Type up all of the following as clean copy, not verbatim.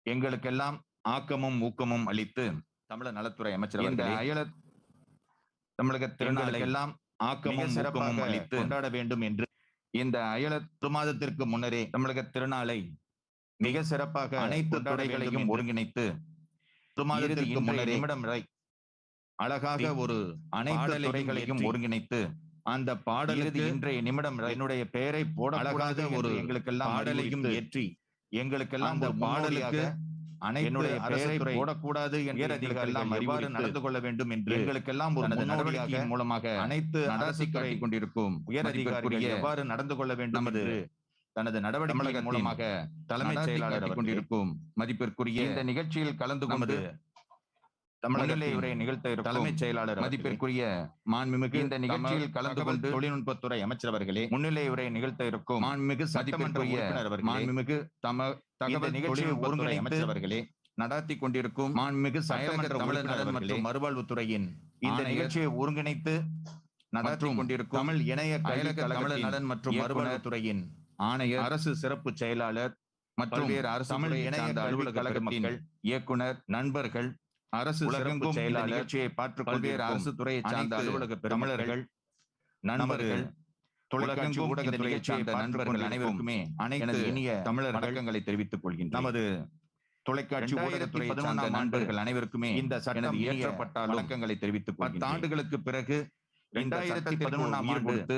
எங்களுக்கெல்லாம் ஆக்கமும் ஊக்கமும் அளித்து தமிழக நலத்துறை அமைச்சர் இந்த தமிழக திருநாளுக்கெல்லாம் ஆக்கமும் ஊக்கமும் அளித்து கொண்டாட வேண்டும் என்று இந்த அயல மாதத்திற்கு முன்னரே தமிழக திருநாளை மிக சிறப்பாக அனைத்து துறைகளையும் ஒருங்கிணைத்து மாதத்திற்கு முன்னரே நிமிடம் வரை அழகாக ஒரு அனைத்து துறைகளையும் ஒருங்கிணைத்து அந்த பாடலுக்கு இன்றைய நிமிடம் என்னுடைய பெயரை போட அழகாக ஒரு எங்களுக்கெல்லாம் பாடலையும் ஏற்றி எங்களுக்கெல்லாம் ஒரு பாடலுக்கு என்னுடைய பெயரை போடக்கூடாது எங்களுக்கெல்லாம் எவ்வாறு நடந்து கொள்ள வேண்டும் என்று எங்களுக்கெல்லாம் ஒரு நடவடிக்கையின் மூலமாக அனைத்து நடத்தி காட்டிக் கொண்டிருக்கும் உயர் அதிகாரிகள் எவ்வாறு நடந்து கொள்ள வேண்டும் என்று தனது நடவடிக்கையின் மூலமாக தலைமைச் செயலாளர் கொண்டிருக்கும் மதிப்பிற்குரிய இந்த நிகழ்ச்சியில் கலந்து கொண்டு தமிழகத்திலே உரை நிகழ்த்த தலைமைச் செயலாளர் மதிப்பிற்குரிய மாண்புமிகு இந்த நிகழ்ச்சியில் கலந்து கொண்டு தொழில்நுட்பத்துறை அமைச்சர் அவர்களே முன்னிலை உரை நிகழ்த்த இருக்கும் மாண்புமிகு சட்டமன்ற உறுப்பினர் அவர்களே மாண்புமிகு தகவல் நிகழ்ச்சியை ஒருங்கிணை அமைச்சர் அவர்களே நடத்தி கொண்டிருக்கும் மாண்புமிகு சட்டமன்ற உறுப்பினர் மற்றும் மறுவாழ்வுத்துறையின் இந்த நிகழ்ச்சியை ஒருங்கிணைத்து நடத்தி கொண்டிருக்கும் தமிழ் இணைய தமிழர் நலன் மற்றும் மறுவாழ்வுத்துறையின் ஆணையர் அரசு சிறப்பு செயலாளர் மற்றும் அரசு தமிழ் இணைய அலுவலக கழகத்தின் இயக்குனர் நண்பர்கள் அரசு சிறப்பு செயலாளர் நிகழ்ச்சியை பார்த்து பல்வேறு அரசு துறையை சார்ந்த அலுவலக பெருமளர்கள் நண்பர்கள் தொலைக்காட்சி ஊடகத்துறையை சார்ந்த நண்பர்கள் அனைவருக்குமே அனைத்து இனிய தமிழர் வணக்கங்களை தெரிவித்துக் கொள்கின்றனர். நமது தொலைக்காட்சி ஊடகத்துறை சார்ந்த நண்பர்கள் அனைவருக்குமே இந்த சட்டம் இயற்றப்பட்டால் வணக்கங்களை தெரிவித்துக் 10 ஆண்டுகளுக்கு பிறகு 2011ஆம் ஆண்டு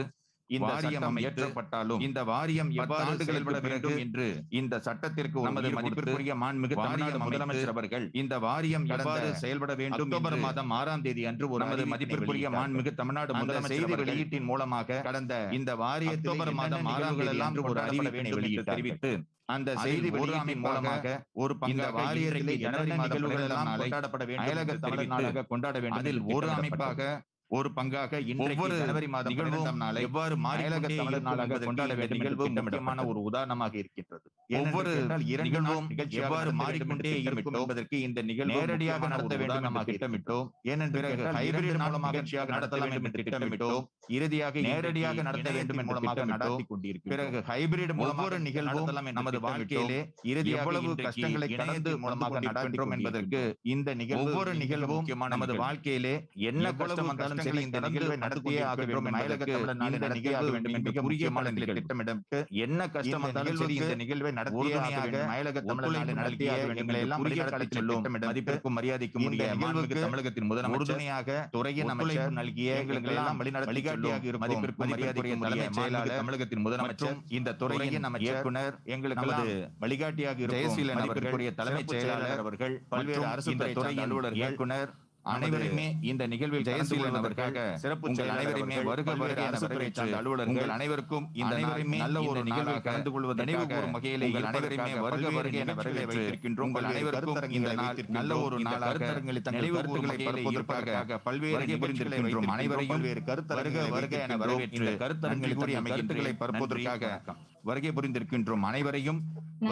இந்த வாரியம் இயற்றப்பட்டாலும் இந்த வாரியம் எவ்வாறு செயல்பட வேண்டும் என்று இந்த சட்டத்திற்கு நமது மதிப்பிற்குரிய மாண்புமிகு தமிழ்நாடு முதலமைச்சர் அவர்கள் இந்த வாரியம் எவ்வாறு செயல்பட வேண்டும் அக்டோபர் மாதம் 6ஆம் தேதி அன்று ஒரு நமது மதிப்பிற்குரிய மாண்புமிகு தமிழ்நாடு முதலமைச்சர் செய்தி வெளியீட்டின் மூலமாக கடந்த இந்த வாரிய அக்டோபர் மாதம் 6ஆம் தேதி அன்று ஒரு அறிவிப்பினை வெளியிட்டு தெரிவித்து அந்த செய்தி வெளியீட்டின் மூலமாக ஒரு இந்த வாரியத்திலே ஜனவரி நிகழ்வுகள் எல்லாம் கொண்டாடப்பட வேண்டும் தமிழ்நாடாக கொண்டாட வேண்டும் அதில் ஒரு அமைப்பாக ஒரு பங்காக ஒவ்வொரு ஜனவரி மாதம் நிகழ்வும் நாளை எவ்வாறு மாநிலக தமிழர் நாளாக கொண்டாட வேண்டும் நிகழ்வு முக்கியமான ஒரு உதாரணமாக இருக்கின்றது. ஒவ்வொரு நிகழ்வும் எவ்வாறு மாறிக்கொண்டே இருக்கும் என்பதற்கு இந்த நிகழ்வு நேரடியாக நடத்த வேண்டும் என்று திட்டமிட்டோம். ஏனென்று ஹைபிரிட் மூலமாக நடத்த வேண்டும் என்று திட்டமிட்டோம். இறுதியாக நேரடியாக நடத்த வேண்டும் என்று மூலமாக நடத்தி கொண்டிருக்கிறோம். பிறகு ஹைபிரிட் ஒவ்வொரு நிகழ்வும் நமது வாழ்க்கையிலே இறுதி எவ்வளவு கஷ்டங்களை கடந்து மூலமாக நடத்துகிறோம் என்பதற்கு இந்த நிகழ்வு ஒவ்வொரு நிகழ்வும் நமது வாழ்க்கையிலே என்ன கஷ்டம் வந்தாலும் சரி இந்த நிகழ்வை நடத்தியே ஆக வேண்டும். மயிலக தமிழர் நாளை நடத்தியே ஆக வேண்டும் என்று குறுகிய காலத்தில் திட்டமிட்டு என்ன கஷ்டம் வந்தாலும் சரி இந்த நிகழ்வை நடத்தியே ஆக வேண்டும். மயிலக தமிழர் நாளை நடத்தியே ஆக வேண்டும் எல்லாம் குறுகிய காலத்தில் திட்டமிட்டு மதிப்பிற்கும் மரியாதைக்கும் உரிய நிகழ்வுக்கு தமிழகத்தின் முதலமைச்சர் உறுதுணையாக துறையின் அமைச்சர் நல்கிய எங்களை எல்லாம் வழிகாட்டியாக இருக்கும் மதிப்பிற்கும் மரியாதைக்கும் உரிய செயலாளர் தமிழகத்தின் முதலமைச்சர் இந்த துறையின் இயக்குனர் எங்களுக்கு வழிகாட்டியாக இருக்கும் மதிப்பிற்குரிய தலைமைச் செயலாளர் அவர்கள் பல்வேறு அரசு துறையின் அலுவலர் இயக்குனர் அனைவருமே இந்த நிகழ்வில் ஜெயசீலன் அவர்களுக்காக சிறப்பு அனைவருமே வருக வருக அரசு துறை சார்ந்த அலுவலர்கள் அனைவருக்கும் இந்த நாளுமே நல்ல ஒரு நிகழ்வில் கலந்து கொள்வதற்கு நினைவு கூறும் வகையிலே அனைவருமே வருக வருக என வரவேற்கின்றோம். உங்கள் அனைவருக்கும் இந்த நாள் நல்ல ஒரு நாளாக நினைவு கருத்துக்களை பரப்புவதற்காக பல்வேறு புரிந்திருக்கின்றோம். அனைவரையும் வருக வருக என வரவேற்று கருத்தரங்களை கூறி கருத்துக்களை பரப்புவதற்காக வருகை புரிந்திருக்கின்றோம். அனைவரையும்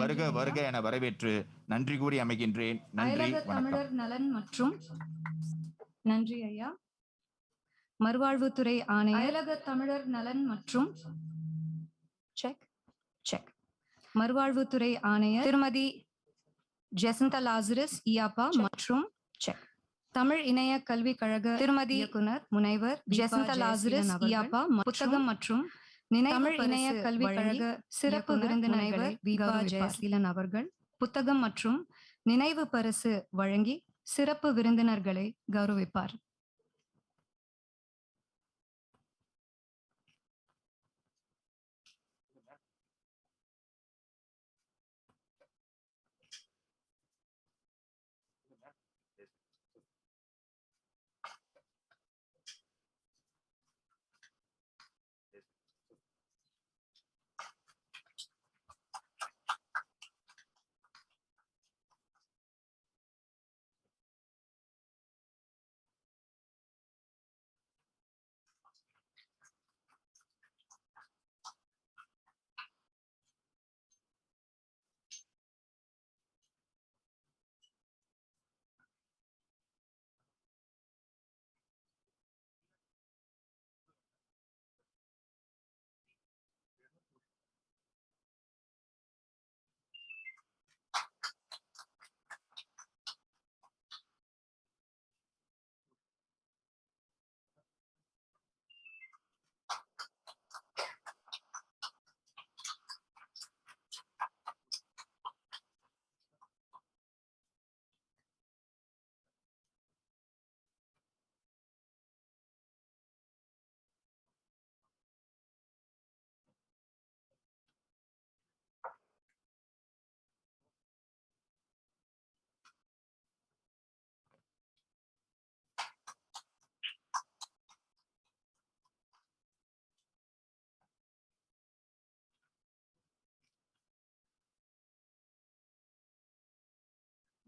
வருக வருக என வரவேற்று நன்றி கூறி அமைகின்றேன். நன்றி, தமிழர் நலன் மற்றும் நன்றி ஐயா. மறுவாழ்வுத்துறை ஆணையர் அயலக தமிழர் நலன் மற்றும் மறுவாழ்வுத்துறை ஆணையர் திருமதி ஜெசந்தா லாசரஸ் இயாப்பா மற்றும் தமிழ் இணைய கல்விக் கழக திருமதி இயக்குனர் முனைவர் ஜெசந்தா லாசரஸ் இயாப்பா புத்தகம் மற்றும் தமிழ் இணைய கல்விக் கழக சிறப்பு விருந்தினர்கள் விபா ஜெயசீலன் அவர்கள் புத்தகம் மற்றும் நினைவு பரிசு வழங்கி சிறப்பு விருந்தினர்களை கௌரவிப்பார்.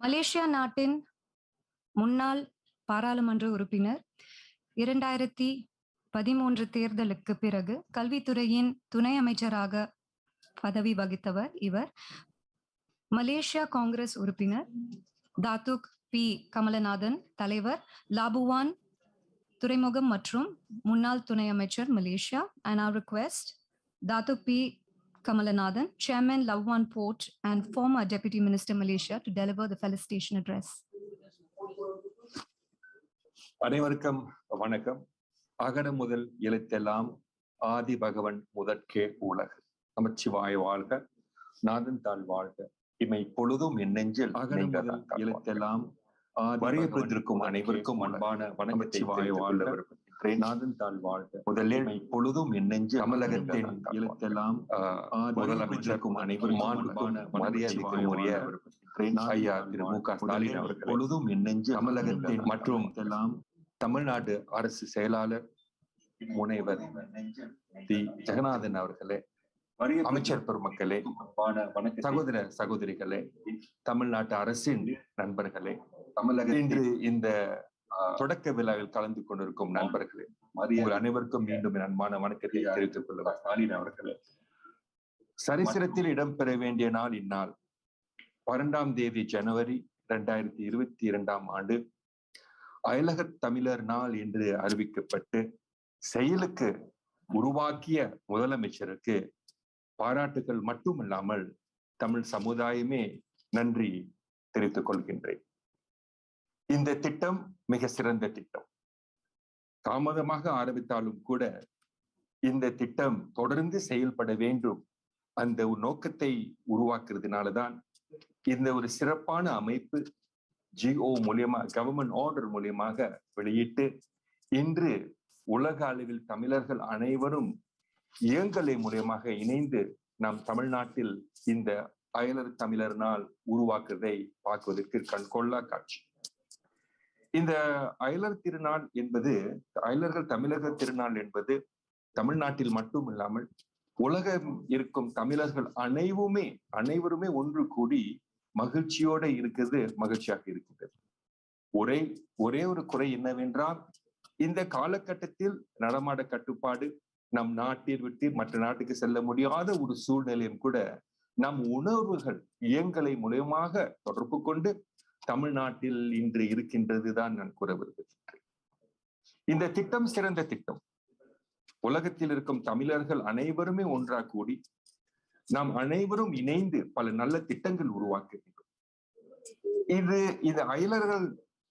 மலேசியா நாட்டின் முன்னாள் பாராளுமன்ற உறுப்பினர். 2013 தேர்தலுக்கு பிறகு கல்வித்துறையின் துணை அமைச்சராக பதவி வகித்தவர் இவர். மலேசியா காங்கிரஸ் உறுப்பினர். தாத்துக் பி. கமலநாதன் தலைவர், லாபுவான் துறைமுகம் மற்றும் முன்னாள் துணை அமைச்சர், Malaysia. And our request, Datuk P. Kamalanathan, Chairman, Labuan Port and former Deputy Minister, Malaysia, to deliver the felicitation address. அனைவருக்கும் வணக்கம். அகர முதல் எழுத்தெல்லாம் ஆதி பகவன் முதற்கே உலகு. நமச்சிவாய வாழ்க, நாதன் தாழ் வாழ்க, இமை பொழுதும் என் நெஞ்சில் அகர முதல் எழுத்தெல்லாம் வரையப்பட்டிருக்கும் அனைவருக்கும் அன்பான வணக்கத்தை வாழ்க, நாதன் தாழ் வாழ்க. முதலில் பொழுதும் என் நெஞ்சு தமிழகத்தின் எழுத்தெல்லாம் முதலமைச்சருக்கும் அனைவருக்கும் அன்பான மரியாதைக்கும் உரிய ஐயா திரு மு க ஸ்டாலின் அவர்கள், பொழுதும் என் நெஞ்சு தமிழகத்தின் மற்றும் எல்லாம் தமிழ்நாடு அரசு செயலாளர் முனைவர் தி ஜெகநாதன் அவர்களே, அமைச்சர் பெருமக்களே, சகோதர சகோதரிகளே, தமிழ்நாட்டு அரசின் நண்பர்களே, இன்று இந்த தொடக்க விழாவில் கலந்து கொண்டிருக்கும் நண்பர்களே, உங்கள் அனைவருக்கும் மீண்டும் அன்பான வணக்கத்தை தெரிவித்துக் கொள்ளுவார். ஸ்டாலின் அவர்களே, சரித்திரத்தில் இடம்பெற வேண்டிய நாள் இந்நாள். 12ஆம் தேதி ஜனவரி 2022ஆம் ஆண்டு அயலக தமிழர் நாள் என்று அறிவிக்கப்பட்டு செயலுக்கு உருவாக்கிய முதலமைச்சருக்கு பாராட்டுகள் மட்டுமில்லாமல் தமிழ் சமுதாயமே நன்றி தெரிவித்துக் கொள்கின்றேன். இந்த திட்டம் மிக சிறந்த திட்டம். தாமதமாக ஆரம்பித்தாலும் கூட இந்த திட்டம் தொடர்ந்து செயல்பட வேண்டும். அந்த ஒரு நோக்கத்தை உருவாக்குறதுனாலதான் இந்த ஒரு சிறப்பான அமைப்பு GO மூலியமா, கவர்மெண்ட் ஆர்டர் மூலியமாக வெளியிட்டு இன்று உலக அளவில் தமிழர்கள் அனைவரும் இயங்கலை மூலியமாக இணைந்து நாம் தமிழ்நாட்டில் இந்த அயலர் தமிழர் நாள் உருவாக்குவதை பார்க்குவதற்கு கண்கொள்ளா காட்சி. இந்த அயலர் திருநாள் என்பது, அயலர்கள் தமிழர்கள் திருநாள் என்பது தமிழ்நாட்டில் மட்டும் இல்லாமல் உலகம் இருக்கும் தமிழர்கள் அனைவருமே ஒன்று கூடி மகிழ்ச்சியோட இருக்கிறது, மகிழ்ச்சியாக இருக்கின்றது. ஒரே ஒரு குறை என்னவென்றால், இந்த காலகட்டத்தில் நடமாட கட்டுப்பாடு, நம் நாட்டில் விட்டு மற்ற நாட்டுக்கு செல்ல முடியாத ஒரு சூழ்நிலையும் கூட நம் உணர்வுகள் இயங்கலை மூலமாக தொடர்பு கொண்டு தமிழ்நாட்டில் இன்று இருக்கின்றதுதான் நான் கூற விரும்புகின்றேன். இந்த திட்டம் சிறந்த திட்டம். உலகத்தில் இருக்கும் தமிழர்கள் அனைவருமே ஒன்றாக கூடி நாம் அனைவரும் இணைந்து பல நல்ல திட்டங்கள் உருவாக்க வேண்டும். இது அயலர்கள்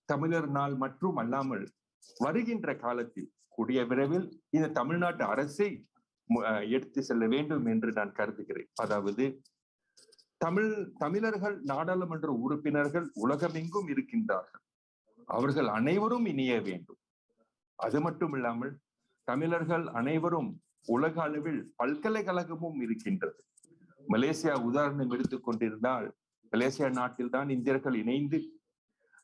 தமிழர் நாள் மற்றும் அல்லாமல் வருகின்ற காலத்தில் கூடிய விரைவில் இந்த தமிழ்நாட்டு அரசை எடுத்து செல்ல வேண்டும் என்று நான் கருதுகிறேன். அதாவது தமிழர்கள் நாடாளுமன்ற உறுப்பினர்கள் உலகமெங்கும் இருக்கின்றார்கள். அவர்கள் அனைவரும் இணைய வேண்டும். அது மட்டும் இல்லாமல் தமிழர்கள் அனைவரும் உலக அளவில் பல்கலைக்கழகமும் இருக்கின்றது. மலேசியா உதாரணம் எடுத்துக் கொண்டிருந்தால், மலேசியா நாட்டில் தான் இந்தியர்கள் இணைந்து,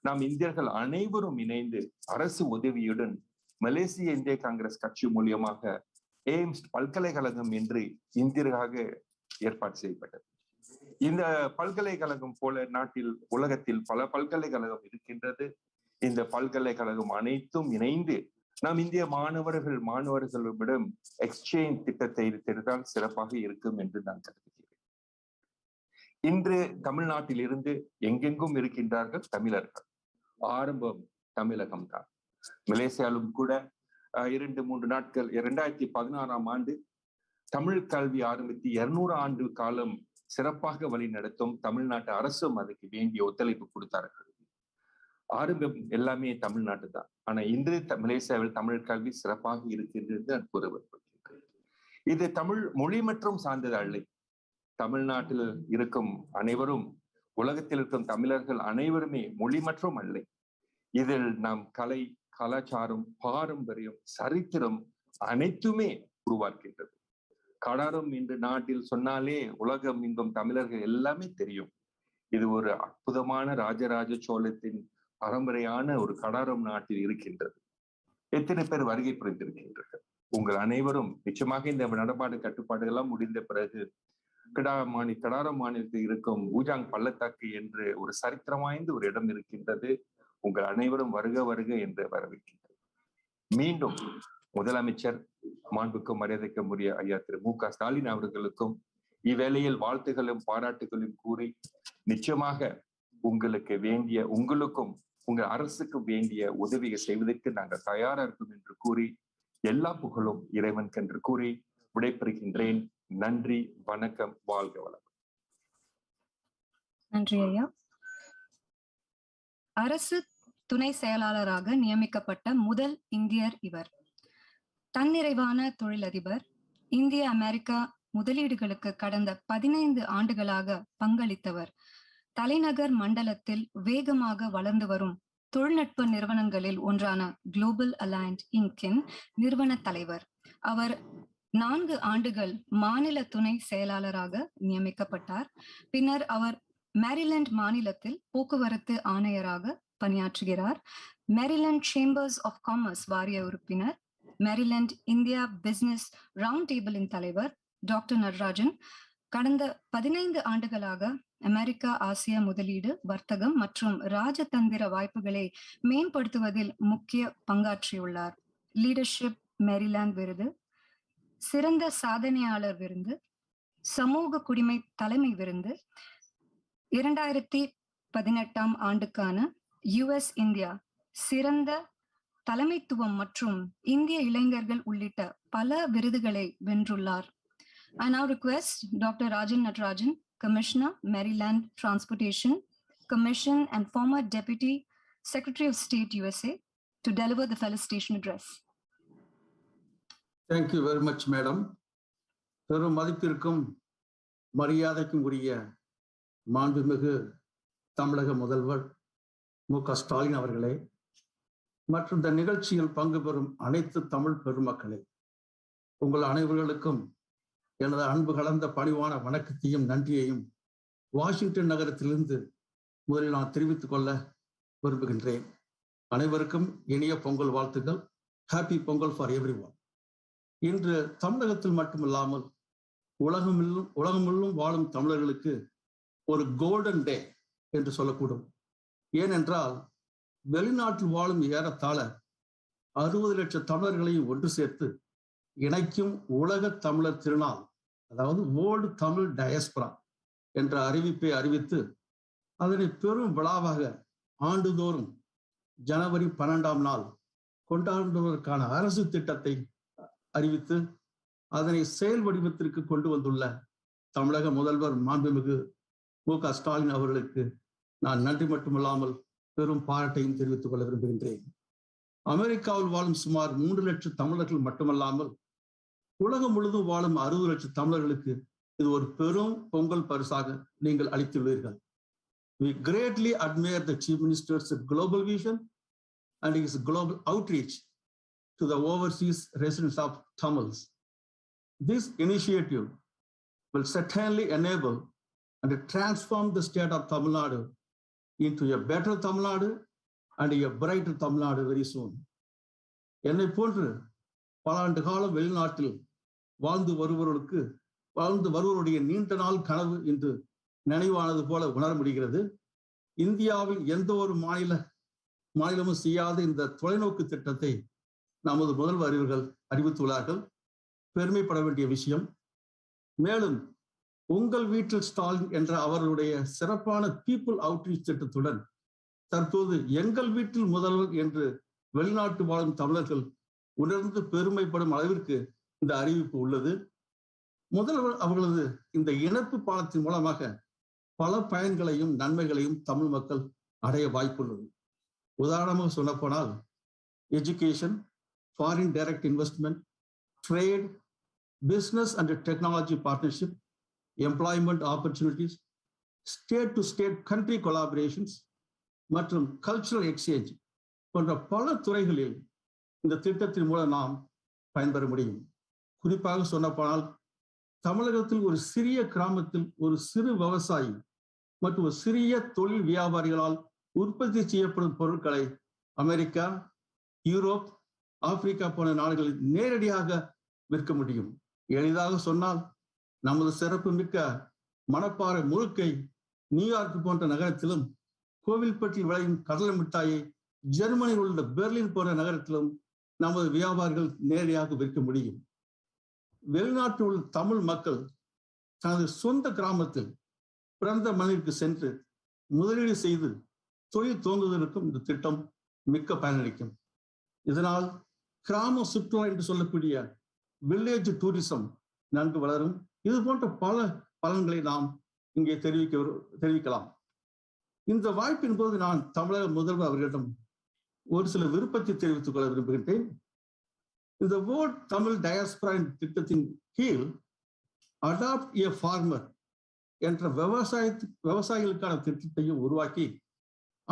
நாம் இந்தியர்கள் அனைவரும் இணைந்து அரசு உதவியுடன் மலேசிய இந்திய காங்கிரஸ் கட்சி மூலியமாக எய்ம்ஸ் பல்கலைக்கழகம் என்று இந்தியராக ஏற்பாடு செய்யப்பட்டது. இந்த பல்கலைக்கழகம் போல நாட்டில் உலகத்தில் பல பல்கலைக்கழகம் இருக்கின்றது. இந்த பல்கலைக்கழகம் அனைத்தும் இணைந்து நாம் இந்திய மாணவர்களிடம் எக்ஸ்சேஞ்ச் திட்டத்தை தெரிந்தால் சிறப்பாக இருக்கும் என்று நான் கருதுகிறேன். இன்று தமிழ்நாட்டில் இருந்து எங்கெங்கும் இருக்கின்றார்கள் தமிழர்கள். ஆரம்பம் தமிழகம் தான். மலேசியாலும் கூட 2-3 நாட்கள் 2016ஆம் ஆண்டு தமிழ் கல்வி ஆரம்பித்து 200 ஆண்டு காலம் சிறப்பாக வழி நடத்தும் தமிழ்நாட்டு அரசும் அதுக்கு வேண்டிய ஒத்துழைப்பு கொடுத்தார்கள். ஆரம்பம் எல்லாமே தமிழ்நாட்டு தான். ஆனா இன்று மலேசியாவில் தமிழ் கல்வி சிறப்பாக இருக்கின்றது நான் கூற விரும்புகிறேன். இது தமிழ் மொழி மற்றும் சார்ந்தது அல்ல. தமிழ்நாட்டில் இருக்கும் அனைவரும், உலகத்தில் இருக்கும் தமிழர்கள் அனைவருமே மொழி மற்றும் அல்ல. இதில் நாம் கலை, கலாச்சாரம், பாரம்பரியம், சரித்திரம் அனைத்துமே உருவாக்கின்றது. கடாரம் இன்று நாட்டில் சொன்னாலே உலகம் எங்கும் தமிழர்கள் எல்லாமே தெரியும். இது ஒரு அற்புதமான ராஜராஜ சோழத்தின் பரம்பரையான ஒரு கடாரம் நாட்டில் இருக்கின்றது. எத்தனை பேர் வருகை புரிந்திருக்கின்றார்கள். உங்கள் அனைவரும் நிச்சயமாக இந்த நடமாடு கட்டுப்பாடுகள் எல்லாம் முடிந்த பிறகு கடார மாநிலத்தில் இருக்கும் ஊஜாங் பள்ளத்தாக்கு என்று ஒரு சரித்திரம் வாய்ந்த ஒரு இடம் இருக்கின்றது. உங்கள் அனைவரும் வருக வருக என்று வரவேற்கின்றது. மீண்டும் முதலமைச்சர் மாண்புக்கும் மரியாதைக்கும் உரிய ஐயா திரு மு.க. ஸ்டாலின் அவர்களுக்கும் இவ்வேளையில் வாழ்த்துகளும் பாராட்டுகளும் கூறி, நிச்சயமாக உங்களுக்கும் உங்க அரசுக்கு வேண்டிய உதவியை செய்வதற்கு நாங்கள் தயாரா இருக்கும் என்று கூறி, எல்லா புகழும் இறைவனுக்கு என்று கூறி விடைபெறுகின்றேன். நன்றி, வணக்கம், வாழ்க வளம். நன்றி ஐயா. அரசு துணை செயலாளராக நியமிக்கப்பட்ட முதல் இந்தியர் இவர். தன்னிறைவான தொழிலதிபர், இந்திய அமெரிக்கா முதலீடுகளுக்கு கடந்த 15 ஆண்டுகளாக பங்களித்தவர். தலைநகர் மண்டலத்தில் வேகமாக வளர்ந்து வரும் தொழில்நுட்ப நிறுவனங்களில் ஒன்றான குளோபல் அலையன்ஸ் இன்கின் நிறுவன தலைவர். அவர் 4 ஆண்டுகள் மாநில துணை செயலாளராக நியமிக்கப்பட்டார். பின்னர் அவர் மேரிலாந்து மாநிலத்தில் போக்குவரத்து ஆணையராக பணியாற்றுகிறார். மேரிலாந்து சேம்பர்ஸ் ஆஃப் காமர்ஸ் வாரிய உறுப்பினர், மேரிலாந்து இந்தியா பிசினஸ் ரவுண்ட் டேபிளின் தலைவர் டாக்டர் நடராஜன் கடந்த 15 ஆண்டுகளாக அமெரிக்கா ஆசிய முதலீடு, வர்த்தகம் மற்றும் ராஜதந்திர வாய்ப்புகளை மேம்படுத்துவதில் முக்கிய பங்காற்றியுள்ளார். லீடர்ஷிப் மேரிலாந்து விருது, சிறந்த சாதனையாளர் விருது, சமூக குடிமை தலைமை விருது, 2018 ஆண்டுக்கான US இந்தியா சிறந்த தலைமைத்துவம் மற்றும் இந்திய இளைஞர்கள் உள்ளிட்ட பல விருதுகளை வென்றுள்ளார். I now request Dr. Rajan Natarajan, Commissioner, Maryland Transportation Commission and former Deputy Secretary of State, USA, to deliver the felicitation address. Thank you very much, Madam. பெரும் மதிப்பிற்கும் மரியாதைக்கும் உரிய மாண்புமிகு தமிழக முதல்வர் மு.க. ஸ்டாலின் அவர்களே மற்றும் இந்த நிகழ்ச்சியில் பங்கு பெறும் அனைத்து தமிழ் பெருமக்களே, உங்கள் அனைவர்களுக்கும் எனது அன்பு கலந்த பணிவான வணக்கத்தையும் நன்றியையும் வாஷிங்டன் நகரத்திலிருந்து முதலில் நான் தெரிவித்துக் கொள்ள விரும்புகின்றேன். அனைவருக்கும் இனிய பொங்கல் வாழ்த்துக்கள். Happy Pongal for everyone. இன்று தமிழகத்தில் மட்டுமில்லாமல் உலகமெல்லும் வாழும் தமிழர்களுக்கு ஒரு கோல்டன் டே என்று சொல்லக்கூடும். ஏனென்றால் வெளிநாட்டில் வாழும் ஏறத்தாழ 60 லட்சம் தமிழர்களையும் ஒன்று சேர்த்து இணைக்கும் உலக தமிழர் திருநாள், அதாவது வேர்ல்டு தமிழ் டயஸ்பரா என்ற அறிவிப்பை அறிவித்து அதனை பெரும் விழாவாக ஆண்டுதோறும் ஜனவரி 12ஆம் நாள் கொண்டாடுவதற்கான அரசு திட்டத்தை அறிவித்து அதனை செயல் வடிவத்திற்கு கொண்டு வந்துள்ள தமிழக முதல்வர் மாண்புமிகு மு.க. ஸ்டாலின் அவர்களுக்கு நான் நன்றி மட்டுமல்லாமல் பெரும் பாராட்டையும் தெரிவித்துக் கொள்ள விரும்புகின்றேன். அமெரிக்காவில் வாழும் சுமார் 3 லட்சம் தமிழர்கள் மட்டுமல்லாமல் உலகம் முழுதும் வாழும் 60 லட்சம் தமிழர்களுக்கு இது ஒரு பெரும் பொங்கல் பரிசாக நீங்கள் அளித்துள்ளீர்கள். We greatly admire the Chief Minister's global vision and his global outreach to the overseas residents of Tamils. This initiative will certainly enable and transform the state of Tamil Nadu into a better Tamil Nadu and a brighter Tamil Nadu very soon. என்னை போன்று பல ஆண்டு காலம் வெளிநாட்டில் வாழ்ந்து வருவருடைய நீண்ட நாள் கனவு இன்று நினைவானது போல உணர முடிகிறது. இந்தியாவில் எந்த ஒரு மாநிலமும் செய்யாத இந்த தொலைநோக்கு திட்டத்தை நமது முதல்வர் அவர்கள் அறிவித்துள்ளார்கள். பெருமைப்பட வேண்டிய விஷயம். மேலும் உங்கள் வீட்டில் ஸ்டாலின் என்ற அவர்களுடைய சிறப்பான பீப்புள் அவுட்ரீச் திட்டத்துடன் தற்போது எங்கள் வீட்டில் முதல்வர் என்று வெளிநாட்டு வாழும் தமிழர்கள் உணர்ந்து பெருமைப்படும் அளவிற்கு இந்த அறிவிப்பு உள்ளது. முதல்வர் அவர்களது இந்த இணைப்பு பாலத்தின் மூலமாக பல பயன்களையும் நன்மைகளையும் தமிழ் மக்கள் அடைய வாய்ப்புள்ளது. உதாரணமாக சொல்லப்போனால் education, foreign direct investment, trade, business and technology partnership, employment opportunities, state to state country collaborations மற்றும் கல்ச்சுரல் எக்ஸ்சேஞ்ச் போன்ற பல துறைகளில் இந்த திட்டத்தின் மூலம் நாம் பயன்பெற முடியும். குறிப்பாக சொன்னப்போனால் தமிழகத்தில் ஒரு சிறிய கிராமத்தில் ஒரு சிறு விவசாயி மற்றும் ஒரு சிறிய தொழில் வியாபாரிகளால் உற்பத்தி செய்யப்படும் பொருட்களை அமெரிக்கா, யூரோப், ஆப்பிரிக்கா போன்ற நாடுகளில் நேரடியாக விற்க முடியும். எளிதாக சொன்னால் நமது சிறப்பு மிக்க மணப்பாறை முழுக்கை நியூயார்க் போன்ற நகரத்திலும், கோவில்பட்டியில் விளையும் கடலை மிட்டாயை ஜெர்மனியில் உள்ள பெர்லின் போன்ற நகரத்திலும் நமது வியாபாரிகள் நேரடியாக விற்க முடியும். வெளிநாட்டில் உள்ள தமிழ் மக்கள் தனது சொந்த கிராமத்தில் பிறந்த மண்ணிற்கு சென்று முதலீடு செய்து தொழில் துவங்குவதற்கும் இந்த திட்டம் மிக்க பயனளிக்கும். இதனால் கிராம சுற்றுலா என்று சொல்லக்கூடிய வில்லேஜ் டூரிசம் நன்கு வளரும். இது போன்ற பல பலன்களை நாம் இங்கே தெரிவிக்கலாம். இந்த வாய்ப்பின் போது நான் தமிழக முதல்வர் அவர்களிடம் ஒரு சில விருப்பத்தை தெரிவித்துக் கொள்ள விரும்புகின்றேன். இந்த வேர்ல்ட் தமிழ் டயாஸ்பரா திட்டத்தின் கீழ் அடாப்ட் ஏ ஃபார்மர் என்ற விவசாயிகளுக்கான திட்டத்தையும் உருவாக்கி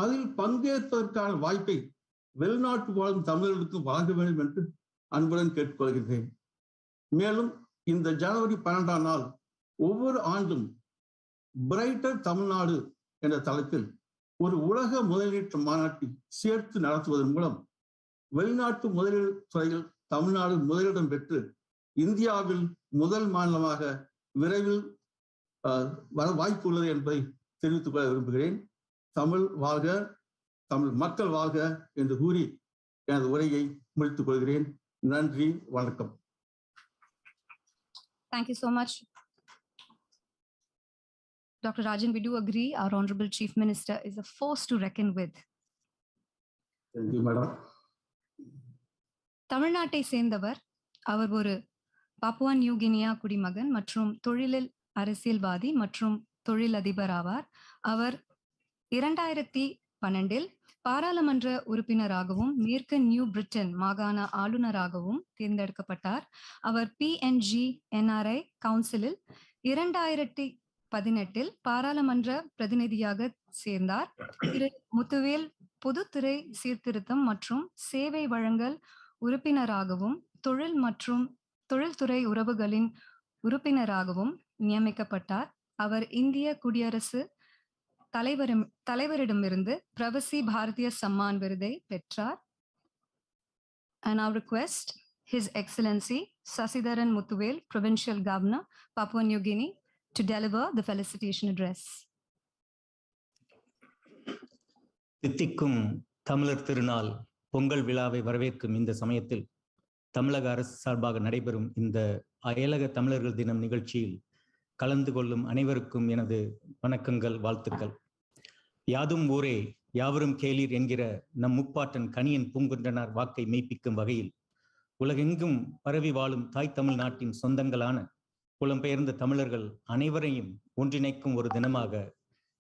அதில் பங்கேற்பதற்கான வாய்ப்பை வெளிநாட்டு வாழும் தமிழர்களுக்கு வழங்க வேண்டும் என்று அன்புடன் கேட்டுக்கொள்கின்றேன். மேலும் இந்த ஜனவரி 12ஆம் நாள் ஒவ்வொரு ஆண்டும் பிரைட்டர் தமிழ்நாடு என்ற தலைப்பில் ஒரு உலக முதலீட்டு மாநாட்டை சேர்த்து நடத்துவதன் மூலம் வெளிநாட்டு முதலீடு துறையில் தமிழ்நாடு முதலிடம் பெற்று இந்தியாவில் முதல் மாநிலமாக விரைவில் வர வாய்ப்பு உள்ளது என்பதை தெரிவித்துக் கொள்ள விரும்புகிறேன். தமிழ் வாழ்க, தமிழ் மக்கள் வாழ்க என்று கூறி எனது உரையை முடித்துக் கொள்கிறேன். நன்றி, வணக்கம். Thank you so much. Dr. Rajan, we do agree our Honorable Chief Minister is a force to reckon with. Thank you, madam. தமிழ்நாட்டை சேர்ந்தவர். அவர் ஒரு பாப்புவா நியூ கினியா குடிமகன் மற்றும் தொழிலில் அரசியல்வாதி மற்றும் தொழிலதிபர் ஆவார். அவர் 2012 பாராளுமன்ற உறுப்பினராகவும் மேற்கு நியூ பிரிட்டன் மாகாண ஆளுநராகவும் தேர்ந்தெடுக்கப்பட்டார். அவர் PNG NRI கவுன்சிலில் 2018 பாராளுமன்ற பிரதிநிதியாக சேர்ந்தார். திரு முத்துவேல் பொதுத்துறை சீர்திருத்தம் மற்றும் சேவை வழங்கல் உறுப்பினராகவும் தொழில் மற்றும் தொழில்துறை உறவுகளின் உறுப்பினராகவும் நியமிக்கப்பட்டார். அவர் இந்திய குடியரசு தலைவரிடமிருந்து பிரவசி பாரதிய சம்மான் விருதை பெற்றார். And I request His Excellency Sasidharan Muthuvel, Provincial Governor, Papua New Guinea, to deliver the felicitation address. தித்திக்கும் தமிழர் திருநாள் பொங்கல் விழாவை வரவேற்கும் இந்த சமயத்தில் தமிழக அரசு சார்பாக நடைபெறும் இந்த அயலக தமிழர்கள் தினம் நிகழ்ச்சியில் கலந்து கொள்ளும் அனைவருக்கும் எனது வணக்கங்கள், வாழ்த்துக்கள். யாதும் ஊரே யாவரும் கேளீர் என்கிற நம் முப்பாட்டன் கணியன் பூங்குன்றனார் வாக்கை மெய்ப்பிக்கும் வகையில் உலகெங்கும் பரவி வாழும் தாய் தமிழ்நாட்டின் சொந்தங்களான புலம்பெயர்ந்த தமிழர்கள் அனைவரையும் ஒன்றிணைக்கும் ஒரு தினமாக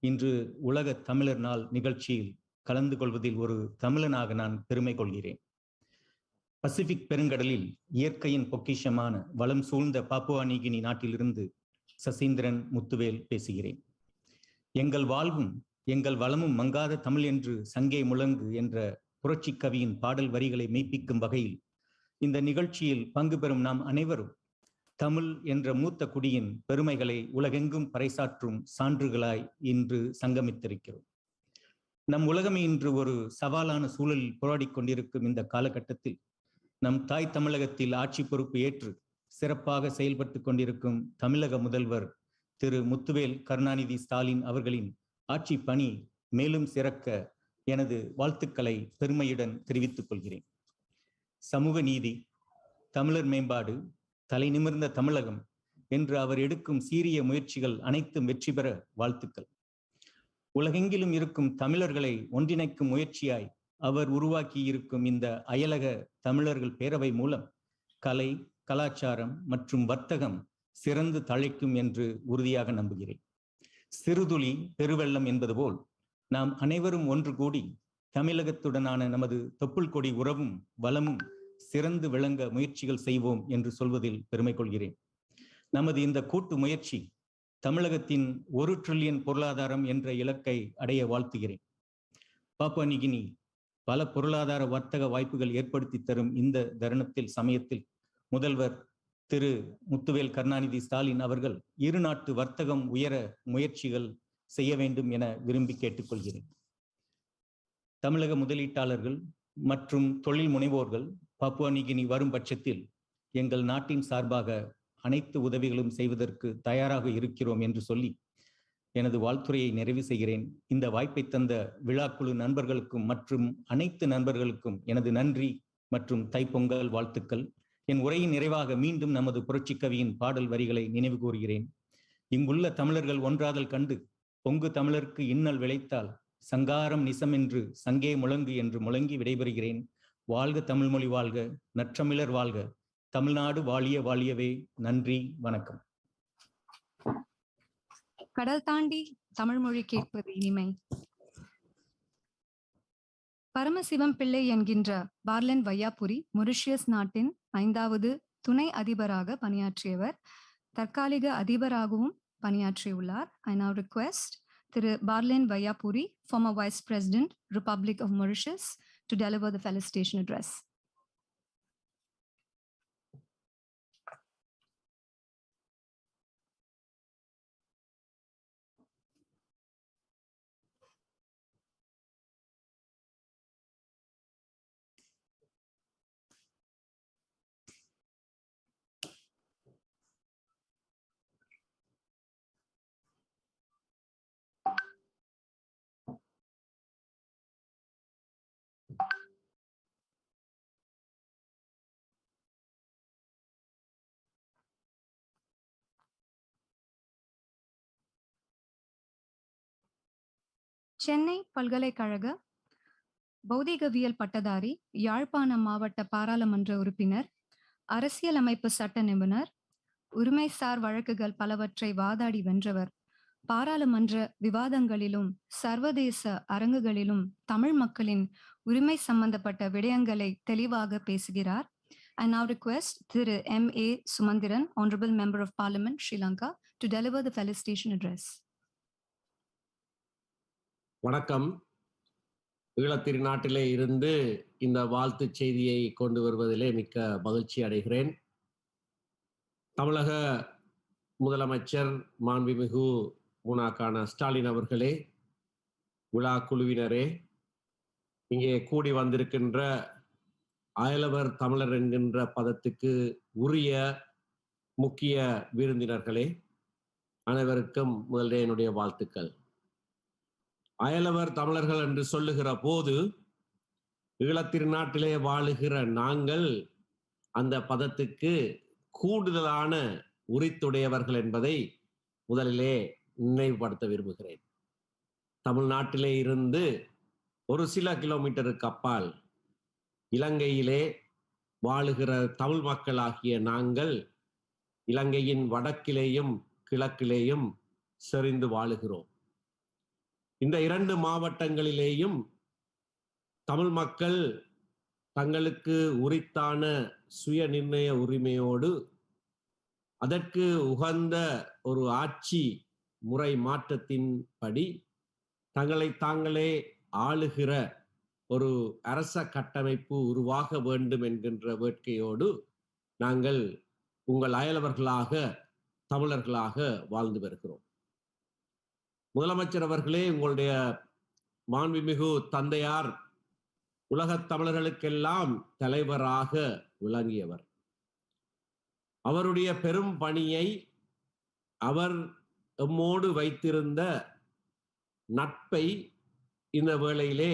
இன்று உலக தமிழர் நாள் நிகழ்ச்சியில் கலந்து கொள்வதில் ஒரு தமிழனாக நான் பெருமை கொள்கிறேன். பசிபிக் பெருங்கடலில் இயற்கையின் பொக்கிஷமான வளம் சூழ்ந்த பாப்புவா நியூ கினி நாட்டிலிருந்து சசீந்திரன் முத்துவேல் பேசுகிறேன். எங்கள் வாழ்வும் எங்கள் வளமும் மங்காத தமிழ் என்று சங்கே முழங்கு என்ற புரட்சி கவியின் பாடல் வரிகளை மெய்ப்பிக்கும் வகையில் இந்த நிகழ்ச்சியில் பங்கு பெறும் நாம் அனைவரும் தமிழ் என்ற மூத்த குடியின் பெருமைகளை உலகெங்கும் பறைசாற்றும் சான்றுகளாய் இன்று சங்கமித்திருக்கிறோம். நம் உலகமே இன்று ஒரு சவாலான சூழலில் போராடி கொண்டிருக்கும் இந்த காலகட்டத்தில் நம் தாய் தமிழகத்தில் ஆட்சி பொறுப்பு ஏற்று சிறப்பாக செயல்பட்டு கொண்டிருக்கும் தமிழக முதல்வர் திரு முத்துவேல் கருணாநிதி ஸ்டாலின் அவர்களின் ஆட்சி பணி மேலும் சிறக்க எனது வாழ்த்துக்களை பெருமையுடன் தெரிவித்துக் கொள்கிறேன். சமூக நீதி, தமிழர் மேம்பாடு, தலை நிமிர்ந்த தமிழகம் என்று அவர் எடுக்கும் சீரிய முயற்சிகள் அனைத்தும் வெற்றி பெற வாழ்த்துக்கள். உலகெங்கிலும் இருக்கும் தமிழர்களை ஒன்றிணைக்கும் முயற்சியாய் அவர் உருவாக்கி இருக்கும் இந்த அயலக தமிழர்கள் பேரவை மூலம் கலை, கலாச்சாரம் மற்றும் வர்த்தகம் சிறந்து தழைக்கும் என்று உறுதியாக நம்புகிறேன். சிறுதுளி பெருவெள்ளம் என்பது போல் நாம் அனைவரும் ஒன்று கூடி தமிழகத்துடனான நமது தொப்புள் கொடி உறவும் வளமும் சிறந்து விளங்க முயற்சிகள் செய்வோம் என்று சொல்வதில் பெருமை கொள்கிறேன். நமது இந்த கூட்டு முயற்சி தமிழகத்தின் 1 டிரில்லியன் பொருளாதாரம் என்ற இலக்கை அடைய வாழ்த்துகிறேன். பாப்புவா நியூ கினி பல பொருளாதார வர்த்தக வாய்ப்புகள் ஏற்படுத்தி தரும் இந்த தருணத்தில் சமயத்தில் முதல்வர் திரு முத்துவேல் கருணாநிதி ஸ்டாலின் அவர்கள் இரு நாட்டு வர்த்தகம் உயர முயற்சிகள் செய்ய வேண்டும் என விரும்பி கேட்டுக்கொள்கிறேன். தமிழக முதலீட்டாளர்கள் மற்றும் தொழில் முனைவோர்கள் பாப்புவா நியூ கினி வரும் பட்சத்தில் எங்கள் நாட்டின் சார்பாக அனைத்து உதவிகளும் செய்வதற்கு தயாராக இருக்கிறோம் என்று சொல்லி எனது வாழ்த்துரையை நிறைவு செய்கிறேன். இந்த வாய்ப்பை தந்த விழாக்குழு நண்பர்களுக்கும் மற்றும் அனைத்து நண்பர்களுக்கும் எனது நன்றி மற்றும் தைப்பொங்கல் வாழ்த்துக்கள். என் உரையின் நிறைவாக மீண்டும் நமது புரட்சி கவியின் பாடல் வரிகளை நினைவு கூறுகிறேன். இங்குள்ள தமிழர்கள் ஒன்றாதல் கண்டு பொங்கு தமிழருக்கு இன்னல் விளைத்தால் சங்காரம் நிசமென்று சங்கே முழங்கு என்று முழங்கி விடைபெறுகிறேன். வாழ்க தமிழ்மொழி வாழ்க, நற்றமிழர் வாழ்க, தமிழ்நாடு வாழிய வாழியவே. நன்றி, வணக்கம். கடல் தாண்டி தமிழ் மொழி கேட்பது இனிமை. பரமசிவம் பிள்ளை என்கின்ற பார்லன் வையாபுரி மொரிஷியஸ் நாட்டின் 5வது துணை அதிபராக பணியாற்றியவர். தற்காலிக அதிபராகவும் பணியாற்றியுள்ளார். I now request Thiru பார்லன் Vaiyapuri, former Vice President, Republic of Mauritius, to deliver the felicitation address. Chennai பல்கலைக்கழக பௌதிகவியல் பட்டதாரி, யாழ்ப்பாணம் மாவட்ட பாராளுமன்ற உறுப்பினர், அரசியலமைப்பு சட்ட நிபுணர், உரிமைசார் வழக்குகள் பலவற்றை வாதாடி வென்றவர். பாராளுமன்ற விவாதங்களிலும் சர்வதேச அரங்குகளிலும் தமிழ் மக்களின் உரிமை சம்பந்தப்பட்ட விடயங்களை தெளிவாக பேசுகிறார். I now request Thiru M.A. Sumandiran, Honorable Member of Parliament, Sri Lanka, to deliver the felicitation address. வணக்கம். ஈழத்திருநாட்டிலே இருந்து இந்த வாழ்த்து செய்தியை கொண்டு வருவதிலே மிக்க மகிழ்ச்சி அடைகிறேன். தமிழக முதலமைச்சர் மாண்புமிகு முன்னாள் ஸ்டாலின் அவர்களே, விழா குழுவினரே, இங்கே கூடி வந்திருக்கின்ற அயலவர் தமிழர் என்கின்ற பதத்துக்கு உரிய முக்கிய விருந்தினர்களே, அனைவருக்கும் முதலே என்னுடைய வாழ்த்துக்கள். அயலவர் தமிழர்கள் என்று சொல்லுகிற போது ஈழத்திருநாட்டிலே வாழுகிற நாங்கள் அந்த பதத்துக்கு கூடுதலான உரித்துடையவர்கள் என்பதை முதலிலே நினைவுபடுத்த விரும்புகிறேன். தமிழ்நாட்டிலே இருந்து ஒரு சில கிலோமீட்டருக்கு அப்பால் இலங்கையிலே வாழுகிற தமிழ் மக்களாகிய நாங்கள் இலங்கையின் வடக்கிலேயும் கிழக்கிலேயும் செறிந்து வாழுகிறோம். இந்த 2 மாவட்டங்களிலேயும் தமிழ் மக்கள் தங்களுக்கு உரித்தான சுய நிர்ணய உரிமையோடு அதற்கு உகந்த ஒரு ஆட்சி முறை மாற்றத்தின்படி தங்களை தாங்களே ஆளுகிற ஒரு அரச கட்டமைப்பு உருவாக வேண்டும் என்கின்ற வேட்கையோடு நாங்கள் உங்கள் அயலவர்களாக தமிழர்களாக வாழ்ந்து வருகிறோம். முதலமைச்சர் அவர்களே, உங்களுடைய மாண்புமிகு தந்தையார் உலகத் தமிழர்களுக்கெல்லாம் தலைவராக விளங்கியவர். அவருடைய பெரும் பணியை, அவர் எம்மோடு வைத்திருந்த நட்பை இந்த வேளையிலே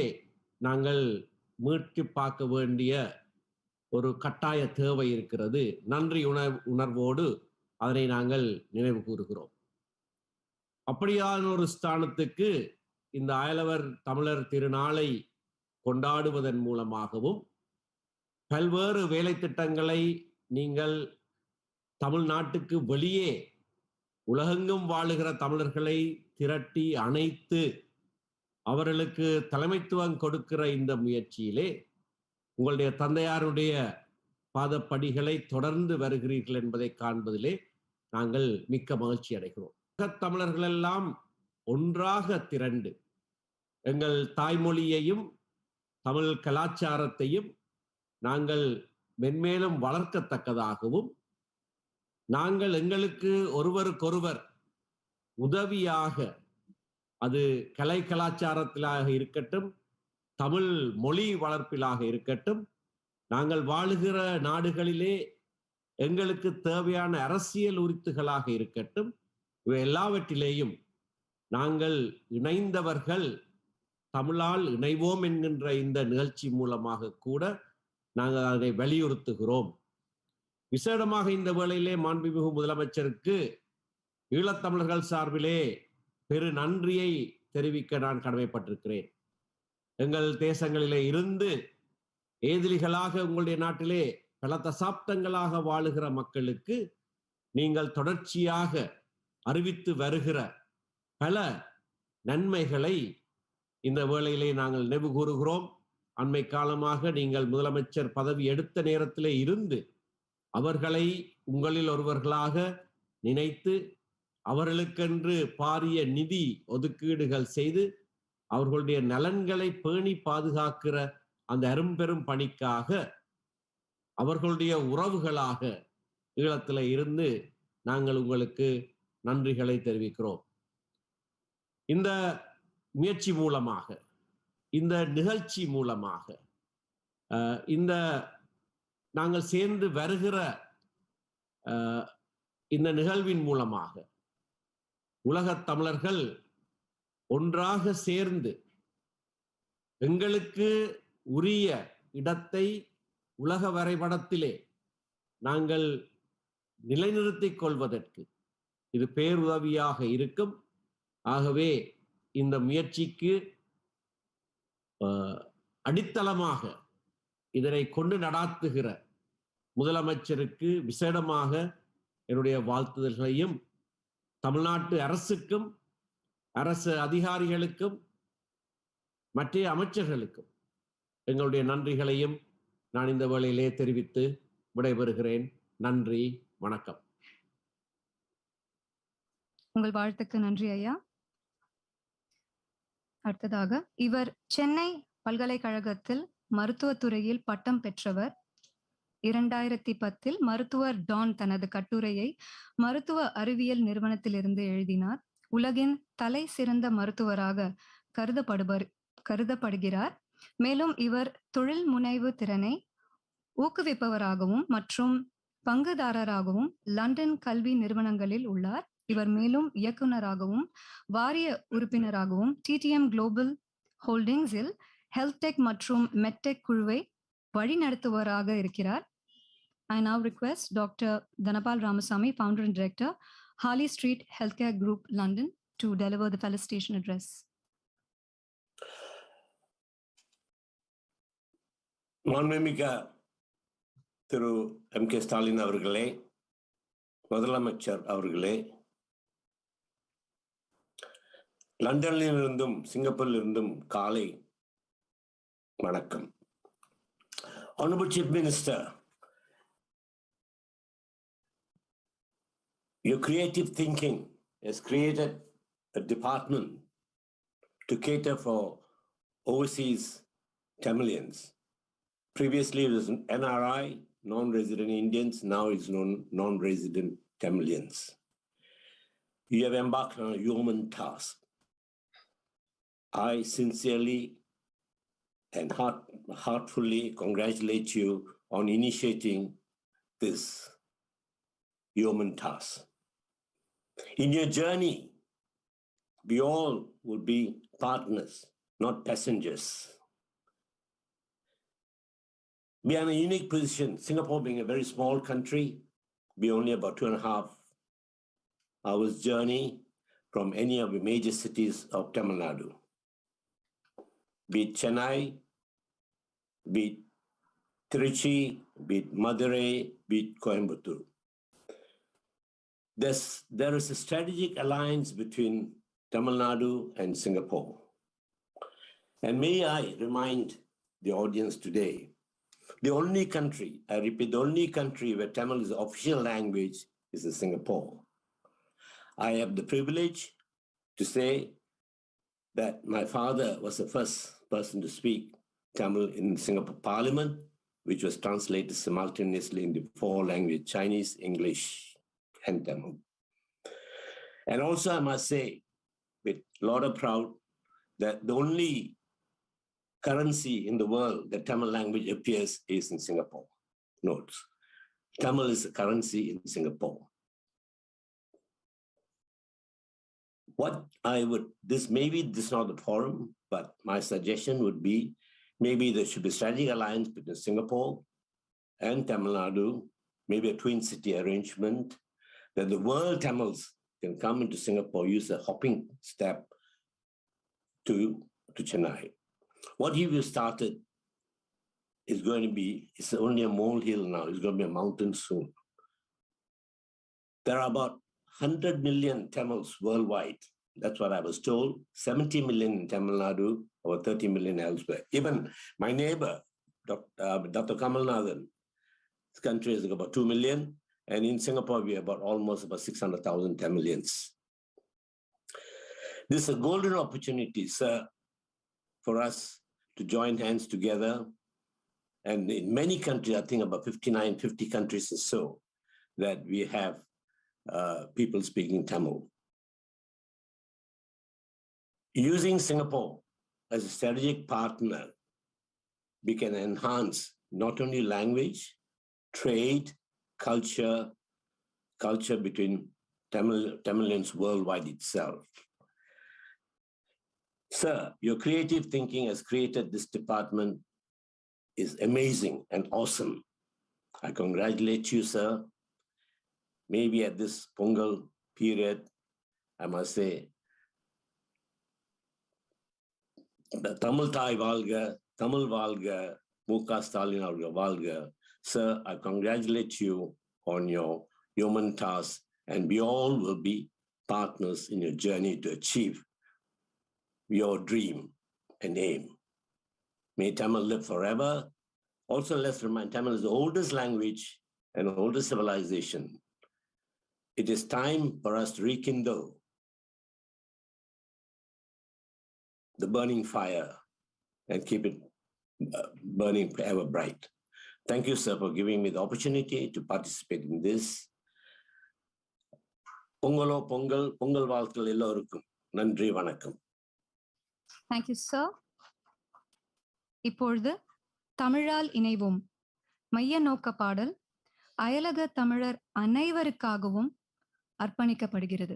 நாங்கள் மீட்டு பார்க்க வேண்டிய ஒரு கட்டாய தேவை இருக்கிறது. நன்றி உணர்வோடு அதனை நாங்கள் நினைவு கூறுகிறோம். அப்படியான ஒரு ஸ்தானத்துக்கு இந்த அயலவர் தமிழர் திருநாளை கொண்டாடுவதன் மூலமாகவும் பல்வேறு வேலை திட்டங்களை நீங்கள் தமிழ்நாட்டுக்கு வெளியே உலகெங்கும் வாழுகிற தமிழர்களை திரட்டி அணைத்து அவர்களுக்கு தலைமைத்துவம் கொடுக்கிற இந்த முயற்சியிலே உங்களுடைய தந்தையாருடைய பாதப்படிகளை தொடர்ந்து வருகிறீர்கள் என்பதை காண்பதிலே நாங்கள் மிக்க மகிழ்ச்சி அடைகிறோம். தமிழர்கள் எல்லாம் ஒன்றாக திரண்டு எங்கள் தாய்மொழியையும் தமிழ் கலாச்சாரத்தையும் நாங்கள் மென்மேலும் வளர்க்கத்தக்கதாகவும் நாங்கள் எங்களுக்கு ஒருவருக்கொருவர் உதவியாக, அது கலை கலாச்சாரத்திலாக இருக்கட்டும், தமிழ் மொழி வளர்ப்பிலாக இருக்கட்டும், நாங்கள் வாழுகிற நாடுகளிலே எங்களுக்கு தேவையான அரசியல் உரித்துகளாக இருக்கட்டும், இவை எல்லாவற்றிலேயும் நாங்கள் இணைந்தவர்கள், தமிழால் இணைவோம் என்கின்ற இந்த நிகழ்ச்சி மூலமாக கூட நாங்கள் அதை வலியுறுத்துகிறோம். விசேடமாக இந்த வேளையிலே மாண்புமிகு முதலமைச்சருக்கு ஈழத்தமிழர்கள் சார்பிலே பெரு நன்றியை தெரிவிக்க நான் கடமைப்பட்டிருக்கிறேன். எங்கள் தேசங்களிலே இருந்து ஏதிலிகளாக உங்களுடைய நாட்டிலே பல தசாப்தங்களாக வாழுகிற மக்களுக்கு நீங்கள் தொடர்ச்சியாக அறிவித்து வருகிற பல நன்மைகளை இந்த வேளையிலே நாங்கள் நினைவு கூறுகிறோம். அண்மை காலமாக நீங்கள் முதலமைச்சர் பதவி எடுத்த நேரத்திலே இருந்து அவர்களை உங்களில் ஒருவர்களாக நினைத்து அவர்களுக்கென்று பாரிய நிதி ஒதுக்கீடுகள் செய்து அவர்களுடைய நலன்களை பேணி பாதுகாக்கிற அந்த அரும்பெரும் பணிக்காக அவர்களுடைய உறவுகளாக ஈழத்தில் இருந்து நாங்கள் உங்களுக்கு நன்றிகளை தெரிவிக்கிறோம். இந்த முயற்சி மூலமாக, இந்த நிகழ்ச்சி மூலமாக, இந்த நாங்கள் சேர்ந்து வருகிற இந்த நிகழ்வின் மூலமாக உலகத் தமிழர்கள் ஒன்றாக சேர்ந்து எங்களுக்கு உரிய இடத்தை உலக வரைபடத்திலே நாங்கள் நிலைநிறுத்திக் கொள்வதற்கு இது பேருதவியாக இருக்கும். ஆகவே இந்த முயற்சிக்கு அடித்தளமாக இதனை கொண்டு நடாத்துகிற முதலமைச்சருக்கு விசேடமாக என்னுடைய வாழ்த்துதல்களையும் தமிழ்நாட்டு அரசுக்கும் அரசு அதிகாரிகளுக்கும் மற்ற அமைச்சர்களுக்கும் எங்களுடைய நன்றிகளையும் நான் இந்த வேளையிலே தெரிவித்து விடைபெறுகிறேன். நன்றி, வணக்கம். உங்கள் வாழ்த்துக்கு நன்றி ஐயா. அடுத்ததாக இவர் சென்னை பல்கலைக்கழகத்தில் மருத்துவத்துறையில் பட்டம் பெற்றவர். 2010 மருத்துவர் டான் தனது கட்டுரையை மருத்துவ அறிவியல் நிறுவனத்திலிருந்து எழுதினார். உலகின் தலை சிறந்த மருத்துவராக கருதப்படுகிறார். மேலும் இவர் தொழில் முனைவு திறனை ஊக்குவிப்பவராகவும் மற்றும் பங்குதாரராகவும் லண்டன் கல்வி நிறுவனங்களில் உள்ளார். இவர் மேலும் இயக்குநராகவும் வாரிய உறுப்பினராகவும் டிடிஎம் குளோபல் ஹோல்டிங்ஸில் ஹெல்த் டெக் மற்றும் மெட்டெக் குழுவை வழிநடத்துவராக இருக்கிறார். I now request Dr. Dhanapal Ramasamy, Founder and Director, Harley Street Healthcare Group, London, to deliver the felicitation address. மாண்புமிகு திரு M.K. ஸ்டாலின் அவர்களே, முதலமைச்சர் அவர்களே, லண்டனில் இருந்தும் சிங்கப்பூரில் இருந்தும் காலை வணக்கம். Honorable Chief Minister, your creative thinking has created a department to cater for overseas Tamilians. Previously it was NRI, non-resident Indians, now it's non-resident Tamilians. You have embarked on a human task. I sincerely and heartfully congratulate you on initiating this human task. In your journey, we all will be partners, not passengers. We are in a unique position. Singapore being a very small country, we only about 2.5 hours journey from any of the major cities of Tamil Nadu. Be it Chennai, be it Trichy, be it Madurai, be it Coimbatore. There is a strategic alliance between Tamil Nadu and Singapore. And may I remind the audience today, the only country, I repeat, the only country where Tamil is the official language is in Singapore. I have the privilege to say that my father was the first person to speak Tamil in Singapore Parliament, which was translated simultaneously in the 4 languages, Chinese, English, and Tamil. And also I must say with a lot of pride that the only currency in the world that Tamil language appears is in Singapore notes. Tamil is a currency in Singapore. What I would, this is not the forum, but my suggestion would be maybe there should be a strategic alliance between Singapore and Tamil Nadu, maybe a twin city arrangement, that the world Tamils can come into Singapore, use a hopping step to Chennai. What you started is going to be, it's only a molehill now, it's going to be a mountain soon. There are about 100 million Tamils worldwide. That's what I was told. 70 million in Tamil Nadu, or 30 million elsewhere. Even my neighbor, Dr. Kamal Nathan, his country is about 2 million. And in Singapore, we are almost about 600,000 Tamilians. This is a golden opportunity, sir, for us to join hands together. And in many countries, I think about 50 countries or so, that we have people speaking Tamil. Using Singapore as a strategic partner, we can enhance not only language, trade, culture between Tamilians worldwide itself. Sir, your creative thinking has created this department is amazing and awesome. I congratulate you, sir. Maybe at this Pongal period, I must say, the Tamil Thai Valga, Tamil Valga, Muka Stalin Valga. Sir, I congratulate you on your human task, and we all will be partners in your journey to achieve your dream and aim. May Tamil live forever. Also, let's remind Tamil is the oldest language and oldest civilization. It is time for us to rekindle the burning fire and keep it burning ever bright. Thank you, sir, for giving me the opportunity to participate in this. Pongalo Pongal, Pongal Valkal Ellarukum. Nandri Vanakkam. Thank you, sir. இப்பொழுது தமிழால் இணைவோம் மைய நோக்க பாடல் அயலக தமிழர் அனைவருக்காகவும் அர்ப்பணிக்கப்படுகிறது.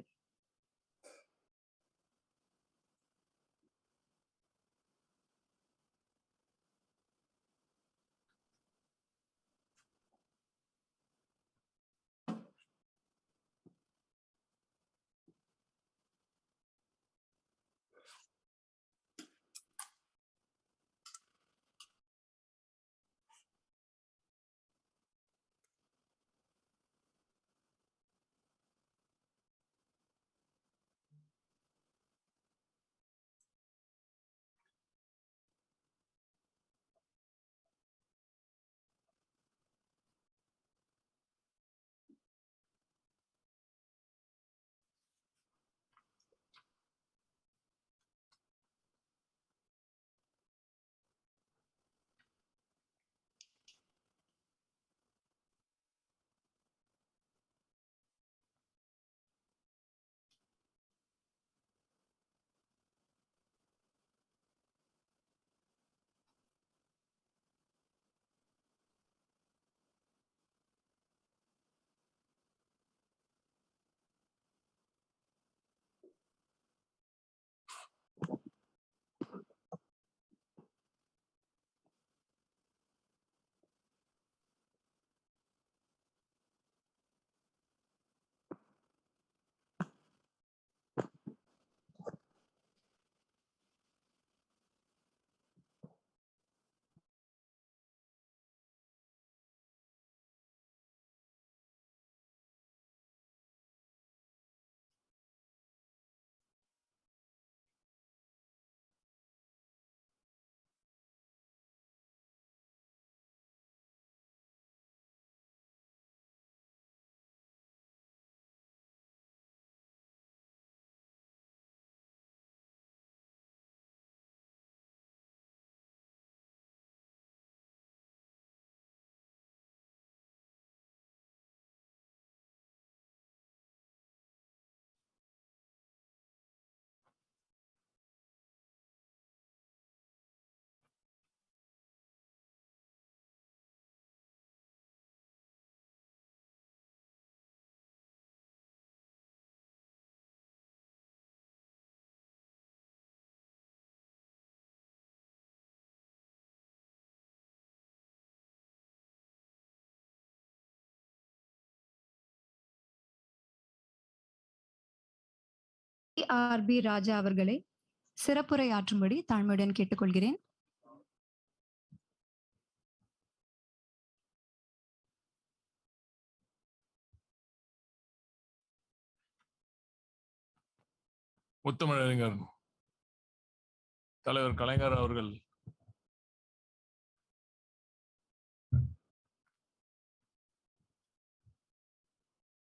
ARB ராஜா அவர்களை சிறப்புரையாற்றும்படி தாழ்மையுடன் கேட்டுக்கொள்கிறேன். முத்தமிழறிஞர் தலைவர் கலைஞர் அவர்கள்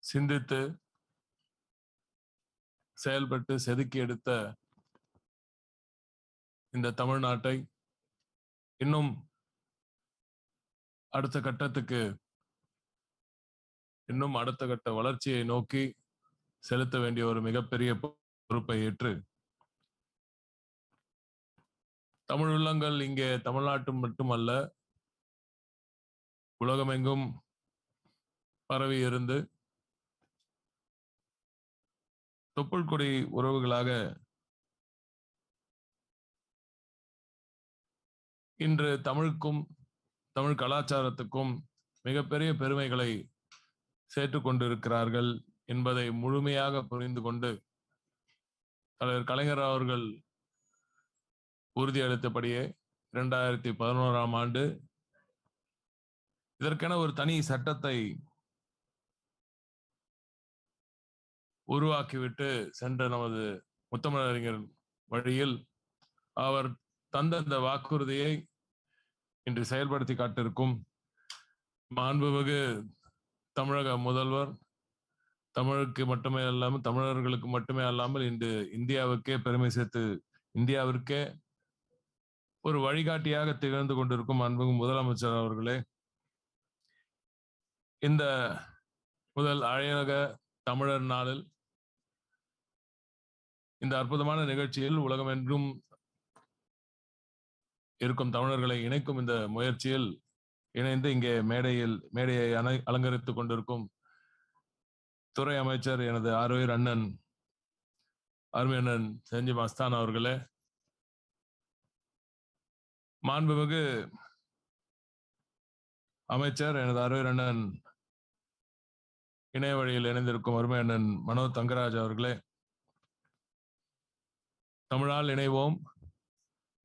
சிந்தித்து செயல்பட்டு செதுக்கி எடுத்த இந்த தமிழ்நாட்டை இன்னும் அடுத்த கட்டத்துக்கு, இன்னும் அடுத்த கட்ட வளர்ச்சியை நோக்கி செலுத்த வேண்டிய ஒரு மிகப்பெரிய பொறுப்பை ஏற்று தமிழ் உள்ளங்கள் இங்கே தமிழ்நாட்டு மட்டுமல்ல உலகமெங்கும் பரவி இருந்து தொப்புள் கொடி உறவுகளாக இன்று தமிழுக்கும் தமிழ் கலாச்சாரத்துக்கும் மிகப்பெரிய பெருமைகளை சேர்த்துக் கொண்டிருக்கிறார்கள் என்பதை முழுமையாக புரிந்து கொண்டு தலைவர் கலைஞர் அவர்கள் உறுதியளித்தபடியே 2011ஆம் ஆண்டு இதற்கென ஒரு தனி சட்டத்தை உருவாக்கிவிட்டு சென்ற நமது முத்தமிழறிஞர் வழியில் அவர் தந்த இந்த வாக்குறுதியை இன்று செயல்படுத்தி காட்டிருக்கும் மாண்புமிகு தமிழக முதல்வர் தமிழுக்கு மட்டுமே அல்லாமல் தமிழர்களுக்கு மட்டுமே அல்லாமல் இன்று இந்தியாவுக்கே பெருமை சேர்த்து இந்தியாவிற்கே ஒரு வழிகாட்டியாக திகழ்ந்து கொண்டிருக்கும் மாண்புமிகு முதலமைச்சர் அவர்களே, இந்த முதல் அழக தமிழர் நாளில் இந்த அற்புதமான நிகழ்ச்சியில் உலகமென்றும் இருக்கும் தமிழர்களை இணைக்கும் இந்த முயற்சியில் இணைந்து இங்கே மேடையை அலங்கரித்துக் கொண்டிருக்கும் துறை அமைச்சர் எனது ஆரோயர் அண்ணன் அருமை அண்ணன் செஞ்சி மஸ்தான் அவர்களே, மாண்புமிகு அமைச்சர் எனது ஆரோயர் அண்ணன் இணைய வழியில் இணைந்திருக்கும் அருமை அண்ணன் மனோ தங்கராஜ் அவர்களே, தமிழால் இணைவோம்,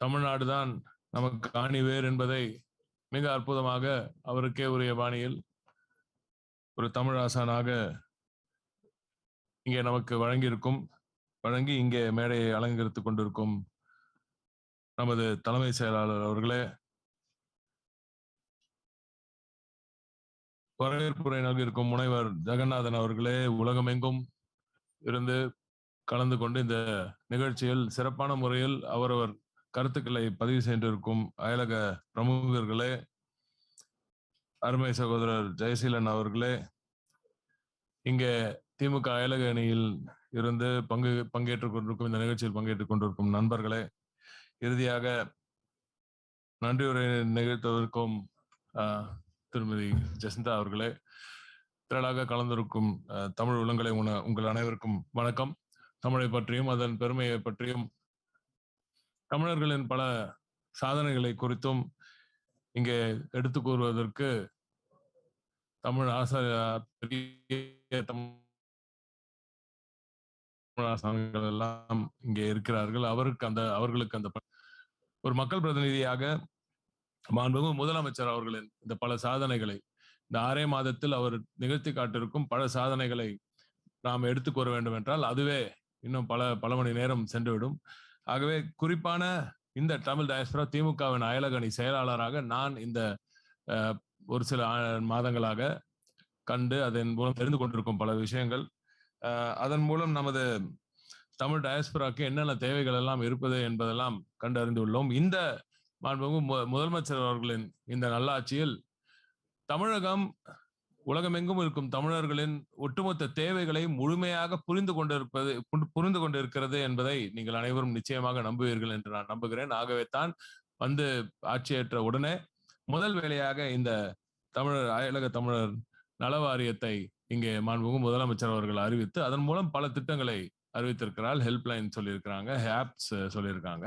தமிழ்நாடுதான் நமக்கு ஆணிவேர் என்பதை மிக அற்புதமாக அவருக்கே உரிய பாணியில் ஒரு தமிழ் ஆசானாக இங்கே நமக்கு வழங்கி இங்கே மேடையை அலங்கரித்துக் கொண்டிருக்கும் நமது தலைமை செயலாளர் அவர்களே, வரவேற்புரை நல்கியிருக்கும் முனைவர் ஜெகநாதன் அவர்களே, உலகமெங்கும் இருந்து கலந்து கொண்டு இந்த நிகழ்ச்சியில் சிறப்பான முறையில் அவரவர் கருத்துக்களை பதிவு செய்திருக்கும் அயலக பிரமுகர்களே, அருமை சகோதரர் ஜெயசீலன் அவர்களே, இங்கே திமுக அயலக அணியில் இருந்து பங்கேற்றுக் கொண்டிருக்கும் இந்த நிகழ்ச்சியில் பங்கேற்றுக் கொண்டிருக்கும் நண்பர்களே, இறுதியாக நன்றியுரை நிகழ்த்தவிருக்கும் திருமதி ஜெசிந்தா அவர்களே, திரளாக கலந்திருக்கும் தமிழ் உள்ளங்களை உங்கள் அனைவருக்கும் வணக்கம். தமிழை பற்றியும் அதன் பெருமையை பற்றியும் தமிழர்களின் பல சாதனைகளை குறித்தும் இங்கே எடுத்து கூறுவதற்கு தமிழ் ஆசான்கள் எல்லாம் இங்கே இருக்கிறார்கள். அவர்களுக்கு அந்த ஒரு மக்கள் பிரதிநிதியாக மாண்புமிகு முதலமைச்சர் அவர்களின் இந்த பல சாதனைகளை இந்த 6 மாதத்தில் அவர் நிகழ்த்தி காட்டிருக்கும் பல சாதனைகளை நாம் எடுத்துக் கூற வேண்டும் என்றால் அதுவே இன்னும் பல மணி நேரம் சென்றுவிடும். ஆகவே குறிப்பான இந்த தமிழ் டயஸ்பரா திமுகவின் அயலக அணி செயலாளராக நான் இந்த ஒரு சில மாதங்களாக கண்டு அதன் மூலம் தெரிந்து கொண்டிருக்கும் பல விஷயங்கள், அதன் மூலம் நமது தமிழ் டயஸ்பராக்கு என்னென்ன தேவைகள் எல்லாம் இருப்பது என்பதெல்லாம் கண்டறிந்துள்ளோம். இந்த முதலமைச்சர் அவர்களின் இந்த நல்லாட்சியில் தமிழகம் உலகமெங்கும் இருக்கும் தமிழர்களின் ஒட்டுமொத்த தேவைகளை முழுமையாக புரிந்து கொண்டிருக்கிறது என்பதை நீங்கள் அனைவரும் நிச்சயமாக நம்புவீர்கள் என்று நான் நம்புகிறேன். ஆகவே தான் வந்து ஆட்சியேற்ற உடனே முதல் வேளையாக இந்த அயலக தமிழர் நல வாரியத்தை இங்கே மாண்புமிகு முதலமைச்சர் அவர்கள் அறிவித்து அதன் மூலம் பல திட்டங்களை அறிவித்திருக்கிறார். ஹெல்ப்லைன் சொல்லியிருக்கிறாங்க, ஆப்ஸ் சொல்லியிருக்காங்க.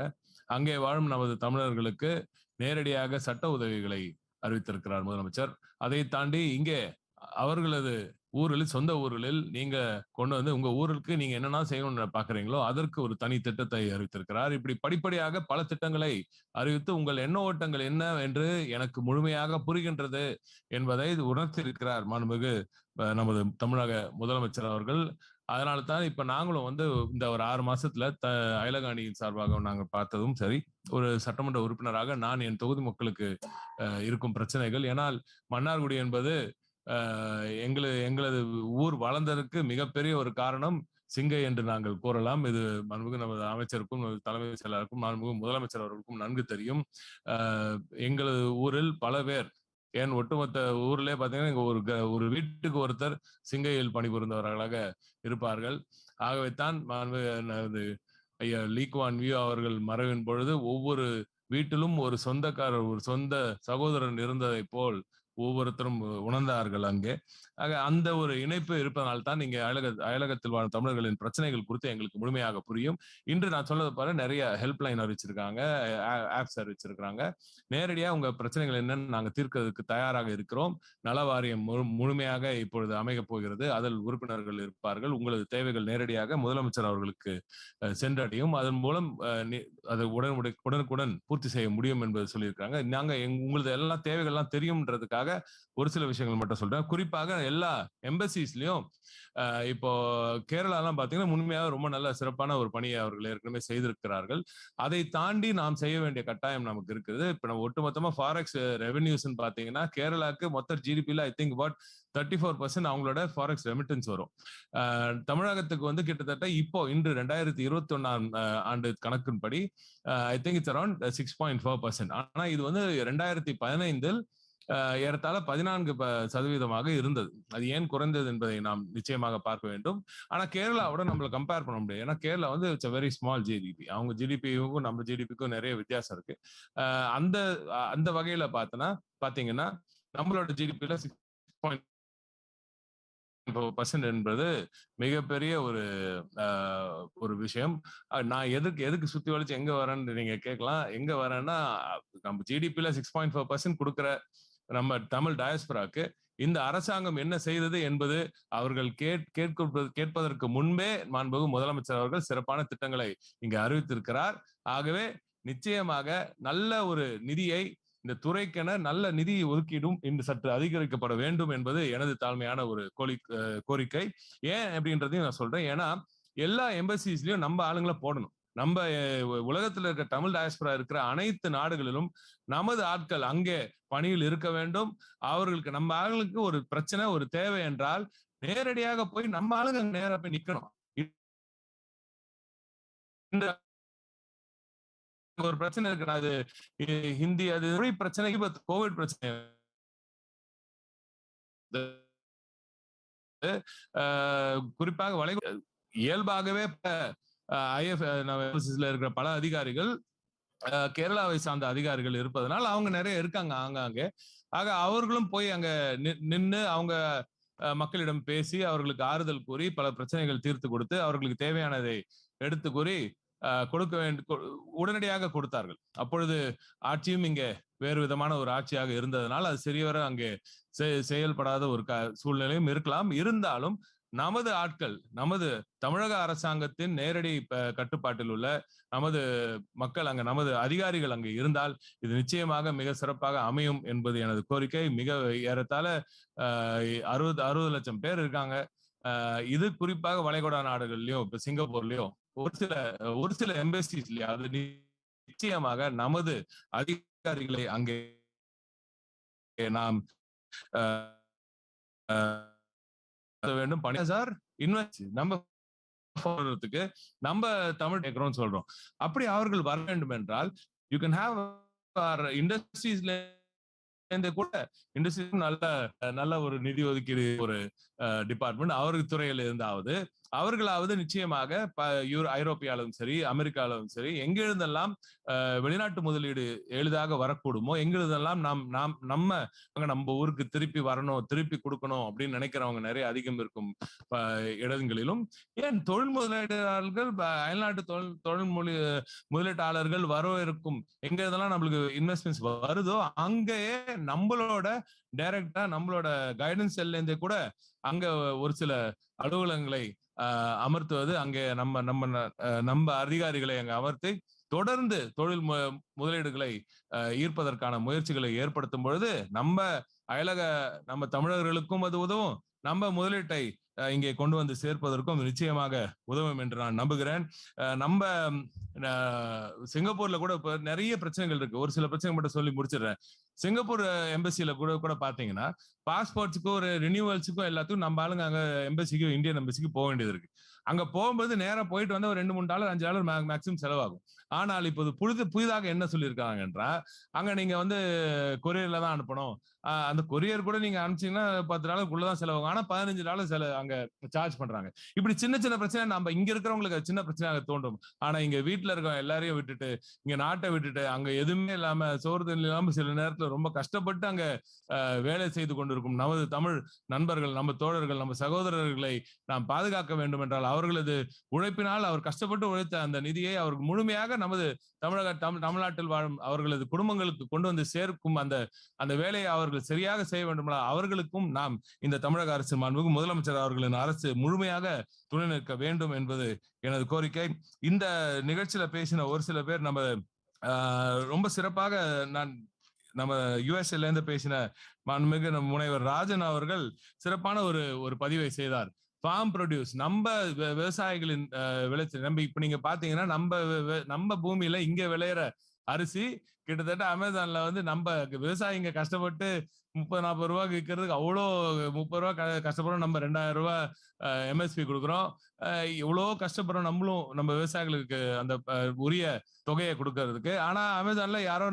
அங்கே வாழும் நமது தமிழர்களுக்கு நேரடியாக சட்ட உதவிகளை அறிவித்திருக்கிறார் முதலமைச்சர். அதை தாண்டி இங்கே அவர்களது ஊர்களில் சொந்த ஊர்களில் நீங்க கொண்டு வந்து உங்க ஊருக்கு நீங்க என்னென்ன செய்யணும்னு பாக்குறீங்களோ அதற்கு ஒரு தனி திட்டத்தை அறிவித்திருக்கிறார். இப்படி படிப்படியாக பல திட்டங்களை அறிவித்து உங்கள் எண்ண ஓட்டங்கள் என்ன என்று எனக்கு முழுமையாக புரிகின்றது என்பதை உணர்த்தியிருக்கிறார் மாண்புமிகு நமது தமிழக முதலமைச்சர் அவர்கள். அதனால தான் இப்ப நாங்களும் வந்து இந்த ஒரு 6 மாசத்துல அயலக அணியின் சார்பாக நாங்க பார்த்ததும் சரி, ஒரு சட்டமன்ற உறுப்பினராக நான் என் தொகுதி மக்களுக்கு இருக்கும் பிரச்சனைகள், ஏனால் மன்னார்குடி என்பது எங்களது ஊர் வளர்ந்ததற்கு மிகப்பெரிய ஒரு காரணம் சிங்கை என்று நாங்கள் கூறலாம். இது மாண்புமிகு நமது அமைச்சருக்கும் தலைமை செயலருக்கும் மாண்புமிகு முதலமைச்சர் அவர்களுக்கும் நன்கு தெரியும். எங்களது ஊரில் பல பேர், ஏன் ஒட்டுமொத்த ஊர்லயே பாத்தீங்கன்னா ஒரு வீட்டுக்கு ஒருத்தர் சிங்கையில் பணிபுரிந்தவர்களாக இருப்பார்கள். ஆகவே தான் ஐயா லீ குவான் யூ அவர்கள் மறைவின் பொழுது ஒவ்வொரு வீட்டிலும் ஒரு சொந்தக்காரர், ஒரு சொந்த சகோதரன் இருந்ததை போல் ஒவ்வொருத்தரும் உணர்ந்தார்கள் அங்கே. ஆக அந்த ஒரு இணைப்பு இருப்பதனால் தான் இங்கே அயலகத்தில் வாழும் தமிழர்களின் பிரச்சனைகள் குறித்து எங்களுக்கு முழுமையாக புரியும். இன்று நான் சொன்னது போல நிறைய ஹெல்ப்லைன் அறிவிச்சிருக்காங்க, ஆப்ஸ் அறிவிச்சிருக்காங்க. நேரடியா உங்க பிரச்சனைகள் என்னன்னு நாங்க தீர்க்கிறதுக்கு தயாராக இருக்கிறோம். நல வாரியம் முழுமையாக இப்பொழுது அமைய போகிறது. அதில் உறுப்பினர்கள் இருப்பார்கள். உங்களது தேவைகள் நேரடியாக முதலமைச்சர் அவர்களுக்கு சென்றடையும். அதன் மூலம் அதை உடனுக்குடன் பூர்த்தி செய்ய முடியும் என்பது சொல்லியிருக்காங்க. நாங்க உங்களது எல்லாம் தேவைகள்லாம் தெரியும்ன்றதுக்காக ஒரு சில விஷயங்கள் மட்டும் சொல்றேன். குறிப்பாக எல்லா எம்பசிஸ்லயும் இப்போ கேரளாலாம் பாத்தீங்கன்னா உண்மையாக ரொம்ப நல்ல சிறப்பான ஒரு பணியை அவர்கள் ஏற்கனவே செய்திருக்கிறார்கள். அதை தாண்டி நாம் செய்ய வேண்டிய கட்டாயம் நமக்கு இருக்குது. இப்ப நம்ம ஒட்டுமொத்தமா ஃபாரெக்ஸ் ரெவென்யூஸ் பாத்தீங்கன்னா கேரளாக்கு மொத்த ஜிடிபில ஐ திங்க் அபவுட் 34% அவங்களோட ஃபாரெக்ஸ் ரெமிட்டன்ஸ் வரும். தமிழகத்துக்கு வந்து கிட்டத்தட்ட இப்போ இன்று 2021 ஆண்டு கணக்கின்படி ஐ திங்க் இட்ஸ் அரௌண்ட் 6.4%. ஆனா இது வந்து 2015 ஏறத்தாழ 14% இருந்தது. அது ஏன் குறைந்தது என்பதை நாம் நிச்சயமாக பார்க்க வேண்டும். ஆனா கேரளாவோட நம்மள கம்பேர் பண்ண முடியாது. ஏன்னா கேரளா வந்து இட்ஸ் வெரி ஸ்மால் ஜிடிபி. அவங்க ஜிடிபிக்கும் நம்ம ஜிடிபிக்கும் நிறைய வித்தியாசம் இருக்கு. அந்த வகையில பாத்தீங்கன்னா நம்மளோட ஜிடிபில 6.4% என்பது மிகப்பெரிய ஒரு விஷயம். நான் எதுக்கு சுத்தி வளைச்சு எங்க வரேன்னு நீங்க கேட்கலாம். எங்க வரேன்னா நம்ம ஜிடிபில 6.4% கொடுக்குற நம்ம தமிழ் டயஸ்பராக்கு இந்த அரசாங்கம் என்ன செய்தது என்பது அவர்கள் கேட்பதற்கு முன்பே மாண்புமிகு முதலமைச்சர் அவர்கள் சிறப்பான திட்டங்களை இங்கு அறிவித்திருக்கிறார். ஆகவே நிச்சயமாக நல்ல ஒரு நிதியை இந்த துறைக்கென நல்ல நிதி ஒதுக்கீடும் இன்று சற்று அதிகரிக்கப்பட வேண்டும் என்பது எனது தாழ்மையான ஒரு கோரிக்கை. ஏன் அப்படின்றதையும் நான் சொல்றேன். ஏன்னா எல்லா எம்பசிஸ்லயும் நம்ம ஆளுங்களை போடணும். நம்ம உலகத்துல இருக்க தமிழ் டயஸ்பரா இருக்கிற அனைத்து நாடுகளிலும் நமது ஆட்கள் அங்கே பணியில் இருக்க வேண்டும். அவர்களுக்கு நம்ம ஆளுங்களுக்கு ஒரு பிரச்சனை, ஒரு தேவை என்றால் நேரடியாக போய் நம்ம ஆளுங்க நேரா போய் நிக்கணும். இந்த ஒரு பிரச்சனை இருக்கு, அது ஹிந்தி, அது மொழி பிரச்சனை, கோவிட் பிரச்சனை குறிப்பாக இயல்பாகவே ஐஎஃப்எஸ்ல இருக்கிற பல அதிகாரிகள் கேரளாவை சார்ந்த அதிகாரிகள் இருப்பதனால் அவங்க நிறைய இருக்காங்க ஆங்காங்கே. ஆக அவர்களும் போய் அங்க நின்று அவங்க மக்களிடம் பேசி அவர்களுக்கு ஆறுதல் கூறி பல பிரச்சனைகள் தீர்த்து கொடுத்து அவர்களுக்கு தேவையானதை எடுத்து கூறி கொடுக்க வேண்டிய உடனடியாக கொடுத்தார்கள். அப்பொழுது ஆட்சியும் இங்கே வேறு விதமான ஒரு ஆட்சியாக இருந்ததனால் அது சரியவர அங்கே செயல்படாத ஒரு சூழ்நிலையும் இருக்கலாம். இருந்தாலும் நமது ஆட்கள், நமது தமிழக அரசாங்கத்தின் நேரடி கட்டுப்பாட்டில் உள்ள நமது மக்கள் அங்க, நமது அதிகாரிகள் அங்கு இருந்தால் இது நிச்சயமாக மிக சிறப்பாக அமையும் என்பது எனது கோரிக்கை. மிக ஏறத்தாழ 60 லட்சம் பேர் இருக்காங்க. இது குறிப்பாக வளைகுடா நாடுகள்லயோ இப்ப சிங்கப்பூர்லயோ ஒரு சில எம்பசிஸ்லயோ அது நிச்சயமாக நமது அதிகாரிகளை அங்கே நாம் வேண்டும். சார் இன்வெஸ்ட் நம்ம தமிழ் கேட்கிறோம் சொல்றோம். அப்படி அவர்கள் வர வேண்டும் என்றால் யூ கேன் ஹேவ் இண்டஸ்ட்ரீஸ்ல கூட இண்டஸ்ட்ரி நல்ல ஒரு நிதி ஒதுக்கீடு ஒரு டிபார்ட்மெண்ட் அவருக்கு துறையில இருந்தாவது அவர்களாவது நிச்சயமாக ஐரோப்பியாலும் சரி அமெரிக்காலும் சரி எங்கிருந்தெல்லாம் வெளிநாட்டு முதலீடு எளிதாக வரக்கூடுமோ எங்கிருந்தெல்லாம் நம்ம ஊருக்கு திருப்பி வரணும், திருப்பி கொடுக்கணும் அப்படின்னு நினைக்கிறவங்க நிறைய அதிகம் இருக்கும் இடங்களிலும் ஏன் தொழில் முதலீட்டாளர்கள் அயல்நாட்டு தொழில் முதலீட்டாளர்கள் வரவிருக்கும் எங்க இதெல்லாம் நம்மளுக்கு இன்வெஸ்ட்மெண்ட்ஸ் வருதோ அங்கேயே நம்மளோட டைரக்டா நம்மளோட கைடன்ஸ் செல்ல இருந்தே கூட அங்க ஒரு சில அலுவலகங்களை அமர்த்துவது, அங்கே நம்ம அதிகாரிகளை அங்க அமர்த்தி தொடர்ந்து தொழில் முதலீடுகளை ஈர்ப்பதற்கான முயற்சிகளை ஏற்படுத்தும் பொழுது நம்ம தமிழர்களுக்கும் அது உதவும், நம்ம முதலீட்டை இங்கே கொண்டு வந்து சேர்ப்பதற்கும் நிச்சயமாக உதவும் என்று நான் நம்புகிறேன். நம்ம சிங்கப்பூர்ல கூட இப்ப நிறைய பிரச்சனைகள் இருக்கு. ஒரு சில பிரச்சனை மட்டும் சொல்லி முடிச்சிடுறேன். சிங்கப்பூர் எம்பசில கூட பாத்தீங்கன்னா பாஸ்போர்ட்ஸுக்கும் ஒரு ரினியூவல்ஸுக்கும் எல்லாத்துக்கும் நம்ம ஆளுங்க அங்க எம்பசிக்கும் இந்தியன் எம்பசிக்கு போக வேண்டியது இருக்கு. அங்க போகும்போது நேரா போயிட்டு வந்து ஒரு $2-3 $5 மேக்சிமம் செலவாகும். ஆனால் இப்போது புதிதாக என்ன சொல்லியிருக்காங்க என்றா, அங்க நீங்க வந்து கொரியர்ல தான் அனுப்பணும். அந்த கொரியர் கூட நீங்க அனுப்பிச்சீங்கன்னா $10 செலவாகும். ஆனா $15 அங்க சார்ஜ் பண்றாங்க. இப்படி சின்ன சின்ன பிரச்சனை நம்ம இங்க இருக்கிறவங்களுக்கு சின்ன பிரச்சனையாக தோன்றும். ஆனா இங்க வீட்டுல இருக்க எல்லாரையும் விட்டுட்டு, இங்க நாட்டை விட்டுட்டு, அங்க எதுவுமே இல்லாம சோறு தண்ணி இல்லாம சில நேரத்துல ரொம்ப கஷ்டப்பட்டு அங்க வேலை செய்து கொண்டிருக்கும் நமது தமிழ் நண்பர்கள், நம்ம தோழர்கள், நம்ம சகோதரர்களை நாம் பாதுகாக்க வேண்டும் என்றால் அவர்களது உழைப்பினால், அவர் கஷ்டப்பட்டு உழைத்த அந்த நிதியை அவர்கள் முழுமையாக நமது தமிழ்நாட்டில் வாழும் அவர்களது குடும்பங்களுக்கு கொண்டு வந்து சேர்க்கும் அந்த வேலையை அவர்கள் சரியாக செய்ய வேண்டும். அவர்களுக்கும் நாம் இந்த தமிழக அரசு மாண்புமிகு முதலமைச்சர் அவர்களின் அரசு முழுமையாக துணை நிற்க வேண்டும் என்பது எனது கோரிக்கை. இந்த நிகழ்ச்சியில பேசின ஒரு சில பேர் நம்ம ரொம்ப சிறப்பாக நம்ம யுஎஸ்ஏல இருந்து பேசின மாண்புமிகு முனைவர் ராஜன் அவர்கள் சிறப்பான ஒரு பதிவை செய்தார். ஃபார்ம் ப்ரொடியூஸ், நம்ம விவசாயிகளின் விளைச்சல், நம்ம இப்ப நீங்க பாத்தீங்கன்னா நம்ம பூமியில இங்க விளையிற அரிசி கிட்டத்தட்ட அமேசான்ல வந்து நம்ம விவசாயிங்க கஷ்டப்பட்டு 30-40 ரூபாய்க்கு விற்கிறதுக்கு அவ்வளோ 30 ரூபாய் கஷ்டப்படுறோம். நம்ம 2000 ரூபாய் எம்எஸ்பி கொடுக்குறோம். இவ்வளோ கஷ்டப்படுறோம் நம்மளும், நம்ம விவசாயிகளுக்கு அந்த உரிய தொகையை கொடுக்கறதுக்கு. ஆனா அமேசான்ல யாரோ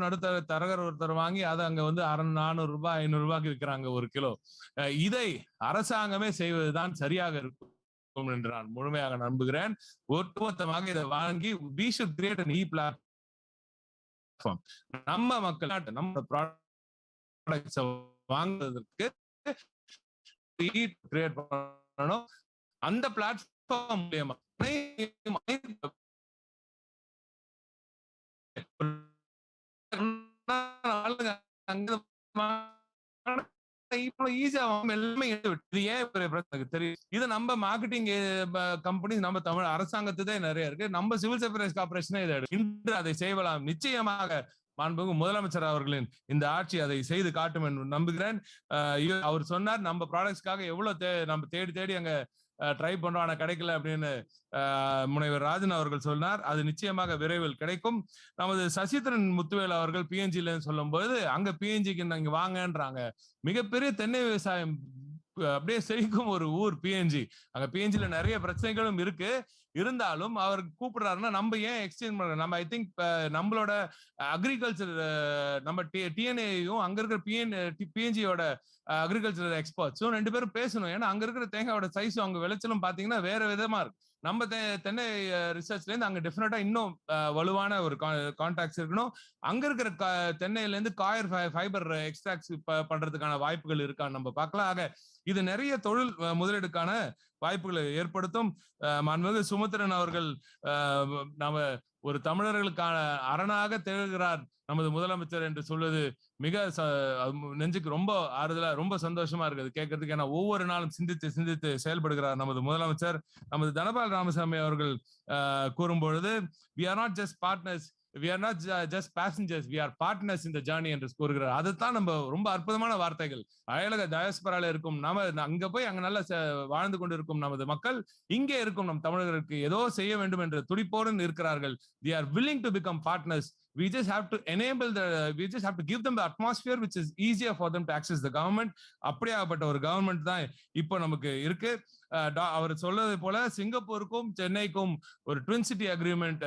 தரகர் ஒருத்தர் வாங்கி அதை அங்க வந்து 400 ரூபாய் 500 ரூபாய்க்கு விற்கிறாங்க ஒரு கிலோ. இதை அரசாங்கமே செய்வதுதான் சரியாக இருக்கும் என்று நான் முழுமையாக நம்புகிறேன். ஒட்டுமொத்தமாக இதை வாங்கி we should create an e-platform. நம்ம மக்கள் நம்ம ப்ராடக்ட்ஸ் வாங்குறதுக்கு கிரியேட் பண்ணணும். அந்த பிளாட்ஃபார்ம் மூலமா இது நம்ம மார்க்கெட்டிங் கம்பெனி, நம்ம தமிழ் அரசாங்கத்துதே நிறைய இருக்கு. நம்ம சிவில் சப்ளைஸ் கார்பரேஷனே இதை இன்று அதை செய்யலாம். நிச்சயமாக மாண்புமிகு முதலமைச்சர் அவர்களின் இந்த ஆட்சி அதை செய்து காட்டும் என்று நம்புகிறேன். அவர் சொன்னார் நம்ம ப்ராடக்ட்ஸ்க்காக எவ்வளவு நம்ம தேடி அங்க ட்ரை பண்றோம், ஆனா கிடைக்கல அப்படின்னு முனைவர் ராஜன் அவர்கள் சொன்னார். அது நிச்சயமாக விரைவில் கிடைக்கும். நமது சசிதரன் முத்துவேல் அவர்கள் பிஎன்ஜில சொல்லும் போது அங்க பிஎன்ஜிக்கு இங்க வாங்கன்றாங்க. மிகப்பெரிய தென்னை விவசாயம் அப்படியே செழிக்கும் ஒரு ஊர் பிஎன்ஜி. அங்க பிஎன்ஜில நிறைய பிரச்சனைகளும் இருக்கு. இருந்தாலும் அவர் கூப்பிடுறாருன்னா நம்ம ஏன் எக்ஸ்சேஞ்ச் பண்றோம்? நம்ம ஐ திங்க் நம்மளோட அக்ரிகல்ச்சர், நம்ம டிஎன்ஏயும் அங்க இருக்கிற பிஎன்ஜியோட அக்ரிகல்ச்சர் எக்ஸ்பர்ட்ஸும் 2 பேரும் பேசணும். ஏன்னா அங்க இருக்கிற தேங்காயோட சைஸும் அங்க விளைச்சலும் பாத்தீங்கன்னா வேற விதமா இருக்கு. நம்ம தென்னை ரிசர்ச்ல இருந்து அங்க டெஃபினட்டா இன்னும் வலுவான ஒரு கான்டாக்ட்ஸ் இருக்கணும். அங்க இருக்கிற தென்னையில இருந்து காயர் ஃபைபர் எக்ஸ்ட்ராக்ட் பண்றதுக்கான வாய்ப்புகள் இருக்கான்னு நம்ம பார்க்கலாம். ஆக இது நிறைய தொழில் முதலீடுக்கான வாய்ப்புகளை ஏற்படுத்தும். மாண்புமிகு சுமந்திரன் அவர்கள் நம்ம ஒரு தமிழர்களுக்கான அரணாக திகழ்கிறார் நமது முதலமைச்சர் என்று சொல்வது மிக நெஞ்சுக்கு ரொம்ப ஆறுதலா, ரொம்ப சந்தோஷமா இருக்குது கேட்கறதுக்கு. ஏன்னா ஒவ்வொரு நாளும் சிந்தித்து செயல்படுகிறார் நமது முதலமைச்சர். நமது தனபால் ராமசாமி அவர்கள் கூறும் பொழுது we are not just partners, we are not just passengers, we are partners in the journey என்று கூறுகிறார். அதுதான் நம்ம ரொம்ப அற்புதமான வார்த்தைகள். அயலக டயஸ்பரால இருக்கும் நாம அங்க போய் அங்க நல்லா வாழ்ந்து கொண்டிருக்கும் நமது மக்கள் இங்கே இருக்கும் நம் தமிழர்களுக்கு ஏதோ செய்ய வேண்டும் என்ற துடிப்போடு இருக்கிறார்கள். they are willing to become partners. We just have to we just have to give them the atmosphere which is easier for them to access the government. அப்படியாப்பட்ட ஒரு கவர்மெண்ட் தான் இப்போ நமக்கு இருக்கு. அவர் சொல்றது போல சிங்கப்பூருக்கும் சென்னைக்கும் ஒரு ட்வின் சிட்டி அக்ரிமெண்ட்,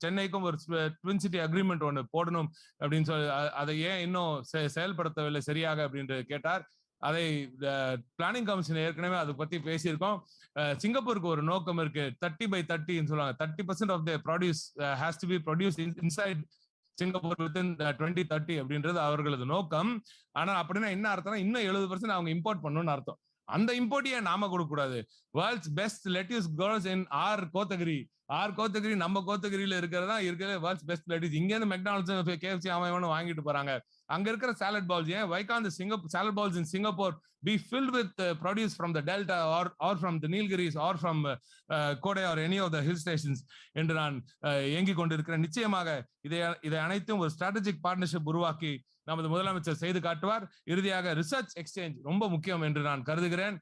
சென்னைக்கும் ஒரு ட்வின் சிட்டி அக்ரிமெண்ட் ஒன்று போடணும் அப்படின்னு சொல்லி அதை ஏன் இன்னும் செயல்படுத்தவில்லை சரியாக அப்படின்னு கேட்டார். அதை பிளானிங் கமிஷன் ஏற்கனவே அதை பத்தி பேசியிருக்கோம். சிங்கப்பூருக்கு ஒரு நோக்கம் இருக்கு, 30/30 சொல்லுவாங்க. 30% of the produce has to be produce inside Singapore within 2030 அப்படின்றது அவர்களது நோக்கம். ஆனா அப்படின்னா என்ன அர்த்தம்னா இன்னும் 70% அவங்க இம்போர்ட் பண்ணணும்னு அர்த்தம். அந்த இம்போர்ட் ஏன் நாம கொடுக்க கூடாது? வேர்ல்ட்ஸ் பெஸ்ட் லெட்யூஸ் க்ரோஸ் இன் ஆர் கோத்தகிரி கோத்தகிரி நம்ம கோத்தகிரியில இருக்கிறதா வேர்ல்ட்ஸ் பெஸ்ட் பிளேட்டிஸ். இங்க இருந்து மெக்டானல்ட்ஸ் KFC அவன் வாங்கிட்டு போறாங்க. அங்க இருக்கிற சாலட் பவுல்ஸ் ஏன் why can't the salad bowls in Singapore be filled with produce from the delta or from the Nilgiris or from Kodai or any of the hill stations என்று நான் ஏங்கிக் கொண்டிருக்கிறேன். நிச்சயமாக இதை அனைத்தும் ஒரு ஸ்ட்ராட்டஜிக் பார்ட்னர்ஷிப் உருவாக்கி நமது முதலமைச்சர் செய்து காட்டுவார். இறுதியாக ரிசர்ச் எக்ஸ்சேஞ்ச் ரொம்ப முக்கியம் என்று நான் கருதுகிறேன்.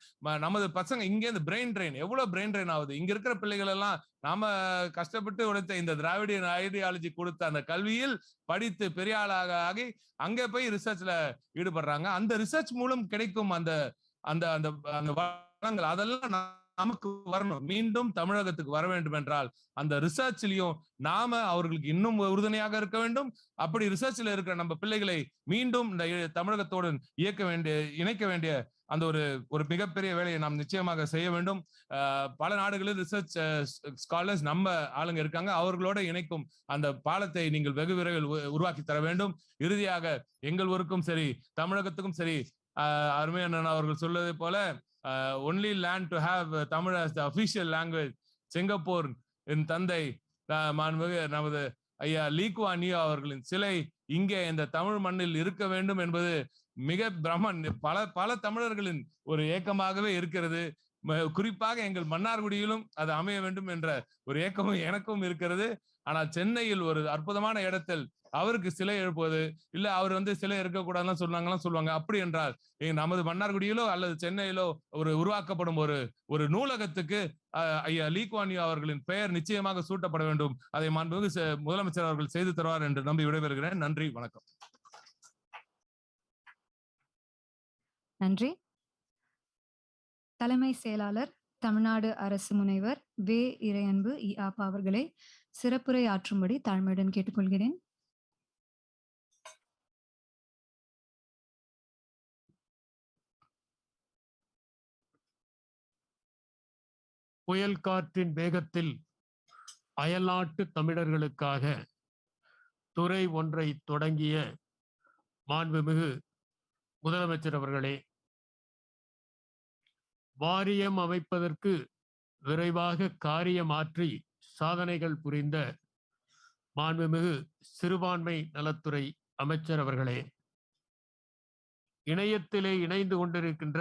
நமது பசங்க இங்கே இந்த பிரெயின் ட்ரெயின் எவ்வளவு பிரெயின் ட்ரெயின் ஆகுது. இங்க இருக்கிற பிள்ளைகள் எல்லாம் நாம கஷ்டப்பட்டு உழைத்த இந்த திராவிடியன் ஐடியாலஜி கொடுத்த அந்த கல்வியில் படித்து பெரிய ஆளாக ஆகி அங்கே போய் ரிசர்ச்ல ஈடுபடுறாங்க. அந்த ரிசர்ச் மூலம் கிடைக்கும் அந்த அந்த அந்த அந்த வளங்கள் அதெல்லாம் நமக்கு வரணும். மீண்டும் தமிழகத்துக்கு வர வேண்டும் என்றால் அந்த ரிசர்ச்லயும் நாம அவர்களுக்கு இன்னும் உறுதுணையாக இருக்க வேண்டும். அப்படி ரிசர்ச்ல இருக்கிற நம்ம பிள்ளைகளை மீண்டும் இந்த தமிழகத்தோடு இணைக்க வேண்டிய அந்த ஒரு மிகப்பெரிய வேலையை நாம் நிச்சயமாக செய்ய வேண்டும். பல நாடுகளில் ரிசர்ச் ஸ்காலர்ஸ் நம்ம ஆளுங்க இருக்காங்க. அவர்களோட இணைக்கும் அந்த பாலத்தை நீங்கள் வெகு விரைவில் உருவாக்கி தர வேண்டும். இறுதியாக எங்கள் ஊருக்கும் சரி தமிழகத்துக்கும் சரி அருமையான அவர்கள் சொல்வதை போல only land to have Tamil as the official language. Singapore என் தந்தை நமது ஐயா லீ குவான் யூ அவர்களின் சிலை இங்கே இந்த தமிழ் மண்ணில் இருக்க வேண்டும் என்பது மிக பல தமிழர்களின் ஒரு ஏக்கமாகவே இருக்கிறது. குறிப்பாக எங்கள் மன்னார்குடியிலும் அது அமைய வேண்டும் என்ற ஒரு ஏக்கமும் எனக்கும் இருக்கிறது. ஆனால் சென்னையில் ஒரு அற்புதமான இடத்தில் அவருக்கு சிலை எழுப்புவது இல்ல அவர் சிலை இருக்கக்கூடாதுன்னு சொல்லுவாங்க. அப்படி என்றால் நமது மன்னார்குடியிலோ அல்லது சென்னையிலோ உருவாக்கப்படும் ஒரு நூலகத்துக்கு ஐயா லீ குவான் யூ அவர்களின் பெயர் நிச்சயமாக சூட்டப்பட வேண்டும். அதை மாண்புமிகு முதலமைச்சர் அவர்கள் செய்து தருவார் என்று நம்பி விடைபெறுகிறேன். நன்றி, வணக்கம். நன்றி. தலைமை செயலாளர் தமிழ்நாடு அரசு முனைவர் வே. இறையன்பு இஆப்பா அவர்களை சிறப்புரை ஆற்றும்படி தாழ்மையுடன் கேட்டுக்கொள்கிறேன். புயல் காற்றின் வேகத்தில் அயல்நாட்டு தமிழர்களுக்காக துறை ஒன்றை தொடங்கிய மாண்புமிகு முதலமைச்சர் அவர்களே, வாரியம் அமைப்பதற்கு விரைவாக காரியமாற்றி சாதனைகள் புரிந்த மாண்புமிகு சிறுபான்மை நலத்துறை அமைச்சர் அவர்களே, இணையத்திலே இணைந்து கொண்டிருக்கின்ற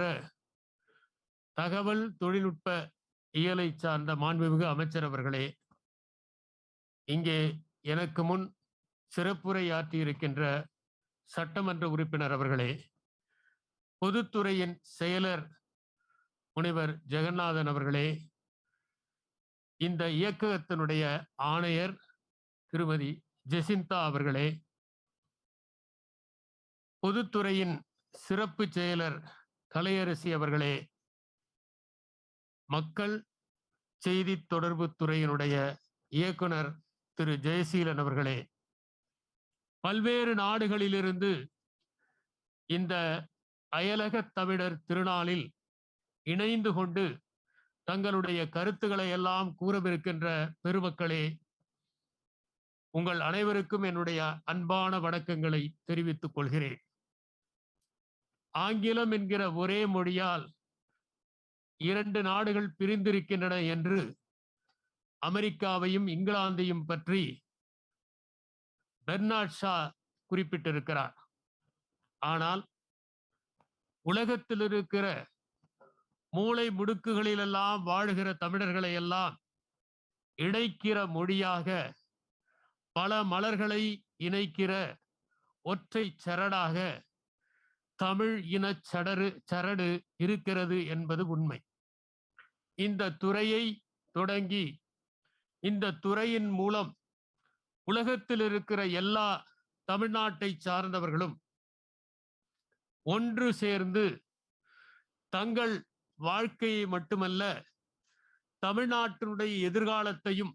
தகவல் தொழில்நுட்ப இயலை சார்ந்த மாண்புமிகு அமைச்சர் அவர்களே, இங்கே எனக்கு முன் சிறப்புரை ஆற்றியிருக்கின்ற சட்டமன்ற உறுப்பினர் அவர்களே, பொதுத்துறையின் செயலர் முனைவர் ஜெகநாதன் அவர்களே, இந்த இயக்கத்தினுடைய ஆணையர் திருமதி ஜெசிந்தா அவர்களே, பொதுத்துறையின் சிறப்பு செயலர் கலையரசி அவர்களே, மக்கள் செய்தி தொடர்பு துறையினுடைய இயக்குனர் திரு ஜெயசீலன் அவர்களே, பல்வேறு நாடுகளிலிருந்து இந்த அயலக தமிழர் திருநாளில் இணைந்து கொண்டு தங்களுடைய கருத்துக்களை எல்லாம் கூறவிருக்கின்ற பெருமக்களே, உங்கள் அனைவருக்கும் என்னுடைய அன்பான வணக்கங்களை தெரிவித்துக் கொள்கிறேன். ஆங்கிலம் என்கிற ஒரே மொழியால் 2 நாடுகள் பிரிந்திருக்கின்றன என்று அமெரிக்காவையும் இங்கிலாந்தையும் பற்றி பெர்னார்ட் ஷா குறிப்பிட்டிருக்கிறார். ஆனால் உலகத்தில் இருக்கிற மூளை முடுக்குகளிலெல்லாம் வாழுகிற தமிழர்களை எல்லாம் இணைக்கிற மொழியாக, பல மலர்களை இணைக்கிற ஒற்றை சரடாக தமிழ் இன சரடு இருக்கிறது என்பது உண்மை. இந்த துறையை தொடங்கி இந்த துறையின் மூலம் உலகத்தில் இருக்கிற எல்லா தமிழ்நாட்டை சார்ந்தவர்களும் ஒன்று சேர்ந்து தங்கள் வாழ்க்கையை மட்டுமல்ல தமிழ்நாட்டினுடைய எதிர்காலத்தையும்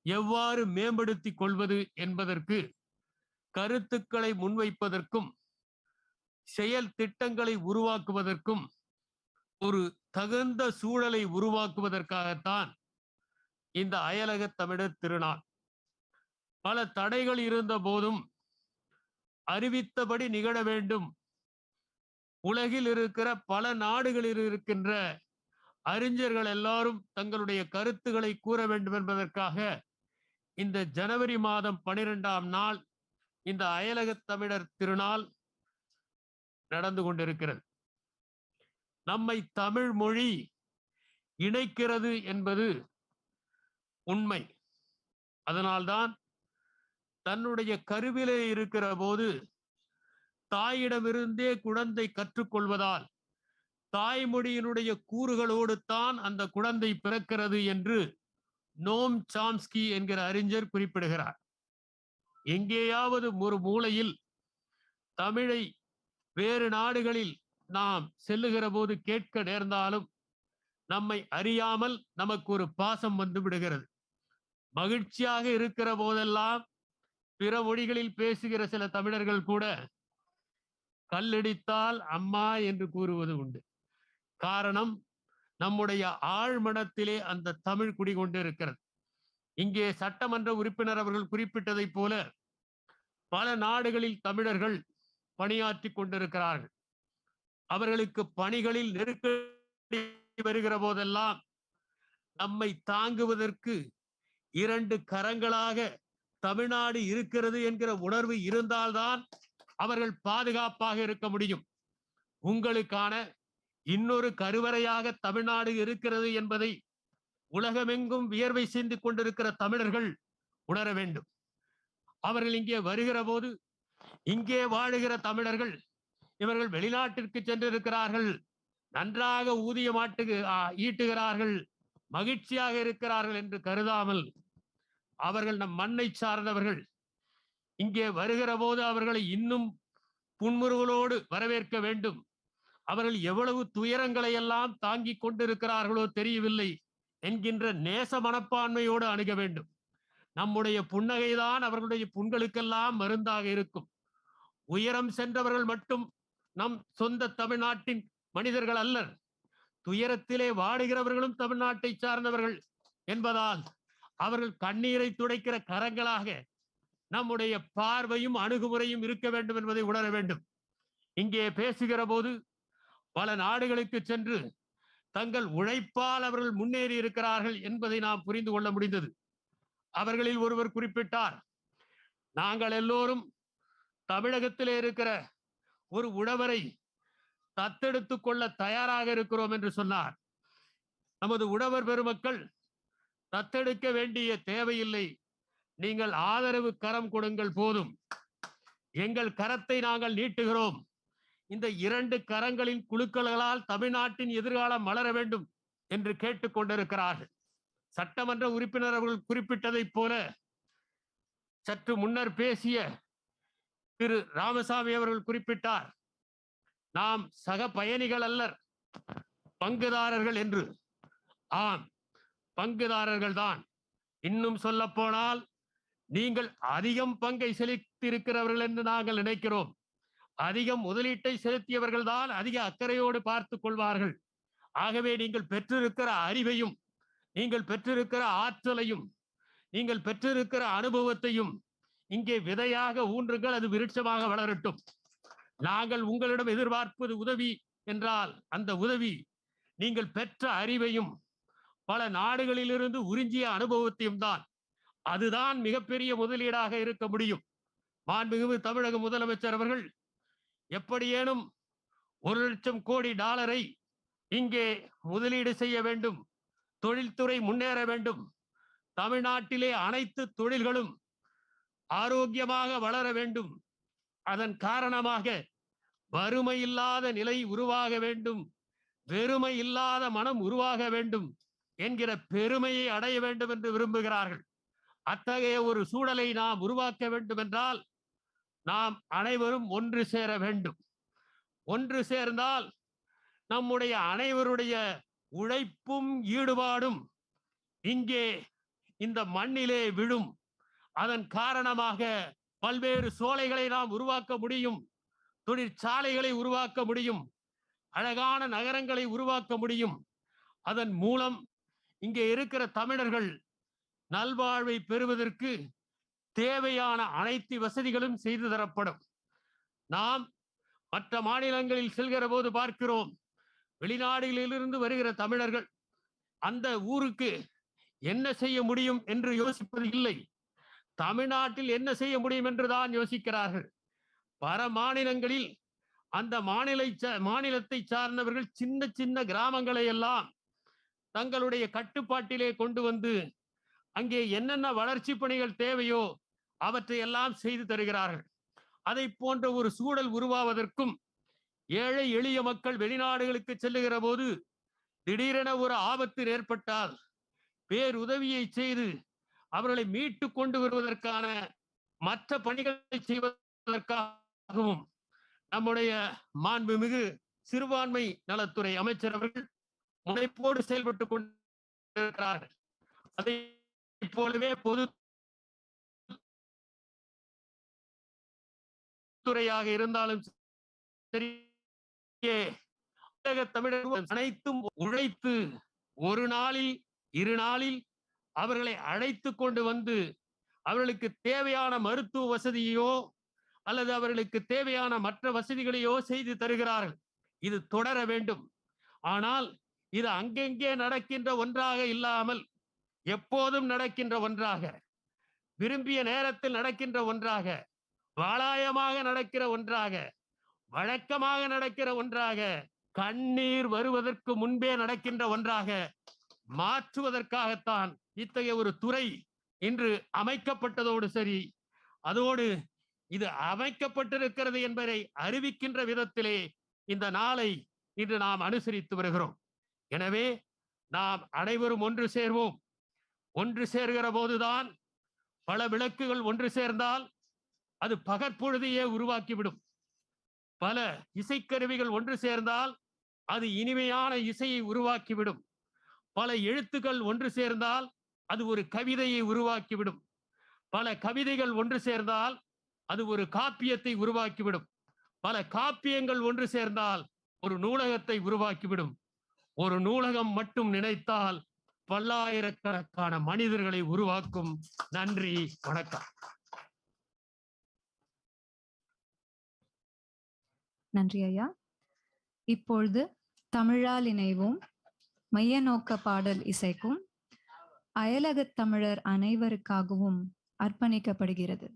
எவ்வாறு மேம்படுத்திக் கொள்வது என்பதற்கு கருத்துக்களை முன்வைப்பதற்கும் செயல் திட்டங்களை உருவாக்குவதற்கும் ஒரு தகுந்த சூழலை உருவாக்குவதற்காகத்தான் இந்த அயலக தமிழர் திருநாள். பல தடைகள் இருந்த போதும் அறிவித்தபடி நிகழ வேண்டும். உலகில் இருக்கிற பல நாடுகளில் இருக்கின்ற அறிஞர்கள் எல்லாரும் தங்களுடைய கருத்துக்களை கூற வேண்டும் என்பதற்காக இந்த ஜனவரி மாதம் 12ஆம் நாள் இந்த அயலக தமிழர் திருநாள் நடந்து கொண்டிருக்கிறது. நம்மை தமிழ் மொழி இணைக்கிறது என்பது உண்மை. அதனால்தான் தன்னுடைய கருவிலே இருக்கிற போது தாயிடமிருந்தே குழந்தை கற்றுக்கொள்வதால் தாய்மொழியினுடைய கூறுகளோடு தான் அந்த குழந்தை பிறக்கிறது என்று நோம் சாம்ஸ்கி என்கிற அறிஞர் குறிப்பிடுகிறார். எங்கேயாவது ஒரு மூலையில் தமிழை வேறு நாடுகளில் நாம் செல்லுகிற போது கேட்க நேர்ந்தாலும் நம்மை அறியாமல் நமக்கு ஒரு பாசம் வந்து விடுகிறது. மகிழ்ச்சியாக இருக்கிற போதெல்லாம் பிற மொழிகளில் பேசுகிற சில தமிழர்கள் கூட கல்லடித்தால் அம்மா என்று கூறுவது உண்டு. காரணம், நம்முடைய ஆழ்மனத்திலே அந்த தமிழ் குடிகொண்டு இருக்கிறது. இங்கே சட்டமன்ற உறுப்பினர் அவர்கள் குறிப்பிட்டதை போல பல நாடுகளில் தமிழர்கள் பணியாற்றி கொண்டிருக்கிறார்கள். அவர்களுக்கு பணிகளில் நெருக்கடி வருகிற போதெல்லாம் நம்மை தாங்குவதற்கு 2 கரங்களாக தமிழ்நாடு இருக்கிறது என்கிற உணர்வு இருந்தால்தான் அவர்கள் பாதுகாப்பாக இருக்க முடியும். உங்களுக்கான இன்னொரு கருவறையாக தமிழ்நாடு இருக்கிறது என்பதை உலகமெங்கும் வியர்வை சிந்திக் கொண்டிருக்கிற தமிழர்கள் உணர வேண்டும். அவர்கள் இங்கே வருகிற போது இங்கே வாழுகிற தமிழர்கள் இவர்கள் வெளிநாட்டிற்கு சென்றிருக்கிறார்கள், நன்றாக ஊதியம் ஈட்டுகிறார்கள், மகிழ்ச்சியாக இருக்கிறார்கள் என்று கருதாமல் அவர்கள் நம் மண்ணை சார்ந்தவர்கள். இங்கே வருகிற போது அவர்களை இன்னும் புன்முறுவலோடு வரவேற்க வேண்டும். அவர்கள் எவ்வளவு துயரங்களை எல்லாம் தாங்கிக் கொண்டிருக்கிறார்களோ தெரியவில்லை என்கின்ற நேச மனப்பான்மையோடு அணுக வேண்டும். நம்முடைய புன்னகைதான் அவர்களுடைய புண்களுக்கெல்லாம் மருந்தாக இருக்கும். உயரம் சென்றவர்கள் மட்டும் நம் சொந்த தமிழ்நாட்டின் மனிதர்கள் அல்லர். துயரத்திலே வாடுகிறவர்களும் தமிழ்நாட்டை சார்ந்தவர்கள் என்பதால் அவர்கள் கண்ணீரை துடைக்கிற கரங்களாக நம்முடைய பார்வையும் அணுகுமுறையும் இருக்க வேண்டும் என்பதை உணர வேண்டும். இங்கே பேசுகிற போது பல நாடுகளுக்கு சென்று தங்கள் உழைப்பால் அவர்கள் முன்னேறி இருக்கிறார்கள் என்பதை நாம் புரிந்து கொள்ள முடிந்தது. அவர்களில் ஒருவர் குறிப்பிட்டார், நாங்கள் எல்லோரும் தமிழகத்திலே இருக்கிற ஒரு உழவரை தத்தெடுத்துக் கொள்ள தயாராக இருக்கிறோம் என்று சொன்னார். நமது உழவர் பெருமக்கள் தத்தெடுக்க வேண்டிய தேவையில்லை, நீங்கள் ஆதரவு கரம் கொடுங்கள் போதும், எங்கள் கரத்தை நாங்கள் நீட்டுகிறோம். இந்த 2 கரங்களின் குழுக்களால் தமிழ்நாட்டின் எதிர்காலம் மலர வேண்டும் என்று கேட்டுக் கொண்டிருக்கிறார்கள். சட்டமன்ற உறுப்பினர் அவர்கள் குறிப்பிட்டதைப் போல சற்று முன்னர் பேசிய திரு ராமசாமி அவர்கள் குறிப்பிட்டார், நாம் சக பயணிகள் அல்லர், பங்குதாரர்கள் என்று. ஆம், பங்குதாரர்கள் தான். இன்னும் சொல்ல போனால் நீங்கள் அதிகம் பங்கை செலுத்தியிருக்கிறவர்கள் என்று நாங்கள் நினைக்கிறோம். அதிகம் முதலீட்டை செலுத்தியவர்கள் தான் அதிக அக்கறையோடு பார்த்துக் கொள்வார்கள். ஆகவே நீங்கள் பெற்றிருக்கிற அறிவையும், நீங்கள் பெற்றிருக்கிற ஆற்றலையும், நீங்கள் பெற்றிருக்கிற அனுபவத்தையும் இங்கே விதையாக ஊன்றுங்கள், அது விருட்சமாக வளரட்டும். நாங்கள் உங்களிடம் எதிர்பார்ப்பது உதவி என்றால் அந்த உதவி நீங்கள் பெற்ற அறிவையும் பல நாடுகளிலிருந்து உறிஞ்சிய அனுபவத்தையும் தான். அதுதான் மிகப்பெரிய முதலீடாக இருக்க முடியும். மாண்புமிகு தமிழக முதலமைச்சர் அவர்கள் எப்படியேனும் $1,00,000 கோடி இங்கே முதலீடு செய்ய வேண்டும், தொழில்துறை முன்னேற வேண்டும், தமிழ்நாட்டிலே அனைத்து தொழில்களும் ஆரோக்கியமாக வளர வேண்டும், அதன் காரணமாக வறுமை இல்லாத நிலை உருவாக வேண்டும், வெறுமை இல்லாத மனம் உருவாக வேண்டும் என்கிற பெருமையை அடைய வேண்டும் என்று விரும்புகிறார்கள். அத்தகைய ஒரு சூழலை நாம் உருவாக்க வேண்டும் என்றால் நாம் அனைவரும் ஒன்று சேர வேண்டும். ஒன்று சேர்ந்தால் நம்முடைய அனைவருடைய உழைப்பும் ஈடுபாடும் இங்கே இந்த மண்ணிலே விழும். அதன் காரணமாக பல்வேறு சோலைகளை நாம் உருவாக்க முடியும், தொழிற்சாலைகளை உருவாக்க முடியும், அழகான நகரங்களை உருவாக்க முடியும். அதன் மூலம் இங்கே இருக்கிற தமிழர்கள் நல்வாழ்வை பெறுவதற்கு தேவையான அனைத்து வசதிகளும் செய்து தரப்படும். நாம் மற்ற மாநிலங்களில் செல்கிற போது பார்க்கிறோம், வெளிநாடுகளிலிருந்து வருகிற தமிழர்கள் அந்த ஊருக்கு என்ன செய்ய முடியும் என்று யோசிப்பது இல்லை. தமிழ்நாட்டில் என்ன செய்ய முடியும் என்றுதான் யோசிக்கிறார்கள். பல மாநிலங்களில் அந்த மாநிலத்தை சார்ந்தவர்கள் சின்ன சின்ன கிராமங்களை எல்லாம் தங்களுடைய கட்டுப்பாட்டிலே கொண்டு வந்து அங்கே என்னென்ன வளர்ச்சி பணிகள் தேவையோ அவற்றை எல்லாம் செய்து தருகிறார்கள். அதை போன்ற ஒரு சூழல் உருவாவதற்கும், ஏழை எளிய மக்கள் வெளிநாடுகளுக்கு செல்லுகிற போது திடீரென ஒரு ஆபத்து ஏற்பட்டால் பேருதவியை செய்து அவர்களை மீட்டு கொண்டு வருவதற்கான மற்ற பணிகளை செய்வதற்காகவும் நம்முடைய மாண்புமிகு சிறுபான்மை நலத்துறை அமைச்சர் அவர்கள் முனைப்போடு செயல்பட்டுக் கொண்டிருக்கிறார்கள். அதை போலவே பொது துறையாக இருந்தாலும் சரி, தமிழகம் அனைத்தும் உழைத்து ஒரு நாளில் இரு நாளில் அவர்களை அழைத்து கொண்டு வந்து அவர்களுக்கு தேவையான மருத்துவ வசதியோ அல்லது அவர்களுக்கு தேவையான மற்ற வசதிகளையோ செய்து தருகிறார்கள். இது தொடர வேண்டும். ஆனால் இது அங்கெங்கே நடக்கின்ற ஒன்றாக இல்லாமல் எப்போதும் நடக்கின்ற ஒன்றாக, விரும்பிய நேரத்தில் நடக்கின்ற ஒன்றாக, வாளாயமாக நடக்கிற ஒன்றாக, வழக்கமாக நடக்கிற ஒன்றாக, கண்ணீர் வருவதற்கு முன்பே நடக்கின்ற ஒன்றாக மாற்றுவதற்காகத்தான் இத்தகைய ஒரு துறை இன்று அமைக்கப்பட்டதோடு சரி, அதோடு இது அமைக்கப்பட்டிருக்கிறது என்பதை அறிவிக்கின்ற விதத்திலே இந்த நாளை இன்று நாம் அனுசரித்து வருகிறோம். எனவே நாம் அனைவரும் ஒன்று சேர்வோம். ஒன்று சேர்கிற போதுதான், பல விளக்குகள் ஒன்று சேர்ந்தால் அது பகற்பொழுதையே உருவாக்கிவிடும். பல இசைக்கருவிகள் ஒன்று சேர்ந்தால் அது இனிமையான இசையை உருவாக்கிவிடும். பல எழுத்துக்கள் ஒன்று சேர்ந்தால் அது ஒரு கவிதையை உருவாக்கிவிடும். பல கவிதைகள் ஒன்று சேர்ந்தால் அது ஒரு காப்பியத்தை உருவாக்கிவிடும். பல காப்பியங்கள் ஒன்று சேர்ந்தால் ஒரு நூலகத்தை உருவாக்கிவிடும். ஒரு நூலகம் மட்டும் நினைத்தால் பல்லாயிரக்கணக்கான மனிதர்களை உருவாக்கும். நன்றி, வணக்கம். நன்றி ஐயா. இப்பொழுது தமிழால் இணைவோம் மைய நோக்க பாடல் இசைக்கும் அயலகத் தமிழர் அனைவருக்காகவும் அர்ப்பணிக்கப்படுகிறது.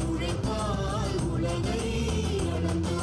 உழைப்பால் உலகை அளந்தோம்.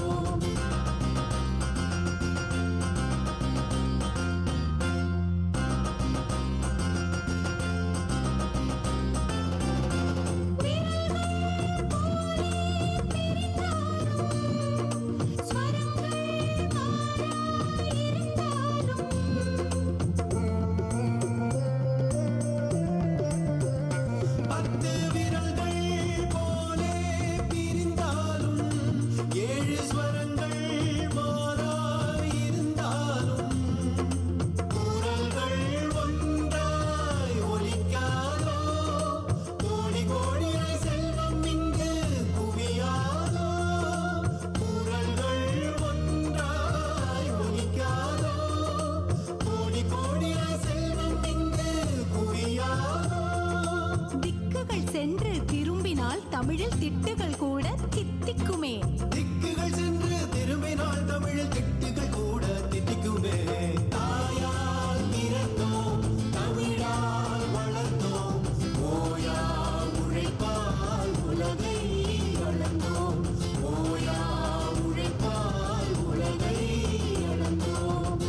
திரும்பினால் தமிழில் திட்டுகள் கூட தித்திக்குமே. திக்குகள் சென்று திரும்பினால் தமிழில் திட்டுகள் கூட தித்திக்குமே. தாயால் பிறந்தோம், தமிழால் வளர்ந்தோம், ஓயா உழைப்பால் உலகை அளந்தோம், ஓயா உழைப்பால் உலகை அளந்தோம்.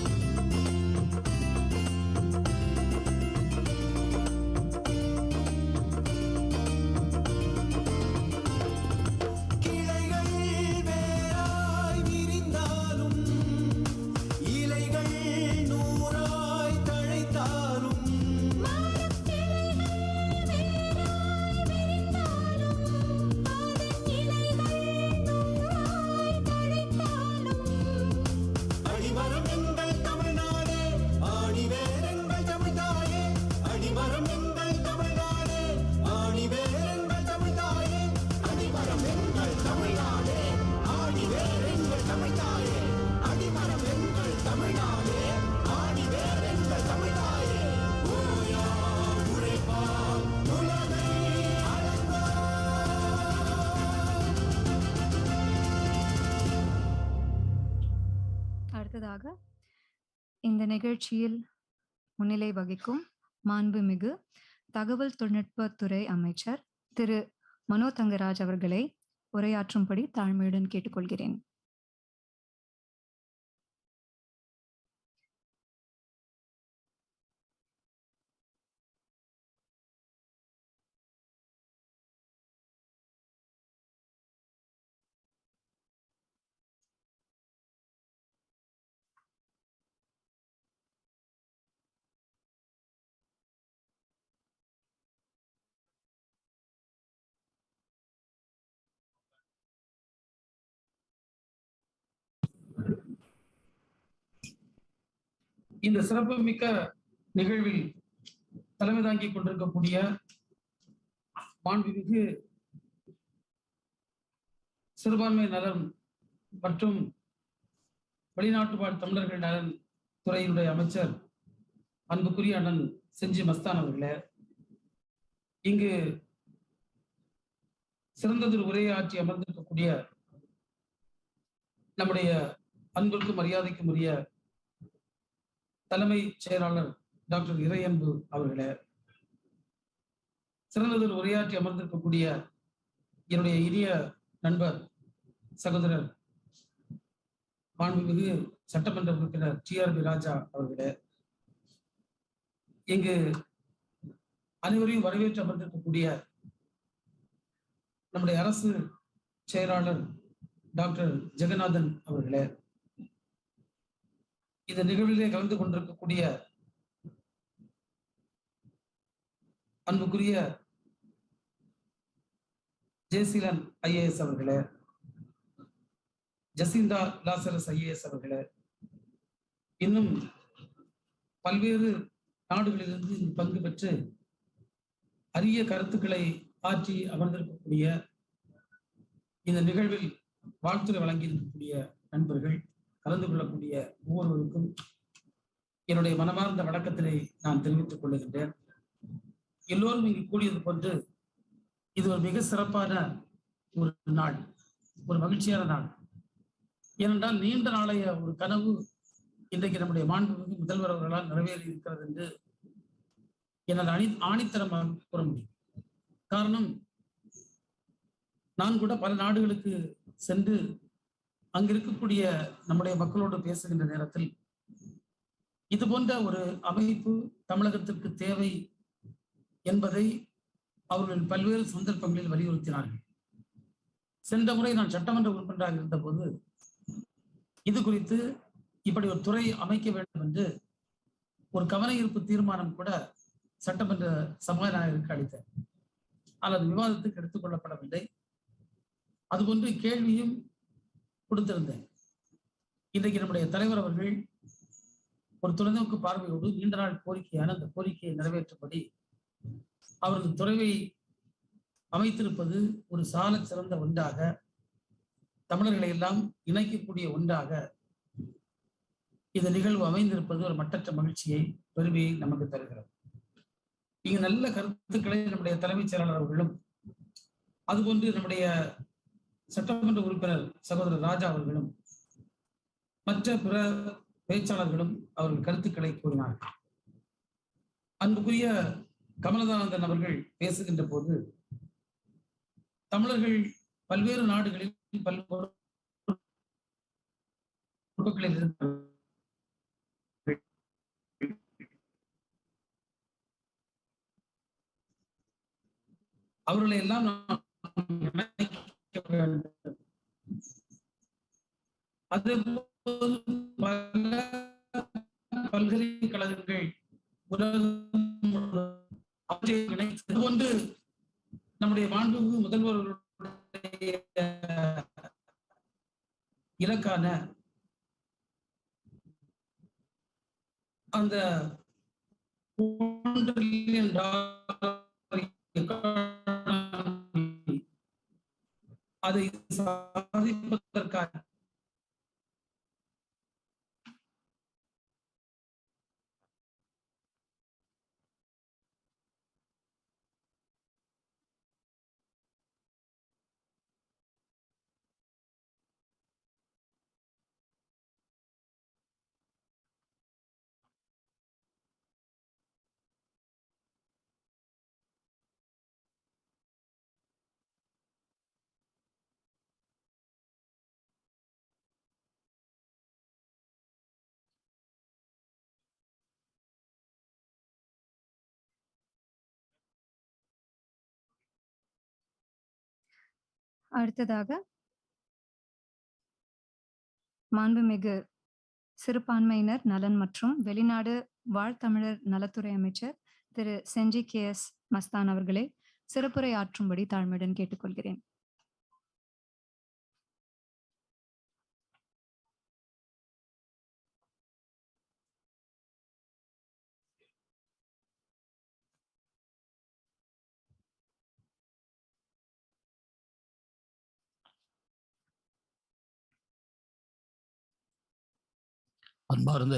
கிளைகள் வேராய் விரிந்தாலும், இலைகள் நூறாய் தழைத்தாலும், அடிமரம் எங்கள் தமிழ்நாடே, ஆணிவேர் எங்கள் தமிழ்தாயே. அடிமரம் எங்கள் தமிழ்நாடே, ஆணிவேர் எங்கள் தமிழ்தாயே. அடிமரம் எங்கள் தமிழ்நாடே, ஆணிவேர் எங்கள் தமிழ்தாயே. அடிமரம் எங்கள் தமிழ்நாடே, ஆணிவேர் எங்கள் தமிழ்தாயே. ஓயா உழைப்பால் உலகை அளந்தார். அடுத்ததாக இந்த நிகழ்ச்சியில் முன்னிலை வகிக்கும் மாண்புமிகு தகவல் தொழில்நுட்பத்துறை அமைச்சர் திரு மனோ தங்கராஜ் அவர்களை உரையாற்றும்படி தாழ்மையுடன் கேட்டுக்கொள்கிறேன். இந்த சிறப்புமிக்க நிகழ்வில் தலைமை தாங்கிக் கொண்டிருக்கக்கூடிய மாண்புமிகு சிறுபான்மை நலன் மற்றும் வெளிநாட்டு வாழ் தமிழர்கள் நலன் துறையினுடைய அமைச்சர் அன்புக்குரிய அண்ணன் செஞ்சி மஸ்தான் அவர்களே, இங்கு சிறந்ததொரு உரையாற்றி அமர்ந்திருக்கக்கூடிய நம்முடைய அன்பிற்கும் மரியாதைக்கும் உரிய தலைமை செயலாளர் டாக்டர் இறையன்பு அவர்களே, சிறந்ததொரு உரையாற்றி அமர்ந்திருக்கக்கூடிய என்னுடைய இனிய நண்பர் சகோதரர் மாண்புமிகு சட்டமன்ற உறுப்பினர் TRB ராஜா அவர்களே, இங்கு அனைவரையும் வரவேற்று அமர்ந்திருக்கக்கூடிய நம்முடைய அரசு செயலாளர் டாக்டர் ஜெகநாதன் அவர்களே, இந்த நிகழ்விலே கலந்து கொண்டிருக்கக்கூடிய அன்புக்குரிய ஜெயசீலன் IAS அவர்களே, ஜசிந்தா லாசரஸ் IAS அவர்களே, இன்னும் பல்வேறு நாடுகளிலிருந்து பங்கு பெற்று அரிய கருத்துக்களை ஆற்றி அமர்ந்திருக்கக்கூடிய இந்த நிகழ்வில் வாழ்த்துரை வழங்கியிருக்கக்கூடிய நண்பர்கள், கலந்து கொள்ளக்கூடிய ஒவ்வொருவருக்கும் என்னுடைய மனமார்ந்த வணக்கத்தினை நான் தெரிவித்துக் கொள்ளுகின்றேன். எல்லோரும் இங்கு கூடியது போன்று இது ஒரு மிக சிறப்பான ஒரு நாள், ஒரு மகிழ்ச்சியான நாள். ஏனென்றால் நீண்ட நாளைய ஒரு கனவு இன்றைக்கு நம்முடைய மாண்புமிகு முதல்வர் அவர்களால் நிறைவேறி இருக்கிறது என்று என்னால் ஆணித்தரமாக கூற முடியும். காரணம், நான் கூட பல நாடுகளுக்கு சென்று அங்கு இருக்கக்கூடிய நம்முடைய மக்களோடு பேசுகின்ற நேரத்தில் இது போன்ற ஒரு அமைப்பு தமிழகத்திற்கு தேவை என்பதை அவர்கள் பல்வேறு சந்தர்ப்பங்களில் வலியுறுத்தினார்கள். சென்ற முறை நான் சட்டமன்ற உறுப்பினராக இருந்த போது இது குறித்து இப்படி ஒரு துறை அமைக்க வேண்டும் என்று ஒரு கவன ஈர்ப்பு தீர்மானம் கூட சட்டமன்ற சபாநாயகருக்கு அளித்தார். ஆனால் அது விவாதத்துக்கு எடுத்துக் கொள்ளப்படவில்லை. அதுபோன்று கேள்வியும் கொடுத்திருந்தேன். இன்றைக்கு நம்முடைய தலைவர் அவர்கள் ஒரு தொலைநோக்கு பார்வையோடு நீண்ட நாள் கோரிக்கையான அந்த கோரிக்கையை நிறைவேற்றும்படி அவரது துறைவை அமைத்திருப்பது ஒரு சால சிறந்த ஒன்றாக, தமிழர்களை எல்லாம் இணைக்கக்கூடிய ஒன்றாக இந்த நிகழ்வு அமைந்திருப்பது ஒரு மட்டற்ற மகிழ்ச்சியை, பெருமையை நமக்கு தருகிறது. இங்கு நல்ல கருத்துக்களை நம்முடைய தலைமைச் செயலாளர் அவர்களும் அதுபோன்று நம்முடைய சட்டமன்ற உறுப்பினர் சகோதரர் ராஜா அவர்களும் மற்ற பிற பேச்சாளர்களும் அவர்கள் கருத்துக்களை கூறினார்கள். அன்புக்குரிய கமலதானந்தன் அவர்கள் பேசுகின்ற போது தமிழர்கள் பல்வேறு நாடுகளில் பல்வேறு அவர்களை எல்லாம் அதேபோல் பல பல்கலைக்கழகங்கள் இதுபோன்று நம்முடைய மாண்புமிகு முதல்வர்களுடைய இலக்கான அந்த $1 trillion அதை சாதிப்பதற்காக அடுத்ததாக மாண்புமிகு சிறுபான்மையினர் நலன் மற்றும் வெளிநாடு வாழ் தமிழர் நலத்துறை அமைச்சர் திரு செஞ்சி KS மஸ்தான் அவர்களே சிறப்புரை ஆற்றும்படி தாழ்மையுடன் கேட்டுக்கொள்கிறேன். அன்பார்ந்த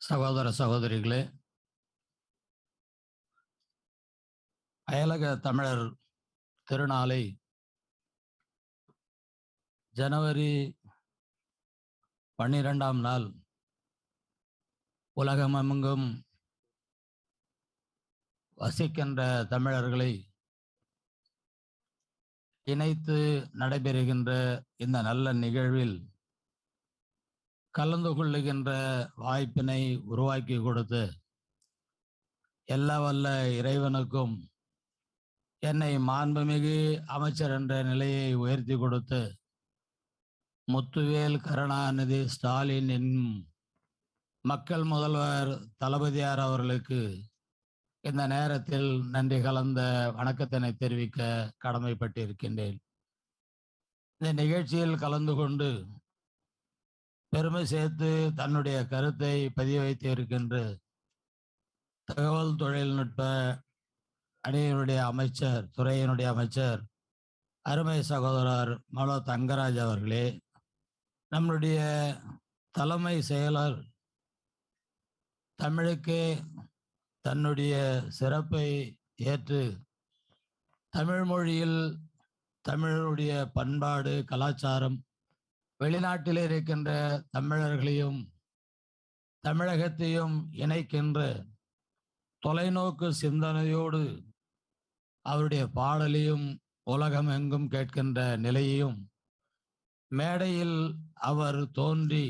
சகோதர சகோதரிகளே, அயலக தமிழர் திருநாளை ஜனவரி 12ஆம் நாள் உலகமெங்கும் வசிக்கின்ற தமிழர்களை இணைத்து நடைபெறுகின்ற இந்த நல்ல நிகழ்வில் கலந்து கொள்ளுகின்ற வாய்ப்பினை உருவாக்கி கொடுத்து எல்லா வல்ல இறைவனுக்கும் என்னை மாண்புமிகு அமைச்சர் என்ற நிலையை உயர்த்தி கொடுத்து முத்துவேல் கருணாநிதி ஸ்டாலின் என்னும் மக்கள் முதல்வர் தளபதியார் அவர்களுக்கு இந்த நேரத்தில் நன்றி கலந்த வணக்கத்தினை தெரிவிக்க கடமைப்பட்டிருக்கின்றேன். இந்த நிகழ்ச்சியில் கலந்து கொண்டு பெருமை சேர்த்து தன்னுடைய கருத்தை பதிவு வைத்திருக்கின்ற தகவல் தொழில்நுட்ப அணியினுடைய அமைச்சர், துறையினுடைய அமைச்சர் அருமை சகோதரர் மனோ தங்கராஜ் அவர்களே, நம்முடைய தலைமை செயலர் தமிழுக்கே தன்னுடைய சிறப்பை ஏற்று தமிழ் மொழியில் தமிழுடைய பண்பாடு கலாச்சாரம் வெளிநாட்டில் இருக்கின்ற தமிழர்களையும் தமிழகத்தையும் இணைக்கின்ற தொலைநோக்கு சிந்தனையோடு அவருடைய பாடலையும் உலகம் எங்கும் கேட்கின்ற நிலையையும் மேடையில் அவர் தோன்றி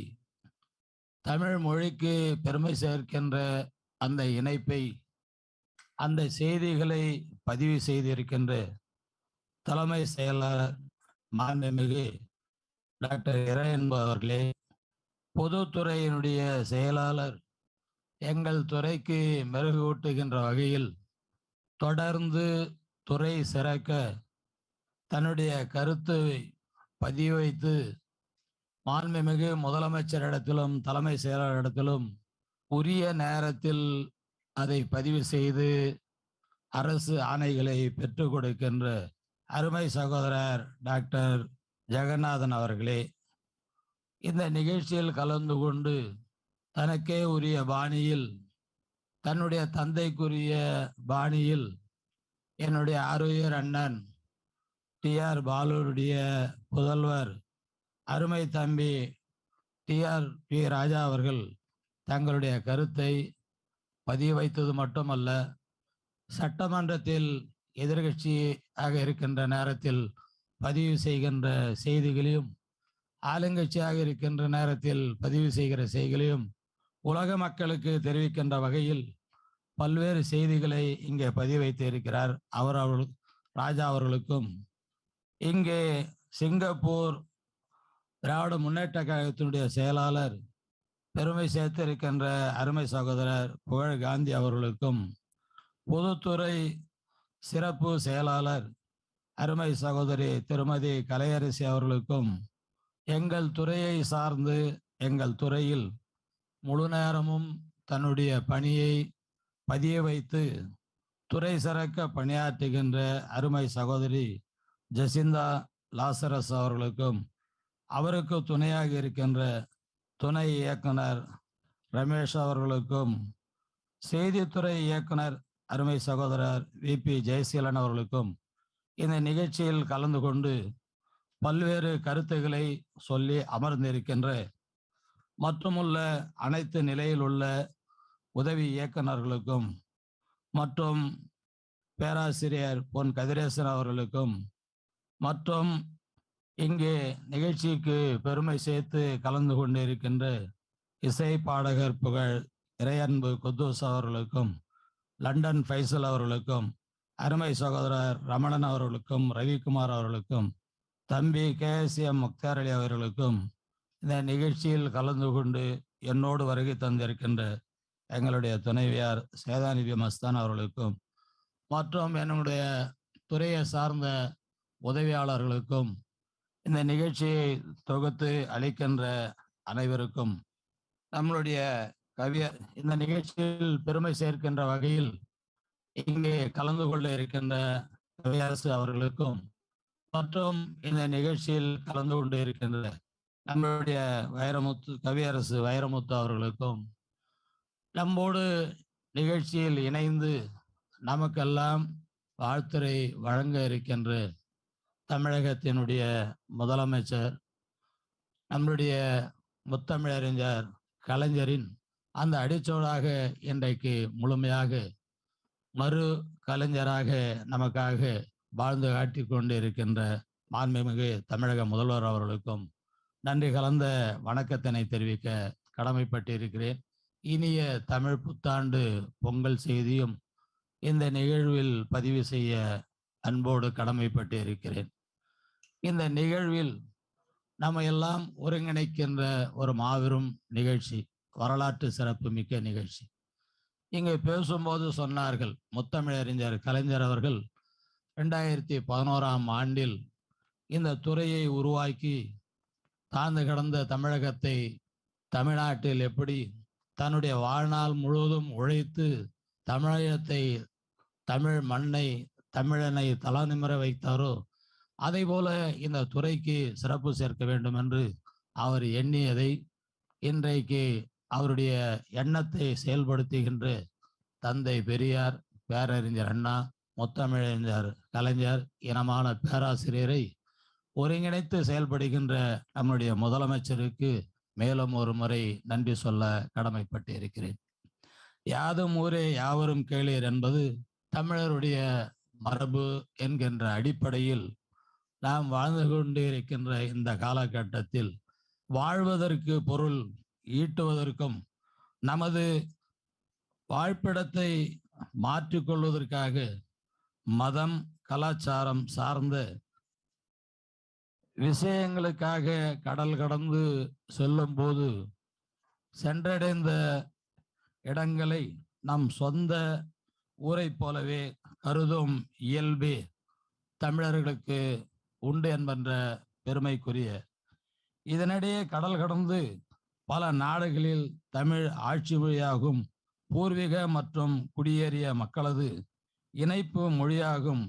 தமிழ் மொழிக்கு பெருமை சேர்க்கின்ற அந்த இணைப்பை, அந்த செய்திகளை பதிவு செய்திருக்கின்ற தலைமை செயலர் மாண்புமிகு டாக்டர் இறையன் அவர்களே, பொதுத்துறையினுடைய செயலாளர் எங்கள் துறைக்கு மெருகூட்டுகின்ற வகையில் தொடர்ந்து துறை சிறக்க தன்னுடைய கருத்தை பதிவு வைத்து மாண்புமிகு முதலமைச்சரிடத்திலும் தலைமை செயலரிடத்திலும் உரிய நேரத்தில் அதை பதிவு செய்து அரசு ஆணைகளை பெற்றுக் கொடுக்கின்ற அருமை சகோதரர் டாக்டர் ஜெகநாதன் அவர்களே, இந்த நிகழ்ச்சியில் கலந்து கொண்டு தனக்கே உரிய பாணியில், தன்னுடைய தந்தைக்குரிய பாணியில் என்னுடைய ஆருயிர் அண்ணன் டிஆர் பாலுடைய புதல்வர் அருமை தம்பி டிஆர் ராஜா அவர்கள் தங்களுடைய கருத்தை பதிய வைத்தது மட்டுமல்ல, சட்டமன்றத்தில் எதிர்கட்சியாக இருக்கின்ற நேரத்தில் பதிவு செய்கின்ற செய்திகளையும், ஆளுங்கட்சியாக இருக்கின்ற நேரத்தில் பதிவு செய்கிற செய்திகளையும் உலக மக்களுக்கு தெரிவிக்கின்ற வகையில் பல்வேறு செய்திகளை இங்கே பதிவு வைத்து இருக்கிறார். ராஜா அவர்களுக்கும், இங்கே சிங்கப்பூர் திராவிட முன்னேற்ற கழகத்தினுடைய செயலாளர் பெருமை சேர்த்திருக்கின்ற அருமை சகோதரர் புகழ் காந்தி அவர்களுக்கும், பொதுத்துறை சிறப்பு செயலாளர் அருமை சகோதரி திருமதி கலையரசி அவர்களுக்கும், எங்கள் துறையை சார்ந்து எங்கள் துறையில் முழு நேரமும் தன்னுடைய பணியை பதிய வைத்து துறை சிறக்க பணியாற்றுகின்ற அருமை சகோதரி ஜெசிந்தா லாசரஸ் அவர்களுக்கும், அவருக்கு துணையாக இருக்கின்ற துணை இயக்குனர் ரமேஷ் அவர்களுக்கும், செய்தித்துறை இயக்குனர் அருமை சகோதரர் விபி ஜெயசீலன் அவர்களுக்கும் இந்த நிகழ்ச்சியில் கலந்து கொண்டு பல்வேறு கருத்துக்களை சொல்லி அமர்ந்திருக்கின்ற மற்றுமுள்ள அனைத்து நிலையில் உள்ள உதவி இயக்குநர்களுக்கும் மற்றும் பேராசிரியர் பொன் கதிரேசன் அவர்களுக்கும் மற்றும் இங்கே நிகழ்ச்சிக்கு பெருமை சேர்த்து கலந்து கொண்டிருக்கின்ற இசை பாடகர் புகழ் இறையன்பு குத்தூஸ் அவர்களுக்கும், லண்டன் ஃபைசல் அவர்களுக்கும், அருமை சகோதரர் ரமணன் அவர்களுக்கும், ரவிக்குமார் அவர்களுக்கும், தம்பி கேஎஸ்எம் முக்தார் அலி அவர்களுக்கும், இந்த நிகழ்ச்சியில் கலந்து கொண்டு என்னோடு வருகை தந்திருக்கின்ற எங்களுடைய துணைவியார் சேதாநிதி மஸ்தான் அவர்களுக்கும் மற்றும் என்னுடைய துறையை சார்ந்த உதவியாளர்களுக்கும், இந்த நிகழ்ச்சியை தொகுத்து அளிக்கின்ற அனைவருக்கும், நம்மளுடைய இந்த நிகழ்ச்சியில் பெருமை சேர்க்கின்ற வகையில் இங்கே கலந்து கொள்ள இருக்கின்ற கவியரசு அவர்களுக்கும் மற்றும் இந்த நிகழ்ச்சியில் கலந்து கொண்டு இருக்கின்ற நம்மளுடைய கவியரசு வைரமுத்து அவர்களுக்கும், நம்மோடு நிகழ்ச்சியில் இணைந்து நமக்கெல்லாம் வாழ்த்துரை வழங்க இருக்கின்ற தமிழகத்தினுடைய முதலமைச்சர், நம்முடைய முத்தமிழறிஞர் கலைஞரின் அந்த அடிச்சோடாக இன்றைக்கு முழுமையாக மறு கலைஞராக நமக்காக வாழ்ந்து காட்டி கொண்டு இருக்கின்ற மாண்புமிகு தமிழக முதல்வர் அவர்களுக்கும் நன்றி கலந்த வணக்கத்தினை தெரிவிக்க கடமைப்பட்டு இருக்கிறேன். இனிய தமிழ் புத்தாண்டு பொங்கல் செய்தியும் இந்த நிகழ்வில் பதிவு செய்ய அன்போடு கடமைப்பட்டு இருக்கிறேன். இந்த நிகழ்வில் நம்ம எல்லாம் ஒருங்கிணைக்கின்ற ஒரு மாபெரும் நிகழ்ச்சி, வரலாற்று சிறப்பு மிக்க நிகழ்ச்சி. இங்கே பேசும்போது சொன்னார்கள், முத்தமிழறிஞர் கலைஞர் அவர்கள் 2011ஆம் ஆண்டில் இந்த துறையை உருவாக்கி தாழ்ந்து கிடந்த தமிழகத்தை தமிழ்நாட்டில் எப்படி தன்னுடைய வாழ்நாள் முழுவதும் உழைத்து தமிழகத்தை, தமிழ் மண்ணை, தமிழனை தலை நிமிர வைத்தாரோ அதை போல இந்த துறைக்கு சிறப்பு சேர்க்க வேண்டும் என்று அவர் எண்ணியதை இன்றைக்கு அவருடைய எண்ணத்தை செயல்படுத்துகின்ற தந்தை பெரியார், பேரறிஞர் அண்ணா, முத்தமிழறிஞர் கலைஞர் இனமான பேராசிரியரை ஒருங்கிணைத்து செயல்படுகின்ற நம்முடைய முதலமைச்சருக்கு மேலும் ஒரு முறை நன்றி சொல்ல கடமைப்பட்டு இருக்கிறேன். யாதும் ஊரே யாவரும் கேளீர் என்பது தமிழருடைய மரபு என்கின்ற அடிப்படையில் நாம் வாழ்ந்து கொண்டு இருக்கின்ற இந்த காலகட்டத்தில் வாழ்வதற்கு பொருள் ஈட்டுவதற்கும் நமது வாழ்ப்பிடத்தை மாற்றிக்கொள்வதற்காக மதம் கலாச்சாரம் சார்ந்த விஷயங்களுக்காக கடல் கடந்து செல்லும் போது சென்றடைந்த இடங்களை நம் சொந்த ஊரை போலவே கருதும் இயல்பே தமிழர்களுக்கு உண்டு என்பன்ற பெருமைக்குரிய. இதனிடையே கடல் கடந்து பல நாடுகளில் தமிழ் ஆட்சி மொழியாகும் பூர்வீக மற்றும் குடியேறிய மக்களது இணைப்பு மொழியாகும்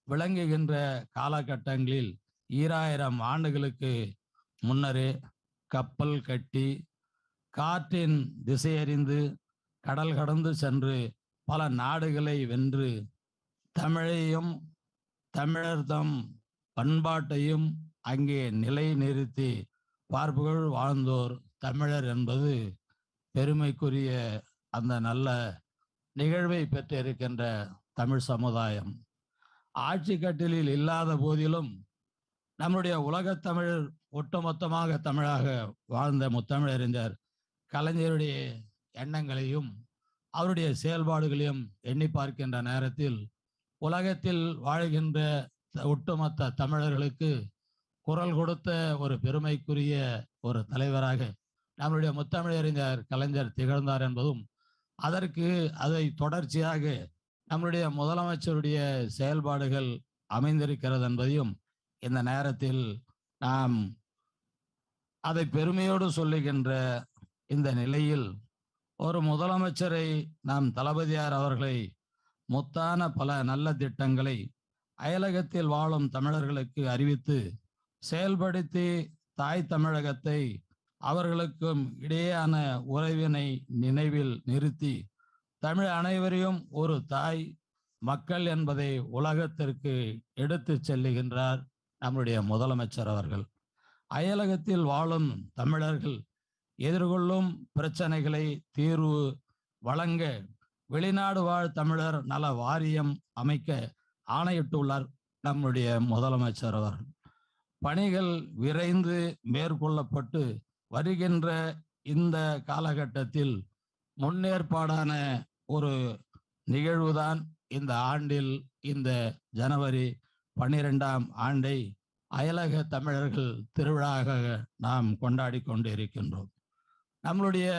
விளங்குகின்ற காலகட்டங்களில் 2000 ஆண்டுகளுக்கு முன்னரே கப்பல் கட்டி காற்றின் திசையறிந்து கடல் கடந்து சென்று பல நாடுகளை வென்று தமிழையும் தமிழர்தம் பண்பாட்டையும் அங்கே நிலை நிறுத்தி பார்ப்புகள் வாழ்ந்தோர் தமிழர் என்பது பெருமைக்குரிய அந்த நல்ல நிகழ்வை பெற்றிருக்கின்ற தமிழ் சமுதாயம். ஆட்சி கட்டிலில் இல்லாத போதிலும் நம்முடைய உலகத் தமிழர் ஒட்டுமொத்தமாக தமிழாக வாழ்ந்த முத்தமிழறிஞர் கலைஞருடைய எண்ணங்களையும் அவருடைய செயல்பாடுகளையும் எண்ணி பார்க்கின்ற நேரத்தில் உலகத்தில் வாழ்கின்ற ஒட்டுமொத்த தமிழர்களுக்கு குரல் கொடுத்த ஒரு பெருமைக்குரிய ஒரு தலைவராக நம்முடைய முத்தமிழறிஞர் கலைஞர் திகழ்ந்தார் என்பதும், அதற்கு அதை தொடர்ச்சியாக நம்முடைய முதலமைச்சருடைய செயல்பாடுகள் அமைந்திருக்கிறது என்பதையும் இந்த நேரத்தில் நாம் அதை பெருமையோடு சொல்லுகின்ற இந்த நிலையில் ஒரு முதலமைச்சரை நாம் தளபதியார் அவர்களை முத்தான பல நல்ல திட்டங்களை அயலகத்தில் வாழும் தமிழர்களுக்கு அறிவித்து செயல்படுத்தி தாய் தமிழகத்தை அவர்களுக்கும் இடையேயான உறவினை நினைவில் நிறுத்தி தமிழ் அனைவரையும் ஒரு தாய் மக்கள் என்பதை உலகத்திற்கு எடுத்து செல்லுகின்றார் நம்முடைய முதலமைச்சர் அவர்கள். அயலகத்தில் வாழும் தமிழர்கள் எதிர்கொள்ளும் பிரச்சனைகளை தீர்வு வழங்க வெளிநாடு வாழ் தமிழர் நல வாரியம் அமைக்க ஆணையிட்டுள்ளார் நம்முடைய முதலமைச்சர் அவர்கள். பணிகள் விரைந்து மேற்கொள்ளப்பட்டு வருகின்ற இந்த காலகட்டத்தில் முன்னேற்பாடான ஒரு நிகழ்வுதான் இந்த ஆண்டில் இந்த ஜனவரி 12ஆம் ஆண்டை அயலக தமிழர்கள் திருவிழாவாக நாம் கொண்டாடி கொண்டு இருக்கின்றோம். நம்மளுடைய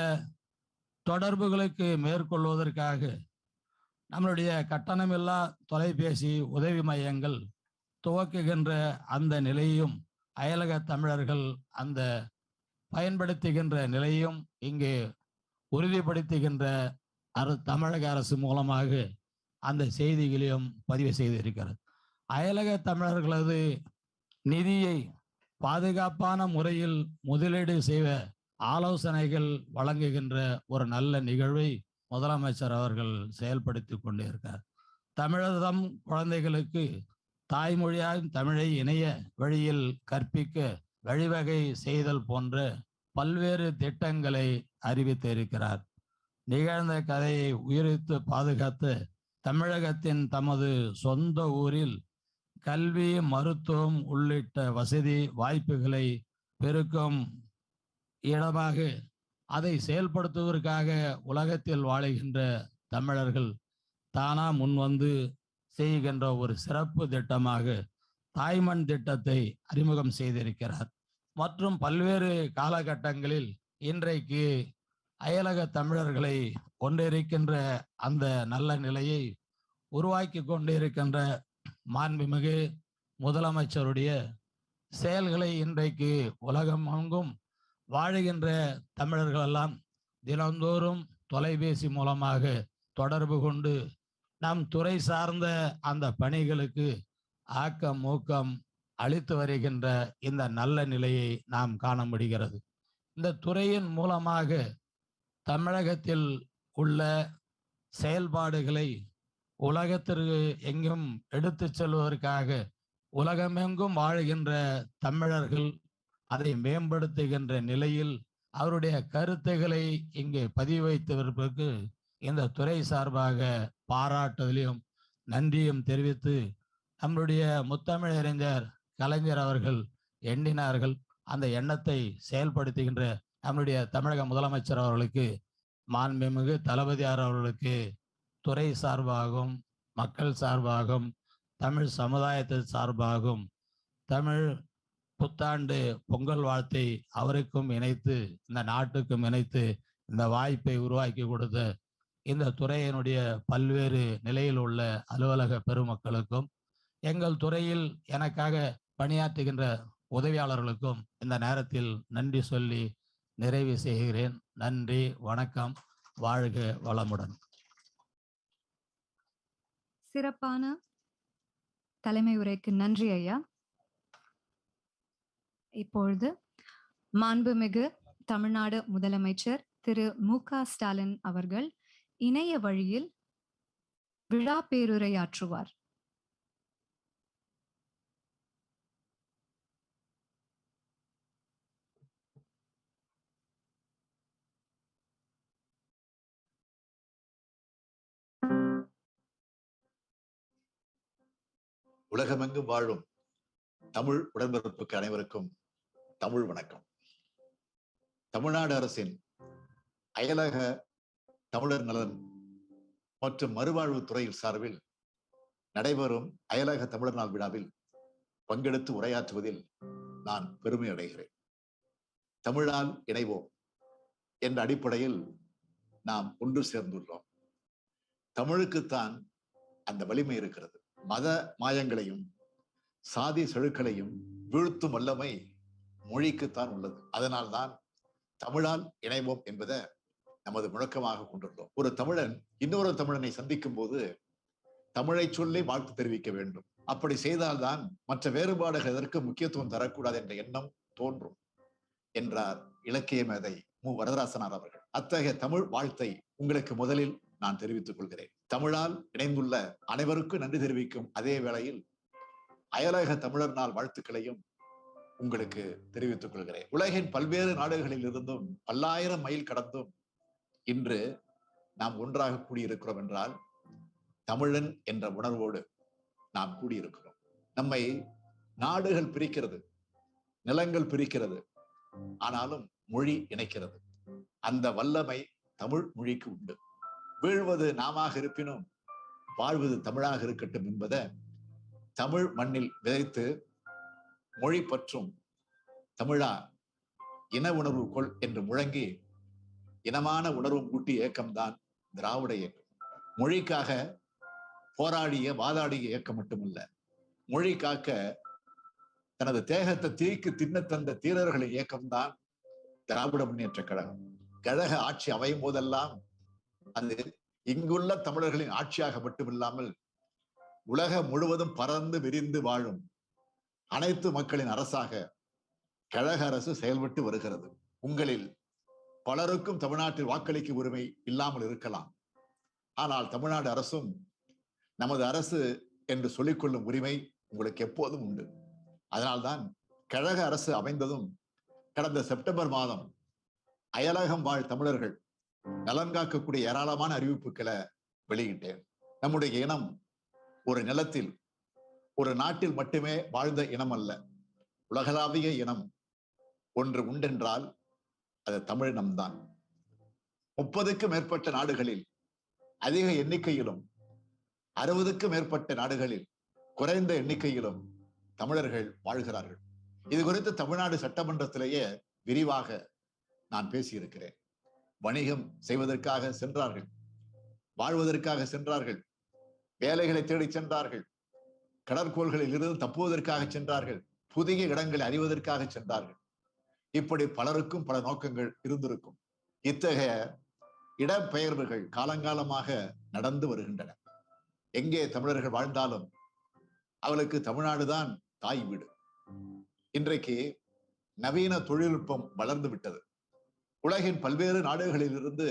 தொடர்புகளுக்கு மேற்கொள்வதற்காக நம்மளுடைய கட்டணமில்லா தொலைபேசி உதவி மையங்கள் துவக்குகின்ற அந்த நிலையும் அயலக தமிழர்கள் அந்த பயன்படுத்துகின்ற நிலையும் இங்கே உறுதிப்படுத்துகின்ற தமிழக அரசு மூலமாக அந்த செய்திகளையும் பதிவு செய்திருக்கிறது. அயலக தமிழர்களது நிதியை பாதுகாப்பான முறையில் முதலீடு செய்ய ஆலோசனைகள் வழங்குகின்ற ஒரு நல்ல நிகழ்வை முதலமைச்சர் அவர்கள் செயல்படுத்தி கொண்டே இருக்கார். தமிழர்தம் குழந்தைகளுக்கு தாய்மொழியாய் தமிழை இணைய வழியில் கற்பிக்க வழிவகை செய்தல் போன்ற பல்வேறு திட்டங்களை அறிவித்து இருக்கிறார். நிகழ்ந்த கதையை உயிரித்து பாதுகாத்து தமிழகத்தின் தமது சொந்த ஊரில் கல்வி, மருத்துவம் உள்ளிட்ட வசதி வாய்ப்புகளை பெருக்கும் இடமாக அதை செயல்படுத்துவதற்காக உலகத்தில் வாழுகின்ற தமிழர்கள் தானா முன்வந்து செய்கின்ற ஒரு சிறப்பு திட்டமாக தாய்மண் திட்டத்தை அறிமுகம் செய்திருக்கிறார். மற்றும் பல்வேறு காலகட்டங்களில் இன்றைக்கு அயலக தமிழர்களை கொண்டிருக்கின்ற அந்த நல்ல நிலையை உருவாக்கி கொண்டிருக்கின்ற மாண்புமிகு முதலமைச்சருடைய செயல்களை இன்றைக்கு உலகம் எங்கும் வாழுகின்ற தமிழர்களெல்லாம் தினந்தோறும் தொலைபேசி மூலமாக தொடர்பு கொண்டு நம் துறை சார்ந்த அந்த பணிகளுக்கு ஆக்கம் ஊக்கம் அளித்து வருகின்ற இந்த நல்ல நிலையை நாம் காண முடிகிறது. இந்த துறையின் மூலமாக தமிழகத்தில் உள்ள செயல்பாடுகளை உலகத்திற்கு எங்கும் எடுத்து செல்வதற்காக உலகமெங்கும் வாழுகின்ற தமிழர்கள் அதை மேம்படுத்துகின்ற நிலையில் அவருடைய கருத்துக்களை இங்கே பதிவு வைத்தவர்களுக்கு இந்த துறை சார்பாக பாராட்டுதலையும் நன்றியும் தெரிவித்து நம்முடைய முத்தமிழறிஞர் கலைஞர் அவர்கள் எண்ணினார்கள். அந்த எண்ணத்தை செயல்படுத்துகின்ற நம்முடைய தமிழக முதலமைச்சர் அவர்களுக்கு, மாண்புமிகு தளபதியார் அவர்களுக்கு துறை சார்பாகவும் மக்கள் சார்பாகவும் தமிழ் சமுதாயத்தின் சார்பாகவும் தமிழ் புத்தாண்டு பொங்கல் வாழ்த்தை அவருக்கும் இணைத்து இந்த நாட்டுக்கும் இணைத்து இந்த வாய்ப்பை உருவாக்கி கொடுத்த இந்த துறையினுடைய பல்வேறு நிலையில் உள்ள அலுவலக பெருமக்களுக்கும் எங்கள் துறையில் எனக்காக பணியாற்றுகின்ற உதவியாளர்களுக்கும் இந்த நேரத்தில் நன்றி சொல்லி நிறைவு செய்கிறேன். நன்றி, வணக்கம், வாழ்க வளமுடன். சிறப்பான தலைமை உரைக்கு நன்றி ஐயா. இப்பொழுது மாண்புமிகு தமிழ்நாடு முதலமைச்சர் திரு மு.க. ஸ்டாலின் அவர்கள் இணைய வழியில் விழா பேருரையாற்றுவார். உலகமெங்கும் வாழும் தமிழ் உடன்பிறப்புக்கு அனைவருக்கும் தமிழ் வணக்கம். தமிழ்நாடு அரசின் அயலக தமிழர் நலன் மற்றும் மறுவாழ்வு துறையில் சார்பில் நடைபெறும் அயலக தமிழர் நாள் விழாவில் பங்கெடுத்து உரையாற்றுவதில் நான் பெருமை அடைகிறேன். தமிழால் இணைவோம் என்ற அடிப்படையில் நாம் ஒன்று சேர்ந்துள்ளோம். தமிழுக்குத்தான் அந்த வலிமை இருக்கிறது. மத மாயங்களையும் சாதி செழுக்களையும் வீழ்த்தும் வல்லமை மொழிக்குத்தான் உள்ளது. அதனால்தான் தமிழால் இணைவோம் என்பதை நமது முழக்கமாக கொண்டுள்ளோம். ஒரு தமிழன் இன்னொரு தமிழனை சந்திக்கும் போது தமிழை சொல்லி வாழ்த்து தெரிவிக்க வேண்டும். அப்படி செய்தால்தான் மற்ற வேறுபாடுகள் எதற்கு முக்கியத்துவம் தரக்கூடாது என்ற எண்ணம் தோன்றும் என்றார் இலக்கிய மேதை மு. வரதராசனார் அவர்கள். அத்தகைய தமிழ் வாழ்த்தை உங்களுக்கு முதலில் நான் தெரிவித்துக் கொள்கிறேன். தமிழால் இணைந்துள்ள அனைவருக்கும் நன்றி தெரிவிக்கும் அதே வேளையில் அயலக தமிழர் நாள் வாழ்த்துக்களையும் உங்களுக்கு தெரிவித்துக் கொள்கிறேன். உலகின் பல்வேறு நாடுகளில் இருந்தும் பல்லாயிரம் மைல் கடந்தும் இன்று நாம் ஒன்றாக கூடியிருக்கிறோம் என்றால் தமிழன் என்ற உணர்வோடு நாம் கூடியிருக்கிறோம். நம்மை நாடுகள் பிரிக்கிறது, நிலங்கள் பிரிக்கிறது, ஆனாலும் மொழி இணைக்கிறது. அந்த வல்லமை தமிழ் மொழிக்கு உண்டு. வீழ்வது நாமாக இருப்பினும் வாழ்வது தமிழாக இருக்கட்டும் என்பதை தமிழ் மண்ணில் விதைத்து மொழி பற்றும் தமிழா இன உணர்வு கொள் என்று முழங்கி இனமான உணர்வு கூட்டிய இயக்கம்தான் திராவிட இயக்கம். மொழிக்காக போராடிய வாதாடிய இயக்கம் மட்டுமல்ல, மொழி காக்க தனது தேகத்தை தீக்கு தின்ன தந்த தீரர்களின் இயக்கம்தான் திராவிட முன்னேற்ற கழகம். கழக ஆட்சி அமையும் போதெல்லாம் அது இங்குள்ள தமிழர்களின் ஆட்சியாக மட்டுமில்லாமல் உலகம் முழுவதும் பறந்து விரிந்து வாழும் அனைத்து மக்களின் அரசாக கழக அரசு செயல்பட்டு வருகிறது. உங்களில் பலருக்கும் தமிழ்நாட்டில் வாக்களிக்க உரிமை இல்லாமல் இருக்கலாம். ஆனால் தமிழ்நாடு அரசும் நமது அரசு என்று சொல்லிக்கொள்ளும் உரிமை உங்களுக்கு எப்போதும் உண்டு. அதனால்தான் கழக அரசு அமைந்ததும் கடந்த செப்டம்பர் மாதம் அயலகம் வாழ் தமிழர்கள் நலன் காக்கக்கூடிய ஏராளமான அறிவிப்புகளை வெளியிட்டேன். நம்முடைய இனம் ஒரு நிலத்தில் ஒரு நாட்டில் மட்டுமே வாழ்ந்த இனம் அல்ல, உலகளாவிய இனம் ஒன்று உண்டென்றால் அது தமிழினம்தான். 30க்கும் மேற்பட்ட நாடுகளில் அதிக எண்ணிக்கையிலும் 60க்கும் மேற்பட்ட நாடுகளில் குறைந்த எண்ணிக்கையிலும் தமிழர்கள் வாழ்கிறார்கள். இது குறித்து தமிழ்நாடு சட்டமன்றத்திலேயே விரிவாக நான் பேசியிருக்கிறேன். வணிகம் செய்வதற்காக சென்றார்கள், வாழ்வதற்காக சென்றார்கள், வேலைகளை தேடி சென்றார்கள், கடற்கோள்களில் இருந்து தப்புவதற்காக சென்றார்கள், புதிய இடங்களை அறிவதற்காக சென்றார்கள். இப்படி பலருக்கும் பல நோக்கங்கள் இருந்திருக்கும். இத்தகைய இடப்பெயர்வுகள் காலங்காலமாக நடந்து வருகின்றன. எங்கே தமிழர்கள் வாழ்ந்தாலும் அவளுக்கு தமிழ்நாடுதான் தாய் வீடு. இன்றைக்கு நவீன தொழில்நுட்பம் வளர்ந்து விட்டது. உலகின் பல்வேறு நாடுகளில் இருந்து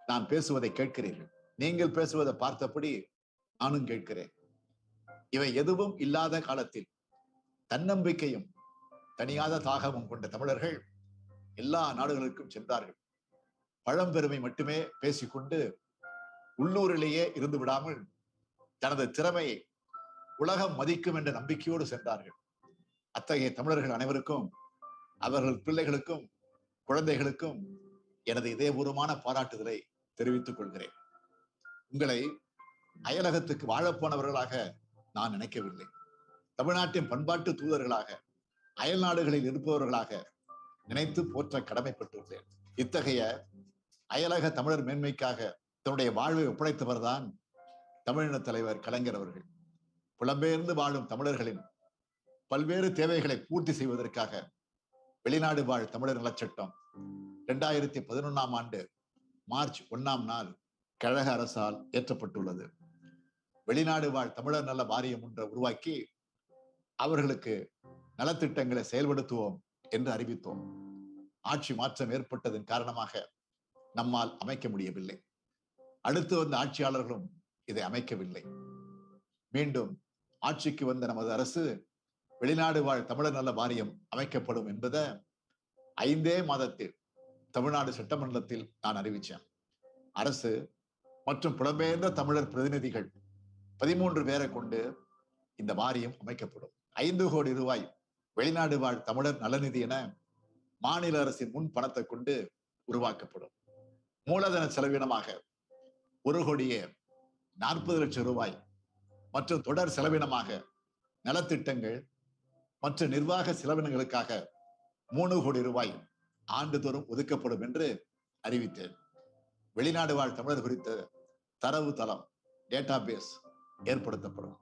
நான் பேசுவதை கேட்கிறீர்கள். நீங்கள் பேசுவதை பார்த்தபடி நானும் கேட்கிறேன். இவை எதுவும் இல்லாத காலத்தில் தன்னம்பிக்கையும் தனியாத தாகமும் கொண்ட தமிழர்கள் எல்லா நாடுகளுக்கும் சென்றார்கள். பழம்பெருமை மட்டுமே பேசிக்கொண்டு உள்ளூரிலேயே இருந்து விடாமல் தனது திறமையை உலகம் மதிக்கும் என்ற நம்பிக்கையோடு சென்றார்கள். அத்தகைய தமிழர்கள் அனைவருக்கும், அவர்கள் பிள்ளைகளுக்கும் குழந்தைகளுக்கும் எனது இதயபூர்வமான பாராட்டுதலை தெரிவித்துக் கொள்கிறேன். உங்களை அயலகத்துக்கு வாழப்போனவர்களாக நான் நினைக்கவில்லை. தமிழ்நாட்டின் பண்பாட்டு தூதர்களாக, அயல் நாடுகளில் இருப்பவர்களாக நினைத்து போற்ற கடமைப்பட்டுள்ளேன். இத்தகைய அயலக தமிழர் மேன்மைக்காக தன்னுடைய வாழ்வை ஒப்படைத்தவர் தான் தமிழின தலைவர் கலைஞர் அவர்கள். புலம்பெயர்ந்து வாழும் தமிழர்களின் பல்வேறு தேவைகளை பூர்த்தி செய்வதற்காக வெளிநாடு வாழ் தமிழர் நலச்சட்டம் 2011ஆம் ஆண்டு மார்ச் 1ஆம் நாள் கழக அரசால் ஏற்றப்பட்டுள்ளது. வெளிநாடு வாழ் தமிழர் நல வாரியம் ஒன்றை உருவாக்கி அவர்களுக்கு நலத்திட்டங்களை செயல்படுத்துவோம் என்று அறிவித்தோம். ஆட்சி மாற்றம் ஏற்பட்டதன் காரணமாக நம்மால் அமைக்க முடியவில்லை. அடுத்து வந்த ஆட்சியாளர்களும் இதை அமைக்கவில்லை. மீண்டும் ஆட்சிக்கு வந்த நமது அரசு வெளிநாடு வாழ் தமிழர் நல வாரியம் அமைக்கப்படும் என்பதை 5 மாதத்தில் தமிழ்நாடு சட்டமன்றத்தில் நான் அறிவித்தேன். அரசு மற்றும் புலம்பெயர்ந்த தமிழர் பிரதிநிதிகள் 13 பேரை கொண்டு இந்த வாரியம் அமைக்கப்படும். 5 கோடி ரூபாய் வெளிநாடு வாழ் தமிழர் நலநிதி என மாநில அரசின் முன் பணத்தை கொண்டு உருவாக்கப்படும். மூலதன செலவினமாக 1,40,00,000 ரூபாய் மற்றும் தொடர் செலவினமாக நலத்திட்டங்கள் மற்றும் நிர்வாக செலவினங்களுக்காக 3 கோடி ரூபாய் ஆண்டுதோறும் ஒதுக்கப்படும் என்று அறிவித்தேன். வெளிநாடு வாழ் தமிழர் குறித்த தரவு தளம் டேட்டாபேஸ் ஏற்படுத்தப்படும்.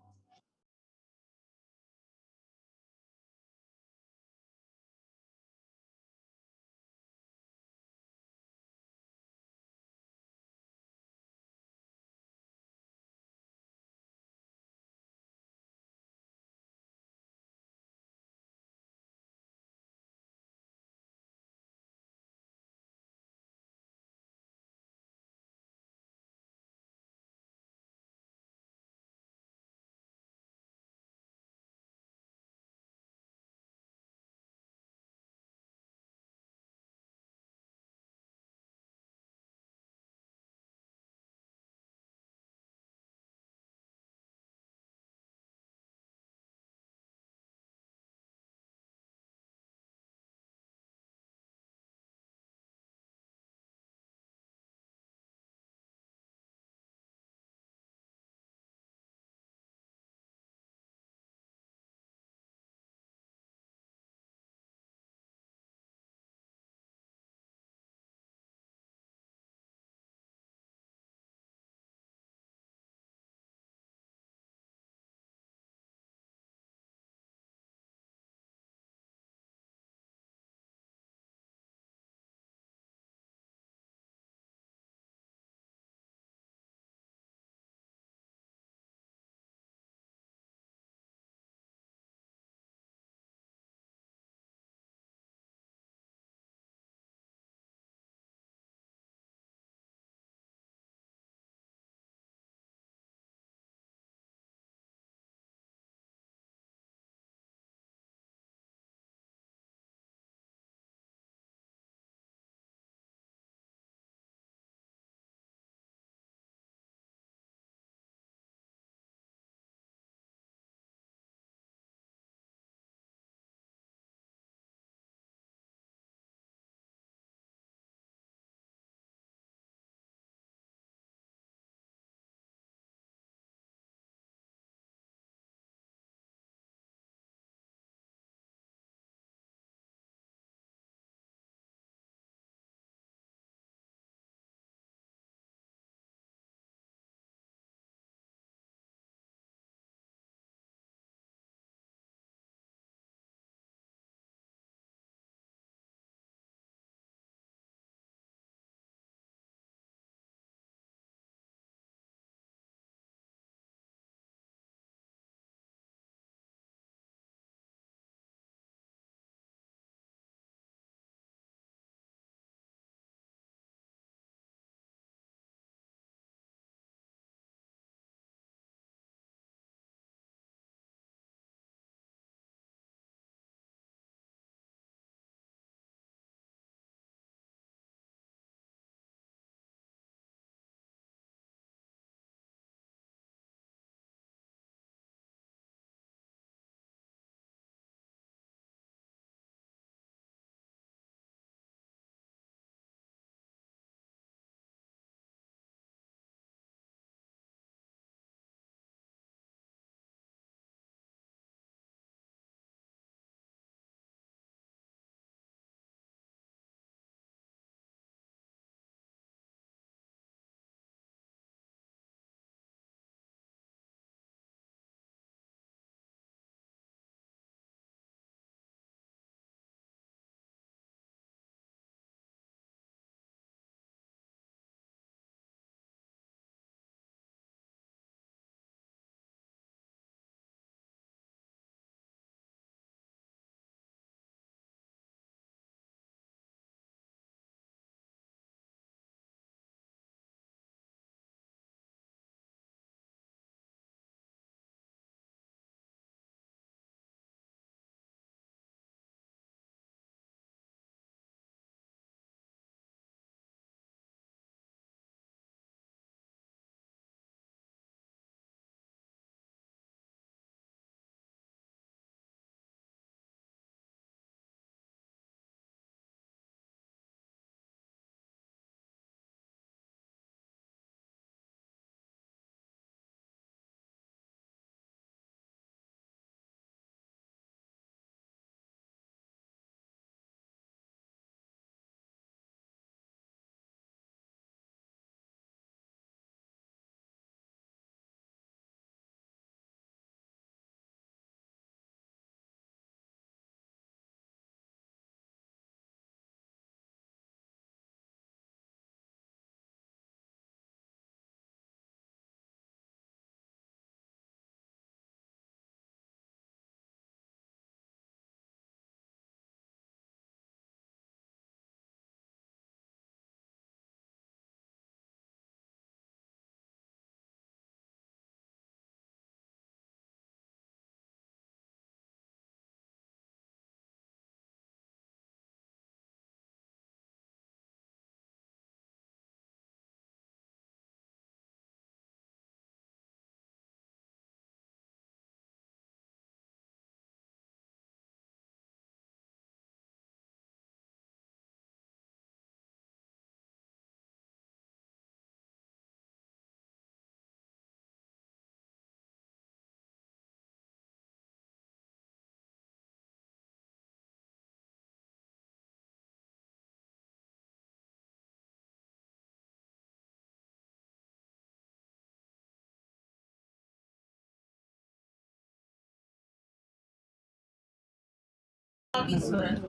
ஈஸ்வரன்,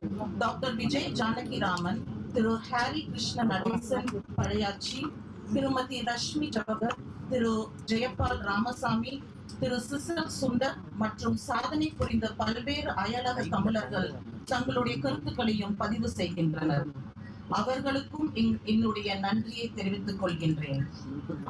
டாக்டர் விஜய் ஜானகிராமன், திரு ஹாரி கிருஷ்ண நடேசன் பழையாச்சி, திருமதி ரஷ்மி ஜவஹர், திரு ஜெயபால் ராமசாமி, திரு சிசில் சுந்தர் மற்றும் சாதனை புரிந்த பல்வேறு அயலக தமிழர்கள் தங்களுடைய கருத்துக்களையும் பதிவு செய்கின்றனர். அவர்களுக்கும் என்னுடைய நன்றியை தெரிவித்துக் கொள்கின்றேன்.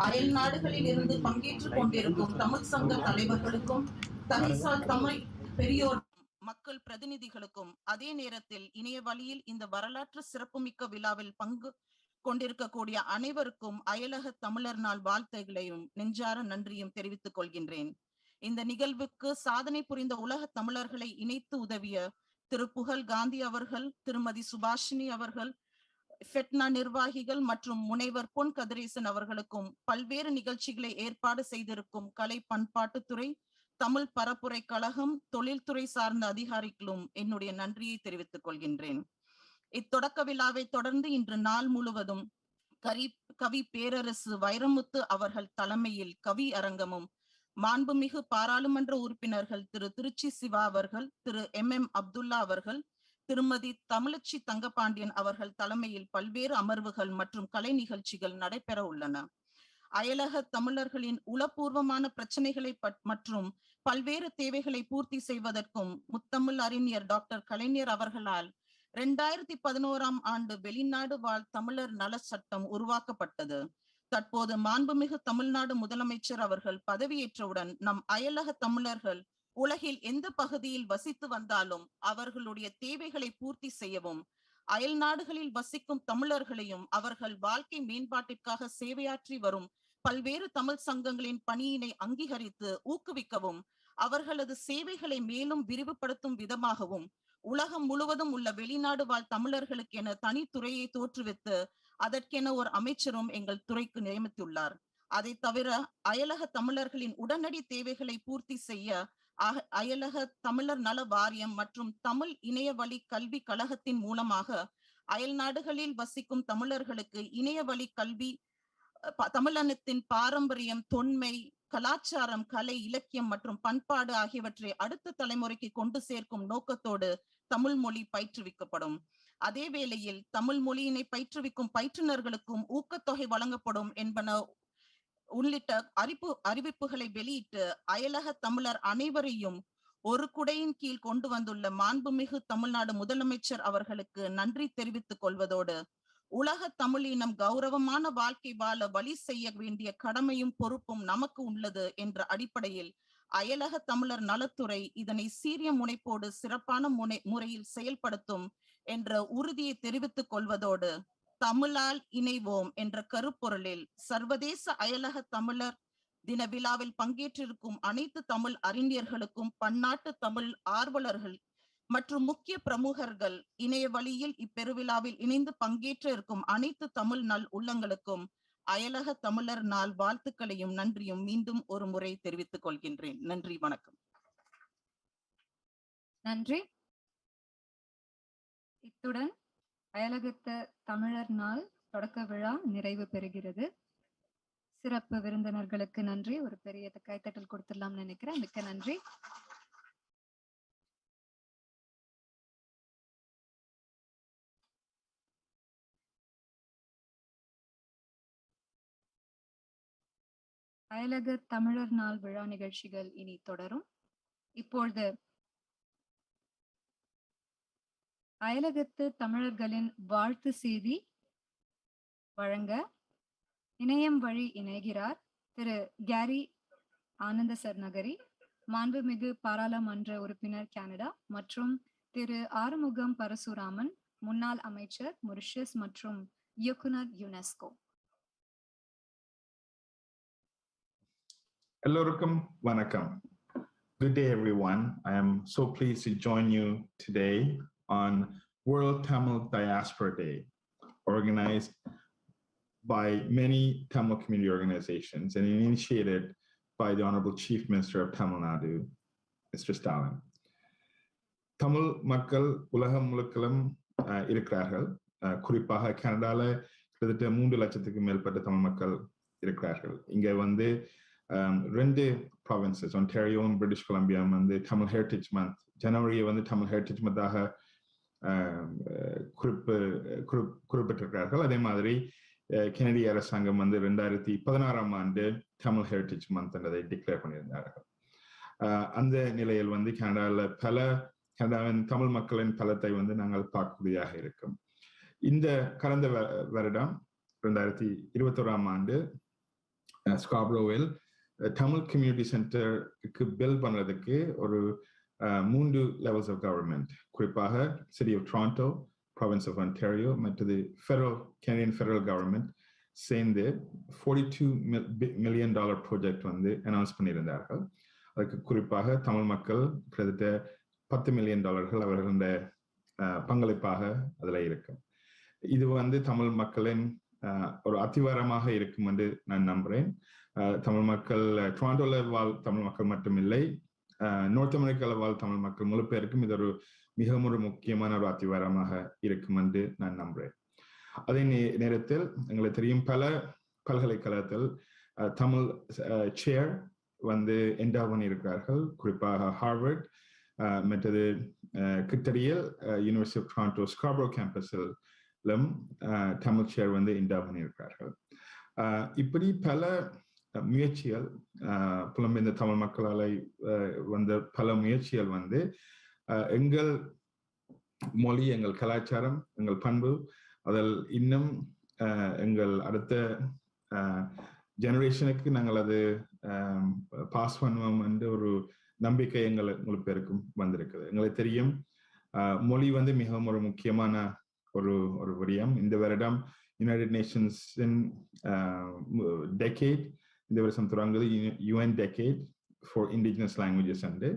அயல் நாடுகளில் இருந்து பங்கேற்றுக் கொண்டிருக்கும் தமிழ் சங்க தலைவர்களுக்கும் தனிசால் தமிழ் பெரியோர் மக்கள் பிரதிநிதிகளுக்கும் அதே நேரத்தில் இணைய வழியில் இந்த வரலாற்று சிறப்புமிக்க விழாவில் பங்கு கொண்டிருக்கக்கூடிய அனைவருக்கும் அயலக தமிழர் நாள் வாழ்த்துகளையும் நெஞ்சார நன்றியும் தெரிவித்துக் கொள்கின்றேன். இந்த நிகழ்வுக்கு சாதனை புரிந்த உலக தமிழர்களை இணைத்து உதவிய திரு புகழ் காந்தி அவர்கள், திருமதி சுபாஷினி அவர்கள், ஃபெட்னா நிர்வாகிகள் மற்றும் முனைவர் பொன் கதிரேசன் அவர்களுக்கும் பல்வேறு நிகழ்ச்சிகளை ஏற்பாடு செய்திருக்கும் கலை பண்பாட்டுத்துறை, தமிழ் பரப்புரை கழகம், தொழில்துறை சார்ந்த அதிகாரிகளும் என்னுடைய நன்றியை தெரிவித்துக் கொள்கின்றேன். இத்தொடக்க விழாவை தொடர்ந்து இன்று நாள் முழுவதும் கவி பேரரசு வைரமுத்து அவர்கள் தலைமையில் கவி அரங்கமும், மாண்புமிகு பாராளுமன்ற உறுப்பினர்கள் திரு திருச்சி சிவா அவர்கள், திரு MM அப்துல்லா அவர்கள், திருமதி தமிழச்சி தங்கபாண்டியன் அவர்கள் தலைமையில் பல்வேறு அமர்வுகள் மற்றும் கலை நிகழ்ச்சிகள் நடைபெற உள்ளன. அயலக தமிழர்களின் உளப்பூர்வமான பிரச்சனைகளை மற்றும் பல்வேறு தேவைகளை பூர்த்தி செய்வதற்கும் முத்தமிழ் அறிஞர் டாக்டர் கலைஞர் அவர்களால் 2011ஆம் ஆண்டு வெளிநாடு வாழ் தமிழர் நல சட்டம் உருவாக்கப்பட்டது. தற்போது மாண்புமிகு தமிழ்நாடு முதலமைச்சர் அவர்கள் பதவியேற்றவுடன் நம் அயலக தமிழர்கள் உலகில் எந்த பகுதியில் வசித்து வந்தாலும் அவர்களுடைய தேவைகளை பூர்த்தி செய்யவும், அயல் நாடுகளில் வசிக்கும் தமிழர்களையும் அவர்கள் வாழ்க்கை மேம்பாட்டிற்காக சேவையாற்றி வரும் பல்வேறு தமிழ் சங்கங்களின் பணியினை அங்கீகரித்து ஊக்குவிக்கவும், அவர்களது சேவைகளை மேலும் விரிவுபடுத்தும் விதமாகவும் உலகம் முழுவதும் உள்ள வெளிநாடு வாழ் தமிழர்களுக்கு என தனித்துறையை தோற்றுவித்து அதற்கென ஒரு அமைச்சரும் எங்கள் துறைக்கு நியமித்துள்ளார். அதை தவிர அயலக தமிழர்களின் உடனடி தேவைகளை பூர்த்தி செய்ய அயலக தமிழர் நல வாரியம் மற்றும் தமிழ் இணைய வழி கல்வி கழகத்தின் மூலமாக அயல் நாடுகளில் வசிக்கும் தமிழர்களுக்கு இணைய வழி கல்வி, தமிழனத்தின் பாரம்பரியம், தொன்மை, கலாச்சாரம், கலை, இலக்கியம் மற்றும் பண்பாடு ஆகியவற்றை அடுத்த தலைமுறைக்கு கொண்டு சேர்க்கும் நோக்கத்தோடு தமிழ் மொழி பயிற்றுவிக்கப்படும். அதே வேளையில் தமிழ் மொழியினை பயிற்றுவிக்கும் பயிற்றுனர்களுக்கும் ஊக்கத்தொகை வழங்கப்படும் என்பன உள்ளிட்ட அறிவிப்புகளை வெளியிட்டு அயலக தமிழர் அனைவரையும் ஒரு குடையின் கீழ் கொண்டு வந்துள்ள மாண்புமிகு தமிழ்நாடு முதலமைச்சர் அவர்களுக்கு நன்றி தெரிவித்துக் கொள்வதோடு, உலக தமிழினம் கௌரவமான வாழ்க்கை வாழ வழி செய்ய வேண்டிய கடமையும் பொறுப்பும் நமக்கு உள்ளது என்ற அடிப்படையில் அயலக தமிழர் நலத்துறை இதனை சீரிய முனைப்போடு சிறப்பான முறையில் செயல்படுத்தும் என்ற உறுதியை தெரிவித்துக் கொள்வதோடு, தமிழால் இணைவோம் என்ற கருப்பொருளில் சர்வதேச அயலக தமிழர் தின விழாவில் பங்கேற்றிருக்கும் அனைத்து தமிழ் அறிஞர்களுக்கும், பன்னாட்டு தமிழ் ஆர்வலர்கள் மற்றும் முக்கிய பிரமுகர்கள், இணைய வழியில் இப்பெருவிழாவில் இணைந்து பங்கேற்ற இருக்கும் அனைத்து தமிழ் நல் உள்ளங்களுக்கும் அயலக தமிழர் நாள் வாழ்த்துக்களையும் நன்றியும் மீண்டும் ஒரு முறை தெரிவித்துக் கொள்கின்றேன். நன்றி, வணக்கம். நன்றி. இத்துடன் அயலகத்த தமிழர் நாள் தொடக்க விழா நிறைவு பெறுகிறது. சிறப்பு விருந்தினர்களுக்கு நன்றி. ஒரு பெரிய கைத்தட்டல் கொடுத்துடலாம்னு நினைக்கிறேன். மிக்க நன்றி. அயலக தமிழர் நாள் விழா நிகழ்ச்சிகள் இனி தொடரும். இப்பொழுது அயலகத்து தமிழர்களின் வாழ்த்து செய்தி வழங்க இணையம் வழி இணைகிறார் திரு கேரி ஆனந்த சர்நகரி, மாண்புமிகு பாராளுமன்ற உறுப்பினர் கனடா, மற்றும் திரு ஆறுமுகம் பரசுராமன், முன்னாள் அமைச்சர் மொரிஷியஸ் மற்றும் இயக்குனர் UNESCO. Elorukum Vanakkam. Good day, everyone. I am so pleased to join you today on World Tamil Diaspora Day, organized by many Tamil community organizations and initiated by the Honorable Chief Minister of Tamil Nadu, Mr. Stalin. Tamil Makkal Ulagam Mulakkalam இருக்கிறார்கள். குறிப்பாக கனடால கிட்டத்தட்ட 3 லட்சத்துக்கு மேற்பட்ட தமிழ் மக்கள் இருக்கிறார்கள். இங்க வந்து 2 ப்ராவின்சஸ் ஒன்டாரியோ பிரிட்டிஷ் கொலம்பியா வந்து தமிழ் ஹெரிட்டேஜ் மந்த் ஜனவரியை வந்து தமிழ் ஹெரிட்டேஜ் மந்தாக குறிப்பிட்டிருக்கிறார்கள். அதே மாதிரி கெனடிய அரசாங்கம் வந்து 2016 ஆண்டு தமிழ் ஹெரிட்டேஜ் மந்த் என்பதை டிக்ளேர் பண்ணியிருந்தார்கள். அந்த நிலையில் வந்து கனடாவின் தமிழ் மக்களின் பலத்தை வந்து நாங்கள் பார்க்கக்கூடியதாக இருக்கும். இந்த கடந்த வருடம் 2021 ஆண்டு ஸ்காப்ரோவில் தமிழ் கம்யூனிட்டி சென்டருக்கு பில்ட் பண்றதுக்கு ஒரு 3 levels of government, குறிப்பாக City of Toronto, Province of Ontario, மற்றது Canadian federal government சேர்ந்து $42 million ப்ராஜெக்ட் வந்து அனௌன்ஸ் பண்ணியிருந்தார்கள். அதுக்கு குறிப்பாக தமிழ் மக்கள் கிட்டத்தட்ட $10 million அவர்களுடைய பங்களிப்பாக அதில் இருக்கும். இது வந்து தமிழ் மக்களின் ஒரு அத்திவாரமாக இருக்கும் என்று நான் நம்புகிறேன். தமிழ் மக்கள் டொரண்டோல வாழ் தமிழ் மக்கள் மட்டுமில்லை, நார்த் அமெரிக்காவில் வாழ் தமிழ் மக்கள் முழு பேருக்கும் இது ஒரு மிகவும் ஒரு முக்கியமான ஒரு அத்திவாரமாக இருக்கும் என்று நான் நம்புகிறேன். அதே நேரத்தில் எங்களுக்கு தெரியும் பல பல்கலைக்கழகத்தில் தமிழ் சேர் வந்து என்டா பண்ணியிருக்கிறார்கள். குறிப்பாக ஹார்வர்ட், மற்றது கிட்டடியில் யூனிவர்சிட்டி ஆஃப் டொரண்டோ ஸ்கார்பரோ கேம்பஸிலும் தமிழ் சேர் வந்து என்டா பண்ணியிருக்கிறார்கள். இப்படி பல முயற்சிகள் புலம்பெயர்ந்த தமிழ் மக்களால் வந்த பல முயற்சிகள் வந்து எங்கள் மொழி, எங்கள் கலாச்சாரம், எங்கள் பண்பு அதில் இன்னும் எங்கள் அடுத்த ஜெனரேஷனுக்கு நாங்கள் அது பாஸ் பண்ணுவோம் என்ற ஒரு நம்பிக்கை உங்களுக்கு பேருக்கும் வந்திருக்குது. எங்களுக்கு தெரியும் மொழி வந்து மிகவும் ஒரு முக்கியமான ஒரு விடயம். இந்த வருடம் யுனைடெட் நேஷன்ஸின் டெக்கேட், இந்த வருஷம் தொடங்குது UN decade for indigenous languages and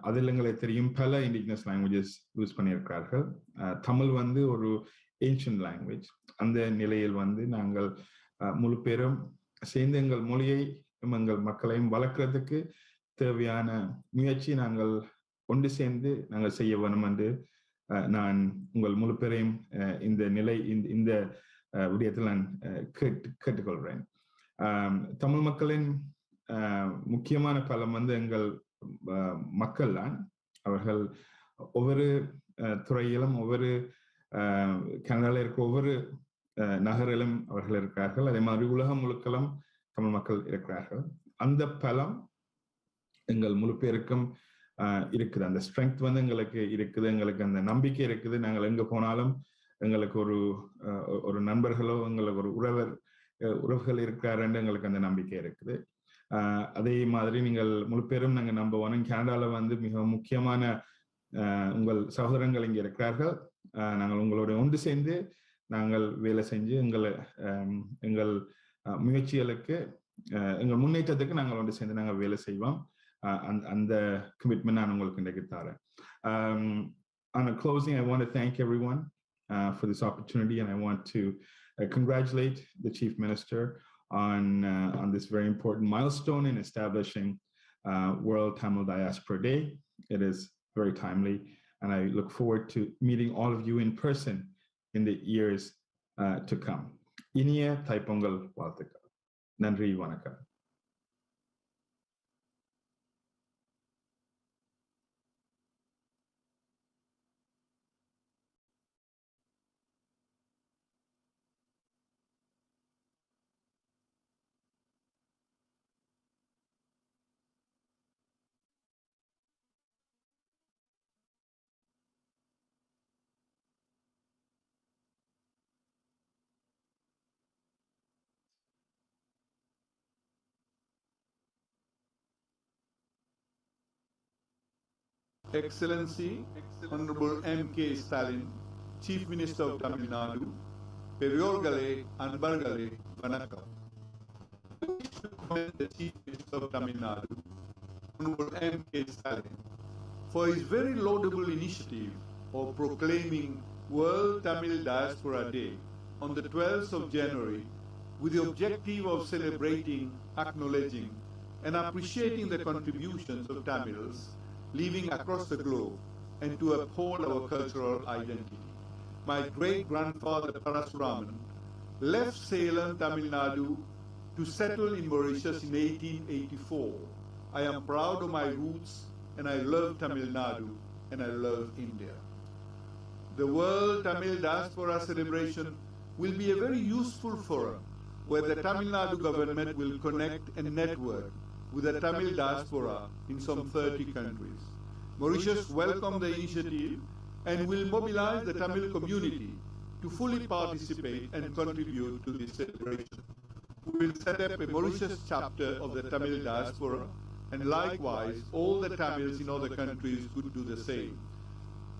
அதில் எங்களுக்கு தெரியும் பல இண்டிஜினஸ் லாங்குவேஜஸ் யூஸ் பண்ணியிருக்கிறார்கள். தமிழ் வந்து ஒரு ஏன்ஷியன்ட் லாங்குவேஜ். அந்த நிலையில் வந்து நாங்கள் முழு பேரும் சேர்ந்து எங்கள் மொழியை எங்கள் மக்களையும் வளர்க்கறதுக்கு தேவையான முயற்சி நாங்கள் ஒன்று சேர்ந்து நாங்கள் செய்ய வேணும் என்று நான் உங்கள் முழு பேரையும் இந்த விடயத்தில் நான் கேட்டுக்கொள்கிறேன். தமிழ் மக்களின் முக்கியமான பலம் வந்து எங்கள் மக்கள் தான். அவர்கள் ஒவ்வொரு துறையிலும் ஒவ்வொரு கனடாவில் இருக்கிற ஒவ்வொரு நகரிலும் அவர்கள் இருக்கிறார்கள். அதே மாதிரி உலகம் முழுக்களும் தமிழ் மக்கள் இருக்கிறார்கள். அந்த பலம் எங்கள் முழு பேருக்கும் இருக்குது. அந்த ஸ்ட்ரென்த் வந்து எங்களுக்கு இருக்குது, எங்களுக்கு அந்த நம்பிக்கை இருக்குது. நாங்கள் எங்க போனாலும் எங்களுக்கு ஒரு நண்பர்களோ எங்களுக்கு ஒரு உறவுகள் இருக்கிறாருன்னு எங்களுக்கு அந்த நம்பிக்கை இருக்குது. அதே மாதிரி நீங்கள் முழு பேரும் நாங்கள் நம்புவோம். கனடால வந்து மிக முக்கியமான உங்கள் சகோதரங்கள் இங்கே இருக்கிறார்கள். நாங்கள் உங்களோட ஒன்று சேர்ந்து நாங்கள் வேலை செஞ்சு எங்கள் முயற்சிகளுக்கு எங்கள் முன்னேற்றத்துக்கு நாங்கள் ஒன்று சேர்ந்து நாங்கள் வேலை செய்வோம். அந்த கமிட்மெண்ட் நான் உங்களுக்கு இன்றைக்கு தரேன். On a closing, I want to thank everyone for this opportunity, and I want to congratulate the Chief Minister on this very important milestone in establishing World Tamil Diaspora Day. It is very timely, and I look forward to meeting all of you in person in the years to come. Iniya Thaipongal Valthukal. Nandri Vanakkam. Excellency, Honorable M.K. Stalin, Chief Minister of Tamil Nadu, Peryorgale, Anbargale, Vanakkam. I wish to commend the Chief Minister of Tamil Nadu, Honorable M.K. Stalin, for his very laudable initiative of proclaiming World Tamil Diaspora Day on the 12th of January with the objective of celebrating, acknowledging, and appreciating the contributions of Tamils living across the globe and to uphold our cultural identity. My great-grandfather Parasuraman left Salem, Tamil Nadu to settle in Mauritius in 1884. I am proud of my roots and I love Tamil Nadu and I love India. The World Tamil Diaspora Celebration will be a very useful forum where the Tamil Nadu government will connect and network with the Tamil diaspora in some 30 countries. Mauritius welcomed the initiative and will mobilize the Tamil community to fully participate and contribute to this celebration. We will set up a Mauritius chapter of the Tamil diaspora, and likewise all the Tamils in other countries could do the same.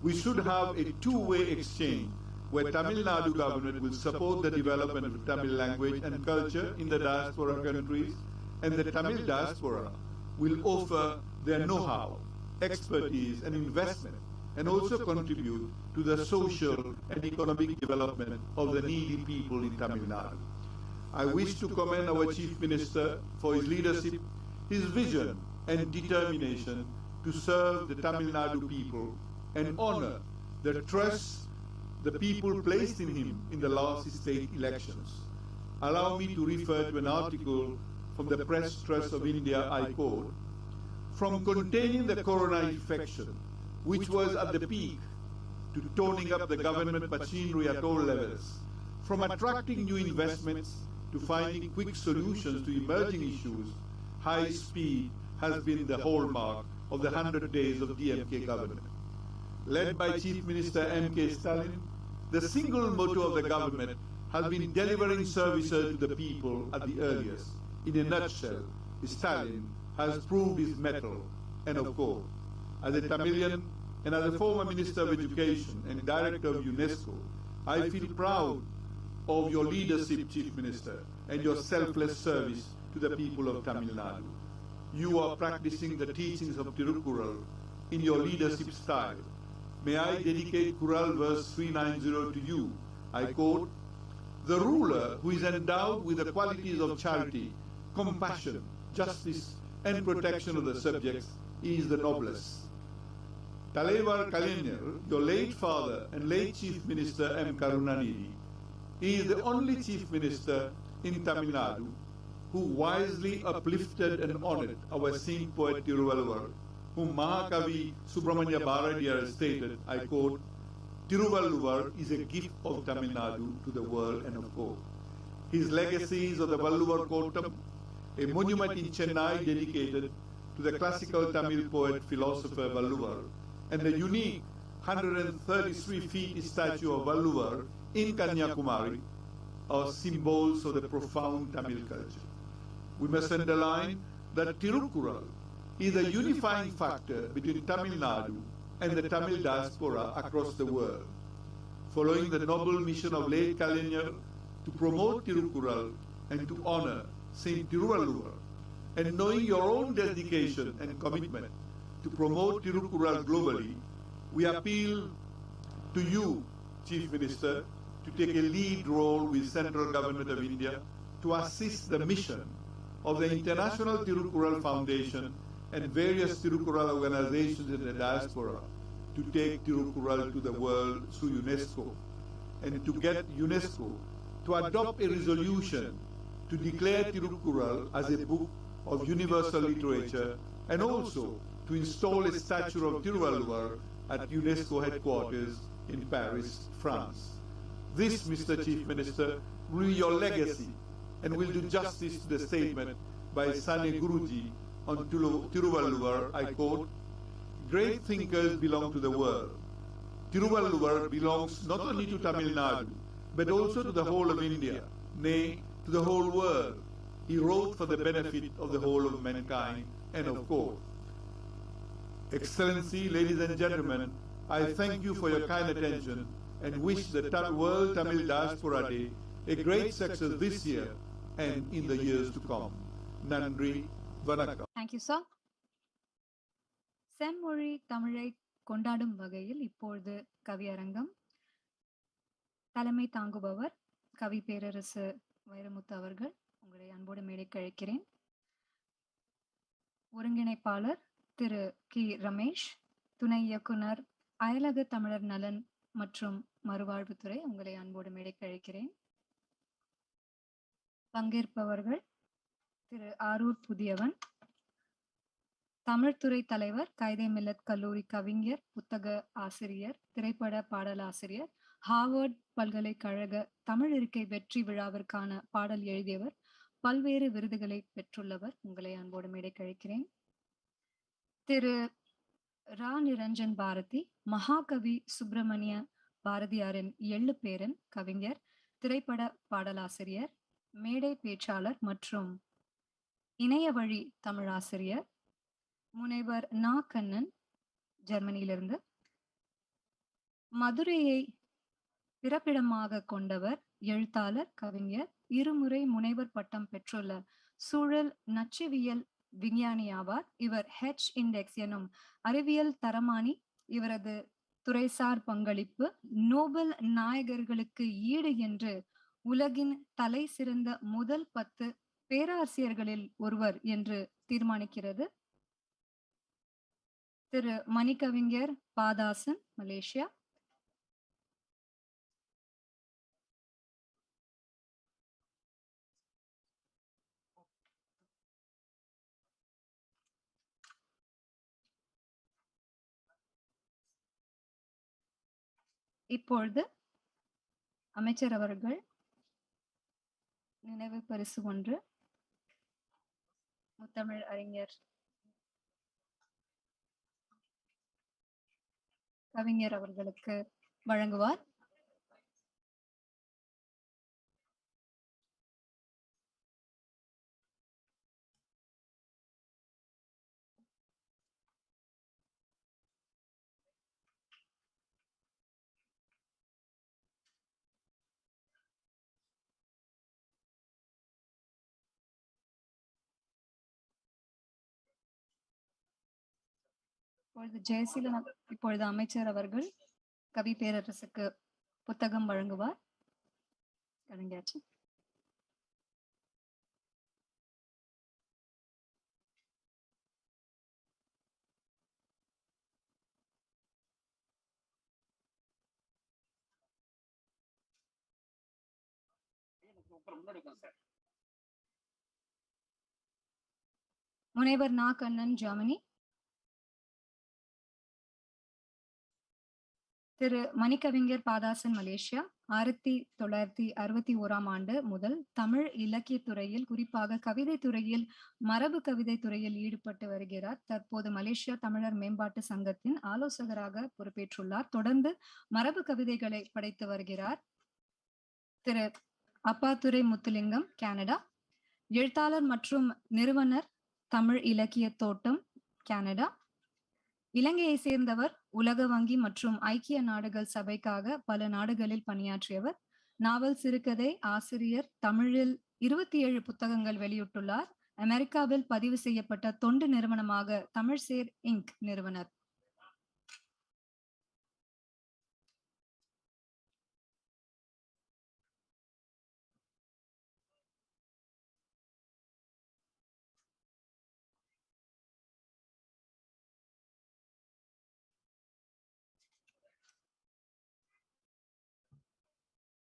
We should have a two-way exchange where Tamil Nadu government will support the development of Tamil language and culture in the diaspora countries, and the Tamil diaspora will offer their know-how, expertise and investment, and also contribute to the social and economic development of the needy people in Tamil Nadu. I wish to commend our Chief Minister for his leadership, his vision and determination to serve the Tamil Nadu people and honor the trust the people placed in him in the last state elections. Allow me to refer to an article from the Press Trust of India, I quote, "From containing the corona infection, which was at the peak, to toning up the government machinery at all levels, from attracting new investments to finding quick solutions to emerging issues, high speed has been the hallmark of the 100 days of DMK government. Led by Chief Minister M.K. Stalin, the single motto of the government has been delivering services to the people at the earliest. In a nutshell, Stalin has proved his mettle, and of course, as a Tamilian and as a former Minister of Education and Director of UNESCO, I feel proud of your leadership, Chief Minister, and your selfless service to the people of Tamil Nadu. You are practicing the teachings of Tirukkural in your leadership style. May I dedicate Kural verse 390 to you. I quote, "The ruler who is endowed with the qualities of charity, compassion, justice, and protection of the subjects is the noblest." Talaivar Kalaignar, your late father and late Chief Minister M. Karunanidhi, is the only Chief Minister in Tamil Nadu who wisely uplifted and honored our saint poet Tiruvalluvar, whom Mahakavi Subramanya Bharadiyar stated, I quote, "Tiruvalluvar is a gift of Tamil Nadu to the world and of course. His legacies of the Valluvar Kotam, a monument in Chennai dedicated to the classical Tamil poet philosopher Valluvar, and the unique 133 feet statue of Valluvar in Kanyakumari are symbols of the profound Tamil culture. We must underline that Tirukkural is a unifying factor between Tamil Nadu and the Tamil diaspora across the world. Following the noble mission of late Kalaignar to promote Tirukkural and to honor Saint Tiruvalluvar, and knowing your own dedication and commitment to promote Tirukkural globally, we appeal to you, Chief Minister, to take a lead role with Central Government of India to assist the mission of the International Tirukkural Foundation and various Tirukkural organizations in the diaspora to take Tirukkural to the world through UNESCO, and to get UNESCO to adopt a resolution to declare Tirukkural as a book of universal literature, and also to install a statue of Tiruvalluvar at UNESCO headquarters in Paris, France. This, Mr. Chief Minister, will be your legacy and will do justice to the statement by Sane Guruji on Tiruvalluvar, I quote, "Great thinkers belong to the world. Tiruvalluvar belongs not only to Tamil Nadu, but also to the whole of India, nay, to the whole world. He wrote for the benefit of the whole of mankind, and of course. Excellency, ladies and gentlemen, I thank you for your kind attention and wish the World Tamil Diaspora Day a great success this year and in the years to come. Nandri, Vanakkam. Thank you, sir. செம்மொழி தமிழை கொண்டாடும் வகையில் இப்பொழுது கவியரங்கம். தலைமை தாங்குபவர் கவி பேரரசு வைரமுத்து அவர்கள். உங்களை அன்போடு மேடைக்கு அழைக்கிறேன். ஒருங்கிணைப்பாளர் திரு கி ரமேஷ், துணை இயக்குனர் அயலக தமிழர் நலன் மற்றும் மறுவாழ்வுத்துறை, உங்களை அன்போடு மேடைக்கு அழைக்கிறேன். பங்கேற்பவர்கள் திரு ஆரூர் புதியவன். தமிழ்துறை தலைவர், கைதே மில்லத் கல்லூரி கவிஞர், புத்தக ஆசிரியர், திரைப்பட பாடலாசிரியர், ஹார்வர்ட் பல்கலைக்கழக தமிழ் இருக்கை வெற்றி விழாவிற்கான பாடல் எழுதியவர், பல்வேறு விருதுகளை பெற்றுள்ளவர். உங்களை அன்போடு மேடைக்கு அழைக்கிறேன். திரு ரா நிரஞ்சன் பாரதி, மகாகவி சுப்பிரமணிய பாரதியாரின் எள்ளு பேரன், கவிஞர், திரைப்பட பாடலாசிரியர், மேடை பேச்சாளர் மற்றும் இணைய வழி தமிழாசிரியர். முனைவர் நா கண்ணன், ஜெர்மனியிலிருந்து. மதுரையை பிறப்பிடமாக கொண்டவர், எழுத்தாளர், கவிஞர், இருமுறை முனைவர் பட்டம் பெற்றுள்ள சூழல் நச்சுவியல் விஞ்ஞானி ஆவார். இவர் ஹெச் இண்டெக்ஸ் எனும் அறிவியல் தரமானி. இவரது துறைசார் பங்களிப்பு நோபல் நாயகர்களுக்கு ஈடு என்று உலகின் தலை சிறந்த முதல் 10 பேராசிரியர்களில் ஒருவர் என்று தீர்மானிக்கிறது. திரு மணிகவிஞர் பாதாசன், மலேசியா. இப்பொழுது அமைச்சர் அவர்கள் நினைவு பரிசு ஒன்று முத்தமிழ் அறிஞர் கவிஞர் அவர்களுக்கு வழங்குவார். இப்பொழுது அமைச்சர் அவர்கள் கவி பேரரசுக்கு புத்தகம் வழங்குவார். கலைஞாச்சு. முனைவர் நா கண்ணன், ஜெர்மனி. திரு மணிகவிஞர் பாதாசன், மலேசியா. 1961ஆம் ஆண்டு முதல் தமிழ் இலக்கிய துறையில், குறிப்பாக கவிதை துறையில், மரபு கவிதை துறையில் ஈடுபட்டு வருகிறார். தற்போது மலேசியா தமிழர் மேம்பாட்டு சங்கத்தின் ஆலோசகராக பொறுப்பேற்றுள்ளார். தொடர்ந்து மரபு கவிதைகளை படைத்து வருகிறார். திரு அப்பாத்துரை முத்துலிங்கம், கனடா. எழுத்தாளர் மற்றும் நிறுவனர், தமிழ் இலக்கிய தோட்டம், கனடா. இலங்கையை சேர்ந்தவர். உலக வங்கி மற்றும் ஐக்கிய நாடுகள் சபைக்காக பல நாடுகளில் பணியாற்றியவர். நாவல், சிறுகதை ஆசிரியர். தமிழில் 27 புத்தகங்கள் வெளியிட்டுள்ளார். அமெரிக்காவில் பதிவு செய்யப்பட்ட தொண்டு நிறுவனமாக தமிழ்சேர் இங்க் நிறுவனர்.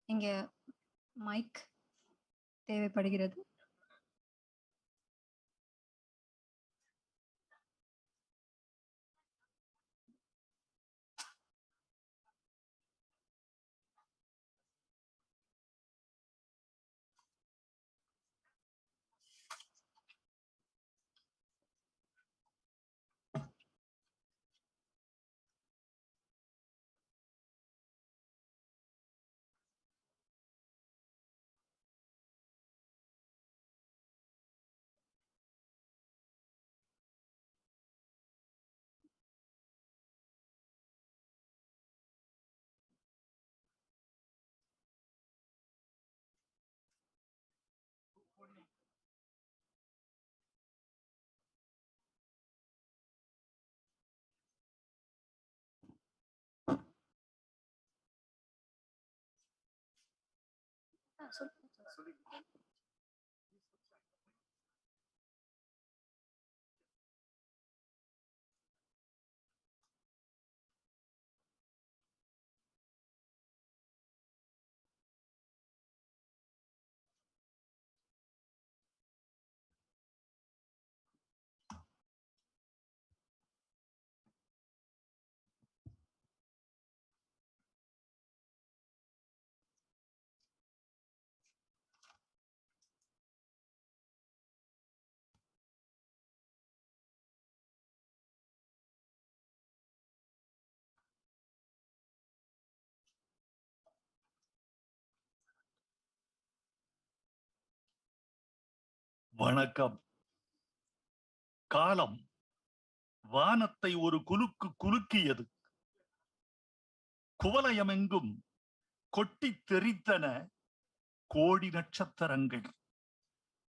இங்க மைக் தேவைப்படுகிறது. வணக்கம். காலம் வானத்தை ஒரு குலுக்கு குலுக்கியது. குவலயமெங்கும் கொட்டி தெரித்தன கோடி நட்சத்திரங்கள்.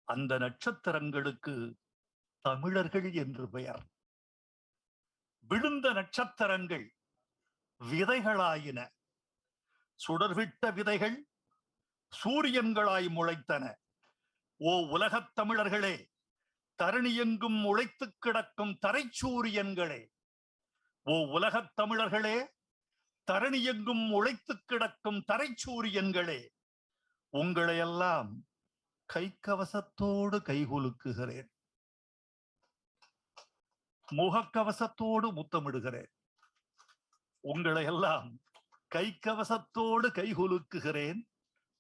அந்த நட்சத்திரங்களுக்கு தமிழர்கள் என்று பெயர். விழுந்த நட்சத்திரங்கள் விதைகளாயின. சுடர்விட்ட விதைகள் சூரியன்களாய் முளைத்தன. ஓ உலகத் தமிழர்களே, தரணியெங்கும் உழைத்து கிடக்கும் தரைச்சூரியன்களே, ஓ உலகத் தமிழர்களே, தரணியெங்கும் உழைத்து கிடக்கும் தரைச்சூரியன்களே, உங்களையெல்லாம் கைக்கவசத்தோடு கைகுலுக்குகிறேன், முகக்கவசத்தோடு முத்தமிடுகிறேன். உங்களையெல்லாம் கைக்கவசத்தோடு கைகுலுக்குகிறேன்,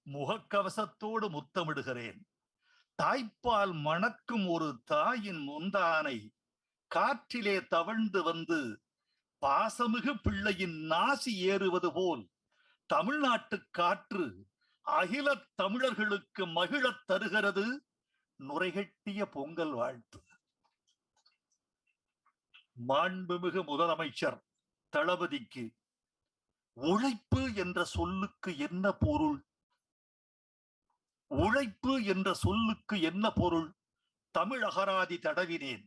முகக்கவசத்தோடு முத்தமிடுகிறேன். தாய்ப்பால் மணக்கும் ஒரு தாயின் முந்தானை காற்றிலே தவழ்ந்து வந்து பாசமிகு பிள்ளையின் நாசி ஏறுவது போல் தமிழ்நாட்டு காற்று அகில தமிழர்களுக்கு மகிழத் தருகிறது நுரைகட்டிய பொங்கல் வாழ்த்து. மாண்புமிகு முதலமைச்சர் தளபதிக்கு உழைப்பு என்ற சொல்லுக்கு என்ன பொருள்? உழைப்பு என்ற சொல்லுக்கு என்ன பொருள்? தமிழ் அகராதி தடவினேன்.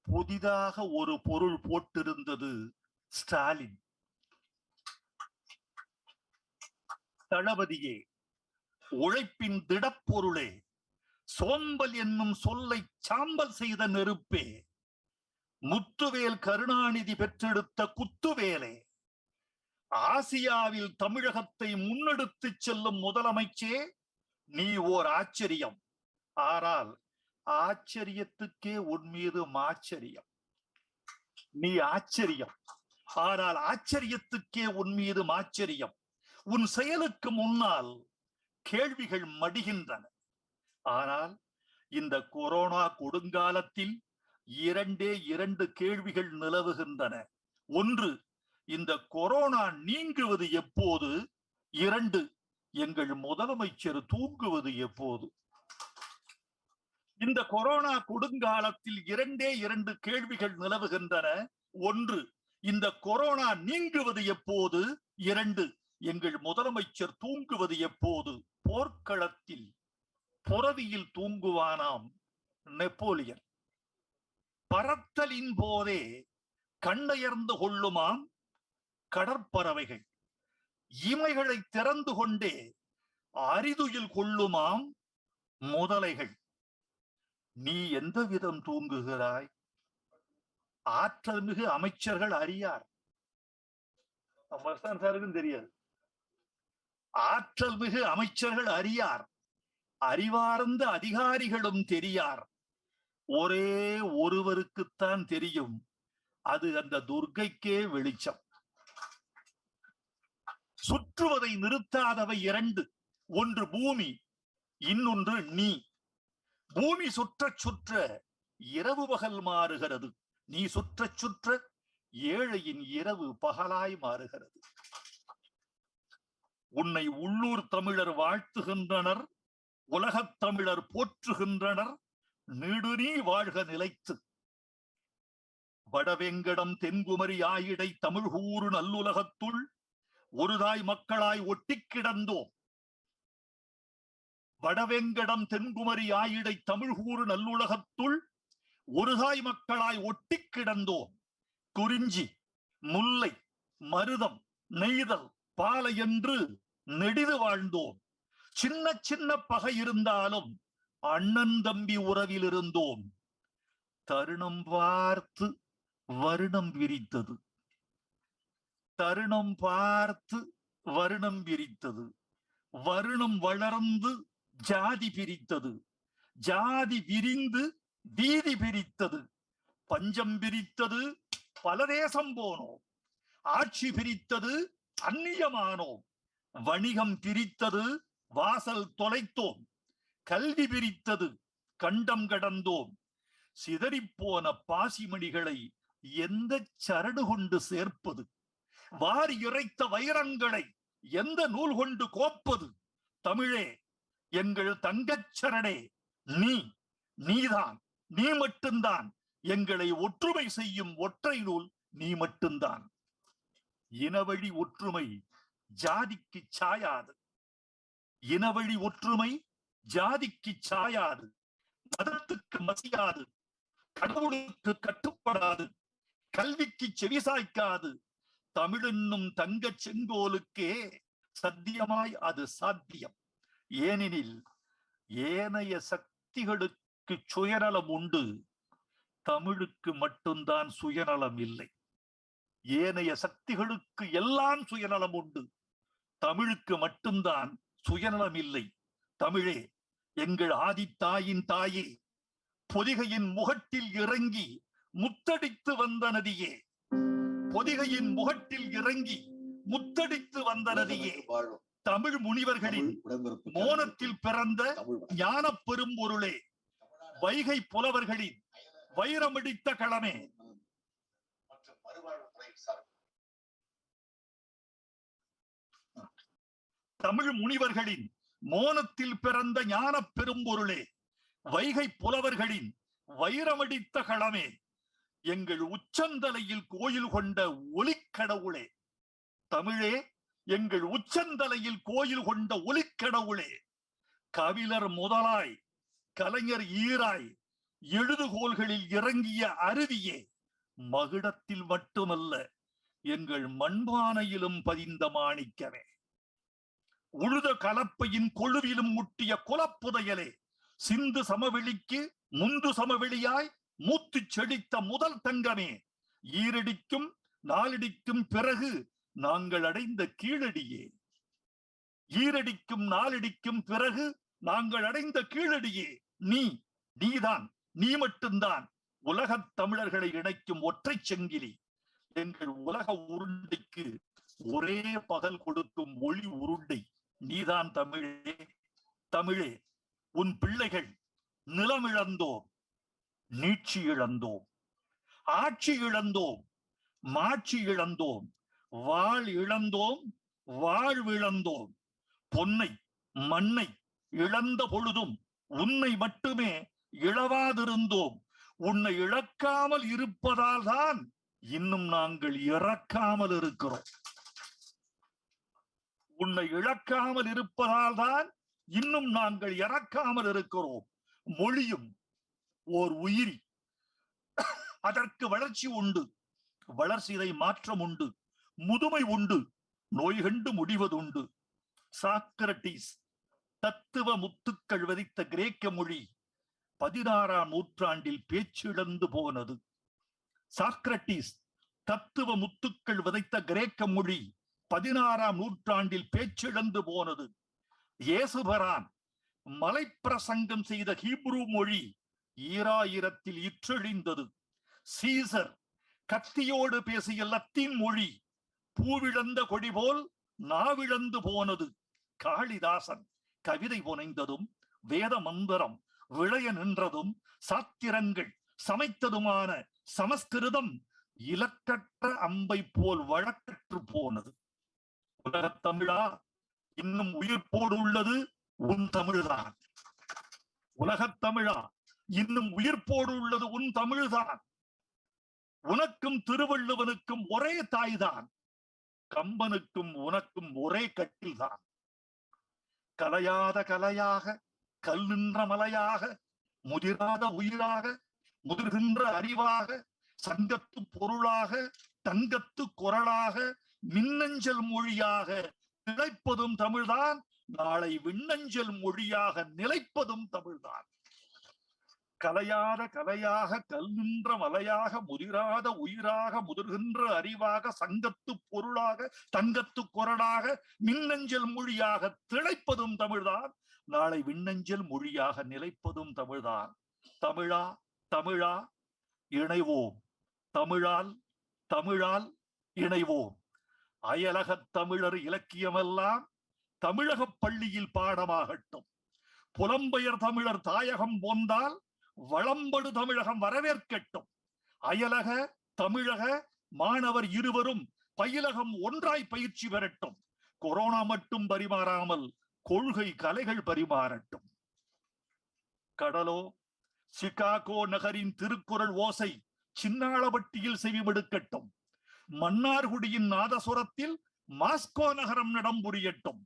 புதிதாக ஒரு பொருள் போட்டிருந்தது ஸ்டாலின். தளபதியே, உழைப்பின் திடப்பொருளே, சோம்பல் என்னும் சொல்லை சாம்பல் செய்த நெருப்பே, முத்துவேல் கருணாநிதி பெற்றெடுத்த குத்துவேலே, ஆசியாவில் தமிழகத்தை முன்னெடுத்து செல்லும் முதலமைச்சே, நீ ஓர் ஆச்சரியம். ஆனால் ஆச்சரியத்துக்கே உன் மீது மாச்சரியம். நீ ஆச்சரியம், ஆனால் ஆச்சரியத்துக்கே உன் மீது மாச்சரியம். உன் செயலுக்கு முன்னால் கேள்விகள் மடிகின்றன. ஆனால் இந்த கொரோனா கொடுங்காலத்தில் இரண்டு கேள்விகள் நிலவுகின்றன. ஒன்று, இந்த கொரோனா நீங்குவது எப்போது? 2, எங்கள் முதலமைச்சர் தூங்குவது எப்போது? இந்த கொரோனா கொடுங்காலத்தில் 2 கேள்விகள் நிலவுகின்றன. 1, இந்த கொரோனா நீங்குவது எப்போது? 2, எங்கள் முதலமைச்சர் தூங்குவது எப்போது? போர்க்களத்தில் புறவியில் தூங்குவானாம் நெப்போலியன். பறத்தலின் போதே கண்ணயர்ந்து கொள்ளுமாம் கடற்பறவைகள். இமைகளை திறந்து கொண்டே அரிதுயில் கொள்ளுமாம் முதலைகள். நீ எந்த விதம் தூங்குகிறாய்? ஆற்றல் மிகு அமைச்சர்கள் அறியார். சாருக்கும் தெரியாது. ஆற்றல் மிகு அமைச்சர்கள் அறியார், அறிவார்ந்த அதிகாரிகளும் தெரியார். ஒரே ஒருவருக்குத்தான் தெரியும், அது அந்த துர்க்கைக்கே வெளிச்சம். சுற்றுவதை நிறுத்தாதவை 2. ஒன்று பூமி, இன்னொன்று நீ. பூமி சுற்ற சுற்ற இரவு பகல் மாறுகிறது. நீ சுற்ற சுற்ற ஏழையின் இரவு பகலாய் மாறுகிறது. உன்னை உள்ளூர் தமிழர் வாழ்த்துகின்றனர், உலகத் தமிழர் போற்றுகின்றனர். நீடுநீ வாழ்க நிலைத்து. வடவெங்கடம் தென்குமரி ஆயிடை தமிழ்கூறு நல்லுலகத்துள் ஒருதாய் மக்களாய் ஒட்டி கிடந்தோம். வடவெங்கடம் தென்குமரி ஆயிடை தமிழ்கூறு நல்லுலகத்துள் ஒருதாய் மக்களாய் ஒட்டி கிடந்தோம். குறிஞ்சி, முல்லை, மருதம், நெய்தல், பாலை என்று நெடிது வாழ்ந்தோம். சின்ன சின்ன பகை இருந்தாலும் அண்ணன் தம்பி உறவில் இருந்தோம். தருணம் பார்த்து வருணம் விரித்தது. தருணம் பார்த்து வருணம் விரித்தது. வருணம் வளர்ந்து ஜாதி பிரித்தது. ஜாதி விரிந்து வீதி பிரித்தது. பஞ்சம் பிரித்தது, பல தேசம் போனோம். ஆட்சி பிரித்தது, அந்நியமானோம். வணிகம் பிரித்தது, வாசல் தொலைத்தோம். கல்வி பிரித்தது, கண்டம் கடந்தோம். சிதறிப்போன பாசிமணிகளை எந்த சரடு கொண்டு சேர்ப்பது? வாரி இறைத்த வைரங்களை எந்த நூல் கொண்டு கோப்பது? தமிழே, எங்கள் தங்கச்சரணே, நீ நீதான், நீ மட்டும்தான் எங்களை ஒற்றுமை செய்யும் ஒற்றை நூல் நீ மட்டும்தான். இனவழி ஒற்றுமை ஜாதிக்கு சாயாது. இனவழி ஒற்றுமை ஜாதிக்கு சாயாது, மதத்துக்கு மசியாது, கடவுளுக்கு கட்டுப்படாது, கல்விக்கு செவிசாய்க்காது. தமிழென்னும் தங்க செங்கோலுக்கே சத்தியமாய் அது சாத்தியம். ஏனெனில் ஏனைய சக்திகளுக்கு சுயநலம் உண்டு, தமிழுக்கு மட்டும்தான் சுயநலம் இல்லை. ஏனைய சக்திகளுக்கு எல்லாம் சுயநலம் உண்டு, தமிழுக்கு மட்டும்தான் சுயநலம் இல்லை. தமிழே, எங்கள் ஆதித்தாயின் தாயே, பொதிகையின் முகட்டில் இறங்கி முத்தடித்து வந்த நதியே, பொதிகையின் முகட்டில் இறங்கி முத்தடித்து வந்த நதியே, தமிழ் முனிவர்களின் மோனத்தில் பிறந்த ஞான பெரும்பொருளே, வைகை புலவர்களின் வைரமடித்த களமே, தமிழ் முனிவர்களின் மோனத்தில் பிறந்த ஞான பெரும்பொருளே, வைகை புலவர்களின் வைரமடித்த களமே, எங்கள் உச்சந்தலையில் கோயில் கொண்ட ஒலிக்கடவுளே. தமிழே, எங்கள் உச்சந்தலையில் கோயில் கொண்ட ஒலிக்கடவுளே. கபிலர் முதலாய் கலைஞர் ஈராய் எழுதுகோள்களில் இறங்கிய அருவியே, மகுடத்தில் மட்டுமல்ல எங்கள் மண்பானையிலும் பதிந்த மாணிக்கமே. உழுத கலப்பையின் கொழுவிலும் முட்டிய குலப்புதையலே, சிந்து சமவெளிக்கு முந்து சமவெளியாய் மூத்து செழித்த முதல் தங்கமே. ஈரடிக்கும் நாளடிக்கும் பிறகு நாங்கள் அடைந்த கீழடியே, ஈரடிக்கும் நாளடிக்கும் பிறகு நாங்கள் அடைந்த கீழடியே. நீதான், நீ மட்டும்தான் உலகத் தமிழர்களை இணைக்கும் ஒற்றை செங்கிலி. எங்கள் உலக உருண்டைக்கு ஒரே பகல் கொடுக்கும் ஒளி உருண்டை நீதான் தமிழே. தமிழே, உன் பிள்ளைகள் நிலம் இழந்தோம், நீட்சி இழந்தோம், ஆட்சி இழந்தோம், மாட்சி இழந்தோம், வாழ் இழந்தோம், வாழ்விழந்தோம். பொன்னை மண்ணை இழந்த பொழுதும் உன்னை மட்டுமே இழவாதிருந்தோம். உன்னை இழக்காமல் இருப்பதால் தான் இன்னும் நாங்கள் இறக்காமல் இருக்கிறோம். உன்னை இழக்காமல் இருப்பதால் தான் இன்னும் நாங்கள் இறக்காமல் இருக்கிறோம். மொழியும் ஓர் உயிரி, அதற்கு வளர்ச்சி உண்டு, வளர்ச்சிதை மாற்றம் உண்டு, முதுமை உண்டு, நோய் கண்டு முடிவதுண்டு. சாக்ரட்டிஸ் தத்துவ முத்துக்கள் விதைத்த கிரேக்க மொழி 16ஆம் நூற்றாண்டில் பேச்சிழந்து போனது. சாக்ரட்டிஸ் தத்துவ முத்துக்கள் விதைத்த கிரேக்க மொழி 16ஆம் நூற்றாண்டில் பேச்சிழந்து போனது. இயேசுபரான் மலைப்பிரசங்கம் செய்த ஹீப்ரு மொழி 2000 இற்றழிந்தது. சீசர் கத்தியோடு பேசிய லத்தீன் மொழி பூவிழந்த கொடி போல் நாவிழந்து போனது. காளிதாசன் கவிதை புனைந்ததும் வேத மந்திரம் விளைய நின்றதும் சாத்திரங்கள் சமைத்ததுமான சமஸ்கிருதம் இலக்கற்ற அம்பை போல் வழக்கற்று போனது. உலகத் தமிழா, இன்னும் உயிர்ப்போடு உள்ளது உன் தமிழ்தான். உலகத் தமிழா, இன்னும் உயிர்ப்போடு உள்ளது உன் தமிழ்தான். உனக்கும் திருவள்ளுவனுக்கும் ஒரே தாய்தான், கம்பனுக்கும் உனக்கும் ஒரே கட்டில்தான். கலையாத கலையாக, கல் நின்ற மலையாக, முதிராத உயிராக, முதிர்கின்ற அறிவாக, சங்கத்து பொருளாக, தங்கத்து குரலாக, மின்னஞ்சல் மொழியாக நிலைப்பதும் தமிழ்தான். நாளை விண்ணஞ்சல் மொழியாக நிலைப்பதும் தமிழ்தான். கலையாத கலையாக, கல் நின்ற மலையாக, முதிராத உயிராக, முதிர்கின்ற அறிவாக, சங்கத்து பொருளாக, தங்கத்து குரலாக, மின்னஞ்சல் மொழியாக திளைப்பதும் தமிழ்தான். நாளை விண்ணஞ்சல் மொழியாக நிலைப்பதும் தமிழ்தான். தமிழா, தமிழா, இணைவோம். தமிழால் தமிழால் இணைவோம். அயலகத் தமிழர் இலக்கியமெல்லாம் தமிழக பள்ளியில் பாடமாகட்டும். புலம்பெயர் தமிழர் தாயகம் போந்தால் வளம்படு தமிழகம் வரவேற்கட்டும். அயலக தமிழக மாணவர் இருவரும் பயிலகம் ஒன்றாய் பயிற்சி பெறட்டும். கொரோனா மட்டும் பரிமாறாமல் கொள்கை கலைகள் பரிமாறட்டும். கடலோ சிகாகோ நகரின் திருக்குறள் ஓசை சின்னாளபட்டியில் செவிமடுக்கட்டும். மன்னார்குடியின் நாதசுரத்தில் மாஸ்கோ நகரம் நடம்புரியட்டும்.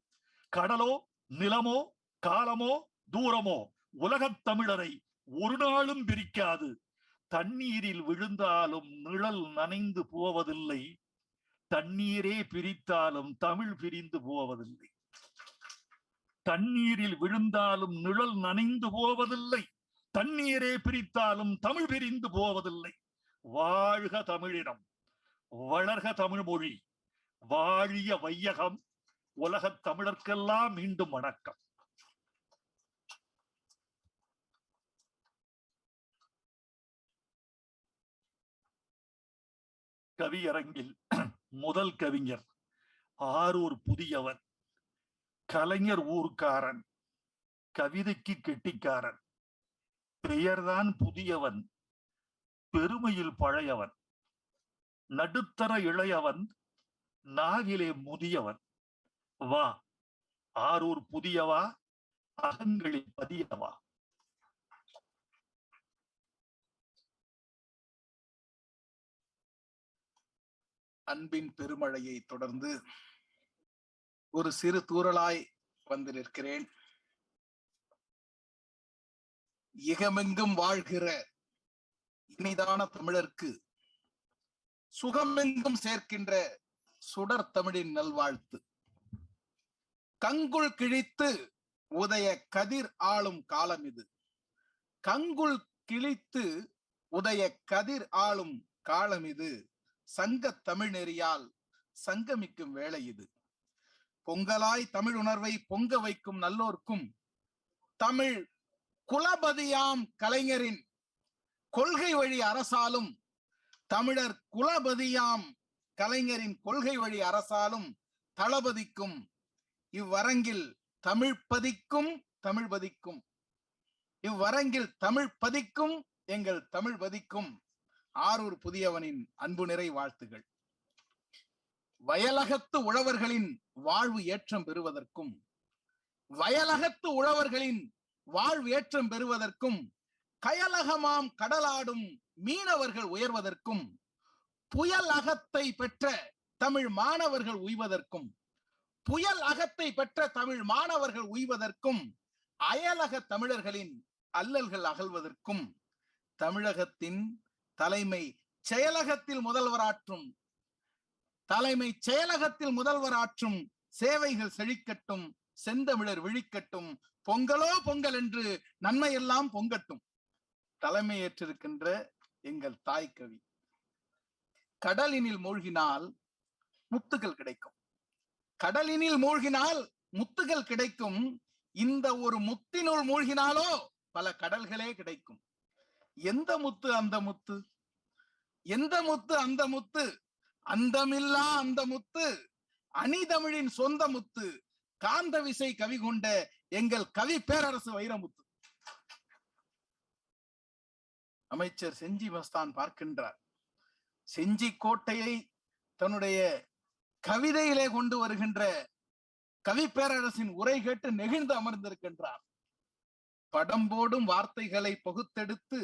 கடலோ நிலமோ காலமோ தூரமோ உலகத் தமிழரை ஒரு நாளும் பிரிக்காது. தண்ணீரில் விழுந்தாலும் நிழல் நனைந்து போவதில்லை. தண்ணீரே பிரித்தாலும் தமிழ் பிரிந்து போவதில்லை. தண்ணீரில் விழுந்தாலும் நிழல் நனைந்து போவதில்லை. தண்ணீரே பிரித்தாலும் தமிழ் பிரிந்து போவதில்லை. வாழ்க தமிழினம், வளர்க தமிழ் மொழி, வாழிய வையகம். உலகத் தமிழர்க்கெல்லாம் மீண்டும் வணக்கம். கவியரங்கில் முதல் கவிஞர் ஆரூர் புதியவன். கலைஞர் ஊர்க்காரன், கவிதைக்கு கெட்டிக்காரன். பெயர்தான் புதியவன், பெருமையில் பழையவன். நடுத்தர இளையவன், நாகிலே முதியவன். வா ஆரூர் புதியவா, அகங்களில் பதியவா. அன்பின் பெருமழையை தொடர்ந்து ஒரு சிறு தூறலாய் வந்து நிற்கிறேன். இகமெங்கும் வாழ்கிற இனிதான தமிழர்க்கு சுகமெங்கும் சேர்க்கின்ற சுடர் தமிழின் நல்வாழ்த்து. கங்குள் கிழித்து உதய கதிர் ஆளும் காலம் இது. கங்குள் கிழித்து உதய கதிர் ஆளும் காலம் இது. சங்க தமிழ் நெறியால் சங்கமிக்கும் வேளை இது. பொங்கலாய் தமிழ் உணர்வை பொங்க வைக்கும் நல்லோர்க்கும் தமிழ் குலபதியாம் கலைஞரின் கொள்கை வழி அரசாலும், தமிழர் குலபதியாம் கலைஞரின் கொள்கை வழி அரசாலும் தளபதிக்கும் இவ்வரங்கில் தமிழ் பதிக்கும் தமிழ் பதிக்கும் இவ்வரங்கில் தமிழ் பதிக்கும் எங்கள் தமிழ் பதிக்கும் ஆரூர் புதியவனின் அன்பு நிறை வாழ்த்துகள். வயலகத்து உழவர்களின் வாழ்வு ஏற்றம் பெறுவதற்கும், வயலகத்து உழவர்களின் வாழ்வு ஏற்றம் பெறுவதற்கும், கயலகமாம் கடலாடும் மீனவர்கள் உயர்வதற்கும், புயல் அகத்தை பெற்ற தமிழ் மாணவர்கள் உய்வதற்கும், புயல் அகத்தை பெற்ற தமிழ் மாணவர்கள் உய்வதற்கும், அயலக தமிழர்களின் அல்லல்கள் அகல்வதற்கும், தமிழகத்தின் தலைமை செயலகத்தில் முதல்வராற்றும் சேவைகள் செழிக்கட்டும், செந்தமிழர் விழிக்கட்டும், பொங்கலோ பொங்கல் என்று நன்மையெல்லாம் பொங்கட்டும். தலைமையேற்றிருக்கின்ற எங்கள் தாய் கவி. கடலினில் மூழ்கினால் முத்துகள் கிடைக்கும், கடலினில் மூழ்கினால் முத்துகள் கிடைக்கும். இந்த ஒரு முத்தினுள் மூழ்கினாலோ பல கடல்களே கிடைக்கும். எந்த முத்து அந்த முத்து, எந்த முத்து அந்த முத்து, அந்தமில்லா அந்த முத்து, அணிதமிழின் சொந்த முத்து, காந்த விசை கவி கொண்ட எங்கள் கவி பேரரசு வைரமுத்து. அமைச்சர் செஞ்சி மஸ்தான் பார்க்கின்றார். செஞ்சி கோட்டையை தன்னுடைய கவிதையிலே கொண்டு வருகின்ற கவி பேரரசின் உரை கேட்டு நெகிழ்ந்து அமர்ந்திருக்கின்றார். படம் போடும் வார்த்தைகளை பகுத்தெடுத்து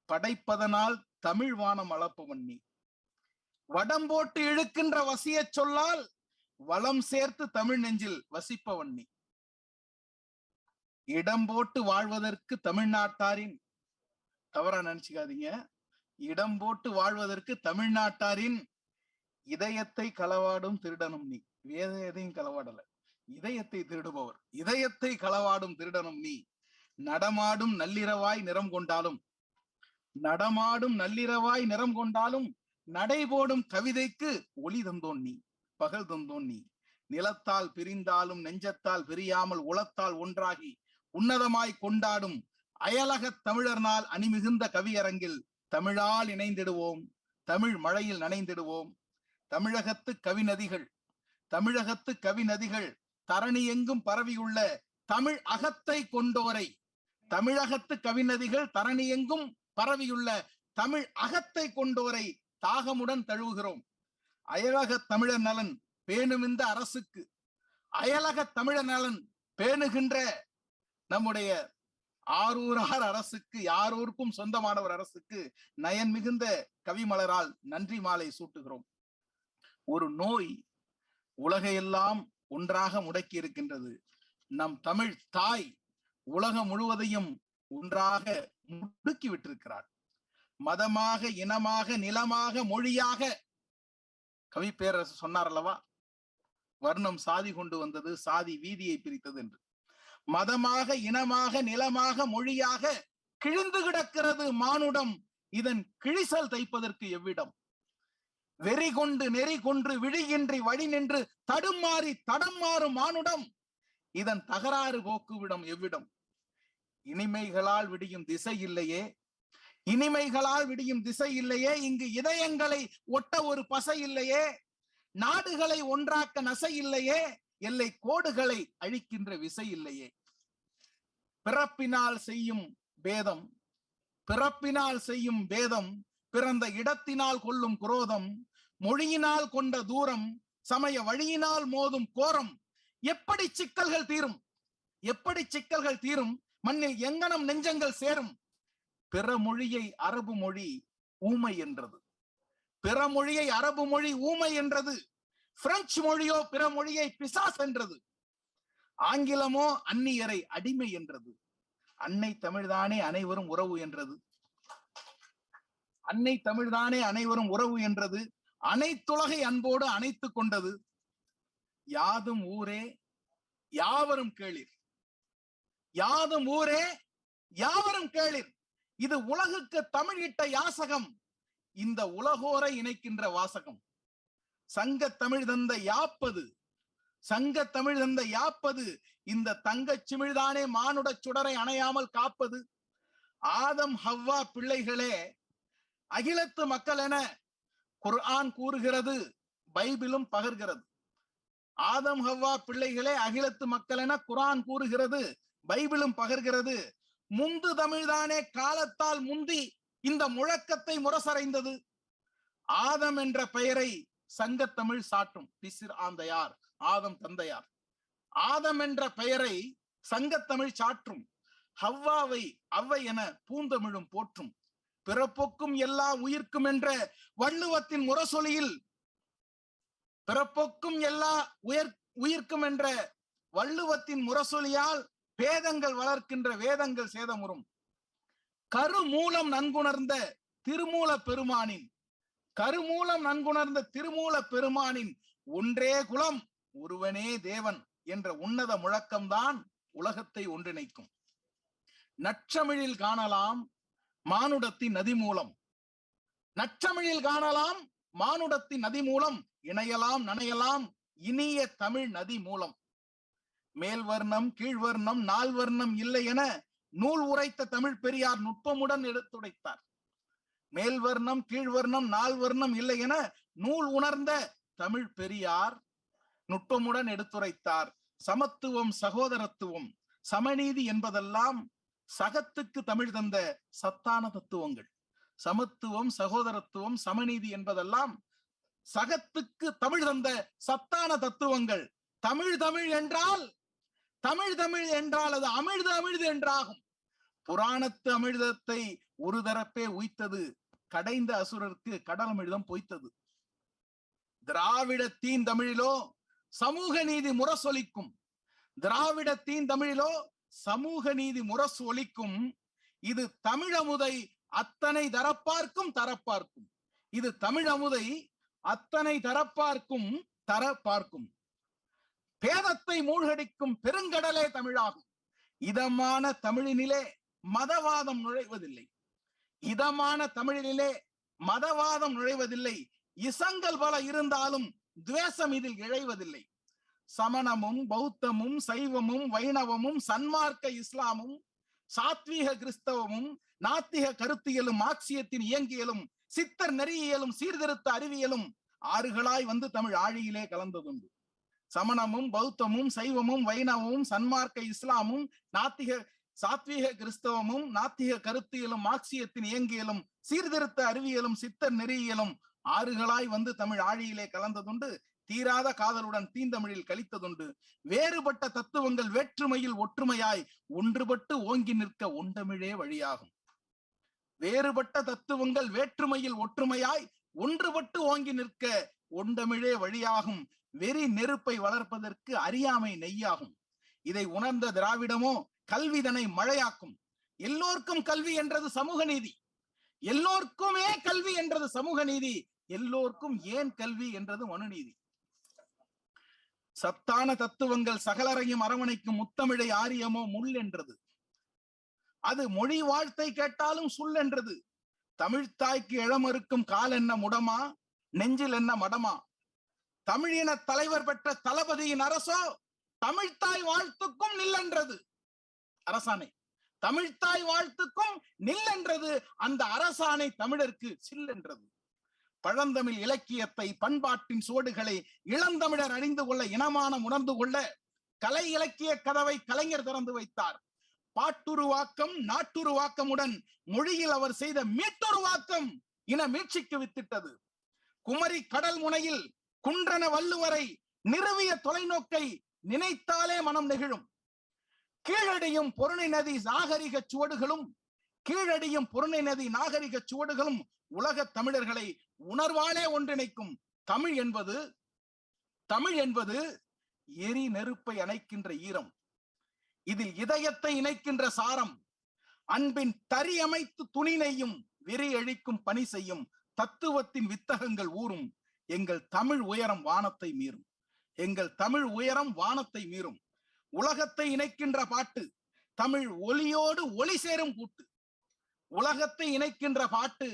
படைப்பதனால் தமிழ் வானம் அளப்பவன் நீ. வடம் போட்டு இழுக்கின்ற வசிய சொல்லால் வளம் சேர்த்து தமிழ் நெஞ்சில் வசிப்பவன் நீ. இடம் போட்டு வாழ்வதற்கு தமிழ்நாட்டாரின், தவறா நினைச்சுக்காதீங்க, இடம் போட்டு வாழ்வதற்கு தமிழ்நாட்டாரின் இதயத்தை களவாடும் திருடனும் நீ. வேத எதையும் களவாடல, இதயத்தை திருடுபவர். இதயத்தை களவாடும் திருடனும் நீ. நடமாடும் நள்ளிரவாய் நிறம் கொண்டாலும், நடமாடும் நள்ளிரவாய் நிறம் கொண்டாலும், நடைபோடும் கவிதைக்கு ஒளி தந்தோன் நீ, பகல் தந்தோன் நீ. நிலத்தால் பிரிந்தாலும் நெஞ்சத்தால் பிரியாமல் உளத்தால் ஒன்றாகி உன்னதமாய் கொண்டாடும் அயலக தமிழர் நாள் அணிமிகுந்த கவியரங்கில் தமிழால் இணைந்திடுவோம், தமிழ் மழையில் நனைந்திடுவோம். தமிழகத்து கவிநதிகள், தமிழகத்து கவிநதிகள் தரணி எங்கும் பரவியுள்ள தமிழ் அகத்தை கொண்டோரை, தமிழகத்து கவிநதிகள் தரணி எங்கும் பரவியுள்ள தமிழ் அகத்தை கொண்டோரை தாகமுடன் தழுவுகிறோம். அயலக தமிழர் நலன் பேணும் இந்த அரசுக்கு, அயலக தமிழர் நலன் பேணுகின்ற நம்முடைய ஆரூரார் அரசுக்கு, யாரூருக்கும் சொந்தமானவர் அரசுக்கு நயன் மிகுந்த கவிமலரால் நன்றி மாலை சூட்டுகிறோம். ஒரு நோய் உலகையெல்லாம் ஒன்றாக முடக்கி இருக்கின்றது. நம் தமிழ் தாய் உலகம் முழுவதையும் ஒன்றாக முடுக்கி விட்டிருக்கிறார். மதமாக, இனமாக, நிலமாக, மொழியாக. கவி பேரரசு சொன்னார் அல்லவா, வர்ணம் சாதி கொண்டு வந்தது, சாதி வீதியை பிரித்தது என்று. மதமாக, இனமாக, நிலமாக, மொழியாக கிழிந்து கிடக்கிறது மானுடம். இதன் கிழிசல் தைப்பதற்கு எவ்விடம்? வெறி கொண்டு நெறி கொன்று விழியின்றி வழி நின்று தடுமாறி தடம் மாறும் மானுடம். இதன் தகராறு போக்குவிடம் எவ்விடம்? இனிமைகளால் விடியும் திசை இல்லையே, இனிமைகளால் விடியும் திசை இல்லையே, இங்கு இதயங்களை ஒட்ட ஒரு பசை இல்லையே, நாடுகளை ஒன்றாக்க நசை இல்லையே, எல்லை கோடுகளை அழிக்கின்ற விசை இல்லையே. பிறப்பினால் செய்யும் பேதம், பிறப்பினால் செய்யும் பேதம், பிறந்த இடத்தினால் கொள்ளும் குரோதம், மொழியினால் கொண்ட தூரம், சமய வழியினால் மோதும் கோரம். எப்படி சிக்கல்கள் தீரும்? எப்படி சிக்கல்கள் தீரும்? மண்ணில் எங்கனம் நெஞ்சங்கள் சேரும்? பிற மொழியை அரபு மொழி ஊமை என்றது, பிற மொழியை அரபு மொழி ஊமை என்றது. பிரெஞ்சு மொழியோ பிற மொழியை பிசாஸ் என்றது. ஆங்கிலமோ அந்நியரை அடிமை என்றது. அன்னை தமிழ்தானே அனைவரும் உறவு என்றது. அன்னை தமிழ்தானே அனைவரும் உறவு என்றது. அனைத்துலகை அன்போடு அணைத்துக் கொண்டது. யாதும் ஊரே யாவரும் கேளிர், யாதும் ஊரே யாவரும் கேளிர். இது உலகுக்கு தமிழிட்ட யாசகம், இந்த உலகோரை இணைக்கின்ற வாசகம். சங்க தமிழ் தந்த யாப்பது, சங்க தமிழ் தந்த யாப்பது, இந்த தங்கச் சிமிழ்தானே மானுட சுடரை அணையாமல் காப்பது. ஆதம் ஹவ்வா பிள்ளைகளே அகிலத்து மக்கள் என குர்ஆன் கூறுகிறது, பைபிளும் பகர்கிறது. ஆதம் ஹவ்வா பிள்ளைகளே அகிலத்து மக்கள் என குர்ஆன் கூறுகிறது, பைபிளும் பகர்கிறது. முந்து தமிழ்தானே காலத்தால் முந்தி இந்த முழக்கத்தை முரசறைந்தது. ஆதம் என்ற பெயரை சங்கத்தமிழ் சாட்டும். பிசிர் ஆந்தையார், ஆதம் தந்தையார். ஆதம் என்ற பெயரை சங்கத்தமிழ் சாற்றும். ஹவ்வாவை அவ்வை என பூந்தமிழும் போற்றும். பிறப்பொக்கும் எல்லா உயிர்க்கும் என்ற வள்ளுவத்தின் முரசொலியில், பிறப்பொக்கும் எல்லா உயிர்க்கும் என்ற வள்ளுவத்தின் முரசொலியால் பேதங்கள் வளர்க்கின்ற வேதங்கள் சேதமுறும். கருமூலம் நன்குணர்ந்த திருமூல பெருமானின், கருமூலம் நன்குணர்ந்த திருமூல பெருமானின் ஒன்றே குலம் ஒருவனே தேவன் என்ற உன்னத முழக்கம்தான் உலகத்தை ஒன்றிணைக்கும். நற்றமிழில் காணலாம் மானுடத்தின் நதி மூலம், நற்றமிழில் காணலாம் மானுடத்தின் நதி மூலம், இணையலாம் நனையலாம் இனிய தமிழ் நதி மூலம். மேல் வர்ணம் கீழ்வர்ணம் நால் வர்ணம் இல்லை என நூல் உரைத்த தமிழ் பெரியார் நுட்பமுடன் எடுத்துரைத்தார். மேல் வர்ணம் கீழ்வர்ணம் நால் வர்ணம் இல்லை என நூல் உணர்ந்த தமிழ் பெரியார் நுட்பமுடன் எடுத்துரைத்தார். சமத்துவம் சகோதரத்துவம் சமநீதி என்பதெல்லாம் சகத்துக்கு தமிழ் தந்த சத்தான தத்துவங்கள். சமத்துவம் சகோதரத்துவம் சமநீதி என்பதெல்லாம் சகத்துக்கு தமிழ் தந்த சத்தான தத்துவங்கள். தமிழ் தமிழ் என்றால், தமிழ் தமிழ் என்றால் அது அமிழ்து அமிழ்து என்றாகும். புராணத்து அமிழ்தத்தை ஒரு தரப்பே உய்த்தது, கடைந்த அசுரருக்கு கடலமிழ்தம் பொய்த்தது. திராவிடத்தின் தமிழிலோ சமூக நீதி முரசொலிக்கும், திராவிடத்தின் தமிழிலோ சமூக நீதி முரசு ஒலிக்கும். இது தமிழமுதை அத்தனை தரப்பார்க்கும் தரப்பார்க்கும், இது தமிழமுதை அத்தனை தரப்பார்க்கும் தரப்பார்க்கும். பேதத்தை மூழ்கடிக்கும் பெருங்கடலே தமிழாகும். இதமான தமிழினிலே மதவாதம் நுழைவதில்லை, இதமான தமிழிலே மதவாதம் நுழைவதில்லை. இசங்கள் பல இருந்தாலும் துவேஷம் இதில் இழைவதில்லை. சமணமும் பௌத்தமும் சைவமும் வைணவமும் சன்மார்க்க இஸ்லாமும் சாத்வீக கிறிஸ்தவமும் நாத்திக கருத்தியலும் மார்க்சியத்தின் இயங்கியலும் சித்தர் நெறியியலும் சீர்திருத்த அறிவியலும் ஆறுகளாய் வந்து தமிழ் ஆழியிலே கலந்ததுண்டு. சமணமும் பௌத்தமும் சைவமும் வைணவமும் சன்மார்க்க இஸ்லாமும் சாத்வீக கிறிஸ்தவமும் நாத்திக கருத்தியலும் மார்க்சியத்தின் இயங்கியலும் சீர்திருத்த அறிவியலும் சித்தர் நெறியியலும் ஆறுகளாய் வந்து தமிழ் ஆழியிலே கலந்ததுண்டு. தீராத காதலுடன் தீந்தமிழில் கழித்ததுண்டு. வேறுபட்ட தத்துவங்கள் வேற்றுமையில் ஒற்றுமையாய் ஒன்றுபட்டு ஓங்கி நிற்க ஒண்டமிழே வழியாகும். வேறுபட்ட தத்துவங்கள் வேற்றுமையில் ஒற்றுமையாய் ஒன்றுபட்டு ஓங்கி நிற்க ஒண்டமிழே வழியாகும். வெறி நெருப்பை வளர்ப்பதற்கு அறியாமை நெய்யாகும். இதை உணர்ந்த திராவிடமோ கல்விதனை மழையாக்கும். எல்லோருக்கும் கல்வி என்றது சமூக நீதி, எல்லோருக்குமே கல்வி என்றது சமூக நீதி, எல்லோருக்கும் ஏன் கல்வி என்றது மனுநீதி. சத்தான தத்துவங்கள் சகலரையும் அரவணைக்கும் முத்தமிழை ஆரியமோ முள் என்றது. அது மொழி வாழ்த்தை கேட்டாலும் சுல் என்றது. தமிழ்த்தாய்க்கு இளமறுக்கும் கால் என்ன முடமா, நெஞ்சில் என்ன மடமா. தமிழின தலைவர் பெற்ற தளபதியின் அரசோ தமிழ்த்தாய் வாழ்த்துக்கும் நில்லென்றது. அரசாணை தமிழ்த்தாய் வாழ்த்துக்கும் நில்லென்றது. அந்த அரசாணை தமிழருக்கு சில்லென்றது. பழந்தமிழ் இலக்கியத்தை, பண்பாட்டின் சுவடுகளை இளந்தமிழர் அறிந்து கொள்ள, இனமானம் உணர்ந்து கொள்ள கலை இலக்கிய கதவை கலைஞர் திறந்து வைத்தார். பாட்டுருவாக்கம் நாட்டுருவாக்கமுடன் மொழியில் அவர் செய்த மீட்டுருவாக்கம் இன மீட்சிக்கு வித்திட்டது. குமரி கடல் முனையில் குன்றன வள்ளுவரை நிறுவிய தொலைநோக்கை நினைத்தாலே மனம் நெகிழும். கீழடியும் பொருணை நதி நாகரிக சுவடுகளும் கீழடியும் பொருணை நதி நாகரிக சுவடுகளும் உலக தமிழர்களை உணர்வாலே ஒன்றிணைக்கும். தமிழ் என்பது எரி நெருப்பை அணைக்கின்ற ஈரம், இதில் இதயத்தை இணைக்கின்ற சாரம், அன்பின் தறி அமைத்து துணி நெய்யும், வெறி அழிக்கும் பணி செய்யும், தத்துவத்தின் வித்தகங்கள் ஊறும். எங்கள் தமிழ் உயரம் வானத்தை மீறும், எங்கள் தமிழ் உயரம் வானத்தை மீறும். உலகத்தை இணைக்கின்ற பாட்டு, தமிழ் ஒலியோடு ஒளி சேரும் கூட்டு. உலகத்தை இணைக்கின்ற பாட்டு,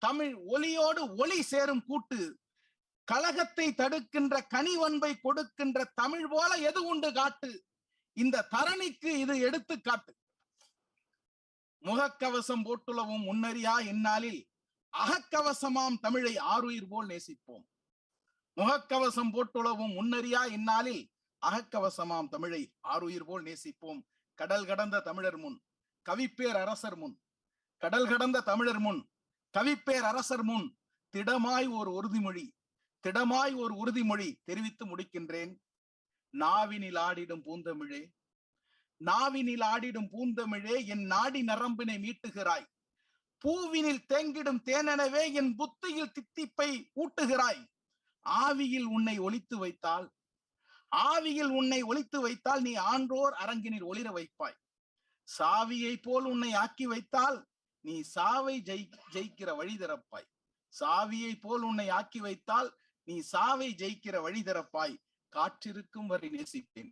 தமிழ் ஒலியோடு ஒளி சேரும் கூட்டு. கலகத்தை தடுக்கின்ற கனிவன்பை கொடுக்கின்ற தமிழ் போல எது உண்டு காட்டு. இந்த தரணிக்கு இது எடுத்துக்காட்டு. முகக்கவசம் போட்டுளவும் முன்னறியா இந்நாளில் அகக்கவசமாம் தமிழை ஆருயிர் போல் நேசிப்போம். முகக்கவசம் போட்டுளவும் முன்னறியா இந்நாளில் அகக்கவசமாம் தமிழை ஆருயிர் போல் நேசிப்போம். கடல் கடந்த தமிழர் முன் கவிப்பேர் அரசர் முன், கடல் கடந்த தமிழர் முன் கவிப்பேர் அரசர் முன் திடமாய் ஒரு உறுதிமொழி தெரிவித்து முடிக்கின்றேன். நாவினில் ஆடிடும் பூந்தமிழே, நாவினில் ஆடிடும் பூந்தமிழே, என் நாடி நரம்பினை மீட்டுகிறாய். பூவினில் தேங்கிடும் தேனெனவே என் புத்தியில் தித்திப்பை ஊட்டுகிறாய். ஆவியில் உன்னை ஒளித்து வைத்தால் நீ ஆன்றோர் அரங்கினில் ஒளிர வைப்பாய். சாவியை போல் உன்னை ஆக்கி வைத்தால் நீ சாவை ஜெயிக்கிற வழி திறப்பாய். சாவியை போல் உன்னை ஆக்கி வைத்தால் நீ சாவை ஜெயிக்கிற வழி திறப்பாய். காற்றிருக்கும் வரை நேசிப்பேன்,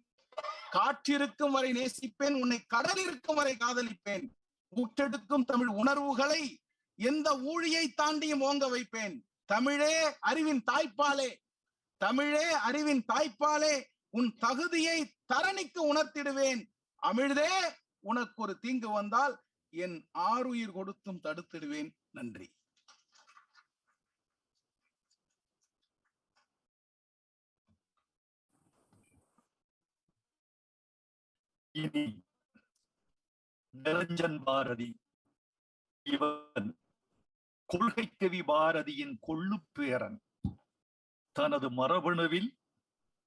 காற்றிருக்கும் வரை நேசிப்பேன், உன்னை கடல் இருக்கும் வரை காதலிப்பேன். ஊற்றெடுக்கும் தமிழ் உணர்வுகளை எந்த ஊழியை தாண்டியும் ஓங்க வைப்பேன். தமிழே அறிவின் தாய்ப்பாலே, தமிழே அறிவின் தாய்ப்பாலே, உன் தகுதியை தரணிக்கு உணர்த்திடுவேன். அமிழ்தே உனக்கு ஒரு தீங்கு வந்தால் என் ஆருயிர் கொடுத்தும் தடுத்திடுவேன். நன்றி. இனி நிரஞ்சன் பாரதி, இவன் கொள்கை கவி பாரதியின் கொள்ளுப்பேரன். தனது மரபணுவில்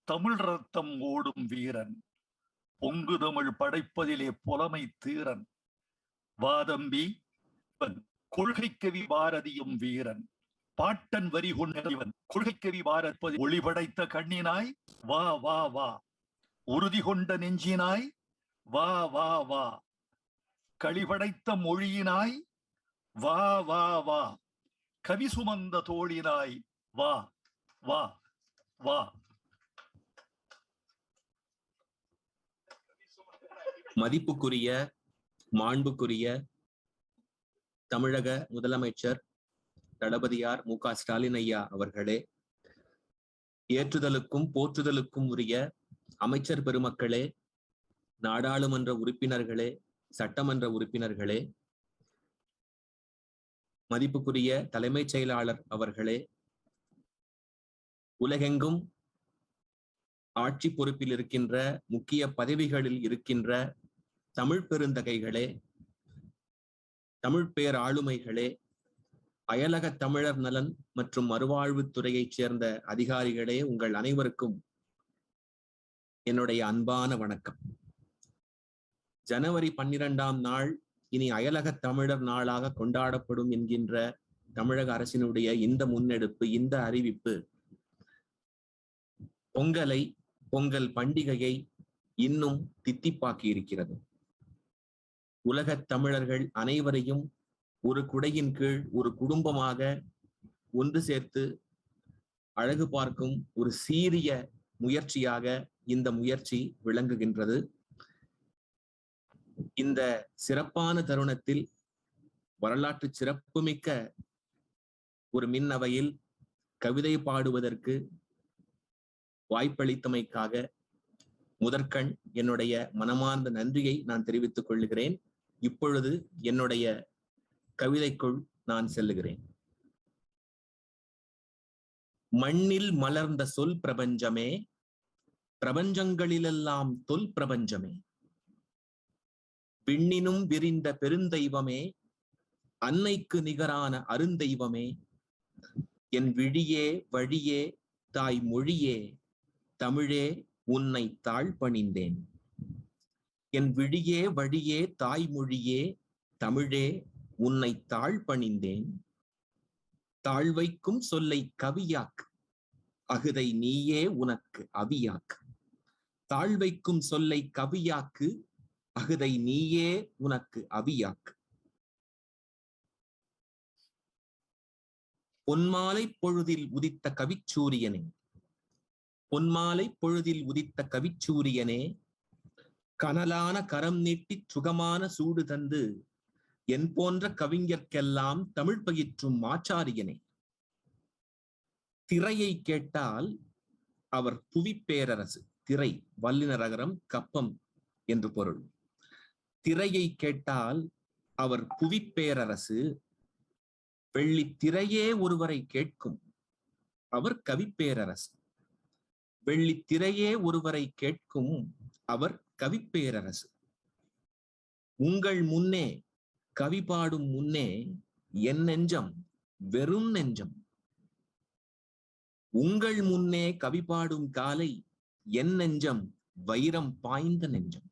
தமிழ் ரத்தம் ஓடும் வீரன். பொங்கு தமிழ் படைப்பதிலே புலமை தீரன். வாதம்பி, இவன் கொள்கை கவி பாரதியும் வீரன். பாட்டன் வரி கொண்ட இவன் கொள்கை கவி பாரதி. ஒளிபடைத்த கண்ணினாய் வா வா வா, உறுதி கொண்ட நெஞ்சினாய் வா வா வா, களிபடைத்த மொழியினாய் வா வா வா, கவி சுமந்த தோழினாய் வா வா வா. மதிப்புக்குரிய மாண்புக்குரிய தமிழக முதலமைச்சர் தளபதியார் மு க ஸ்டாலின் ஐயா அவர்களே, ஏற்றுதலுக்கும் போற்றுதலுக்கும் உரிய அமைச்சர் பெருமக்களே, நாடாளுமன்ற உறுப்பினர்களே, சட்டமன்ற உறுப்பினர்களே, மதிப்புக்குரிய தலைமைச் செயலாளர் அவர்களே, உலகெங்கும் ஆட்சி பொறுப்பில் இருக்கின்ற முக்கிய பதவிகளில் இருக்கின்ற தமிழ் பெருந்தகைகளே, தமிழ் பேர் ஆளுமைகளே, அயலக தமிழர் நலன் மற்றும் மறுவாழ்வுத்துறையைச் சேர்ந்த அதிகாரிகளே, உங்கள் அனைவருக்கும் என்னுடைய அன்பான வணக்கம். ஜனவரி 12ஆம் நாள் இனி அயலக தமிழர் நாளாக கொண்டாடப்படும் என்கின்ற தமிழக அரசினுடைய இந்த முன்னெடுப்பு, இந்த அறிவிப்பு பொங்கல் பண்டிகையை இன்னும் தித்திப்பாக்கி இருக்கிறது. உலகத் தமிழர்கள் அனைவரையும் ஒரு குடையின் கீழ் ஒரு குடும்பமாக ஒன்று சேர்த்து அழகு பார்க்கும் ஒரு சீரிய முயற்சியாக இந்த முயற்சி விளங்குகின்றது. இந்த சிறப்பான தருணத்தில் வரலாற்று சிறப்புமிக்க ஒரு மின்னவையில் கவிதை பாடுவதற்கு வாய்ப்பளித்தமைக்காக முதற்கண் என்னுடைய மனமார்ந்த நன்றியை நான் தெரிவித்துக் கொள்கிறேன். இப்பொழுது என்னுடைய கவிதைக்குள் நான் செல்லுகிறேன். மண்ணில் மலர்ந்த சொல் பிரபஞ்சமே, பிரபஞ்சங்களிலெல்லாம் தொல் பிரபஞ்சமே, விண்ணினும் விரிந்த பெருந்தெய்வமே, அன்னைக்கு நிகரான அருந்தெய்வமே, என் விழியே வழியே தாய் மொழியே தமிழே உன்னை தாழ்பணிந்தேன். என் விழியே வழியே தாய் மொழியே தமிழே உன்னை தாழ்பணிந்தேன். தாழ்வைக்கும் சொல்லை கவியாக்கு, அகுதை நீயே உனக்கு அவியாக்கு. தாழ்வைக்கும் சொல்லை கவியாக்கு, அகுதை நீயே உனக்கு அவியாக்கு. பொன்மாலை பொழுதில் உதித்த கவிச்சூரியனே, பொன்மாலை பொழுதில் உதித்த கவிச்சூரியனே, கனலான கரம் நீட்டி சுகமான சூடு தந்து என் போன்ற கவிஞர்க்கெல்லாம் தமிழ் பயிற்றும் ஆச்சாரியனே. திரையை கேட்டால் அவர் புவிப்பேரரசு. திரை வல்லினரகரம் கப்பம் என்று பொருள். திரையை கேட்டால் அவர் புவிப்பேரரசு. வெள்ளி திரையே ஒருவரை கேட்கும், அவர் கவிப்பேரரசு. வெள்ளி திரையே ஒருவரை கேட்கும், அவர் கவிப்பேரரசு. உங்கள் முன்னே கவி பாடும் முன்னே என் நெஞ்சம் வெறும் நெஞ்சம். உங்கள் முன்னே கவி பாடும் காலை என் நெஞ்சம் வைரம் பாய்ந்த நெஞ்சம்.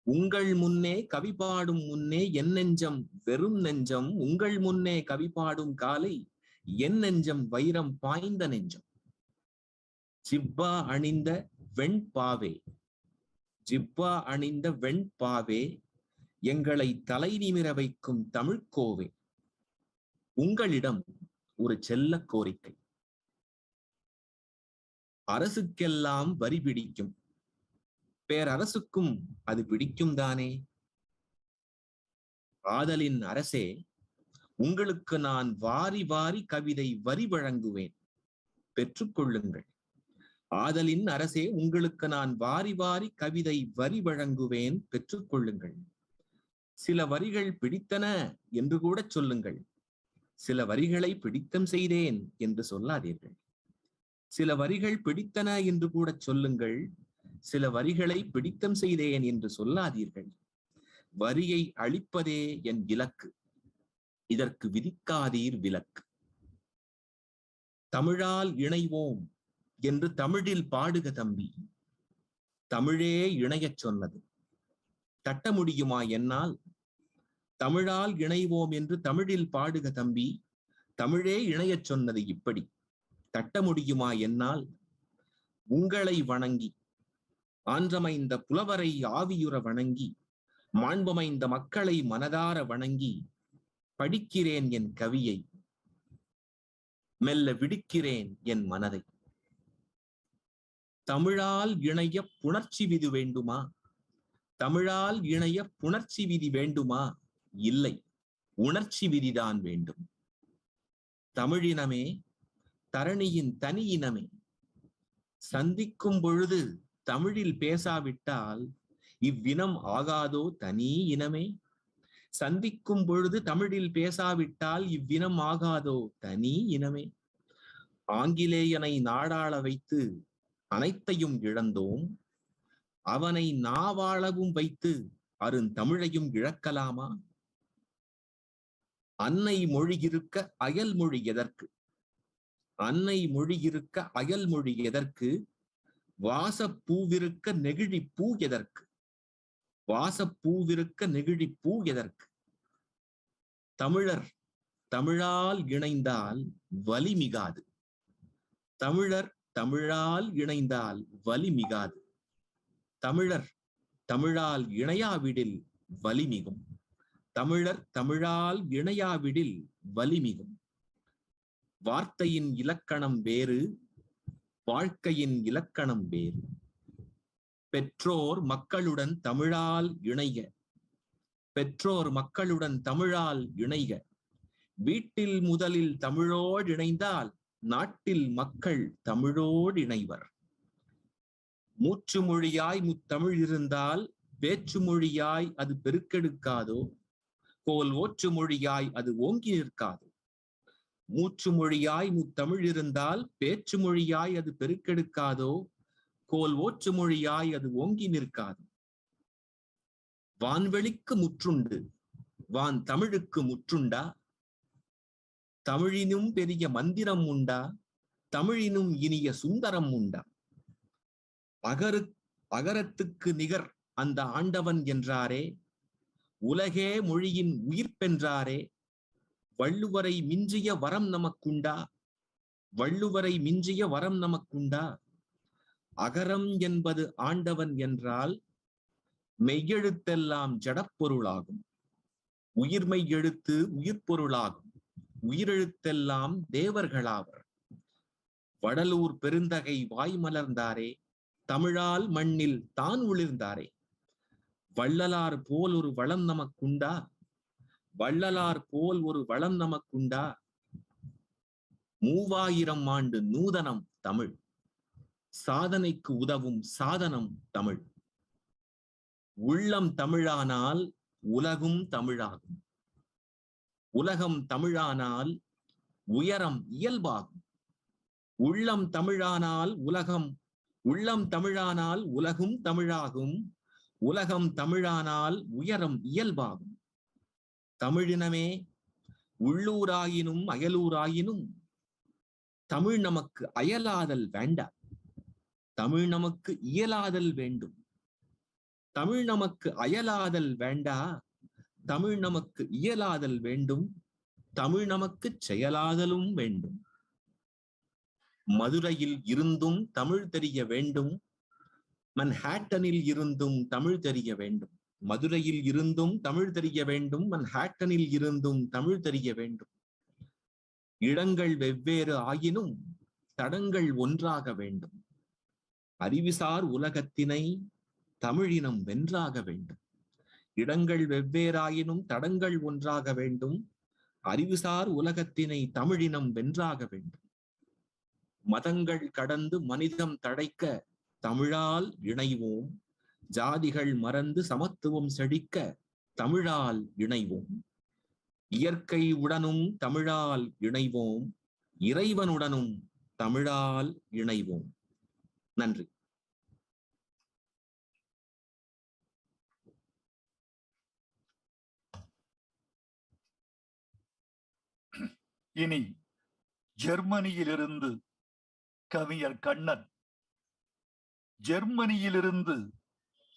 உங்கள் முன்னே கவி பாடும் முன்னே என் நெஞ்சம் வெறும் நெஞ்சம். உங்கள் முன்னே கவி பாடும் காலை என் நெஞ்சம் வைரம் பாய்ந்த நெஞ்சம். ஜிப்பா அணிந்த வெண்பாவே, ஜிப்பா அணிந்த வெண்பாவே, எங்களை தலை நிமிர வைக்கும் தமிழ்கோவே. உங்களிடம் ஒரு செல்ல கோரிக்கை. அரசுக்கெல்லாம் வரி பிடிக்கும், பேரரசுக்கும் அது பிடிக்கும் தானே. ஆதலின் அரசே, உங்களுக்கு நான் வாரி வாரி கவிதை வரி வழங்குவேன், பெற்றுக்கொள்ளுங்கள். ஆதலின் அரசே, உங்களுக்கு நான் வாரி வாரி கவிதை வரி வழங்குவேன், பெற்றுக்கொள்ளுங்கள். சில வரிகள் பிடித்தன என்று கூட சொல்லுங்கள். சில வரிகளை பிடித்தம் செய்தேன் என்று சொல்லாதீர்கள். சில வரிகள் பிடித்தன என்று கூட சொல்லுங்கள். சில வரிகளை பிடித்தம் செய்தேன் என்று சொல்லாதீர்கள். வரியை அழிப்பதே என் இலக்கு, இதற்கு விதிக்காதீர் விலக்கு. தமிழால் இணைவோம் என்று தமிழில் பாடுக தம்பி, தமிழே இணையச் சொன்னது, தட்ட முடியுமா என்னால்? தமிழால் இணைவோம் என்று தமிழில் பாடுக தம்பி, தமிழே இணையச் சொன்னது இப்படி, தட்ட முடியுமா என்னால்? உங்களை வணங்கி ஆன்றமைந்த புலவரை ஆவியுற வணங்கி, மாண்பமைந்த மக்களை மனதார வணங்கி, படிக்கிறேன் என் கவியை, மெல்ல விடுக்கிறேன் என் மனதை. தமிழால் இணைய புணர்ச்சி விதி வேண்டுமா? தமிழால் இணைய புணர்ச்சி விதி வேண்டுமா? இல்லை, உணர்ச்சி விதிதான் வேண்டும். தமிழினமே, தரணியின் தனி இனமே, சந்திக்கும் பொழுது தமிழில் பேசாவிட்டால் இவ்வினம் ஆகாதோ தனி இனமே? சந்திக்கும் பொழுது தமிழில் பேசாவிட்டால் இவ்வினம் ஆகாதோ தனி இனமே? ஆங்கிலேயனை நாடாள வைத்து அனைத்தையும் இழந்தோம், அவனை நாவாளவும் வைத்து அருந்தமிழையும் இழக்கலாமா? அன்னை மொழி இருக்க அயல் மொழி எதற்கு? அன்னை மொழி இருக்க அயல் மொழி எதற்கு? வாசப்பூவிருக்க நெகிழி பூ எதற்கு? வாசப்பூவிருக்க நெகிழி பூ எதற்கு? தமிழர் தமிழால் இணைந்தால் வலி மிகாது. தமிழர் தமிழால் இணைந்தால் வலி மிகாது. தமிழர் தமிழால் இணையாவிடில் வலி மிகும். தமிழர் தமிழால் இணையாவிடில் வலி மிகும். வார்த்தையின் இலக்கணம் வேறு, வாழ்க்கையின் இலக்கணம் வேறு. பெற்றோர் மக்களுடன் தமிழால் இணைக. பெற்றோர் மக்களுடன் தமிழால் இணைக. வீட்டில் முதலில் தமிழோடு இணைந்தால் நாட்டில் மக்கள் தமிழோடு இணைவர். மூச்சு மொழியாய் முத்தமிழ் இருந்தால் பேச்சு மொழியாய் அது பெருக்கெடுக்காதோ, கோல் ஓற்று மொழியாய் அது ஓங்கி நிற்காதோ. மூச்சு மொழியாய் முத்தமிழ் இருந்தால் பேச்சு மொழியாய் அது பெருக்கெடுக்காதோ, கோல் ஓற்று மொழியாய் அது ஓங்கி நிற்காதோ. வான்வெளிக்கு முற்றுண்டு வான் தமிழுக்கு முற்றுண்டா? தமிழினும் பெரிய மந்திரம் உண்டா? தமிழினும் இனிய சுந்தரம் உண்டா? அகரத்துக்கு நிகர் அந்த ஆண்டவன் என்றாரே, உலகே மொழியின் உயிர்ப்பென்றாரே. வள்ளுவரை மிஞ்சிய வரம் நமக்குண்டா? வள்ளுவரை மிஞ்சிய வரம் நமக்குண்டா? அகரம் என்பது ஆண்டவன் என்றால் மெய்யெழுத்தெல்லாம் ஜடப்பொருளாகும். உயிர்மை எழுத்து உயிர்ப்பொருளாகும். உயிரெழுத்தெல்லாம் தேவர்களாவர். வடலூர் பெருந்தகை வாய் மலர்ந்தாரே, தமிழால் மண்ணில் தான் உளிர்ந்தாரே. வள்ளலார் போல் ஒரு வளம் நமக்குண்டா? வள்ளலார் போல் ஒரு வளம் நமக்குண்டா? 3000 ஆண்டு நூதனம் தமிழ். சாதனைக்கு உதவும் சாதனம் தமிழ். உள்ளம் தமிழானால் உலகும் தமிழாகும். உலகம் தமிழானால் உயரம் இயல்பாகும். உள்ளம் தமிழானால் உள்ளம் தமிழானால் உலகும் தமிழாகும். உலகம் தமிழானால் உயரம் இயல்பாகும். தமிழினமே உள்ளூராயினும் அயலூராயினும் தமிழ் நமக்கு அயலாதல் வேண்டாம். தமிழ் நமக்கு இயலாதல் வேண்டும். தமிழ் நமக்கு அயலாதல் வேண்டா. தமிழ் நமக்கு இயலாதல் வேண்டும். தமிழ் நமக்கு செயலாதலும் வேண்டும். மதுரையில் இருந்தும் தமிழ் தெரிய வேண்டும். மன்ஹாட்டனில் இருந்தும் தமிழ் தெரிய வேண்டும். மதுரையில் இருந்தும் தமிழ் தெரிய வேண்டும். மன்ஹாட்டனில் இருந்தும் தமிழ் தெரிய வேண்டும். இடங்கள் வெவ்வேறு ஆயினும் தடங்கள் ஒன்றாக வேண்டும். அறிவுசார் உலகத்தினை தமிழினம் வென்றாக வேண்டும். இடங்கள் வெவ்வேறாயினும் தடங்கள் ஒன்றாக வேண்டும். அறிவுசார் உலகத்தினை தமிழினம் வென்றாக வேண்டும். மதங்கள் கடந்து மனிதம் தழைக்க தமிழால் இணைவோம். ஜாதிகள் மறந்து சமத்துவம் செழிக்க தமிழால் இணைவோம். இயற்கை உடனும் தமிழால் இணைவோம். இறைவனுடனும் தமிழால் இணைவோம். நன்றி. இனி ஜெர்மனியிலிருந்து கவிஞர் கண்ணன். ஜெர்மனியிலிருந்து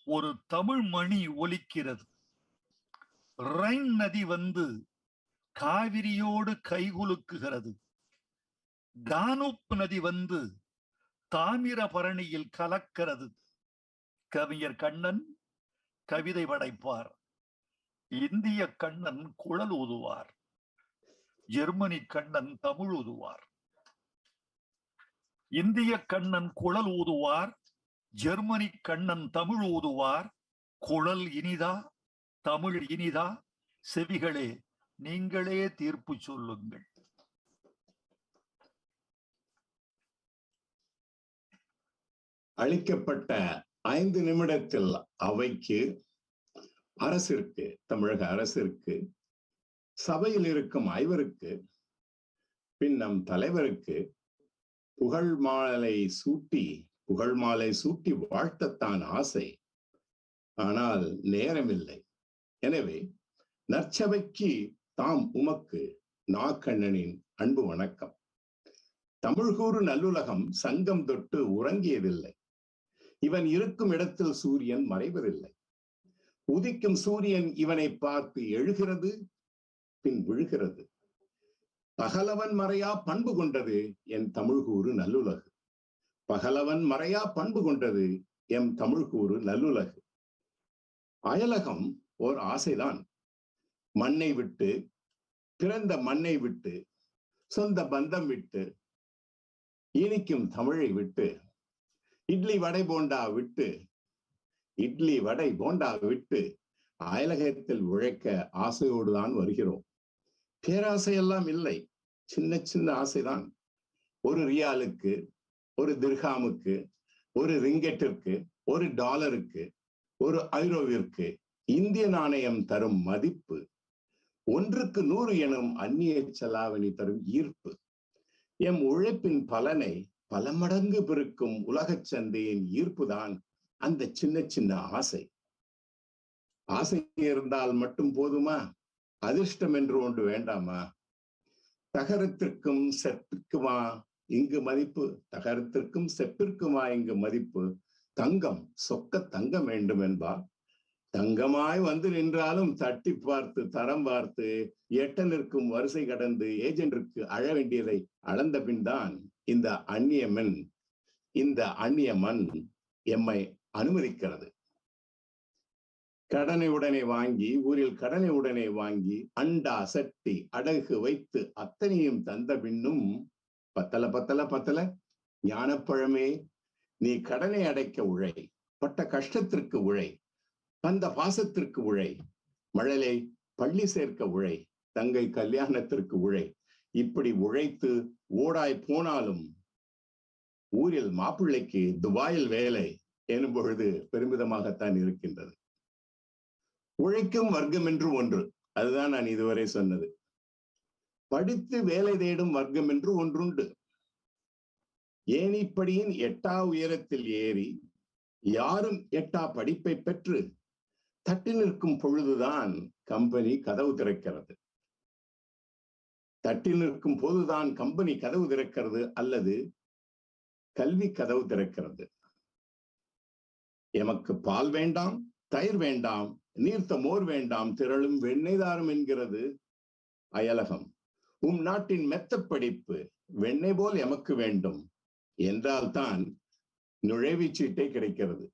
ஒரு தமிழ் மணி ஒலிக்கிறது. ரைன் நதி வந்து காவிரியோடு கைகுலுக்குகிறது. தானூப் நதி வந்து தாமிரபரணியில் கலக்கிறது. கவிஞர் கண்ணன் கவிதை படைப்பார். இந்திய கண்ணன் குழல் ஊதுவார். ஜெர்மனி கண்ணன் தமிழ் ஊதுவார். இந்திய கண்ணன் குழல் ஊதுவார். ஜெர்மனி கண்ணன் தமிழ் ஊதுவார். குழல் இனிதா தமிழ் இனிதா? செவிகளே நீங்களே தீர்ப்பு சொல்லுங்கள். அளிக்கப்பட்ட 5 நிமிடத்தில் அவைக்கு, அரசிற்கு, தமிழக அரசிற்கு, சபையில் இருக்கும் 5 பின் நம் தலைவருக்கு புகழ் மாலை சூட்டி வாழ்த்தத்தான் ஆசை. ஆனால் நேரமில்லை. எனவே நற்சபைக்கு தாம் உமக்கு நாக்கண்ணனின் அன்பு வணக்கம். தமிழ்கூறு நல்லுலகம் சங்கம் தொட்டு உறங்கியதில்லை. இவன் இருக்கும் இடத்தில் சூரியன் மறைவதில்லை. உதிக்கும் சூரியன் இவனை பார்த்து எழுகிறது, பின் விழுகிறது. பகலவன் மறையா பண்பு கொண்டது என் தமிழ்கூறு நல்லுலகு. பகலவன் மறையா பண்பு கொண்டது எம் தமிழ்கூறு நல்லுலகு. அயலகம் ஓர் ஆசைதான். மண்ணை விட்டு, பிறந்த மண்ணை விட்டு, சொந்த பந்தம் விட்டு, இனிக்கும் தமிழை விட்டு, இட்லி வடை போண்டா விட்டு, இட்லி வடை போண்டா விட்டு அயலகத்தில் உழைக்க ஆசையோடுதான் வருகிறோம். பேராசையெல்லாம் இல்லை, சின்ன சின்ன ஆசைதான். ஒரு ரியாலுக்கு, ஒரு திர்ஹாமுக்கு, ஒரு ரிங்கெட்டிற்கு, ஒரு டாலருக்கு, ஒரு ஐரோவிற்கு இந்திய நாணயம் தரும் மதிப்பு, 1க்கு 100 எனும் அந்நிய செலாவணி தரும் ஈர்ப்பு, எம் உழைப்பின் பலனை பல மடங்கு பெருக்கும் உலகச் சந்தையின் ஈர்ப்புதான் அந்த சின்ன சின்ன ஆசை. ஆசை இருந்தால் மட்டும் போதுமா? அதிர்ஷ்டம் என்று ஒன்று வேண்டாமா? தகரத்திற்கும் செப்பிற்குமா இங்கு மதிப்பு? தகரத்திற்கும் செப்பிற்குமா இங்கு மதிப்பு? தங்கம் சொக்க தங்கம் வேண்டும் என்பார். தங்கமாய் வந்து நின்றாலும் தட்டி பார்த்து தரம் பார்த்து எட்ட நிற்கும் வரிசை கடந்து ஏஜென்டிற்கு அழ வேண்டியதை அளந்த பின் தான் இந்த அந்நிய மண், இந்த அந்நிய மண் எம்மை அனுமதிக்கிறது. கடனை உடனே வாங்கி, ஊரில் கடனை உடனே வாங்கி, அண்டா சட்டி அடகு வைத்து அத்தனையும் தந்த பின்னும் பத்தல பத்தல பத்தல ஞானப்பழமே, நீ கடனை அடைக்க உழை, பட்ட கஷ்டத்திற்கு உழை, வந்த பாசத்திற்கு உழை, மழலை பள்ளி சேர்க்க உழை, தங்கை கல்யாணத்திற்கு உழை. இப்படி உழைத்து ஓடாய் போனாலும் ஊரில் மாப்பிள்ளைக்கு துபாயில் வேலை எனும் பொழுது பெருமிதமாகத்தான் இருக்கின்றது. உழைக்கும் வர்க்கம் என்று ஒன்று, அதுதான் நான் இதுவரை சொன்னது. படித்து வேலை தேடும் வர்க்கம் என்று ஒன்றுண்டு. ஏணிப்படியின் 8ஆ உயரத்தில் ஏறி யாரும் 8ஆ படிப்பை பெற்று தட்டி நிற்கும் பொழுதுதான் கம்பெனி கதவு திறக்கிறது. தட்டி நிற்கும் போதுதான் கம்பெனி கதவு திறக்கிறது அல்லது கல்வி கதவு திறக்கிறது. எமக்கு பால் வேண்டாம், தயிர் வேண்டாம், நீர்த்த மோர் வேண்டாம், திரளும் வெண்ணெய் தாரும் என்கிறது அயலகம். நாட்டின் மெத்த படிப்பு வெண்ணெய் போல் எமக்கு வேண்டும் என்றால் தான் நுழைவுச் சீட்டை கிடைக்கிறது.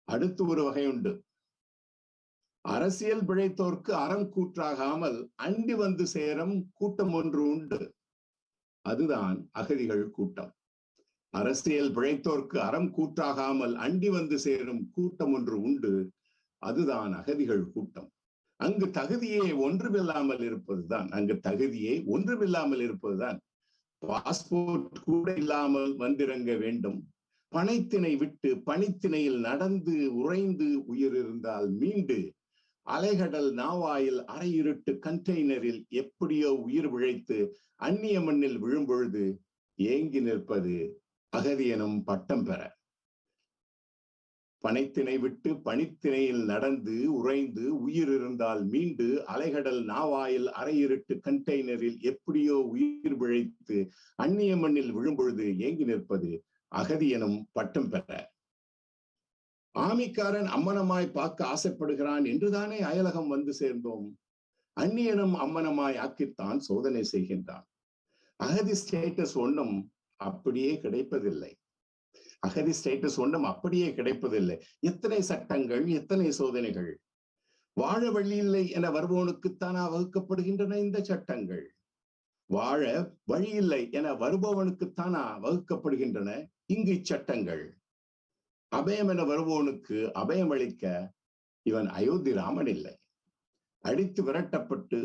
அடுத்து ஒரு வகை உண்டு. அரசியல் பிழைத்தோர்க்கு அறம் கூற்றாகாமல் அண்டி வந்து சேரும் கூட்டம் ஒன்று உண்டு. அதுதான் அகதிகள் கூட்டம். அரசியல் பிழைத்தோர்க்கு அறம் கூற்றாகாமல் அண்டி வந்து சேரும் கூட்டம் ஒன்று உண்டு. அதுதான் அகதிகள் கூட்டம். அங்கு தகுதியே ஒன்றுமில்லாமல் இருப்பதுதான், அங்கு தகுதியே ஒன்றுமில்லாமல் இருப்பதுதான். பாஸ்போர்ட் கூட இல்லாமல் வந்திறங்க வேண்டும். பனைத்திணை விட்டு பனித்திணையில் நடந்து உறைந்து உயிர் இருந்தால் மீண்டு அலைகடல் நாவாயில் அரையிருட்டு கண்டெய்னரில் எப்படியோ உயிர் பிழைத்து அந்நிய மண்ணில் விழும்பொழுது ஏங்கி நிற்பது அகதி எனும் பட்டம் பெற. பனைத்திணை விட்டு பனித்திணையில் நடந்து உறைந்து உயிர் இருந்தால் மீண்டு அலைகடல் நாவாயில் அரையிருட்டு கண்டெய்னரில் எப்படியோ உயிர் பிழைத்து அந்நிய மண்ணில் விழும்பொழுது ஏங்கி நிற்பது அகதி எனும் பட்டம் பெற. ஆமிக்காரன் அம்மனமாய் பார்க்க ஆசைப்படுகிறான் என்றுதானே அயலகம் வந்து சேர்ந்தோம். அந்நியனும் அம்மனமாய் ஆக்கித்தான் சோதனை செய்கின்றான். அகதி ஸ்டேட்டஸ் ஒன்றும் அப்படியே கிடைப்பதில்லை. அகதி ஸ்டேட்டஸ் ஒன்றும் அப்படியே கிடைப்பதில்லை. எத்தனை சட்டங்கள், எத்தனை சோதனைகள். வாழ வழியில்லை என வருபவனுக்குத்தானா வகுக்கப்படுகின்றன இந்த சட்டங்கள்? வாழ வழியில்லை என வருபவனுக்குத்தானா வகுக்கப்படுகின்றன இங்கு இச்சட்டங்கள்? அபயம் என வருபவனுக்கு அபயம் அளிக்க இவன் அயோத்தி ராமன் இல்லை. அடித்து விரட்டப்பட்டு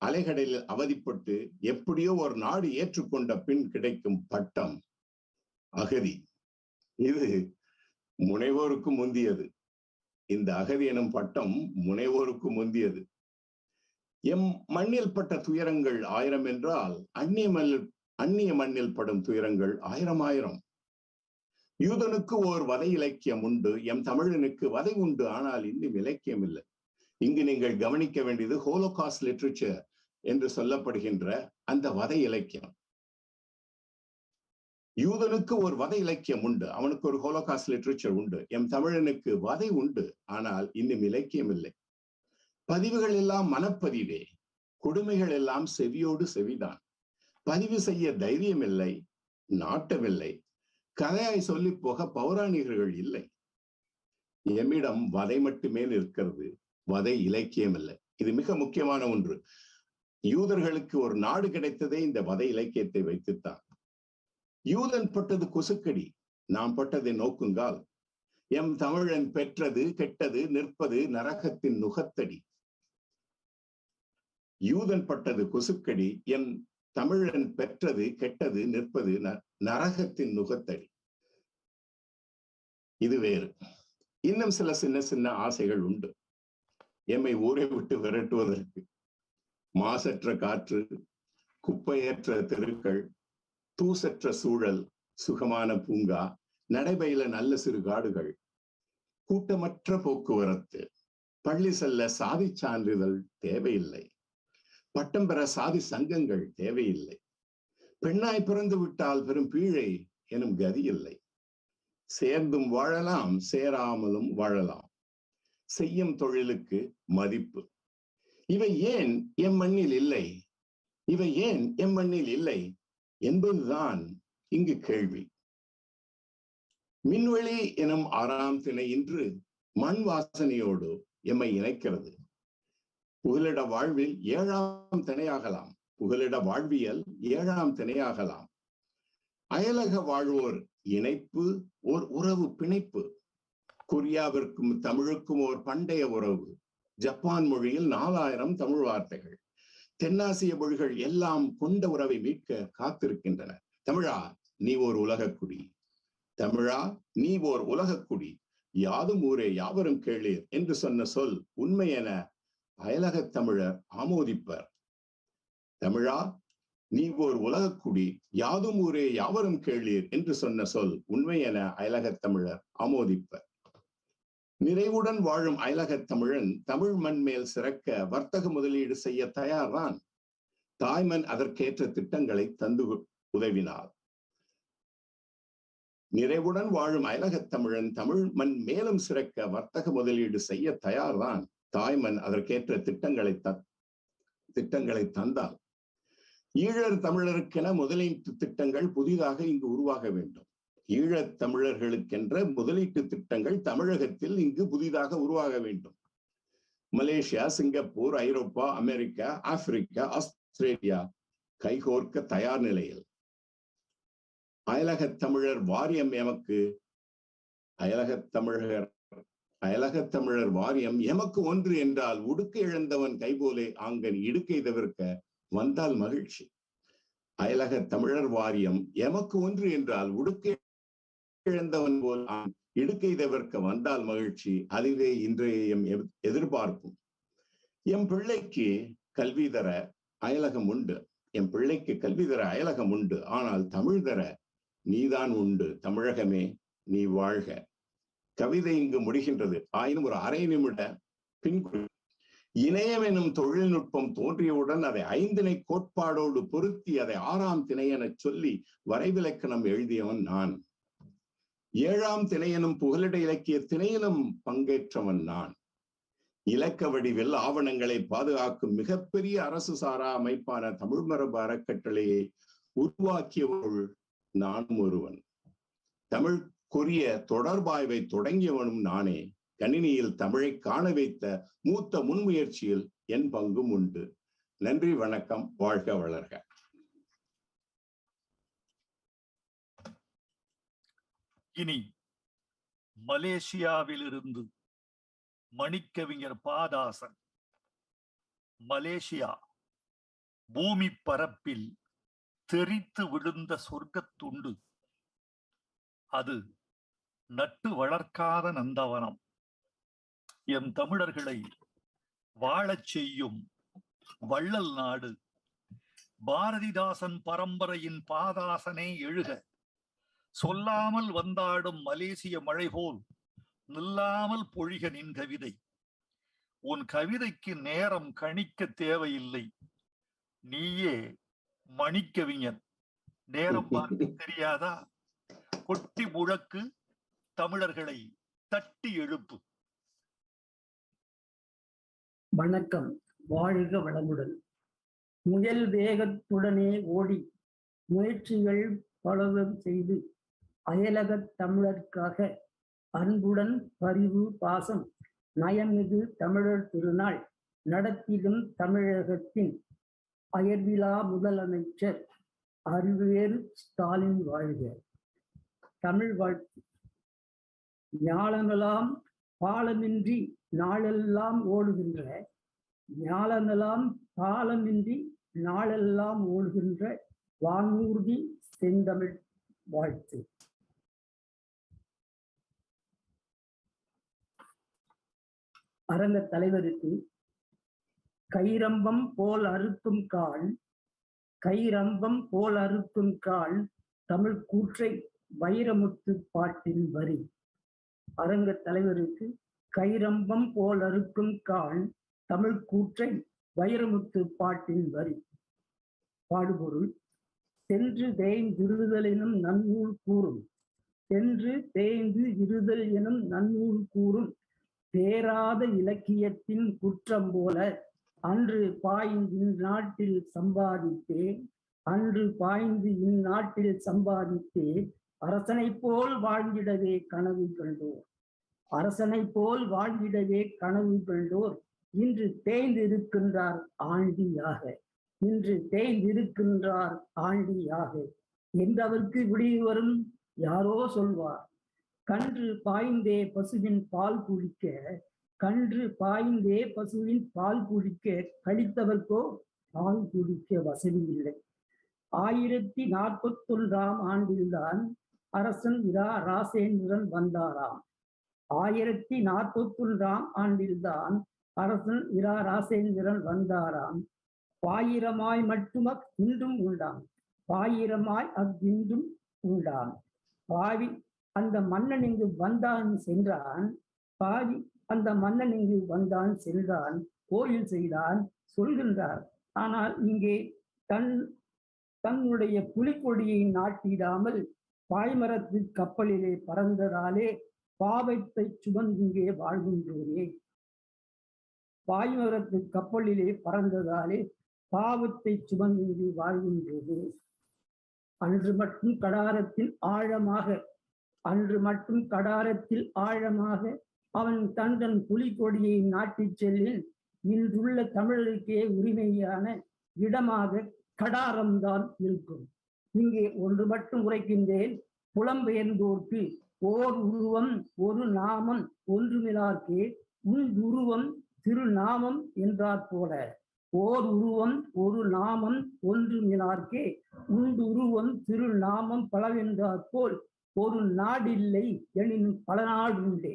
அலைகடலில் அவதிப்பட்டு எப்படியோ ஒரு நாடு ஏற்றுக்கொண்ட பின் கிடைக்கும் பட்டம் அகதி. இது முனைவோருக்கு முந்தியது. இந்த அகதி எனும் பட்டம் முனைவோருக்கு முந்தியது. எம் மண்ணில் பட்ட துயரங்கள் 1000 என்றால் அந்நிய மண்ணில் படும் துயரங்கள் 1000. யூதனுக்கு ஓர் வதை இலக்கியம் உண்டு, எம் தமிழனுக்கு வதை உண்டு, ஆனால் இன்னும் இலக்கியம் இல்லை. இங்கு நீங்கள் கவனிக்க வேண்டியது ஹோலோகாஸ்ட் லிட்ரேச்சர் என்று சொல்லப்படுகின்ற அந்த வதை இலக்கியம். யூதனுக்கு ஒரு வதை இலக்கியம் உண்டு, அவனுக்கு ஒரு ஹோலோகாஸ்ட் லிட்ரேச்சர் உண்டு. எம் தமிழனுக்கு வதை உண்டு, ஆனால் இன்னும் இலக்கியம் இல்லை. பதிவுகள் எல்லாம் மனப்பதிவே, கொடுமைகள் எல்லாம் செவியோடு செவிதான். பதிவு செய்ய தைரியம் இல்லை, நாட்டமில்லை, கதையாய் சொல்லி போக பௌராணிகர்கள் இல்லை. எம்மிடம் வதை மட்டுமே இருக்கிறது, வதை இலக்கியம் இல்லை. இது மிக முக்கியமான ஒன்று. யூதர்களுக்கு ஒரு நாடு கிடைத்ததே இந்த வதை இலக்கியத்தை வைத்துத்தான். யூதன் பட்டது கொசுக்கடி, நாம் பட்டதை நோக்குங்கால். எம் தமிழன் பெற்றது கெட்டது நிற்பது நரகத்தின் நுகத்தடி. யூதன் பட்டது கொசுக்கடி, எம் தமிழன் பெற்றது கெட்டது நிற்பது நரகத்தின் நுகத்தடி. இது வேறு. இன்னும் சில சின்ன சின்ன ஆசைகள் உண்டு. எம்மை ஊரை விட்டு விரட்டுவதற்கு மாசற்ற காற்று, குப்பையற்ற தெருக்கள், தூசற்ற சூழல், சுகமான பூங்கா, நடைபயில நல்ல சிறு காடுகள், கூட்டமற்ற போக்குவரத்து, பள்ளி செல்ல சாதி சான்றிதழ் தேவையில்லை, பட்டம் பெற சாதி சங்கங்கள் தேவையில்லை, பெண்ணாய் பிறந்து விட்டால் பெரும் பீழை எனும் கதி இல்லை, சேர்ந்தும் வாழலாம் சேராமலும் வாழலாம், செய்யும் தொழிலுக்கு மதிப்பு. இவை ஏன் எம் மண்ணில் இல்லை, இவை ஏன் எம் மண்ணில் இல்லை என்பதுதான் இங்கு கேள்வி. மின்வெளி எனும் 6ஆம் திணை இன்று மண் வாசனையோடு எம்மை இணைக்கிறது. புகலிட வாழ்வில் 7ஆம் திணையாகலாம், புகலிட வாழ்வியல் 7ஆம் திணையாகலாம். அயலக வாழ்வோர் இணைப்பு ஓர் உறவு பிணைப்பு. கொரியாவிற்கும் தமிழுக்கும் ஓர் பண்டைய உறவு. ஜப்பான் மொழியில் 4000 தமிழ் வார்த்தைகள். தென்னாசிய மொழிகள் எல்லாம் கொண்ட உறவை மீட்க காத்திருக்கின்றன. தமிழா நீ ஓர் உலகக்குடி, தமிழா நீ ஓர் உலகக்குடி, யாதும் ஊரே யாவரும் கேளீர் என்று சொன்ன சொல் உண்மை என அயலகத் தமிழர் ஆமோதிப்பர். தமிழா நீ ஓர் உலகக்குடி, யாதும் ஊரே யாவரும் கேளீர் என்று சொன்ன சொல் உண்மை என அயலகத் தமிழர் ஆமோதிப்பர். நிறைவுடன் வாழும் அயலகத் தமிழன் தமிழ் மண் மேல் சிறக்க வர்த்தக முதலீடு செய்ய தயார்தான். தாய்மண் அதற்கேற்ற திட்டங்களை தந்து உதவினார். நிறைவுடன் வாழும் அயலகத் தமிழன் தமிழ் மண் மேலும் சிறக்க வர்த்தக முதலீடு செய்ய தயார்தான். தாய்மண் அதற்கேற்ற திட்டங்களை தந்தால். ஈழர் தமிழருக்கென முதலீட்டு திட்டங்கள் புதிதாக இங்கு உருவாக வேண்டும். ஈழத் தமிழர்களுக்கென்ற முதலீட்டு திட்டங்கள் தமிழகத்தில் இங்கு புதிதாக உருவாக வேண்டும். மலேசியா, சிங்கப்பூர், ஐரோப்பா, அமெரிக்கா, ஆப்பிரிக்கா, ஆஸ்திரேலியா கைகோர்க்க தயார் நிலையில். அயலகத் தமிழர் வாரியம் எமக்கு அயலகத் தமிழர் வாரியம் எமக்கு ஒன்று என்றால் உடுக்க இழந்தவன் கைபோலே ஆங்கன் இடுக்கை தவிர்க்க வந்தால் மகிழ்ச்சி. அயலகத் தமிழர் வாரியம் எமக்கு ஒன்று என்றால் உடுக்கை இழந்தவன் போல் இடுக்கை தவிர்க்க வந்தால் மகிழ்ச்சி. அதுவே இன்றைய எம் எதிர்பார்ப்பும். எம் பிள்ளைக்கு கல்வி தர அயலகம் உண்டு, எம் பிள்ளைக்கு கல்வி தர அயலகம் உண்டு, ஆனால் தமிழ் தர நீதான் உண்டு. தமிழகமே நீ வாழ்க. கவிதை இங்கு முடிகின்றது. ஆயினும் ஒரு அரை நிமிட பின்குறி. இணையம் எனும் தொழில்நுட்பம் தோன்றியவுடன் அதை 5 கோட்பாடோடு பொருத்தி அதை 6ஆம் திணை எனச் சொல்லி வரைவிலக்கணம் எழுதியவன் நான். 7ஆம் திணையனும் புகலிட இலக்கிய திணையிலும் பங்கேற்றவன் நான். இலக்க வடிவில் ஆவணங்களை பாதுகாக்கும் மிகப்பெரிய அரசு சாரா அமைப்பான தமிழ் மரபு அறக்கட்டளையை உருவாக்கியவள் நானும் ஒருவன். தமிழ் கொரிய தொடர்பாய்வை தொடங்கியவனும் நானே. கணினியில் தமிழை காண வைத்த மூத்த முன்முயற்சியில் என் பங்கும் உண்டு. நன்றி, வணக்கம், வாழ்க வளர்க. இனி மலேசியாவிலிருந்து மணிக்கவிஞர் பாதாசன். மலேசியா பூமி பரப்பில் தெரித்து விழுந்த சொர்க்கத்துண்டு. அது நட்டு வளர்க்காத நந்தவனம். எம் தமிழர்களை வாழச் செய்யும் வள்ளல் நாடு. பாரதிதாசன் பரம்பரையின் பாதாசனே எழுக. சொல்லாமல் வந்தாடும் மலேசிய மழை போல் நில்லாமல் பொழிக நின் கவிதை. உன் கவிதைக்கு நேரம் கணிக்க தேவையில்லை. நீயே மணிக்கவிஞன். நேரம் பார்க்க தெரியாதா? கொட்டி முழக்கு, தமிழர்களை தட்டி எழுப்பு. வணக்கம். வாழ்க வளமுடன். முயல் வேகத்துடனே ஓடி முயற்சிகள் பலவும் செய்து அயலகத் தமிழர்க்காக அன்புடன் பரிவு பாசம் நயமிகு தமிழர் திருநாள் நடத்திடும் தமிழகத்தின் அயர்விலா முதலமைச்சர் அறிவேறு ஸ்டாலின் வாழ்க. தமிழ் வாழ்த்து. ஞாலமெல்லாம் பாலமின்றி நாளெல்லாம் ஓடுகின்ற ஞாலமெல்லாம் பாலமின்றி நாளெல்லாம் ஓடுகின்ற வானூர்தி செந்தமிழ் வாழ்த்து. அரங்க தலைவருக்கு கைரம்பம் போல் அறுக்கும் கால் கைரம்பம் போல் அறுக்கும் கால் தமிழ் கூற்றை வைரமுத்து பாட்டின் வரி. அரங்க தலைவருக்கு கைரம்பம் போல் அறுக்கும் கால் தமிழ் கூற்றை வைரமுத்து பாட்டின் வரி. பாடுபொருள். சென்று தேய்ந்திருதல் எனும் நன்னூல் கூறும் சென்று தேய்ந்து இருதல் எனும் நன்னூல் கூறும் தேராத இலக்கியத்தின் குற்றம் போல அன்று பாய்ந்து இந்நாட்டில் சம்பாதித்தேன் அன்று பாய்ந்து இந்நாட்டில் சம்பாதித்தேன் அரசனை போல் வாழ்ந்திடவே கனவு கண்டோர் அரசனை போல் வாழ்ந்திடவே கனவு கண்டோர் இன்று தேய்ந்திருக்கின்றார் ஆண்டியாக இன்று தேய்ந்திருக்கின்றார் ஆண்டியாக என்றவருக்கு விடிவு வரும் யாரோ சொல்வார். கன்று பாய்ந்தே பசுவின் பால் குடிக்க கன்று பாய்ந்தே பசுவின் பால் குடிக்க கழித்தவர்க்கோ பால் குடிக்க வசதி இல்லை. 1041ஆம் ஆண்டில்தான் அரசன் இரா ராசேந்திரன் வந்தாராம். 1041ஆம் ஆண்டில்தான் அரசன் இரா ராசேந்திரன் வந்தாராம். பாயிரமாய் மட்டும இன்றும் உண்டாம் பாயிரமாய் அவ்வின்றும் உண்டாம். பாவி அந்த மன்னன் இங்கு வந்தான் சென்றான் பாவி அந்த மன்னன் இங்கு வந்தான் சென்றான் கோயில் செய்தான் சொல்கின்றார். ஆனால் இங்கே தன்னுடைய புலிக்கொடியை நாட்டிடாமல் பாய்மரத்து கப்பலிலே பறந்ததாலே பாவத்தை சுமந்திங்கே வாழ்கின்றோரே. பாய்மரத்து கப்பலிலே பறந்ததாலே பாவத்தை சுமந்திங்கே வாழ்கின்றோரே. அன்று மட்டும் கடாரத்தில் ஆழமாக அவன் தன் புலிக்கொடியை நாட்டிச் செல்லில் இன்றுள்ள தமிழருக்கே உரிமையான இடமாக கடாரம்தான் இருக்கும். இங்கே ஒன்று மட்டும் உரைக்கின்றேன். புலம்பெயர்ந்தோர்க்கு ஓர் உருவம் ஒரு நாமம் ஒன்றுமிலார்க்கே உருவம் திருநாமம் என்றாற் போல ஓர் உருவம் ஒரு நாமம் ஒன்றுமிலார்க்கே உருவம் திருநாமம் பலவென்றாற் போல் ஒரு நாடில்லை எனினும் பல நாடு உண்டே.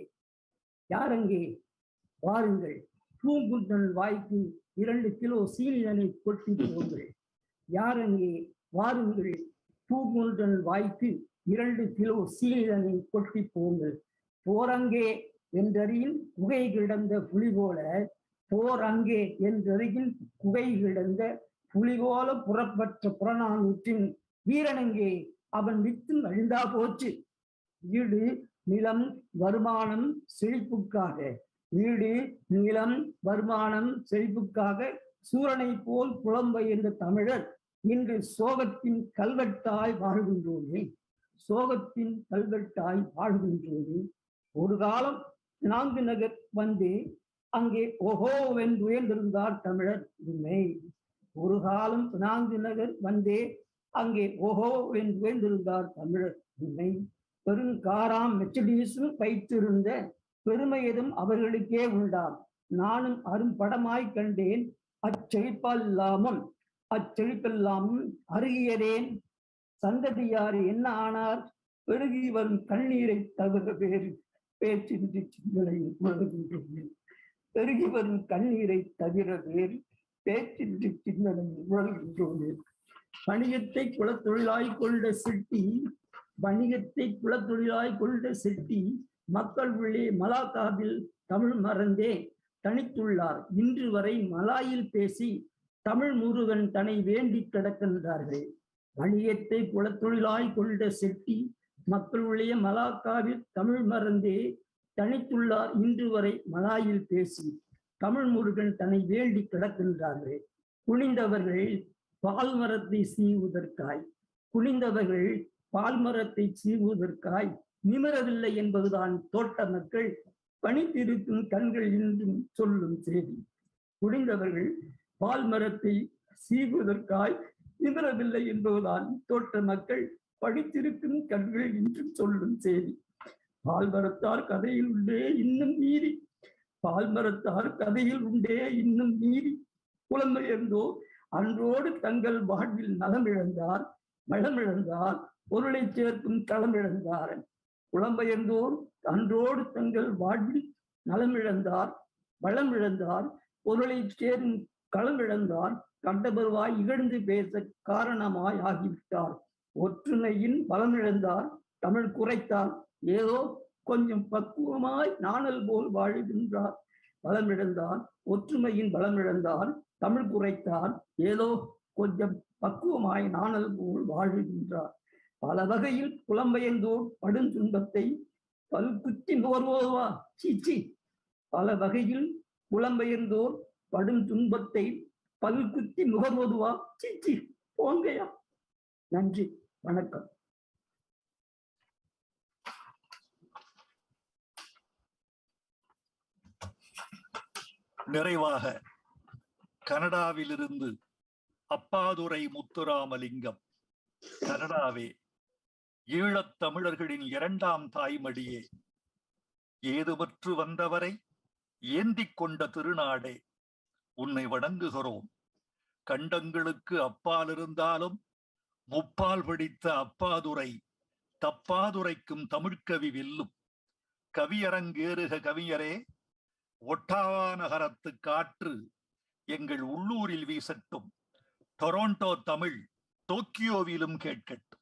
யாரங்கே வாருங்கள், பூங்குன்றன் வாய்க்கு 2 கிலோ சீனிதனை கொட்டி போங்கள். யாரங்கே வாருங்கள், பூங்குன்றன் வாய்க்கு 2 கிலோ சீனிதனை கொட்டி போங்கள். போரங்கே என்றறியின் குகை கிடந்த புலி போல போர் அங்கே என்றறியின் குகை கிடந்த புலி போல புறப்பற்ற புறநானூற்றின் வீரனங்கே அவன் வித்தும் அழிந்தா போச்சு. வீடு நிலம் வருமானம் செழிப்புக்காக வீடு நிலம் வருமானம் செழிப்புக்காக சூரனை போல் புலம்பெயர்ந்த தமிழர் இன்று சோகத்தின் கல்வெட்டாய் வாழ்கின்றோமே. சோகத்தின் கல்வெட்டாய் வாழ்கின்றோமே. ஒரு காலம் நான்கு நகர் வந்து அங்கே ஓஹோ என்று உயர்ந்திருந்தார் தமிழர் உண்மை. ஒரு காலம் நான்கு நகர் வந்தே அங்கே ஓஹோ என்று உயர்ந்திருந்தார் தமிழர் உண்மை. பெருங்காராம் மெச்சடீஸும் வைத்திருந்த பெருமையதும் அவர்களுக்கே உண்டாம். நானும் அரும்படமாய் கண்டேன் அச்செழிப்பெல்லாமும் அருகியதேன் சந்ததியார் என்ன ஆனார் பெருகி வரும் கண்ணீரை தவிர வேறு பேச்சின்றி சிந்தனையில் உழல்கின்றோம். பெருகி வரும் கண்ணீரை தவிர வேறு பேச்சின்றி சிந்தனையில் உழல்கின்றோம். வணிகத்தை குலத்தொழிலாய் கொண்ட சிட்டி மக்கள் உள்ளே மலாக்காவில் தமிழ் மறந்தே தனித்துள்ளார். இன்று வரை மலாயில் பேசி தமிழ் முருகன் தன்னை வேண்டி கிடக்கின்றார்கள். வணிகத்தை குலத்தொழிலாய் கொண்ட செட்டி மக்களுடைய மலாக்காவில் தமிழ் மறந்தே தனித்துள்ளார். இன்று வரை மலாயில் பேசி தமிழ் முருகன் தன்னை வேண்டி கிடக்கின்றார்கள். குனிந்தவர்கள் பால்மரத்தை சீவுவதற்காய் குனிந்தவர்கள் பால்மரத்தை சீவுவதற்காய் நிமிரவில்லை என்பதுதான் தோட்ட மக்கள் பணித்திருக்கும் கண்கள் என்றும் சொல்லும் செய்தி. குனிந்தவர்கள் பால்மரத்தை சீவுவதற்காய் நிமிரவில்லை என்பதுதான் தோட்ட மக்கள் படித்திருக்கும் கண்கள் என்றும் சொல்லும் செய்தி. பால்மரத்தார் கதையில் உண்டே இன்னும் மீறி பால்மரத்தார் கதையில் உண்டே இன்னும் மீறி புலம்பெயர்ந்தோர் அன்றோடு தங்கள் வாழ்வில் நலமிழந்தார். மலமிழந்தார் பொருளை சேர்க்கும் களமிழந்தார். புலம்பெயர்ந்தோர் அன்றோடு தங்கள் வாழ்வில் நலமிழந்தார் வளமிழந்தார் பொருளை சேரும் களமிழந்தார். கண்டபருவாய் இகழ்ந்து பேச காரணமாய் ஆகிவிட்டார். ஒற்றுமையின் பலமிழந்தார் தமிழ் குறைத்தார். ஏதோ கொஞ்சம் பக்குவமாய் நாணல் போல் வாழுகின்றார். பலமிழந்தார் ஒற்றுமையின் பலமிழந்தார் தமிழ் குறைத்தார். ஏதோ கொஞ்சம் பக்குவமாய் நாணல் போல் வாழுகின்றார். பல வகையில் புலம்பெயர்ந்தோர் படும் துன்பத்தை பல்குத்தி நுகர்வோவா சீச்சி. பல வகையில் புலம்பெயர்ந்தோர் படும் துன்பத்தை பல்குத்தி நுகர்வதுவா சீச்சி. போங்கயா. நன்றி, வணக்கம். நிறைவாக கனடாவிலிருந்து அப்பாதுரை முத்துராமலிங்கம். கனடாவே, ஈழத் தமிழர்களின் இரண்டாம் தாய்மடியே, ஏதுமற்று வந்தவரை ஏந்திக் கொண்ட திருநாடே, உன்னை வணங்குகிறோம். கண்டங்களுக்கு அப்பால் இருந்தாலும் முப்பால் படித்த அப்பாதுரை தப்பாதுரைக்கும் தமிழ்கவி வெல்லும். கவியரங்கேறுக கவிஞரே, ஒட்டாவா நகரத்து காற்று எங்கள் உள்ளூரில் வீசட்டும். டொரண்டோ தமிழ் டோக்கியோவிலும் கேட்கட்டும்.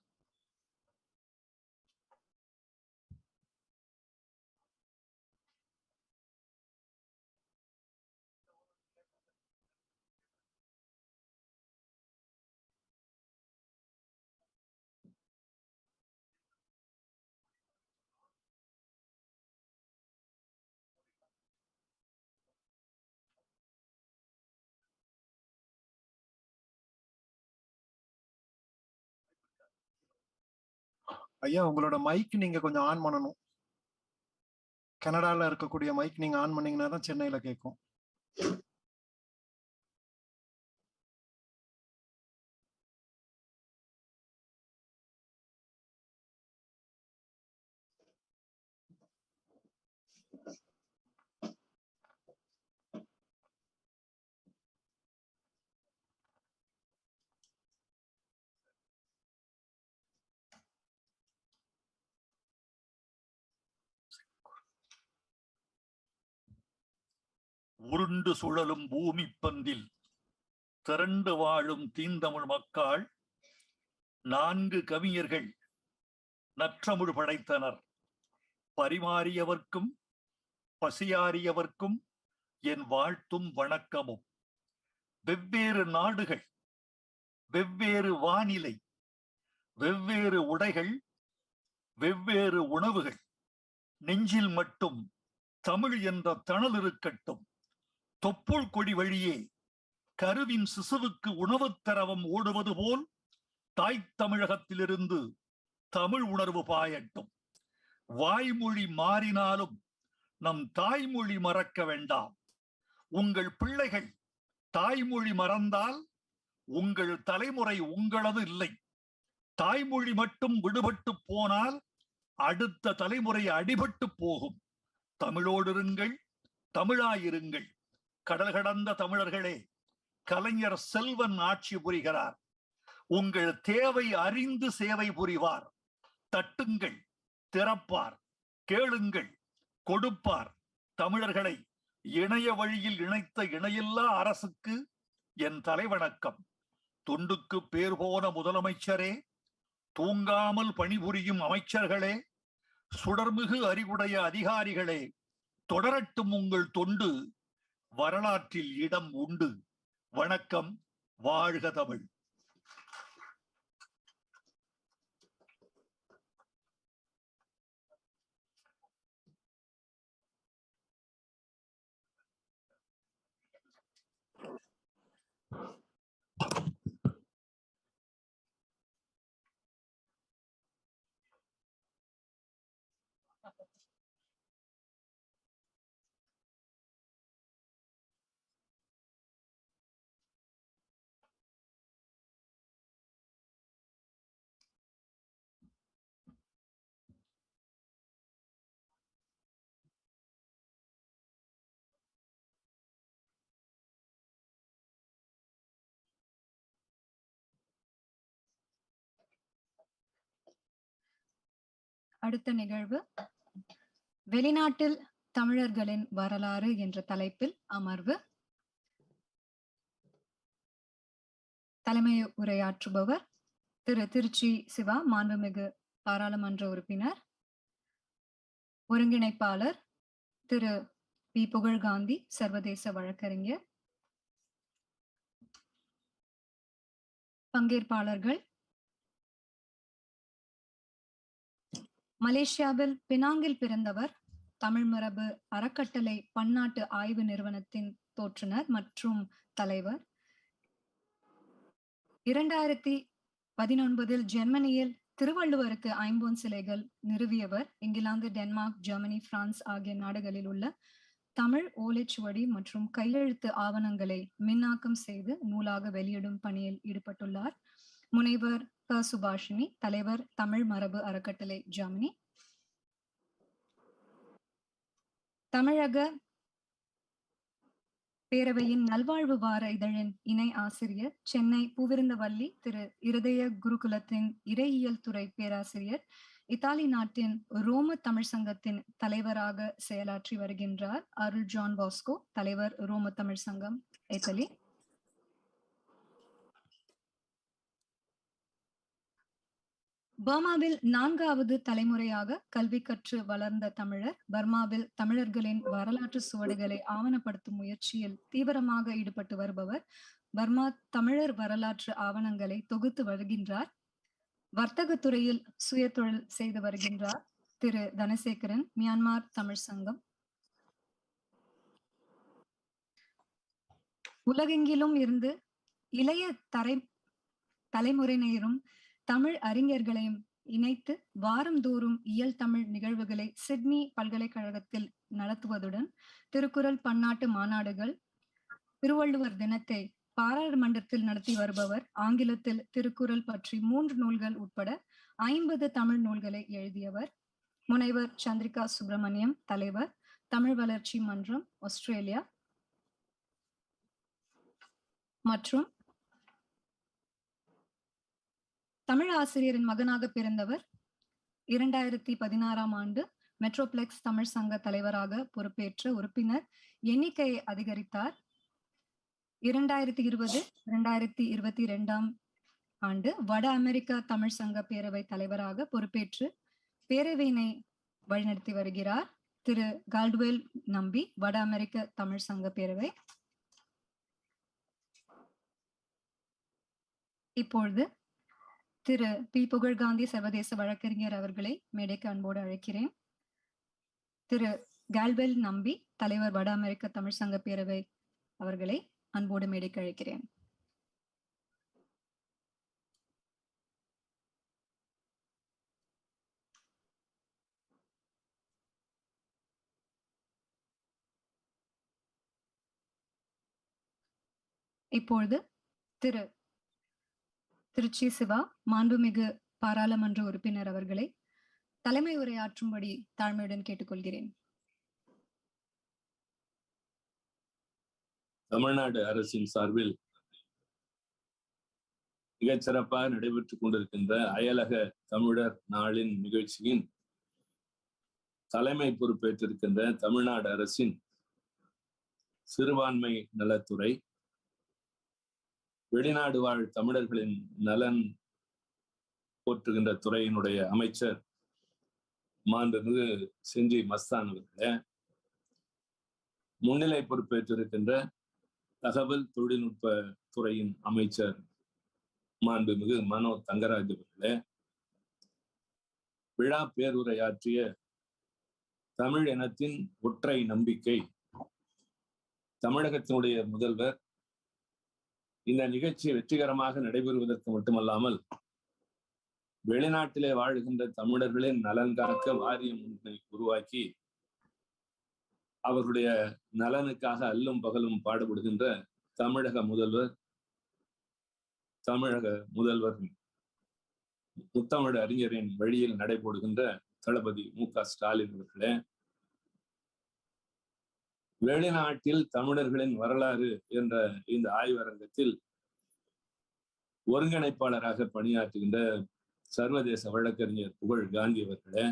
ஐயா, உங்களோட மைக் நீங்க கொஞ்சம் ஆன் பண்ணணும். கனடால இருக்கக்கூடிய மைக் நீங்க ஆன் பண்ணீங்கன்னா தான் சென்னையில கேட்கும். உருண்டு சுழலும் பூமி பந்தில் திரண்டு வாழும் தீந்தமிழ் மக்கள் 4 கவிஞர்கள் நற்றமிழ் படைத்தனர். பரிமாறியவர்க்கும் பசியாறியவர்க்கும் என் வாழ்த்தும் வணக்கமும். வெவ்வேறு நாடுகள், வெவ்வேறு வானிலை, வெவ்வேறு உடைகள், வெவ்வேறு உணவுகள், நெஞ்சில் மட்டும் தமிழ் என்ற தணல் இருக்கட்டும். தொப்புள் கொடி வழியே கருவின் சிசுவுக்கு உணவுத் தரவம் ஓடுவது போல் தாய் தமிழகத்திலிருந்து தமிழ் உணர்வு பாயட்டும். வாய்மொழி மாறினாலும் நம் தாய்மொழி மறக்க வேண்டாம். உங்கள் பிள்ளைகள் தாய்மொழி மறந்தால் உங்கள் தலைமுறை உங்களது இல்லை. தாய்மொழி மட்டும் விடுபட்டு போனால் அடுத்த தலைமுறை அடிபட்டு போகும். தமிழோடு இருங்கள், தமிழாயிருங்கள். கடல் கடந்த தமிழர்களே, கலைஞர் செல்வன் ஆட்சி புரிகிறார். உங்கள் தேவை அறிந்து சேவை புரிவார். தட்டுங்கள், திறப்பார், கேளுங்கள், கொடுப்பார். தமிழர்களை இணைய வழியில் இணைத்த இணையில்லா அரசுக்கு என் தலைவணக்கம். தொண்டுக்கு பேர் போன முதலமைச்சரே, தூங்காமல் பணிபுரியும் அமைச்சர்களே, சுடர்மிகு அறிவுடைய அதிகாரிகளே, தொடரட்டும் உங்கள் தொண்டு. வரலாற்றில் இடம் உண்டு. வணக்கம். வாழ்க தமிழ். அடுத்த நிகழ்வு வெளிநாட்டில் தமிழர்களின் வரலாறு என்ற தலைப்பில் அமர்வு. தலைமை உரையாற்றுபவர் திரு திருச்சி சிவா, மாண்புமிகு பாராளுமன்ற உறுப்பினர். ஒருங்கிணைப்பாளர் திரு பி புகழ்காந்தி, சர்வதேச வழக்கறிஞர். பங்கேற்பாளர்கள் மலேசியாவில் பினாங்கில் பிறந்தவர், தமிழ் மரபு அறக்கட்டளை பன்னாட்டு ஆய்வு நிறுவனத்தின் தோற்றுனர் மற்றும் தலைவர். 2019 ஜெர்மனியில் திருவள்ளுவருக்கு ஐம்பொன் சிலைகள் நிறுவியவர். இங்கிலாந்து, டென்மார்க், ஜெர்மனி, பிரான்ஸ் ஆகிய நாடுகளில் உள்ள தமிழ் ஓலைச்சுவடி மற்றும் கையெழுத்து ஆவணங்களை மின்னாக்கம் செய்து நூலாக வெளியிடும் பணியில் ஈடுபட்டுள்ளார். முனைவர் க சுபாஷினி, தலைவர், தமிழ் மரபு அறக்கட்டளை, ஜெர்மனி. தமிழக பேரவையின் நல்வாழ்வு வார இதழின் இணை ஆசிரியர், சென்னை பூவிருந்தவல்லி திரு இருதய குருகுலத்தின் இறையியல் துறை பேராசிரியர், இத்தாலி நாட்டின் ரோம தமிழ் சங்கத்தின் தலைவராக செயலாற்றி வருகின்றார் அருள் ஜான் பாஸ்கோ, தலைவர், ரோம தமிழ் சங்கம், இத்தாலி. பர்மாவில் 4வது தலைமுறையாக கல்வி கற்று வளர்ந்த தமிழர், பர்மாவில் தமிழர்களின் வரலாற்று சுவடுகளை ஆவணப்படுத்தும் முயற்சியில் தீவிரமாக ஈடுபட்டு வருபவர். பர்மா தமிழர் வரலாற்று ஆவணங்களை தொகுத்து வருகின்றார். வர்த்தக துறையில் சுய தொழில் செய்து வருகின்றார் திரு தனசேகரன், மியான்மர் தமிழ் சங்கம். உலகெங்கிலும் இருந்து இளைய தலைமுறையினரும் தமிழ் அறிஞர்களையும் இணைத்து வாரந்தோறும் இயல் தமிழ் நிகழ்வுகளை சிட்னி பல்கலைக்கழகத்தில் நடத்துவதுடன் திருக்குறள் பன்னாட்டு மாநாடுகள், திருவள்ளுவர் தினத்தை பாராளுமன்றத்தில் நடத்தி வருபவர். ஆங்கிலத்தில் திருக்குறள் பற்றி 3 நூல்கள் உட்பட 50 தமிழ் நூல்களை எழுதியவர். முனைவர் சந்திரிகா சுப்பிரமணியம், தலைவர், தமிழ் வளர்ச்சி மன்றம், ஆஸ்திரேலியா. மற்றும் தமிழ் ஆசிரியரின் மகனாக பிறந்தவர். 2016ஆம் ஆண்டு மெட்ரோப்ளெக்ஸ் தமிழ் சங்க தலைவராக பொறுப்பேற்ற உறுப்பினர் எண்ணிக்கையை அதிகரித்தார். 2020-2022ஆம் ஆண்டு வட அமெரிக்கா தமிழ் சங்க பேரவை தலைவராக பொறுப்பேற்று பேரவையினை வழிநடத்தி வருகிறார் திரு கால்டுவெல் நம்பி, வட அமெரிக்க தமிழ் சங்க பேரவை. இப்பொழுது திரு பி புகழ்காந்தி, சர்வதேச வழக்கறிஞர் அவர்களை மேடைக்கு அன்போடு அழைக்கிறேன். திரு கால்வெல் நம்பி, தலைவர், வட அமெரிக்க தமிழ் சங்க பேரவை அவர்களை அன்போடு மேடைக்கு அழைக்கிறேன். இப்பொழுது திரு திருச்சி சிவா, மாண்புமிகு பாராளுமன்ற உறுப்பினர் அவர்களை தலைமை உரையாற்றும்படி தாழ்மையுடன் கேட்டுக்கொள்கிறேன். தமிழ்நாடு அரசின் சார்பில் மிகச்சிறப்பாக நடைபெற்றுக் கொண்டிருக்கின்ற அயலக தமிழர் நாளின் நிகழ்ச்சியின் தலைமை பொறுப்பேற்றிருக்கின்ற தமிழ்நாடு அரசின் சிறுபான்மை நலத்துறை, வெளிநாடு வாழ் தமிழர்களின் நலன் போற்றுகின்ற துறையினுடைய அமைச்சர் மாண்புமிகு செஞ்சி மஸ்தான் அவர்களே, முன்னிலை பொறுப்பேற்றிருக்கின்ற தகவல் தொழில்நுட்ப துறையின் அமைச்சர் மாண்புமிகு மனோ தங்கராஜ் அவர்களே, விழா பேருரையாற்றிய தமிழ் இனத்தின் ஒற்றை நம்பிக்கை தமிழகத்தினுடைய முதல்வர், இந்த நிகழ்ச்சி வெற்றிகரமாக நடைபெறுவதற்கு மட்டுமல்லாமல் வெளிநாட்டிலே வாழ்கின்ற தமிழர்களின் நலன் காக்க வாரியம் ஒன்றை உருவாக்கி அவர்களுடைய நலனுக்காக அல்லும் பகலும் பாடுபடுகின்ற தமிழக முதல்வர் முத்தமிழ் அறிஞரின் வழியில் நடைபெறுகின்ற தளபதி மு.க. ஸ்டாலின் அவர்களே, வெளிநாட்டில் தமிழர்களின் வரலாறு என்ற இந்த ஆய்வரங்கத்தில் ஒருங்கிணைப்பாளராக பணியாற்றுகின்ற சர்வதேச வழக்கறிஞர் புகழ் காந்தி அவர்களே,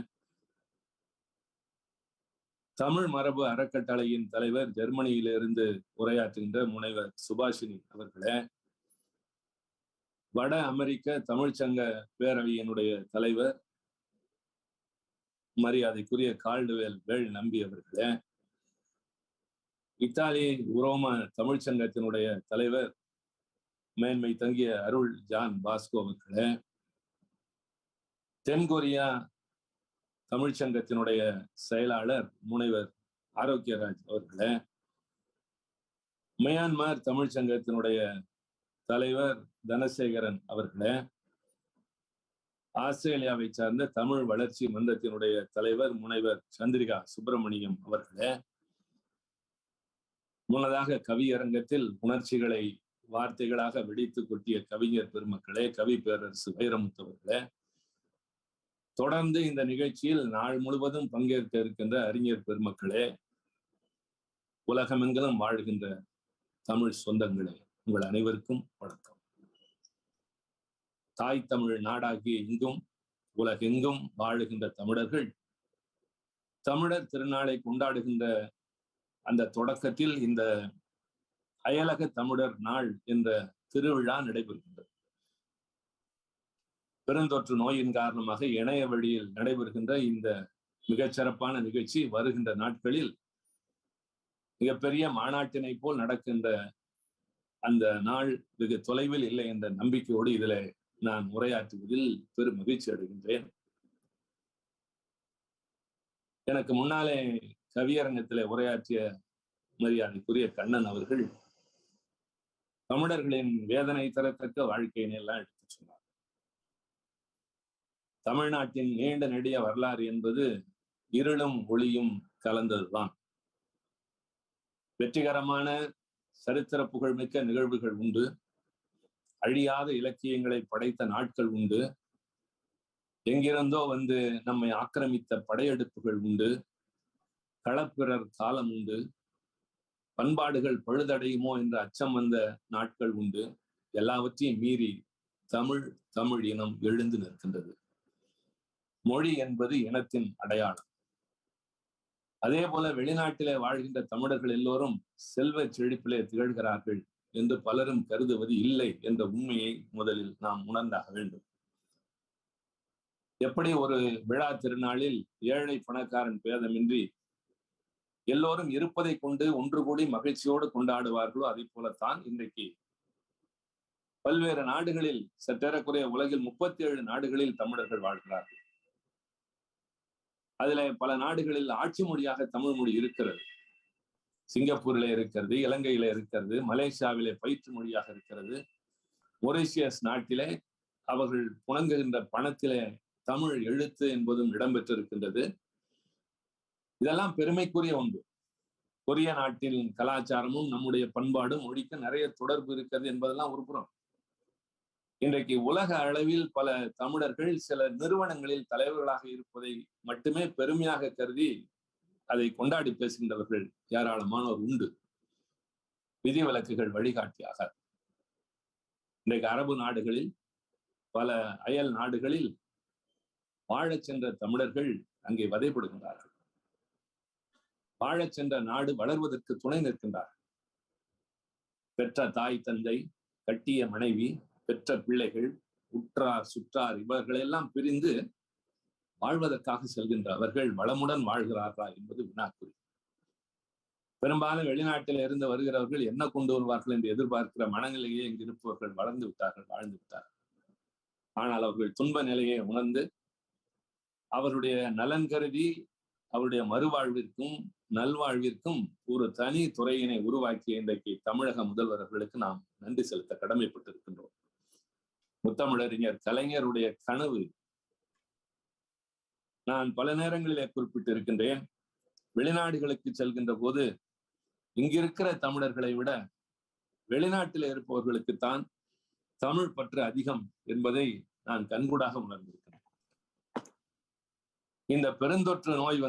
தமிழ் மரபு அறக்கட்டளையின் தலைவர் ஜெர்மனியிலிருந்து உரையாற்றுகின்ற முனைவர் சுபாஷினி அவர்களே, வட அமெரிக்க தமிழ்ச்சங்க பேரவையினுடைய தலைவர் மரியாதைக்குரிய கால்டுவேல் வேள் நம்பி அவர்களே, இத்தாலி உரோம தமிழ்ச்சங்கத்தினுடைய தலைவர் மேன்மை தங்கிய அருள் ஜான் பாஸ்கோ அவர்களே, தென்கொரியா தமிழ்ச்சங்கத்தினுடைய செயலாளர் முனைவர் ஆரோக்கியராஜ் அவர்களே, மியான்மர் தமிழ்ச்சங்கத்தினுடைய தலைவர் தனசேகரன் அவர்களே, ஆஸ்திரேலியாவை சார்ந்த தமிழ் வளர்ச்சி மன்றத்தினுடைய தலைவர் முனைவர் சந்திரிகா சுப்பிரமணியம் அவர்களே, முன்னதாக கவியரங்கத்தில் உணர்ச்சிகளை வார்த்தைகளாக வெடித்து கொட்டிய கவிஞர் பெருமக்களே, கவி பேரரசு வைரமுத்து அவர்களே, தொடர்ந்து இந்த நிகழ்ச்சியில் நாள் முழுவதும் பங்கேற்க இருக்கின்ற அறிஞர் பெருமக்களே, உலகமெங்கிலும் வாழ்கின்ற தமிழ் சொந்தங்களே, உங்கள் அனைவருக்கும் வணக்கம். தாய் தமிழ் நாடாகிய இங்கும் உலகெங்கும் வாழுகின்ற தமிழர்கள் தமிழர் திருநாளை கொண்டாடுகின்ற அந்த தொடக்கத்தில் இந்த அயலக தமிழர் நாள் என்ற திருவிழா நடைபெறுகின்றது. பெருந்தொற்று நோயின் காரணமாக இணைய வழியில் நடைபெறுகின்ற இந்த மிகச்சிறப்பான நிகழ்ச்சி வருகின்ற நாட்களில் மிகப்பெரிய மாநாட்டினை போல் நடக்கின்ற அந்த நாள் வெகு தொலைவில் இல்லை என்ற நம்பிக்கையோடு இதில் நான் உரையாற்றுவதில் பெரும் மகிழ்ச்சி அடைகின்றேன். எனக்கு முன்னாலே கவியரங்கத்திலே உரையாற்றிய மரியாதைக்குரிய கண்ணன் அவர்கள் தமிழர்களின் வேதனை தரத்தக்க வாழ்க்கையினை எல்லாம் எடுத்து சொன்னார். தமிழ்நாட்டின் நீண்ட நெடிய வரலாறு என்பது இருளும் ஒளியும் கலந்ததுதான். வெற்றிகரமான சரித்திர புகழ்மிக்க நிகழ்வுகள் உண்டு, அழியாத இலக்கியங்களை படைத்த நாட்கள் உண்டு, எங்கிருந்தோ வந்து நம்மை ஆக்கிரமித்த படையெடுப்புகள் உண்டு, களப்பிரர் காலம் உண்டு, பண்பாடுகள் பழுதடையுமோ என்ற அச்சம் வந்த நாட்கள் உண்டு. எல்லாவற்றையும் மீறி தமிழ் இனம் எழுந்து நிற்கின்றது. மொழி என்பது இனத்தின் அடையாளம். அதே போல வெளிநாட்டிலே வாழ்கின்ற தமிழர்கள் எல்லோரும் செல்வ செழிப்பிலே திகழ்கிறார்கள் என்று பலரும் கருதுவது இல்லை என்ற உண்மையை முதலில் நாம் உணர்ந்தாக வேண்டும். எப்படி ஒரு விழா திருநாளில் ஏழை பணக்காரன் பேதமின்றி எல்லோரும் இருப்பதை கொண்டு ஒன்று கூடி மகிழ்ச்சியோடு கொண்டாடுவார்களோ அதை போலத்தான் இன்றைக்கு பல்வேறு நாடுகளில் சற்றேறக்குறைய உலகில் 37 நாடுகளில் தமிழர்கள் வாழ்கிறார்கள். அதுல பல நாடுகளில் ஆட்சி மொழியாக தமிழ் மொழி இருக்கிறது. சிங்கப்பூரிலே இருக்கிறது, இலங்கையில இருக்கிறது, மலேசியாவிலே பயிற்று மொழியாக இருக்கிறது, மொரீஷியஸ் நாட்டிலே அவர்கள் புழங்குகின்ற பணத்திலே தமிழ் எழுத்து என்பதும் இடம்பெற்றிருக்கின்றது. இதெல்லாம் பெருமைக்குரிய ஒன்று. கொரிய நாட்டின் கலாச்சாரமும் நம்முடைய பண்பாடும் மொழிக்கு நிறைய தொடர்பு இருக்கிறது என்பதெல்லாம் ஒரு புறம். இன்றைக்கு உலக அளவில் பல தமிழர்கள் சில நிறுவனங்களில் தலைவர்களாக இருப்பதை மட்டுமே பெருமையாக கருதி அதை கொண்டாடி பேசுகின்றவர்கள் ஏராளமானோர் உண்டு. விதிவிலக்குகள் வழிகாட்டியாக இன்றைக்கு அரபு நாடுகளில் பல அயல் நாடுகளில் வாழச் சென்ற தமிழர்கள் அங்கே வதைப்படுகின்றார்கள். வாழச் சென்ற நாடு வளர்வதற்கு துணை நிற்கின்றார்கள். பெற்ற தாய் தந்தை, கட்டிய மனைவி, பெற்ற பிள்ளைகள், உற்றார் சுற்றார் இவர்களெல்லாம் பிரிந்து வாழ்வதற்காக செல்கின்ற அவர்கள் வளமுடன் வாழ்கிறார்களா என்பது வினாக்குறி. பெரும்பாலும் வெளிநாட்டில் இருந்து வருகிறவர்கள் என்ன கொண்டு வருவார்கள் என்று எதிர்பார்க்கிற மனநிலையே இங்கு இருப்பவர்கள் வளர்ந்து விட்டார்கள், வாழ்ந்து விட்டார்கள். ஆனால் அவர்கள் துன்ப நிலையை உணர்ந்து அவருடைய நலன் கருதி அவருடைய மறுவாழ்விற்கும் நல்வாழ்விற்கும் ஒரு தனி துறையினை உருவாக்கிய இன்றைக்கு தமிழக முதல்வர்களுக்கு நாம் நன்றி செலுத்த கடமைப்பட்டிருக்கின்றோம். முத்தமிழறிஞர் கலைஞருடைய கனவு நான் பல நேரங்களிலே குறிப்பிட்டிருக்கின்றேன். வெளிநாடுகளுக்கு செல்கின்ற போது இங்கிருக்கிற தமிழர்களை விட வெளிநாட்டில் இருப்பவர்களுக்குத்தான் தமிழ் பற்று அதிகம் என்பதை நான் கண்கூடாக உணர்ந்திருக்கிறேன். இந்த பெருந்தொற்று நோய்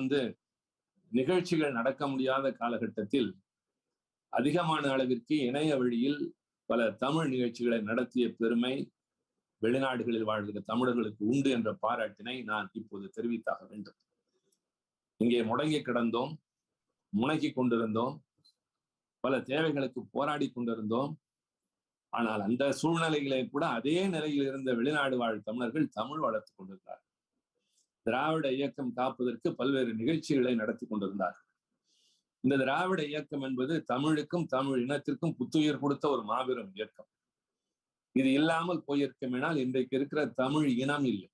நிகழ்ச்சிகள் நடக்க முடியாத காலகட்டத்தில் அதிகமான அளவிற்கு இணைய வழியில் பல தமிழ் நிகழ்ச்சிகளை நடத்திய பெருமை வெளிநாடுகளில் வாழ்கிற தமிழர்களுக்கு உண்டு என்ற பாராட்டினை நான் இப்போது தெரிவித்தாக வேண்டும். இங்கே முடங்கி கிடந்தோம், முடங்கி கொண்டிருந்தோம், பல தேவைகளுக்கு போராடி கொண்டிருந்தோம். ஆனால் அந்த சூழ்நிலைகளை கூட அதே நிலையில் இருந்த வெளிநாடு வாழ் தமிழர்கள் தமிழ் வளர்த்துக் கொண்டிருந்தார்கள். திராவிட இயக்கம் காப்பதற்கு பல்வேறு நிகழ்ச்சிகளை நடத்தி கொண்டிருந்தார்கள். இந்த திராவிட இயக்கம் என்பது தமிழுக்கும் தமிழ் இனத்திற்கும் புத்துயிர் கொடுத்த ஒரு மாபெரும் இயக்கம். இது இல்லாமல் போயிருக்குமெனால் இன்றைக்கு இருக்கிற தமிழ் இனம் இல்லை.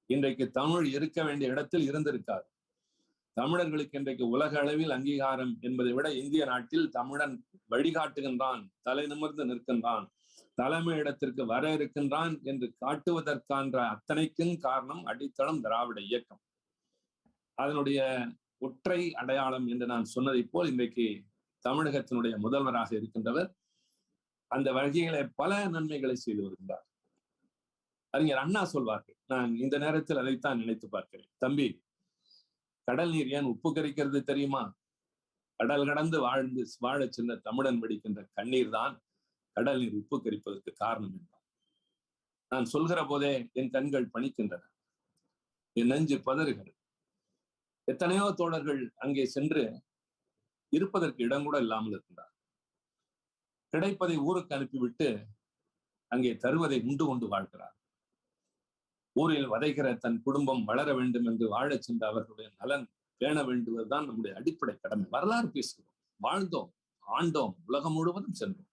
இன்றைக்கு தமிழ் இருக்க வேண்டிய இடத்தில் இருந்திருக்காது. தமிழர்களுக்கு இன்றைக்கு உலக அளவில் அங்கீகாரம் என்பதை விட இந்திய நாட்டில் தமிழன் வழிகாட்டுகின்றான், தலை நிமிர்ந்து நிற்கின்றான், தலைமை இடத்திற்கு வர இருக்கின்றான் என்று காட்டுவதற்கான அத்தனைக்கும் காரணம் அடித்தளம் திராவிட இயக்கம். அதனுடைய ஒற்றை அடையாளம் என்று நான் சொன்னதை போல் இன்றைக்கு தமிழகத்தினுடைய முதல்வராக இருக்கின்றவர் அந்த வகையிலே பல நன்மைகளை செய்து வருகின்றார். அறிஞர் அண்ணா சொல்வார்கள், நான் இந்த நேரத்தில் அதைத்தான் நினைத்து பார்க்கிறேன். தம்பி, கடல் நீர் ஏன் உப்பு கரிக்கிறது தெரியுமா? கடல் கடந்து வாழ சென்ற தமிழன் வெடிக்கின்ற கண்ணீர் தான் கடல் நீர் உப்பு கரிப்பதற்கு காரணம் என்றார். நான் சொல்கிற போதே என் கண்கள் பணிக்கின்றன, என் நெஞ்சு பதறுகிறது. எத்தனையோ தோழர்கள் அங்கே சென்று இருப்பதற்கு இடம் கூட இல்லாமல் இருக்கின்றார். கிடைப்பதை ஊருக்கு அனுப்பிவிட்டு அங்கே தருவதை உண்டு கொண்டு வாழ்கிறார். ஊரில் வதைகிற தன் குடும்பம் வளர வேண்டும் என்று வாழச் சென்ற அவர்களுடைய நலன் பேண வேண்டுவதுதான் நம்முடைய அடிப்படை கடமை. வரலாறு பேசுகிறோம், வாழ்ந்தோம், ஆண்டோம், உலகம் முழுவதும் சென்றோம்.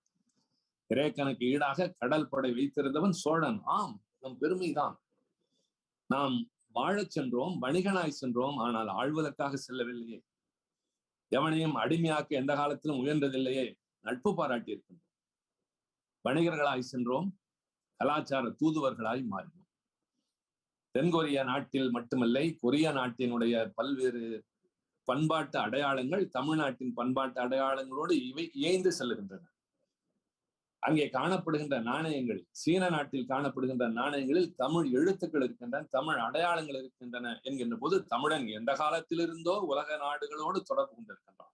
கிரேக்கனுக்கு ஈடாக கடல் படை வைத்திருந்தவன் சோழன். ஆம், நம் பெருமைதான். நாம் வாழச் சென்றோம், வணிகனாய் சென்றோம், ஆனால் ஆழ்வதற்காக செல்லவில்லையே. எவனையும் அடிமையாக்க எந்த காலத்திலும் முயன்றதில்லையே. நட்பு பாராட்டி இருக்கின்றோம். வணிகர்களாய் சென்றோம், கலாச்சார தூதுவர்களாய் மாறினோம். தென்கொரிய நாட்டில் மட்டுமில்லை, கொரிய நாட்டினுடைய பல்வேறு பண்பாட்டு அடையாளங்கள் தமிழ்நாட்டின் பண்பாட்டு அடையாளங்களோடு இவை இயைந்து செல்லுகின்றன. அங்கே காணப்படுகின்ற நாணயங்களில், சீன நாட்டில் காணப்படுகின்ற நாணயங்களில் தமிழ் எழுத்துக்கள் இருக்கின்றன, தமிழ் அடையாளங்கள் இருக்கின்றன என்கின்ற போது தமிழன் எந்த காலத்திலிருந்தோ உலக நாடுகளோடு தொடர்பு கொண்டிருக்கின்றான்.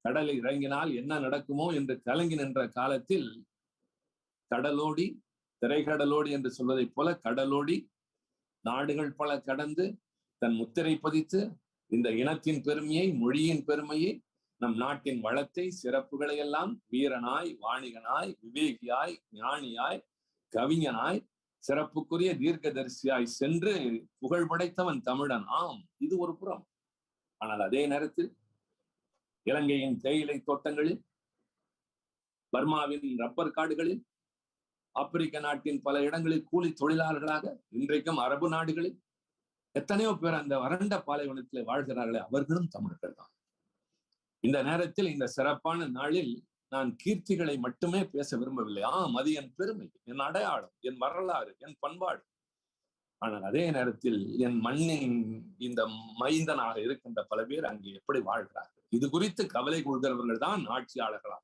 கடலில் இறங்கினால் என்ன நடக்குமோ என்று கலங்கி நின்ற காலத்தில் கடலோடி, திரைக்கடலோடி என்று சொல்வதைப் போல கடலோடி நாடுகள் பல கடந்து தன் முத்திரை பதித்து இந்த இனத்தின் பெருமையை, மொழியின் பெருமையை, நம் நாட்டின் வளத்தை, சிறப்புகளை எல்லாம் வீரனாய், வாணிகனாய், விவேகியாய், ஞானியாய், கவிஞனாய், சிறப்புக்குரிய தீர்க்கதரிசியாய் சென்று புகழ் படைத்தவன் தமிழன். ஆம், இது ஒரு புறம். ஆனால் அதே நேரத்தில் இலங்கையின் தேயிலை தோட்டங்களில், பர்மாவின் ரப்பர் காடுகளில், ஆப்பிரிக்க நாட்டின் பல இடங்களில் கூலி தொழிலாளர்களாக, இன்றைக்கும் அரபு நாடுகளில் எத்தனையோ பேர் அந்த வறண்ட பாலைவனத்தில் வாழ்கிறார்களே, அவர்களும் தமிழர்கள் தான். இந்த நேரத்தில், இந்த சிறப்பான நாளில் நான் கீர்த்திகளை மட்டுமே பேச விரும்பவில்லை. அது என் பெருமை, என் அடையாளம், என் வரலாறு, என் பண்பாடு. ஆனால் அதே நேரத்தில் என் மண்ணின் இந்த மைந்தனாக இருக்கின்ற பல பேர் அங்கே எப்படி வாழ்கிறார்கள், இது குறித்து கவலை கொள்கிறவர்கள் தான் ஆட்சியாளர்களாக.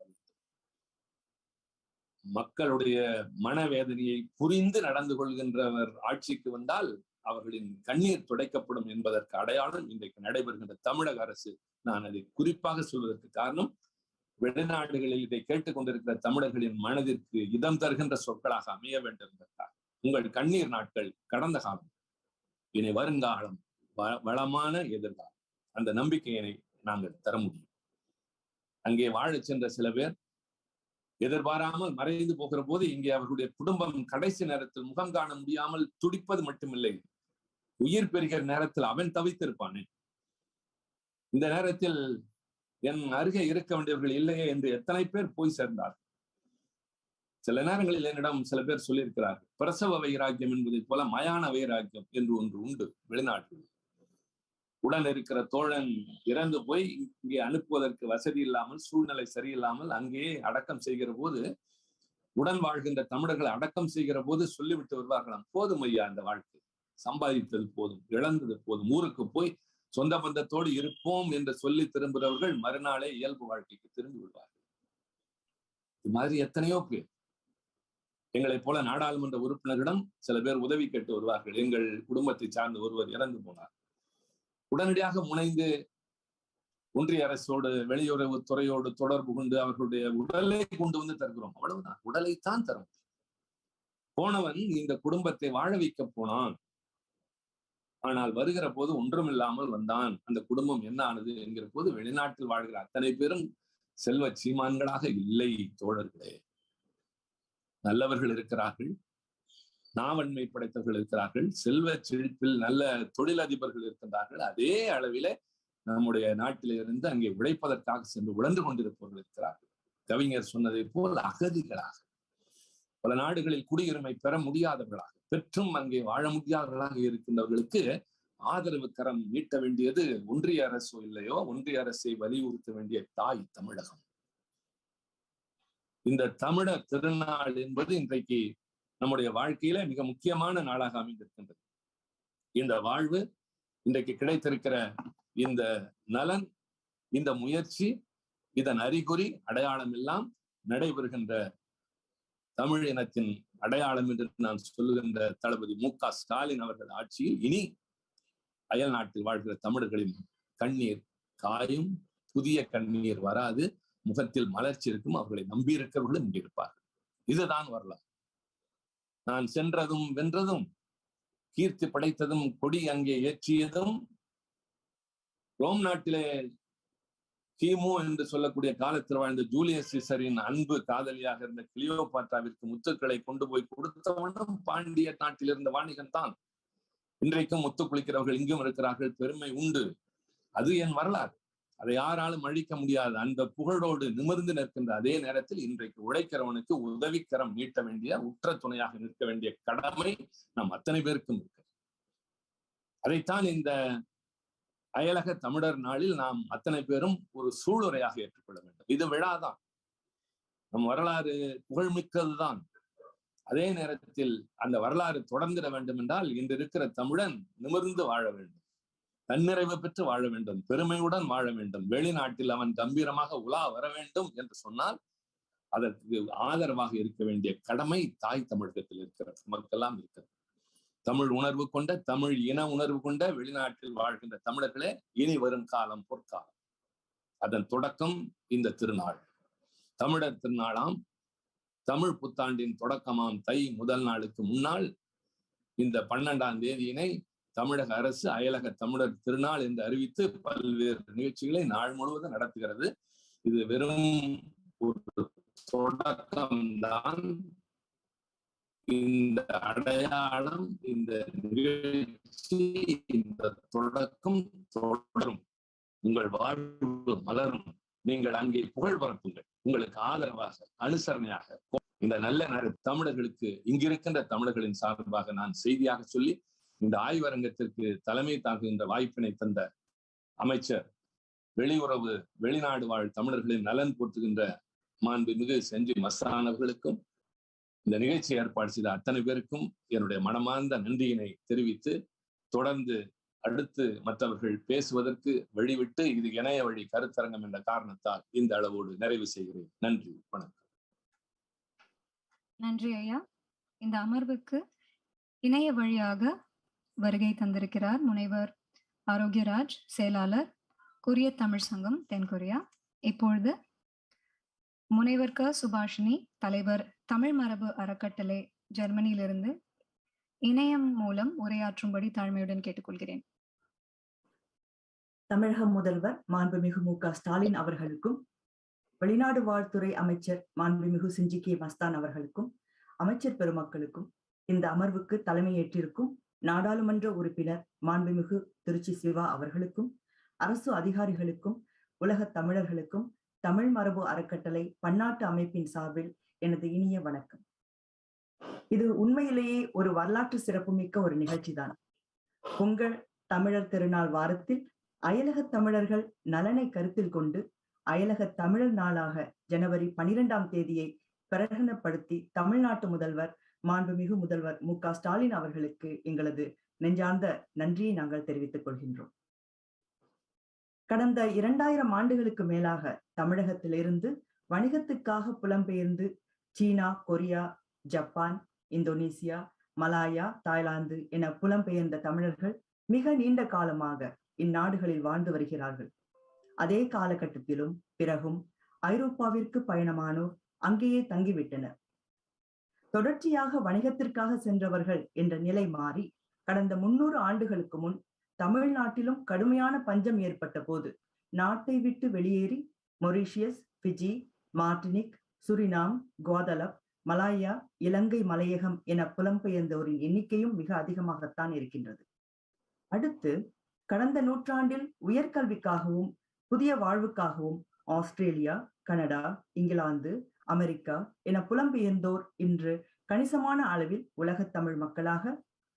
மக்களுடைய மனவேதனையை புரிந்து நடந்து கொள்கின்றவர் ஆட்சிக்கு வந்தால் அவர்களின் கண்ணீர் துடைக்கப்படும் என்பதற்கு அடையாளம் இன்றைக்கு நடைபெறுகின்ற தமிழக அரசு. நான் அதை குறிப்பாக சொல்வதற்கு காரணம், வெளிநாடுகளில் இதை கேட்டுக்கொண்டிருக்கிற தமிழர்களின் மனதிற்கு இதம் தருகின்ற சொற்களாக அமைய வேண்டும் என்பதற்காக. உங்கள் கண்ணீர் நாட்கள் கடந்த காலம், இனி வருங்காலம் வளமான எதிர்காலம். அந்த நம்பிக்கையினை நாங்கள் தர முடியும். அங்கே வாழச் சென்ற சில பேர் எதிர்பாராமல் மறைந்து போகிற போது இங்கே அவர்களுடைய குடும்பம் கடைசி நேரத்தில் முகம் காண முடியாமல் துடிப்பது மட்டுமில்லை, உயிர் பெறுகிற நேரத்தில் அவன் தவித்திருப்பானே. இந்த நேரத்தில் என் அருகே இருக்க வேண்டியவர்கள் இல்லையே என்று எத்தனை பேர் போய் சேர்ந்தார். சில நேரங்களில் என்னிடம் சில பேர் சொல்லியிருக்கிறார்கள், பிரசவ வைராக்கியம் என்பதை போல மயான வைராக்கியம் என்று ஒன்று உண்டு வெளிநாட்டில். உடன் இருக்கிற தோழன் இறந்து போய் இங்கே அனுப்புவதற்கு வசதி இல்லாமல், சூழ்நிலை சரியில்லாமல் அங்கேயே அடக்கம் செய்கிற போது, உடன் வாழ்கின்ற தமிழர்களை அடக்கம் செய்கிற போது சொல்லிவிட்டு வருவார்களாம், போதும் ஐயா இந்த வாழ்க்கை, சம்பாதித்தது போதும், இழந்தது போதும், ஊருக்கு போய் சொந்த பந்தத்தோடு இருப்போம் என்று சொல்லி திரும்புகிறவர்கள் மறுநாளே இயல்பு வாழ்க்கைக்கு திரும்பி விடுவார்கள். இது மாதிரி எத்தனையோ பேர். எங்களை போல நாடாளுமன்ற உறுப்பினரிடம் சில பேர் உதவி கேட்டு வருவார்கள். எங்கள் குடும்பத்தை சார்ந்த ஒருவர் இறந்து போனார். உடனடியாக முனைந்து ஒன்றிய அரசோடு, வெளியுறவு துறையோடு தொடர்பு கொண்டு அவர்களுடைய உடலை கொண்டு வந்து தருகிறோம். அவ்வளவுதான், உடலைத்தான் தரும். போனவன் இந்த குடும்பத்தை வாழ வைக்க போனான், ஆனால் வருகிற போது ஒன்றுமில்லாமல் வந்தான். அந்த குடும்பம் என்ன ஆனது என்கிற போது வெளிநாட்டில் வாழ்கிற அத்தனை பேரும் செல்வ சீமான்களாக இல்லை தோழர்களே. நல்லவர்கள் இருக்கிறார்கள், நாவன்மை படைத்தவர்கள் இருக்கிறார்கள், செல்வ செழிப்பில் நல்ல தொழிலதிபர்கள் இருக்கின்றார்கள். அதே அளவிலே நம்முடைய நாட்டிலே இருந்து அங்கே உழைப்பதற்காக சென்று உழந்து கொண்டிருப்பவர்கள் இருக்கிறார்கள். கவிஞர் சொன்னதை போல் அகதிகளாக, பல நாடுகளில் குடியுரிமை பெற முடியாதவர்களாக, பெற்றும் அங்கே வாழ முடியாதவர்களாக இருக்கின்றவர்களுக்கு ஆதரவு கரம் நீட்ட வேண்டியது ஒன்றிய அரசோ இல்லையோ, ஒன்றிய அரசை வலியுறுத்த வேண்டிய தாய் தமிழகம். இந்த தமிழர் திருநாள் என்பது இன்றைக்கு நம்முடைய வாழ்க்கையில மிக முக்கியமான நாளாக அமைந்திருக்கின்றது. இந்த வாழ்வு, இன்றைக்கு கிடைத்திருக்கிற இந்த நலன், இந்த முயற்சி, இதன் அறிகுறி, அடையாளம் எல்லாம் நடைபெறுகின்ற தமிழ் இனத்தின் அடையாளம் என்று நான் சொல்லுகின்ற தளபதி மு.க. ஸ்டாலின் அவர்கள் ஆட்சியில் இனி அயல் நாட்டில் வாழ்கிற தமிழர்களின் கண்ணீர் காயும், புதிய கண்ணீர் வராது, முகத்தில் மலர்ச்சி இருக்கும். அவர்களை நம்பி இருக்கிறவர்களும் இங்கே இருப்பார்கள். இதுதான் வரலாறு. நான் சென்றதும் வென்றதும், கீர்த்தி படைத்ததும், கொடி அங்கே ஏற்றியதும், ரோம் நாட்டிலே கிமு என்று சொல்லக்கூடிய காலத்தில் வாழ்ந்த ஜூலியஸ் சீசரின் அன்பு காதலியாக இருந்த கிளியோபாட்ராவிற்கு முத்துக்களை கொண்டு போய் கொடுத்தவனும் பாண்டிய நாட்டில் இருந்த வாணிகன் தான். இன்றைக்கும் முத்து குளிக்கிறவர்கள் இங்கும் இருக்கிறார்கள், பெருமை உண்டு. அது என் வரலாறு, அதை யாராலும் அழிக்க முடியாது. அந்த புகழோடு நிமிர்ந்து நிற்கின்ற அதே நேரத்தில் இன்றைக்கு உழைக்கிறவனுக்கு உதவிக்கரம் நீட்ட வேண்டிய, உற்ற துணையாக நிற்க வேண்டிய கடமை நம் அத்தனை பேருக்கும் இருக்கு. அதைத்தான் இந்த அயலக தமிழர் நாளில் நாம் அத்தனை பேரும் ஒரு சூளுரையாக ஏற்றுக்கொள்ள வேண்டும். இது விழாதான், நம் வரலாறு புகழ்மிக்கதுதான். அதே நேரத்தில் அந்த வரலாறு தொடர்ந்திட வேண்டும் என்றால் இன்று இருக்கிற தமிழன் நிமிர்ந்து வாழ வேண்டும், தன்னிறைவு பெற்று வாழ வேண்டும், பெருமையுடன் வாழ வேண்டும். வெளிநாட்டில் அவன் கம்பீரமாக உலா வர வேண்டும் என்று சொன்னால் அதற்கு ஆதரவாக இருக்க வேண்டிய கடமை தாய் தமிழகத்தில் இருக்கிற மக்களெல்லாம் இருக்கிறது. தமிழ் உணர்வு கொண்ட, தமிழ் இன உணர்வு கொண்ட வெளிநாட்டில் வாழ்கின்ற தமிழர்களே, இனி வரும் காலம் பொற்காலம். அதன் தொடக்கம் இந்த திருநாள், தமிழர் திருநாளாம். தமிழ் புத்தாண்டின் தொடக்கமாம் தை முதல் நாளுக்கு முன்னால் இந்த 12ஆம் தேதியினை தமிழக அரசு அயலக தமிழர் திருநாள் என்று அறிவித்து பல்வேறு நிகழ்ச்சிகளை நாள் முழுவதும் நடத்துகிறது. இது வெறும் ஒரு தொடக்கம்தான். இந்த அடையாளம், இந்த நிகழ்ச்சி, இந்த தொடக்கம் தொடரும். உங்கள் வாழ்வு மலரும். நீங்கள் அங்கே புகழ் பரப்புங்கள். உங்களுக்கு ஆதரவாக, அனுசரணையாக இந்த நல்ல தமிழர்களுக்கு, இங்கிருக்கின்ற தமிழர்களின் சார்பாக நான் செய்தியாக சொல்லி இந்த ஆய்வரங்கத்திற்கு தலைமை தாங்குகின்ற வாய்ப்பினை தந்த அமைச்சர், வெளியுறவு வெளிநாடு வாழ் தமிழர்களின் நலன் போற்றுகின்ற மாண்புமிகு செஞ்சி மஸ்தான் அவர்களுக்கும், இந்த நிகழ்ச்சி ஏற்பாடு செய்த அத்தனை பேருக்கும் என்னுடைய மனமார்ந்த நன்றியினை தெரிவித்து, தொடர்ந்து அடுத்து மற்றவர்கள் பேசுவதற்கு வழிவிட்டு இது இணைய வழி கருத்தரங்கம் என்ற காரணத்தால் இந்த அளவோடு நிறைவு செய்கிறேன். நன்றி, வணக்கம். நன்றி ஐயா. இந்த அமர்வுக்கு இணைய வழியாக வருகை தந்திருக்கிறார் முனைவர் ஆரோக்கியராஜ், செயலாளர், கொரிய தமிழ் சங்கம், தென்கொரியா. இப்பொழுது முனைவர் க. சுபாஷினி, தலைவர், தமிழ் மரபு அறக்கட்டளை, ஜெர்மனியிலிருந்து இணையம் மூலம் உரையாற்றும்படி தாழ்மையுடன் கேட்டுக்கொள்கிறேன். தமிழக முதல்வர் மாண்புமிகு மு.க. ஸ்டாலின் அவர்களுக்கும், வெளிநாடு வாழ்த்துறை அமைச்சர் மாண்புமிகு செஞ்சி கே. மஸ்தான் அவர்களுக்கும், அமைச்சர் பெருமக்களுக்கும், இந்த அமர்வுக்கு தலைமையேற்றிருக்கும் நாடாளுமன்ற உறுப்பினர் மாண்புமிகு திருச்சி சிவா அவர்களுக்கும், அரசு அதிகாரிகளுக்கும், உலகத் தமிழர்களுக்கும் தமிழ் மரபு அறக்கட்டளை பன்னாட்டு அமைப்பின் சார்பில் எனது இனிய வணக்கம். இது உண்மையிலேயே ஒரு வரலாற்று சிறப்புமிக்க ஒரு நிகழ்ச்சி தான். பொங்கல் தமிழர் திருநாள் வாரத்தில் அயலக தமிழர்கள் நலனை கருத்தில் கொண்டு அயலக தமிழர் நாளாக ஜனவரி 12ஆம் தேதியை பிரகடனப்படுத்தி தமிழ்நாட்டு முதல்வர் மாண்புமிகு முதல்வர் மு.க.ஸ்டாலின் அவர்களுக்கு எங்களது நெஞ்சார்ந்த நன்றியை நாங்கள் தெரிவித்துக் கொள்கின்றோம். கடந்த 2000 ஆண்டுகளுக்கு மேலாக தமிழகத்திலிருந்து வணிகத்துக்காக புலம்பெயர்ந்து சீனா, Korea, Japan, Indonesia, Malaya, Thailand என புலம்பெயர்ந்த தமிழர்கள் மிக நீண்ட காலமாக இந்நாடுகளில் வாழ்ந்து வருகிறார்கள். அதே காலகட்டத்திலும் பிறகும் ஐரோப்பாவிற்கு பயணமானோர் அங்கேயே தங்கிவிட்டனர். தொடர்ச்சியாக வணிகத்திற்காக சென்றவர்கள் என்ற நிலை மாறி கடந்த 300 ஆண்டுகளுக்கு முன் தமிழ்நாட்டிலும் கடுமையான பஞ்சம் ஏற்பட்ட போது நாட்டை விட்டு வெளியேறி Mauritius, Fiji, Martinique, Suriname, Guadeloupe, Malaya, Ilankai Malaiyagam என புலம்பெயர்ந்தோரின் எண்ணிக்கையும் மிக அதிகமாகத்தான் இருக்கின்றது. அடுத்து கடந்த நூற்றாண்டில் உயர்கல்விக்காகவும் புதிய வாழ்வுக்காகவும் ஆஸ்திரேலியா, கனடா, இங்கிலாந்து, அமெரிக்கா என புலம்பெயர்ந்தோர் இன்று கணிசமான அளவில் உலகத் தமிழ் மக்களாக,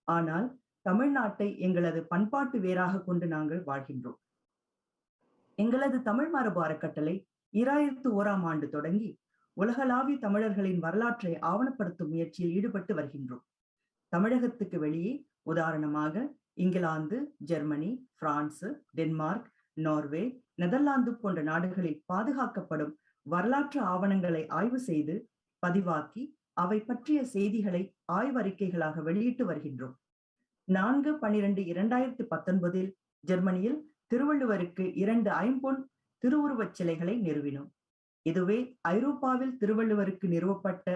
ஆனால் தமிழ்நாட்டை எங்களது பண்பாட்டு வேராக கொண்டு நாங்கள் வாழ்கின்றோம். எங்களது தமிழ் மரபு அறக்கட்டளை 2001ஆம் ஆண்டு தொடங்கி உலகளாவிய தமிழர்களின் வரலாற்றை ஆவணப்படுத்தும் முயற்சியில் ஈடுபட்டு வருகின்றோம். தமிழகத்துக்கு வெளியே உதாரணமாக England, Germany, France, Denmark, Norway, Netherlands போன்ற நாடுகளில் பாதுகாக்கப்படும் வரலாற்று ஆவணங்களை ஆய்வு செய்து பதிவாக்கி அவை பற்றிய செய்திகளை ஆய்வறிக்கைகளாக வெளியிட்டு வருகின்றோம். 4/12/2019 ஜெர்மனியில் திருவள்ளுவருக்கு 2 ஐம்பொன் திருவுருவச் சிலைகளை நிறுவினோம். இதுவே ஐரோப்பாவில் திருவள்ளுவருக்கு நிறுவப்பட்ட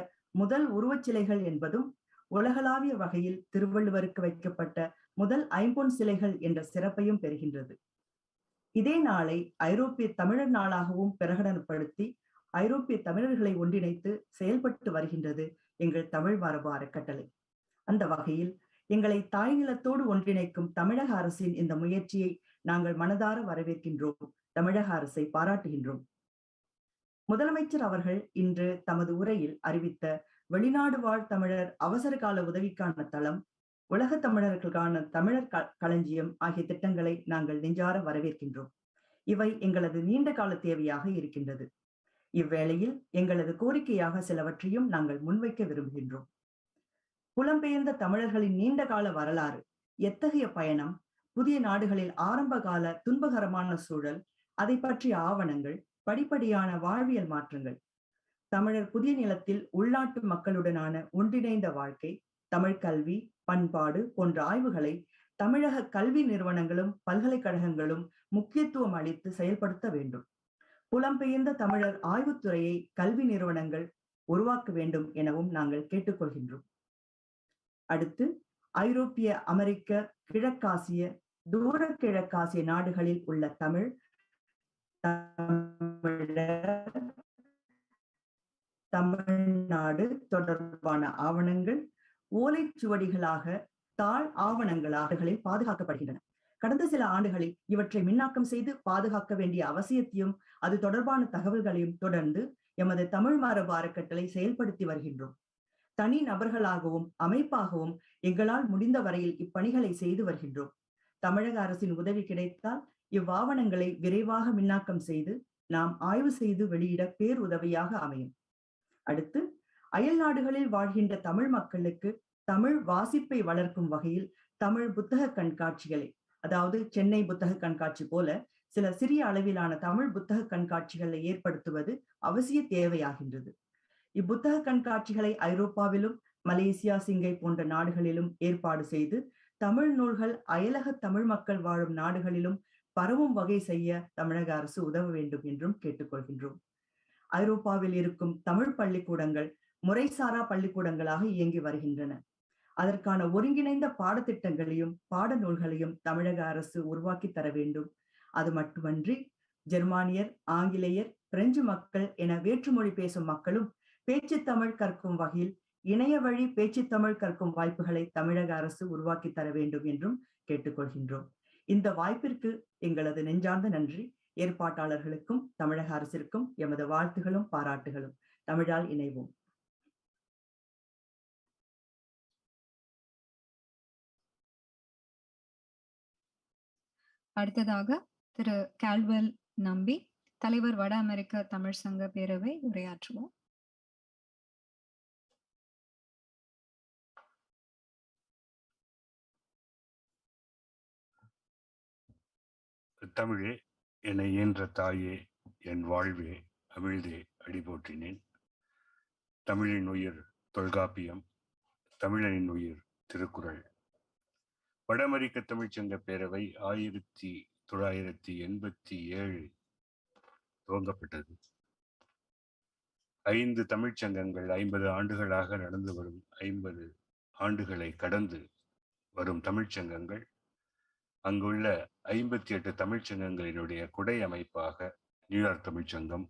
முதல் உருவச் சிலைகள் என்பதும் உலகளாவிய வகையில் திருவள்ளுவருக்கு வைக்கப்பட்ட முதல் ஐம்பொன் சிலைகள் என்ற சிறப்பையும் பெறுகின்றது. இதே நாளை ஐரோப்பிய தமிழர் நாளாகவும் பிரகடனப்படுத்தி ஐரோப்பிய தமிழர்களை ஒன்றிணைத்து செயல்பட்டு வருகின்றது எங்கள் தமிழ் மரபு அறக்கட்டளை. அந்த வகையில் எங்களை தாய் நிலத்தோடு ஒன்றிணைக்கும் தமிழக அரசின் இந்த முயற்சியை நாங்கள் மனதார வரவேற்கின்றோம். தமிழக அரசை பாராட்டுகின்றோம். முதலமைச்சர் அவர்கள் இன்று தமது உரையில் அறிவித்த வெளிநாடு வாழ் தமிழர் அவசர கால உதவிக்கான தளம், உலக தமிழர்களுக்கான தமிழர் களஞ்சியம் ஆகிய திட்டங்களை நாங்கள் நெஞ்சார வரவேற்கின்றோம். இவை எங்களது நீண்ட கால தேவையாக இருக்கின்றது. இவ்வேளையில் எங்களது கோரிக்கையாக சிலவற்றையும் நாங்கள் முன்வைக்க விரும்புகின்றோம். புலம்பெயர்ந்த தமிழர்களின் நீண்ட கால வரலாறு, எத்தகைய பயணம், புதிய நாடுகளில் ஆரம்ப கால துன்பகரமான சூழல், அதை பற்றிய ஆவணங்கள், படிப்படியான வாழ்வியல் மாற்றங்கள், தமிழர் புதிய நிலத்தில் உள்நாட்டு மக்களுடனான ஒன்றிணைந்த வாழ்க்கை, தமிழ் கல்வி, பண்பாடு போன்ற ஆய்வுகளை தமிழக கல்வி நிறுவனங்களும் பல்கலைக்கழகங்களும் முக்கியத்துவம் அளித்து செயல்படுத்த வேண்டும். புலம்பெயர்ந்த தமிழர் ஆய்வுத்துறையை கல்வி நிறுவனங்கள் உருவாக்க வேண்டும் எனவும் நாங்கள் கேட்டுக்கொள்கின்றோம். அடுத்து ஐரோப்பிய, அமெரிக்க, கிழக்காசிய, தூர கிழக்காசிய நாடுகளில் உள்ள தமிழ்நாடு தொடர்பான ஆவணங்கள் ஓலைச்சுவடிகளாக, தாழ் ஆவணங்களாக பாதுகாக்கப்படுகின்றன. கடந்த சில ஆண்டுகளில் இவற்றை மின்னாக்கம் செய்து பாதுகாக்க வேண்டிய அவசியத்தையும் அது தொடர்பான தகவல்களையும் தொடர்ந்து எமது தமிழ் மரபு அறக்கட்டளை செயல்படுத்தி வருகின்றோம். தனி நபர்களாகவும் அமைப்பாகவும் எங்களால் முடிந்த வரையில் இப்பணிகளை செய்து வருகின்றோம். தமிழக அரசின் உதவி கிடைத்தால் இவ்வாவணங்களை விரைவாக மின்னாக்கம் செய்து நாம் ஆய்வு செய்து வெளியிட பேருதவியாக அமையும். அடுத்து அயல் நாடுகளில் வாழ்கின்ற தமிழ் மக்களுக்கு தமிழ் வாசிப்பை வளர்க்கும் வகையில் தமிழ் புத்தக கண்காட்சிகளை, அதாவது சென்னை புத்தக கண்காட்சி போல சில சிறிய அளவிலான தமிழ் புத்தக கண்காட்சிகளை ஏற்படுத்துவது அவசிய தேவையாகின்றது. இப்புத்தக கண்காட்சிகளை ஐரோப்பாவிலும் மலேசியா, சிங்கை போன்ற நாடுகளிலும் ஏற்பாடு செய்து தமிழ் நூல்கள் அயலக தமிழ் மக்கள் வாழும் நாடுகளிலும் பரவும் வகை செய்ய தமிழக அரசு உதவ வேண்டும் என்றும் கேட்டுக்கொள்கின்றோம். ஐரோப்பாவில் இருக்கும் தமிழ் பள்ளிக்கூடங்கள் முறைசாரா பள்ளிக்கூடங்களாக இயங்கி வருகின்றன. அதற்கான ஒருங்கிணைந்த பாடத்திட்டங்களையும் பாடநூல்களையும் தமிழக அரசு உருவாக்கி தர வேண்டும். அது மட்டுமன்றி ஜெர்மானியர், ஆங்கிலேயர், பிரெஞ்சு மக்கள் என வேற்றுமொழி பேசும் மக்களும் பேச்சு தமிழ் கற்கும் வகையில் இணைய வழி பேச்சு தமிழ் கற்கும் வாய்ப்புகளை தமிழக அரசு உருவாக்கி தர வேண்டும் என்றும் கேட்டுக்கொள்கின்றோம். இந்த வாய்ப்பிற்கு எங்களது நெஞ்சார்ந்த நன்றி. ஏற்பாட்டாளர்களுக்கும் தமிழக அரசிற்கும் எமது வாழ்த்துகளும் பாராட்டுகளும். தமிழால் இணைவோம். அடுத்ததாக திரு கால்வெல் நம்பி, தலைவர் வட அமெரிக்க தமிழ் சங்க பேரவை உரையாற்றுவோம். தமிழே, என்னை ஈன்ற தாயே, என் வாழ்வே, அமிழ்தே அடி போற்றினேன். தமிழின் உயிர் தொல்காப்பியம், தமிழனின் உயிர் திருக்குறள். வட அமெரிக்க தமிழ்ச்சங்க பேரவை 1987 துவங்கப்பட்டது. 5 தமிழ்ச்சங்கங்கள் 50 ஆண்டுகளாக நடந்து வரும் 50 ஆண்டுகளை கடந்து வரும் தமிழ்ச்சங்கங்கள், அங்குள்ள 58 தமிழ்ச்சங்கங்களினுடைய குடை அமைப்பாக நியூயார்க் தமிழ்ச்சங்கம்,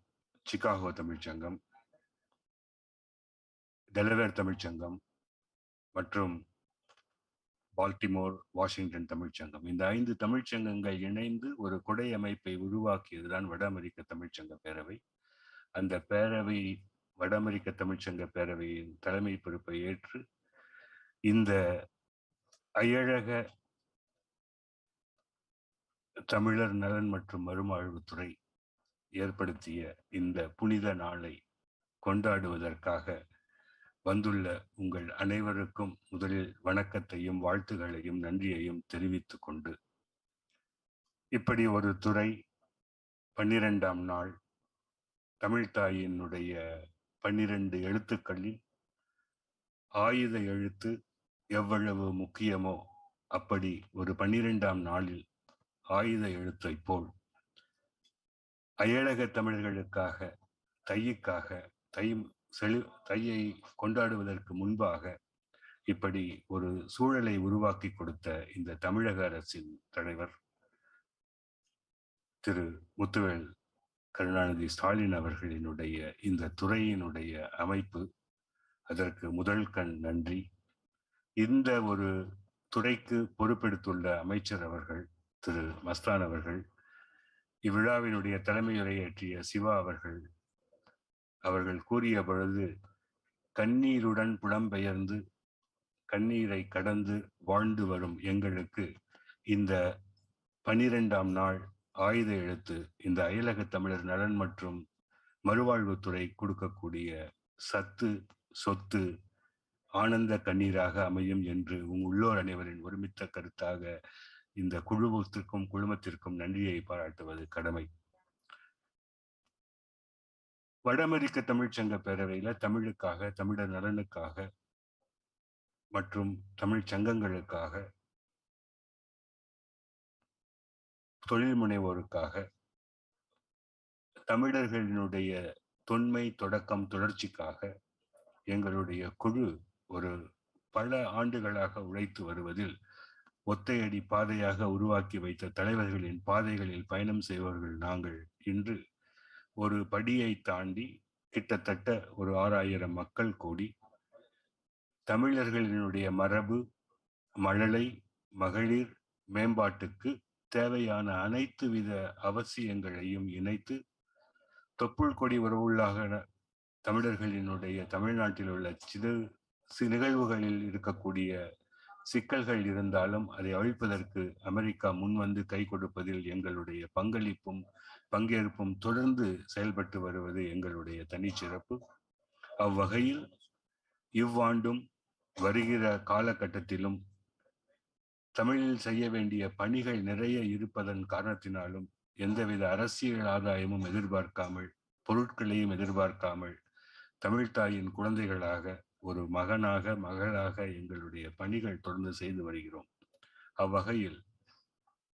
சிகாகோ தமிழ்ச்சங்கம், டெலவேர் தமிழ்ச்சங்கம் மற்றும் பால்டிமோர், வாஷிங்டன் தமிழ்ச்சங்கம், இந்த 5 தமிழ்ச்சங்கங்கள் இணைந்து ஒரு குடை அமைப்பை உருவாக்கியதுதான் வட அமெரிக்க தமிழ்ச்சங்க பேரவை. அந்த பேரவை, வட அமெரிக்க தமிழ்ச்சங்க பேரவையின் தலைமை பொறுப்பை ஏற்று இந்த அயழக தமிழர் நலன் மற்றும் மறுவாழ்வுத்துறை ஏற்படுத்திய இந்த புனித நாளை கொண்டாடுவதற்காக வந்துள்ள உங்கள் அனைவருக்கும் முதலில் வணக்கத்தையும் வாழ்த்துகளையும் நன்றியையும் தெரிவித்துக் கொண்டு, இப்படி ஒரு துறை 12ஆம் நாள் தமிழ்த்தாயினுடைய 12 எழுத்துக்களில் ஆயுத எழுத்து எவ்வளவு முக்கியமோ, அப்படி ஒரு 12ஆம் நாளில் ஆயுத எழுத்தை போல் அயலக தமிழர்களுக்காக, தையுக்காக, தையை கொண்டாடுவதற்கு முன்பாக இப்படி ஒரு சூழலை உருவாக்கி கொடுத்த இந்த தமிழக அரசின் தலைவர் திரு முத்துவேல் கருணாநிதி ஸ்டாலின் அவர்களினுடைய இந்த துறையினுடைய அமைப்பு, அதற்கு முதல் கண் நன்றி. இந்த ஒரு துறைக்கு பொறுப்பெடுத்துள்ள அமைச்சர் அவர்கள் திரு மஸ்தான் அவர்கள், இவ்விழாவினுடைய தலைமையுரையாற்றிய சிவா அவர்கள் கூறிய பொழுது, கண்ணீருடன் புலம்பெயர்ந்து கண்ணீரை கடந்து வாழ்ந்து வரும் எங்களுக்கு இந்த 12ஆம் நாள் ஆயுத எழுத்து, இந்த அயலக தமிழர் நலன் மற்றும் மறுவாழ்வுத்துறை கொடுக்கக்கூடிய சத்து, சொத்து, ஆனந்த கண்ணீராக அமையும் என்று உள்ளோர் அனைவரின் ஒருமித்த கருத்தாக இந்த குழுமத்திற்கும் நன்றியை பாராட்டுவது கடமை. வட அமெரிக்க தமிழ்ச்சங்க பேரவையில தமிழுக்காக, தமிழர் நலனுக்காக மற்றும் தமிழ் சங்கங்களுக்காக, தொழில் முனைவோருக்காக, தமிழர்களினுடைய தொன்மை தொடக்கம் தொடர்ச்சிக்காக எங்களுடைய குழு ஒரு பல ஆண்டுகளாக உழைத்து வருவதில் ஒத்தையடி பாதையாக உருவாக்கி வைத்த தலைவர்களின் பாதைகளில் பயணம் செய்பவர்கள் நாங்கள் இன்று ஒரு படியை தாண்டி கிட்டத்தட்ட ஒரு 6000 மக்கள் கூடி தமிழர்களினுடைய மரபு, மழலை, மகளிர் மேம்பாட்டுக்கு தேவையான அனைத்து வித அவசியங்களையும் இணைத்து தொப்புள் கொடி உறவுள்ளாக தமிழர்களினுடைய தமிழ்நாட்டில் உள்ள நிகழ்வுகளில் இருக்கக்கூடிய சிக்கல்கள் இருந்தாலும் அதை அழிப்பதற்கு அமெரிக்கா முன்வந்து கை கொடுப்பதில் எங்களுடைய பங்களிப்பும் பங்கேற்பும் தொடர்ந்து செயல்பட்டு வருவது எங்களுடைய தனிச்சிறப்பு. அவ்வகையில் இவ்வாண்டும் வருகிற காலகட்டத்திலும் தமிழில் செய்ய வேண்டிய பணிகள் நிறைய இருப்பதன் காரணத்தினாலும் எந்தவித அரசியல் ஆதாயமும் எதிர்பார்க்காமல், பொருட்களையும் எதிர்பார்க்காமல், தமிழ்த்தாயின் குழந்தைகளாக, ஒரு மகனாக, மகளாக எங்களுடைய பணிகள் தொடர்ந்து செய்து வருகிறோம். அவ்வகையில்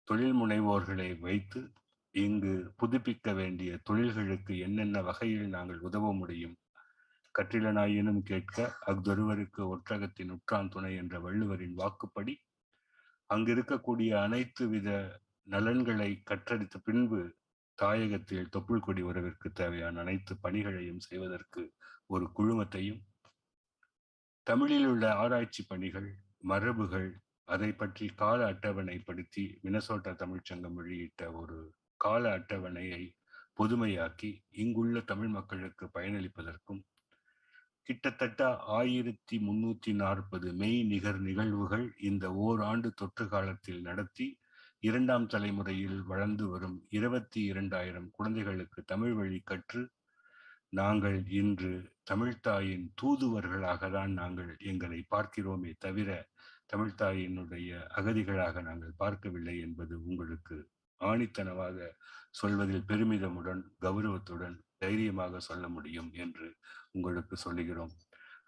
தொழில் முனைவோர்களை வைத்து இங்கு புதுப்பிக்க வேண்டிய தொழில்களுக்கு என்னென்ன வகையில் நாங்கள் உதவ முடியும், கற்றிலனாயினும் கேட்க அஃதொருவருக்கு ஒற்றகத்தின் உற்றான் துணை என்ற வள்ளுவரின் வாக்குப்படி அங்கிருக்கக்கூடிய அனைத்து வித நலன்களை கற்றறித்த பின்பு தாயகத்தில் தொப்புள் கொடி உறவிற்கு தேவையான அனைத்து பணிகளையும் செய்வதற்கு ஒரு குழுமத்தையும், தமிழில் உள்ள ஆராய்ச்சி பணிகள், மரபுகள், அதை பற்றி கால அட்டவணைப்படுத்தி மினசோட்டா தமிழ்ச்சங்கம் வெளியிட்ட ஒரு கால அட்டவணையை பொதுமையாக்கி இங்குள்ள தமிழ் மக்களுக்கு பயனளிப்பதற்கும் கிட்டத்தட்ட 1340 மெய் நிகர் நிகழ்வுகள் இந்த ஓராண்டு தொற்று காலத்தில் நடத்தி 2ஆம் தலைமுறையில் வளர்ந்து வரும் 22,000 குழந்தைகளுக்கு தமிழ் வழி கற்று நாங்கள் இன்று தமிழ்த்தாயின் தூதுவர்களாக தான் நாங்கள் எங்களை பார்க்கிறோமே தவிர தமிழ்த்தாயினுடைய அகதிகளாக நாங்கள் பார்க்கவில்லை என்பது உங்களுக்கு ஆணித்தனமாக சொல்வதில் பெருமிதமுடன் கௌரவத்துடன் தைரியமாக சொல்ல முடியும் என்று உங்களுக்கு சொல்லுகிறோம்.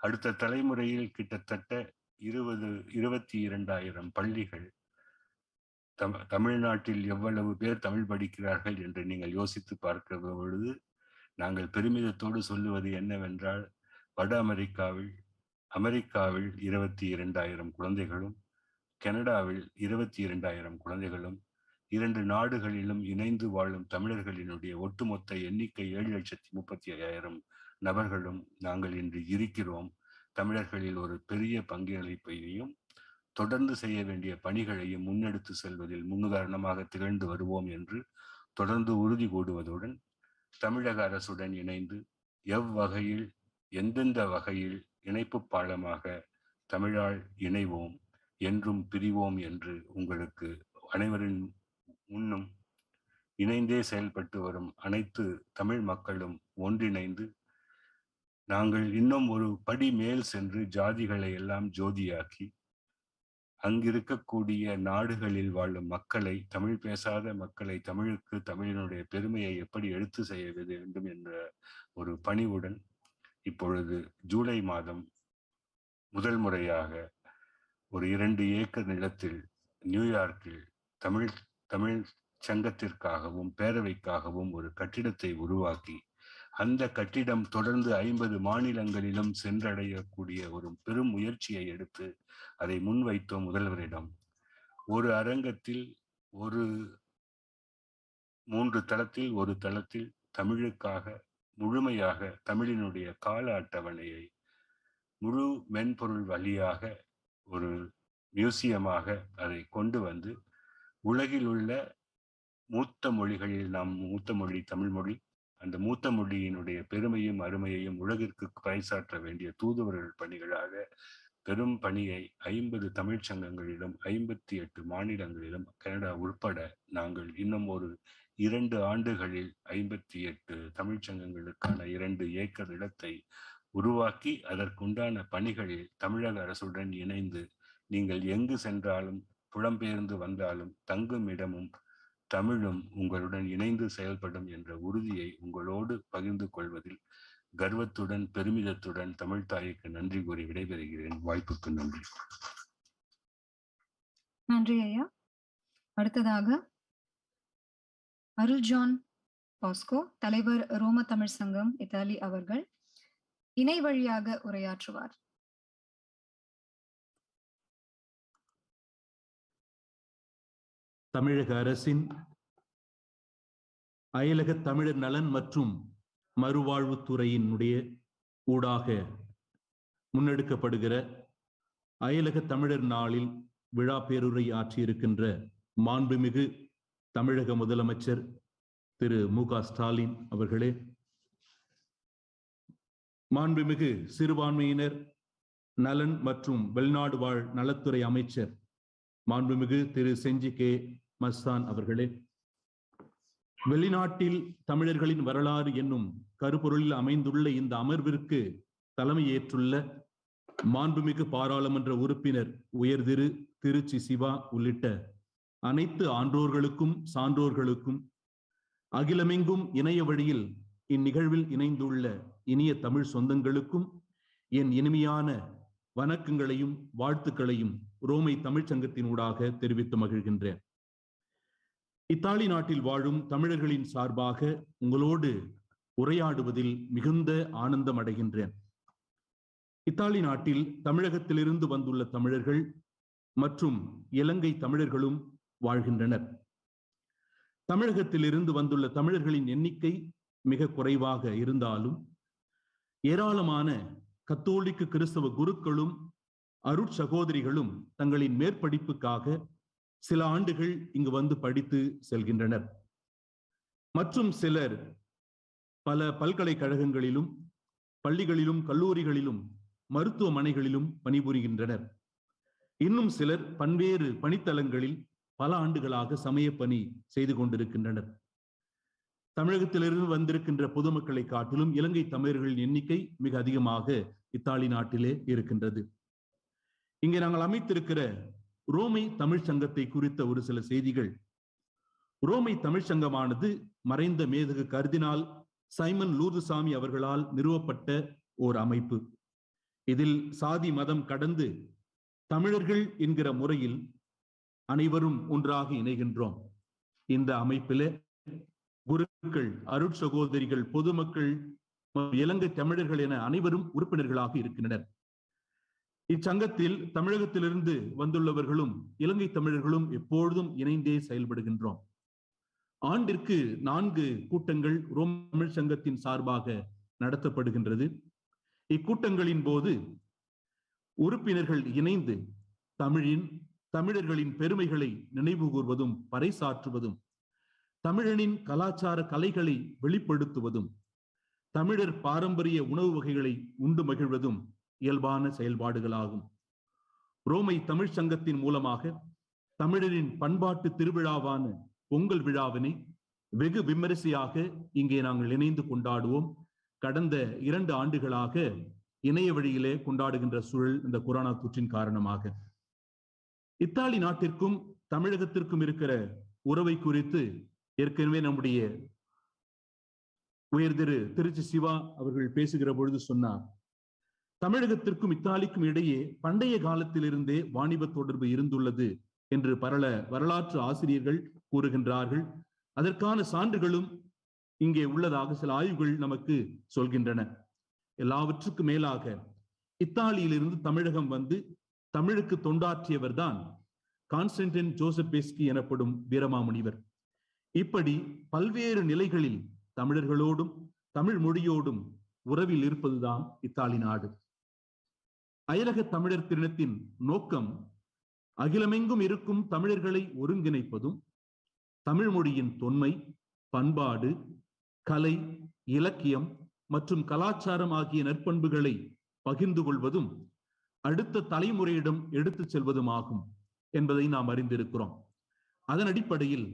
அடுத்த தலைமுறையில் கிட்டத்தட்ட 22,000 பள்ளிகள் தமிழ்நாட்டில் எவ்வளவு பேர் தமிழ் படிக்கிறார்கள் என்று நீங்கள் யோசித்து பார்க்க பொழுது நாங்கள் பெருமிதத்தோடு சொல்லுவது என்னவென்றால் வட அமெரிக்காவில் 22,000 குழந்தைகளும் கனடாவில் 22,000 குழந்தைகளும் 2 நாடுகளிலும் இணைந்து வாழும் தமிழர்களினுடைய ஒட்டுமொத்த எண்ணிக்கை 7,35,000 நபர்களும் நாங்கள் இன்று இருக்கிறோம். தமிழர்களில் ஒரு பெரிய பங்களிப்பையும் தொடர்ந்து செய்ய வேண்டிய பணிகளையும் முன்னெடுத்து செல்வதில் முன்னுதாரணமாக திகழ்ந்து வருவோம் என்று தொடர்ந்து உறுதி கூடுவதுடன் தமிழக அரசுடன் இணைந்து எவ்வகையில் எந்தெந்த வகையில் இணைப்பு பாலமாக தமிழால் இணைவோம் என்றும் பிரிவோம் என்று உங்களுக்கு அனைவரின் முன்னும் இணைந்தே செயல்பட்டு வரும் அனைத்து தமிழ் மக்களும் ஒன்றிணைந்து நாங்கள் இன்னும் ஒரு படி மேல் சென்று ஜாதிகளை எல்லாம் ஜோதியாக்கி அங்கிருக்கக்கூடிய நாடுகளில் வாழும் மக்களை, தமிழ் பேசாத மக்களை தமிழுக்கு தமிழினுடைய பெருமையை எப்படி எடுத்து செய்ய வேண்டும் என்ற ஒரு பணிவுடன் இப்பொழுது ஜூலை மாதம் முதல் முறையாக ஒரு 2 ஏக்கர் நிலத்தில் நியூயார்க்கில் தமிழ் சங்கத்திற்காகவும் பேரவைக்காகவும் ஒரு கட்டிடத்தை உருவாக்கி அந்த கட்டிடம் தொடர்ந்து 50 மாநிலங்களிலும் சென்றடையக்கூடிய ஒரு பெரும் முயற்சியை எடுத்து அதை முன்வைத்தோம் முதல்வரிடம். ஒரு அரங்கத்தில் 3 தளத்தில் ஒரு தளத்தில் தமிழுக்காக முழுமையாக தமிழினுடைய கால அட்டவணையை முழு மென்பொருள் வழியாக ஒரு மியூசியமாக அதை கொண்டு வந்து உலகில் உள்ள மூத்த மொழிகளில் நாம் மூத்த மொழி தமிழ் மொழி, அந்த மூத்த மொழியினுடைய பெருமையும் அருமையையும் உலகிற்கு பறைசாற்ற வேண்டிய தூதுவர்கள் பணிகளாக பெரும் பணியை 50 தமிழ் சங்கங்களிலும் 58 மாநிலங்களிலும் கனடா உட்பட நாங்கள் இன்னும் ஒரு 2 ஆண்டுகளில் 58 தமிழ் சங்கங்களுக்கான 2 ஏக்கர் இடத்தை உருவாக்கி அதற்குண்டான பணிகளில் தமிழக அரசுடன் இணைந்து நீங்கள் எங்கு சென்றாலும் புலம்பெயர்ந்து வந்தாலும் தங்கும் இடமும் தமிழும் உங்களுடன் இணைந்து செயல்படும் என்ற உறுதியை உங்களோடு பகிர்ந்து கொள்வதில் கர்வத்துடன் பெருமிதத்துடன் தமிழ் தாய்க்கு நன்றி கூறி விடைபெறுகிறேன். வாய்ப்புக்கு நன்றி. நன்றி ஐயா. அடுத்ததாக அருள் ஜான் பாஸ்கோ, தலைவர் ரோம தமிழ் சங்கம் இத்தாலி அவர்கள் இணை வழியாக உரையாற்றுவார். தமிழக அரசின் அயலக தமிழர் நலன் மற்றும் மறுவாழ்வுத்துறையினுடைய ஊடாக முன்னெடுக்கப்படுகிற அயலக தமிழர் நாளில் விழா பேருரை ஆற்றியிருக்கின்ற மாண்புமிகு தமிழக முதலமைச்சர் திரு மு.க. ஸ்டாலின் அவர்களே, மாண்புமிகு சிறுபான்மையினர் நலன் மற்றும் வெளிநாடு வாழ் நலத்துறை அமைச்சர் மாண்புமிகு திரு செஞ்சி கே மஸ்தான் அவர்களே, வெளிநாட்டில் தமிழர்களின் வரலாறு என்னும் கருப்பொருளில் அமைந்துள்ள இந்த அமர்விற்கு தலைமையேற்றுள்ள மாண்புமிகு பாராளுமன்ற உறுப்பினர் உயர்திரு திருச்சி சிவா உள்ளிட்ட அனைத்து ஆன்றோர்களுக்கும் சான்றோர்களுக்கும் அகிலமெங்கும் இணைய வழியில் இந்நிகழ்வில் இணைந்துள்ள இனிய தமிழ் சொந்தங்களுக்கும் என் இனிமையான வணக்கங்களையும் வாழ்த்துக்களையும் ரோமை தமிழ்ச்சங்கத்தினூடாக தெரிவித்து மகிழ்கின்றேன். இத்தாலி நாட்டில் வாழும் தமிழர்களின் சார்பாக உங்களோடு உரையாடுவதில் மிகுந்த ஆனந்தம் அடைகின்றேன். இத்தாலி நாட்டில் தமிழகத்திலிருந்து வந்துள்ள தமிழர்கள் மற்றும் இலங்கை தமிழர்களும் வாழ்கின்றனர். தமிழகத்திலிருந்து வந்துள்ள தமிழர்களின் எண்ணிக்கை மிக குறைவாக இருந்தாலும் ஏராளமான கத்தோலிக்க கிறிஸ்தவ குருக்களும் அருட்சகோதரிகளும் தங்களின் மேற்படிப்புக்காக சில ஆண்டுகள் இங்கு வந்து படித்து செல்கின்றனர். மற்றும் சிலர் பல பல்கலைக்கழகங்களிலும் பள்ளிகளிலும் கல்லூரிகளிலும் மருத்துவமனைகளிலும் பணிபுரிகின்றனர். இன்னும் சிலர் பல்வேறு பணித்தளங்களில் பல ஆண்டுகளாக சமய பணி செய்து கொண்டிருக்கின்றனர். தமிழகத்திலிருந்து வந்திருக்கின்ற பொதுமக்களை காட்டிலும் இலங்கை தமிழர்களின் எண்ணிக்கை மிக அதிகமாக இத்தாலி நாட்டிலே இருக்கின்றது. இங்கே நாங்கள் அமைத்திருக்கிற ரோமை தமிழ் சங்கத்தை குறித்த ஒரு சில செய்திகள். ரோமை தமிழ் சங்கமானது மறைந்த மேதகு கர்தினால் சைமன் லூர்துசாமி அவர்களால் நிறுவப்பட்ட ஓர் அமைப்பு. இதில் சாதி மதம் கடந்து தமிழர்கள் என்கிற முறையில் அனைவரும் ஒன்றாக இணைகின்றோம். இந்த அமைப்பிலே குருக்கள், அருட்சகோதரிகள், பொதுமக்கள், இலங்கை தமிழர்கள் என அனைவரும் உறுப்பினர்களாக இருக்கின்றனர். இச்சங்கத்தில் தமிழகத்திலிருந்து வந்துள்ளவர்களும் இலங்கை தமிழர்களும் எப்பொழுதும் இணைந்தே செயல்படுகின்றோம். ஆண்டிற்கு 4 கூட்டங்கள் ரோம் தமிழ் சங்கத்தின் சார்பாக நடத்தப்படுகின்றது. இக்கூட்டங்களின் போது உறுப்பினர்கள் இணைந்து தமிழர்களின் பெருமைகளை நினைவு கூர்வதும் பறைசாற்றுவதும், தமிழனின் கலாச்சார கலைகளை வெளிப்படுத்துவதும், தமிழர் பாரம்பரிய உணவு வகைகளை உண்டு மகிழ்வதும் இயல்பான செயல்பாடுகளாகும். ரோமை தமிழ் சங்கத்தின் மூலமாக தமிழரின் பண்பாட்டு திருவிழாவான பொங்கல் விழாவினை வெகு விமரிசையாக இங்கே நாங்கள் இணைந்து கொண்டாடுவோம். கடந்த 2 ஆண்டுகளாக இணைய வழியிலே கொண்டாடுகின்ற சூழல் இந்த கொரோனா தொற்றின் காரணமாக. இத்தாலி நாட்டிற்கும் தமிழகத்திற்கும் இருக்கிற உறவை குறித்து ஏற்கனவே நம்முடைய உயர்திரு திருச்சி சிவா அவர்கள் பேசுகிற பொழுது சொன்னார். தமிழகத்திற்கும் இத்தாலிக்கும் இடையே பண்டைய காலத்திலிருந்தே வாணிப தொடர்பு இருந்துள்ளது என்று பல வரலாற்று ஆசிரியர்கள் கூறுகின்றார்கள். அதற்கான சான்றுகளும் இங்கே உள்ளதாக சில ஆய்வுகள் நமக்கு சொல்கின்றன. எல்லாவற்றுக்கும் மேலாக இத்தாலியிலிருந்து தமிழகம் வந்து தமிழுக்கு தொண்டாற்றியவர் தான் கான்ஸ்டன்டின் ஜோசப்பெஸ்கி எனப்படும் வீரமாமுனிவர். இப்படி பல்வேறு நிலைகளில் தமிழர்களோடும் தமிழ் மொழியோடும் உறவில் இருப்பதுதான் இத்தாலி நாடு. அயலக தமிழர் தினத்தின் நோக்கம் அகிலமெங்கும் இருக்கும் தமிழர்களை ஒருங்கிணைப்பதும், தமிழ் மொழியின் தொன்மை, பண்பாடு, கலை, இலக்கியம் மற்றும் கலாச்சாரம் ஆகிய நற்பண்புகளை பகிர்ந்து கொள்வதும் அடுத்த தலைமுறையிடம் எடுத்துச் செல்வதுமாகும் என்பதை நாம் அறிந்திருக்கிறோம். அதன் அடிப்படையில்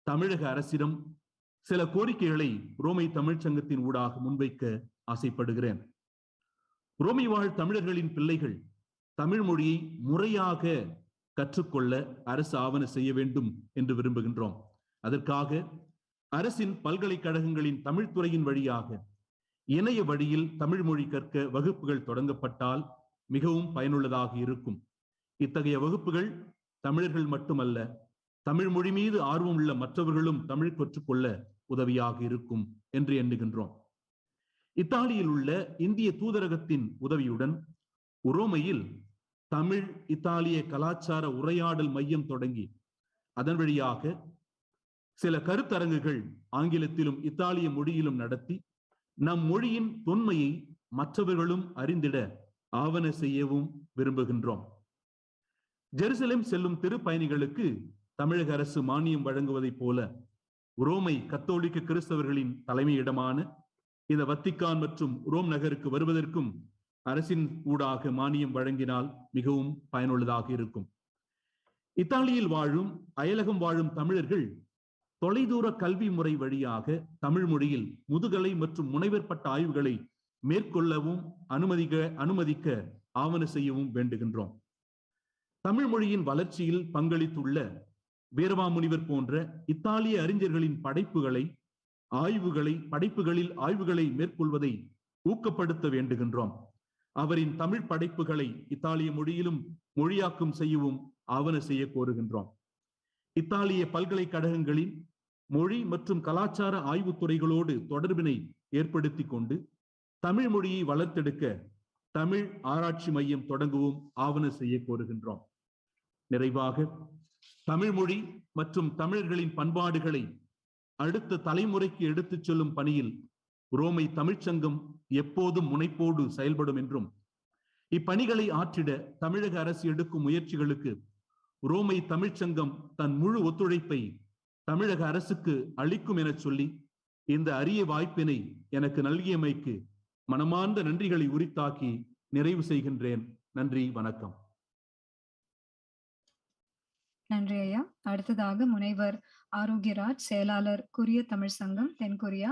தமிழக அரசிடம் சில கோரிக்கைகளை ரோமை தமிழ்ச் சங்கத்தின் ஊடாக முன்வைக்க ஆசைப்படுகிறேன். ரோமை வாழ் தமிழர்களின் பிள்ளைகள் தமிழ் மொழியை முறையாக கற்றுக்கொள்ள அரசு ஆவண செய்ய வேண்டும் என்று விரும்புகின்றோம். அதற்காக அரசின் பல்கலைக்கழகங்களின் தமிழ் துறையின் வழியாக இணைய வழியில் தமிழ் மொழி கற்க வகுப்புகள் தொடங்கப்பட்டால் மிகவும் பயனுள்ளதாக இருக்கும். இத்தகைய வகுப்புகள் தமிழர்கள் மட்டுமல்ல, தமிழ் மொழி மீது ஆர்வம் உள்ள மற்றவர்களும் தமிழ் கற்றுக்கொள்ள உதவியாக இருக்கும் என்று எண்ணுகின்றோம். இத்தாலியில் உள்ள இந்திய தூதரகத்தின் உதவியுடன் உரோமையில் தமிழ் இத்தாலிய கலாச்சார உரையாடல் மையம் தொடங்கி அதன் வழியாக சில கருத்தரங்குகள் ஆங்கிலத்திலும் இத்தாலிய மொழியிலும் நடத்தி நம் மொழியின் தொன்மையை மற்றவர்களும் அறிந்திட ஆவண செய்யவும் விரும்புகின்றோம். ஜெருசலேம் செல்லும் திருப்பயணிகளுக்கு தமிழக அரசு மானியம் வழங்குவதைப் போல ரோமை கத்தோலிக்க கிறிஸ்தவர்களின் தலைமையிடமான இந்த வத்திக்கான் மற்றும் ரோம் நகருக்கு வருவதற்கும் அரசின் ஊடாக மானியம் வழங்கினால் மிகவும் பயனுள்ளதாக இருக்கும். இத்தாலியில் வாழும் அயலகம் வாழும் தமிழர்கள் தொலைதூர கல்வி முறை வழியாக தமிழ் மொழியில் முதுகலை மற்றும் முனைவர் பட்ட ஆய்வுகளை மேற்கொள்ளவும் அனுமதிக்க ஆவண செய்யவும் வேண்டுகின்றோம். தமிழ் மொழியின் வளர்ச்சியில் பங்களித்துள்ள வீரமாமுனிவர் போன்ற இத்தாலிய அறிஞர்களின் படைப்புகளில் ஆய்வுகளை மேற்கொள்வதை ஊக்கப்படுத்த வேண்டுகின்றோம். அவரின் தமிழ் படைப்புகளை இத்தாலிய மொழியிலும் மொழியாக்கம் செய்யவும் ஆவண செய்ய கோருகின்றோம். இத்தாலிய பல்கலைக்கழகங்களின் மொழி மற்றும் கலாச்சார ஆய்வுத்துறைகளோடு தொடர்பினை ஏற்படுத்தி கொண்டு தமிழ் மொழியை வளர்த்தெடுக்க தமிழ் ஆராய்ச்சி மையம் தொடங்கவும் ஆவண செய்ய கோருகின்றோம். நிறைவாக, தமிழ் மொழி மற்றும் தமிழர்களின் பண்பாடுகளை அடுத்த தலைமுறைக்கு எடுத்துச் செல்லும் பணியில் ரோமை தமிழ்ச்சங்கம் எப்போதும் முனைப்போடு செயல்படும் என்றும் இப்பணிகளை ஆற்றிட தமிழக அரசு எடுக்கும் முயற்சிகளுக்கு ரோமை தமிழ்ச்சங்கம் தன் முழு ஒத்துழைப்பை தமிழக அரசுக்கு அளிக்கும் என சொல்லி இந்த அரிய வாய்ப்பினை எனக்கு நல்கியமைக்கு மனமார்ந்த நன்றிகளை உரித்தாக்கி நிறைவு செய்கின்றேன். நன்றி, வணக்கம். நன்றி ஐயா. அடுத்ததாக முனைவர் ஆரோக்கியராஜ், செயலாளர் கொரிய தமிழ் சங்கம் தென்கொரியா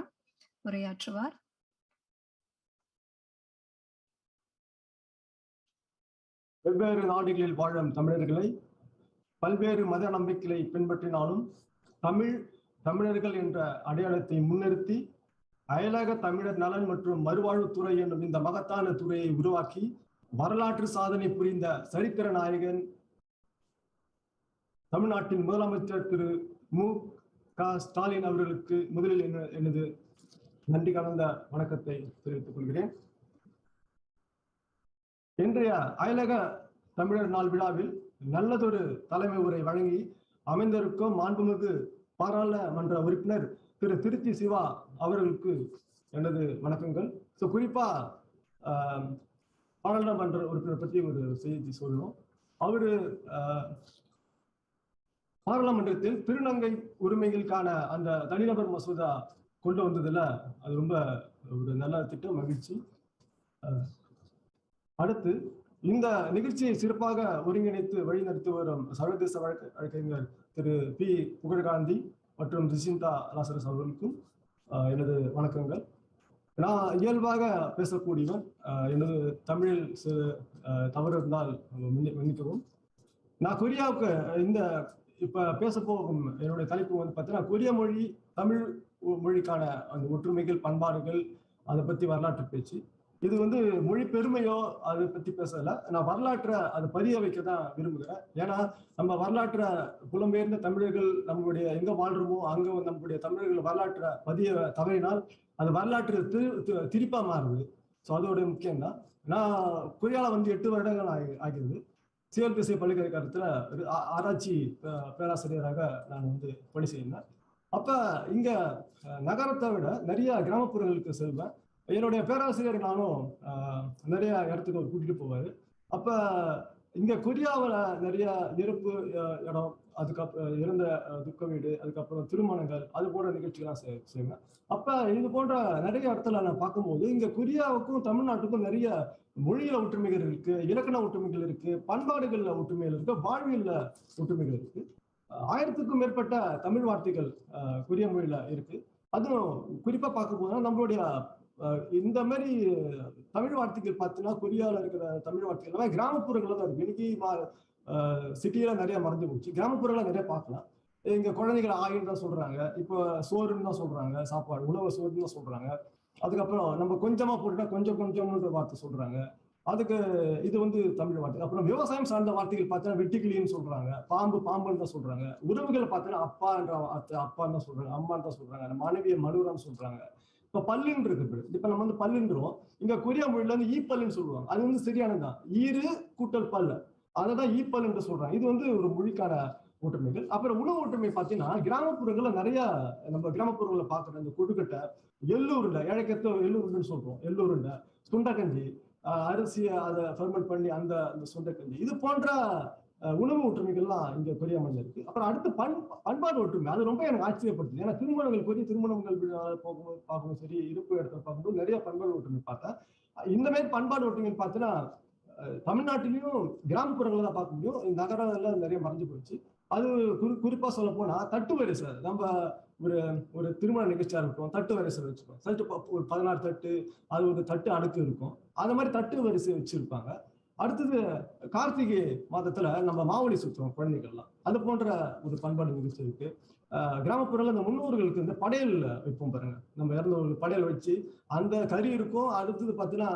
உரையாற்றுவார். வெவ்வேறு நாடுகளில் வாழும் தமிழர்களை பல்வேறு மத நம்பிக்கைகளை பின்பற்றினாலும் தமிழர்கள் என்ற அடையாளத்தை முன்னிறுத்தி அயலக தமிழர் நலன் மற்றும் மறுவாழ்வுத்துறை என்னும் இந்த மகத்தான துறையை உருவாக்கி வரலாற்று சாதனை புரிந்த சரித்திர நாயகன் தமிழ்நாட்டின் முதலமைச்சர் திரு மு.க. ஸ்டாலின் அவர்களுக்கு முதலில் எனது நன்றி கலந்த வணக்கத்தை தெரிவித்துக் கொள்கிறேன். இன்றைய அயலக தமிழர் நாள் விழாவில் நல்லதொரு தலைமை உரை வழங்கி அமைந்திருக்கும் மாண்புமிகு பாராளுமன்ற உறுப்பினர் திரு திருச்சி சிவா அவர்களுக்கு எனது வணக்கங்கள். குறிப்பா பாராளுமன்ற உறுப்பினர் பற்றி ஒரு செய்தி சொல்லணும். அவரு பாராளுமன்றத்தில் திருநங்கை உரிமைகளுக்கான அந்த தனிநபர் மசோதா கொண்டு வந்ததுல அது ரொம்ப ஒரு நல்ல திட்டம், மகிழ்ச்சி. அடுத்து இந்த நிகழ்ச்சியை சிறப்பாக ஒருங்கிணைத்து வழிநடத்தி வரும் சர்வதேச வழக்கறிஞர் திரு பி. புகழ்காந்தி மற்றும் ஜிசிந்தா லாசரஸ் அவர்களுக்கும் எனது வணக்கங்கள். நான் இயல்பாக பேசக்கூடியவன், எனது தமிழில் தவறு இருந்தால் மன்னிக்கவும். நான் கொரியாவுக்கு இந்த இப்ப பேச போகும் என்னுடைய தலைப்பு வந்து பார்த்தீங்கன்னா கொரிய மொழி தமிழ் மொழிக்கான அந்த ஒற்றுமைகள், பண்பாடுகள், அதை பத்தி வரலாற்று பேச்சு. இது வந்து மொழி பெருமையோ அதை பத்தி பேசல, நான் வரலாற்றை அதை பதிய வைக்க தான் விரும்புகிறேன். ஏன்னா நம்ம வரலாற்றை புலம்பெயர்ந்த தமிழர்கள் நம்மளுடைய எங்க வாழ்றோமோ அங்க நம்மளுடைய தமிழர்கள் வரலாற்றை பதிய தவறினால் அது வரலாற்று திரிப்பா மாறுது. ஸோ அதோட முக்கியம்தான். நான் கொரியாவில் வந்து 8 வருடங்கள் ஆகிறது. சிவல் திசை பல்கலைக்கழகத்தில் ஆராய்ச்சி பேராசிரியராக நான் வந்து பணி செய்தேன். அப்ப இங்க நகரத்தை விட நிறைய கிராமப்புறங்களுக்கு செல்வேன். என்னுடைய பேராசிரியர் நானும் நிறைய இடத்துக்கு அவர் கூட்டிட்டு போவாரு. அப்ப இங்க கொரியாவில் நிறைய இறப்பு இடம், அதுக்கப்புறம் இறந்த துக்க வீடு, அதுக்கப்புறம் திருமணங்கள், அது போன்ற நிகழ்ச்சிகள்லாம் செய்வேன். அப்ப இது போன்ற நிறைய இடத்துல நான் பார்க்கும்போது இங்க கொரியாவுக்கும் தமிழ்நாட்டுக்கும் நிறைய மொழியில ஒற்றுமைகள் இருக்கு, இலக்கண ஒற்றுமைகள் இருக்கு, பண்பாடுகள்ல ஒற்றுமைகள் இருக்கு, வாழ்வியல்ல ஒற்றுமைகள் இருக்கு. 1000க்கும் மேற்பட்ட தமிழ் வார்த்தைகள் கொரிய மொழியில இருக்கு. அதுவும் குறிப்பா பார்க்க போதுன்னா நம்மளுடைய இந்த மாதிரி தமிழ் வார்த்தைகள் பார்த்தீங்கன்னா கொரியாவில் இருக்கிற தமிழ் வார்த்தைகள் கிராமப்புறங்கள்ல தான் இருக்கு. இன்னைக்கு சிட்டியில நிறைய மறந்து போச்சு, கிராமப்புறங்கள நிறைய பார்க்கலாம். இங்க குழந்தைகளை ஆயின்னு தான் சொல்றாங்க, இப்போ சோறுன்னு தான் சொல்றாங்க, சாப்பாடு உணவு சோறுன்னு தான் சொல்றாங்க. அதுக்கப்புறம் நம்ம கொஞ்சமா போட்டுட்டா கொஞ்சம்ன்ற வார்த்தை சொல்றாங்க. அதுக்கு இது வந்து தமிழ் வார்த்தை. அப்புறம் விவசாயம் சார்ந்த வார்த்தைகள் பார்த்தா வெட்டிக்கிளின்னு சொல்றாங்க, பாம்புன்னு தான் சொல்றாங்க. உறவுகளை பார்த்தீங்கன்னா அப்பான்ற வார்த்தை அப்பான்னு தான் சொல்றாங்க, அம்மான்னு தான் சொல்றாங்க, மனைவியை மனுரான்னு சொல்றாங்க. இப்ப பல்லுன்னு இருக்கு. இப்ப நம்ம வந்து பல்லுன்றோம், இங்க கொரியா மொழியில வந்து ஈப்பல்லுன்னு சொல்லுவாங்க. அது வந்து சரியானதுதான், ஈரு கூட்டல் பல்லு, அதான் ஈப்பல் என்று சொல்றாங்க. இது வந்து ஒரு மொழிக்கான ஒற்றுமைகள். அப்புறம் உணவு ஒற்றுமை பார்த்தீங்கன்னா கிராமப்புறங்கள்ல நிறைய நம்ம கிராமப்புறங்களை பார்க்குற இந்த கொடுக்கட்டை, எள்ளூர்ல இழக்கத்த எள்ளூர்ன்னு சொல்றோம், எள்ளூர்ல சுண்டக்கஞ்சி, அரிசியை அதை ஃபெர்மெண்ட் பண்ணி அந்த சுண்டக்கஞ்சி, இது போன்ற உணவு ஒற்றுமைகள்லாம் இங்க கொரியா மண்ணில் இருக்கு. அப்புறம் அடுத்து பண்பாடு ஒற்றுமை, அது ரொம்ப எனக்கு ஆச்சரியப்படுத்துது. ஏன்னா திருமணங்கள் கொரிய திருமணங்கள் பார்க்கும்போது சரி, இருப்பு இடத்துல பார்க்கும்போது நிறைய பண்பாடு ஒற்றுமை பார்த்தேன். இந்த மாதிரி பண்பாடு ஒற்றுமை பார்த்தீங்கன்னா தமிழ்நாட்டிலையும் கிராமப்புறங்களை தான் பார்க்க முடியும், நகரங்கள்ல நிறைய மறைஞ்சு போயிடுச்சு. அது குறிப்பா சொல்ல போனா தட்டு வரிசை, நம்ம ஒரு திருமண நிகழ்ச்சியா இருக்கும், தட்டு வரிசை வச்சுப்போம். தட்டு ஒரு 16 தட்டு, அது ஒரு தட்டு அடுக்கு இருக்கும், அந்த மாதிரி தட்டு வரிசை வச்சிருப்பாங்க. அடுத்தது கார்த்திகை மாதத்துல நம்ம மாவடி சுற்றுவோம் குழந்தைகள்லாம், அது போன்ற ஒரு பண்பாடு நிகழ்ச்சி இருக்கு. கிராமப்புறங்கள் இந்த முன்னோர்களுக்கு இந்த படையல் வைப்போம் பாருங்க, நம்ம இறந்த படையல் வச்சு அந்த கறி இருக்கும். அடுத்தது பார்த்தீங்கன்னா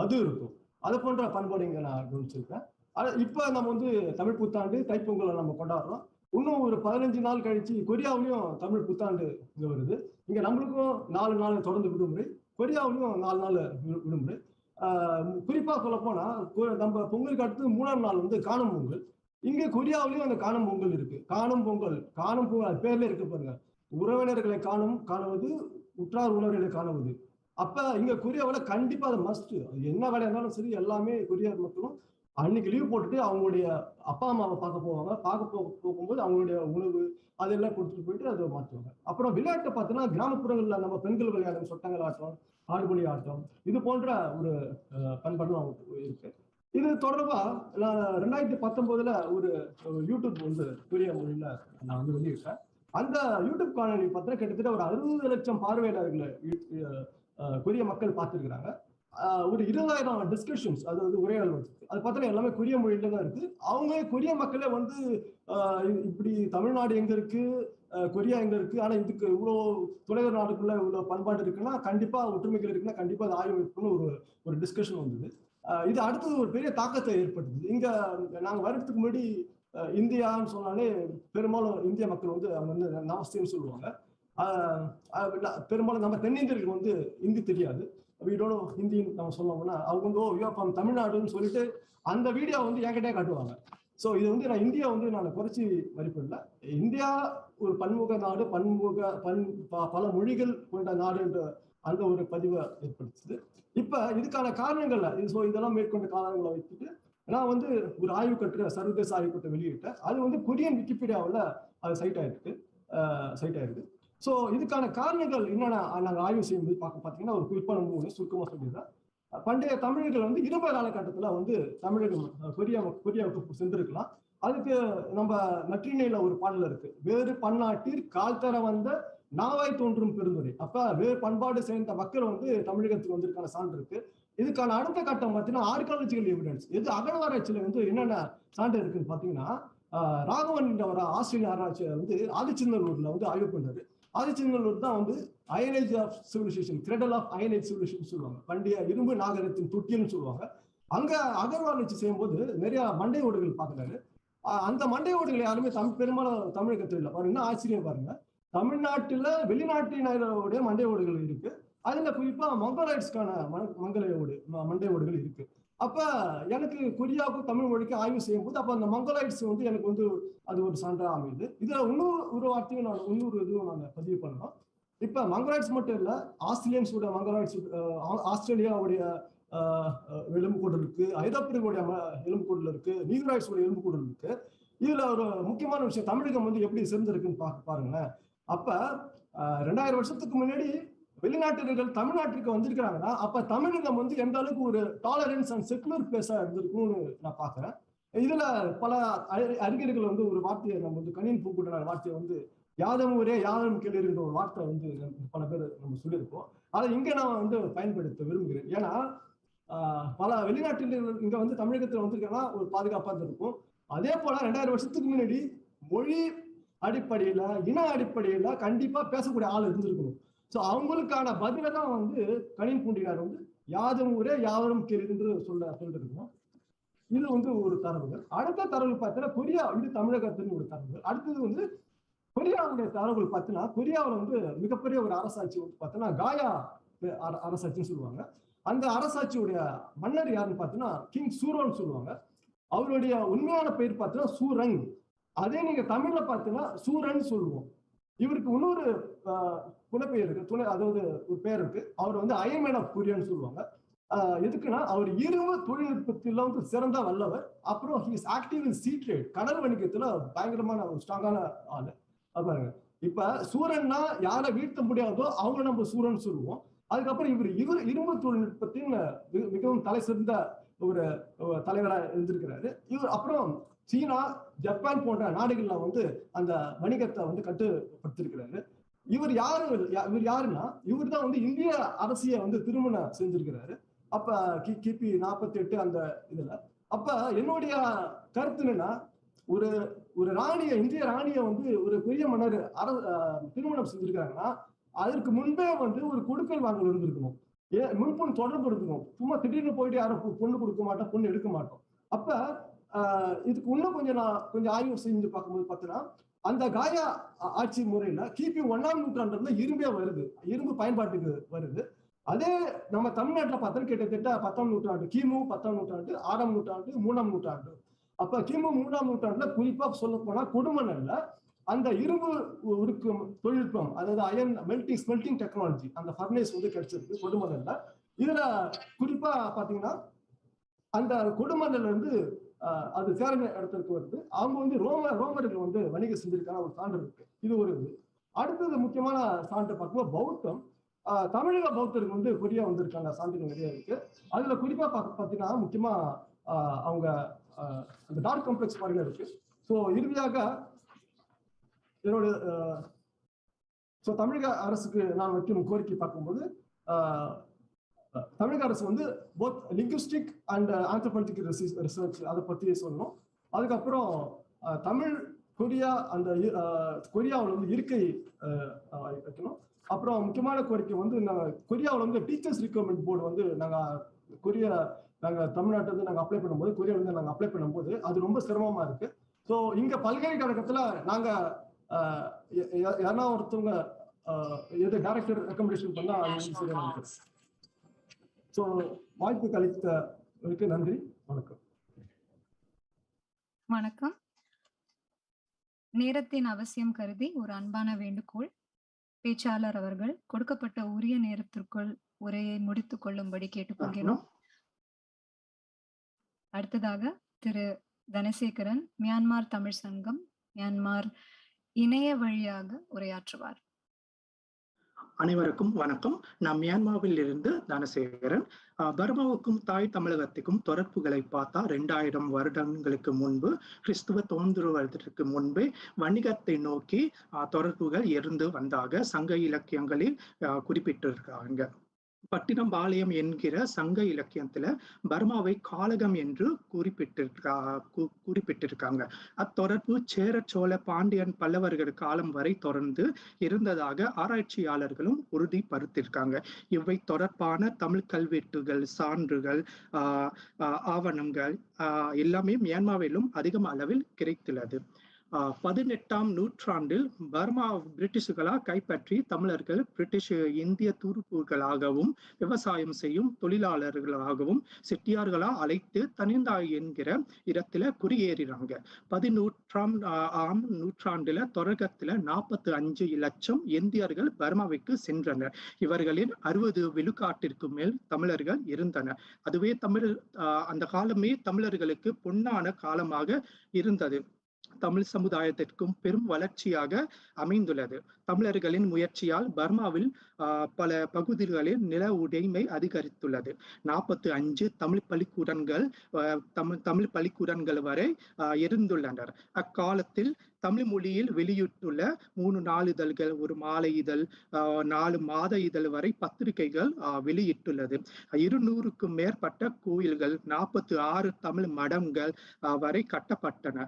மது இருக்கும். அது போன்ற பண்பாடு இங்க நான் கவனிச்சிருக்கேன். இப்ப நம்ம வந்து தமிழ் புத்தாண்டு தைப்பொங்கலை நம்ம கொண்டாடுறோம். இன்னும் ஒரு 15 நாள் கழிச்சு கொரியாவிலையும் தமிழ் புத்தாண்டு இங்க வருது. இங்க நம்மளுக்கும் 4 நாள் தொடர்ந்து விடுமுறை, கொரியாவிலையும் 4 நாள் விடுமுறை. குறிப்பா சொல்ல போனா நம்ம பொங்கலுக்கு அடுத்து 3ஆம் நாள் வந்து காணும் பொங்கல். இங்க கொரியாவிலையும் அந்த காணும் பொங்கல் இருக்கு. காணும் பொங்கல் பேர்ல இருக்கு பாருங்க, உறவினர்களை காணுவது, உற்றார் உணர்வுகளை காணுவது. அப்ப இங்க கொரியாவில் கண்டிப்பா அது மஸ்ட். என்ன வேலையா இருந்தாலும் சரி, எல்லாமே கொரியா மக்களும் அன்னைக்கு லீவ் போட்டுட்டு அவங்களுடைய அப்பா அம்மாவை பார்க்க போவாங்க. போகும்போது அவங்களுடைய உணவு அதெல்லாம் கொடுத்துட்டு போயிட்டு அதை மாற்றுவாங்க. அப்புறம் விளையாட்டை பார்த்தோன்னா கிராமப்புறங்கள்ல நம்ம பெண்கள் விளையாடும் சொட்டங்கள் ஆட்டம், ஆடுபுலி ஆட்டம், இது போன்ற ஒரு பண்பாடும் அவங்களுக்கு இருக்கு. இது தொடர்பா நான் 2019 ஒரு யூடியூப் வந்து கொரிய மொழியில நான் வந்து வெளியிட்டேன். அந்த யூடியூப் காணொலி பார்த்தா கிட்டத்தட்ட ஒரு 60 லட்சம் பார்வையாளர்களை கொரிய மக்கள் பார்த்துருக்குறாங்க. ஒரு 20,000 டிஸ்கஷன்ஸ், அதாவது உரையாடல் வச்சு அது பார்த்தா எல்லாமே கொரிய மொழியில தான் இருக்கு. அவங்க கொரிய மக்களே வந்து இப்படி தமிழ்நாடு எங்க இருக்கு, கொரியா எங்க இருக்கு, ஆனா இதுக்கு இவ்வளோ தொலைவர் நாடுக்குள்ள இவ்வளவு பண்பாடு இருக்குன்னா கண்டிப்பா ஒற்றுமைகள் இருக்குன்னா கண்டிப்பா அது ஆய்வு வைக்கணும்னு ஒரு டிஸ்கஷன் வந்தது. இது அடுத்தது ஒரு பெரிய தாக்கத்தை ஏற்படுத்துது. இங்க நாங்க வர்றதுக்கு முன்னாடி இந்தியான்னு சொன்னாலே பெரும்பாலும் இந்திய மக்கள் வந்து அவங்க வந்து நமஸ்தேன்னு சொல்லுவாங்க. பெரும்பாலும் நம்ம தென்னிந்தியர்களுக்கு வந்து ஹிந்தி தெரியாது, வீடோட ஹிந்தி நம்ம சொன்னோம்னா அவங்க வந்து தமிழ்நாடுன்னு சொல்லிட்டு அந்த வீடியோ வந்து என்கிட்டே காட்டுவாங்க. ஸோ இது வந்து நான் இந்தியா வந்து நான் குறைச்சி மதிப்பிடல. இந்தியா ஒரு பன்முக நாடு, பல மொழிகள் கொண்ட நாடு என்ற அந்த ஒரு பதிவை ஏற்படுத்துது. இப்ப இதுக்கான காரணங்கள்ல இதெல்லாம் மேற்கொண்ட காரணங்களை வைத்துட்டு நான் வந்து ஒரு ஆய்வு கட்டுரை, சர்வதேச ஆய்வு கட்டுரை வெளியிட்டேன். அது வந்து கொரியன் விக்கிபீடியாவில் அது சைட் ஆயிருக்கு. ஸோ இதுக்கான காரணங்கள் என்னென்ன நாங்கள் ஆய்வு செய்யும்போது பார்த்தீங்கன்னா ஒரு குறிப்பான 3 சுருக்கமாக சொல்லிடுறேன். பண்டைய தமிழர்கள் வந்து இரும்ப காலகட்டத்தில் வந்து தமிழகம் கொரியாவுக்கு சென்றிருக்கலாம். அதுக்கு நம்ம நற்றிணையில ஒரு பாடல் இருக்கு, வேறு பன்னாட்டில் கால் தர வந்த நாவாய் தோன்றும் பெருந்துரை. அப்ப வேறு பண்பாடு சேர்ந்த மக்கள் வந்து தமிழகத்துக்கு வந்திருக்கான சான்று இருக்கு. இதுக்கான அடுத்த கட்டம் பார்த்தீங்கன்னா ஆர்காலஜிக்கல் எவிடன்ஸ். எது அகழ்வாராய்ச்சியில வந்து என்னென்ன சான்று இருக்குன்னு பார்த்தீங்கன்னா ராகவன் என்ற ஆஸ்திரேலிய ஆராய்ச்சியாளர் வந்து ஆதிச்சநல்லூர்ல வந்து ஆய்வு பண்றாரு. ஆதிச்சநல்லூர் தான் வந்து iron age of civilisation, cradle of iron age civilisation சொல்லுவாங்க, பண்டைய இரும்பு நாகரிகத்தின் தொட்டில்னு சொல்லுவாங்க. அங்க அகழ்வாராய்ச்சி செய்யும்போது நிறைய மண்டை ஓடுகள் பார்க்குறாரு. அந்த மண்டை ஓடுகள் யாருமே பெரும்பாலும் தமிழகத்தில் இல்லை. பாருங்க, ஆச்சரியம் பாருங்க, தமிழ்நாட்டுல வெளிநாட்டினருடைய மண்டை ஓடுகள் இருக்கு. அதுல குறிப்பா மங்கோலைட்ஸ்க்கான மண்டை ஓடுகள் இருக்கு. அப்ப எனக்கு கொரியாவுக்கும் தமிழ் மொழிக்கும் ஆய்வு செய்யும் போது அப்ப அந்த மங்கோலைட்ஸ் வந்து எனக்கு வந்து அது ஒரு சான்றா அமையுது. இதுல இன்னொரு வார்த்தையும் இதுவும் நாங்க பதிவு பண்ணோம். இப்ப மங்கோலைட்ஸ் மட்டும் இல்ல, ஆஸ்திரேலியன்ஸோட மங்கோலைட்ஸ், ஆஸ்திரேலியாவுடைய எலும்புக்கூடல் இருக்கு, ஐரோப்பியர்களுடைய எலும்புக்கூடல் இருக்கு, நீக்ராய்ட்ஸோட எலும்புக்கூடல் இருக்கு. இதுல ஒரு முக்கியமான விஷயம், தமிழகம் வந்து எப்படி சேர்ந்திருக்குன்னு பாருங்களேன். அப்ப 2000 வருஷத்துக்கு முன்னாடி வெளிநாட்டினர்கள் தமிழ்நாட்டிற்கு வந்திருக்கிறாங்கன்னா அப்ப தமிழகம் வந்து எந்த அளவுக்கு ஒரு டாலரன்ஸ் அண்ட் செக்குலர் பிளேஸா இருந்திருக்கும்னு நான் பாக்குறேன். இதுல பல அறிஞர்கள் வந்து ஒரு வார்த்தையை நம்ம வந்து கணின் பூக்கூட்ட வார்த்தையை வந்து யாதம் ஒரே யாதம் கேளுங்கிற ஒரு வார்த்தை வந்து பல பேர் நம்ம சொல்லியிருக்கோம். அதை இங்க நான் வந்து பயன்படுத்த விரும்புகிறேன். ஏன்னா பல வெளிநாட்டினர்கள் இங்க வந்து தமிழகத்துல வந்திருக்காங்கன்னா ஒரு பாதுகாப்பா இருக்கும். அதே போல 2000 வருஷத்துக்கு முன்னாடி மொழி அடிப்படையில, இன அடிப்படையில கண்டிப்பா பேசக்கூடிய ஆள் இருந்திருக்கணும். ஸோ அவங்களுக்கான பதில தான் வந்து கணின் பூண்டினார் வந்து யாதும் ஊரே யாவரும் கேளு என்று சொல்லிட்டு இருக்கோம். இது வந்து ஒரு தரவுகள். அடுத்த தரவு பார்த்தீங்கன்னா கொரியா, இது தமிழகத்தின் ஒரு தரவு. அடுத்தது வந்து கொரியாவுடைய தரவுகள் பார்த்தீங்கன்னா கொரியாவில் வந்து மிகப்பெரிய ஒரு அரசாட்சி வந்து பார்த்தீங்கன்னா காயா அரசாட்சின்னு சொல்லுவாங்க. அந்த அரசாட்சியுடைய மன்னர் யாருன்னு பார்த்தீங்கன்னா கிங் சூரோன்னு சொல்லுவாங்க. அவருடைய உண்மையான பெயர் பார்த்தீங்கன்னா சூரங். அதே நீங்க தமிழ்ல பார்த்தீங்கன்னா சூரன் சொல்லுவோம். இவருக்கு இன்னொரு புனப்பெயர் இருக்கு, அதாவது ஒரு பெயர் இருக்கு. அவர் வந்து அயன்மேன் ஆஃப் கொரியான்னு சொல்லுவாங்க. எதுக்குன்னா அவர் இரும்பு தொழில்நுட்பத்தில் வந்து சிறந்த வல்லவர். அப்புறம் he's active in sea trade, கடல் வணிகத்துல பயங்கரமான ஒரு ஸ்ட்ராங்கான ஆளு. பாருங்க, இப்ப சூரன்னா யாரை வீழ்த்த முடியாதோ அவங்க நம்ம சூரன் சொல்லுவோம். அதுக்கப்புறம் இவர் இரும்பு தொழில்நுட்பத்தின் மிகவும் தலை சிறந்த ஒரு தலைவராக இருந்திருக்கிறாரு. இவர் அப்புறம் சீனா, ஜப்பான் போன்ற நாடுகள்ல வந்து அந்த வணிகத்தை வந்து கட்டுப்படுத்திருக்கிறாரு. இவர் யாருன்னா இவர் தான் வந்து இந்திய அரசியை வந்து திருமணம் செஞ்சிருக்கிறாரு. அப்ப கிபி 48 அந்த இதுல. அப்ப என்னுடைய கருத்து என்னன்னா, ஒரு ராணிய, இந்திய ராணிய வந்து ஒரு பெரிய மன்னர் திருமணம் செஞ்சிருக்காங்கன்னா அதற்கு முன்பே வந்து ஒரு கொடுக்கல் வாங்கல் இருந்திருக்கணும், முன்பு தொடர்பு இருக்கணும். சும்மா திடீர்னு போயிட்டு யாரும் பொண்ணு கொடுக்க மாட்டோம், பொண்ணு எடுக்க மாட்டோம். அப்ப இதுக்கு இன்னும் கொஞ்சம் ஆய்வு செஞ்சு பார்க்கும்போது பார்த்தீங்கன்னா அந்த காயா ஆட்சி முறையில கிபி 1ஆம் நூற்றாண்டுல இரும்பே வருது, இரும்பு பயன்பாட்டுக்கு வருது. அதே நம்ம தமிழ்நாட்டில் பார்த்தோம் கிட்டத்தட்ட 10ஆம் நூற்றாண்டு, கிமு 10ஆம் நூற்றாண்டு, 6ஆம் நூற்றாண்டு, 3ஆம் நூற்றாண்டு. அப்ப கிமு 3ஆம் நூற்றாண்டுல குறிப்பா சொல்ல போனா கொடுமணல்ல அந்த இரும்பு உருக்கும் தொழில்நுட்பம், அதாவது அயன் ஸ்மெல்டிங் டெக்னாலஜி, அந்த ஃபர்னேஸ் வந்து கிடைச்சிருக்கு கொடுமணல்ல. இதுல குறிப்பா பாத்தீங்கன்னா அந்த கொடுமண்ணில இருந்து அது சேர இடத்துக்கு வருது. அவங்க வந்து ரோமர்கள் வந்து வணிகம் செஞ்சிருக்கான ஒரு சான்று இருக்கு. இது ஒரு இது. அடுத்தது முக்கியமான சான்று பார்க்கும்போது பௌத்தம். தமிழக பௌத்தர்கள் வந்து கொரியா வந்திருக்காங்க, சான்றுகள் நிறைய இருக்கு. அதுல குறிப்பா பார்த்தீங்கன்னா முக்கியமா அவங்க அந்த டார்க் காம்ப்ளெக்ஸ் பாருங்க இருக்கு. ஸோ இறுதியாக என்னோட தமிழக அரசுக்கு நான் வைக்கும் கோரிக்கை பார்க்கும்போது தமிழக அரசு வந்து both linguistic and anthropological research அதை பத்தி சொல்லணும். அதுக்கப்புறம் தமிழ் கொரியா அந்த கொரியாவில் வந்து இருக்கை வைக்கணும். அப்புறம் முக்கியமான கோரிக்கை வந்து கொரியாவில் வந்து டீச்சர்ஸ் ரிக்ரூட்மெண்ட் போர்டு வந்து நாங்கள் தமிழ்நாட்டில் இருந்து நாங்கள் அப்ளை பண்ணும்போது, கொரியாவில் இருந்து நாங்கள் அப்ளை பண்ணும்போது அது ரொம்ப சிரமமா இருக்கு. ஸோ இங்க பல்கலைக்கழகத்துல நாங்க யாரா ஒருத்தவங்க எது டைரக்டர் ரெக்கமெண்டேஷன் பண்ணா அது. ஸோ வாய்ப்பு அளித்ததற்கு நன்றி. வணக்கம். வணக்கம். நேரத்தின் அவசியம் கருதி ஒரு அன்பான வேண்டுகோள். பேச்சாளர் அவர்கள் கொடுக்கப்பட்ட உரிய நேரத்திற்குள் உரையை முடித்துக் கொள்ளும்படி கேட்டுக்கொள்கிறோம். அடுத்ததாக திரு தனசேகரன், மியான்மர் தமிழ் சங்கம், மியான்மர் இணைய வழியாக உரையாற்றுவார். அனைவருக்கும் வணக்கம். நான் மியான்மரில் இருந்து தனசேகரன். பர்மாவுக்கும் தாய் தமிழகத்துக்கும் தொடர்புகளை பார்த்தா 2000 வருடங்களுக்கு முன்பு, கிறிஸ்துவ தோன்றுவதற்கு முன்பே வணிகத்தை நோக்கி தொடர்புகள் இருந்து வந்தாக சங்க இலக்கியங்களில் குறிப்பிட்டிருக்காங்க. பட்டினம்பாளையம் என்கிற சங்க இலக்கியத்துல பர்மாவை காளகம் என்று குறிப்பிட்டிருக்காங்க. அத்தொடர்பு சேர, சோழ, பாண்டியன், பல்லவர்கள் காலம் வரை தொடர்ந்து இருந்ததாக ஆராய்ச்சியாளர்களும் உறுதிப்படுத்தியிருக்காங்க. இவை தொடர்பான தமிழ் கல்வெட்டுகள், சான்றுகள், ஆவணங்கள் எல்லாமே மியான்மரிலும் அதிகம் அளவில் கிடைத்துள்ளது. 18ஆம் நூற்றாண்டில் பர்மா பிரிட்டிஷுகளால் கைப்பற்றி தமிழர்கள் பிரிட்டிஷ் இந்திய துருப்புகளாகவும் விவசாயம் செய்யும் தொழிலாளர்களாகவும் செட்டியார்களால் அழைத்து தனிந்தாய் என்கிற இடத்துல குடியேறினாங்க. 18ஆம் நூற்றாண்டுல தொடக்கத்துல 45 லட்சம் இந்தியர்கள் பர்மாவுக்கு சென்றனர். இவர்களில் 60 விழுக்காட்டிற்கு மேல் தமிழர்கள் இருந்தனர். அதுவே அந்த காலமே தமிழர்களுக்கு பொன்னான காலமாக இருந்தது. தமிழ் சமுதாயத்திற்கும் பெரும் வளர்ச்சியாக அமைந்துள்ளது. தமிழர்களின் முயற்சியால் பர்மாவில் பல பகுதிகளில் நில உடைமை அதிகரித்துள்ளது. 45 தமிழ் பள்ளிக்கூடங்கள் வரை இருந்துள்ளனர். அக்காலத்தில் தமிழ் மொழியில் வெளியிட்டுள்ள 3 நாளிதழ்கள், ஒரு மாலை இதழ், 4 மாத இதழ் வரை பத்திரிகைகள் வெளியிட்டுள்ளது. 200க்கும் மேற்பட்ட கோயில்கள், 46 தமிழ் மடங்கள் வரை கட்டப்பட்டன.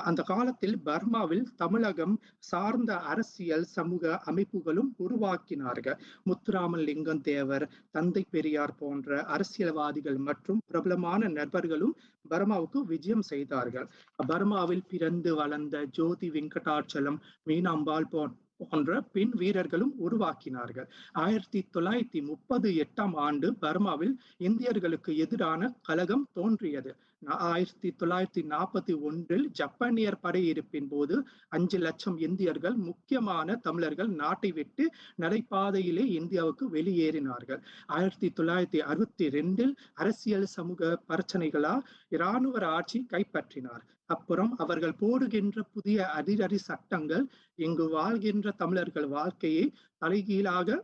அந்த காலத்தில் பர்மாவில் தமிழகம் சார்ந்த அரசியல் சமூக அமைப்புகளும் உருவாக்கினார்கள். முத்துராமலிங்கம் தேவர், தந்தை பெரியார் போன்ற அரசியல்வாதிகள் மற்றும் பிரபலமான நண்பர்களும் பர்மாவுக்கு விஜயம் செய்தார்கள். பர்மாவில் பிறந்து வளர்ந்த ஜோதி வெங்கடாச்சலம், மீனாம்பாள் போன்ற பெண் வீரர்களும் உருவாக்கினார்கள். 1938ஆம் ஆண்டு பர்மாவில் இந்தியர்களுக்கு எதிரான கலகம் தோன்றியது. 1941இல் ஜப்பானியர் படையெடுப்பின் போது 5 லட்சம் இந்தியர்கள், முக்கியமான தமிழர்கள் நாட்டை விட்டு நடைபாதையிலே இந்தியாவுக்கு வெளியேறினார்கள். 1962இல் அரசியல் சமூக பிரச்சனைகளால் இராணுவ ஆட்சி கைப்பற்றினார். அப்புறம் அவர்கள் போடுகின்ற புதிய அதிரடி சட்டங்கள் இங்கு வாழ்கின்ற தமிழர்கள் வாழ்க்கையை தலைகீழாக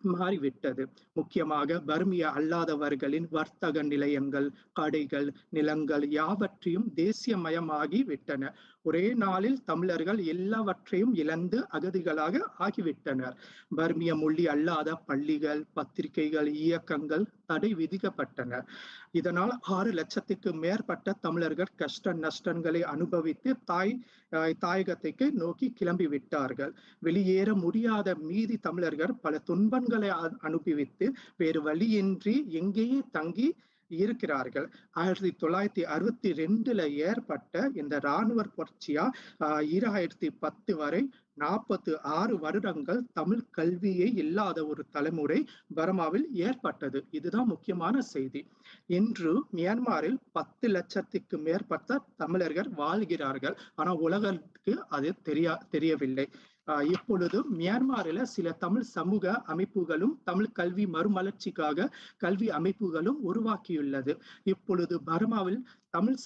மாறிவிட்டது. முக்கியமாக பர்மிய அல்லாதவர்களின் வர்த்தக நிலையங்கள், கடைகள், நிலங்கள் யாவற்றையும் தேசியமயமாகி விட்டன. ஒரே நாளில் தமிழர்கள் எல்லாவற்றையும் இழந்து அகதிகளாக ஆகிவிட்டனர். பர்மிய மொழி அல்லாத பள்ளிகள், பத்திரிகைகள், இயக்கங்கள் தடை விதிக்கப்பட்டன. இதனால் 6 லட்சத்துக்கு மேற்பட்ட தமிழர்கள் கஷ்ட நஷ்டங்களை அனுபவித்து தாயகத்தை நோக்கி கிளம்பி விட்டார்கள். வெளியேற முடியாத மீதி தமிழர்கள் பல துன்பங்களை அனுபவித்து வேறு வழியின்றி எங்கேயே தங்கி இருக்கிறார்கள். 1962 ஏற்பட்ட இந்த இராணுவ புரட்சியா 2010 வரை 46 வருடங்கள் தமிழ் கல்வியே இல்லாத ஒரு தலைமுறை பர்மாவில் ஏற்பட்டது. இதுதான் முக்கியமான செய்தி. இன்று மியான்மரில் 10 லட்சத்துக்கு மேற்பட்ட தமிழர்கள் வாழ்கிறார்கள். ஆனால் உலகத்துக்கு அது தெரியவில்லை. இப்பொழுது மியான்மரில் சில தமிழ் சமூக அமைப்புகளும் தமிழ் கல்வி மறுமலர்ச்சிக்காக கல்வி அமைப்புகளும் உருவாக்கியுள்ளது. இப்பொழுது பர்மாவில் தமிழ்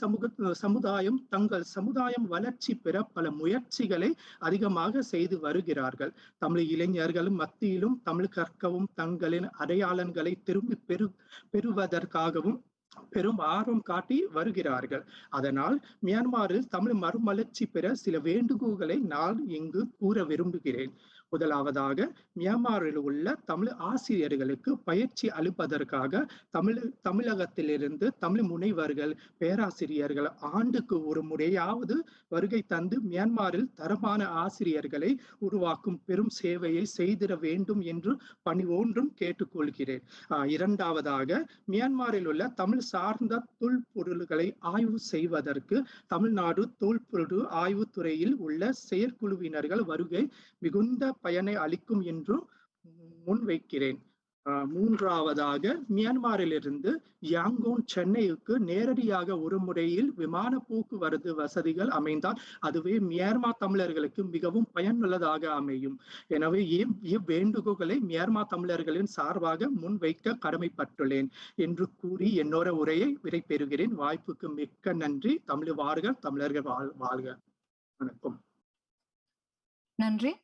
சமுதாயம் தங்கள் சமுதாயம் வளர்ச்சி பெற பல முயற்சிகளை அதிகமாக செய்து வருகிறார்கள். தமிழ் இளைஞர்களும் மத்தியிலும் தமிழ் கற்கவும் தங்களின் அடையாளங்களை திரும்பி பெறுவதற்காகவும் பெரும் ஆர்வம் காட்டி வருகிறார்கள். அதனால் மியான்மரில் தமிழ் மறுமலர்ச்சி பெற சில வேண்டுகோள்களை நான் இங்கு கூற விரும்புகிறேன். முதலாவதாக, மியான்மரில் உள்ள தமிழ் ஆசிரியர்களுக்கு பயிற்சி அளிப்பதற்காக தமிழகத்திலிருந்து தமிழ் முனைவர்கள், பேராசிரியர்கள் ஆண்டுக்கு ஒரு முறையாவது வருகை தந்து மியான்மரில் தரமான ஆசிரியர்களை உருவாக்கும் பெரும் சேவையை செய்திட வேண்டும் என்று பணிவோன்றும் கேட்டுக்கொள்கிறேன். இரண்டாவதாக, மியான்மரில் உள்ள தமிழ் சார்ந்த தொல்பொருள்களை ஆய்வு செய்வதற்கு தமிழ்நாடு தொல்பொருள் ஆய்வுத்துறையில் உள்ள செயற்குழுவினர்கள் வருகை மிகுந்த பயனை அளிக்கும் என்று முன்வைக்கிறேன். மூன்றாவதாக, மியான்மரிலிருந்து யாங்கோன் சென்னைக்கு நேரடியாக ஒரு முறையில் விமான போக்குவரத்து வசதிகள் அமைந்தால் அதுவே மியான்மர் தமிழர்களுக்கு மிகவும் பயனுள்ளதாக அமையும். எனவே இவ்வேண்டுகோள்களை மியான்மர் தமிழர்களின் சார்பாக முன்வைக்க கடமைப்பட்டுள்ளேன் என்று கூறி என்னோட உரையை விடைபெறுகிறேன். வாய்ப்புக்கு மிக்க நன்றி. தமிழ் வாழ்க, தமிழர்கள் வாழ்க. வணக்கம். நன்றி.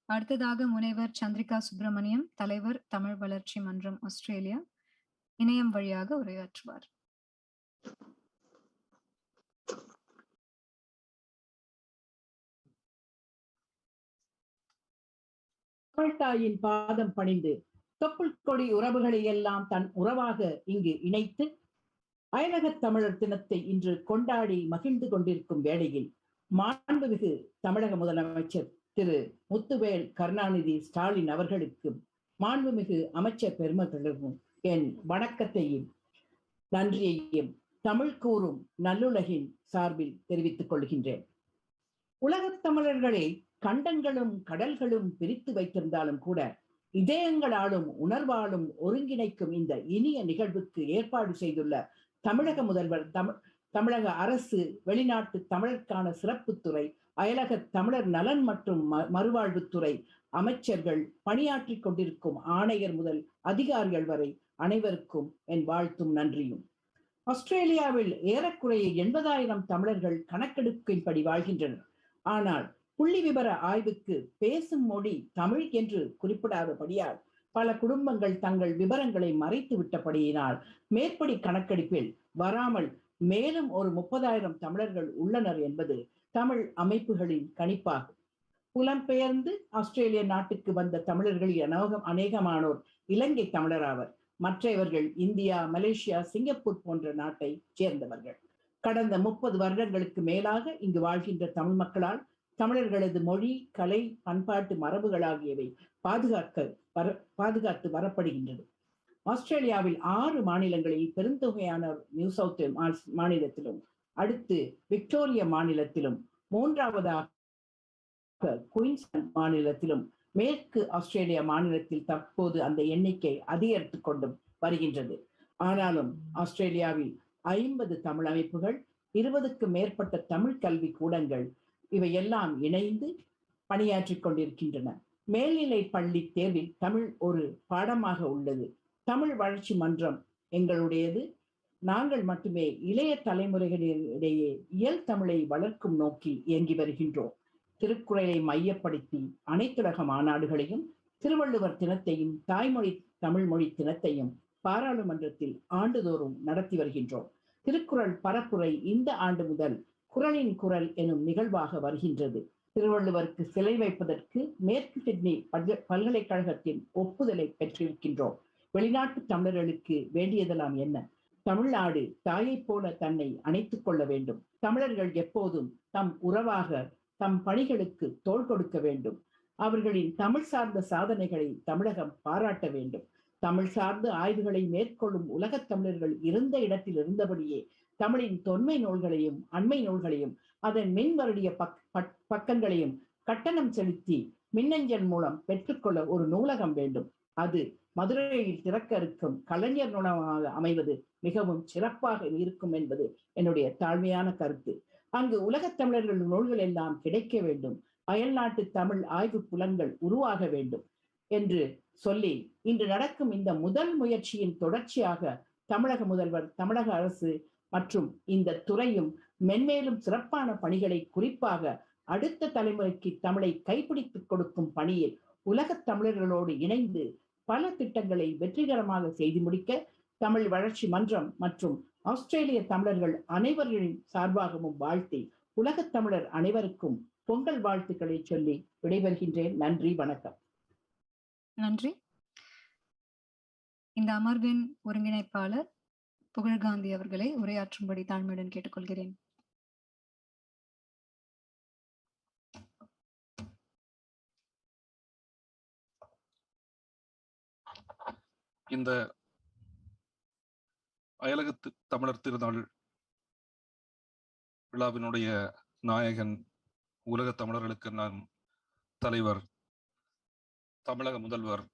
அடுத்ததாக முனைவர் சந்திரிகா சுப்பிரமணியம், தலைவர் தமிழ் வளர்ச்சி மன்றம் ஆஸ்திரேலியா, இணையம் வழியாக உரையாற்றுவார். தமிழ்தாயின் பாதம் பணிந்து தொப்புள் கொடி உறவுகளை எல்லாம் தன் உறவாக இங்கு இணைத்து அயலகத் தமிழர் தினத்தை இன்று கொண்டாடி மகிழ்ந்து கொண்டிருக்கும் வேளையில் மாண்புமிகு தமிழக முதலமைச்சர் திரு முத்துவேல் கருணாநிதி ஸ்டாலின் அவர்களுக்கும் மாண்புமிகு அமைச்சர் பெருமக்களுக்கும் என் வணக்கத்தையும் நன்றியையும் தமிழ் கூறும் நல்லுலகின் சார்பில் தெரிவித்துக் கொள்கின்றேன். உலகத் தமிழர்களை கண்டங்களும் கடல்களும் பிரித்து வைத்திருந்தாலும் கூட இதயங்களாலும் உணர்வாலும் ஒருங்கிணைக்கும் இந்த இனிய நிகழ்வுக்கு ஏற்பாடு செய்துள்ள தமிழக முதல்வர், தமிழக அரசு, வெளிநாட்டு தமிழருக்கான சிறப்புத்துறை, அயலக தமிழர் நலன் மற்றும் மறுவாழ்வுத்துறை அமைச்சர்கள், பணியாற்றி கொண்டிருக்கும் ஆணையர் முதல் அதிகாரிகள் வரை அனைவருக்கும் என் வாழ்த்தும் நன்றியும். ஆஸ்திரேலியாவில் ஏறக்குறைய 80,000 தமிழர்கள் கணக்கெடுப்பின்படி வாழ்கின்றனர். ஆனால் புள்ளி விவர ஆய்வுக்கு பேசும் மொழி தமிழ் என்று குறிப்பிடாதபடியால் பல குடும்பங்கள் தங்கள் விவரங்களை மறைத்து விட்டபடியினால் மேற்படி கணக்கெடுப்பில் வராமல் மேலும் ஒரு 30,000 தமிழர்கள் உள்ளனர் என்பது தமிழ் அமைப்புகளின் கணிப்பாகும். புலம்பெயர்ந்து ஆஸ்திரேலிய நாட்டுக்கு வந்த தமிழர்களில் அநேகமானோர் இலங்கை தமிழராவர். மற்றவர்கள் இந்தியா, மலேசியா, சிங்கப்பூர் போன்ற நாட்டை சேர்ந்தவர்கள். கடந்த 30 வருடங்களுக்கு மேலாக இங்கு வாழ்கின்ற தமிழ் மக்களால் தமிழர்களது மொழி, கலை, பண்பாட்டு மரபுகள் ஆகியவை பாதுகாத்து வரப்படுகின்றது. ஆஸ்திரேலியாவில் 6 மாநிலங்களில் பெருந்தொகையானோர் நியூ சவுத் வேல்ஸ் மாநிலத்திலும், அடுத்து விக்டோரியா மாநிலத்திலும், மூன்றாவதாக குயின்ஸ்லாந்து மாநிலத்திலும், மேற்கு ஆஸ்திரேலியா மாநிலத்தில் தற்போது அந்த எண்ணிக்கை அதிகரித்துக் கொண்டும் வருகின்றது. ஆனாலும் ஆஸ்திரேலியாவில் 50 தமிழ் அமைப்புகள், 20க்கும் மேற்பட்ட தமிழ் கல்வி கூடங்கள் இவையெல்லாம் இணைந்து பணியாற்றி கொண்டிருக்கின்றன. மேல்நிலை பள்ளி தேர்வில் தமிழ் ஒரு பாடமாக உள்ளது. தமிழ் வளர்ச்சி மன்றம் எங்களுடையது. நாங்கள் மட்டுமே இளைய தலைமுறைகளிடையே இயல் தமிழை வளர்க்கும் நோக்கில் இயங்கி வருகின்றோம். திருக்குறளை மையப்படுத்தி அனைத்துலக மாநாடுகளையும், திருவள்ளுவர் தினத்தையும், தாய்மொழி தமிழ் மொழி தினத்தையும் பாராளுமன்றத்தில் ஆண்டுதோறும் நடத்தி வருகின்றோம். திருக்குறள் பரப்புரை இந்த ஆண்டு முதல் குறளின் குரல் எனும் நிகழ்வாக வருகின்றது. திருவள்ளுவருக்கு சிலை வைப்பதற்கு மேற்கு சிட்னி பல்கலைக்கழகத்தின் ஒப்புதலை பெற்றிருக்கின்றோம். வெளிநாட்டு தமிழர்களுக்கு வேண்டியதெல்லாம் என்ன? தமிழ்நாடு தாயை போல தன்னை அணைத்துக் கொள்ள வேண்டும். தமிழர்கள் எப்போதும் தம் உறவாக தம் பணிகளுக்கு தோள் கொடுக்க வேண்டும். அவர்களின் தமிழ் சார்ந்த சாதனைகளை தமிழகம் பாராட்ட வேண்டும். தமிழ் சார்ந்த ஆய்வுகளை மேற்கொள்ளும் உலகத் தமிழர்கள் இருந்த இடத்தில் இருந்தபடியே தமிழின் தொன்மை நூல்களையும் அண்மை நூல்களையும் அதன் மின்வருடைய பக்கங்களையும் கட்டணம் செலுத்தி மின்னஞ்சல் மூலம் பெற்றுக்கொள்ள ஒரு நூலகம் வேண்டும். அது மதுரையில் திறக்க இருக்கும் கலைஞர் நூலகமாக அமைவது மிகவும் சிறப்பாக இருக்கும் என்பது என்னுடைய தாழ்மையான கருத்து. அங்கு உலகத் தமிழர்கள் நூல்கள் எல்லாம் கிடைக்க வேண்டும். அயல்நாட்டு தமிழ் ஆய்வு புலன்கள் உருவாக வேண்டும் என்று சொல்லி இன்று நடக்கும் இந்த முதல் முயற்சியின் தொடர்ச்சியாக தமிழக முதல்வர், தமிழக அரசு மற்றும் இந்த துறையும் மென்மேலும் சிறப்பான பணிகளை, குறிப்பாக அடுத்த தலைமுறைக்கு தமிழை கைப்பிடித்துக் கொடுக்கும் பணியில் உலகத் தமிழர்களோடு இணைந்து பல திட்டங்களை வெற்றிகரமாக செய்து முடிக்க தமிழ் வளர்ச்சி மன்றம் மற்றும் ஆஸ்திரேலிய தமிழர்கள் அனைவர்களின் சார்பாகவும் வாழ்த்தி உலகத் தமிழர் அனைவருக்கும் பொங்கல் வாழ்த்துக்களை சொல்லி விடைபெறுகின்றேன். நன்றி, வணக்கம். நன்றி. இந்த அமர்வின் ஒருங்கிணைப்பாளர் புகழ்காந்தி அவர்களை உரையாற்றும்படி தாழ்மையுடன் கேட்டுக்கொள்கிறேன். இந்த அயலகத்து தமிழர் திருநாள் விழாவினுடைய நாயகன், உலக தமிழர்களுக்கு நாம் தலைவர், தமிழக முதல்வர்,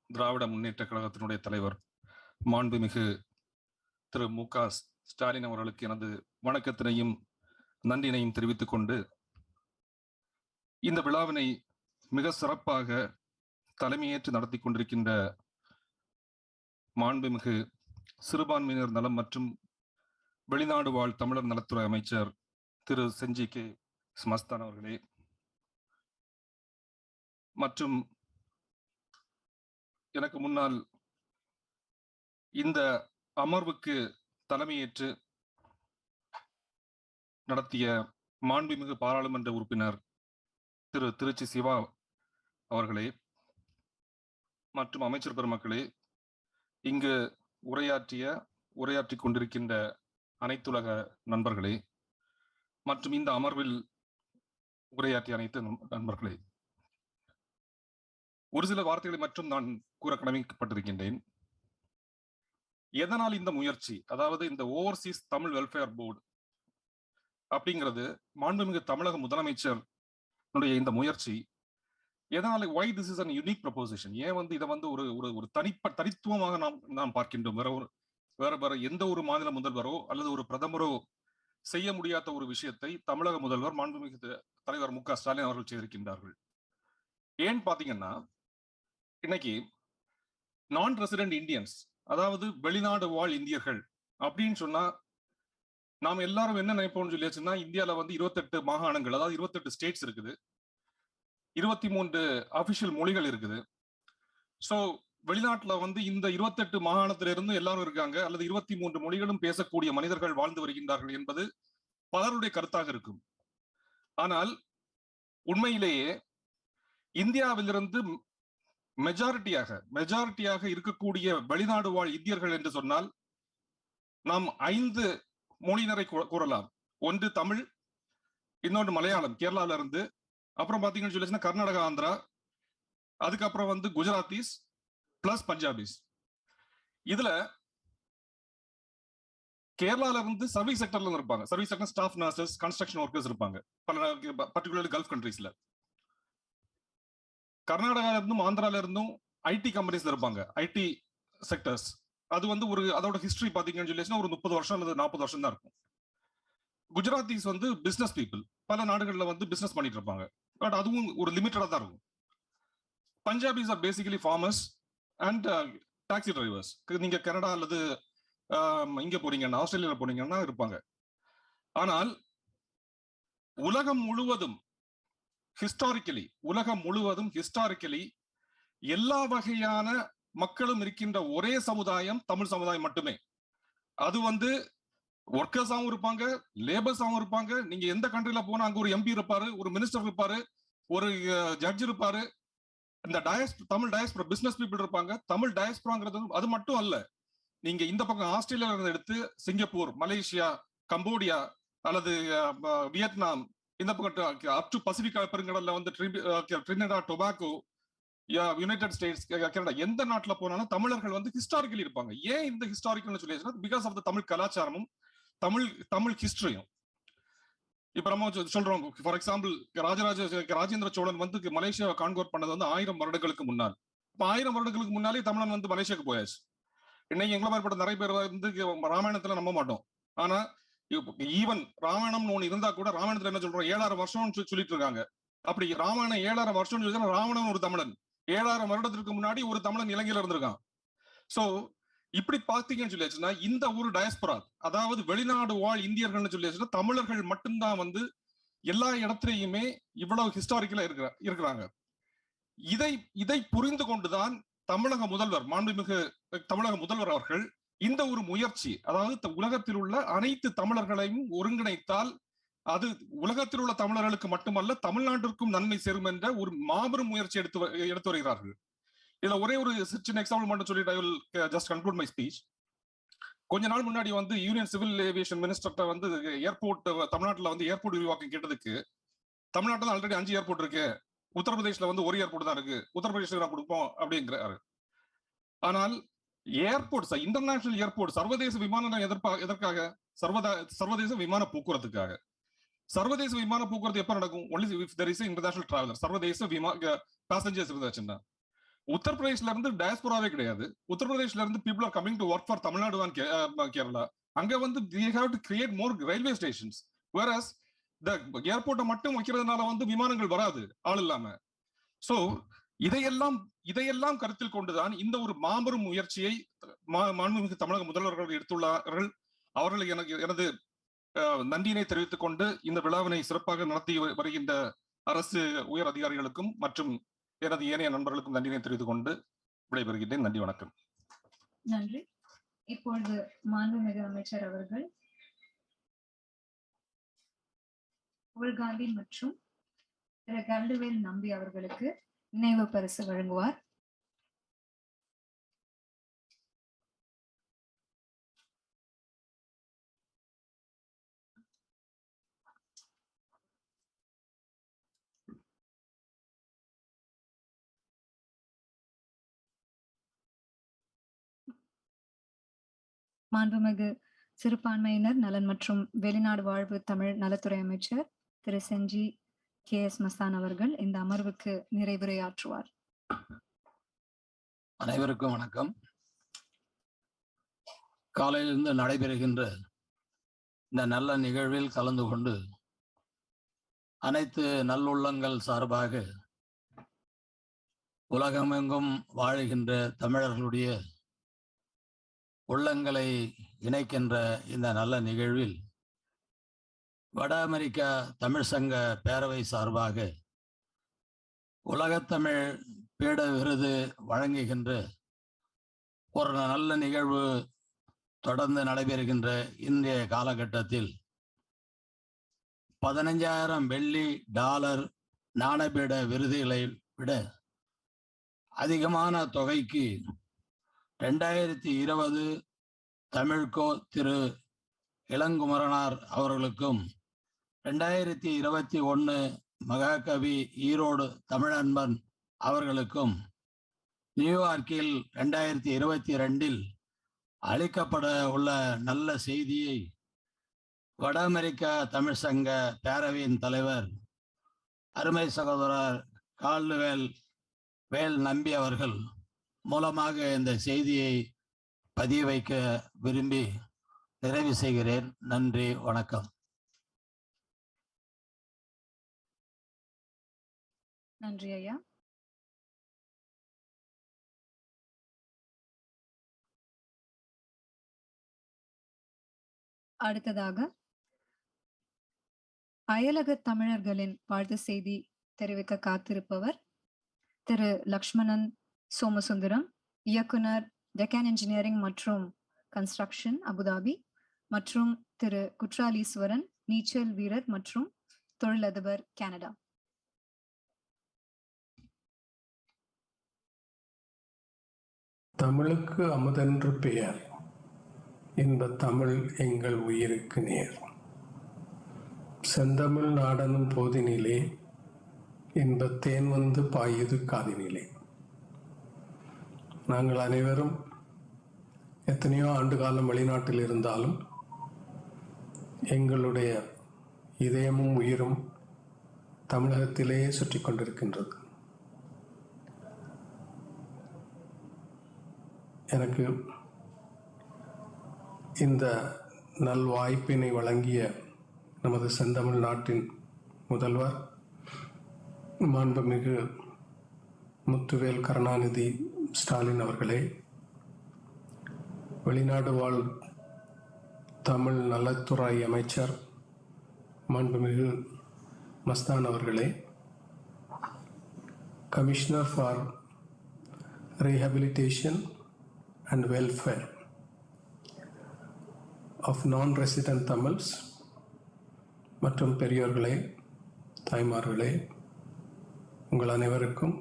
திராவிட முன்னேற்ற கழகத்தினுடைய தலைவர் மாண்புமிகு திரு மு.க. ஸ்டாலின் அவர்களுக்கு எனது வணக்கத்தினையும் நன்றியினையும் தெரிவித்துக் கொண்டு, இந்த விழாவினை மிக சிறப்பாக தலைமையேற்று நடத்தி கொண்டிருக்கின்ற மாண்புமிகு சிறுபான்மையினர் நலம் மற்றும் வெளிநாடு வாழ் தமிழர் நலத்துறை அமைச்சர் திரு செஞ்சி கே ஸ்மஸ்தான் அவர்களே, மற்றும் எனக்கு முன்னால் இந்த அமர்வுக்கு தலைமையேற்று நடத்திய மாண்புமிகு பாராளுமன்ற உறுப்பினர் திரு திருச்சி சிவா அவர்களே, மற்றும் அமைச்சர் பெருமக்களே, இங்கு உரையாற்றிக் கொண்டிருக்கின்ற அனைத்துலக நண்பர்களே, மற்றும் இந்த அமர்வில் உரையாற்றிய அனைத்து நண்பர்களே, ஒரு சில வார்த்தைகளை மட்டும் நான் கூற கடமைப்பட்டிருக்கின்றேன். எதனால் இந்த முயற்சி, அதாவது இந்த ஓவர்சீஸ் தமிழ் வெல்ஃபேர் போர்டு அப்படிங்கிறது மாண்புமிகு தமிழக முதலமைச்சர் இந்த முயற்சி எதனால, why this is an unique proposition, ஏன் இதை ஒரு ஒரு தனித்துவமாக நாம் பார்க்கின்றோம். வேற எந்த ஒரு மாநில முதல்வரோ அல்லது ஒரு பிரதமரோ செய்ய முடியாத ஒரு விஷயத்தை தமிழக முதல்வர் மாண்புமிகு தலைவர் மு.க. ஸ்டாலின் அவர்கள் செய்திருக்கின்றார்கள். ஏன் பாத்தீங்கன்னா, இன்னைக்கு நான் ரெசிடென்ட் இந்தியன்ஸ், அதாவது வெளிநாடு வாழ் இந்தியர்கள் அப்படின்னு சொன்னா நாம எல்லாரும் என்ன நினைப்போம்னு சொல்லியாச்சுன்னா, இந்தியால 28 மாகாணங்கள், அதாவது 28 ஸ்டேட்ஸ் இருக்குது, 23 அபிஷியல் மொழிகள் இருக்குது. சோ வெளிநாட்டுல இந்த 28 மாகாணத்தில இருந்து எல்லாரும் இருக்காங்க, அல்லது 23 மொழிகளும் பேசக்கூடிய மனிதர்கள் வாழ்ந்து வருகின்றார்கள் என்பது பலருடைய கருத்தாக இருக்கும். ஆனால் உண்மையிலேயே இந்தியாவிலிருந்து மெஜாரிட்டியாக இருக்கக்கூடிய வெளிநாடு வாழ் இந்தியர்கள் என்று சொன்னால் நாம் 5 மொழியினரை கூறலாம். ஒன்று தமிழ், இன்னொன்று மலையாளம் கேரளால இருந்து, அப்புறம் பாத்தீங்கன்னு சொல்லி கர்நாடகா, ஆந்திரா, அதுக்கப்புறம் குஜராத்திஸ் பிளஸ் பஞ்சாபிஸ். இதுல கேரளால இருந்து சர்வீஸ் செக்டர்ல இருப்பாங்க, service sector staff nurses, construction workers இருப்பாங்க பர்டிகுலர்லி கல்ஃப் கண்ட்ரீஸ்ல. கர்நாடகால இருந்தும் ஆந்திரால இருந்தும் ஐடி கம்பெனிஸ்ல இருப்பாங்க, ஐடி செக்டர்ஸ். அது அதோட ஹிஸ்டரி பாத்தீங்கன்னு சொல்லி ஒரு 30 வருஷம் அல்லது 40 வருஷம் தான் இருக்கும். குஜராத்திஸ் பிசினஸ் பீப்புள், பல நாடுகள்ல பிசினஸ் பண்ணிட்டு இருப்பாங்க, பட் அதுவும் ஒரு லிமிட்டடா தான் இருக்கும். Punjabis R basically farmers and taxi drivers. நீங்க கனடா அல்லது இங்க போறீங்கன்னா, ஆஸ்திரேலியால போனீங்கன்னா இருப்பாங்க. ஆனால் உலகம் முழுவதும் ஹிஸ்டாரிக்கலி எல்லா வகையான மக்களும் இருக்கின்ற ஒரே சமுதாயம் தமிழ் சமுதாயம் மட்டுமே. அது ஒர்க்கர்ஸாவும் இருப்பாங்க, லேபர்ஸாவும் இருப்பாங்க. நீங்க எந்த கண்ட்ரில போனா அங்க ஒரு எம்பி இருப்பாரு, ஒரு மினிஸ்டர் இருப்பாரு, ஒரு ஜட்ஜ் இருப்பாரு. இந்த தமிழ் டயஸ்பரா பிசினஸ் பீப்புள் இருப்பாங்க. தமிழ் டயஸ்பராங்கிறது அது மட்டும் அல்ல. நீங்க இந்த பக்கம் ஆஸ்திரேலியால எடுத்து சிங்கப்பூர், மலேசியா, கம்போடியா அல்லது வியட்நாம், இந்த பக்கம் அப் டு பசிபிக் பெருங்கடல்ல Trinidad Tobago, United States, Canada, எந்த நாட்டுல போனாலும் தமிழர்கள் ஹிஸ்டாரிக்கலி இருப்பாங்க. ஏன் இந்த ஹிஸ்டாரிக்கல் சொல்லி, பிகாஸ் ஆஃப் த தமிழ் கலாச்சாரமும் தமிழ் ஹிஸ்டரியும். இப்ப நம்ம சொல்றோம், ஃபார் எக்ஸாம்பிள் ராஜேந்திர சோழன் மலேசியாவை கான்கோர் பண்ணது 1000 வருடங்களுக்கு முன்னால். இப்ப 1000 வருடங்களுக்கு முன்னாலே தமிழன் மலேசியாவுக்கு போயாச்சு. இன்னைக்கு எங்களை மாதிரிப்பட்ட நிறைய பேர் ராமாயணத்துல நம்ப மாட்டோம். ஆனா ஈவன் ராமாயணம்னு ஒண்ணு இருந்தா கூட ராமாயணத்துல என்ன சொல்றோம், 7000 வருஷம் சொல்லிட்டு இருக்காங்க. அப்படி ராமாயணம் 7000 வருஷம் ராவணன் ஒரு தமிழன், 7000 வருடத்திற்கு முன்னாடி ஒரு தமிழன் இலங்கையில இருந்திருக்கான். சோ இப்படி பாத்தீங்கன்னு சொல்லியாச்சுன்னா இந்த ஒரு டயஸ்பரா, அதாவது வெளிநாடு வாழ் இந்தியர்கள்னு சொல்லியாச்சுன்னா தமிழர்கள் மட்டும்தான் வந்து எல்லா இடத்துலயுமே இவ்வளவு ஹிஸ்டாரிக்கலா இருக்கிறாங்க. இதை புரிந்து கொண்டுதான் தமிழக முதல்வர், மாண்புமிகு தமிழக முதல்வர் அவர்கள் இந்த ஒரு முயற்சி, அதாவது உலகத்தில் உள்ள அனைத்து தமிழர்களையும் ஒருங்கிணைத்தால் அது உலகத்தில் உள்ள தமிழர்களுக்கு மட்டுமல்ல தமிழ்நாட்டிற்கும் நன்மை சேரும் என்ற ஒரு மாபெரும் முயற்சி எடுத்து வருகிறார்கள். இதுல ஒரே ஒரு சின்ன எக்ஸாம்பிள் மட்டும் சொல்லிட்டு I will just conclude my speech. கொஞ்ச நாள் முன்னாடி வந்து யூனியன் சிவில் ஏவியேஷன் மினிஸ்டர்கிட்ட வந்து ஏர்போர்ட், தமிழ்நாட்டில் வந்து ஏர்போர்ட் விரிவாக்கம் கேட்டதுக்கு, தமிழ்நாட்டில் ஆல்ரெடி 5 ஏர்போர்ட் இருக்கு, உத்தரப்பிரதேஷ்ல வந்து ஒரு ஏர்போர்ட் தான் இருக்கு, உத்தரப்பிரதேஷ்ல நான் கொடுப்போம் அப்படிங்கிறாரு. ஆனால் ஏர்போர்ட், இன்டர்நேஷனல் ஏர்போர்ட், சர்வதேச விமான எதற்காக? சர்வதேச விமான போக்குவரத்துக்காக. சர்வதேச விமான போக்குவரத்து எப்ப நடக்கும்? Only if there is international traveller, சர்வதேச பேசஞ்சர்ஸ் இருந்தாச்சுன்னா. உத்தரப்பிரதேஷ்ல இருந்து டயஸ்போராவே கிடையாது. உத்தரப்பிரதேஷ்ல இருந்து people are coming to work for Tamil Nadu and Kerala. அங்க வந்து we have to create more railway stations, whereas the ஏர்போர்ட்டை மட்டும் வைக்கிறதுனால வந்து விமானங்கள் வராது ஆள் இல்லாம. சோ இதையெல்லாம் கருத்தில் கொண்டுதான் இந்த ஒரு மாபெரும் முயற்சியை மாண்புமிகு தமிழக முதல்வர்கள் எடுத்துள்ளார்கள். அவர்கள் எனது நன்றியினை தெரிவித்துக் கொண்டு இந்த விழாவினை சிறப்பாக நடத்தி வருகின்ற அரசு உயர் அதிகாரிகளுக்கும் மற்றும் எனது ஏனைய நண்பர்களுக்கும் நன்றியினை தெரிவித்துக் கொண்டு விடைபெறுகின்றேன். நன்றி, வணக்கம். நன்றி. இப்பொழுது மாண்புமிகு அமைச்சர் அவர்கள் காந்தி மற்றும் திரு கல்டுவேல் நம்பி அவர்களுக்கு நினைவு பரிசு வழங்குவார். மாண்புமிகு சிறுபான்மையினர் நலன் மற்றும் வெளிநாடு வாழ்வு தமிழ் நலத்துறை அமைச்சர் திரு செஞ்சி KS மஸ்தான் அவர்கள் இந்த அமர்வுக்கு நிறைவுரையாற்றுவார். அனைவருக்கும் வணக்கம். காலையிலிருந்து நடைபெறுகின்ற இந்த நல்ல நிகழ்வில் கலந்து கொண்டு அனைத்து நல்லுள்ளங்கள் சார்பாக உலகமெங்கும் வாழுகின்ற தமிழர்களுடைய உள்ளங்களை இணைக்கின்ற இந்த நல்ல நிகழ்வில் வட அமெரிக்கா தமிழ் சங்க பேரவை சார்பாக உலகத்தமிழ் பீட விருது வழங்குகின்ற ஒரு நல்ல நிகழ்வு தொடர்ந்து நடைபெறுகின்ற இன்றைய காலகட்டத்தில் 15,000 வெள்ளி டாலர் ஞானபீட விருதுகளை விட அதிகமான தொகைக்கு 2020 தமிழ்கோ திரு இளங்குமரனார் அவர்களுக்கும் 2021 மகாகவி ஈரோடு தமிழன்பன் அவர்களுக்கும் நியூயார்க்கில் 2022 அளிக்கப்பட உள்ள நல்ல செய்தியை வட அமெரிக்கா தமிழ் சங்க பேரவையின் தலைவர் அருமை சகோதரர் வேல் நம்பி அவர்கள் மூலமாக இந்த செய்தியை பதிய வைக்க விரும்பி நிறைவு செய்கிறேன். நன்றி, வணக்கம். நன்றி ஐயா. அடுத்ததாக அயலக தமிழர்களின் வாழ்த்து செய்தி தெரிவிக்க காத்திருப்பவர் திரு லக்ஷ்மணன் சோமசுந்தரம், இயக்குனர் டெக்கான் இன்ஜினியரிங் மற்றும் கன்ஸ்ட்ரக்ஷன் அபுதாபி, மற்றும் திரு குற்றாலீஸ்வரன் நீச்சல் வீரர் மற்றும் தொழிலதிபர் கனடா. தமிழுக்கு அமுதென்று பெயர், இன்ப தமிழ் எங்கள் உயிருக்கு நேர். செந்தமிழ் நாடனும் போதினிலே இன்பத் தேன் வந்து பாயுது காதினிலே. நாங்கள் அனைவரும் எத்தனையோ ஆண்டு காலம் வெளிநாட்டில் இருந்தாலும் எங்களுடைய இதயமும் உயிரும் தமிழகத்திலேயே சுற்றி கொண்டிருக்கின்றது. எனக்கு இந்த நல்வாய்ப்பினை வழங்கிய நமது செந்தமிழ் நாட்டின் முதல்வர் மாண்புமிகு முத்துவேல் கருணாநிதி ஸ்டாலின் அவர்களே, வெளிநாடு வாழ் தமிழ் நலத்துறை அமைச்சர் மாண்புமிகு மஸ்தான் அவர்களே, commissioner for rehabilitation and welfare of non resident Tamils மற்றும் பெரியோர்களே, தாய்மார்களே, உங்கள் அனைவருக்கும்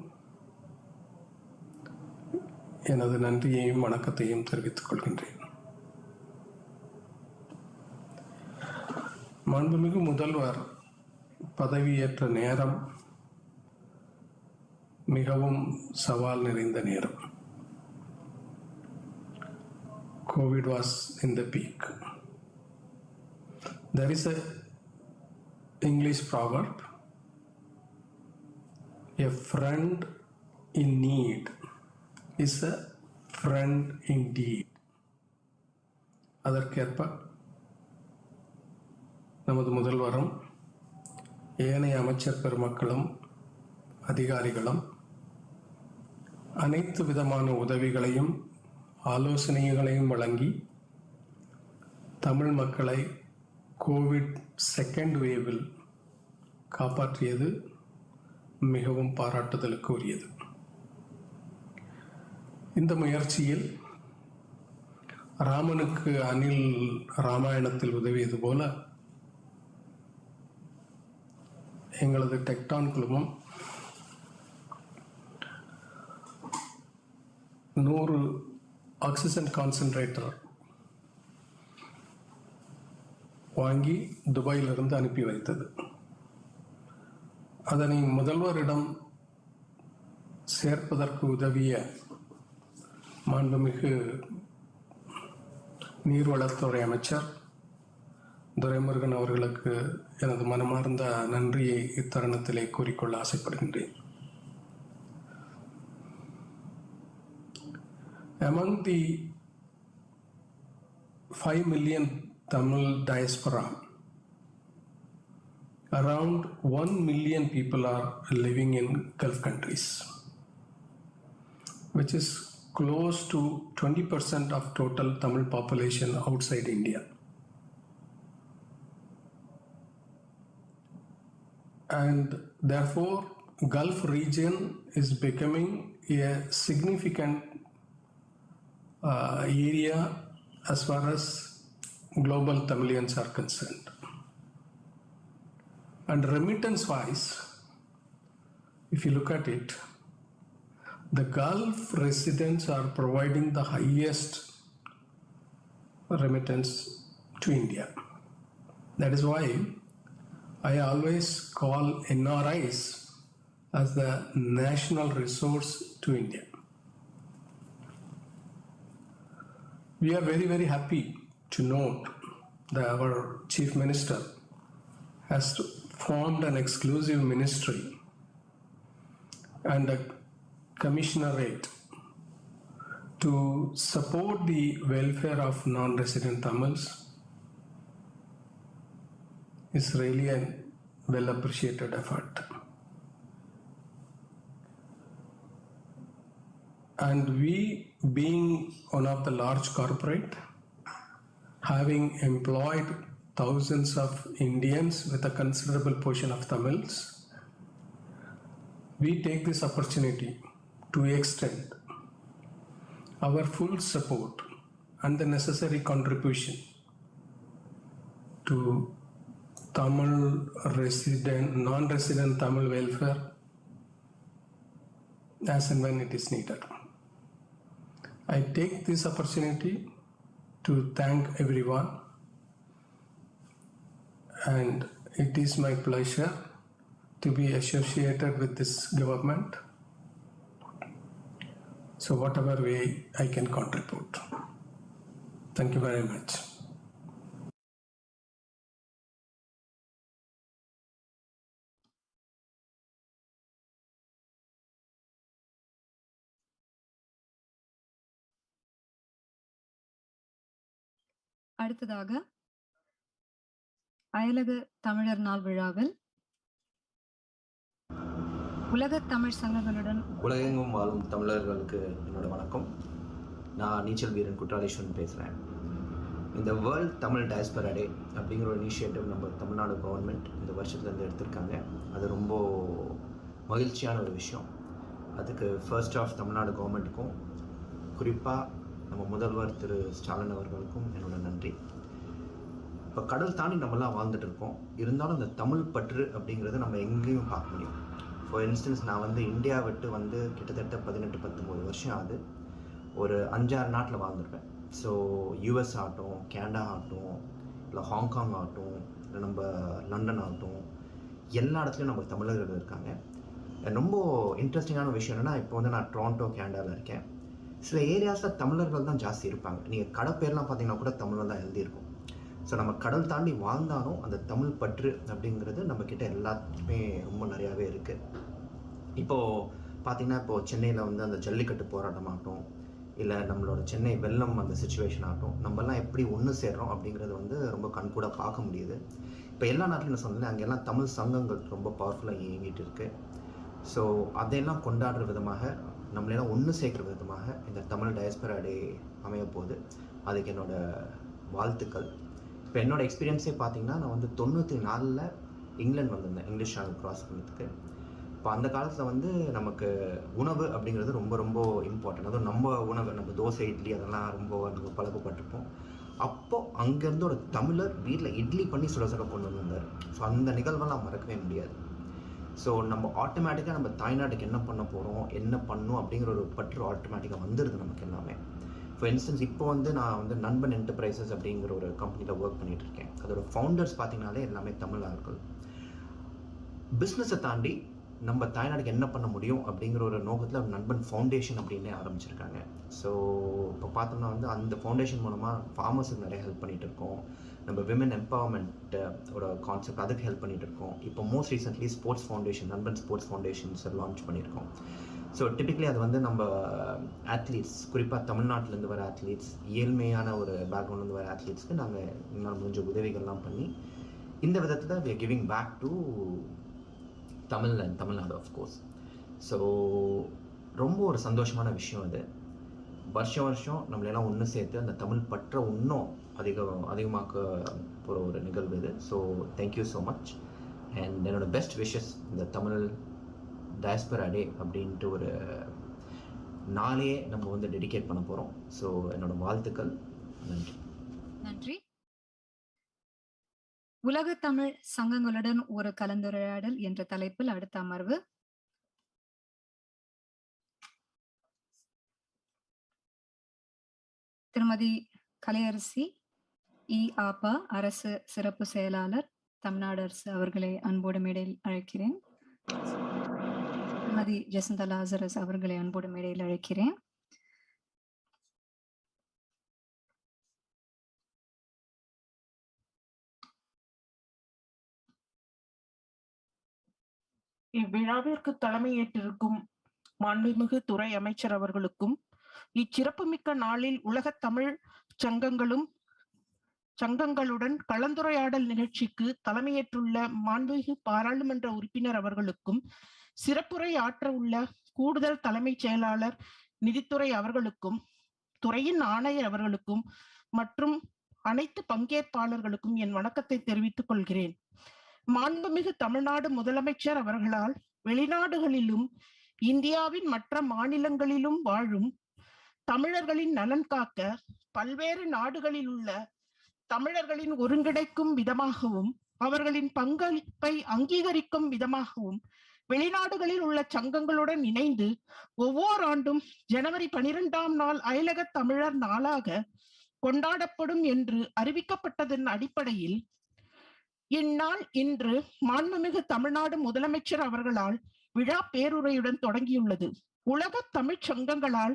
எனது நன்றியையும் வணக்கத்தையும் தெரிவித்துக் கொள்கின்றேன். மாண்புமிகு முதல்வர் பதவியேற்ற நேரம் மிகவும் சவால் நிறைந்த நேரம். COVID was in the peak. There is a English proverb, a friend in need is a friend indeed. அதற்கேற்ப நமது முதல்வரும் ஏனைய அமைச்சர் பெருமக்களும் அதிகாரிகளும் அனைத்து விதமான உதவிகளையும் ஆலோசனைகளையும் வழங்கி தமிழ் மக்களை கோவிட் செகண்ட் வேவில் காப்பாற்றியது மிகவும் பாராட்டுதலுக்கு உரியது. இந்த முயற்சியில் ராமனுக்கு அணில் ராமாயணத்தில் உதவியது போல எங்களது டெக்டான் குழுமம் 100 ஆக்சிஜன் கான்சென்ட்ரேட்டர் வாங்கி துபாயிலிருந்து அனுப்பி வைத்தது. அதனை முதல்வரிடம் சேர்ப்பதற்கு உதவிய மாண்புமிகு நீர்வளத்துறை அமைச்சர் துரைமுருகன் அவர்களுக்கு எனது மனமார்ந்த நன்றியை இத்தருணத்திலே கூறிக்கொள்ள ஆசைப்படுகின்றேன். Among the 5 million Tamil diaspora, around 1 million people are living in Gulf countries, which is close to 20% of total Tamil population outside India. And therefore, Gulf region is becoming a significant area as far as global Tamilians are concerned. And remittance wise, if you look at it, the Gulf residents are providing the highest remittance to India. That is why I always call NRIs as the national resource to India. We are very, very happy to note that our Chief Minister has formed an exclusive ministry and a commissionerate to support the welfare of non-resident Tamils. Is really a well appreciated effort. And we, being one of the large corporate, having employed thousands of Indians with a considerable portion of Tamils, we take this opportunity to extend our full support and the necessary contribution to Tamil resident, non-resident Tamil welfare as and when it is needed. I take this opportunity to thank everyone, and it is my pleasure to be associated with this government. So whatever way I can contribute. Thank you very much. அடுத்ததாக அயலக தமிழர் நாள் விழாவில் உலக தமிழ் சங்கங்களுடன் உலகெங்கும் வாழும் தமிழர்களுக்கு என்னோட வணக்கம். நான் நீச்சல் வீரன் குற்றாலீஸ்வரன் பேசுகிறேன். இந்த வேர்ல்ட் தமிழ் டயஸ்பரா டே அப்படிங்கிற ஒரு இனிஷியேட்டிவ் நம்ம தமிழ்நாடு கவர்மெண்ட் இந்த வருஷத்துலேருந்து எடுத்திருக்காங்க. அது ரொம்ப மகிழ்ச்சியான ஒரு விஷயம். அதுக்கு ஃபர்ஸ்ட் ஆஃப் தமிழ்நாடு கவர்மெண்ட்டுக்கும் குறிப்பாக நம்ம முதல்வர் திரு ஸ்டாலின் அவர்களுக்கும் என்னோட நன்றி. இப்போ கடல் தாண்டி நம்மலாம் வாழ்ந்துட்டு இருக்கோம். இருந்தாலும் இந்த தமிழ் பற்று அப்படிங்கிறது நம்ம எங்கேயும் பார்க்க முடியும். ஃபார் இன்ஸ்டன்ஸ் நான் வந்து இந்தியா விட்டு வந்து கிட்டத்தட்ட 18-19 வருஷம் ஆகுது. ஒரு 5-6 நாட்டில் வாழ்ந்துருப்பேன். ஸோ யூஎஸ் ஆகட்டும், கனடா ஆகட்டும், இல்லை ஹாங்காங் ஆகட்டும், இல்லை நம்ம லண்டன் ஆகட்டும், எல்லா இடத்துலையும் நம்ம தமிழர்கள் இருக்காங்க. ரொம்ப இன்ட்ரெஸ்டிங்கான விஷயம் என்னென்னா, இப்போ வந்து நான் டொரண்டோ கனடாவில் இருக்கேன். சில ஏரியாஸில் தமிழர்கள் தான் ஜாஸ்தி இருப்பாங்க. நீங்கள் கடை பேர்லாம் பார்த்தீங்கன்னா கூட தமிழில் தான் எழுதியிருக்கும். ஸோ நம்ம கடல் தாண்டி வாழ்ந்தாலும் அந்த தமிழ் பற்று அப்படிங்கிறது நம்மக்கிட்ட எல்லாத்துக்குமே ரொம்ப நிறையாவே இருக்குது. இப்போது பார்த்திங்கன்னா, இப்போது சென்னையில் வந்து அந்த ஜல்லிக்கட்டு போராட்டம் ஆகட்டும், இல்லை நம்மளோட சென்னை வெள்ளம் அந்த சுச்சுவேஷன் ஆகட்டும், நம்மலாம் எப்படி ஒன்று சேர்றோம் அப்படிங்கிறது வந்து ரொம்ப கண்கூட பார்க்க முடியுது. இப்போ எல்லா நாட்டிலும் நான் சொன்னேன், அங்கெல்லாம் தமிழ் சங்கங்கள் ரொம்ப பவர்ஃபுல்லாக இயங்கிட்டு இருக்குது. ஸோ அதையெல்லாம் கொண்டாடுற விதமாக, நம்மளெல்லாம் ஒன்று சேர்க்குற விதமாக இந்த தமிழ் டயஸ்பரா டே அமைய போகுது. அதுக்கு என்னோடய வாழ்த்துக்கள். இப்போ என்னோடய எக்ஸ்பீரியன்ஸே பார்த்தீங்கன்னா, நான் வந்து 94ல் இங்கிலாந்து வந்திருந்தேன் இங்கிலீஷ் சேனல் க்ராஸ் பண்ணுறதுக்கு. இப்போ அந்த காலத்தில் வந்து நமக்கு உணவு அப்படிங்கிறது ரொம்ப ரொம்ப இம்பார்ட்டன்ட். அதுவும் நம்ம உணவு, நம்ம தோசை இட்லி அதெல்லாம் ரொம்ப நம்ம பழக்கப்பட்டிருப்போம். அப்போது அங்கேருந்து ஒரு தமிழர் வீட்டில் இட்லி பண்ணி சுட சுட கொண்டு வந்திருந்தார். ஸோ அந்த நிகழ்வெல்லாம் மறக்கவே முடியாது. ஸோ நம்ம ஆட்டோமேட்டிக்காக நம்ம தாய்நாட்டுக்கு என்ன பண்ண போகிறோம், என்ன பண்ணணும் அப்படிங்கிற ஒரு பற்று ஆட்டோமேட்டிக்காக வந்துடுது நமக்கு எல்லாமே. ஃபார் இன்ஸ்டன்ஸ் இப்போ வந்து நான் வந்து நண்பன் என்டர்பிரைசஸ் அப்படிங்கிற ஒரு கம்பெனியில் ஒர்க் பண்ணிகிட்டு இருக்கேன். அதோட ஃபவுண்டர்ஸ் பார்த்தீங்கன்னாலே எல்லாமே தமிழ் ஆட்கள். பிஸ்னஸை தாண்டி நம்ம தாய்நாடுக்கு என்ன பண்ண முடியும் அப்படிங்கிற ஒரு நோக்கத்தில் ஒரு நண்பன் ஃபவுண்டேஷன் அப்படின்னே ஆரம்பிச்சிருக்காங்க. ஸோ இப்போ பார்த்தோம்னா வந்து அந்த ஃபவுண்டேஷன் மூலமாக ஃபார்மர்ஸுக்கு நிறைய ஹெல்ப் பண்ணிகிட்டு இருக்கோம். நம்ம விமன் எம்பவர்மெண்ட்டோட கான்செப்ட் அதுக்கு ஹெல்ப் பண்ணிகிட்டு இருக்கோம். இப்போ மோஸ்ட் ரீசென்ட்லி ஸ்போர்ட்ஸ் ஃபவுண்டேஷன், நண்பன் ஸ்போர்ட்ஸ் ஃபவுண்டேஷன்ஸை லான்ச் பண்ணியிருக்கோம். ஸோ டிப்பிக்கலி அது வந்து நம்ம ஆத்லீட்ஸ், குறிப்பாக தமிழ்நாட்டிலேருந்து வர ஆத்லீட்ஸ், ஏழ்மையான ஒரு பேக்ரவுண்ட்லேருந்து வர ஆத்லீட்ஸ்க்கு நாங்கள் எங்களால் முடிஞ்ச உதவிகள்லாம் பண்ணி இந்த விதத்தில் we are giving back to Tamil and Tamil Nadu of course. So ரொம்ப ஒரு சந்தோஷமான விஷயம் அது. வருஷம் வருஷம் நம்மளெல்லாம் ஒன்று சேர்த்து அந்த தமிழ் பற்ற இன்னும் அதிகமாக்க போகிற ஒரு நிகழ்வு இது. So thank you so much. And என்னோட பெஸ்ட் விஷஸ் இந்த தமிழ் டயஸ்பரா டே அப்படின்ட்டு ஒரு நாளே நம்ம வந்து டெடிகேட் பண்ண போகிறோம். ஸோ என்னோட வாழ்த்துக்கள். நன்றி. நன்றி. உலக தமிழ் சங்கங்களுடன் ஒரு கலந்துரையாடல் என்ற தலைப்பில் அடுத்த அமர்வு திருமதி கலையரசி ஆபா அரசு சிறப்பு செயலாளர், தமிழ்நாடு அரசு அவர்களை அன்போடு மேடையில் அழைக்கிறேன். திருமதி ஜெசந்தா லாசரஸ் அவர்களை அன்போடு மேடையில் அழைக்கிறேன். இவ்விழாவிற்கு தலைமையேற்றிருக்கும் மாண்புமிகு துறை அமைச்சர் அவர்களுக்கும், இச்சிறப்புமிக்க நாளில் உலக தமிழ் சங்கங்களுடன் கலந்துரையாடல் நிகழ்ச்சிக்கு தலைமையேற்றுள்ள மாண்புமிகு பாராளுமன்ற உறுப்பினர் அவர்களுக்கும், சிறப்புரை ஆற்ற உள்ள கூடுதல் தலைமைச் செயலாளர் நிதித்துறை அவர்களுக்கும், துறையின் ஆணையர் அவர்களுக்கும் மற்றும் அனைத்து பங்கேற்பாளர்களுக்கும் என் வணக்கத்தை தெரிவித்துக் கொள்கிறேன். மாண்புமிகு தமிழ்நாடு முதலமைச்சர் அவர்களால் வெளிநாடுகளிலும் இந்தியாவின் மற்ற மாநிலங்களிலும் வாழும் தமிழர்களின் நலன் காக்க பல்வேறு நாடுகளில் உள்ள தமிழர்களின் ஒருங்கிணைக்கும் விதமாகவும், அவர்களின் பங்களிப்பை அங்கீகரிக்கும் விதமாகவும் வெளிநாடுகளில் உள்ள சங்கங்களுடன் இணைந்து ஒவ்வொரு ஆண்டும் ஜனவரி 12ஆம் நாள் அயலக தமிழர் நாளாக கொண்டாடப்படும் என்று அறிவிக்கப்பட்டதன் அடிப்படையில் இந்நாள் இன்று மாண்புமிகு தமிழ்நாடு முதலமைச்சர் அவர்களால் விழா பேருரையுடன் தொடங்கியுள்ளது. உலக தமிழ்ச் சங்கங்களால்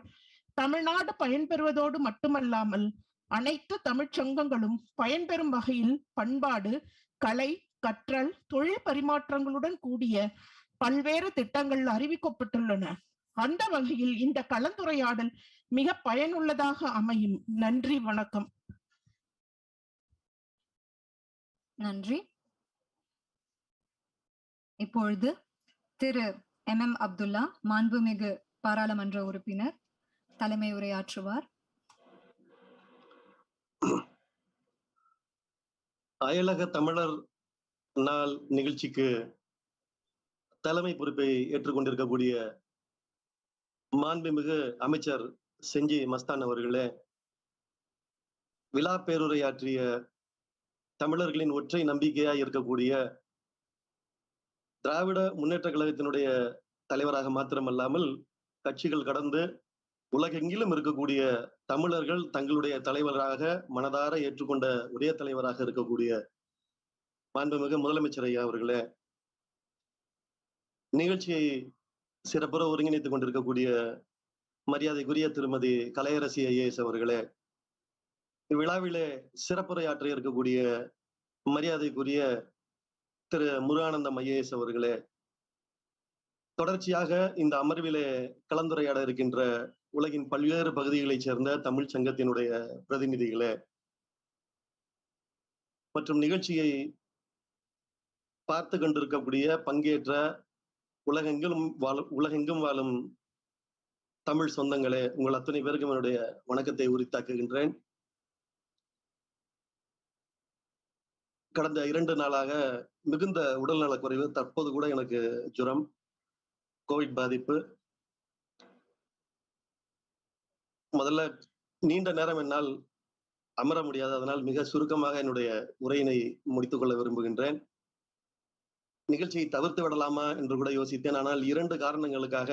தமிழ்நாடு பயன்பெறுவதோடு மட்டுமல்லாமல் அனைத்து தமிழ்ச் சங்கங்களும் பயன்பெறும் வகையில் பண்பாடு, கலை, கற்றல், தொழில் பரிமாற்றங்களுடன் கூடிய பல்வேறு திட்டங்கள் அறிவிக்கப்பட்டுள்ளன. அந்த வகையில் இந்த கலந்துரையாடல் மிக பயனுள்ளதாக அமையும். நன்றி, வணக்கம். நன்றி. இப்பொழுது திரு MM அப்துல்லா மாண்புமிகு பாராளுமன்ற உறுப்பினர் தலைமை உரையாற்றுவார். அயலக தமிழர் நாள் நிகழ்ச்சிக்கு தலைமை பொறுப்பை ஏற்றுக்கொண்டிருக்கக்கூடிய மாண்புமிகு அமைச்சர் செஞ்சி மஸ்தான் அவர்களே, விழா பேருரையாற்றிய தமிழர்களின் ஒற்றை நம்பிக்கையாய் இருக்கக்கூடிய திராவிட முன்னேற்ற கழகத்தினுடைய தலைவராக மாத்திரமல்லாமல் கட்சிகள் கடந்து உலகெங்கிலும் இருக்கக்கூடிய தமிழர்கள் தங்களுடைய தலைவராக மனதார ஏற்றுக்கொண்ட ஒரே தலைவராக இருக்கக்கூடிய மாண்புமிகு முதலமைச்சர் ஐயா அவர்களே, நிகழ்ச்சியை சிறப்புற ஒருங்கிணைத்துக் கொண்டிருக்கக்கூடிய மரியாதைக்குரிய திருமதி கலையரசி ஐஏஎஸ் அவர்களே, இவ்விழாவிலே சிறப்புரையாற்ற இருக்கக்கூடிய மரியாதைக்குரிய திரு முருகானந்தம் ஐஏஎஸ் அவர்களே, தொடர்ச்சியாக இந்த அமர்விலே கலந்துரையாட இருக்கின்ற உலகின் பல்வேறு பகுதிகளைச் சேர்ந்த தமிழ் சங்கத்தினுடைய பிரதிநிதிகளே மற்றும் நிகழ்ச்சியை பார்த்து கொண்டிருக்கக்கூடிய பங்கேற்ற உலகெங்கும் வாழும் தமிழ் சொந்தங்களே, உங்கள் அத்தனை பேருக்கும் என்னுடைய வணக்கத்தை உரித்தாக்குகின்றேன். கடந்த 2 நாளாக மிகுந்த உடல்நலக் குறைவு, தற்போது கூட எனக்கு ஜுரம், கோவிட் பாதிப்பு. முதல்ல நீண்ட நேரம் என்னால் அமர முடியாது, அதனால் மிக சுருக்கமாக என்னுடைய உரையினை முடித்துக் கொள்ள விரும்புகின்றேன். நிகழ்ச்சியை தவிர்த்து விடலாமா என்று கூட யோசித்தேன். ஆனால் 2 காரணங்களுக்காக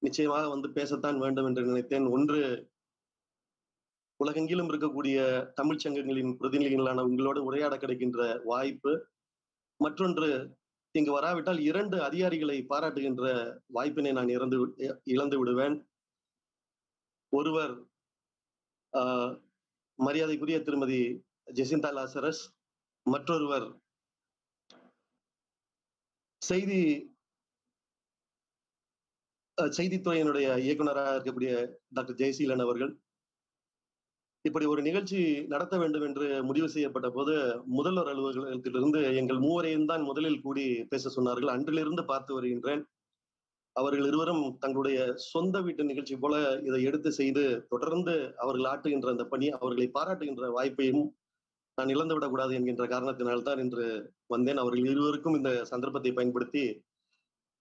நிச்சயமாக வந்து பேசத்தான் வேண்டும் என்று நினைத்தேன். ஒன்று, உலகெங்கிலும் இருக்கக்கூடிய தமிழ் சங்கங்களின் பிரதிநிதிகளான உங்களோடு உரையாட கிடைக்கின்ற வாய்ப்பு. மற்றொன்று, இங்கு வராவிட்டால் 2 அதிகாரிகளை பாராட்டுகின்ற வாய்ப்பினை நான் இழந்து விடுவேன். ஒருவர் மரியாதைக்குரிய திருமதி ஜெசிந்தா லாசரஸ், மற்றொருவர் செய்தித்துறையினுடைய இயக்குநராக இருக்கக்கூடிய டாக்டர் ஜெயசீலன் அவர்கள். இப்படி ஒரு நிகழ்ச்சி நடத்த வேண்டும் என்று முடிவு செய்யப்பட்ட போது முதல்வர் அலுவலகத்திலிருந்து எங்கள் மூவரையும் தான் முதலில் கூடி பேச சொன்னார்கள். அன்றிலிருந்து பார்த்து வருகின்றேன். அவர்கள் இருவரும் தங்களுடைய சொந்த வீட்டு நிகழ்ச்சி போல இதை எடுத்து செய்து தொடர்ந்து அவர்கள் ஆற்றுகின்ற அந்த பணி, அவர்களை பாராட்டுகின்ற வாய்ப்பையும் நான் இழந்துவிடக்கூடாது என்கின்ற காரணத்தினால்தான் இன்று வந்தேன். அவர்கள் இருவருக்கும் இந்த சந்தர்ப்பத்தை பயன்படுத்தி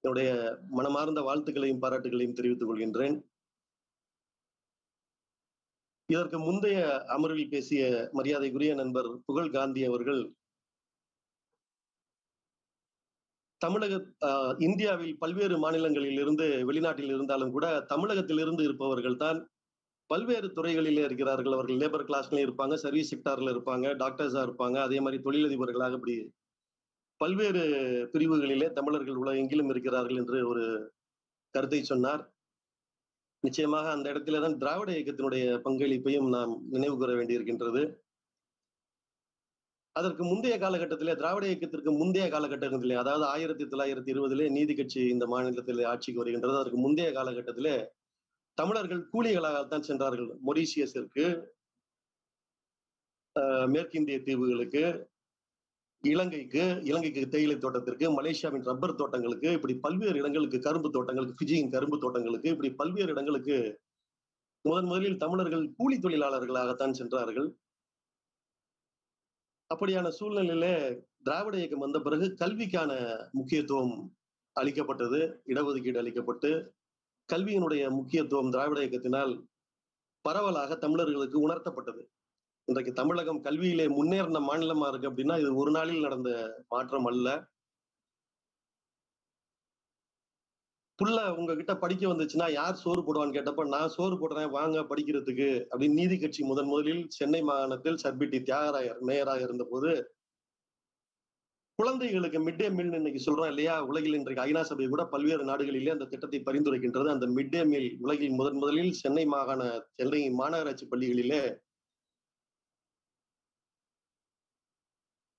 என்னுடைய மனமார்ந்த வாழ்த்துக்களையும் பாராட்டுகளையும் தெரிவித்துக் கொள்கின்றேன். இதற்கு முந்தைய அமர்வில் பேசிய மரியாதைக்குரிய நண்பர் புகழ் காந்தி அவர்கள் இந்தியாவில் பல்வேறு மாநிலங்களில் இருந்து வெளிநாட்டில் இருந்தாலும் கூட தமிழகத்தில் இருந்து இருப்பவர்கள் தான் பல்வேறு துறைகளிலே இருக்கிறார்கள். அவர்கள் லேபர் கிளாஸ்ல இருப்பாங்க, சர்வீஸ் செக்டார்ல இருப்பாங்க, டாக்டர்ஸா இருப்பாங்க, அதே மாதிரி தொழிலதிபர்களாக இப்படி பல்வேறு பிரிவுகளிலே தமிழர்கள் உலகெங்கிலும் இருக்கிறார்கள் என்று ஒரு கருத்தை சொன்னார். நிச்சயமாக அந்த இடத்தில்தான் திராவிட இயக்கத்தினுடைய பங்களிப்பையும் நாம் நினைவு கூற வேண்டியிருக்கின்றது. அதற்கு முந்தைய காலகட்டத்திலே, திராவிட இயக்கத்திற்கு முந்தைய காலகட்டத்திலே, அதாவது 1920 நீதி கட்சி இந்த மாநிலத்திலே ஆட்சிக்கு வருகின்றது. அதற்கு முந்தைய காலகட்டத்திலே தமிழர்கள் கூலிகளாகத்தான் சென்றார்கள். மொரீசியஸிற்கு, மேற்கிந்திய தீவுகளுக்கு, இலங்கைக்கு தேயிலை தோட்டத்திற்கு, மலேசியாவின் ரப்பர் தோட்டங்களுக்கு, இப்படி பல்வேறு இடங்களுக்கு, கரும்பு தோட்டங்களுக்கு, பிஜியின் கரும்பு தோட்டங்களுக்கு, இப்படி பல்வேறு இடங்களுக்கு முதலில் தமிழர்கள் கூலி தொழிலாளர்களாகத்தான் சென்றார்கள். அப்படியான சூழ்நிலையிலே திராவிட இயக்கம் வந்த பிறகு கல்விக்கான முக்கியத்துவம் அளிக்கப்பட்டது, இடஒதுக்கீடு அளிக்கப்பட்டு கல்வியினுடைய முக்கியத்துவம் திராவிட இயக்கத்தினால் பரவலாக தமிழர்களுக்கு உணர்த்தப்பட்டது. இன்றைக்கு தமிழகம் கல்வியிலே முன்னேறின மாநிலமா இருக்கு அப்படின்னா இது ஒரு நாளில் நடந்த மாற்றம் அல்ல. புள்ள உங்ககிட்ட படிக்க வந்துச்சுன்னா யார் சோறு போடுவான்னு கேட்டப்ப நான் சோறு போடுறேன் வாங்க படிக்கிறதுக்கு அப்படின்னு நீதி கட்சி முதலில் சென்னை மாகாணத்தில் சர்பிட்டி தியாகராயர் மேயராக இருந்த போது குழந்தைகளுக்கு மிட் டே மீல் இன்னைக்கு சொல்றோம் இல்லையா, உலகில் இன்றைக்கு ஐநா சபை கூட பல்வேறு நாடுகளிலே அந்த திட்டத்தை பரிந்துரைக்கின்றது. அந்த மிட் டே மீல் உலகில் முதலில் சென்னை மாநகராட்சி பள்ளிகளிலே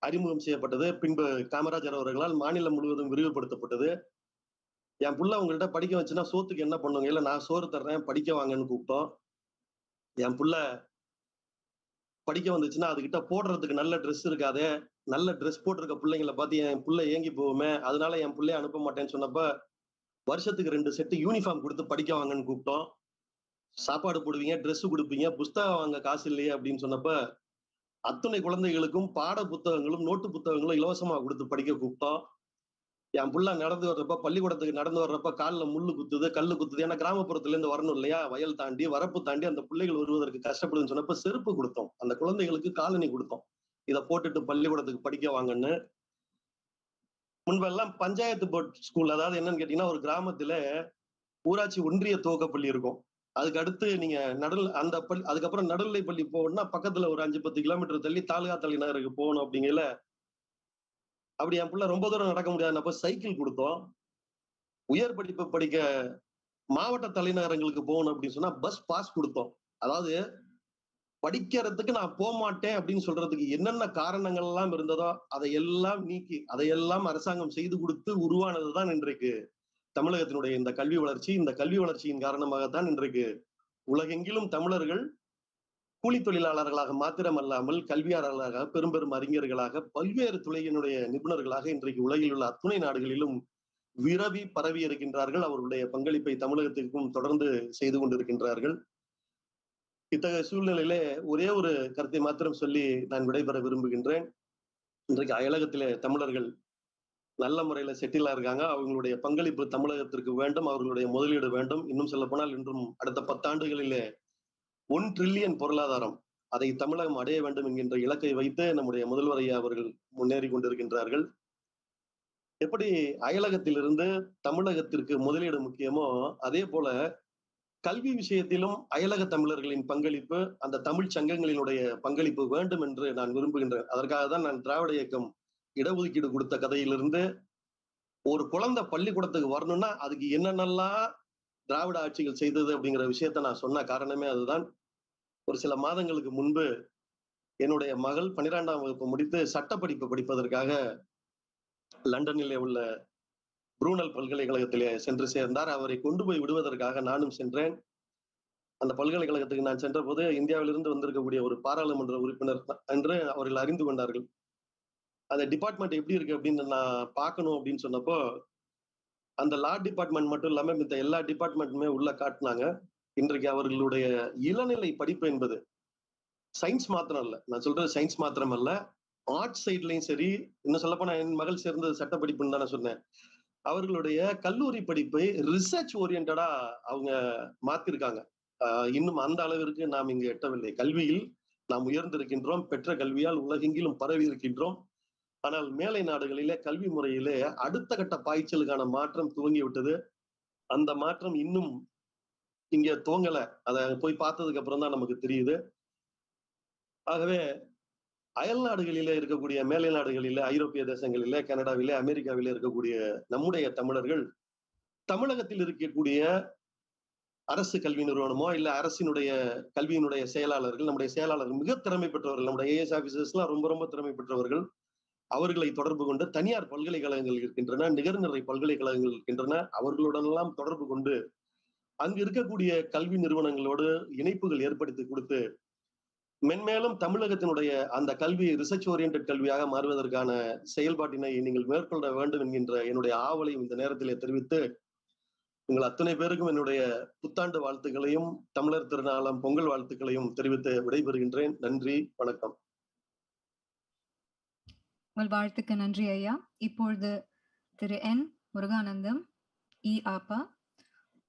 அறிமுகம் செய்யப்பட்டது. பின்பு காமராஜர் அவர்களால் மாநிலம் முழுவதும் விரிவுபடுத்தப்பட்டது. என் புள்ள உங்கள்கிட்ட படிக்க வச்சுன்னா சோத்துக்கு என்ன பண்ணுங்க, இல்ல நான் சோறு தர்றேன் படிக்க வாங்கன்னு கூப்பிட்டோம். என் புள்ள படிக்க வந்துச்சுன்னா அதுகிட்ட போடுறதுக்கு நல்ல ட்ரெஸ் இருக்காது, நல்ல ட்ரெஸ் போட்டிருக்க பிள்ளைங்களை பார்த்து என் புள்ள ஏங்கி போகுமே, அதனால என் பிள்ளைய அனுப்ப மாட்டேன்னு சொன்னப்ப வருஷத்துக்கு 2 செட்டு யூனிஃபார்ம் கொடுத்து படிக்க வாங்கன்னு கூப்பிட்டோம். சாப்பாடு போடுவீங்க, ட்ரெஸ் கொடுப்பீங்க, புஸ்தகம் வாங்க காசு இல்லையே அப்படின்னு சொன்னப்ப அத்துணை குழந்தைகளுக்கும் பாட புத்தகங்களும் நோட்டு புத்தகங்களும் இலவசமா கொடுத்து படிக்க கூப்பிட்டோம். என் புள்ள நடந்து வர்றப்ப, பள்ளிக்கூடத்துக்கு நடந்து வர்றப்ப காலில் முள்ளு குத்துது, கல்லு குத்துது. ஏன்னா கிராமப்புறத்துல இருந்து வரணும் இல்லையா, வயல் தாண்டி வரப்பு தாண்டி அந்த பிள்ளைகள் வருவதற்கு கஷ்டப்படுதுன்னு சொன்னப்ப செருப்பு கொடுத்தோம். அந்த குழந்தைகளுக்கு காலணி கொடுத்தோம். இதை போட்டுட்டு பள்ளிக்கூடத்துக்கு படிக்க வாங்கன்னு. முன்பெல்லாம் பஞ்சாயத்து போர்ட் ஸ்கூல், அதாவது என்னன்னு கேட்டீங்கன்னா, ஒரு கிராமத்துல ஊராட்சி ஒன்றிய துவக்கப்பள்ளி இருக்கும். அதுக்கு அடுத்து நீங்க அதுக்கப்புறம் நடுநிலை பள்ளி போகணும்னா பக்கத்துல ஒரு 5-10 கிலோமீட்டர் தள்ளி தாலுகா தலைநகருக்கு போகணும். அப்படிங்கல அப்படி என் பிள்ளை ரொம்ப தூரம் நடக்க முடியாதுன்னப்ப சைக்கிள் கொடுத்தோம். உயர் படிப்பு படிக்க மாவட்ட தலைநகரங்களுக்கு போகணும் அப்படின்னு சொன்னா பஸ் பாஸ் கொடுத்தோம். அதாவது படிக்கிறதுக்கு நான் போக மாட்டேன் அப்படின்னு சொல்றதுக்கு என்னென்ன காரணங்கள் எல்லாம் இருந்ததோ அதையெல்லாம் நீக்கி அதையெல்லாம் அரசாங்கம் செய்து கொடுத்து உருவானதுதான் இன்றைக்கு தமிழகத்தினுடைய இந்த கல்வி வளர்ச்சி. இந்த கல்வி வளர்ச்சியின் காரணமாகத்தான் இன்றைக்கு உலகெங்கிலும் தமிழர்கள் கூலி தொழிலாளர்களாக மாத்திரமல்லாமல் கல்வியாளர்களாக, பெரும் பெரும் அறிஞர்களாக, பல்வேறு துறையினுடைய நிபுணர்களாக இன்றைக்கு உலகில் உள்ள அத்துணை நாடுகளிலும் விரவி பரவி இருக்கின்றார்கள். அவர்களுடைய பங்களிப்பை தமிழகத்திற்கும் தொடர்ந்து செய்து கொண்டிருக்கின்றார்கள். இத்தகைய சூழ்நிலையிலே ஒரே ஒரு கருத்தை மாத்திரம் சொல்லி நான் விடைபெற விரும்புகின்றேன். இன்றைக்கு அயலகத்திலே தமிழர்கள் நல்ல முறையில செட்டிலா இருக்காங்க. அவங்களுடைய பங்களிப்பு தமிழகத்திற்கு வேண்டும், அவர்களுடைய முதலீடு வேண்டும். இன்னும் சொல்ல போனால் இன்றும் அடுத்த 10 ஆண்டுகளிலே 1 ட்ரில்லியன் பொருளாதாரம், அதை தமிழகம் அடைய வேண்டும் என்கின்ற இலக்கை வைத்து நம்முடைய முதல்வர் ஐயா அவர்கள் முன்னேறி கொண்டிருக்கின்றார்கள். எப்படி அயலகத்திலிருந்து தமிழகத்திற்கு முதலீடு முக்கியமோ அதே போல கல்வி விஷயத்திலும் அயலக தமிழர்களின் பங்களிப்பு, அந்த தமிழ் சங்கங்களினுடைய பங்களிப்பு வேண்டும் என்று நான் விரும்புகின்றேன். அதற்காக தான் நான் திராவிட இயக்கம் இடஒதுக்கீடு கொடுத்த கதையிலிருந்து ஒரு குழந்தை பள்ளிக்கூடத்துக்கு வரணும்னா அதுக்கு என்னென்னலாம் திராவிட ஆட்சிகள் செய்தது அப்படிங்கிற விஷயத்த நான் சொன்ன காரணமே அதுதான். ஒரு சில மாதங்களுக்கு முன்பு என்னுடைய மகள் 12ஆம் வகுப்பு முடித்து சட்டப்படிப்பு படிப்பதற்காக லண்டனிலே உள்ள புரூனல் பல்கலைக்கழகத்திலே சென்று சேர்ந்தார். அவரை கொண்டு போய் விடுவதற்காக நானும் சென்றேன். அந்த பல்கலைக்கழகத்துக்கு நான் சென்ற போது இந்தியாவிலிருந்து வந்திருக்கக்கூடிய ஒரு பாராளுமன்ற உறுப்பினர் என்று அவர்கள் அறிந்து கொண்டார்கள். அந்த டிபார்ட்மெண்ட் எப்படி இருக்கு அப்படின்னு நான் பார்க்கணும் அப்படின்னு சொன்னப்போ அந்த லா டிபார்ட்மெண்ட் மட்டும் இல்லாம இந்த எல்லா டிபார்ட்மெண்ட்டுமே உள்ள காட்டினாங்க. இன்றைக்கு அவர்களுடைய இளநிலை படிப்பு என்பது சயின்ஸ் மாத்திரம் இல்ல, நான் சொல்றது சயின்ஸ் மாத்திரம் அல்ல, ஆர்ட்ஸ் சைட்லயும் சரி, இன்னும் சொல்லப்போனா என் மகள் சேர்ந்தது சட்ட படிப்புன்னு தானே சொன்னேன். அவர்களுடைய கல்லூரி படிப்பை ரிசர்ச் ஓரியன்டா அவங்க மாத்திருக்காங்க. இன்னும் அந்த அளவிற்கு நாம் இங்கு எட்டவில்லை. கல்வியில் நாம் உயர்ந்திருக்கின்றோம், பெற்ற கல்வியால் உலகெங்கிலும் பரவி இருக்கின்றோம். ஆனால் மேலை நாடுகளிலே கல்வி முறையிலே அடுத்த கட்ட பாய்ச்சலுக்கான மாற்றம் துவங்கி விட்டது. அந்த மாற்றம் இன்னும் இங்க துவங்கல. அதை போய் பார்த்ததுக்கு அப்புறம் தான் நமக்கு தெரியுது. ஆகவே அயல் நாடுகளிலே இருக்கக்கூடிய மேலை நாடுகளிலே, ஐரோப்பிய தேசங்களிலே, கனடாவிலே, அமெரிக்காவிலே இருக்கக்கூடிய நம்முடைய தமிழர்கள் தமிழகத்தில் இருக்கக்கூடிய அரசு கல்வி நிறுவனமோ இல்ல அரசினுடைய கல்வியினுடைய செயலாளர்கள், நம்முடைய செயலாளர்கள் மிக திறமை பெற்றவர்கள், நம்முடைய ஐஏஎஸ் ஆபீசர்ஸ் எல்லாம் ரொம்ப ரொம்ப திறமை பெற்றவர்கள். அவர்களை தொடர்பு கொண்டு தனியார் பல்கலைக்கழகங்கள் இருக்கின்றன, நிகர்நிறை பல்கலைக்கழகங்கள் இருக்கின்றன, அவர்களுடனெல்லாம் தொடர்பு கொண்டு அங்கு இருக்கக்கூடிய கல்வி நிறுவனங்களோடு இணைப்புகள் ஏற்படுத்தி கொடுத்து மென்மேலும் தமிழகத்தினுடைய அந்த கல்வி ரிசர்ச் ஓரியன்ட் கல்வியாக மாறுவதற்கான செயல்பாட்டினை நீங்கள் மேற்கொள்ள வேண்டும் என்கின்ற என்னுடைய ஆவலையும் இந்த நேரத்திலே தெரிவித்து உங்கள் அத்தனை பேருக்கும் என்னுடைய புத்தாண்டு வாழ்த்துக்களையும் தமிழர் திருநாளாம் பொங்கல் வாழ்த்துக்களையும் தெரிவித்து விடைபெறுகின்றேன். நன்றி, வணக்கம். உங்கள் வாழ்த்துக்கு நன்றி ஐயா. இப்பொழுது திரு என் முருகானந்தம் ஆப்பா,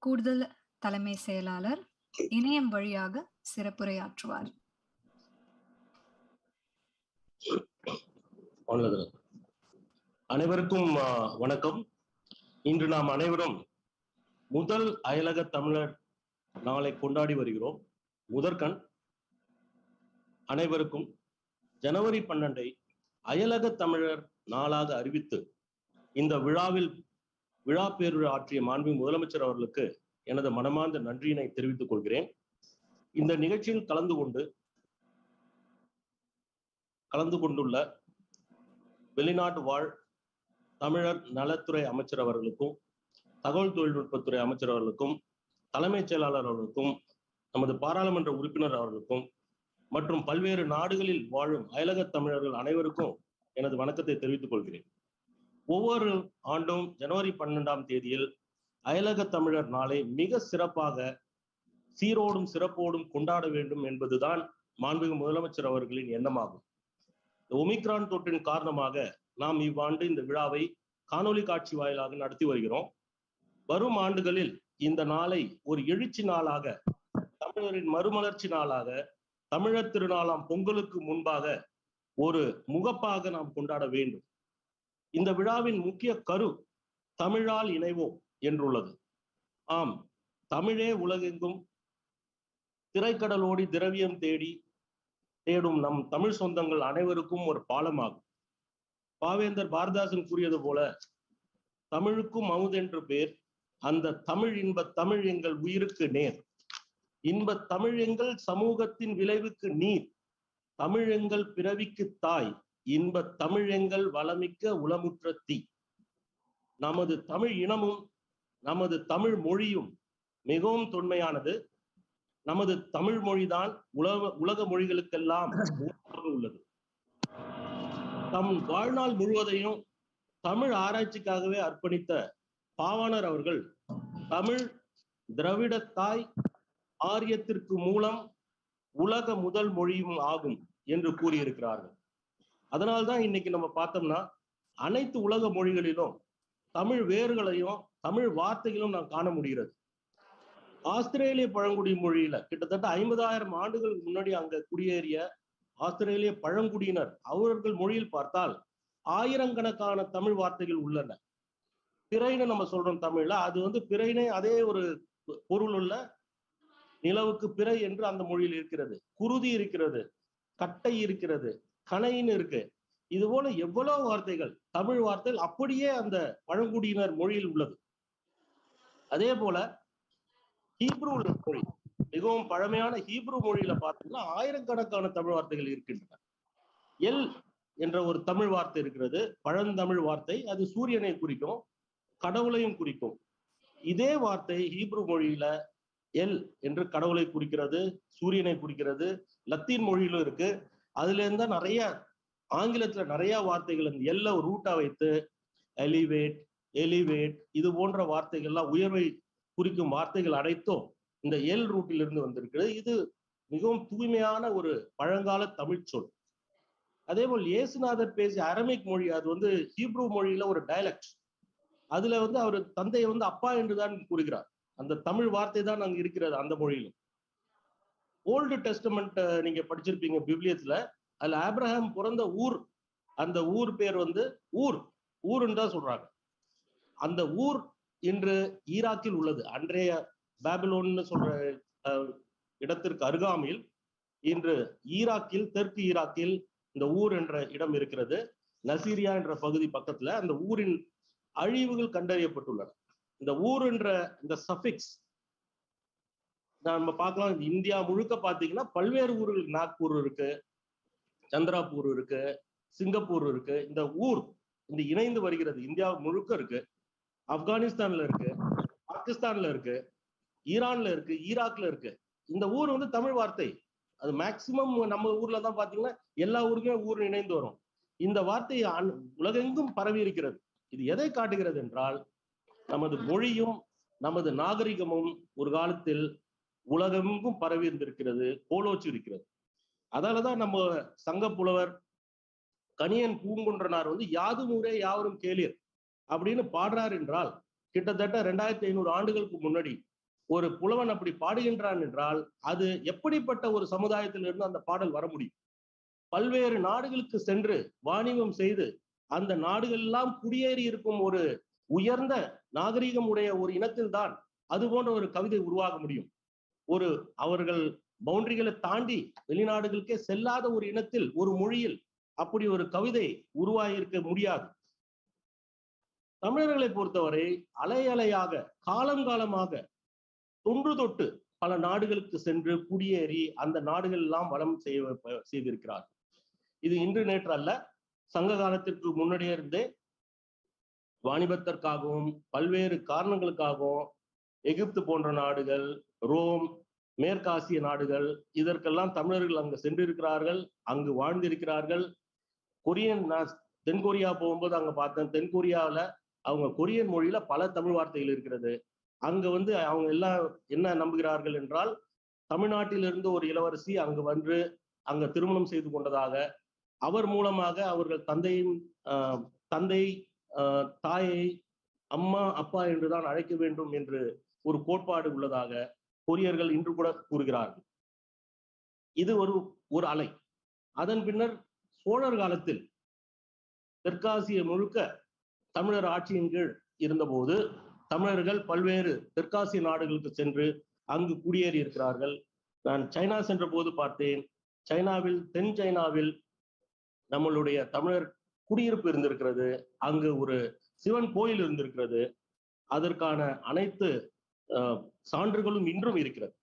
கூடுதல் தலைமை செயலாளர், இணையம் வழியாக சிறப்புரையாற்றுவார். அனைவருக்கும் வணக்கம். இன்று நாம் அனைவரும் முதல் அயலக தமிழர் நாளை கொண்டாடி வருகிறோம். முதற்கண் அனைவருக்கும் ஜனவரி 12 அயலக தமிழர் நாளாக அறிவித்து இந்த விழா பேருரை ஆற்றிய மாண்புமிகு முதலமைச்சர் அவர்களுக்கு எனது மனமார்ந்த நன்றியினை தெரிவித்துக் கொள்கிறேன். இந்த நிகழ்ச்சியில் கலந்து கொண்டுள்ள வெளிநாட்டு வாழ் தமிழர் நலத்துறை அமைச்சர் அவர்களுக்கும், தகவல் தொழில்நுட்பத்துறை அமைச்சர் அவர்களுக்கும், தலைமைச் செயலாளர் அவர்களுக்கும், நமது பாராளுமன்ற உறுப்பினர் அவர்களுக்கும் மற்றும் பல்வேறு நாடுகளில் வாழும் அயலக தமிழர்கள் அனைவருக்கும் எனது வணக்கத்தை தெரிவித்துக் கொள்கிறேன். ஒவ்வொரு ஆண்டும் ஜனவரி 12ஆம் தேதியில் அயலக தமிழர் நாளை மிக சிறப்பாக சீரோடும் சிறப்போடும் கொண்டாட வேண்டும் என்பதுதான் மாண்புமிகு முதலமைச்சர் அவர்களின் எண்ணமாகும். ஒமிக்ரான் தொற்றின் காரணமாக நாம் இவ்வாண்டு இந்த விழாவை காணொலி காட்சி வாயிலாக நடத்தி வருகிறோம். வரும் ஆண்டுகளில் இந்த நாளை ஒரு எழுச்சி நாளாக, தமிழரின் மறுமலர்ச்சி நாளாக, தமிழர் திருநாளாம் பொங்கலுக்கு முன்பாக ஒரு முகப்பாக நாம் கொண்டாட வேண்டும். இந்த விழாவின் முக்கிய கரு தமிழால் இணைவோம் என்றுள்ளது. ஆம், தமிழே உலகெங்கும் திரைக்கடலோடி திரவியம் தேடும் நம் தமிழ் சொந்தங்கள் அனைவருக்கும் ஒரு பாலமாகும். பாவேந்தர் பாரதாசன் கூறியது போல, தமிழுக்கும் அமுதென்று பேர், அந்த தமிழ் இன்பத் தமிழ் எங்கள் உயிருக்கு நேர், இன்பத் தமிழ் எங்கள் சமூகத்தின் விளைவுக்கு நீர், தமிழ் எங்கள் பிறவிக்கு தாய், இன்பத் தமிழ் எங்கள் வளமிக்க உளமுற்ற தீ. நமது தமிழ் இனமும் நமது தமிழ் மொழியும் மிகவும் தொன்மையானது. நமது தமிழ் மொழிதான் உலக மொழிகளுக்கெல்லாம் உள்ளது. தம் வாழ்நாள் முழுவதையும் தமிழ் ஆராய்ச்சிக்காகவே அர்ப்பணித்த பாவாணர் அவர்கள் தமிழ் திராவிட தாய், ஆரியத்திற்கு மூலம், உலக முதல் மொழியும் ஆகும் என்று கூறியிருக்கிறார்கள். அதனால்தான் இன்னைக்கு நம்ம பார்த்தோம்னா அனைத்து உலக மொழிகளிலும் தமிழ் வேர்களையும் தமிழ் வார்த்தைகளும் நாம் காண முடிகிறது. ஆஸ்திரேலிய பழங்குடி மொழியில கிட்டத்தட்ட 50,000 ஆண்டுகளுக்கு முன்னாடி அங்க குடியேறிய ஆஸ்திரேலிய பழங்குடியினர் அவர்கள் மொழியில் பார்த்தால் ஆயிரக்கணக்கான தமிழ் வார்த்தைகள் உள்ளன. பிறைன்னு நம்ம சொல்றோம் தமிழ்ல, அது பிறைனே அதே ஒரு பொருள் உள்ள நிலவுக்கு பிறை என்று அந்த மொழியில் இருக்கிறது. குருதி இருக்கிறது, கட்டை இருக்கிறது, கணைன்னு இருக்கு. இது போல எவ்வளவு வார்த்தைகள், தமிழ் வார்த்தைகள் அப்படியே அந்த பழங்குடியினர் மொழியில் உள்ளது. அதே போல ஹீப்ரு மொழி, மிகவும் பழமையான ஹீப்ரு மொழியில பார்த்தீங்கன்னா ஆயிரக்கணக்கான தமிழ் வார்த்தைகள் இருக்கின்றன. எல் என்ற ஒரு தமிழ் வார்த்தை இருக்கிறது, பழந்தமிழ் வார்த்தை. அது சூரியனை குறிக்கும், கடவுளையும் குறிக்கும். இதே வார்த்தை ஹீப்ரு மொழியில எல் என்று கடவுளை குறிக்கிறது, சூரியனை குறிக்கிறது. லத்தீன் மொழியிலும் இருக்கு. அதுல இருந்தா நிறைய ஆங்கிலத்துல நிறைய வார்த்தைகள் அந்த எல்ல ரூட்டா வைத்து எலிவேட், எலிவேட் இது போன்ற வார்த்தைகள்லாம் உயர்வை குறிக்கும் வார்த்தைகள் அனைத்தும் இந்த எல் ரூட்டில் இருந்து வந்திருக்கிறது. இது மிகவும் தூய்மையான ஒரு பழங்கால தமிழ் சொல். அதே போல் இயேசுநாதர் பேசிய அரமிக் மொழி, அது ஹீப்ரு மொழியில ஒரு டயலக்ட். அதுல அவர் தந்தையை அப்பா என்றுதான் கூறுகிறார். அந்த தமிழ் வார்த்தை தான் அங்க இருக்கிறது அந்த மொழியிலும். ஓல்டு டெஸ்டமெண்ட் நீங்க படிச்சிருப்பீங்க பிப்லியத்துல. அதுல ஆப்ரஹாம் பிறந்த ஊர், அந்த ஊர் பேர் ஊர்ன்னு தான் சொல்றாங்க. அந்த ஊர் இன்று ஈராக்கில் உள்ளது. அன்றைய பாபிலோன்னு சொல்ற இடத்திற்கு அருகாமையில் இன்று ஈராக்கில், தெற்கு ஈராக்கில் இந்த ஊர் என்ற இடம் இருக்கிறது. நசீரியா என்ற பகுதி பக்கத்துல அந்த ஊரின் அழிவுகள் கண்டறியப்பட்டுள்ளன. இந்த ஊர் என்ற இந்த சஃபிக்ஸ் நம்ம பார்க்கலாம். இந்தியா முழுக்க பாத்தீங்கன்னா பல்வேறு ஊர்கள், நாக்பூர் இருக்கு, சந்திராபூர் இருக்கு, சிங்கப்பூர் இருக்கு. இந்த ஊர் இந்த இணைந்து வருகிறது. இந்தியா முழுக்க இருக்கு, ஆப்கானிஸ்தான்ல இருக்கு, பாகிஸ்தான்ல இருக்கு, ஈரான்ல இருக்கு, ஈராக்ல இருக்கு. இந்த ஊர் தமிழ் வார்த்தை. அது மேக்சிமம் நம்ம ஊர்ல தான் பாத்தீங்கன்னா எல்லா ஊருக்குமே ஊர் இணைந்து வரும். இந்த வார்த்தை உலகெங்கும் பரவி இருக்கிறது. இது எதை காட்டுகிறது என்றால், நமது மொழியும் நமது நாகரிகமும் ஒரு காலத்தில் உலகெங்கும் பரவி இருந்திருக்கிறது, கோலோச்சு இருக்கிறது. அதனாலதான் நம்ம சங்க புலவர் கணியன் பூங்குன்றனார் யாதும் ஊரே யாவரும் கேளீர் அப்படின்னு பாடுறார் என்றால், கிட்டத்தட்ட 2500 ஆண்டுகளுக்கு முன்னாடி ஒரு புலவன் அப்படி பாடுகின்றான் என்றால் அது எப்படிப்பட்ட ஒரு சமுதாயத்திலிருந்து அந்த பாடல் வர முடியும்? பல்வேறு நாடுகளுக்கு சென்று வாணிபம் செய்து அந்த நாடுகள் எல்லாம் குடியேறி இருக்கும் ஒரு உயர்ந்த நாகரிகம் உடைய ஒரு இனத்தில் தான் அது போன்ற ஒரு கவிதை உருவாக முடியும். அவர்கள் பவுண்டரிகளை தாண்டி வெளிநாடுகளுக்கே செல்லாத ஒரு இனத்தில், ஒரு மொழியில் அப்படி ஒரு கவிதை உருவாகியிருக்க முடியாது. தமிழர்களை பொறுத்தவரை அலை அலையாக, காலம் காலமாக தொன்று தொட்டு பல நாடுகளுக்கு சென்று குடியேறி அந்த நாடுகள் எல்லாம் வளம் செய்திருக்கிறார். இது இன்று நேற்று அல்ல, சங்க காலத்திற்கு முன்னாடியே இருந்தே வாணிபத்திற்காகவும் பல்வேறு காரணங்களுக்காகவும் எகிப்து போன்ற நாடுகள், ரோம், மேற்காசிய நாடுகள், இதற்கெல்லாம் தமிழர்கள் அங்கு சென்றிருக்கிறார்கள், அங்கு வாழ்ந்திருக்கிறார்கள். தென்கொரியா போகும்போது அங்க பார்த்தேன், தென்கொரியாவில் அவங்க கொரியன் மொழியில பல தமிழ் வார்த்தைகள் இருக்கிறது. அங்க வந்து அவங்க எல்லாம் என்ன நம்புகிறார்கள் என்றால், தமிழ்நாட்டிலிருந்து ஒரு இளவரசி அங்கு வந்து அங்க திருமணம் செய்து கொண்டதாக, அவர் மூலமாக அவர்கள் தந்தை தாயை அம்மா அப்பா என்றுதான் அழைக்க வேண்டும் என்று ஒரு கோட்பாடு உள்ளதாக கொரியர்கள் இன்று கூட கூறுகிறார்கள். இது ஒரு அலை. அதன் பின்னர் சோழர் காலத்தில் தெற்காசிய முழுக்க தமிழர் ஆட்சியின் கீழ் இருந்தபோது தமிழர்கள் பல்வேறு தெற்காசிய நாடுகளுக்கு சென்று அங்கு குடியேறி இருக்கிறார்கள். நான் சைனா சென்ற போது பார்த்தேன். தென் சைனாவில் நம்மளுடைய தமிழர் குடியிருப்பு இருந்திருக்கிறது. அங்கு ஒரு சிவன் கோயில் இருந்திருக்கிறது. அதற்கான அனைத்து சான்றுகளும் இன்றும் இருக்கிறது.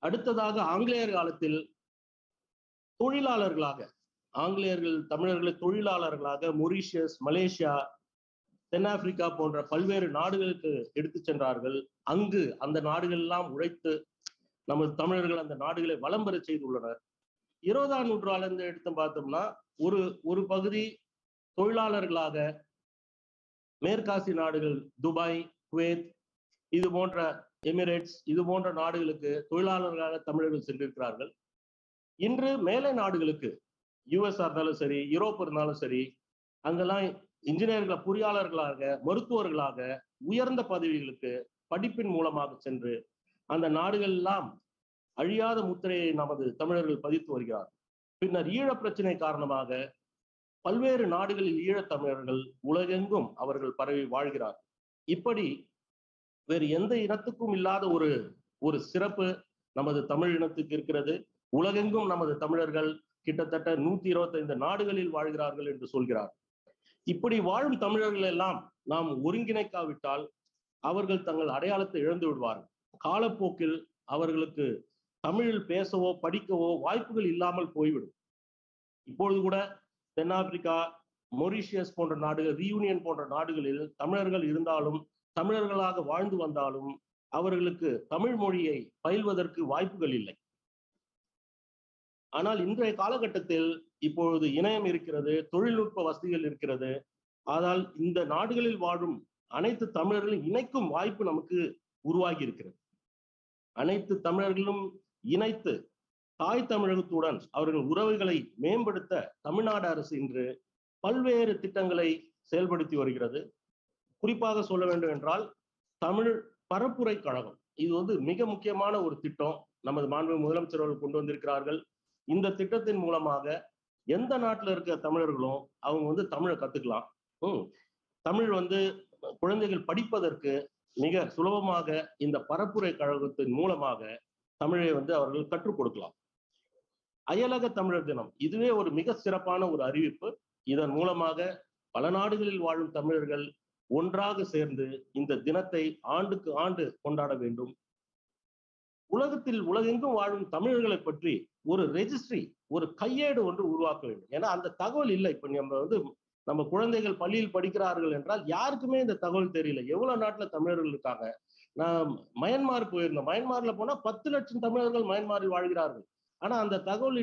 அடுத்ததாக ஆங்கிலேயர் காலத்தில் தொழிலாளர்களாக ஆங்கிலேயர்கள் தமிழர்களை தொழிலாளர்களாக மொரீஷியஸ், மலேசியா, தென்னாப்பிரிக்கா போன்ற பல்வேறு நாடுகளுக்கு எடுத்து சென்றார்கள். அங்கு அந்த நாடுகள் எல்லாம் உழைத்து நமது தமிழர்கள் அந்த நாடுகளை வளம் பெற செய்துள்ளனர். 20ஆம் நூற்றாண்டு எடுத்து பார்த்தோம்னா ஒரு பகுதி தொழிலாளர்களாக மேற்காசிய நாடுகள், துபாய், குவைத், இது போன்ற எமிரேட்ஸ், இது போன்ற நாடுகளுக்கு தொழிலாளர்களாக தமிழர்கள் சென்றிருக்கிறார்கள். இன்று மேலை நாடுகளுக்கு யுஎஸ் இருந்தாலும் சரி, யூரோப் இருந்தாலும் சரி, அங்கெல்லாம் இன்ஜினியர்கள பொறியாளர்களாக, மருத்துவர்களாக உயர்ந்த பதவிகளுக்கு படிப்பின் மூலமாக சென்று அந்த நாடுகள் எல்லாம் அழியாத முத்திரையை நமது தமிழர்கள் பதித்து வருகிறார். பின்னர் ஈழ பிரச்சனை காரணமாக பல்வேறு நாடுகளில் ஈழத் தமிழர்கள் உலகெங்கும் அவர்கள் பரவி வாழ்கிறார். இப்படி வேறு எந்த இனத்துக்கும் இல்லாத ஒரு சிறப்பு நமது தமிழ் இனத்துக்கு இருக்கிறது. உலகெங்கும் நமது தமிழர்கள் கிட்டத்தட்ட 125 நாடுகளில் வாழ்கிறார்கள் என்று சொல்கிறார். இப்படி வாழும் தமிழர்கள் எல்லாம் நாம் ஒருங்கிணைக்காவிட்டால் அவர்கள் தங்கள் அடையாளத்தை இழந்து விடுவார்கள். காலப்போக்கில் அவர்களுக்கு தமிழில் பேசவோ படிக்கவோ வாய்ப்புகள் இல்லாமல் போய்விடும். இப்பொழுது கூட தென்னாப்பிரிக்கா, மொரீஷியஸ் போன்ற நாடுகள், ரீயூனியன் போன்ற நாடுகளில் தமிழர்கள் இருந்தாலும், தமிழர்களாக வாழ்ந்து வந்தாலும் அவர்களுக்கு தமிழ் மொழியை பயில்வதற்கு வாய்ப்புகள் இல்லை. ஆனால் இன்றைய காலகட்டத்தில் இப்பொழுது இணையம் இருக்கிறது, தொழில்நுட்ப வசதிகள் இருக்கிறது. ஆனால் இந்த நாடுகளில் வாழும் அனைத்து தமிழர்களும் இணைக்கும் வாய்ப்பு நமக்கு உருவாகி இருக்கிறது. அனைத்து தமிழர்களும் இணைத்து தாய் தமிழகத்துடன் அவர்கள் உறவுகளை மேம்படுத்த தமிழ்நாடு அரசு இன்று பல்வேறு திட்டங்களை செயல்படுத்தி வருகிறது. குறிப்பாக சொல்ல வேண்டும் என்றால் தமிழ் பரப்புரை கழகம், இது மிக முக்கியமான ஒரு திட்டம். நமது மாண்பு முதலமைச்சர் அவர்கள் கொண்டு வந்திருக்கிறார்கள். இந்த திட்டத்தின் மூலமாக எந்த நாட்டில் இருக்க தமிழர்களும் அவங்க தமிழை கத்துக்கலாம். தமிழ் குழந்தைகள் படிப்பதற்கு மிக சுலபமாக இந்த பரப்புரை கழகத்தின் மூலமாக தமிழை அவர்கள் கற்றுக் கொடுக்கலாம். அயலக தமிழர் தினம், இதுவே ஒரு மிக சிறப்பான ஒரு அறிவிப்பு. இதன் மூலமாக பல நாடுகளில் வாழும் தமிழர்கள் ஒன்றாக சேர்ந்து இந்த தினத்தை ஆண்டுக்கு ஆண்டு கொண்டாட வேண்டும். உலகெங்கும் வாழும் தமிழர்களை பற்றி ஒரு ரெஜிஸ்ட்ரி, ஒரு கையேடு ஒன்று உருவாக்க வேண்டும். ஏன்னா அந்த தகவல் இல்லை. இப்ப நம்ம குழந்தைகள் பள்ளியில் படிக்கிறார்கள் என்றால் யாருக்குமே இந்த தகவல் தெரியல. எவ்வளவு நாட்டுல தமிழர்கள் இருக்காங்க. நான் மயன்மார் போயிருந்தேன். மயன்மார்ல போனா 10 லட்சம் தமிழர்கள் மயன்மாரில் வாழ்கிறார்கள். ஆனா அந்த தகவல்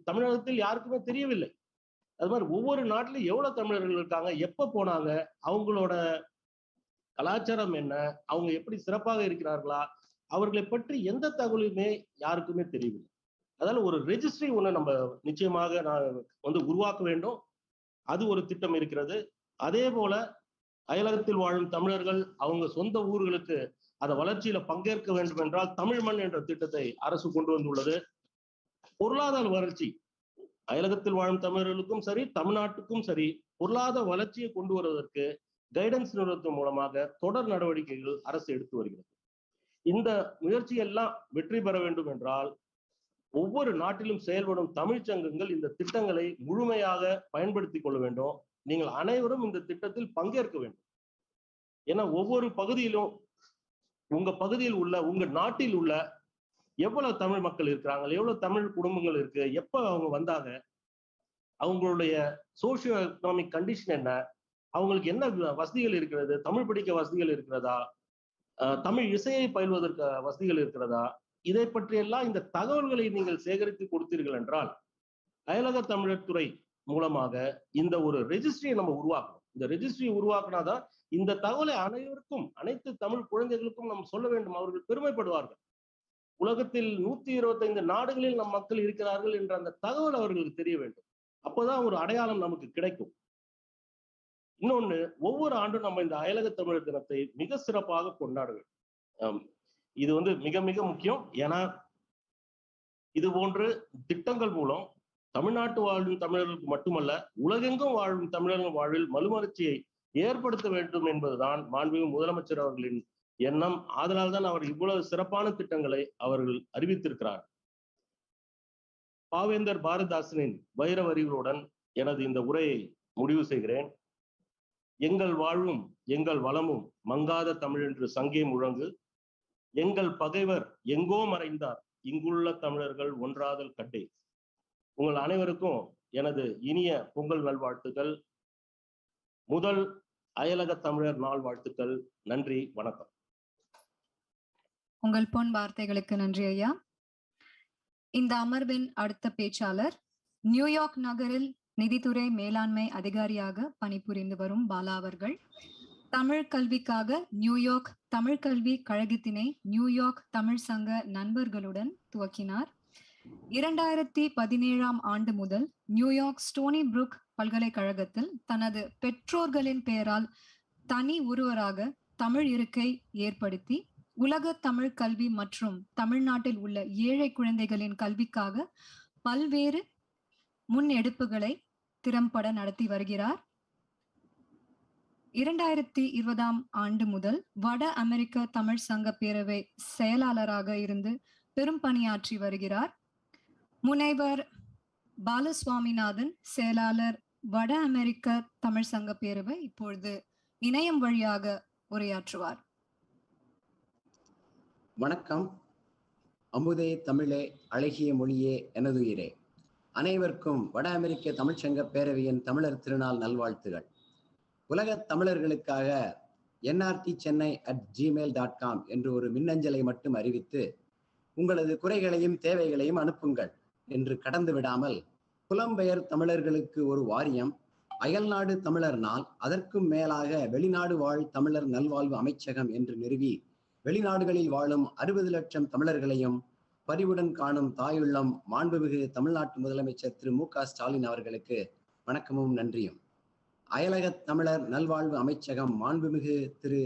தமிழகத்தில் யாருக்குமே தெரியவில்லை. அது மாதிரி ஒவ்வொரு நாட்டிலும் எவ்வளவு தமிழர்கள் இருக்காங்க, எப்ப போனாங்க, அவங்களோட கலாச்சாரம் என்ன, அவங்க எப்படி சிறப்பாக இருக்கிறார்களா, அவர்களை பற்றி எந்த தகவலுமே யாருக்குமே தெரியவில்லை. அதனால ஒரு ரெஜிஸ்ட்ரி ஒண்ணு நம்ம நிச்சயமாக உருவாக்க வேண்டும். அது ஒரு திட்டம் இருக்கிறது. அதே போல அயலகத்தில் வாழும் தமிழர்கள் அவங்க சொந்த ஊர்களுக்கு அந்த வளர்ச்சியில பங்கேற்க வேண்டும் என்றால் தமிழ் மண் என்ற திட்டத்தை அரசு கொண்டு வந்துள்ளது. பொருளாதார வளர்ச்சி அயலகத்தில் வாழும் தமிழர்களுக்கும் சரி, தமிழ்நாட்டுக்கும் சரி, பொருளாதார வளர்ச்சியை கொண்டு வருவதற்கு கைடன்ஸ் நிறுவனத்தின் மூலமாக தொடர் நடவடிக்கைகள் அரசு எடுத்து வருகிறது. இந்த முயற்சி எல்லாம் வெற்றி பெற வேண்டும் என்றால் ஒவ்வொரு நாட்டிலும் செயல்படும் தமிழ்ச் சங்கங்கள் இந்த திட்டங்களை முழுமையாக பயன்படுத்தி கொள்ள வேண்டும். நீங்கள் அனைவரும் இந்த திட்டத்தில் பங்கேற்க வேண்டும். ஏன்னா ஒவ்வொரு பகுதியிலும் உங்க பகுதியில் உள்ள, உங்க நாட்டில் உள்ள எவ்வளவு தமிழ் மக்கள் இருக்கிறாங்க, எவ்வளவு தமிழ் குடும்பங்கள் இருக்கு, எப்ப அவங்க வந்தாங்க, அவங்களுடைய சோசியோ எக்கனாமிக் கண்டிஷன் என்ன, அவங்களுக்கு என்ன வசதிகள் இருக்கிறது, தமிழ் படிக்க வசதிகள் இருக்கிறதா, தமிழ் இசையை பயில்வதற்கு வசதிகள் இருக்கிறதா, இதை பற்றியெல்லாம் இந்த தகவல்களை நீங்கள் சேகரித்து கொடுத்தீர்கள் என்றால் அயலக தமிழர் துறை மூலமாக இந்த ஒரு ரெஜிஸ்ட்ரியை நம்ம உருவாக்கணும். இந்த ரெஜிஸ்ட்ரி உருவாக்குனாதான் இந்த தகவலை அனைவருக்கும், அனைத்து தமிழ் குழந்தைகளுக்கும் நாம் சொல்ல வேண்டும். அவர்கள் பெருமைப்படுவார்கள். உலகத்தில் 125 நாடுகளில் நம் மக்கள் இருக்கிறார்கள் என்ற அந்த தகவல் அவர்களுக்கு தெரிய வேண்டும். அப்போதான் ஒரு அடையாளம் நமக்கு கிடைக்கும். இன்னொன்னு, ஒவ்வொரு ஆண்டும் நம்ம இந்த அயலக தமிழர் தினத்தை மிக சிறப்பாக கொண்டாட வேண்டும். இது மிக மிக முக்கியம். ஏன்னா இது போன்று திட்டங்கள் மூலம் தமிழ்நாட்டு வாழும் தமிழர்களுக்கு மட்டுமல்ல, உலகெங்கும் வாழும் தமிழர்கள் வாழ்வில் மறுமலர்ச்சியை ஏற்படுத்த வேண்டும் என்பதுதான் மாண்புமிகு முதலமைச்சர் அவர்களின் எண்ணம். அதனால் தான் அவர் இவ்வளவு சிறப்பான திட்டங்களை அவர்கள் அறிவித்திருக்கிறார். பாவேந்தர் பாரதிதாசனின் வைர வரிகளுடன் எனது இந்த உரையை முடிவு செய்கிறேன். எங்கள் வாழ்வும் எங்கள் வளமும் மங்காத தமிழ் என்று சங்கே முழங்கு. எங்கள் பகைவர் எங்கோ மறைந்தார், இங்குள்ள தமிழர்கள் ஒன்றாதல் கண்டே. உங்கள் அனைவருக்கும் எனது இனிய பொங்கல் நல்வாழ்த்துக்கள். முதல் அயலக தமிழர் நாள் வாழ்த்துக்கள். நன்றி, வணக்கம். உங்கள் பொன் வார்த்தைகளுக்கு நன்றி ஐயா. இந்த அமர்வின் அடுத்த பேச்சாளர் நியூயார்க் நகரில் நிதித்துறை மேலாண்மை அதிகாரியாக பணிபுரிந்து வரும் பாலா அவர்கள். தமிழ் கல்விக்காக நியூயார்க் தமிழ் கல்வி கழகத்தினை நியூயார்க் தமிழ் சங்க நண்பர்களுடன் துவக்கினார். 2017ஆம் ஆண்டு முதல் நியூயார்க் ஸ்டோனி புரூக் பல்கலைக்கழகத்தில் தனது பெற்றோர்களின் பெயரால் தனி ஒருவராக தமிழ் இருக்கை ஏற்படுத்தி உலக தமிழ் கல்வி மற்றும் தமிழ்நாட்டில் உள்ள ஏழை குழந்தைகளின் கல்விக்காக பல்வேறு முன்னெடுப்புகளை திறம்பட நடத்தி வருகிறார். 2020ஆம் ஆண்டு முதல் வட அமெரிக்க தமிழ் சங்க பேரவை செயலாளராக இருந்து பெரும் பணியாற்றி வருகிறார். முனைவர் பாலசுவாமிநாதன், செயலாளர், வட அமெரிக்க தமிழ் சங்க பேரவை, இப்பொழுது இணையம் வழியாக உரையாற்றுவார். வணக்கம். அமுதே தமிழே, அழகிய மொழியே, எனதுயிரே. அனைவருக்கும் வட அமெரிக்க தமிழ்ச்சங்க பேரவையின் தமிழர் திருநாள் நல்வாழ்த்துகள். உலக தமிழர்களுக்காக nrtchennai@gmail.com என்று ஒரு மின்னஞ்சலை மட்டும் அறிவித்து உங்களது குறைகளையும் தேவைகளையும் அனுப்புங்கள் என்று கடந்து விடாமல், புலம்பெயர் தமிழர்களுக்கு ஒரு வாரியம், அயல்நாடு தமிழர் நாள், அதற்கும் மேலாக வெளிநாடு வாழ் தமிழர் நல்வாழ்வு அமைச்சகம் என்று நிறுவி வெளிநாடுகளில் வாழும் 60 லட்சம் தமிழர்களையும் பரிவுடன் காணும் தாயுள்ளம் மாண்புமிகு தமிழ்நாட்டு முதலமைச்சர் திரு மு க ஸ்டாலின் அவர்களுக்கு வணக்கமும் நன்றியும். அயலக தமிழர் நல்வாழ்வு அமைச்சகம் மாண்புமிகு திரு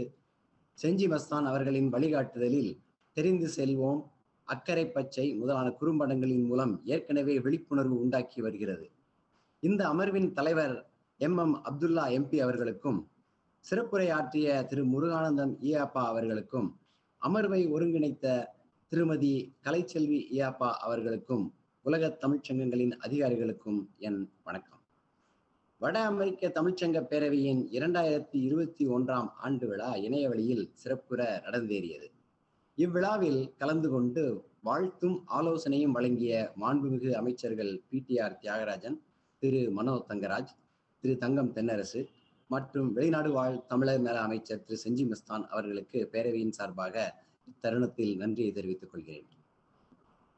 செஞ்சி மஸ்தான் அவர்களின் வழிகாட்டுதலில் தெரிந்து செல்வோம், அக்கறை பச்சை முதலான குறும்படங்களின் மூலம் ஏற்கனவே விழிப்புணர்வு உண்டாக்கி வருகிறது. இந்த அமர்வின் தலைவர் MM அப்துல்லா MP அவர்களுக்கும், சிறப்புரையாற்றிய திரு முருகானந்தம் ஈயாப்பா அவர்களுக்கும், அமர்வை ஒருங்கிணைத்த திருமதி கலைச்செல்வி ஈயாப்பா அவர்களுக்கும், உலக தமிழ்ச்சங்கங்களின் அதிகாரிகளுக்கும் என் வணக்கம். வட அமெரிக்க தமிழ்ச்சங்க பேரவையின் 2021ஆம் ஆண்டு விழா இணையவழியில் சிறப்புற நடந்தேறியது. இவ்விழாவில் கலந்து கொண்டு வாழ்த்தும் ஆலோசனையும் வழங்கிய மாண்புமிகு அமைச்சர்கள் PTR தியாகராஜன், திரு மனோ தங்கராஜ், திரு தங்கம் தென்னரசு மற்றும் வெளிநாடு வாழ் தமிழர் நல அமைச்சர் திரு செஞ்சி மஸ்தான் அவர்களுக்கு பேரவையின் சார்பாக இத்தருணத்தில் நன்றியை தெரிவித்துக் கொள்கிறேன்.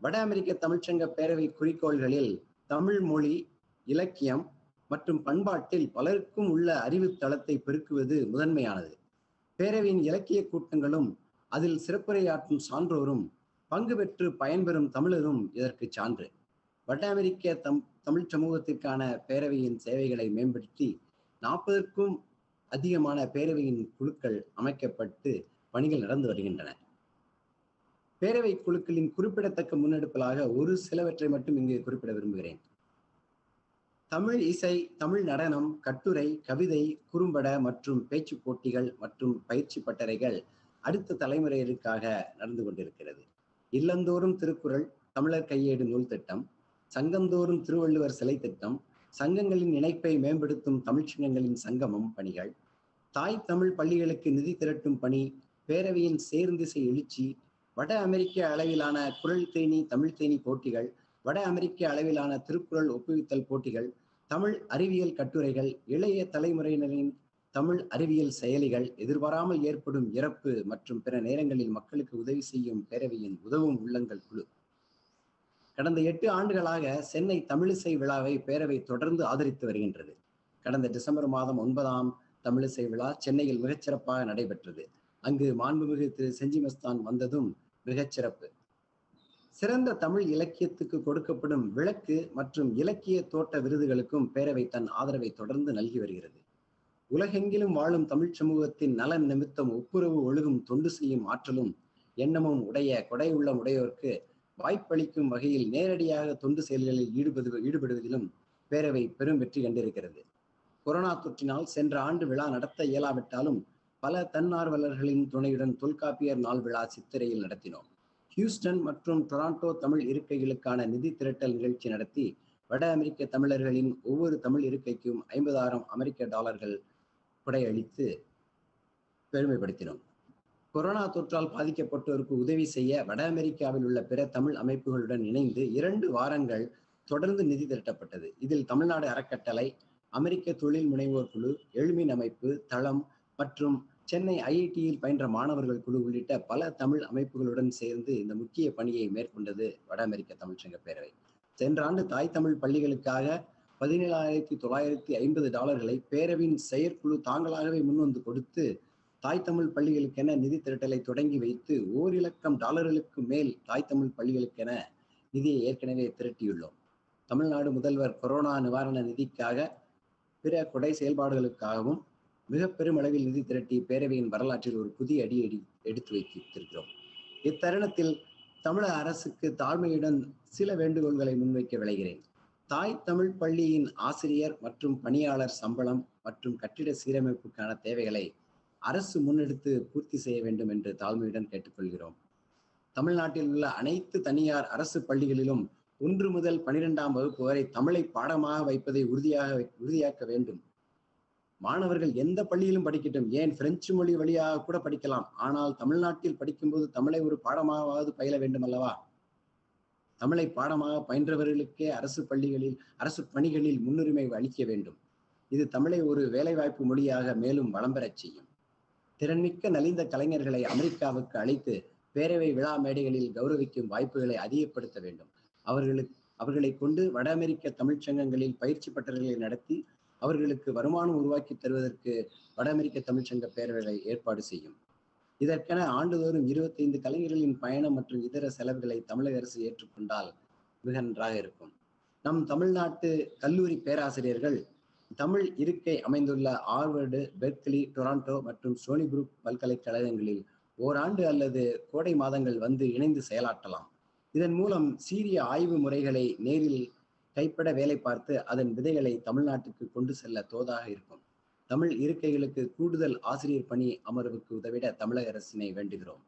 வட அமெரிக்க தமிழ்ச்சங்க பேரவை குறிக்கோள்களில் தமிழ் மொழி, இலக்கியம் மற்றும் பண்பாட்டில் பலருக்கும் உள்ள அறிவு தளத்தை பெருக்குவது முதன்மையானது. பேரவையின் இலக்கிய கூட்டங்களும் அதில் சிறப்புரையாற்றும் சான்றோரும் பங்கு பெற்று பயன்பெறும் தமிழரும் இதற்கு சான்று. வட அமெரிக்க தமிழ் சமூகத்திற்கான பேரவையின் சேவைகளை மேம்படுத்தி 40க்கும் அதிகமான பேரவையின் குழுக்கள் அமைக்கப்பட்டு பணிகள் நடந்து வருகின்றன. பேரவை குழுக்களின் குறிப்பிடத்தக்க முன்னெடுப்புகளாக ஒரு சிலவற்றை மட்டும் இங்கு குறிப்பிட விரும்புகிறேன். தமிழ் இசை, தமிழ் நடனம், கட்டுரை, கவிதை, குறும்பட மற்றும் பேச்சு போட்டிகள் மற்றும் பயிற்சி பட்டறைகள் அடுத்த தலைமுறையினருக்காக நடந்து கொண்டிருக்கிறது. இல்லந்தோறும் திருக்குறள், தமிழர் கையேடு நூல் திட்டம், சங்கந்தோறும் திருவள்ளுவர் சிலை திட்டம், சங்கங்களின் இணைப்பை மேம்படுத்தும் தமிழ்ச்சங்கங்களின் சங்கமம் பணிகள், தாய் தமிழ் பள்ளிகளுக்கு நிதி திரட்டும் பணி, பேரவையின் சேர்ந்திசை எழுச்சி, வட அமெரிக்க அளவிலான குரல் தேனி தமிழ் தேனி போட்டிகள், வட அமெரிக்க அளவிலான திருக்குறள் ஒப்புவித்தல் போட்டிகள், தமிழ் அறிவியல் கட்டுரைகள், இளைய தலைமுறையினரின் தமிழ் அறிவியல் செயலிகள், எதிர்பாராமல் ஏற்படும் இறப்பு மற்றும் பிற நேரங்களில் மக்களுக்கு உதவி செய்யும் பேரவையின் உதவும் உள்ளங்கள் குழு. கடந்த 8 ஆண்டுகளாக சென்னை தமிழிசை விழாவை பேரவை தொடர்ந்து ஆதரித்து வருகின்றது. கடந்த டிசம்பர் மாதம் 9ஆம் தமிழிசை விழா சென்னையில் மிகச்சிறப்பாக நடைபெற்றது. அங்கு மாண்புமிகு திரு செஞ்சி மஸ்தான் வந்ததும் மிகச்சிறப்பு. சிறந்த தமிழ் இலக்கியத்துக்கு கொடுக்கப்படும் விளக்கு மற்றும் இலக்கிய தோட்ட விருதுகளுக்கும் பேரவை தன் ஆதரவை தொடர்ந்து நல்கி வருகிறது. உலகெங்கிலும் வாழும் தமிழ் சமூகத்தின் நலன் நிமித்தம் ஒப்புரவு ஒழுகும் தொண்டு செய்யும் ஆற்றலும் எண்ணமும் உடைய கொடையுள்ள உடையோருக்கு வாய்ப்பளிக்கும் வகையில் நேரடியாக தொண்டு செயல்களில் ஈடுபடுவதிலும் பேரவை பெரும் வெற்றி கண்டிருக்கிறது. கொரோனா தொற்றினால் சென்ற ஆண்டு விழா நடத்த இயலாவிட்டாலும் பல தன்னார்வலர்களின் துணையுடன் தொல்காப்பியர் நாள் விழா சித்திரையில் நடத்தினோம். ஹியூஸ்டன் மற்றும் டொராண்டோ தமிழ் இருக்கைகளுக்கான நிதி திரட்டல் நிகழ்ச்சி நடத்தி வட அமெரிக்க தமிழர்களின் ஒவ்வொரு தமிழ் இருக்கைக்கும் 50,000 அமெரிக்க டாலர்கள் கொடையளித்து பெருமைப்படுத்தினோம். கொரோனா தொற்றால் பாதிக்கப்பட்டோருக்கு உதவி செய்ய வட அமெரிக்காவில் உள்ள பிற தமிழ் அமைப்புகளுடன் இணைந்து 2 வாரங்கள் தொடர்ந்து நிதி திரட்டப்பட்டது. இதில் தமிழ்நாடு அறக்கட்டளை, அமெரிக்க தொழில் முனைவோர் குழு, எழுமின் அமைப்பு, தளம் மற்றும் சென்னை IITயில் பயின்ற மாணவர்கள் குழு உள்ளிட்ட பல தமிழ் அமைப்புகளுடன் சேர்ந்து இந்த முக்கிய பணியை மேற்கொண்டது வட அமெரிக்க தமிழ்ச்சங்க பேரவை. சென்ற ஆண்டு தாய் தமிழ் பள்ளிகளுக்காக $17,950 பேரவையின் செயற்குழு தாங்களாகவே முன்வந்து கொடுத்து தாய் தமிழ் பள்ளிகளுக்கென நிதி திரட்டலை தொடங்கி வைத்து $1,00,000 மேல் தாய் தமிழ் பள்ளிகளுக்கென நிதியை ஏற்கனவே திரட்டியுள்ளோம். தமிழ்நாடு முதல்வர் கொரோனா நிவாரண நிதிக்காக பிற கொடை செயல்பாடுகளுக்காகவும் மிக பெருமளவில் நிதி திரட்டி பேரவையின் வரலாற்றில் ஒரு புதிய அடி எடுத்து வைத்திருக்கிறோம். இத்தருணத்தில் தமிழக அரசுக்கு தாழ்மையுடன் சில வேண்டுகோள்களை முன்வைக்க விளைகிறேன். தாய் தமிழ் பள்ளியின் ஆசிரியர் மற்றும் பணியாளர் சம்பளம் மற்றும் கட்டிட சீரமைப்புக்கான தேவைகளை அரசு முன்னெடுத்து பூர்த்தி செய்ய வேண்டும் என்று தாழ்மையுடன் கேட்டுக்கொள்கிறோம். தமிழ்நாட்டில் உள்ள அனைத்து தனியார் அரசு பள்ளிகளிலும் 1 முதல் 12ஆம் வகுப்பு வரை தமிழை பாடமாக வைப்பதை உறுதியாக்க வேண்டும். மாணவர்கள் எந்த பள்ளியிலும் படிக்கட்டும், ஏன் பிரெஞ்சு மொழி வழியாக கூட படிக்கலாம். ஆனால் தமிழ்நாட்டில் படிக்கும்போது தமிழை ஒரு பாடமாகவாவது பயில வேண்டும் அல்லவா? தமிழை பாடமாக பயின்றவர்களுக்கே அரசு பணிகளில் முன்னுரிமை அளிக்க வேண்டும். இது தமிழை ஒரு வேலைவாய்ப்பு மொழியாக மேலும் வளம் பெறச் செய்யும். திறன்மிக்க நலிந்த கலைஞர்களை அமெரிக்காவுக்கு அழைத்து பேரவை விழா மேடைகளில் கௌரவிக்கும் வாய்ப்புகளை அதிகப்படுத்த வேண்டும். அவர்களை கொண்டு வட அமெரிக்க தமிழ்ச்சங்கங்களில் பயிற்சி பட்டறைகளை நடத்தி அவர்களுக்கு வருமானம் உருவாக்கி தருவதற்கு வட அமெரிக்க தமிழ்ச்சங்க பேரவை ஏற்பாடு செய்யும். இதற்கென ஆண்டுதோறும் 25 கலைஞர்களின் பயணம் மற்றும் இதர செலவுகளை தமிழக அரசு ஏற்றுக்கொண்டால் மிக நன்றாக இருக்கும். நம் தமிழ்நாட்டு கல்லூரி பேராசிரியர்கள் தமிழ் இருக்கை அமைந்துள்ள ஆர்வர்டு, பெர்க்லி, டொராண்டோ மற்றும் சோனி குரூப் பல்கலைக்கழகங்களில் ஓராண்டு அல்லது கோடை மாதங்கள் வந்து இணைந்து செயலாற்றலாம். இதன் மூலம் சீரிய ஆய்வு முறைகளை நேரில் கைப்பட வேலை பார்த்து அதன் விதைகளை தமிழ்நாட்டுக்கு கொண்டு செல்ல தோதாக இருக்கும். தமிழ் இருக்கைகளுக்கு கூடுதல் ஆசிரியர் பணி அமர்வுக்கு உதவிட தமிழக அரசினை வேண்டுகிறோம்.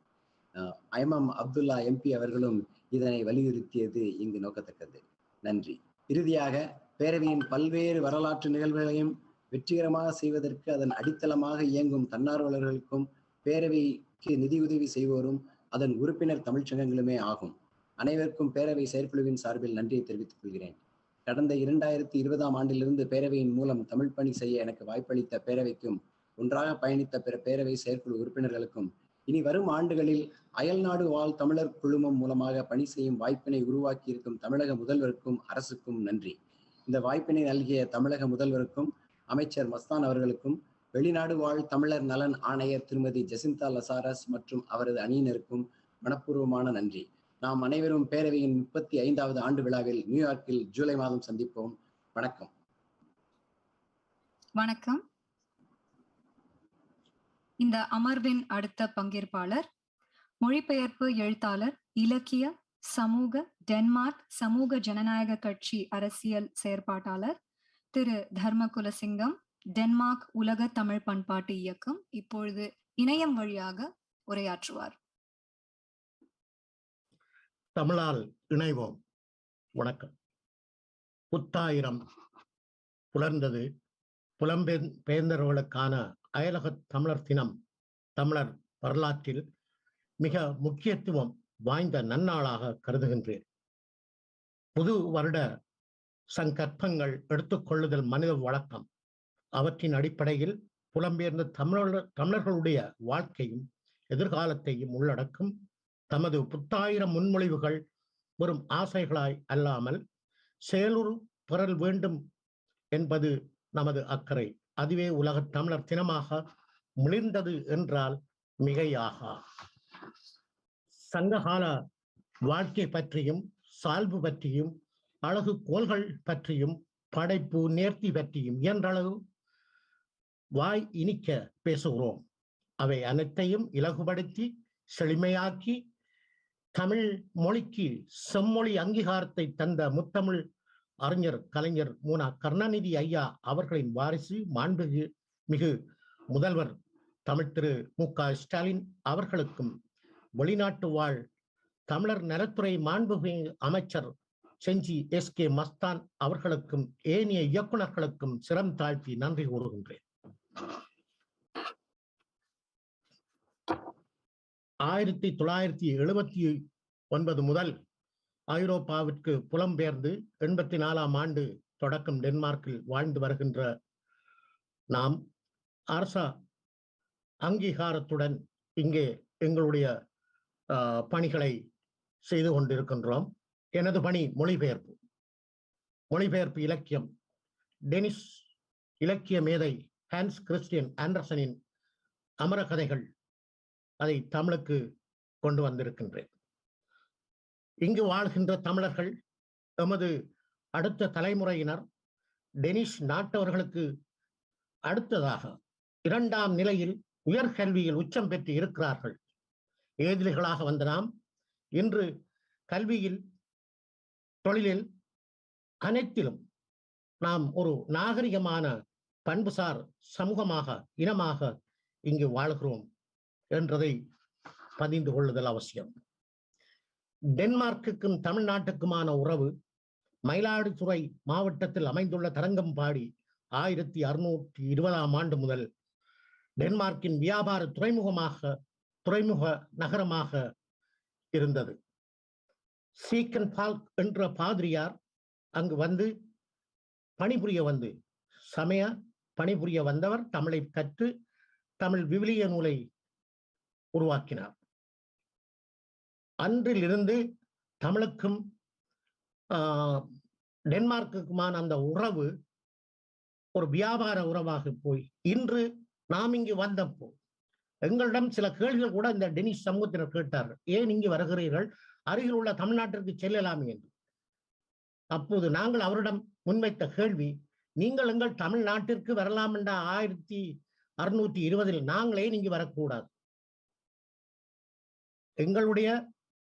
IMM அப்துல்லா MP அவர்களும் இதனை வலியுறுத்தியது இங்கு நோக்கத்தக்கது. நன்றி. இறுதியாக பேரவையின் பல்வேறு வரலாற்று நிகழ்வுகளையும் வெற்றிகரமாக செய்வதற்கு அதன் அடித்தளமாக இயங்கும் தன்னார்வலர்களுக்கும் பேரவைக்கு நிதியுதவி செய்வோரும் அதன் உறுப்பினர் தமிழ்ச்சங்கங்களுமே ஆகும். அனைவருக்கும் பேரவை செயற்குழுவின் சார்பில் நன்றியை தெரிவித்துக் கொள்கிறேன். கடந்த 2020ஆம் ஆண்டிலிருந்து பேரவையின் மூலம் தமிழ் பணி செய்ய எனக்கு வாய்ப்பளித்த பேரவைக்கும் ஒன்றாக பயணித்த பிற பேரவை செயற்குழு உறுப்பினர்களுக்கும் இனி வரும் ஆண்டுகளில் அயல்நாடு வாழ் தமிழர் குழுமம் மூலமாக பணி செய்யும் வாய்ப்பினை உருவாக்கி இருக்கும் தமிழக முதல்வருக்கும் அரசுக்கும் நன்றி. இந்த வாய்ப்பினை நல்கிய தமிழக முதல்வருக்கும் அமைச்சர் மஸ்தான் அவர்களுக்கும் வெளிநாடு வாழ் தமிழர் நலன் ஆணையர் திருமதி ஜெசிந்தா லசாரஸ் மற்றும் அவரது அணியினருக்கும் மனப்பூர்வமான நன்றி. நாம் அனைவரும் பேரவையின் 35வது ஆண்டு விழாவில் நியூயார்க்கில் ஜூலை மாதம் சந்திப்போம். வணக்கம். வணக்கம். இந்த அமர்வின் அடுத்த பங்கேற்பாளர் மொழிபெயர்ப்பு எழுத்தாளர், இலக்கிய, சமூக, டென்மார்க் சமூக ஜனநாயக கட்சி அரசியல் செயற்பாட்டாளர் திரு தர்மகுலசிங்கம், டென்மார்க் உலக தமிழ் பண்பாட்டு இயக்கம். இப்பொழுது இணையம் வழியாக உரையாற்றுவார். தமிழால் இணைவோம். வணக்கம். புத்தாயிரம் புலர்ந்தது. புலம்பெயர்ந்தவர்களுக்கான அயலக தமிழர் தினம் தமிழர் வரலாற்றில் மிக முக்கியத்துவம் வாய்ந்த நன்னாளாக கருதுகின்றேன். புது வருட சங்கற்பங்கள் எடுத்துக்கொள்ளுதல் மனித வழக்கம். அவற்றின் அடிப்படையில் புலம்பெயர்ந்த தமிழர்களுடைய வாழ்க்கையும் எதிர்காலத்தையும் உள்ளடக்கும் தமது புத்தாயிரம் முன்மொழிவுகள் வெறும் ஆசைகளாய் அல்லாமல் செயலுறு பெறல் வேண்டும் என்பது நமது அக்கறை. அதுவே உலக தமிழர் தினமாக மிளிர்ந்தது என்றால் மிகையாகா. சங்ககால வாழ்க்கை பற்றியும் சால்பு பற்றியும் அழகு கோள்கள் பற்றியும் படைப்பு நேர்த்தி பற்றியும் இயன்றளவு வாய் இனிக்க பேசுகிறோம். அவை அனைத்தையும் இலகுபடுத்தி செழுமையாக்கி தமிழ் மொழிக்கு செம்மொழி அங்கீகாரத்தை தந்த முத்தமிழ் அறிஞர் கலைஞர் முனா கருணாநிதி ஐயா அவர்களின் வாரிசு மாண்புமிகு முதல்வர் தமிழ் திரு மு.க. ஸ்டாலின் அவர்களுக்கும் வெளிநாட்டு வாழ் தமிழர் நலத்துறை மாண்புமிகு அமைச்சர் செஞ்சி எஸ்.கே. மஸ்தான் அவர்களுக்கும் ஏனைய இயக்குநர்களுக்கும் சிரம் தாழ்த்தி நன்றி கூறுகின்றேன். 1979 முதல் ஐரோப்பாவிற்கு புலம்பெயர்ந்து 84ஆம் ஆண்டு தொடக்கம் டென்மார்க்கில் வாழ்ந்து வருகின்ற நாம் அரச அங்கீகாரத்துடன் இங்கே எங்களுடைய பணிகளை செய்து கொண்டிருக்கின்றோம். எனது பணி மொழிபெயர்ப்பு இலக்கியம். டெனிஷ் இலக்கிய மேதை ஹான்ஸ் கிறிஸ்டியன் ஆண்டர்சனின் அமர கதைகள் அதை தமிழுக்கு கொண்டு வந்திருக்கின்றேன். இங்கு வாழ்கின்ற தமிழர்கள் எமது அடுத்த தலைமுறையினர் டெனிஷ் நாட்டவர்களுக்கு அடுத்ததாக 2ஆம் நிலையில் உயர்கல்வியில் உச்சம் பெற்று இருக்கிறார்கள். ஏதிலிகளாக வந்த நாம் இன்று கல்வியில், தொழிலில், அனைத்திலும் நாம் ஒரு நாகரிகமான பண்புசார் சமூகமாக இனமாக இங்கு வாழ்கிறோம் என்றதை பதிந்து கொள்ளுதல் அவசியம். டென்மார்க்குக்கும் தமிழ்நாட்டுக்குமான உறவு மயிலாடுதுறை மாவட்டத்தில் அமைந்துள்ள தரங்கம்பாடி 1620ஆம் ஆண்டு முதல் டென்மார்க்கின் வியாபார துறைமுக நகரமாக இருந்தது. சீக்கன் பால்க் என்ற பாதிரியார் அங்கு வந்து சமய பணிபுரிய வந்தவர் தமிழை கற்று தமிழ் விவிலிய நூலை உருவாக்கினார். அன்றிலிருந்து தமிழுக்கும் டென்மார்க்குக்குமான அந்த உறவு ஒரு வியாபார உறவாக போய் இன்று நாம் இங்கு வந்தப்போ எங்களிடம் சில கேள்விகள் கூட இந்த டெனிஷ் சமூகத்தினர் கேட்டார்கள். ஏன் இங்கு வருகிறீர்கள், அருகில் உள்ள தமிழ்நாட்டிற்கு செல்லலாமே என்று. அப்போது நாங்கள் அவரிடம் முன்வைத்த கேள்வி, நீங்கள் எங்கள் தமிழ்நாட்டிற்கு வரலாம் என்ற 1620 நாங்களே இங்கு வரக்கூடாது. எங்களுடைய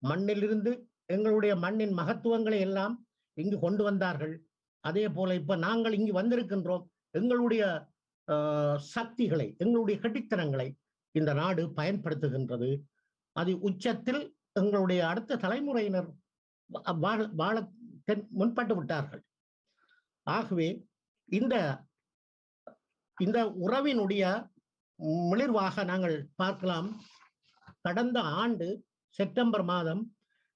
மண்ணிலிருந்து எங்களுடைய மண்ணின் மகத்துவங்களை எல்லாம் இங்கு கொண்டு வந்தார்கள். அதே போல இப்ப நாங்கள் இங்கு வந்திருக்கின்றோம். எங்களுடைய சக்திகளை, எங்களுடைய கெட்டித்தனங்களை இந்த நாடு பயன்படுத்துகின்றது. அது உச்சத்தில் எங்களுடைய அடுத்த தலைமுறையினர் வாழ முன்பட்டு விட்டார்கள். ஆகவே இந்த உறவினுடைய மிளிர்வாக நாங்கள் பார்க்கலாம். கடந்த ஆண்டு செப்டம்பர் மாதம்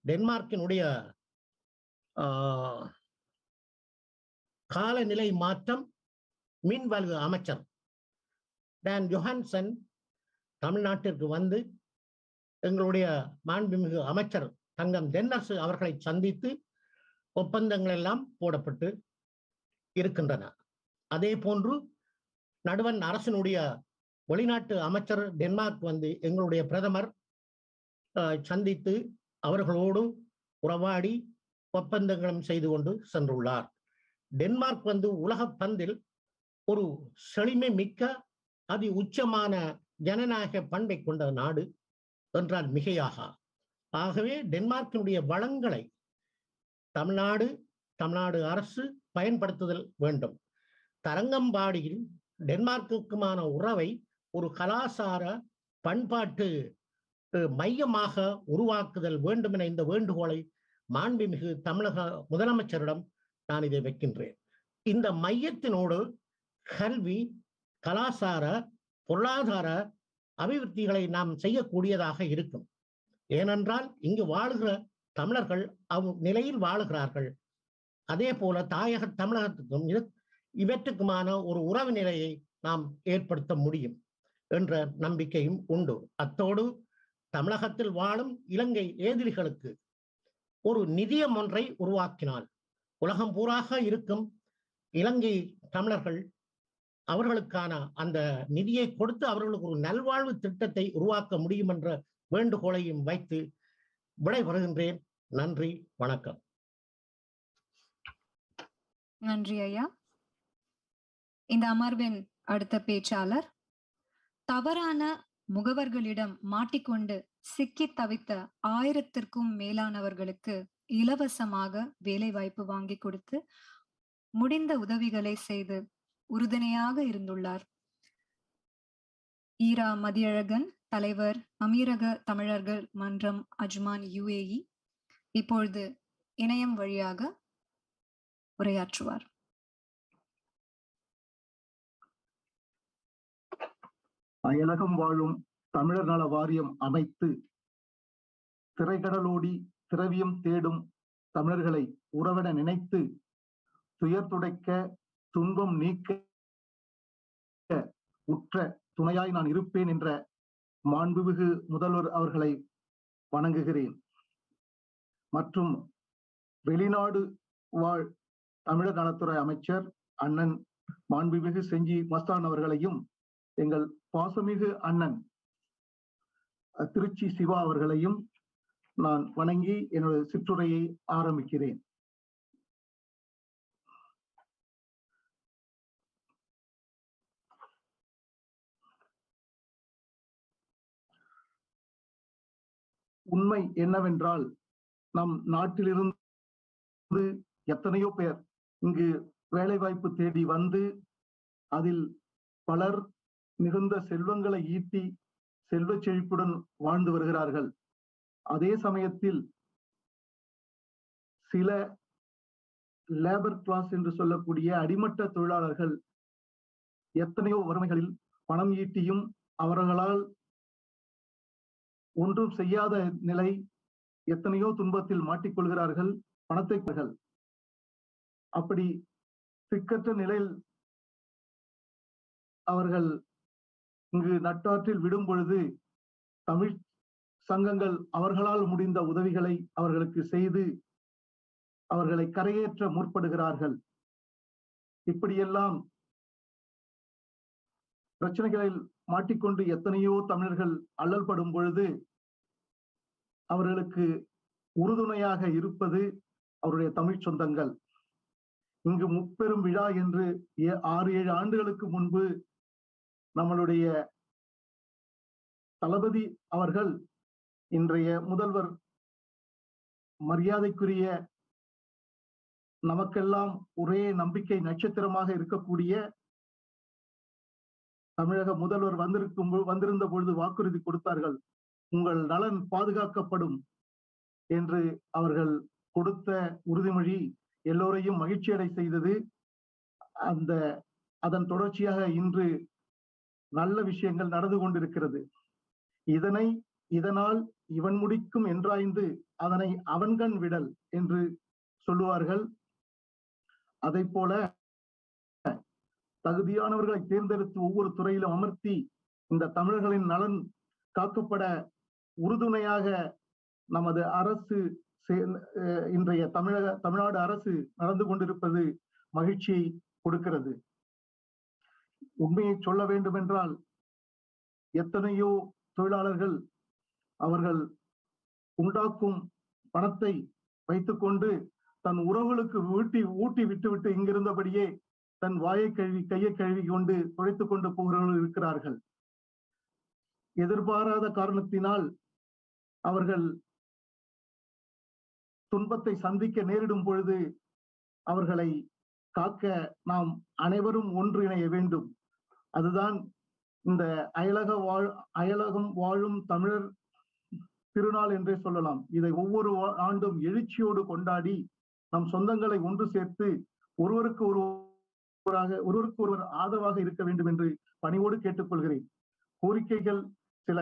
டென்மார்க்கினுடைய காலநிலை மாற்றம் மீன்வள அமைச்சர் டான் ஜொஹான்சன் தமிழ்நாட்டிற்கு வந்து எங்களுடைய மாண்புமிகு அமைச்சர் தங்கம் தென்னரசு அவர்களை சந்தித்து ஒப்பந்தங்கள் எல்லாம் போடப்பட்டு இருக்கின்றன. அதே போன்று நடுவண் அரசினுடைய வெளிநாட்டு அமைச்சர் டென்மார்க் வந்து எங்களுடைய பிரதமர் சந்தித்து அவர்களோடு உறவாடி ஒப்பந்தங்களும் செய்து கொண்டு சென்றுள்ளார். டென்மார்க் வந்து உலக பந்தில் ஒரு செழுமை மிக்க அதி உச்சமான ஜனநாயக பண்பை கொண்ட நாடு என்றால் மிகையாக. ஆகவே டென்மார்க்கினுடைய வளங்களை தமிழ்நாடு அரசு பயன்படுத்துதல் வேண்டும். தரங்கம்பாடியில் டென்மார்க்குக்குமான உறவை ஒரு கலாசார பண்பாட்டு மையமாக உருவாக்குதல் வேண்டும் என இந்த வேண்டுகோளை மாண்புமிகு தமிழக முதலமைச்சரிடம் நான் இதை வைக்கின்றேன். இந்த மையத்தினோடு கல்வி, கலாசார, பொருளாதார அபிவிருத்திகளை நாம் செய்யக்கூடியதாக இருக்கும். ஏனென்றால் இங்கு வாழுகிற தமிழர்கள் நிலையில் வாழுகிறார்கள். அதே போல தாயக தமிழகத்துக்கும் இவற்றுக்குமான ஒரு உறவு நிலையை நாம் ஏற்படுத்த முடியும் என்ற நம்பிக்கையும் உண்டு. அத்தோடு தமிழகத்தில் வாழும் இலங்கை ஏதிலிகளுக்கு ஒரு நிதியம் ஒன்றை உருவாக்கினால் உலகம் பூராக இருக்கும் இலங்கை தமிழர்கள் அவர்களுக்கான அந்த நிதியை கொடுத்து அவர்களுக்கு ஒரு நல்வாழ்வு திட்டத்தை உருவாக்க முடியும் என்ற வேண்டுகோளையும் வைத்து விடைபெறுகின்றேன். நன்றி, வணக்கம். நன்றி ஐயா. இந்த அமர்வின் அடுத்த பேச்சாளர், தவறான முகவர்களிடம் மாட்டிக்கொண்டு சிக்கி தவித்த 1000க்கும் மேலானவர்களுக்கு இலவசமாக வேலை வாய்ப்பு வாங்கி கொடுத்து முடிந்த உதவிகளை செய்து உறுதுணையாக இருந்துள்ளார். ஈரா மதியழகன், தலைவர் அமீரக தமிழர்கள் மன்றம் அஜ்மான் UAE, இப்பொழுது இணையம் வழியாக உரையாற்றுவார். அயலகம் வாழும் தமிழர் நல வாரியம் அமைத்து திரைக்கடலோடி திரவியம் தேடும் தமிழர்களை உறவென நினைத்து துயர் துடைக்க துன்பம் நீக்க உற்ற துணையாய் நான் இருப்பேன் என்ற மாண்புமிகு முதல்வர் அவர்களை வணங்குகிறேன். மற்றும் வெளிநாடு வாழ் தமிழர் நலத்துறை அமைச்சர் அண்ணன் மாண்புமிகு செஞ்சி மஸ்தான் அவர்களையும், எங்கள் பாசமிகு அண்ணன் திருச்சி சிவா அவர்களையும் நான் வணங்கி என்னுடைய சிற்றுரையை ஆரம்பிக்கிறேன். உண்மை என்னவென்றால், நம் நாட்டிலிருந்து எத்தனையோ பேர் இங்கு வேலைவாய்ப்பு தேடி வந்து அதில் பலர் மிகுந்த செல்வங்களை ஈட்டி செல்வ செழிப்புடன் வாழ்ந்து வருகிறார்கள். அதே சமயத்தில் சில லேபர் கிளாஸ் என்று சொல்லக்கூடிய அடிமட்ட தொழிலாளர்கள் எத்தனையோ வறுமைகளில் பணம் ஈட்டியும் அவர்களால் ஒன்றும் செய்யாத நிலை, எத்தனையோ துன்பத்தில் மாட்டிக்கொள்கிறார்கள். பணத்தை அப்படி திக்கற்ற நிலையில் அவர்கள் இங்கு நட்டாற்றில் விடும் பொழுது தமிழ் சங்கங்கள் அவர்களால் முடிந்த உதவிகளை அவர்களுக்கு செய்து அவர்களை கரையேற்ற முற்படுகிறார்கள். இப்படியெல்லாம் பிரச்சனைகளில் மாட்டிக்கொண்டு எத்தனையோ தமிழர்கள் அல்லல் படும் பொழுது அவர்களுக்கு உறுதுணையாக இருப்பது அவருடைய தமிழ் சொந்தங்கள். இங்கு முப்பெரும் விழா என்று 6-7 ஆண்டுகளுக்கு முன்பு நம்மளுடைய தளபதி அவர்கள், இன்றைய முதல்வர், மரியாதைக்குரிய நமக்கெல்லாம் ஒரே நம்பிக்கை நட்சத்திரமாக இருக்கக்கூடிய தமிழக முதல்வர் வந்திருந்த பொழுது வாக்குறுதி கொடுத்தார்கள். உங்கள் நலன் பாதுகாக்கப்படும் என்று அவர்கள் கொடுத்த உறுதிமொழி எல்லோரையும் மகிழ்ச்சியடை செய்தது. அதன் தொடர்ச்சியாக இன்று நல்ல விஷயங்கள் நடந்து கொண்டிருக்கிறது. இதனால் இவன் முடிக்கும் என்றாய்ந்து அதனை அவன்கண் விடல் என்று சொல்லுவார்கள். அதை போல தகுதியானவர்களை தேர்ந்தெடுத்து ஒவ்வொரு துறையிலும் அமர்த்தி இந்த தமிழர்களின் நலன் காக்கப்பட உறுதுணையாக நமது அரசு, இன்றைய தமிழ்நாடு அரசு நடந்து கொண்டிருப்பது மகிழ்ச்சியை கொடுக்கிறது. உண்மையை சொல்ல வேண்டும் என்றால், எத்தனையோ தொழிலாளர்கள் அவர்கள் உண்டாக்கும் பணத்தை வைத்துக்கொண்டு தன் உறவுகளுக்கு ஊட்டி விட்டுவிட்டு இங்கிருந்தபடியே தன் வாயை கழுவி கையை கழுவி கொண்டு துடைத்துக் கொண்டு போகிறவர்கள் இருக்கிறார்கள். எதிர்பாராத காரணத்தினால் அவர்கள் துன்பத்தை சந்திக்க நேரிடும் பொழுது அவர்களை காக்க நாம் அனைவரும் ஒன்றிணைய வேண்டும். அதுதான் இந்த அயலகம் வாழும் தமிழர் திருநாள் என்றே சொல்லலாம். இதை ஒவ்வொரு ஆண்டும் எழுச்சியோடு கொண்டாடி நம் சொந்தங்களை ஒன்று சேர்த்து ஒருவருக்கு ஒருவர் ஆதரவாக இருக்க வேண்டும் என்று பணிவோடு கேட்டுக்கொள்கிறேன். கோரிக்கைகள் சில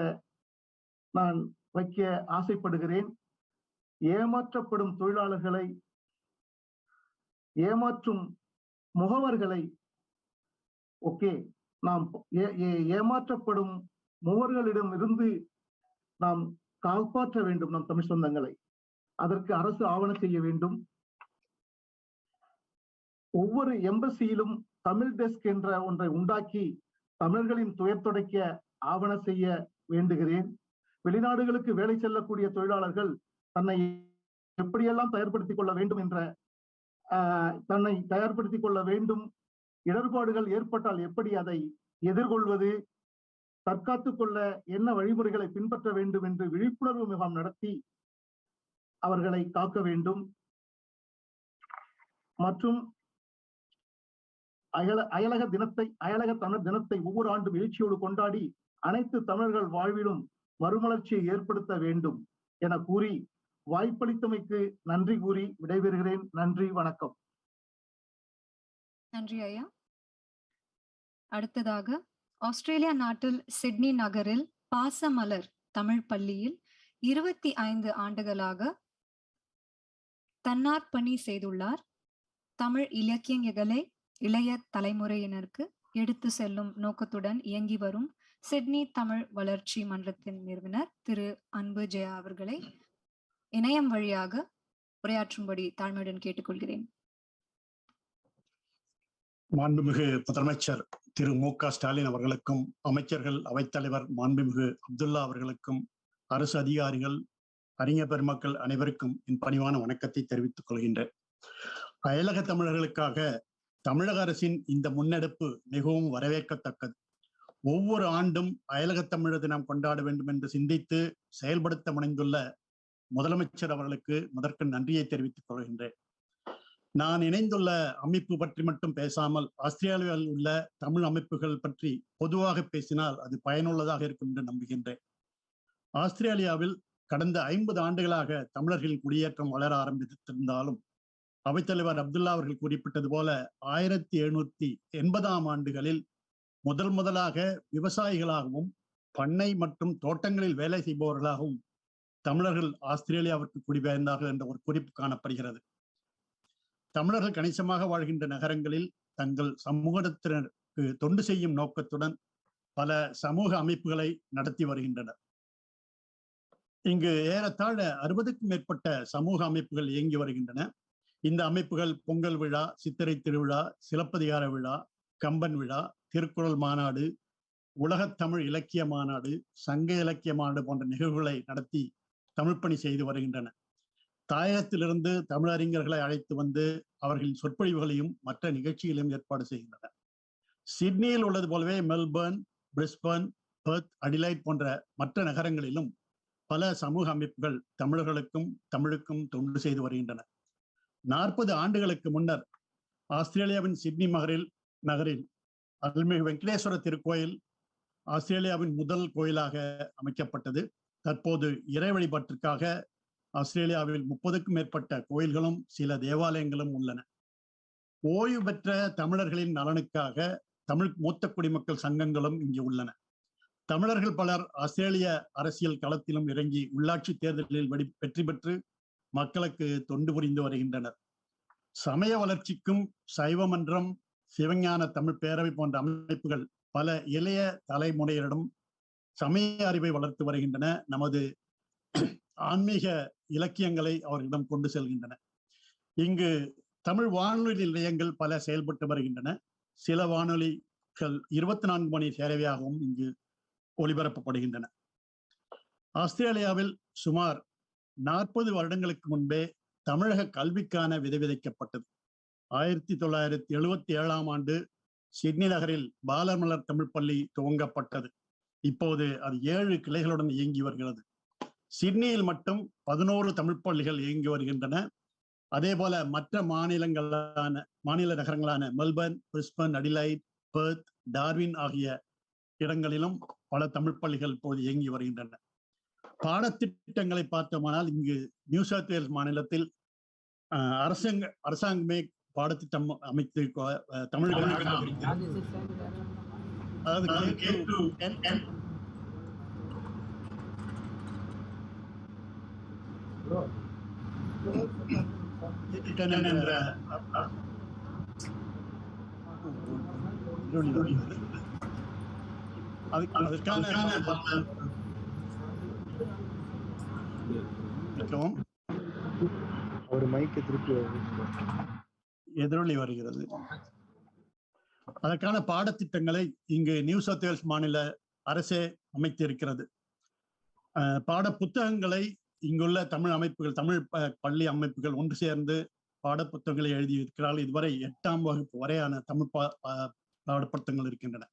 நான் வைக்க ஆசைப்படுகிறேன். ஏமாற்றப்படும் தொழிலாளர்களை, ஏமாற்றும் முகவர்களை, நாம் ஏமாற்றப்படும் முகவர்களிடம் இருந்து நாம் காப்பாற்ற வேண்டும் நம் தமிழ் சொந்தங்களை. அதற்கு அரசு ஆவணம் செய்ய வேண்டும். ஒவ்வொரு எம்பசியிலும் தமிழ் டெஸ்க் என்ற ஒன்றை உண்டாக்கி தமிழர்களின் துயர் துடைக்க ஆவண செய்ய வேண்டுகிறேன். வெளிநாடுகளுக்கு வேலை செல்லக்கூடிய தொழிலாளர்கள் தன்னை எப்படியெல்லாம் தயார்படுத்திக் கொள்ள வேண்டும் என்ற இடர்பாடுகள் ஏற்பட்டால் எப்படி அதை எதிர்கொள்வது, தற்காத்துக் கொள்ள என்ன வழிமுறைகளை பின்பற்ற வேண்டும் என்று விழிப்புணர்வு முகாம் நடத்தி அவர்களை காக்க வேண்டும். மற்றும் அயலக தமிழர் தினத்தை ஒவ்வொரு ஆண்டும் எழுச்சியோடு கொண்டாடி அனைத்து தமிழர்கள் வாழ்விலும் மறுமலர்ச்சியை ஏற்படுத்த வேண்டும் என கூறி வாய்ப்பளித்தமைக்கு நன்றி கூறி விடைபெறுகிறேன். நன்றி, வணக்கம். நன்றி ஐயா. அடுத்ததாக ஆஸ்திரேலியா நாட்டில் சிட்னி நகரில் பாசமலர் தமிழ் பள்ளியில் 25 ஆண்டுகளாக தன்னார்ப்பணி செய்துள்ளார். தமிழ் இலக்கியங்களை இளைய தலைமுறையினருக்கு எடுத்து செல்லும் நோக்கத்துடன் இயங்கி வரும் சிட்னி தமிழ் வளர்ச்சி மன்றத்தின் நிறுவனர் திரு அன்பு ஜெயா அவர்களை இணையம் வழியாக உரையாற்றும்படி தாழ்மையுடன் கேட்டுக்கொள்கிறேன். மாண்புமிகு முதலமைச்சர் திரு மு.க. ஸ்டாலின் அவர்களுக்கும், அமைச்சர்கள், அவைத்தலைவர் மாண்புமிகு அப்துல்லா அவர்களுக்கும், அரசு அதிகாரிகள், அறிஞர் பெருமக்கள் அனைவருக்கும் என் பணிவான வணக்கத்தை தெரிவித்துக் கொள்கின்றேன். அயலக தமிழர்களுக்காக தமிழக அரசின் இந்த முன்னெடுப்பு மிகவும் வரவேற்கத்தக்கது. ஒவ்வொரு ஆண்டும் அயலக தமிழர் தினம் கொண்டாட வேண்டும் என்று சிந்தித்து செயல்படுத்த முனைந்துள்ள முதலமைச்சர் அவர்களுக்கு முதற்கண் நன்றியை தெரிவித்துக் கொள்கின்றேன். நான் இணைந்துள்ள அமைப்பு பற்றி மட்டும் பேசாமல் ஆஸ்திரேலியாவில் உள்ள தமிழ் அமைப்புகள் பற்றி பொதுவாக பேசினால் அது பயனுள்ளதாக இருக்கும் என்று நம்புகின்றேன். ஆஸ்திரேலியாவில் கடந்த 50 ஆண்டுகளாக தமிழர்களின் குடியேற்றம் வளர ஆரம்பித்திருந்தாலும் அவைத்தலைவர் அப்துல்லா அவர்கள் குறிப்பிட்டது போல 1780ஆம் ஆண்டுகளில் முதலாக விவசாயிகளாகவும் பண்ணை மற்றும் தோட்டங்களில் வேலை செய்பவர்களாகவும் தமிழர்கள் ஆஸ்திரேலியாவிற்கு குடிபெயர்ந்தார்கள் என்ற ஒரு குறிப்பு காணப்படுகிறது. தமிழர்கள் கணிசமாக வாழ்கின்ற நகரங்களில் தங்கள் சமூகத்தினருக்கு தொண்டு செய்யும் நோக்கத்துடன் பல சமூக அமைப்புகளை நடத்தி வருகின்றனர். இங்கு ஏறத்தாழ 60க்கும் மேற்பட்ட சமூக அமைப்புகள் இயங்கி வருகின்றன. இந்த அமைப்புகள் பொங்கல் விழா, சித்திரை திருவிழா, சிலப்பதிகார விழா, கம்பன் விழா, திருக்குறள் மாநாடு, உலகத் தமிழ் இலக்கிய மாநாடு, சங்க இலக்கிய மாநாடு போன்ற நிகழ்வுகளை நடத்தி தமிழ்ப்பணி செய்து வருகின்றன. தாயகத்திலிருந்து தமிழறிஞர்களை அழைத்து வந்து அவர்களின் சொற்பொழிவுகளையும் மற்ற நிகழ்ச்சிகளையும் ஏற்பாடு செய்கின்றனர். சிட்னியில் உள்ளது போலவே மெல்பர்ன், பிரிஸ்பர்ன், பெர்த், அடிலைட் போன்ற மற்ற நகரங்களிலும் பல சமூக அமைப்புகள் தமிழர்களுக்கும் தமிழுக்கும் தொண்டு செய்து வருகின்றன. 40 ஆண்டுகளுக்கு முன்னர் ஆஸ்திரேலியாவின் சிட்னி நகரில் அருள்மிகு வெங்கடேஸ்வர திருக்கோயில் ஆஸ்திரேலியாவின் முதல் கோயிலாக அமைக்கப்பட்டது. தற்போது இறை வழிபாட்டிற்காக ஆஸ்திரேலியாவில் 30க்கும் மேற்பட்ட கோயில்களும் சில தேவாலயங்களும் உள்ளன. ஓய்வு பெற்ற தமிழர்களின் நலனுக்காக தமிழ் மூத்த குடிமக்கள் சங்கங்களும் இங்கு உள்ளன. தமிழர்கள் பலர் ஆஸ்திரேலிய அரசியல் களத்திலும் இறங்கி உள்ளாட்சி தேர்தலில் வெற்றி பெற்று மக்களுக்கு தொண்டு புரிந்து வருகின்றனர். சமய வளர்ச்சிக்கும் சைவ மன்றம், சிவஞான தமிழ் பேரவை போன்ற அமைப்புகள் பல இளைய தலைமுறையினரிடம் சமய அறிவை வளர்த்து வருகின்றன. நமது ஆன்மீக இலக்கியங்களை அவர்களிடம் கொண்டு செல்கின்றன. இங்கு தமிழ் வானொலி நிலையங்கள் பல செயல்பட்டு வருகின்றன. சில வானொலிகள் 24 மணி சேவையாகவும் இங்கு ஒளிபரப்பப்படுகின்றன. ஆஸ்திரேலியாவில் சுமார் 40 வருடங்களுக்கு முன்பே தமிழக கல்விக்கான விதை விதைக்கப்பட்டது. 1977ஆம் ஆண்டு சிட்னி நகரில் பாலமலர் தமிழ் பள்ளி துவங்கப்பட்டது. இப்போது அது 7 கிளைகளுடன் இயங்கி வருகிறது. சிட்னியில் மட்டும் 11 தமிழ் பள்ளிகள் இயங்கி வருகின்றன. அதே போல மற்ற மாநில நகரங்களான Melbourne, Brisbane, Adelaide, Perth, Darwin ஆகிய இடங்களிலும் பல தமிழ் பள்ளிகள் இப்போது இயங்கி வருகின்றன. பாடத்திட்டங்களை பார்த்தோமானால் இங்கு நியூ சவுத் வேல்ஸ் மாநிலத்தில் அரசாங்கமே பாடத்திட்டம் அமைத்து தமிழ் ஒரு மைக்கு திருப்பி எதிரொலி வருகிறது. அதற்கான பாடத்திட்டங்களை இங்கு நியூ சவுத் வேல்ஸ் மாநில அரசே அமைத்து இருக்கிறது. பாட புத்தகங்களை இங்குள்ள தமிழ் அமைப்புகள், தமிழ் பள்ளி அமைப்புகள் ஒன்று சேர்ந்து பாட புத்தகங்களை எழுதியிருக்கிறார்கள். இதுவரை 8ஆம் வகுப்பு வரையான தமிழ் பாடப்புத்தகங்கள் இருக்கின்றன.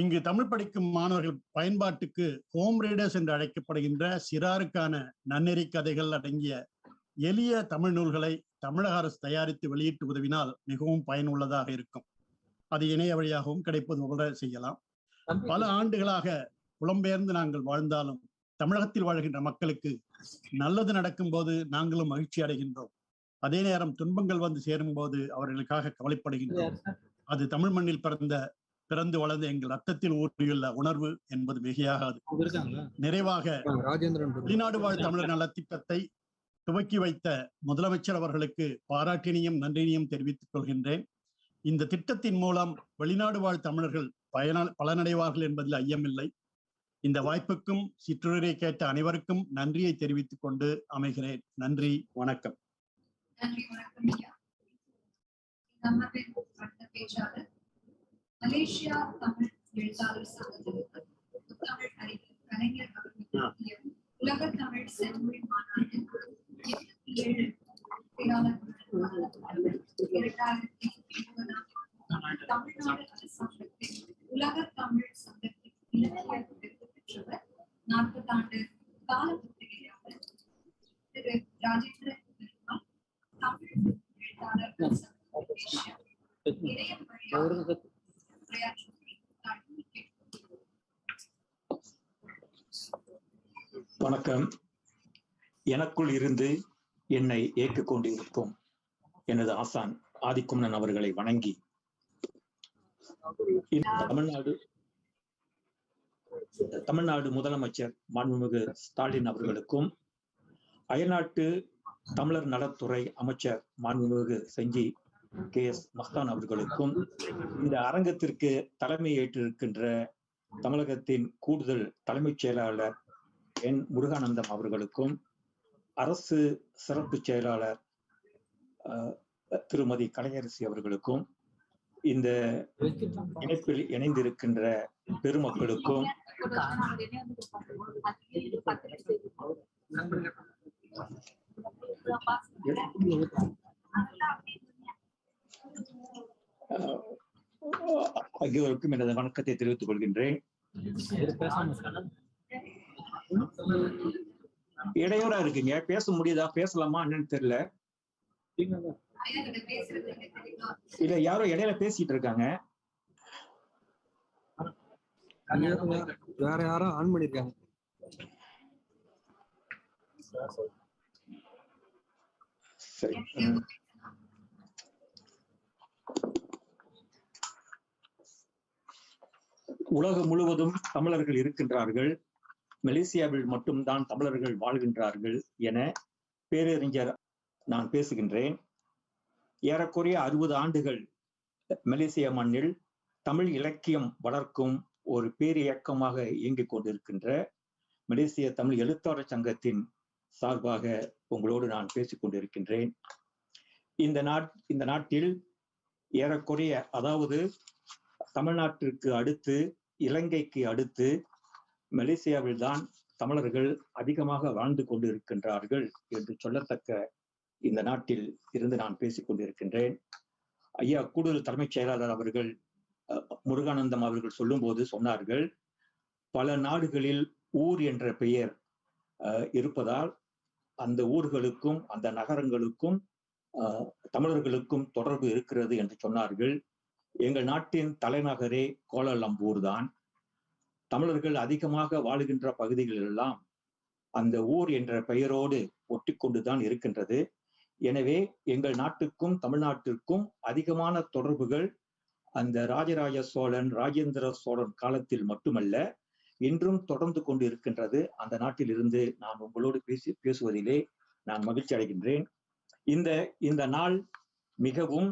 இங்கு தமிழ் படிக்கும் மாணவர்கள் பயன்பாட்டுக்கு ஹோம் ரீடர்ஸ் என்று அழைக்கப்படுகின்ற சிறாருக்கான நன்னெறி கதைகள் அடங்கிய எளிய தமிழ் நூல்களை தமிழக அரசு தயாரித்து வெளியிட்டு உதவினால் மிகவும் பயனுள்ளதாக இருக்கும். அது இணைய வழியாகவும் கிடைப்பது போல செய்யலாம். பல ஆண்டுகளாக புலம்பெயர்ந்து நாங்கள் வாழ்ந்தாலும் தமிழகத்தில் வாழ்கின்ற மக்களுக்கு நல்லது நடக்கும் போது நாங்களும் மகிழ்ச்சி அடைகின்றோம். அதே நேரம் துன்பங்கள் வந்து சேரும் போது அவர்களுக்காக கவலைப்படுகின்றோம். அது தமிழ் மண்ணில் பிறந்து வளர்ந்த எங்கள் ரத்தத்தில் ஊற்றியுள்ள உணர்வு என்பது மிகையாகாது. நிறைவாக வெளிநாடு வாழ் தமிழர் நல திட்டத்தை துவக்கி வைத்த முதலமைச்சர் அவர்களுக்கு பாராட்டினையும் நன்றினையும் தெரிவித்துக் கொள்கின்றேன். இந்த திட்டத்தின் மூலம் வெளிநாடு வாழ் தமிழர்கள் பலனடைவார்கள் என்பதில் ஐயமில்லை. இந்த வாய்ப்புக்கும் சிற்றுரை கேட்ட அனைவருக்கும் நன்றியை தெரிவித்துக் கொண்டு அமைகிறேன். நன்றி, வணக்கம். நன்றி, வணக்கம் ஐயா. பேச்சாளர் மலேசியா தமிழ் எழுத்தாளர் சங்கத்திற்கு தமிழ் அறிஞர் கலைஞர் அவர்கள் உலக தமிழ் செம்மொழி மாநாடு 87 தமிழ்நாடு அரசாங்கத்தின் உலக தமிழ் சங்கத்தின் இலக்கிய விருது பெற்றவர் 40 ஆண்டு கால பத்திரிகையாளர் திரு ராஜேந்திரன் பெருமாள், தமிழ் எழுத்தாளர் இணையம் வழியாக வணக்கம். எனக்குள் இருந்து என்னை ஏற்றுக் கொண்டிருக்கும் எனது ஆசான் ஆதிக்குமணன் அவர்களை வணங்கி தமிழ்நாடு முதலமைச்சர் மாண்புமிகு ஸ்டாலின் அவர்களுக்கும் அயல்நாட்டு தமிழர் நலத்துறை அமைச்சர் மாண்புமிகு செஞ்சி KS மஸ்தான் அவர்களுக்கும் இந்த அரங்கத்திற்கு தலைமை ஏற்றிருக்கின்ற தமிழகத்தின் கூடுதல் தலைமைச் செயலாளர் என் முருகானந்தம் அவர்களுக்கும் அரசு சிறப்பு செயலாளர் திருமதி கலையரசி அவர்களுக்கும் இந்த இணைப்பில் இணைந்திருக்கின்ற பெருமக்களுக்கும் ஆகியோருக்கும் எனது வணக்கத்தை தெரிவித்துக் கொள்கின்றேன். இடையூறா இருக்குங்க, பேச முடியுதா, பேசலாமா என்னன்னு தெரியல. இல்ல யாரோ இடையில பேசிட்டு இருக்காங்க. வேற யாரும் ஆன் பண்ணிருக்காங்க. சரி, உலகம் முழுவதும் தமிழர்கள் இருக்கின்றார்கள், மலேசியாவில் மட்டும்தான் தமிழர்கள் வாழ்கின்றார்கள் என பேரறிஞர் நான் பேசுகின்றேன். ஏறக்குறைய 60 ஆண்டுகள் மலேசியா மண்ணில் தமிழ் இலக்கியம் வளர்க்கும் ஒரு பேரியக்கமாக இயங்கிக் கொண்டிருக்கின்ற மலேசிய தமிழ் எழுத்தாளர் சங்கத்தின் சார்பாக உங்களோடு நான் பேசிக் கொண்டிருக்கின்றேன். இந்த நாட்டில் ஏறக்குறைய, அதாவது தமிழ்நாட்டிற்கு அடுத்து இலங்கைக்கு அடுத்து மலேசியாவில் தான் தமிழர்கள் அதிகமாக வாழ்ந்து கொண்டிருக்கின்றார்கள் என்று சொல்லத்தக்க இந்த நாட்டில் இருந்து நான் பேசிக் கொண்டிருக்கின்றேன். ஐயா கூடுதல் தலைமைச் செயலாளர் அவர்கள் முருகானந்தம் அவர்கள் சொல்லும்போது சொன்னார்கள், பல நாடுகளில் ஊர் என்ற பெயர் இருப்பதால் அந்த ஊர்களுக்கும் அந்த நகரங்களுக்கும் தமிழர்களுக்கும் தொடர்பு இருக்கிறது என்று சொன்னார்கள். எங்கள் நாட்டின் தலைநகரே கோலாலம்பூர் தான். தமிழர்கள் அதிகமாக வாழுகின்ற பகுதிகளெல்லாம் அந்த ஊர் என்ற பெயரோடு ஒட்டி கொண்டுதான் இருக்கின்றது. எனவே எங்கள் நாட்டுக்கும் தமிழ்நாட்டிற்கும் அதிகமான தொடர்புகள் அந்த ராஜராஜ சோழன், ராஜேந்திர சோழன் காலத்தில் மட்டுமல்ல, இன்றும் தொடர்ந்து கொண்டு இருக்கின்றது. அந்த நாட்டில் இருந்து நான் உங்களோடு பேசுவதிலே நான் மகிழ்ச்சி அடைகின்றேன். இந்த நாள் மிகவும்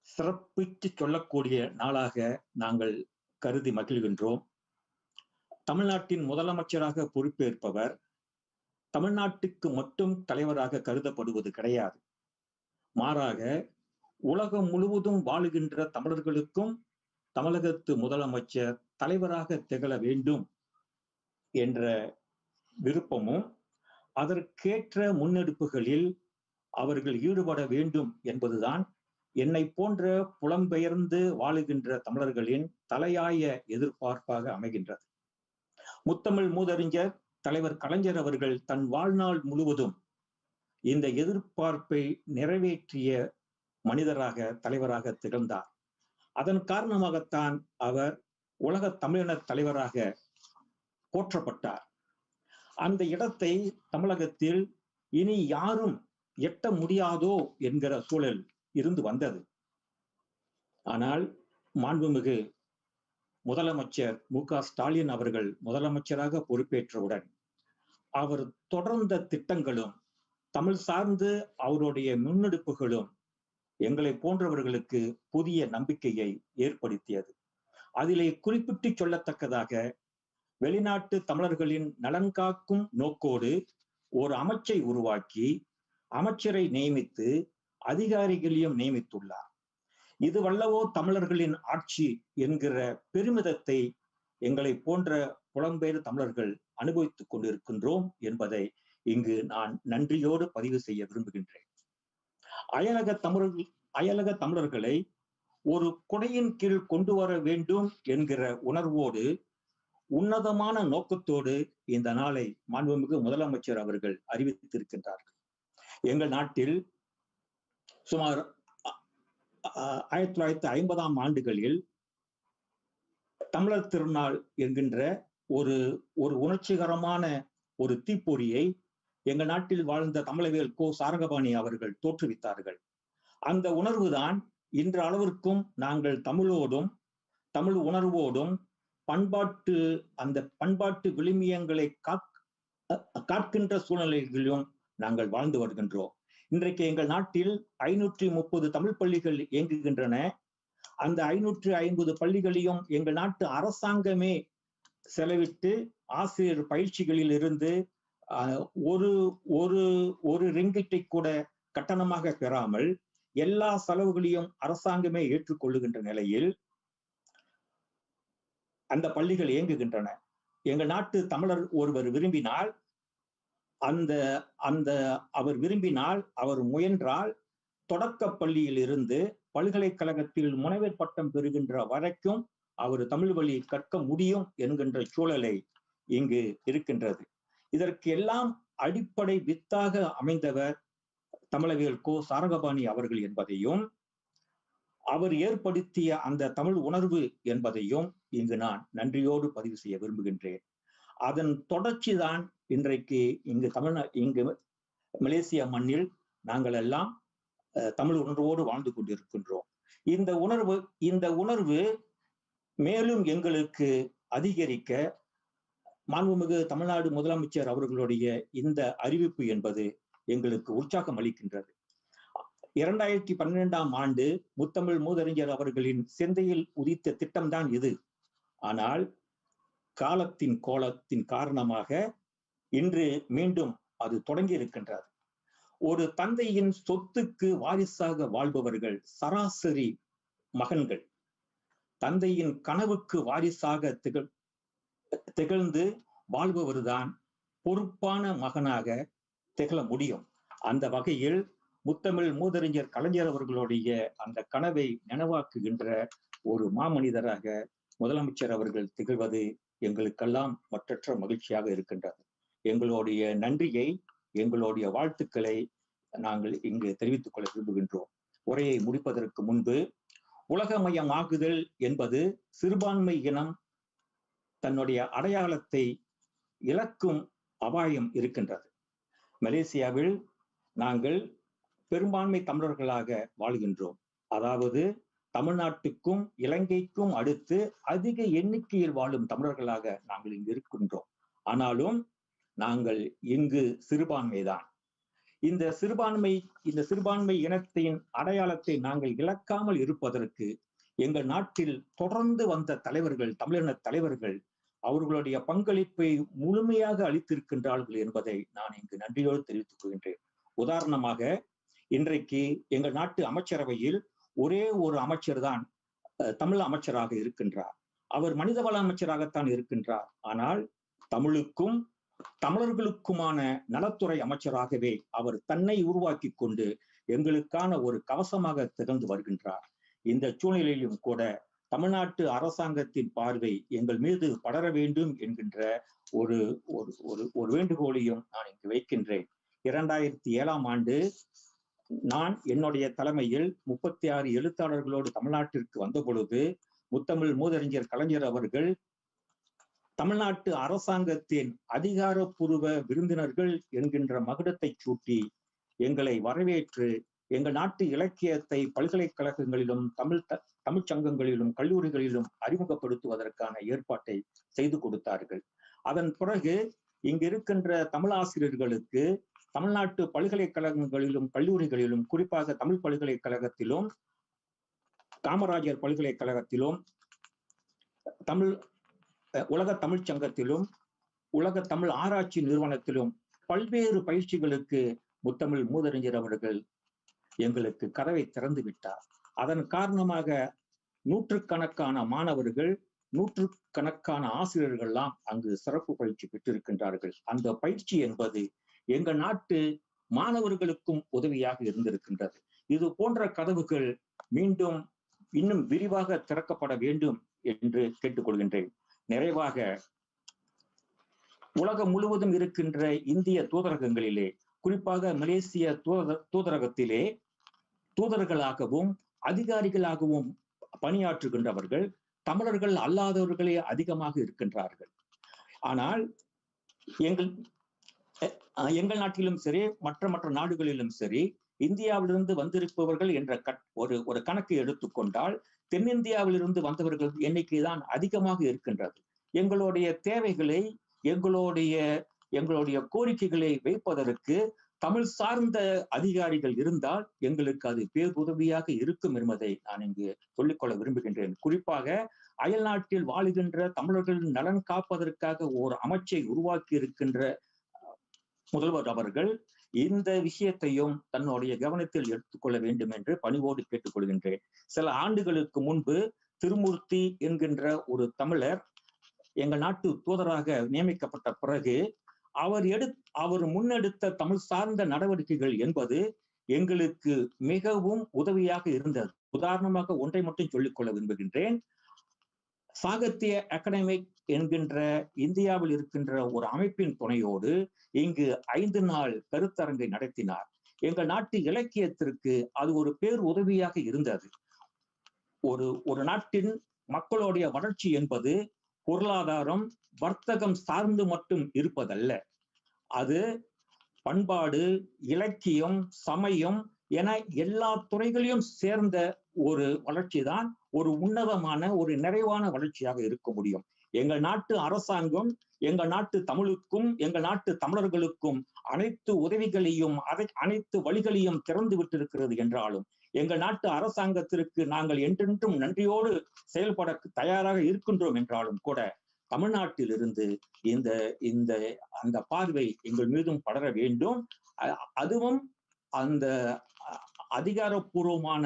சிறப்பித்து சொல்லக்கூடிய நாளாக நாங்கள் கருதி மகிழ்கின்றோம். தமிழ்நாட்டின் முதலமைச்சராக பொறுப்பேற்பவர் தமிழ்நாட்டுக்கு மட்டும் தலைவராக கருதப்படுவது கிடையாது. மாறாக உலகம் முழுவதும் வாழுகின்ற தமிழர்களுக்கும் தமிழகத்து முதலமைச்சர் தலைவராக திகழ வேண்டும் என்ற விருப்பமும் அதற்கேற்ற முன்னெடுப்புகளில் அவர்கள் ஈடுபட வேண்டும் என்பதுதான் என்னை போன்ற புலம்பெயர்ந்து வாழுகின்ற தமிழர்களின் தலையாய எதிர்பார்ப்பாக அமைகின்றது. முத்தமிழ் மூதறிஞர் தலைவர் கலைஞர் அவர்கள் தன் வாழ்நாள் முழுவதும் இந்த எதிர்பார்ப்பை நிறைவேற்றிய மனிதராக, தலைவராக திகழ்ந்தார். அதன் காரணமாகத்தான் அவர் உலக தமிழினர் தலைவராக போற்றப்பட்டார். அந்த இடத்தை தமிழகத்தில் இனி யாரும் எட்ட முடியாதோ என்கிற சூழல் இருந்து வந்தது. ஆனால் மாண்புமிகு முதலமைச்சர் மு.க.ஸ்டாலின் அவர்கள் முதலமைச்சராக பொறுப்பேற்றவுடன் அவர் தொடர்ந்த திட்டங்களும் தமிழ் சார்ந்து அவருடைய முன்னெடுப்புகளும் எங்களை போன்றவர்களுக்கு புதிய நம்பிக்கையை ஏற்படுத்தியது. அதிலே குறிப்பிட்டு சொல்லத்தக்கதாக வெளிநாட்டு தமிழர்களின் நலன் காக்கும் நோக்கோடு ஒரு அமைச்சை உருவாக்கி அமைச்சரை நியமித்து அதிகாரிகளையும் நியமித்துள்ளார். இது வல்லவோ தமிழர்களின் ஆட்சி என்கிற பெருமிதத்தை எங்களை போன்ற புலம்பெயர் தமிழர்கள் அனுபவித்துக் கொண்டிருக்கின்றோம் என்பதை இங்கு நான் நன்றியோடு பதிவு செய்ய விரும்புகின்றேன். அயலக தமிழர்களை ஒரு கொடையின் கீழ் கொண்டு வர வேண்டும் என்கிற உணர்வோடு உன்னதமான நோக்கத்தோடு இந்த நாளை மாண்புமிகு முதலமைச்சர் அவர்கள் அறிவித்திருக்கின்றார்கள். எங்கள் நாட்டில் சுமார் 1950ஆம் ஆண்டுகளில் தமிழர் திருநாள் என்கின்ற ஒரு உணர்ச்சிகரமான ஒரு தீப்பொறியை எங்கள் நாட்டில் வாழ்ந்த தமிழவியல் கோ. சாரங்கபாணி அவர்கள் தோற்றுவித்தார்கள். அந்த உணர்வுதான் இன்று அளவிற்கும் நாங்கள் தமிழோடும் தமிழ் உணர்வோடும் அந்த பண்பாட்டு விழுமியங்களை காக்கின்ற சூழ்நிலைகளிலும் நாங்கள் வாழ்ந்து வருகின்றோம். இன்றைக்கு எங்கள் நாட்டில் 530 தமிழ் பள்ளிகள் இயங்குகின்றன. அந்த 550 பள்ளிகளையும் எங்கள் நாட்டு அரசாங்கமே செலவிட்டு ஆசிரியர் பயிற்சிகளில் இருந்து ஒரு ரிங்கிட்டை கூட கட்டணமாக பெறாமல் எல்லா செலவுகளையும் அரசாங்கமே ஏற்றுக்கொள்ளுகின்ற நிலையில் அந்த பள்ளிகள் இயங்குகின்றன. எங்கள் நாட்டு தமிழர் ஒருவர் விரும்பினால் அவர் முயன்றால் தொடக்க பள்ளியில் இருந்து பல்கலைக்கழகத்தில் முனைவர் பட்டம் பெறுகின்ற வரைக்கும் அவர் தமிழ் வழியை கற்க முடியும் என்கின்ற சூழலை இங்கு இருக்கின்றது. இதற்கு எல்லாம் அடிப்படை வித்தாக அமைந்தவர் தமிழவியல் கோ. சாரங்கபாணி அவர்கள் என்பதையும் அவர் ஏற்படுத்திய அந்த தமிழ் உணர்வு என்பதையும் இங்கு நான் நன்றியோடு பதிவு செய்ய விரும்புகின்றேன். அதன் தொடர்ச்சி தான் இன்றைக்கு இங்கு மலேசியா மண்ணில் நாங்கள் எல்லாம் தமிழ் உணர்வோடு வாழ்ந்து கொண்டிருக்கின்றோம். இந்த உணர்வு மேலும் எங்களுக்கு அதிகரிக்க மாண்புமிகு தமிழ்நாடு முதலமைச்சர் அவர்களுடைய இந்த அறிவிப்பு என்பது எங்களுக்கு உற்சாகம் அளிக்கின்றது. 2012ஆம் ஆண்டு முத்தமிழ் மூதறிஞர் அவர்களின் சிந்தையில் உதித்த திட்டம்தான் இது. ஆனால் காலத்தின் கோலத்தின் காரணமாக இன்று மீண்டும் அது தொடங்கி இருக்கின்றது. ஒரு தந்தையின் சொத்துக்கு வாரிசாக வாழ்பவர்கள் சராசரி மகன்கள். தந்தையின் கனவுக்கு வாரிசாக திகழ்ந்து வாழ்பவர்தான் பொறுப்பான மகனாக திகழ முடியும். அந்த வகையில் முத்தமிழ் மூதறிஞர் கலைஞர் அவர்களுடைய அந்த கனவை நனவாக்குகின்ற ஒரு மாமனிதராக முதலமைச்சர் அவர்கள் திகழ்வது எங்களுக்கெல்லாம் மற்றற்ற மகிழ்ச்சியாக இருக்கின்றது. எங்களுடைய நன்றியை, எங்களுடைய வாழ்த்துக்களை நாங்கள் இங்கு தெரிவித்துக் கொள்ள விரும்புகின்றோம். உரையை முடிப்பதற்கு முன்பு, உலகமயமாகுதல் என்பது சிறுபான்மை இனம் தன்னுடைய அடையாளத்தை இழக்கும் அபாயம் இருக்கின்றது. மலேசியாவில் நாங்கள் பெரும்பான்மை தமிழர்களாக வாழ்கின்றோம். அதாவது தமிழ்நாட்டுக்கும் இலங்கைக்கும் அடுத்து அதிக எண்ணிக்கையில் வாழும் தமிழர்களாக நாங்கள் இங்கு இருக்கின்றோம். ஆனாலும் நாங்கள் இங்கு சிறுபான்மைதான். இந்த சிறுபான்மை இனத்தின் அடையாளத்தை நாங்கள் இழக்காமல் இருப்பதற்கு எங்கள் நாட்டில் தொடர்ந்து வந்த தலைவர்கள், தமிழின தலைவர்கள் அவர்களுடைய பங்களிப்பை முழுமையாக அளித்திருக்கின்றார்கள் என்பதை நான் இங்கு நன்றியோடு தெரிவித்துக் கொள்கின்றேன். உதாரணமாக, இன்றைக்கு எங்கள் நாட்டு அமைச்சரவையில் ஒரே ஒரு அமைச்சர் தான் தமிழ் அமைச்சராக இருக்கின்றார். அவர் மனிதவள அமைச்சராகத்தான் இருக்கின்றார். ஆனால் தமிழுக்கும் தமிழர்களுக்குமான நலத்துறை அமைச்சராகவே அவர் தன்னை உருவாக்கி கொண்டு எங்களுக்கான ஒரு கவசமாக திகழ்ந்து வருகின்றார். இந்த சூழ்நிலையிலும் கூட தமிழ்நாட்டு அரசாங்கத்தின் பார்வை எங்கள் மீது படர வேண்டும் என்கின்ற ஒரு ஒரு வேண்டுகோளையும் நான் இங்கு வைக்கின்றேன். 2007ஆம் ஆண்டு நான் என்னுடைய தலைமையில் 36 எழுத்தாளர்களோடு தமிழ்நாட்டிற்கு வந்த பொழுது முத்தமிழ் மூதறிஞர் கலைஞர் அவர்கள் தமிழ்நாட்டு அரசாங்கத்தின் அதிகாரப்பூர்வ விருந்தினர்கள் என்கின்ற மகுடத்தை சூட்டி எங்களை வரவேற்று எங்கள் நாட்டு இலக்கியத்தை பல்கலைக்கழகங்களிலும் தமிழ் சங்கங்களிலும் கல்லூரிகளிலும் அறிமுகப்படுத்துவதற்கான ஏற்பாட்டை செய்து கொடுத்தார்கள். அதன் பிறகு இங்கு இருக்கின்ற தமிழாசிரியர்களுக்கு தமிழ்நாட்டு பல்கலைக்கழகங்களிலும் கல்லூரிகளிலும் குறிப்பாக தமிழ் பல்கலைக்கழகத்திலும் காமராஜர் பல்கலைக்கழகத்திலும் உலக தமிழ் சங்கத்திலும் உலக தமிழ் ஆராய்ச்சி நிறுவனத்திலும் பல்வேறு பயிற்சிகளுக்கு முத்தமிழ் மூதறிஞர் அவர்கள் எங்களுக்கு கதவை திறந்து விட்டார். அதன் காரணமாக நூற்றுக்கணக்கான மாணவர்கள் நூற்றுக்கணக்கான ஆசிரியர்கள்லாம் அங்கு சிறப்பு பயிற்சி பெற்றிருக்கின்றார்கள். அந்த பயிற்சி என்பது எங்கள் நாட்டு மாணவர்களுக்கும் உதவியாக இருந்திருக்கின்றது. இது போன்ற கதவுகள் மீண்டும் இன்னும் விரிவாக திறக்கப்பட வேண்டும் என்று கேட்டுக்கொள்கின்றேன். நிறைவாக உலகம் முழுவதும் இருக்கின்ற இந்திய தூதரகங்களிலே குறிப்பாக மலேசிய தூதரகத்திலே தூதர்களாகவும் அதிகாரிகளாகவும் பணியாற்றுகின்றவர்கள் தமிழர்கள் அல்லாதவர்களே அதிகமாக இருக்கின்றார்கள். ஆனால் எங்கள் நாட்டிலும் சரி மற்ற நாடுகளிலும் சரி இந்தியாவிலிருந்து வந்திருப்பவர்கள் என்ற ஒரு கணக்கு எடுத்துக்கொண்டால் தென்னிந்தியாவிலிருந்து வந்தவர்கள் எண்ணிக்கை தான் அதிகமாக இருக்கின்றது. எங்களுடைய தேவைகளை எங்களுடைய கோரிக்கைகளை வைப்பதற்கு தமிழ் சார்ந்த அதிகாரிகள் இருந்தால் எங்களுக்கு அது பேருதவியாக இருக்கும் என்பதை நான் இங்கு சொல்லிக்கொள்ள விரும்புகின்றேன். குறிப்பாக அயல் நாட்டில் வாழுகின்ற தமிழர்களின் நலன் காப்பதற்காக ஓர் அமைச்சை உருவாக்கி இருக்கின்ற முதல்வர் அவர்கள் இந்த விஷயத்தையும் தன்னுடைய கவனத்தில் எடுத்துக்கொள்ள வேண்டும் என்று பணிவோடு கேட்டுக்கொள்கின்றேன். சில ஆண்டுகளுக்கு முன்பு திருமூர்த்தி என்கின்ற ஒரு தமிழர் எங்கள் நாட்டு தூதராக நியமிக்கப்பட்ட பிறகு அவர் முன்னெடுத்த தமிழ் சார்ந்த நடவடிக்கைகள் என்பது எங்களுக்கு மிகவும் உதவியாக இருந்தது. உதாரணமாக ஒன்றை மட்டும் சொல்லிக்கொள்ள விரும்புகின்றேன். சாகித்ய அகாடமிக் என்கின்ற இந்தியாவில் இருக்கின்ற ஒரு அமைப்பின் துணையோடு இங்கு 5 நாள் கருத்தரங்கை நடத்தினார். எங்கள் நாட்டு இலக்கியத்திற்கு அது ஒரு பேர் உதவியாக இருந்தது. ஒரு நாட்டின் மக்களுடைய வளர்ச்சி என்பது பொருளாதாரம் வர்த்தகம் சார்ந்து மட்டும் இருப்பதல்ல. அது பண்பாடு இலக்கியம் சமயம் என எல்லா துறைகளையும் சேர்ந்த ஒரு வளர்ச்சி தான் ஒரு உன்னதமான ஒரு நிறைவான வளர்ச்சியாக இருக்க முடியும். எங்கள் நாட்டு அரசாங்கம் எங்கள் நாட்டு தமிழுக்கும் எங்கள் நாட்டு தமிழர்களுக்கும் அனைத்து உதவிகளையும் அனைத்து வழிகளையும் திறந்து விட்டிருக்கிறது என்றாலும் எங்கள் நாட்டு அரசாங்கத்திற்கு நாங்கள் என்றென்றும் நன்றியோடு செயல்பட தயாராக இருக்கின்றோம் என்றாலும் கூட தமிழ்நாட்டிலிருந்து அந்த பார்வை எங்கள் மீதும் படர வேண்டும். அதுவும் அந்த அதிகாரப்பூர்வமான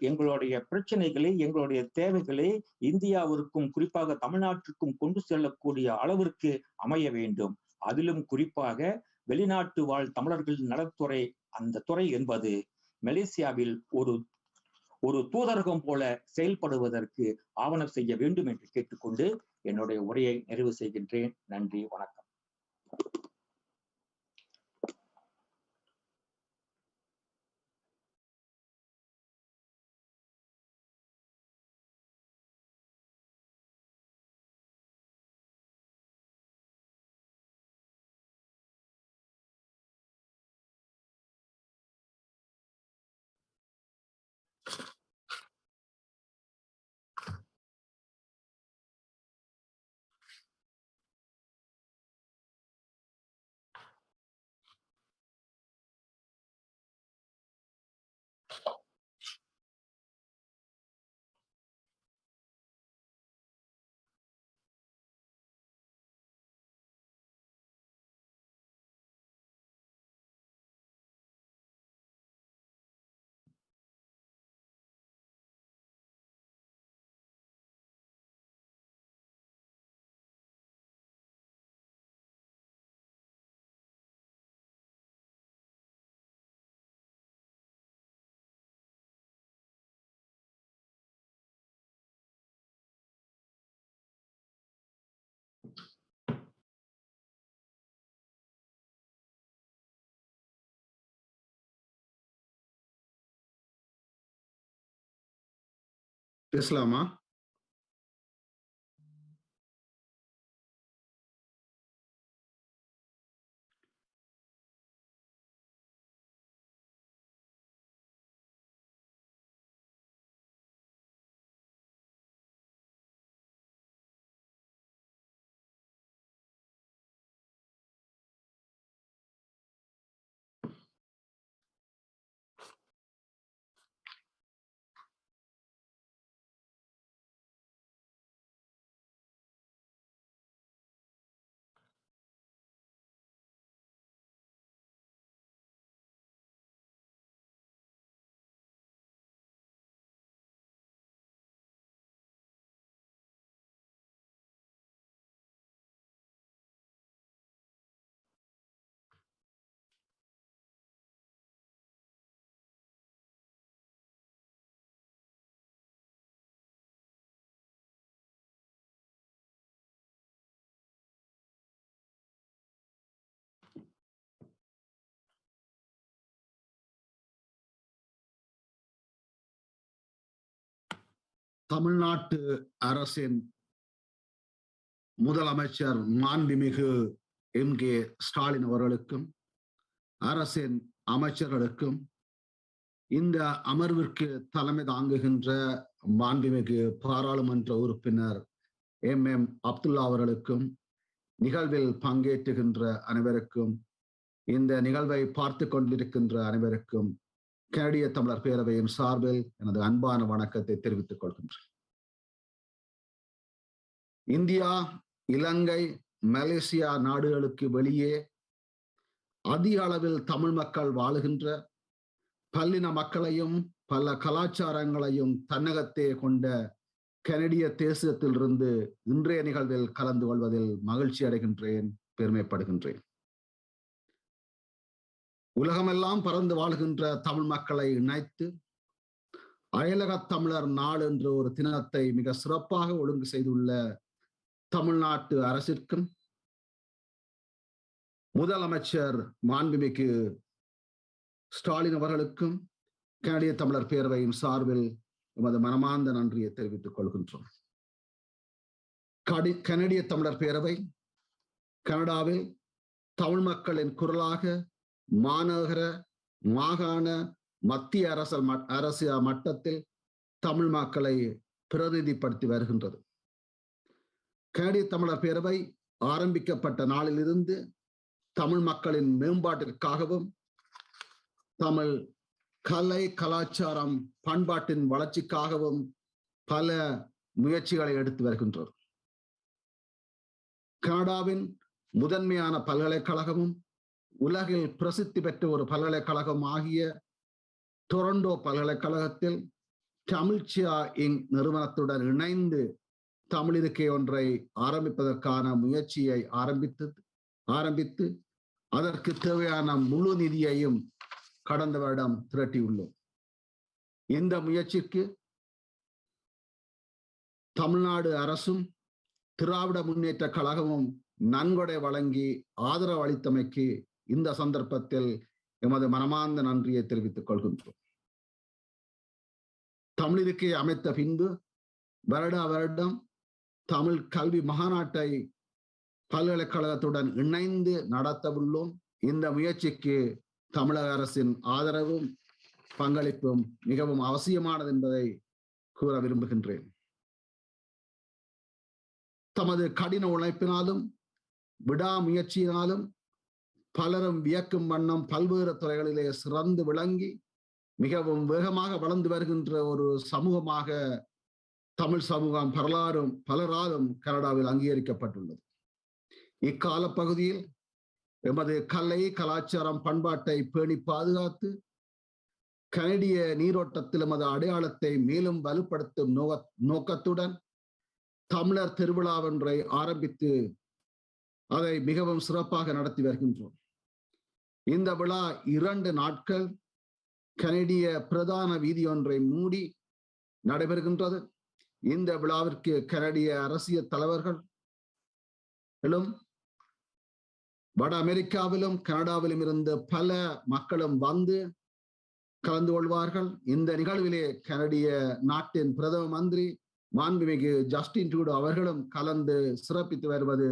எங்களுடைய பிரச்சனைகளை எங்களுடைய தேவைகளை இந்தியாவிற்கும் குறிப்பாக தமிழ்நாட்டிற்கும் கொண்டு செல்லக்கூடிய அளவிற்கு அமைய வேண்டும். அதிலும் குறிப்பாக வெளிநாட்டு வாழ் தமிழர்களின் நலத்துறை அந்த துறை என்பது மலேசியாவில் ஒரு தூதரகம் போல செயல்படுவதற்கு ஆவணம் செய்ய வேண்டும் என்று கேட்டுக்கொண்டு என்னுடைய உரையை நிறைவு செய்கின்றேன். நன்றி, வணக்கம். பேசலாமா? தமிழ்நாட்டு அரசின் முதலமைச்சர் மாண்புமிகு எம்.கே. ஸ்டாலின் அவர்களுக்கும் அரசின் அமைச்சர்களுக்கும் இந்த அமர்விற்கு தலைமை தாங்குகின்ற மாண்புமிகு பாராளுமன்ற உறுப்பினர் எம். அப்துல்லா அவர்களுக்கும் நிகழ்வில் பங்கேற்றுகின்ற அனைவருக்கும் இந்த நிகழ்வை பார்த்து கொண்டிருக்கின்ற அனைவருக்கும் கனடிய தமிழர் பேரவையின் சார்பில் எனது அன்பான வணக்கத்தை தெரிவித்துக் கொள்கின்றேன். இந்தியா, இலங்கை, மலேசியா நாடுகளுக்கு வெளியே அதிக அளவில் தமிழ் மக்கள் வாழுகின்ற பல்லின மக்களையும் பல கலாச்சாரங்களையும் தன்னகத்தே கொண்ட கனடிய தேசத்திலிருந்து இன்றைய நிகழ்வில் கலந்து கொள்வதில் மகிழ்ச்சி அடைகின்றேன், பெருமைப்படுகின்றேன். உலகமெல்லாம் பறந்து வாழ்கின்ற தமிழ் மக்களை இணைத்து அயலக தமிழர் நாள் என்ற ஒரு தினத்தை மிக சிறப்பாக ஒழுங்கு செய்துள்ள தமிழ்நாட்டு அரசிற்கும் முதலமைச்சர் மாண்புமிகு ஸ்டாலின் அவர்களுக்கும் கனடிய தமிழர் பேரவையின் சார்பில் எமது மனமார்ந்த நன்றியை தெரிவித்துக் கொள்கின்றோம். கனடிய தமிழர் பேரவை கனடாவில் தமிழ் மக்களின் குரலாக மாநகர, மாகாண, மத்திய அரசு மட்டத்தில் தமிழ் மக்களை பிரதிநிதிப்படுத்தி வருகின்றது. கனடிய தமிழர் பேரவை ஆரம்பிக்கப்பட்ட நாளிலிருந்து தமிழ் மக்களின் மேம்பாட்டிற்காகவும் தமிழ் கலை, கலாச்சாரம், பண்பாட்டின் வளர்ச்சிக்காகவும் பல முயற்சிகளை எடுத்து வருகின்றது. கனடாவின் முதன்மையான பல்கலைக்கழகமும் உலகில் பிரசித்தி பெற்ற ஒரு பல்கலைக்கழகம் ஆகிய டொரண்டோ பல்கலைக்கழகத்தில் தமிழ்ச்சியா இங் நிறுவனத்துடன் இணைந்து தமிழ் இருக்கை ஒன்றை ஆரம்பிப்பதற்கான முயற்சியை ஆரம்பித்து அதற்கு தேவையான முழு நிதியையும் கடந்த வருடம் திரட்டியுள்ளோம். இந்த முயற்சிக்கு தமிழ்நாடு அரசும் திராவிட முன்னேற்ற கழகமும் நன்கொடை வழங்கி ஆதரவு அளித்தமைக்கு இந்த சந்தர்ப்பத்தில் எமது மனமார்ந்த நன்றியை தெரிவித்துக் கொள்கின்றோம். தமிழ் இருக்கை அமைத்த பின்பு வருடம் தமிழ் கல்வி மகாநாட்டை பல்கலைக்கழகத்துடன் இணைந்து நடத்தவுள்ளோம். இந்த முயற்சிக்கு தமிழக அரசின் ஆதரவும் பங்களிப்பும் மிகவும் அவசியமானது என்பதை கூற விரும்புகின்றேன். தமது கடின உழைப்பினாலும் விடாமுயற்சியினாலும் பலரும் வியக்கும் வண்ணம் பல்வேறு துறைகளிலே சிறந்து விளங்கி மிகவும் வேகமாக வளர்ந்து வருகின்ற ஒரு சமூகமாக தமிழ் சமூகம் பலராலும் கனடாவில் அங்கீகரிக்கப்பட்டுள்ளது. இக்கால பகுதியில் எமது கலை, கலாச்சாரம், பண்பாட்டை பேணி பாதுகாத்து கனடிய நீரோட்டத்தில் எமது அடையாளத்தை மேலும் வலுப்படுத்தும் நோக்கத்துடன் தமிழர் திருவிழாவொன்றை ஆரம்பித்து அதை மிகவும் சிறப்பாக நடத்தி வருகின்றோம். இந்த விழா 2 நாட்கள் கனடிய பிரதான வீதி ஒன்றை மூடி நடைபெறுகின்றது. இந்த விழாவிற்கு கனடிய அரசியல் தலைவர்களும் வட அமெரிக்காவிலும் கனடாவிலும் இருந்து பல மக்களும் வந்து கலந்து கொள்வார்கள். இந்த நிகழ்விலே கனடிய நாட்டின் பிரதம மந்திரி மாண்புமிகு ஜஸ்டின் ட்ரூடோ அவர்களும் கலந்து சிறப்பித்து வருவது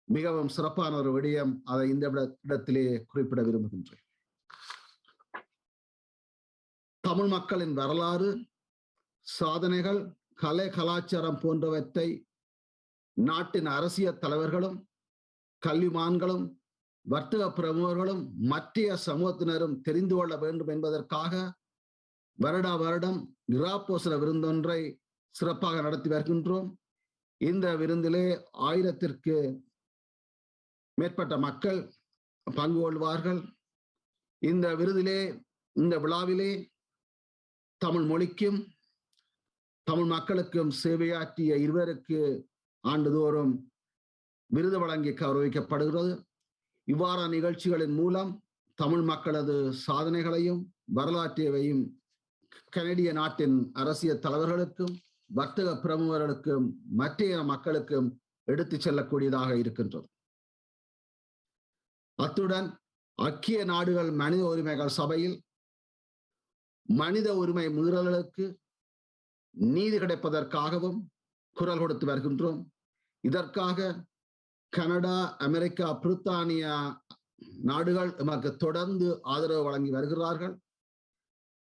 மிகவும் சிறப்பான ஒரு விடயம். அதை இந்த இடத்திலே குறிப்பிட விரும்புகின்றேன். தமிழ் மக்களின் வரலாறு, சாதனைகள், கலை, கலாச்சாரம் போன்றவற்றை நாட்டின் அரசியல் தலைவர்களும் கல்விமான்களும் வர்த்தக பிரமுகர்களும் மத்திய சமூகத்தினரும் தெரிந்து கொள்ள வேண்டும் என்பதற்காக வருடா வருடம் நிராப்போசன விருந்தொன்றை சிறப்பாக நடத்தி வருகின்றோம். இந்த விருந்திலே 1000க்கு மேற்பட்ட மக்கள் பங்கு கொள்வார்கள். இந்த விருதிலே, இந்த விழாவிலே தமிழ் மொழிக்கும் தமிழ் மக்களுக்கும் சேவையாற்றிய இருவருக்கு ஆண்டுதோறும் விருது வழங்கி கௌரவிக்கப்படுகிறது. இவ்வாறான நிகழ்ச்சிகளின் மூலம் தமிழ் மக்களது சாதனைகளையும் வரலாற்றையும் கனடிய நாட்டின் அரசியல் தலைவர்களுக்கும் வர்த்தக பிரமுகர்களுக்கும் மற்ற மக்களுக்கும் எடுத்துச் செல்லக்கூடியதாக இருக்கின்றது. அத்துடன் ஐக்கிய நாடுகள் மனித உரிமைகள் சபையில் மனித உரிமை மீறல்களுக்கு நீதி கிடைப்பதற்காகவும் குரல் கொடுத்து வருகின்றோம். இதற்காக கனடா, அமெரிக்கா, பிரித்தானியா நாடுகள் நமக்கு தொடர்ந்து ஆதரவு வழங்கி வருகிறார்கள்.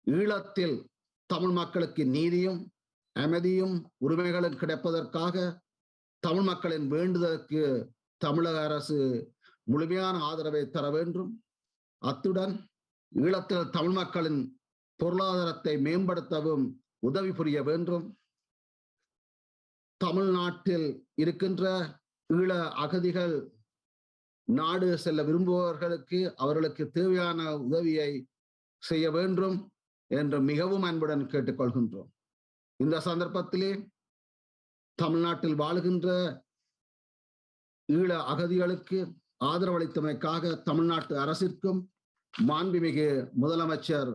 ஈழத்தில் தமிழ் மக்களுக்கு நீதியும் அமைதியும் உரிமைகளும் கிடைப்பதற்காக தமிழ் மக்களின் வேண்டுதலுக்கு தமிழக அரசு முழுமையான ஆதரவை தர வேண்டும். அத்துடன் ஈழத்தில் தமிழ் மக்களின் பொருளாதாரத்தை மேம்படுத்தவும் உதவி புரிய வேண்டும். தமிழ்நாட்டில் இருக்கின்ற ஈழ அகதிகள் நாடு செல்ல விரும்புபவர்களுக்கு அவர்களுக்கு தேவையான உதவியை செய்ய வேண்டும் என்று மிகவும் அன்புடன் கேட்டுக்கொள்கின்றோம். இந்த சந்தர்ப்பத்திலே தமிழ்நாட்டில் வாழுகின்ற ஈழ அகதிகளுக்கு ஆதரவளித்தமைக்காக தமிழ்நாட்டு அரசிற்கும் மாண்புமிகு முதலமைச்சர்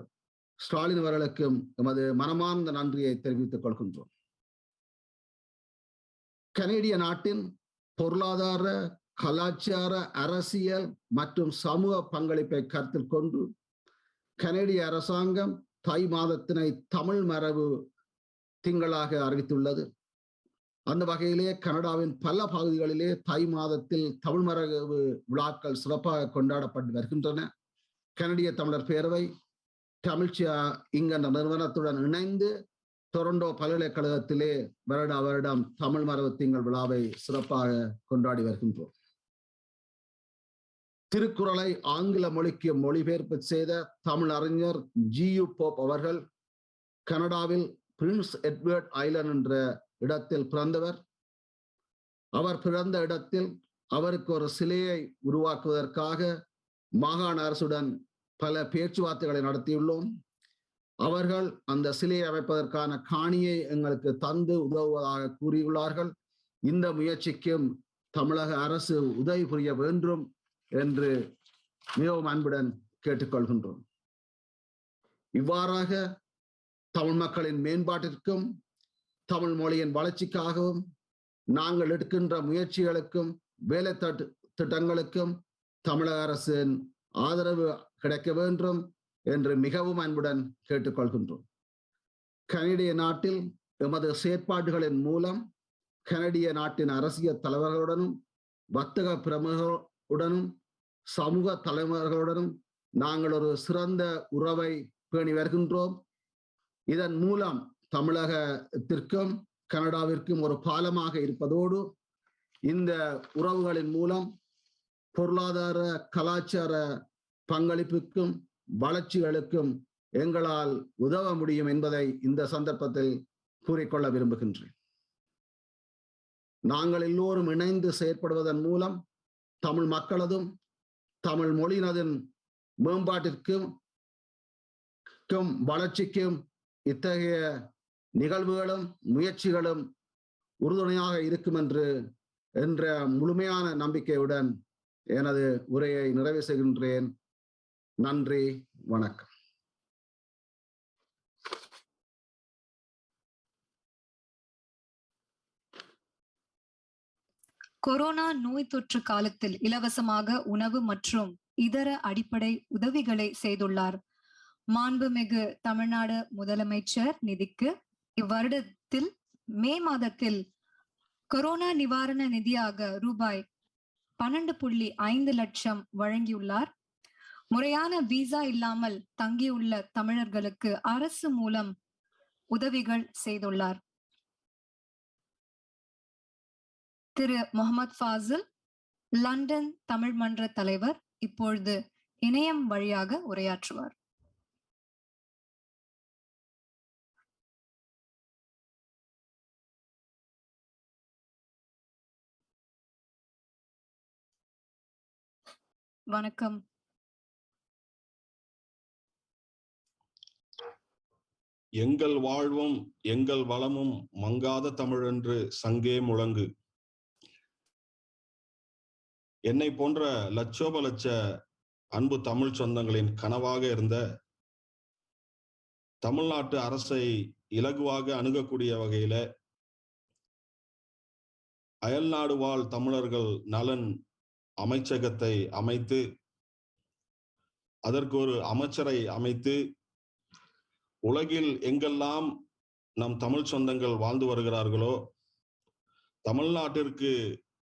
ஸ்டாலின் அவர்களுக்கும் எமது மனமார்ந்த நன்றியை தெரிவித்துக் கொள்கின்றோம். கனேடிய நாட்டின் பொருளாதார, கலாச்சார, அரசியல் மற்றும் சமூக பங்களிப்பை கருத்தில் கொண்டு கனேடிய அரசாங்கம் தை மாதத்தினை தமிழ் மரபு திங்களாக அறிவித்துள்ளது. அந்த வகையிலே கனடாவின் பல பகுதிகளிலே தை மாதத்தில் தமிழ் மரபு விழாக்கள் சிறப்பாக கொண்டாடப்பட்டு வருகின்றன. கனடிய தமிழர் பேரவை தமிழ்ச்சியா என்கின்ற நிறுவனத்துடன் இணைந்து டொரண்டோ பல்கலைக்கழகத்திலே வருடா வருடம் தமிழ் மரபு திங்கள் விழாவை சிறப்பாக கொண்டாடி வருகின்றோம். திருக்குறளை ஆங்கில மொழிக்கு மொழிபெயர்ப்பு செய்த தமிழ் அறிஞர் G.U. போப் அவர்கள் கனடாவில் பிரின்ஸ் எட்வர்ட் ஐலண்ட் என்ற இடத்தில் பிறந்தவர். அவர் பிறந்த இடத்தில் அவருக்கு ஒரு சிலையை உருவாக்குவதற்காக மாகாண அரசுடன் பல பேச்சுவார்த்தைகளை நடத்தியுள்ளோம். அவர்கள் அந்த சிலையை அமைப்பதற்கான காணியை எங்களுக்கு தந்து உதவுவதாக கூறியுள்ளார்கள். இந்த முயற்சிக்கும் தமிழக அரசு உதவி புரிய வேண்டும் என்று மிகவும் அன்புடன் கேட்டுக்கொள்கின்றோம். இவ்வாறாக தமிழ் மக்களின் மேம்பாட்டிற்கும் தமிழ் மொழியின் வளர்ச்சிக்காகவும் நாங்கள் எடுக்கின்ற முயற்சிகளுக்கும் வேலை திட்டங்களுக்கும் தமிழக அரசின் ஆதரவு கிடைக்க வேண்டும் என்று மிகவும் அன்புடன் கேட்டுக்கொள்கின்றோம். கனடிய நாட்டில் எமது செயற்பாடுகளின் மூலம் கனடிய நாட்டின் அரசியல் தலைவர்களுடனும் வர்த்தக பிரமுகர்களுடனும் சமூக தலைவர்களுடனும் நாங்கள் ஒரு சிறந்த உறவை பேணி வருகின்றோம். இதன் மூலம் தமிழகத்திற்கும் கனடாவிற்கும் ஒரு பாலமாக இருப்பதோடு இந்த உறவுகளின் மூலம் பொருளாதார கலாச்சார பங்களிப்புக்கும் வளர்ச்சிகளுக்கும் எங்களால் உதவ முடியும் என்பதை இந்த சந்தர்ப்பத்தில் கூறிக்கொள்ள விரும்புகின்றேன். நாங்கள் எல்லோரும் இணைந்து செயற்படுவதன் மூலம் தமிழ் மக்களதும் தமிழ் மொழியினதின் மேம்பாட்டிற்கும் வளர்ச்சிக்கும் இத்தகைய நிகழ்வுகளும் முயற்சிகளும் உறுதுணையாக இருக்கும் என்ற முழுமையான நம்பிக்கையுடன் எனது உரையை நிறைவு செய்கின்றேன். நன்றி, வணக்கம். கொரோனா நோய் தொற்று காலத்தில் இலவசமாக உணவு மற்றும் இதர அடிப்படை உதவிகளை செய்துள்ளார். மாண்புமிகு தமிழ்நாடு முதலமைச்சர் நிதிக்கு இவ்வருடத்தில் மே மாதத்தில் கொரோனா நிவாரண நிதியாக ரூபாய் 12.5 லட்சம் வழங்கியுள்ளார். முறையான விசா இல்லாமல் தங்கியுள்ள தமிழர்களுக்கு அரசு மூலம் உதவிகள் செய்துள்ளார். திரு முகமது ஃபாசில், லண்டன் தமிழ் மன்ற தலைவர், இப்பொழுது இணையம் வழியாக உரையாற்றுவார். வணக்கம். எங்கள் வாழ்வும் எங்கள் வளமும் மங்காத தமிழென்று சங்கே முழங்கு. என்னை போன்ற லட்சோப லட்ச அன்பு தமிழ் சொந்தங்களின் கனவாக இருந்த தமிழ்நாட்டு அரசை இலகுவாக அணுகக்கூடிய வகையில அயல்நாடு வாழ் தமிழர்கள் நலன் அமைச்சகத்தை அமைத்து அதற்கு ஒரு அமைச்சரை அமைத்து உலகில் எங்கெல்லாம் நம் தமிழ் சொந்தங்கள் வாழ்ந்து வருகிறார்களோ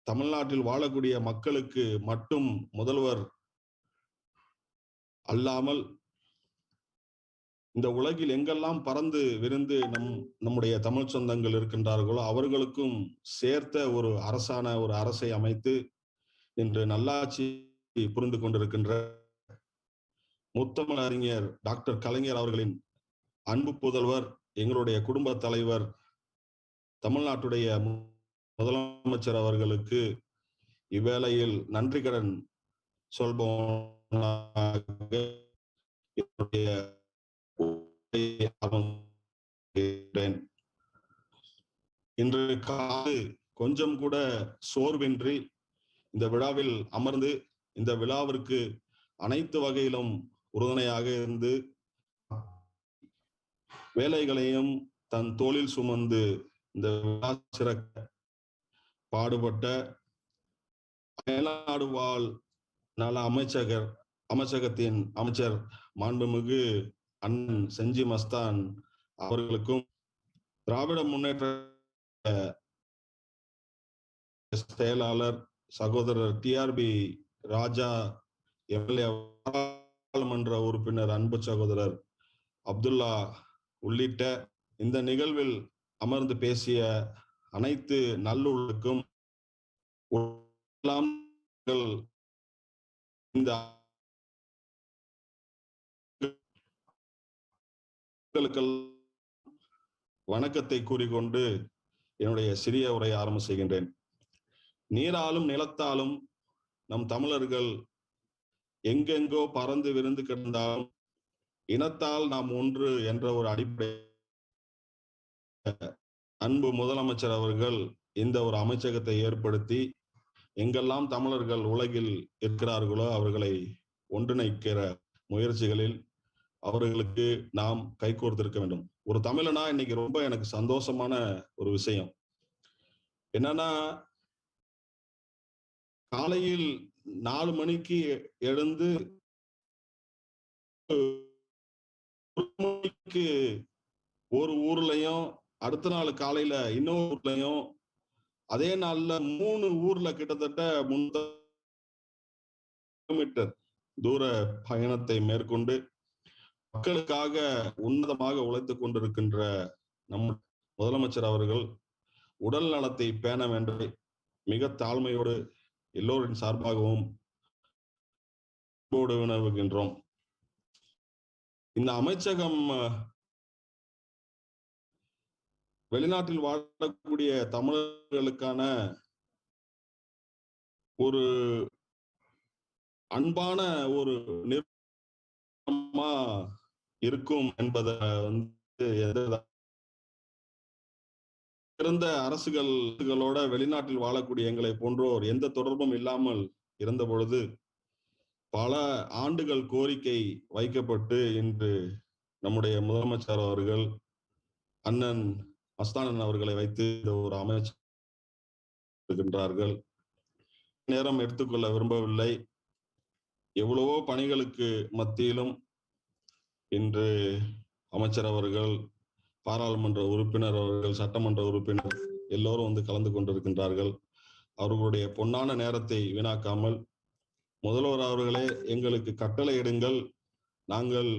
தமிழ்நாட்டில் வாழக்கூடிய மக்களுக்கு மட்டும் முதல்வர் அல்லாமல் இந்த உலகில் எங்கெல்லாம் பறந்து விரிந்து நம்முடைய தமிழ் சொந்தங்கள் இருக்கின்றார்களோ அவர்களுக்கும் சேர்த்த ஒரு அரசை அமைத்து இன்று நல்லாட்சி புரிந்து கொண்டிருக்கின்ற முத்தமிழ் அறிஞர் டாக்டர் கலைஞர் அவர்களின் அன்பு புதல்வர், எங்களுடைய குடும்ப தலைவர், தமிழ்நாட்டுடைய முதலமைச்சர் அவர்களுக்கு இவ்வேளையில் நன்றி கடன் சொல்பவனாக இன்று காலை கொஞ்சம் கூட சோர்வின்றி இந்த விழாவில் அமர்ந்து இந்த விழாவிற்கு அனைத்து வகையிலும் உறுதுணையாக இருந்து வேலைகளையும் தன் தோளில் சுமந்து இந்த விழா சிறக்க பாடுபட்ட அயல்நாடு வாழ் நல அமைச்சகத்தின் அமைச்சர் மாண்புமிகு அண்ணன் செஞ்சி மஸ்தான் அவர்களுக்கும், திராவிட முன்னேற்ற செயலாளர் சகோதரர் டிஆர்பி ராஜா எம்எல்ஏ பாராளுமன்ற உறுப்பினர் அன்பு சகோதரர் அப்துல்லா உள்ளிட்ட இந்த நிகழ்வில் அமர்ந்து பேசிய அனைத்து நல்லுள்ளுக்கும் இந்த வணக்கத்தை கூறிக்கொண்டு என்னுடைய சிறிய உரையை ஆரம்பம் செய்கின்றேன். நீராலும் நிலத்தாலும் நம் தமிழர்கள் எங்கெங்கோ பறந்து விரிந்து கிடந்தாலும் இனத்தால் நாம் ஒன்று என்ற ஒரு அடிப்படை அன்பு முதலமைச்சர் அவர்கள் இந்த ஒரு அமைச்சகத்தை ஏற்படுத்தி எங்கெல்லாம் தமிழர்கள் உலகில் இருக்கிறார்களோ அவர்களை ஒன்றிணைக்கிற முயற்சிகளில் அவர்களுக்கு நாம் கைகோர்த்திருக்க வேண்டும். ஒரு தமிழனா இன்னைக்கு ரொம்ப எனக்கு சந்தோஷமான ஒரு விஷயம் என்னன்னா, காலையில் 4 மணிக்கு எழுந்து ஒரு ஊர்லயும், அடுத்த நாள் காலையில இன்னொரு ஊர்லயும், அதே நாள்ல 3 ஊர்ல கிட்டத்தட்ட 300 கிலோமீட்டர் தூர பயணத்தை மேற்கொண்டு மக்களுக்காக உன்னதமாக உழைத்துக் கொண்டிருக்கின்ற நம் முதலமைச்சர் அவர்கள் உடல் நலத்தை பேண வேண்டும் மிக தாழ்மையோடு எல்லோரின் சார்பாகவும் வினவுகின்றோம். இந்த அமைச்சகம் வெளிநாட்டில் வாழக்கூடிய தமிழர்களுக்கான ஒரு அன்பான ஒரு நிறுவனமா இருக்கும் என்பதை சிறந்த அரசுகளோட வெளிநாட்டில் வாழக்கூடிய எங்களை போன்றோர் எந்த தொடர்பும் இல்லாமல் இருந்த பொழுது பல ஆண்டுகள் கோரிக்கை வைக்கப்பட்டு இன்று நம்முடைய முதலமைச்சர் அவர்கள் அண்ணன் மஸ்தானன் அவர்களை வைத்து ஒரு அமைச்சர் நேரம் எடுத்துக்கொள்ள விரும்பவில்லை. எவ்வளவோ பணிகளுக்கு மத்தியிலும் இன்று அமைச்சர் அவர்கள், பாராளுமன்ற உறுப்பினர் அவர்கள், சட்டமன்ற உறுப்பினர் எல்லோரும் வந்து கலந்து கொண்டிருக்கின்றார்கள். அவர்களுடைய பொன்னான நேரத்தை வீணாக்காமல், முதல்வர் அவர்களே எங்களுக்கு கட்டளை இடுங்கள், நாங்கள்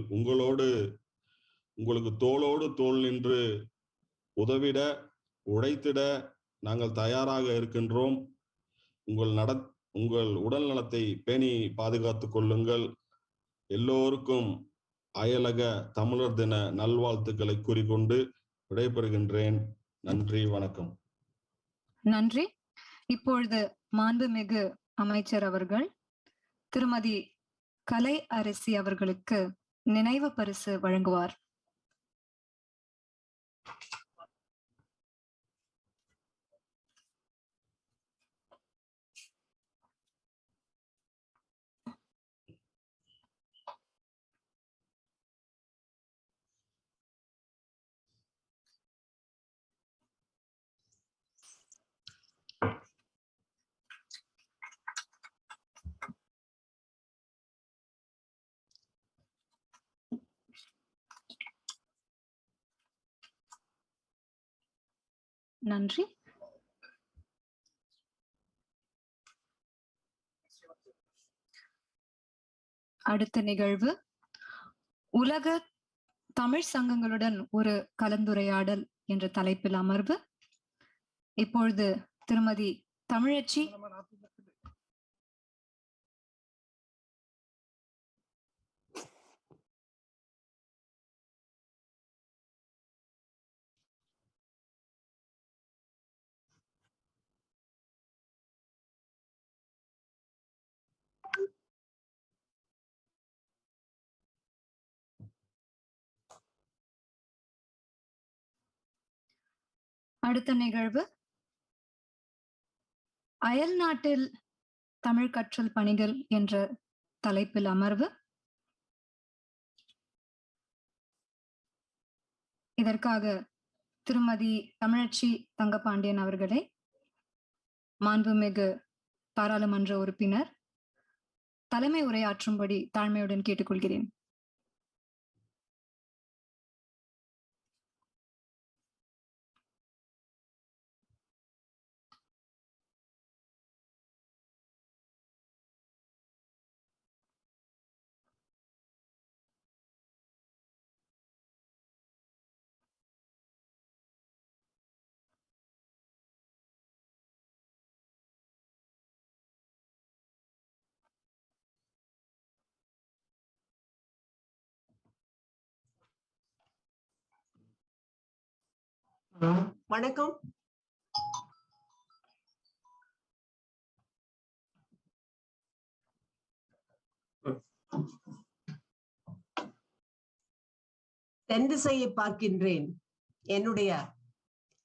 உங்களுக்கு தோளோடு தோள் நின்று உதவிட, உழைத்திட நாங்கள் தயாராக இருக்கின்றோம். உங்கள் உடல் நலத்தை பேணி பாதுகாத்துக் கொள்ளுங்கள். எல்லோருக்கும் அயலக தமிழர் தின நல்வாழ்த்துக்களை கூறிக்கொண்டு விடைபெறுகின்றேன். நன்றி, வணக்கம். நன்றி. இப்பொழுது மாண்புமிகு அமைச்சர் அவர்கள் திருமதி கலை அரசி அவர்களுக்கு நினைவு பரிசு வழங்குவார். நன்றி. அடுத்த நிகழ்வு உலக தமிழ் சங்கங்களுடன் ஒரு கலந்துரையாடல் என்ற தலைப்பில் அமர்வு. இப்பொழுது திருமதி தமிழச்சி அடுத்த நிகழ்வு அயல் நாட்டில் தமிழ் கற்றல் பணிகள் என்ற தலைப்பில் அமர்வு. இதற்காக திருமதி தமிழச்சி தங்கபாண்டியன் அவர்களை மாண்புமிகு பாராளுமன்ற உறுப்பினர் தலைமை உரையாற்றும்படி தாழ்மையுடன் கேட்டுக்கொள்கிறேன். வணக்கம். தென் திசையை பார்க்கின்றேன், என்னுடைய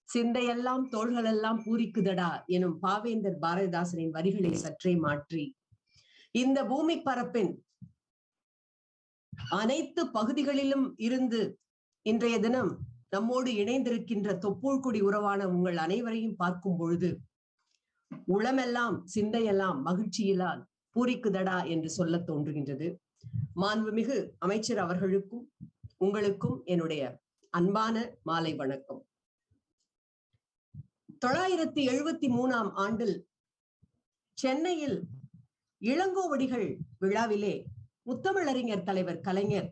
சிந்தையெல்லாம் தோள்களெல்லாம் பூரிக்குதடா எனும் பாவேந்தர் பாரதிதாசனின் வரிகளை சற்றே மாற்றி இந்த பூமி பரப்பின் அனைத்து பகுதிகளிலும் இருந்து இன்றைய தினம் நம்மோடு இணைந்திருக்கின்ற தொப்புள்குடி உறவான உங்கள் அனைவரையும் பார்க்கும் பொழுது உளமெல்லாம் சிந்தையெல்லாம் மகிழ்ச்சியிலால் பூரிக்குதடா என்று சொல்ல தோன்றுகின்றது. மாண்புமிகு அமைச்சர் அவர்களுக்கும் உங்களுக்கும் என்னுடைய அன்பான மாலை வணக்கம். 973 ஆண்டில் சென்னையில் இளங்கோவடிகள் விழாவிலே முத்தமிழறிஞர் தலைவர் கலைஞர்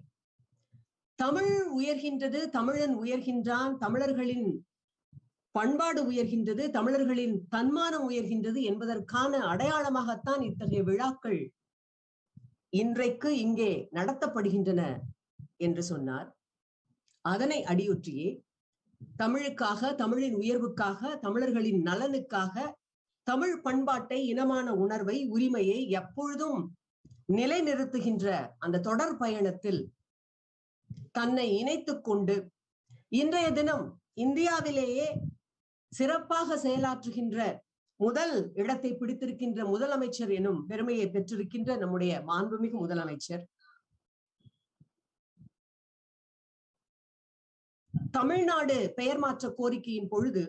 தமிழ் உயர்கின்றது, தமிழன் உயர்கின்றான், தமிழர்களின் பண்பாடு உயர்கின்றது, தமிழர்களின் தன்மானம் உயர்கின்றது என்பதற்கான அடையாளமாகத்தான் இத்தகைய விழாக்கள் இன்றைக்கு இங்கே நடத்தப்படுகின்றன என்று சொன்னார். அதனை அடியொற்றியே தமிழுக்காக, தமிழின் உயர்வுக்காக, தமிழர்களின் நலனுக்காக, தமிழ் பண்பாட்டை, இனமான உணர்வை, உரிமையை எப்பொழுதும் நிலைநிறுத்துகின்ற அந்த தொடர் பயணத்தில் தன்னை இணைத்துக் கொண்டு இன்றைய தினம் இந்தியாவிலேயே சிறப்பாக செயலாற்றுகின்ற முதல் இடத்தை பிடித்திருக்கின்ற முதலமைச்சர் எனும் பெருமையை பெற்றிருக்கின்ற நம்முடைய மாண்புமிகு முதலமைச்சர் தமிழ்நாடு பெயர் மாற்ற கோரிக்கையின் பொழுது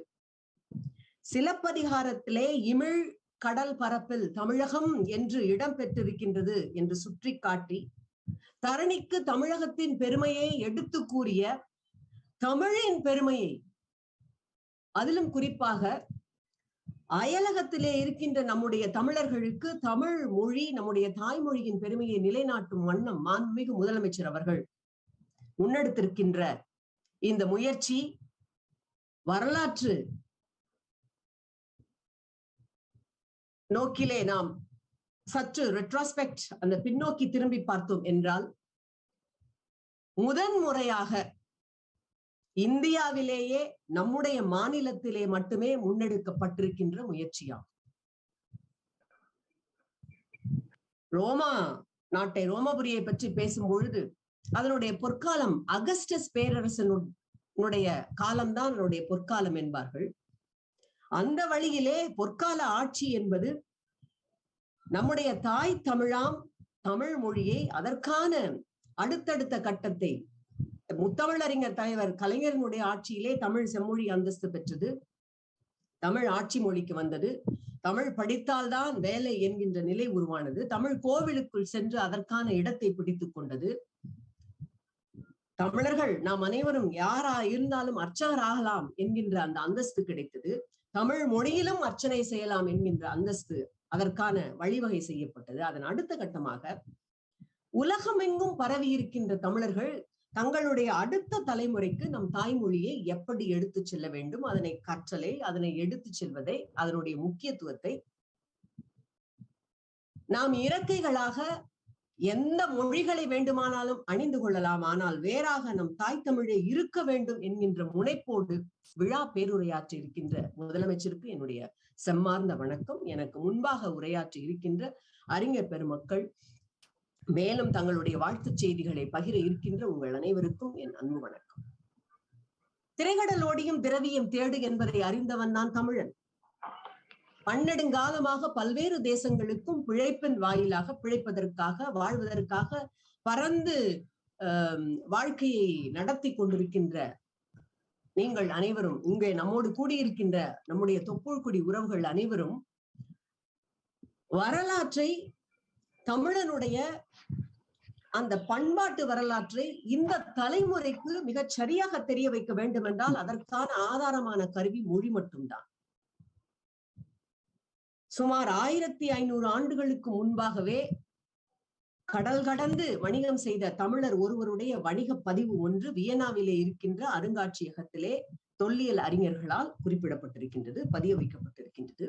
சிலப்பதிகாரத்திலே இமிழ் கடல் பரப்பில் தமிழகம் என்று இடம் பெற்றிருக்கின்றது என்று சுற்றி காட்டி தரணிக்கு தமிழகத்தின் பெருமையை எடுத்து கூறிய, தமிழின் பெருமையை, அதிலும் குறிப்பாக அயலகத்திலே இருக்கின்ற நம்முடைய தமிழர்களுக்கு தமிழ் மொழி, நம்முடைய தாய்மொழியின் பெருமையை நிலைநாட்டும் வண்ணம் மாண்புமிகு முதலமைச்சர் அவர்கள் முன்னெடுத்திருக்கின்ற இந்த முயற்சி வரலாற்று நோக்கிலே நாம் சற்று ரெட்ரோஸ்பெக்ட், அந்த பின்னோக்கி திரும்பி பார்த்தோம் என்றால், முதன்முறையாக இந்தியாவிலேயே நம்முடைய மாநிலத்திலே மட்டுமே முன்னெடுக்கப்பட்டிருக்கின்ற முயற்சியாகும். ரோமா நாட்டை, ரோமபுரியை பற்றி பேசும் பொழுது அதனுடைய பொற்காலம் அகஸ்டஸ் பேரரசனுடைய காலம்தான் அதனுடைய பொற்காலம் என்பார்கள். அந்த வழியிலே பொற்கால ஆட்சி என்பது நம்முடைய தாய் தமிழாம் தமிழ் மொழியை அதற்கான அடுத்தடுத்த கட்டத்தை, முத்தமிழறிஞர் தலைவர் கலைஞரினுடைய ஆட்சியிலே தமிழ் செம்மொழி அந்தஸ்து பெற்றது, தமிழ் ஆட்சி மொழிக்கு வந்தது, தமிழ் படித்தால்தான் வேலை என்கின்ற நிலை உருவானது, தமிழ் கோவிலுக்குள் சென்று அதற்கான இடத்தை பிடித்துக் கொண்டது, தமிழர்கள் நாம் அனைவரும் யாரா இருந்தாலும் அர்ச்சகர் ஆகலாம் என்கின்ற அந்த அந்தஸ்து கிடைத்தது, தமிழ் மொழியிலும் அர்ச்சனை செய்யலாம் என்கின்ற அந்தஸ்து, அதற்கான வழிவகை செய்யப்பட்டது. அதன் அடுத்த கட்டமாக உலகமெங்கும் பரவி இருக்கின்ற தமிழர்கள் தங்களுடைய அடுத்த தலைமுறைக்கு நம் தாய்மொழியை எப்படி எடுத்து செல்ல வேண்டும், அதனை கற்றலை, அதனை எடுத்து செல்வதை, அதனுடைய முக்கியத்துவத்தை, நாம் இறக்கைகளாக எந்த மொழிகளை வேண்டுமானாலும் அணிந்து கொள்ளலாம், ஆனால் வேறாக நம் தாய் தமிழே இருக்க வேண்டும் என்கின்ற முனைப்போடு விழா பேருரையாற்றி இருக்கின்ற முதலமைச்சருக்கு என்னுடைய செம்மார்ந்த வணக்கம். எனக்கு முன்பாக உரையாற்றி இருக்கின்ற அறிஞர் பெருமக்கள், மேலும் தங்களுடைய வாழ்த்துச் செய்திகளை பகிர இருக்கின்ற உங்கள் அனைவருக்கும் என் அன்பு வணக்கம். திரைகடலோடியும் திரவியம் தேடு என்பதை அறிந்தவன் நான் தமிழன். பன்னெடுங்காலமாக பல்வேறு தேசங்களுக்கும் பிழைப்பின் வாயிலாக, பிழைப்பதற்காக, வாழ்வதற்காக பறந்து வாழ்க்கையை நடத்தி கொண்டிருக்கின்ற நீங்கள் அனைவரும், இங்கே நம்மோடு கூடியிருக்கின்ற நம்முடைய தொப்புள்குடி உறவுகள் அனைவரும் வரலாற்றை, தமிழனுடைய அந்த பண்பாட்டு வரலாற்றை இந்த தலைமுறைக்கு மிகச் சரியாக தெரிய வைக்க வேண்டும் என்றால் அதற்கான ஆதாரமான கருவி மொழி மட்டும்தான். சுமார் 1500 ஆண்டுகளுக்கு முன்பாகவே கடல் கடந்து வணிகம் செய்த தமிழர் ஒருவருடைய வணிக பதிவு ஒன்று வியன்னாவிலே இருக்கின்ற அருங்காட்சியகத்திலே தொல்லியல் அறிஞர்களால் குறிப்பிடப்பட்டிருக்கின்றது, பதிய வைக்கப்பட்டிருக்கின்றது.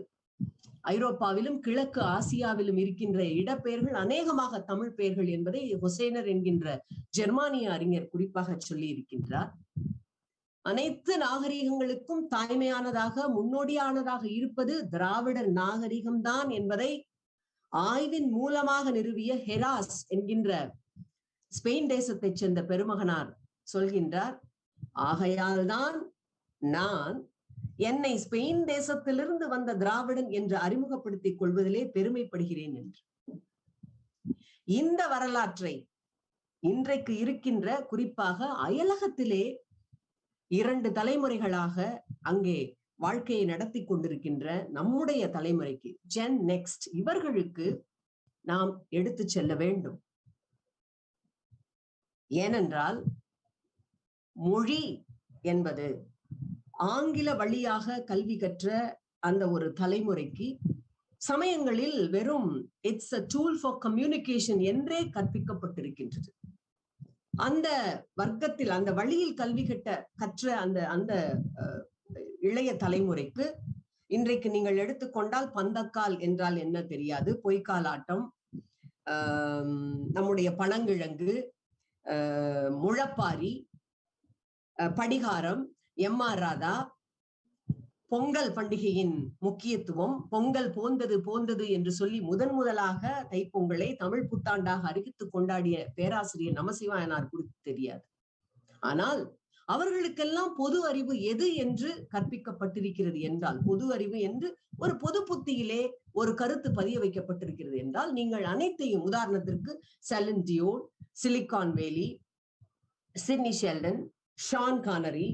ஐரோப்பாவிலும் கிழக்கு ஆசியாவிலும் இருக்கின்ற இடப்பெயர்கள் அநேகமாக தமிழ் பெயர்கள் என்பதை ஹொசைனர் என்கின்ற ஜெர்மானிய அறிஞர் குறிப்பாக சொல்லி இருக்கின்றார். அனைத்து நாகரிகங்களுக்கும் தாய்மையானதாக, முன்னோடியானதாக இருப்பது திராவிடர் நாகரிகம்தான் என்பதை ஆய்வின் மூலமாக நிறுவிய ஹெராஸ் என்கின்ற ஸ்பெயின் தேசத்தைச் சேர்ந்த பெருமகனார் சொல்கின்றார். ஆகையால் தான் நான் என்னை ஸ்பெயின் தேசத்திலிருந்து வந்த திராவிடன் என்று அறிமுகப்படுத்திக் கொள்வதிலே பெருமைப்படுகிறேன் என்று. இந்த வரலாற்றை இன்றைக்கு இருக்கின்ற, குறிப்பாக அயலகத்திலே 2 தலைமுறைகளாக அங்கே வாழ்க்கையை நடத்தி கொண்டிருக்கின்ற நம்முடைய தலைமுறைக்கு, ஜென் நெக்ஸ்ட், இவர்களுக்கு நாம் எடுத்து செல்ல வேண்டும். ஏனென்றால் மொழி என்பது ஆங்கில வழியாக கல்வி கற்ற அந்த ஒரு தலைமுறைக்கு சமயங்களில் வெறும் it's a tool for communication என்றே கற்பிக்கப்பட்டிருக்கின்றது. அந்த வர்க்கத்தில், அந்த வழியில் கல்வி கற்ற அந்த இளைய தலைமுறைக்கு இன்றைக்கு நீங்கள் எடுத்துக்கொண்டால் பந்தக்கால் என்றால் என்ன தெரியாது, பொய்க்காலாட்டம், நம்முடைய பனங்கிழங்கு, முழப்பாரி, படிகாரம், எம்ஆர் ராதா, பொங்கல் பண்டிகையின் முக்கியத்துவம், பொங்கல் போந்தது என்று சொல்லி முதலாக தைப்பொங்கலை தமிழ் புத்தாண்டாக அறிவித்து கொண்டாடிய பேராசிரியர் நமசிவாயனார் குறித்து தெரியாது. ஆனால் அவர்களுக்கெல்லாம் பொது அறிவு எது என்று கற்பிக்கப்பட்டிருக்கிறது என்றால், பொது அறிவு என்று ஒரு பொது புத்தியிலே ஒரு கருத்து பதிய வைக்கப்பட்டிருக்கிறது என்றால், நீங்கள் அனைத்தையும், உதாரணத்திற்கு செலின் டியோன், சிலிகான் வேலி, சிட்னி ஷெல்டன், ஷான் கானரி,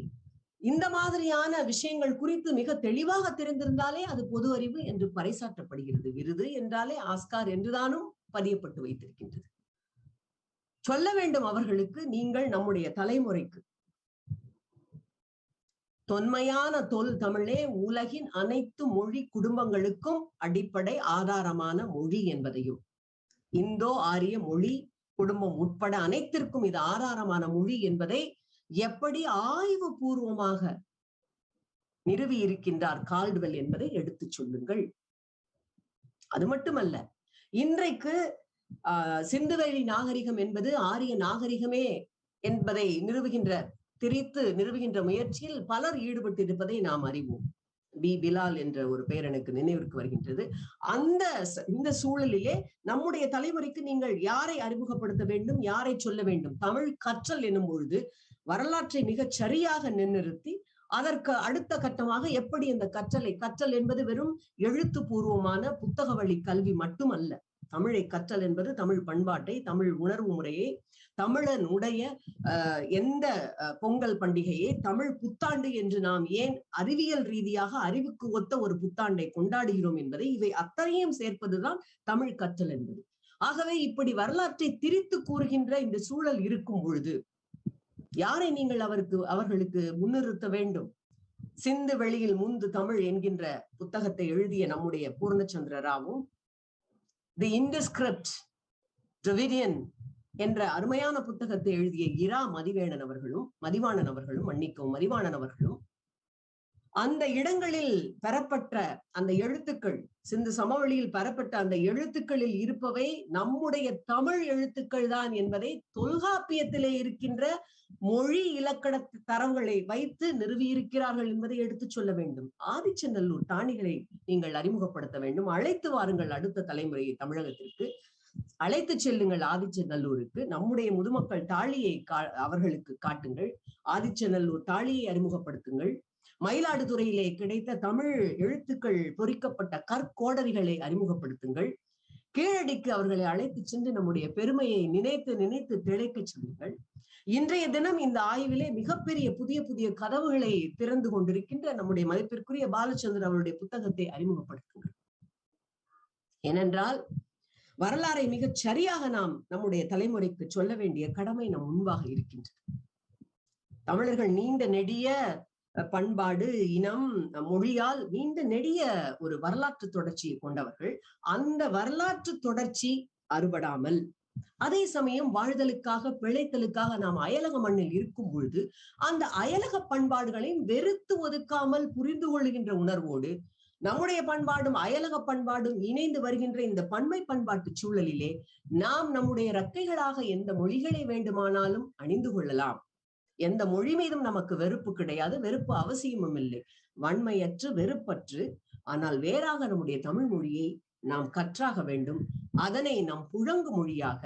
இந்த மாதிரியான விஷயங்கள் குறித்து மிக தெளிவாக தெரிந்திருந்தாலே அது பொது அறிவு என்று பறைசாற்றப்படுகிறது. விருது என்றாலே ஆஸ்கார் என்றுதானும் பதியப்பட்டு வைத்திருக்கின்றது. சொல்ல வேண்டும் அவர்களுக்கு, நீங்கள் நம்முடைய தலைமுறைக்கு தொன்மையான தொல் தமிழே உலகின் அனைத்து மொழி குடும்பங்களுக்கும் அடிப்படை ஆதாரமான மொழி என்பதையும், இந்தோ ஆரிய மொழி குடும்பம் உட்பட அனைத்திற்கும் இது ஆதாரமான மொழி என்பதை எப்படி ஆய்வு பூர்வமாக நிறுவி இருக்கின்றார் கால்டுவெல் என்பதை எடுத்து சொல்லுங்கள். அது மட்டுமல்ல, இன்றைக்கு சிந்துவெளி நாகரிகம் என்பது ஆரிய நாகரிகமே என்பதை நிறுவுகின்ற முயற்சியில் பலர் ஈடுபட்டிருப்பதை நாம் அறிவோம். பி பிலால் என்ற ஒரு பெயர் எனக்கு நினைவிற்கு வருகின்றது. இந்த சூழலிலே நம்முடைய தலைமுறைக்கு நீங்கள் யாரை அறிமுகப்படுத்த வேண்டும், யாரை சொல்ல வேண்டும்? தமிழ் கற்றல் என்னும் பொழுது வரலாற்றை மிகச் சரியாக நிறுத்தி அதற்கு அடுத்த கட்டமாக எப்படி இந்த கற்றல் என்பது வெறும் எழுத்து பூர்வமான புத்தக வழி கல்வி மட்டுமல்ல. தமிழை கற்றல் என்பது தமிழ் பண்பாட்டை, தமிழ் உணர்வு முறையை, தமிழனுடைய எந்த பொங்கல் பண்டிகையை தமிழ் புத்தாண்டு என்று நாம் ஏன் அறிவியல் ரீதியாக அறிவுக்கு ஒத்த ஒரு புத்தாண்டை கொண்டாடுகிறோம் என்பதை, இவை அத்தனையும் சேர்ப்பதுதான் தமிழ் கற்றல் என்பது. ஆகவே இப்படி வரலாற்றை திரித்து கூறுகின்ற இந்த சூழல் இருக்கும் பொழுது யாரை நீங்கள் அவர்களுக்கு முன்னிறுத்த வேண்டும்? சிந்து வெளியில் முந்து தமிழ் என்கின்ற புத்தகத்தை எழுதிய நம்முடைய பூர்ணச்சந்திர ராவும், தி இன்டிஸ்கிரிப்ட் டிராவிடியன் என்ற அருமையான புத்தகத்தை எழுதிய இரா மதிவாணன் அவர்களும் அந்த இடங்களில் பெறப்பட்ட அந்த எழுத்துக்கள், சிந்து சமவெளியில் பெறப்பட்ட அந்த எழுத்துக்களில் இருப்பவை நம்முடைய தமிழ் எழுத்துக்கள் தான் என்பதை தொல்காப்பியத்திலே இருக்கின்ற மொழி இலக்கண தரவுகளை வைத்து நிறுவியிருக்கிறார்கள் என்பதை எடுத்து சொல்ல வேண்டும். ஆதிச்சநல்லூர் தாணிகளை நீங்கள் அறிமுகப்படுத்த வேண்டும். அழைத்து வாருங்கள் அடுத்த தலைமுறையை தமிழகத்திற்கு, அழைத்து செல்லுங்கள் ஆதிச்சநல்லூருக்கு. நம்முடைய முதுமக்கள் தாழியை அவர்களுக்கு காட்டுங்கள், ஆதிச்சநல்லூர் தாழியை அறிமுகப்படுத்துங்கள். மயிலாடுதுறையிலே கிடைத்த தமிழ் எழுத்துக்கள் பொறிக்கப்பட்ட கற்கோடரிகளை அறிமுகப்படுத்துங்கள். கீழடிக்கு அவர்களை அழைத்து சென்று நம்முடைய பெருமையை நினைத்து திளைக்க சொல்லுங்கள். இன்றைய தினம் இந்த ஆய்விலே மிகப்பெரிய புதிய கதவுகளை திறந்து கொண்டிருக்கின்ற நம்முடைய மதிப்பிற்குரிய பாலச்சந்திரன் அவருடைய புத்தகத்தை அறிமுகப்படுத்துங்கள். ஏனென்றால் வரலாறை மிகச் சரியாக நாம் நம்முடைய தலைமுறைக்கு சொல்ல வேண்டிய கடமை நம் முன்பாக இருக்கின்றது. தமிழர்கள் நீண்ட நெடிய பண்பாடு, இனம், மொழியால் நீண்ட நெடிய ஒரு வரலாற்று தொடர்ச்சியை கொண்டவர்கள். அந்த வரலாற்று தொடர்ச்சி அறுபடாமல், அதே சமயம் வாழ்தலுக்காக பிழைத்தலுக்காக நாம் அயலக மண்ணில் இருக்கும் பொழுது அந்த அயலக பண்பாடுகளையும் வெறுத்து ஒதுக்காமல் புரிந்து கொள்கின்ற உணர்வோடு நம்முடைய பண்பாடும் அயலக பண்பாடும் இணைந்து வருகின்ற இந்த பன்மை பண்பாட்டு சூழலிலே நாம் நம்முடைய இறக்கைகளாக எந்த மொழிகளை வேண்டுமானாலும் அணிந்து கொள்ளலாம். எந்த மொழி மீதும் நமக்கு வெறுப்பு கிடையாது, வெறுப்பு அவசியமும் இல்லை. வன்மையற்று வெறுப்பற்று, ஆனால் வேறாக நம்முடைய தமிழ் மொழியை நாம் கற்றாக வேண்டும். அதனை நம் புழங்கு மொழியாக,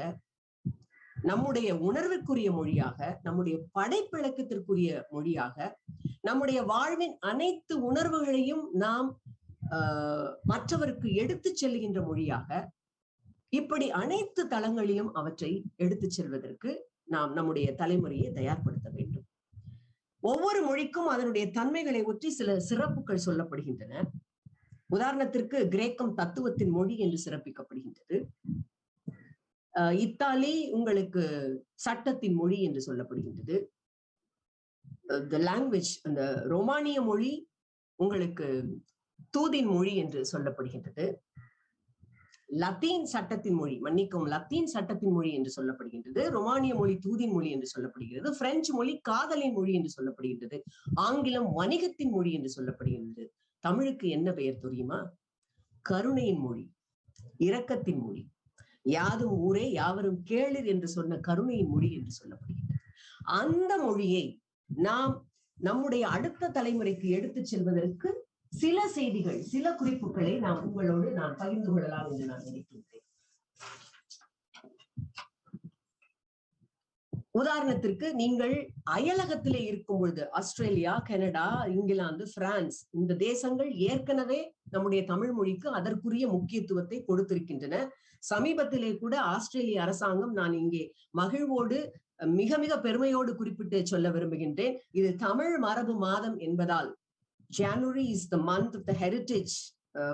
நம்முடைய உணர்விற்குரிய மொழியாக, நம்முடைய படைப்பிழக்கத்திற்குரிய மொழியாக, நம்முடைய வாழ்வின் அனைத்து உணர்வுகளையும் நாம் மற்றவருக்கு எடுத்து செல்கின்ற மொழியாக, இப்படி அனைத்து தளங்களிலும் அவற்றை எடுத்து செல்வதற்கு நாம் நம்முடைய தலைமுறையை தயார்படுத்த வேண்டும். ஒவ்வொரு மொழிக்கும் அதனுடைய தன்மைகளை ஒற்றி சில சிறப்புகள் சொல்லப்படுகின்றன. உதாரணத்திற்கு கிரேக்கம் தத்துவத்தின் மொழி என்று சிறப்பிக்கப்படுகின்றது. இத்தாலி உங்களுக்கு சட்டத்தின் மொழி என்று சொல்லப்படுகின்றது. அந்த ரோமானிய மொழி உங்களுக்கு தூதின் மொழி என்று சொல்லப்படுகின்றது. லத்தீன் சட்டத்தின் மொழி, லத்தீன் சட்டத்தின் மொழி என்று சொல்லப்படுகின்றது. ரொமானிய மொழி தூதின் மொழி என்று சொல்லப்படுகிறது. பிரெஞ்சு மொழி காதலின் மொழி என்று சொல்லப்படுகின்றது. ஆங்கிலம் வணிகத்தின் மொழி என்று சொல்லப்படுகின்றது. தமிழுக்கு என்ன பெயர் தெரியுமா? கருணையின் மொழி, இரக்கத்தின் மொழி, யாதும் ஊரே யாவரும் கேளிர் என்று சொன்ன கருணையின் மொழி என்று சொல்லப்படுகின்றது. அந்த மொழியை நாம் நம்முடைய அடுத்த தலைமுறைக்கு எடுத்துச் செல்வதற்கு சில செய்திகள், சில குறிப்புகளை உங்களோடு நான் பகிர்ந்து கொள்ளலாம் என்று நான் நினைக்கின்றேன். உதாரணத்திற்கு, நீங்கள் அயலகத்திலே இருக்கும் பொழுது ஆஸ்திரேலியா, கனடா, இங்கிலாந்து, பிரான்ஸ், இந்த தேசங்கள் ஏற்கனவே நம்முடைய தமிழ் மொழிக்கு அதற்குரிய முக்கியத்துவத்தை கொடுத்திருக்கின்றன. சமீபத்திலே கூட ஆஸ்திரேலிய அரசாங்கம், நான் இங்கே மகிழ்வோடு மிக மிக பெருமையோடு குறிப்பிட்டு சொல்ல விரும்புகின்றேன், இது தமிழ் மரபு மாதம் என்பதால், January is the month of the heritage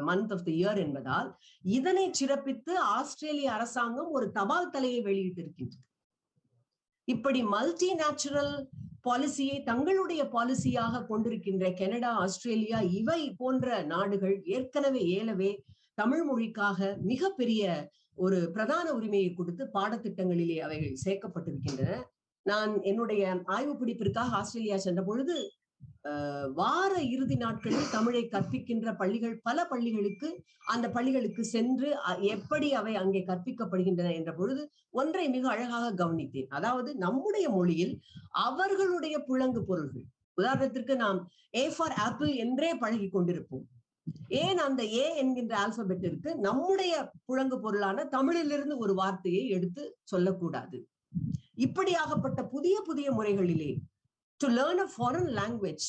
month of the year என்பதால் இதனை சிறப்பித்து ஆஸ்திரேலிய அரசாங்கம் ஒரு தபால் தலையை வெளியிட்டிருக்கின்றது. இப்படி மல்டிநேச்சுரல் பாலிசியை தங்களுடைய பாலிசியாக கொண்டிருக்கின்ற கனடா, ஆஸ்திரேலியா இவை போன்ற நாடுகள் ஏற்கனவே ஏலவே தமிழ் மொழிக்காக மிகப்பெரிய ஒரு பிரதான உரிமையை கொடுத்து பாடத்திட்டங்களிலே அவைகள் சேர்க்கப்பட்டிருக்கின்றன. நான் என்னுடைய ஆய்வு பிடிப்பிற்காக ஆஸ்திரேலியா சென்ற பொழுது வார இறுதி நாட்களில் தமிழை கற்பிக்கின்ற பள்ளிகள், பல பள்ளிகளுக்கு அந்த பள்ளிகளுக்கு சென்று எப்படி அவை அங்கே கற்பிக்கப்படுகின்றன என்ற பொழுது ஒன்றை மிக அழகாக கவனித்தேன். அதாவது நம்முடைய மொழியில் அவர்களுடைய புழங்கு பொருள்கள், உதாரணத்திற்கு நாம் A for ஆப்பிள் என்றே பழகி கொண்டிருப்போம். ஏன் அந்த ஏ என்கின்ற ஆல்பபெட்டிற்கு நம்முடைய புழங்கு பொருளான தமிழிலிருந்து ஒரு வார்த்தையை எடுத்து சொல்லக்கூடாது? இப்படியாகப்பட்ட புதிய புதிய முறைகளிலே to learn a foreign language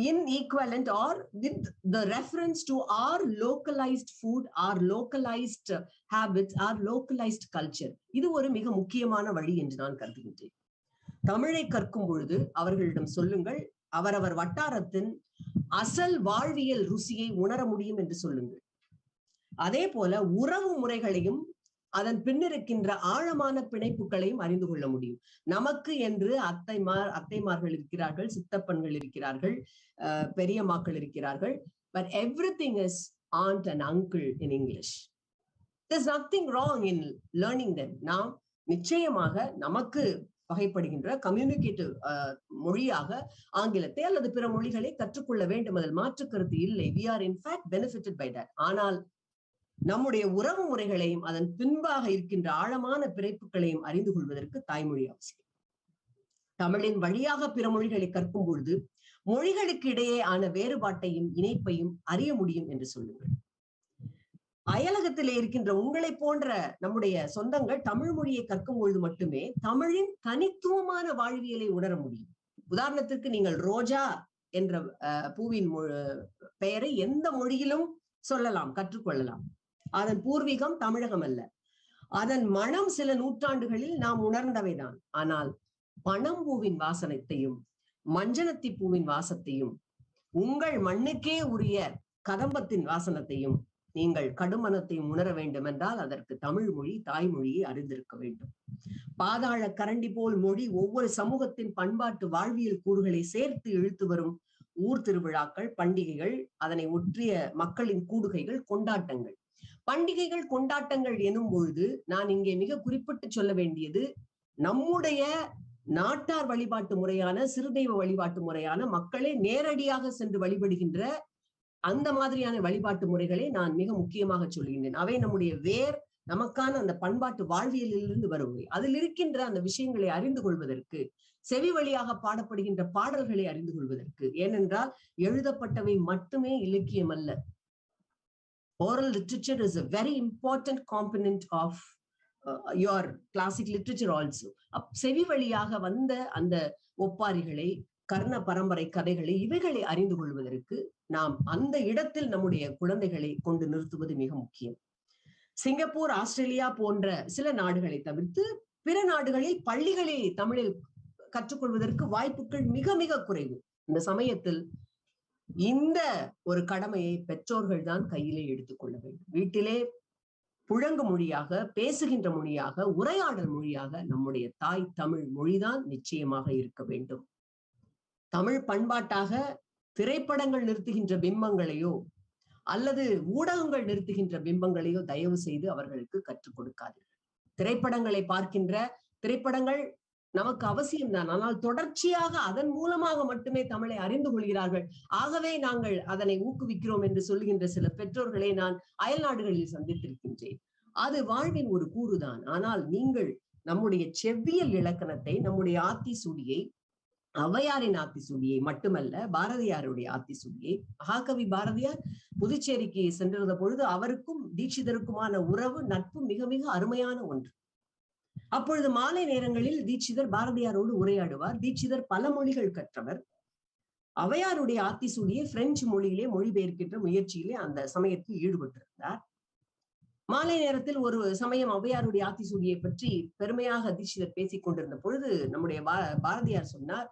in equivalent or with the reference to our localized food, our localized habits, our localized culture, இது ஒரு மிக முக்கியமான வழி என்று நான் கருதுகின்றேன். தமிழை கற்கும் பொழுது அவர்களிடம் சொல்லுங்கள், அவரவர் வட்டாரத்தின் அசல் வாழ்வியல் ருசியை உணர முடியும் என்று சொல்லுங்கள். அதே போல உறவு முறைகளையும் அதன் பின்னிருக்கின்ற ஆழமான பிணைப்புகளையும் அறிந்து கொள்ள முடியும். நமக்கு என்று அத்தைமார்கள் இருக்கிறார்கள், சித்தப்பன்கள் இருக்கிறார்கள், பெரியம்மாக்கள் இருக்கிறார்கள். But everything is aunt and uncle in English. There's nothing wrong in learning them. நாம் நிச்சயமாக நமக்கு வகைப்படுகின்ற கம்யூனிகேட்டிவ் மொழியாக ஆங்கிலத்தை அல்லது பிற மொழிகளை கற்றுக்கொள்ள வேண்டும், அதில் மாற்று கருத்து இல்லை. We are in fact benefited by that. ஆனால் நம்முடைய உறவு முறைகளையும் அதன் பின்பாக இருக்கின்ற ஆழமான பிணைப்புகளையும் அறிந்து கொள்வதற்கு தாய்மொழி அவசியம். தமிழின் வழியாக பிற மொழிகளை கற்கும் பொழுது மொழிகளுக்கு இடையே ஆன வேறுபாட்டையும் இணைப்பையும் அறிய முடியும் என்று சொல்லுங்கள். அயலகத்திலே இருக்கின்ற உங்களை போன்ற நம்முடைய சொந்தங்கள் தமிழ் மொழியை கற்கும் பொழுது மட்டுமே தமிழின் தனித்துவமான வாழ்வியலை உணர முடியும். உதாரணத்திற்கு நீங்கள் ரோஜா என்ற பூவின் பெயரை எந்த மொழியிலும் சொல்லலாம், கற்றுக்கொள்ளலாம். அதன் பூர்வீகம் தமிழகம் அல்ல. அதன் மனம் சில நூற்றாண்டுகளில் நாம் உணர்ந்தவைதான். ஆனால் பனம்பூவின் வாசனத்தையும் மஞ்சனத்தி பூவின் வாசத்தையும் உங்கள் மண்ணுக்கே உரிய கதம்பத்தின் வாசனத்தையும் நீங்கள் கடுமனத்தையும் உணர வேண்டும் என்றால் அதற்கு தமிழ் மொழி, தாய்மொழியை அறிந்திருக்க வேண்டும். பாதாள கரண்டி போல் மொழி ஒவ்வொரு சமூகத்தின் பண்பாட்டு வாழ்வியல் கூறுகளை சேர்த்து இழுத்து வரும் ஊர் திருவிழாக்கள், பண்டிகைகள், அதனை ஒற்றிய மக்களின் கூடுகைகள், கொண்டாட்டங்கள். பண்டிகைகள், கொண்டாட்டங்கள் எனும் பொழுது நான் இங்கே மிக குறிப்பிட்டு சொல்ல வேண்டியது நம்முடைய நாட்டார் வழிபாட்டு முறையான, சிறுதெய்வ வழிபாட்டு முறையான, மக்களே நேரடியாக சென்று வழிபடுகின்ற அந்த மாதிரியான வழிபாட்டு முறைகளை நான் மிக முக்கியமாக சொல்கின்றேன். அவை நம்முடைய வேர், நமக்கான அந்த பண்பாட்டு வாழ்வியலிலிருந்து வருபவை. அதில் இருக்கின்ற அந்த விஷயங்களை அறிந்து கொள்வதற்கு, செவி வழியாக பாடப்படுகின்ற பாடல்களை அறிந்து கொள்வதற்கு. ஏனென்றால் எழுதப்பட்டவை மட்டுமே இலக்கியம் அல்ல. Oral literature is a very important component of your classic literature also. செவி வழியாக வந்த அந்த ஒப்பாரிகளை, கர்ண பரம்பரை கதைகளை, இவைகளை அறிந்து கொள்வதற்கு நாம் அந்த இடத்தில் நம்முடைய குழந்தைகளை கொண்டு நிறுத்துவது மிக முக்கியம். சிங்கப்பூர், ஆஸ்திரேலியா போன்ற சில நாடுகளை தவிர்த்து பிற நாடுகளில் பள்ளிகளில் தமிழில் கற்றுக்கொள்வதற்கு வாய்ப்புகள் மிக மிக குறைவு. இந்த சமயத்தில் இந்த ஒரு கடமையை பெற்றோர்கள் தான் கையிலே எடுத்துக்கொள்ள வேண்டும். வீட்டிலே புழங்கு மொழியாக, பேசுகின்ற மொழியாக, உரையாடல் மொழியாக நம்முடைய தாய் தமிழ் மொழிதான் நிச்சயமாக இருக்க வேண்டும். தமிழ் பண்பாட்டாக திரைப்படங்கள் நிறுத்துகின்ற பிம்பங்களையோ அல்லது ஊடகங்கள் நிறுத்துகின்ற பிம்பங்களையோ தயவு செய்து அவர்களுக்கு கற்றுக் கொடுக்காதீர்கள். திரைப்படங்களை திரைப்படங்கள் நமக்கு அவசியம்தான். ஆனால் தொடர்ச்சியாக அதன் மூலமாக மட்டுமே தமிழை அறிந்து கொள்கிறார்கள். ஆகவே நாங்கள் அதனை ஊக்குவிக்கிறோம் என்று சொல்லுகின்ற சில பெற்றோர்களை நான் அயல் நாடுகளில் சந்தித்திருக்கின்றேன். அது வாழ்வின் ஒரு கூறுதான். ஆனால் நீங்கள் நம்முடைய செவ்வியல் இலக்கணத்தை, நம்முடைய ஆத்திசூடியை, ஔவையாரின் ஆத்திசூடியை மட்டுமல்ல, பாரதியாருடைய ஆத்திசூடியை, மகாகவி பாரதியார் புதுச்சேரிக்கு சென்றிருந்த பொழுது அவருக்கும் தீட்சிதருக்குமான உறவு, நட்பு மிக மிக அருமையான ஒன்று. அப்பொழுது மாலை நேரங்களில் தீட்சிதர் பாரதியாரோடு உரையாடுவார். தீட்சிதர் பல மொழிகள் கற்றவர். ஔவையாருடைய ஆத்திசூடியை பிரெஞ்சு மொழியிலே மொழிபெயர்க்கின்ற முயற்சியிலே அந்த சமயத்தில் ஈடுபட்டிருந்தார். மாலை நேரத்தில் ஒரு சமயம் ஔவையாருடைய ஆத்திசூடியை பற்றி பெருமையாக தீட்சிதர் பேசிக் கொண்டிருந்த பொழுது நம்முடைய பாரதியார் சொன்னார்,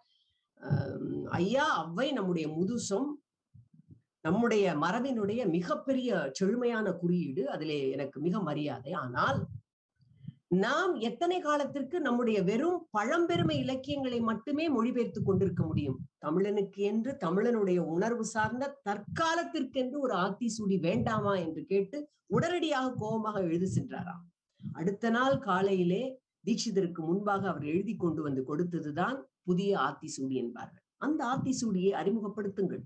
ஐயா, ஔவை நம்முடைய முதுசம், நம்முடைய மரபினுடைய மிகப்பெரிய செழுமையான குறியீடு, அதிலே எனக்கு மிக மரியாதை. ஆனால் நாம் எத்தனை காலத்திற்கு நம்முடைய வெறும் பழம்பெருமை இலக்கியங்களை மட்டுமே மொழிபெயர்த்து கொண்டிருக்க முடியும்? தமிழனுக்கு என்று தமிழனுடைய உணர்வு சார்ந்த தற்காலத்திற்கென்று ஒரு ஆத்திசூடி வேண்டாமா என்று கேட்டு உடனடியாக கோபமாக எழுதி சென்றாராம். அடுத்த நாள் காலையிலே தீட்சிதருக்கு முன்பாக அவர் எழுதி கொண்டு வந்து கொடுத்ததுதான் புதிய ஆத்திசூடி என்பார்கள். அந்த ஆத்திசூடியை அறிமுகப்படுத்துங்கள்.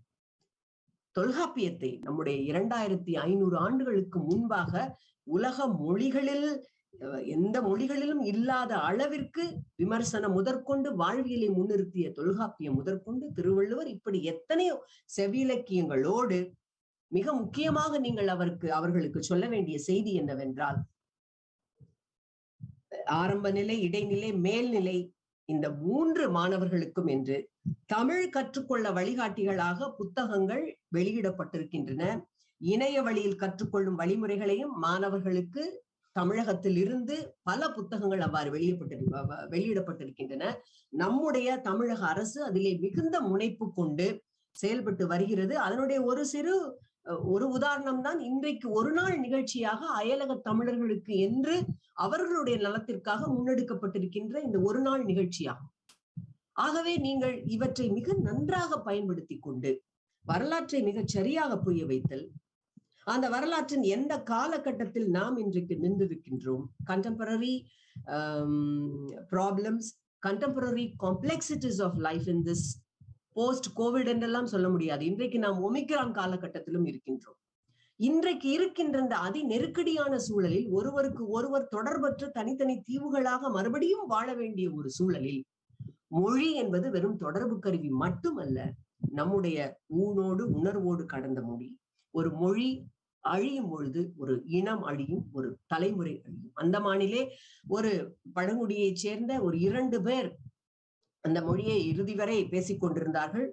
தொல்காப்பியத்தை நம்முடைய 2500 ஆண்டுகளுக்கு முன்பாக உலக மொழிகளில் எந்த மொழிகளிலும் இல்லாத அளவிற்கு விமர்சனம் முதற்கொண்டு வாழ்வியலை முன்னிறுத்திய தொல்காப்பியம் முதற்கொண்டு திருவள்ளுவர் இப்படி எத்தனையோ செவ்விலக்கியங்களோடு மிக முக்கியமாக நீங்கள் அவர்களுக்கு சொல்ல வேண்டிய செய்தி என்னவென்றால், ஆரம்ப நிலை, இடைநிலை, மேல்நிலை இந்த 3 மாணவர்களுக்கும் என்று தமிழ் கற்றுக்கொள்ள வழிகாட்டிகளாக புத்தகங்கள் வெளியிடப்பட்டிருக்கின்றன. இணைய வழியில் கற்றுக்கொள்ளும் வழிமுறைகளையும் மாணவர்களுக்கு தமிழகத்தில் இருந்து பல புத்தகங்கள் அவ்வாறு வெளியிடப்பட்டிருக்கின்றன. நம்முடைய தமிழக அரசு அதிலே மிகுந்த முனைப்பு கொண்டு செயல்பட்டு வருகிறது. அதனுடைய ஒரு உதாரணம் தான் இன்றைக்கு ஒரு நாள் நிகழ்ச்சியாக அயலக தமிழர்களுக்கு என்று அவர்களுடைய நலத்திற்காக முன்னெடுக்கப்பட்டிருக்கின்ற இந்த ஒரு நாள் நிகழ்ச்சியாகும். ஆகவே நீங்கள் இவற்றை மிக நன்றாக பயன்படுத்தி கொண்டு வரலாற்றை மிகச் சரியாக புரிய வைத்தல், அந்த வரலாற்றின் எந்த காலகட்டத்தில் நாம் இன்றைக்கு நின்றிருக்கின்றோம், contemporary problems, contemporary complexities of life in this post COVID என்றெல்லாம் சொல்ல முடியாது. இன்றைக்கு நாம் ஒமிக்ரான் காலகட்டத்திலும் இருக்கின்றோம். இன்றைக்கு இருக்கின்ற இந்த அதி நெருக்கடியான சூழலில் ஒருவருக்கு ஒருவர் தொடர்பற்ற தனித்தனி தீவுகளாக மறுபடியும் வாழ வேண்டிய ஒரு சூழலில் மொழி என்பது வெறும் தொடர்பு கருவி மட்டுமல்ல, நம்முடைய ஊனோடு உணர்வோடு கடந்த மொழி. ஒரு மொழி அழியும் பொழுது ஒரு இனம் அழியும், ஒரு தலைமுறை அழியும். அந்தமானிலே ஒரு பழங்குடியைச் சேர்ந்த ஒரு 2 பேர் அந்த மொழியை இறுதி வரை பேசிக் கொண்டிருந்தார்கள்.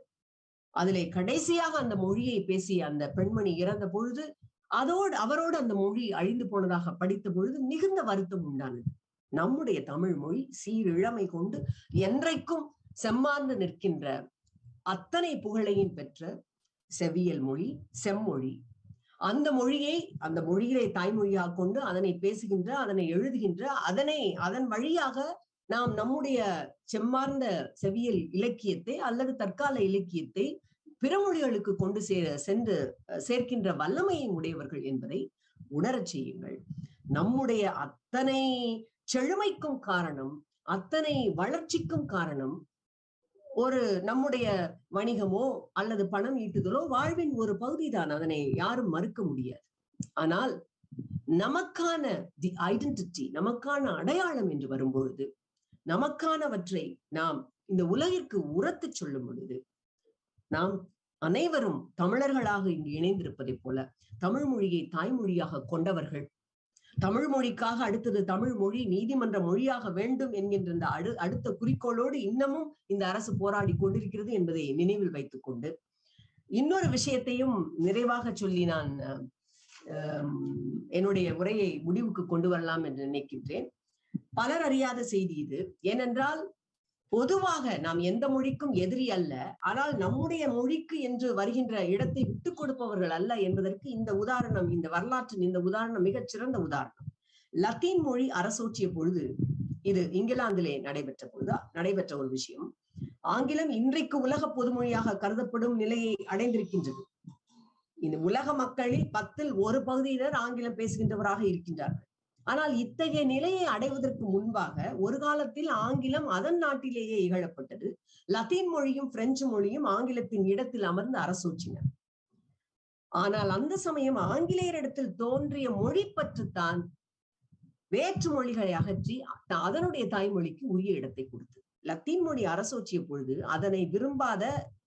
அதிலே கடைசியாக அந்த மொழியை பேசிய அந்த பெண்மணி இறந்த பொழுது அவரோடு அந்த மொழி அழிந்து போனதாக படித்த பொழுது மிகுந்த வருத்தம் உண்டானது. நம்முடைய தமிழ் மொழி சீரிழமை கொண்டு என்றைக்கும் செம்மார்ந்து நிற்கின்ற அத்தனை புகழையும் பெற்ற செவ்வியல் மொழி, செம்மொழி. அந்த மொழியிலே தாய்மொழியாக கொண்டு அதனை பேசுகின்ற, அதனை எழுதுகின்ற, அதன் வழியாக நாம் நம்முடைய செம்மார்ந்த செவ்வியல் இலக்கியத்தை அல்லது தற்கால இலக்கியத்தை பிற மொழிகளுக்கு கொண்டு சென்று சேர்க்கின்ற வல்லமையை உடையவர்கள் என்பதை உணரச் செய்யுங்கள். நம்முடைய அத்தனை செழுமைக்கும் காரணம், அத்தனை வளர்ச்சிக்கும் காரணம் நம்முடைய வணிகமோ அல்லது பணம் ஈட்டுதலோ வாழ்வின் ஒரு பகுதிதான், அதனை யாரும் மறுக்க முடியாது. ஆனால் நமக்கான தி ஐடென்டிட்டி, நமக்கான அடையாளம் என்று வரும்பொழுது, நமக்கானவற்றை நாம் இந்த உலகிற்கு உரத்து சொல்லும் பொழுது, நாம் அனைவரும் தமிழர்களாக இங்கு இணைந்திருப்பதை போல தமிழ் மொழியை தாய்மொழியாக கொண்டவர்கள், தமிழ் மொழிக்காக அடுத்தது தமிழ் மொழி நீதிமன்ற மொழியாக வேண்டும் என்கின்ற இந்த அடுத்த குறிக்கோளோடு இன்னமும் இந்த அரசு போராடி கொண்டிருக்கிறது என்பதை நினைவில் வைத்துக் கொண்டு இன்னொரு விஷயத்தையும் நிறைவாக சொல்லி நான் என்னுடைய உரையை முடிவுக்கு கொண்டு வரலாம் என்று நினைக்கின்றேன். பலர் அறியாத செய்தி இது. ஏனென்றால் பொதுவாக நாம் எந்த மொழிக்கும் எதிரி அல்ல, ஆனால் நம்முடைய மொழிக்கு என்று வருகின்ற இடத்தை விட்டுக் கொடுப்பவர்கள் அல்ல என்பதற்கு இந்த உதாரணம், இந்த வரலாற்றின் இந்த உதாரணம் மிகச்சிறந்த உதாரணம். லத்தீன் மொழி அரசோற்றிய பொழுது, இது இங்கிலாந்திலே நடைபெற்ற ஒரு விஷயம். ஆங்கிலம் இன்றைக்கு உலக பொதுமொழியாக கருதப்படும் நிலையை அடைந்திருக்கின்றது. இந்த உலக மக்களில் 10ல் 1 பகுதியினர் ஆங்கிலம் பேசுகின்றவராக இருக்கின்றார்கள். ஆனால் இத்தகைய நிலையை அடைவதற்கு முன்பாக ஒரு காலத்தில் ஆங்கிலம் அதன் நாட்டிலேயே இகழப்பட்டது. லத்தீன் மொழியும் பிரெஞ்சு மொழியும் ஆங்கிலத்தின் இடத்தில் அமர்ந்து அரசோற்றின. ஆனால் அந்த சமயம் ஆங்கிலேயரிடத்தில் தோன்றிய மொழி பற்றுத்தான் வேற்று மொழிகளை அகற்றி அதனுடைய தாய்மொழிக்கு உரிய இடத்தை கொடுத்தது. லத்தீன் மொழி அரசோற்றிய பொழுது அதனை விரும்பாத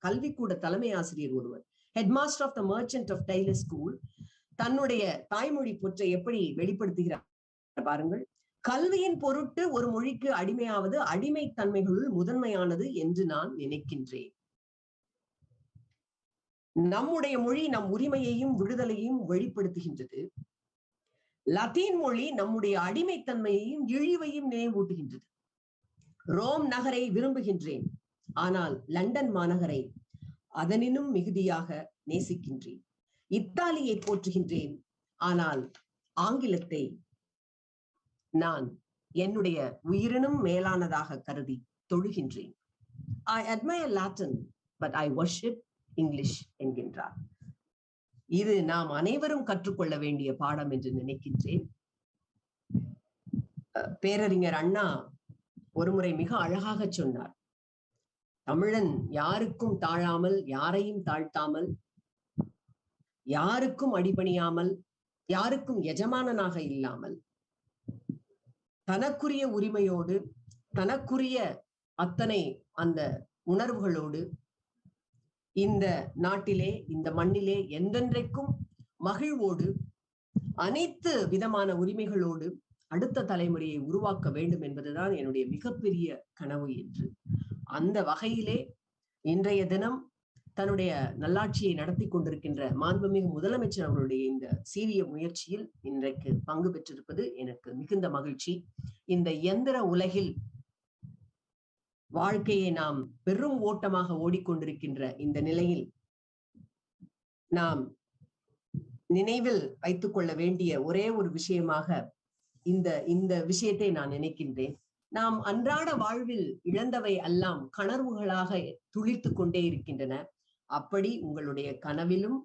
கல்விக்கூட தலைமை ஆசிரியர் ஒருவர், headmaster of the merchant of Taylor school, தன்னுடைய தாய்மொழி பொற்றை எப்படி வெளிப்படுத்துகிறார் பாருங்கள். கல்வியின் பொருட்டு ஒரு மொழிக்கு அடிமையாவது அடிமைத்தன்மைகளுள் முதன்மையானது என்று நான் நினைக்கின்றேன். நம்முடைய மொழி நம் உரிமையையும் விடுதலையும் வெளிப்படுத்துகின்றது. லத்தீன் மொழி நம்முடைய அடிமைத்தன்மையையும் இழிவையும் நினைவூட்டுகின்றது. ரோம் நகரை விரும்புகின்றேன், ஆனால் லண்டன் மாநகரை அதனினும் மிகுதியாக நேசிக்கின்றேன். இத்தாலியை போற்றுகின்றேன், ஆனால் ஆங்கிலத்தை நான் என்னுடைய உயிரினும் மேலானதாக கருதி தொழுகின்றேன். I admire Latin, but I worship English என்கின்றார். இது நாம் அனைவரும் கற்றுக்கொள்ள வேண்டிய பாடம் என்று நினைக்கின்றேன். பேரறிஞர் அண்ணா ஒருமுறை மிக அழகாக சொன்னார், தமிழன் யாருக்கும் தாழாமல், யாரையும் தாழ்த்தாமல், யாருக்கும் அடிபணியாமல், யாருக்கும் எஜமானனாக இல்லாமல், தனக்குரிய உரிமையோடு, தனக்குரிய அத்தனை அந்த உணர்வுகளோடு இந்த நாட்டிலே, இந்த மண்ணிலே என்றென்றைக்கும் மகிழ்வோடு, அனைத்து விதமான உரிமைகளோடு அடுத்த தலைமுறையை உருவாக்க வேண்டும் என்பதுதான் என்னுடைய மிகப்பெரிய கனவு என்று. அந்த வகையிலே இன்றைய தினம் தன்னுடைய நல்லாட்சியை நடத்தி கொண்டிருக்கின்ற மாண்புமிகு முதலமைச்சர் அவர்களுடைய இந்த சீரிய முயற்சியில் இன்றைக்கு பங்கு பெற்றிருப்பது எனக்கு மிகுந்த மகிழ்ச்சி. இந்த இயந்திர உலகில் வாழ்க்கையை நாம் பெரும் ஓட்டமாக ஓடிக்கொண்டிருக்கின்ற இந்த நிலையில் நாம் நினைவில் வைத்துக் கொள்ள வேண்டிய ஒரே ஒரு விஷயமாக இந்த விஷயத்தை நான் நினைக்கின்றேன். நாம் அன்றாட வாழ்வில் இழந்தவை எல்லாம் கனவுகளாக துளிர்த்து கொண்டே இருக்கின்றன. அப்படி உங்களுடைய கனவிலும்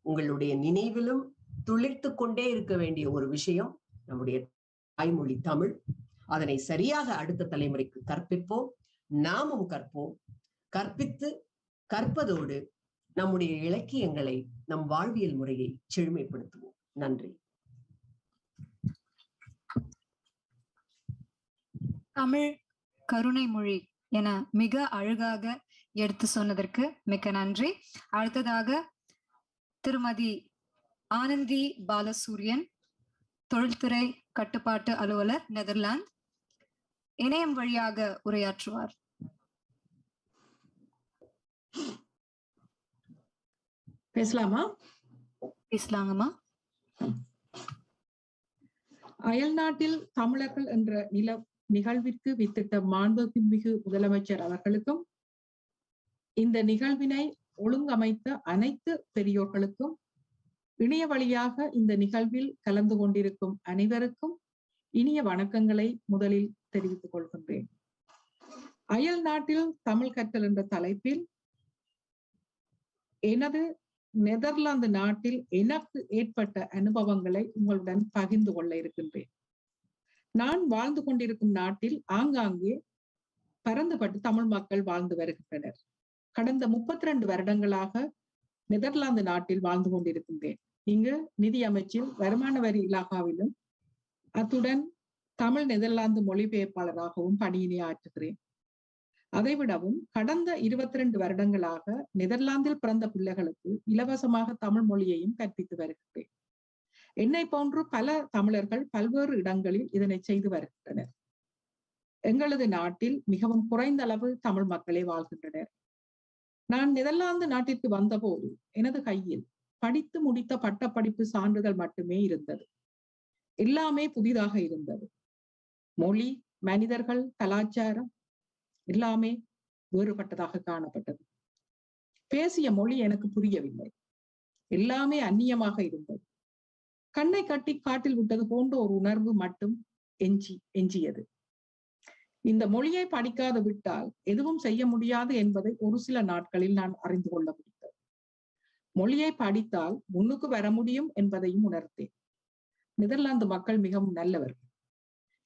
உங்களுடைய நினைவிலும் துளிர்த்து கொண்டே இருக்க வேண்டிய ஒரு விஷயம் நம்முடைய தாய்மொழி தமிழ். அதனை சரியாக அடுத்த தலைமுறைக்கு கற்பிப்போம், நாமும் கற்போம். கற்பித்து கற்பதோடு நம்முடைய இலக்கியங்களை, நம் வாழ்வியல் முறையை செழுமைப்படுத்துவோம். நன்றி. தமிழ் கருணை மொழி என மிக அழகாக எடுத்து சொன்னதற்கு மிக்க நன்றி. அடுத்ததாக திருமதி ஆனந்தி பாலசூரியன், தொழில்துறை கட்டுப்பாட்டு அலுவலர், நெதர்லாந்து, இணையம் வழியாக உரையாற்றுவார். பேசலாமா? பேசலாங்கம்மா. அயல்நாட்டில் தமிழர்கள் என்ற நிகழ்விற்கு வித்திட்ட மாண்புமிகு முதலமைச்சர் அவர்களுக்கும், இந்த நிகழ்வினை ஒழுங்கமைத்த அனைத்து பெரியோர்களுக்கும், இணைய வழியாக இந்த நிகழ்வில் கலந்து கொண்டிருக்கும் அனைவருக்கும் இனிய வணக்கங்களை முதலில் தெரிவித்துக் கொள்கின்றேன். அயல் நாட்டில் தமிழ் கற்றல் என்ற தலைப்பில் எனது நெதர்லாந்து நாட்டில் எனக்கு ஏற்பட்ட அனுபவங்களை உங்களுடன் பகிர்ந்து கொள்ள இருக்கின்றேன். நான் வாழ்ந்து கொண்டிருக்கும் நாட்டில் ஆங்காங்கே பரந்துபட்டு தமிழ் மக்கள் வாழ்ந்து வருகின்றனர். கடந்த 32 வருடங்களாக நெதர்லாந்து நாட்டில் வாழ்ந்து கொண்டிருக்கின்றேன். இங்கு நிதி அமைச்சில், வருமான வரி இலாகாவிலும், அத்துடன் தமிழ் நெதர்லாந்து மொழிபெயர்ப்பாளராகவும் பணியினை ஆற்றுகிறேன். அதைவிடவும் கடந்த 22 வருடங்களாக நெதர்லாந்தில் பிறந்த பிள்ளைகளுக்கு இலவசமாக தமிழ் மொழியையும் கற்பித்து வருகின்றேன். என்னை போன்று பல தமிழர்கள் பல்வேறு இடங்களில் இதனை செய்து வருகின்றனர். எங்களது நாட்டில் மிகவும் குறைந்த அளவு தமிழ் மக்களே வாழ்கின்றனர். நான் நெதர்லாந்து நாட்டிற்கு வந்தபோது எனது கையில் படித்து முடித்த பட்டப்படிப்பு சான்றிதழ் மட்டுமே இருந்தது. எல்லாமே புதிதாக இருந்தது. மொழி, மனிதர்கள், கலாச்சாரம் எல்லாமே வேறுபட்டதாக காணப்பட்டது. பேசிய மொழி எனக்கு புரியவில்லை. எல்லாமே அந்நியமாக இருந்தது. கண்ணை கட்டி காட்டில் விட்டது போன்ற ஒரு உணர்வு மட்டும் எஞ்சியது. இந்த மொழியை படிக்காது விட்டால் எதுவும் செய்ய முடியாது என்பதை ஒரு சில நாட்களில் நான் அறிந்து கொள்ள முடிந்தது. மொழியை படித்தால் முன்னுக்கு வர முடியும் என்பதையும் உணர்த்தேன். நெதர்லாந்து மக்கள் மிகவும் நல்லவர்கள்.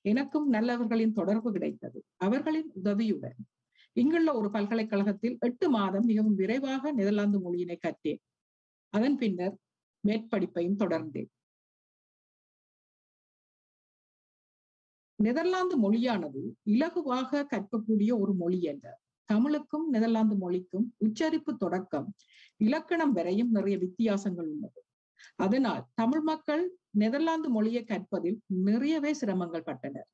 எனக்கும் நல்லவர்களின் தொடர்பு கிடைத்தது. அவர்களின் உதவியுடன் இங்குள்ள ஒரு பல்கலைக்கழகத்தில் 8 மாதம் மிகவும் விரைவாக நெதர்லாந்து மொழியினை கற்றேன். அதன் பின்னர் மேற்படிப்பையும் தொடர்ந்தேன். நெதர்லாந்து மொழியானது இலகுவாக கற்கக்கூடிய ஒரு மொழி அல்ல. தமிழுக்கும் நெதர்லாந்து மொழிக்கும் உச்சரிப்பு தொடக்கம் இலக்கணம் வரையும் நிறைய வித்தியாசங்கள் உள்ளது. அதனால் தமிழ் மக்கள் நெதர்லாந்து மொழியை கற்பதில் நிறையவே சிரமங்கள் பட்டனர்.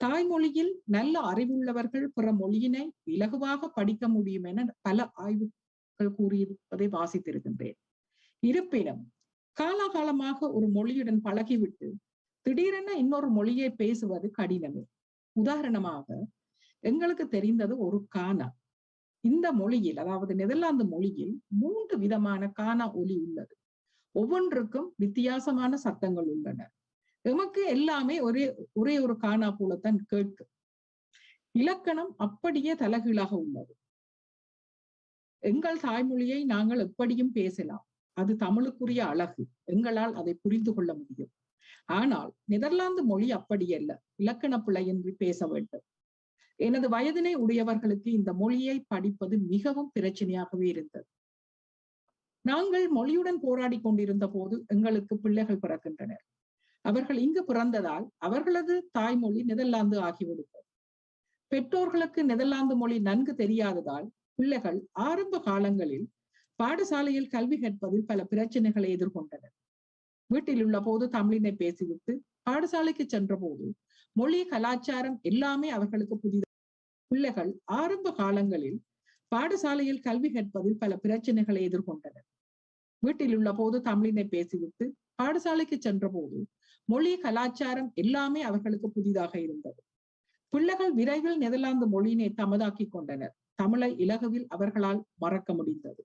தாய்மொழியில் நல்ல அறிவுள்ளவர்கள் பிற மொழியினை இலகுவாக படிக்க முடியும் என பல ஆய்வுகள் கூறியிருப்பதை வாசித்திருக்கின்றேன். இருப்பினும் காலாகாலமாக ஒரு மொழியுடன் பழகிவிட்டு திடீரென இன்னொரு மொழியை பேசுவது கடினமே. உதாரணமாக எங்களுக்கு தெரிந்தது ஒரு கானா. இந்த மொழியில், அதாவது நெதர்லாந்து மொழியில் 3 விதமான கானா ஒலி உள்ளது. ஒவ்வொன்றுக்கும் வித்தியாசமான சத்தங்கள் உள்ளன. எமக்கு எல்லாமே ஒரே ஒரு காணா போலத்தான் கேட்கும். இலக்கணம் அப்படியே தலைகீழாக உள்ளது. எங்கள் தாய்மொழியை நாங்கள் எப்படியும் பேசலாம், அது தமிழுக்குரிய அழகு, எங்களால் அதை புரிந்து கொள்ள முடியும். ஆனால் நெதர்லாந்து மொழி அப்படியல்ல, இலக்கண பிழையின்றி பேச வேண்டும். எனது வயதினை உடையவர்களுக்கு இந்த மொழியை படிப்பது மிகவும் பிரச்சனையாகவே இருந்தது. நாங்கள் மொழியுடன் போராடி கொண்டிருந்த போது எங்களுக்கு பிள்ளைகள் பிறக்கின்றனர். அவர்கள் இங்கு பிறந்ததால் அவர்களது தாய்மொழி நெதர்லாந்து ஆகிவிடுகிறது. பெற்றோர்களுக்கு நெதர்லாந்து மொழி நன்கு தெரியாததால் பிள்ளைகள் ஆரம்ப காலங்களில் பாடசாலையில் கல்வி கற்பதில் பல பிரச்சனைகளை எதிர்கொண்டனர். வீட்டில் உள்ள போது தமிழினை பேசிவிட்டு பாடசாலைக்கு சென்ற போது மொழி, கலாச்சாரம் எல்லாமே அவர்களுக்கு புதிது. பிள்ளைகள் ஆரம்ப காலங்களில் பாடசாலையில் கல்வி கற்பதில் பல பிரச்சனைகளை எதிர்கொண்டனர். வீட்டில் உள்ள போது தமிழினை பேசிவிட்டு பாடசாலைக்கு சென்ற போது மொழி, கலாச்சாரம் எல்லாமே அவர்களுக்கு புதிதாக இருந்தது. பிள்ளைகள் விரைவில் நெதர்லாந்து மொழியினை தமதாக்கி கொண்டனர். தமிழை இலகுவில் அவர்களால் மறக்க முடிந்தது.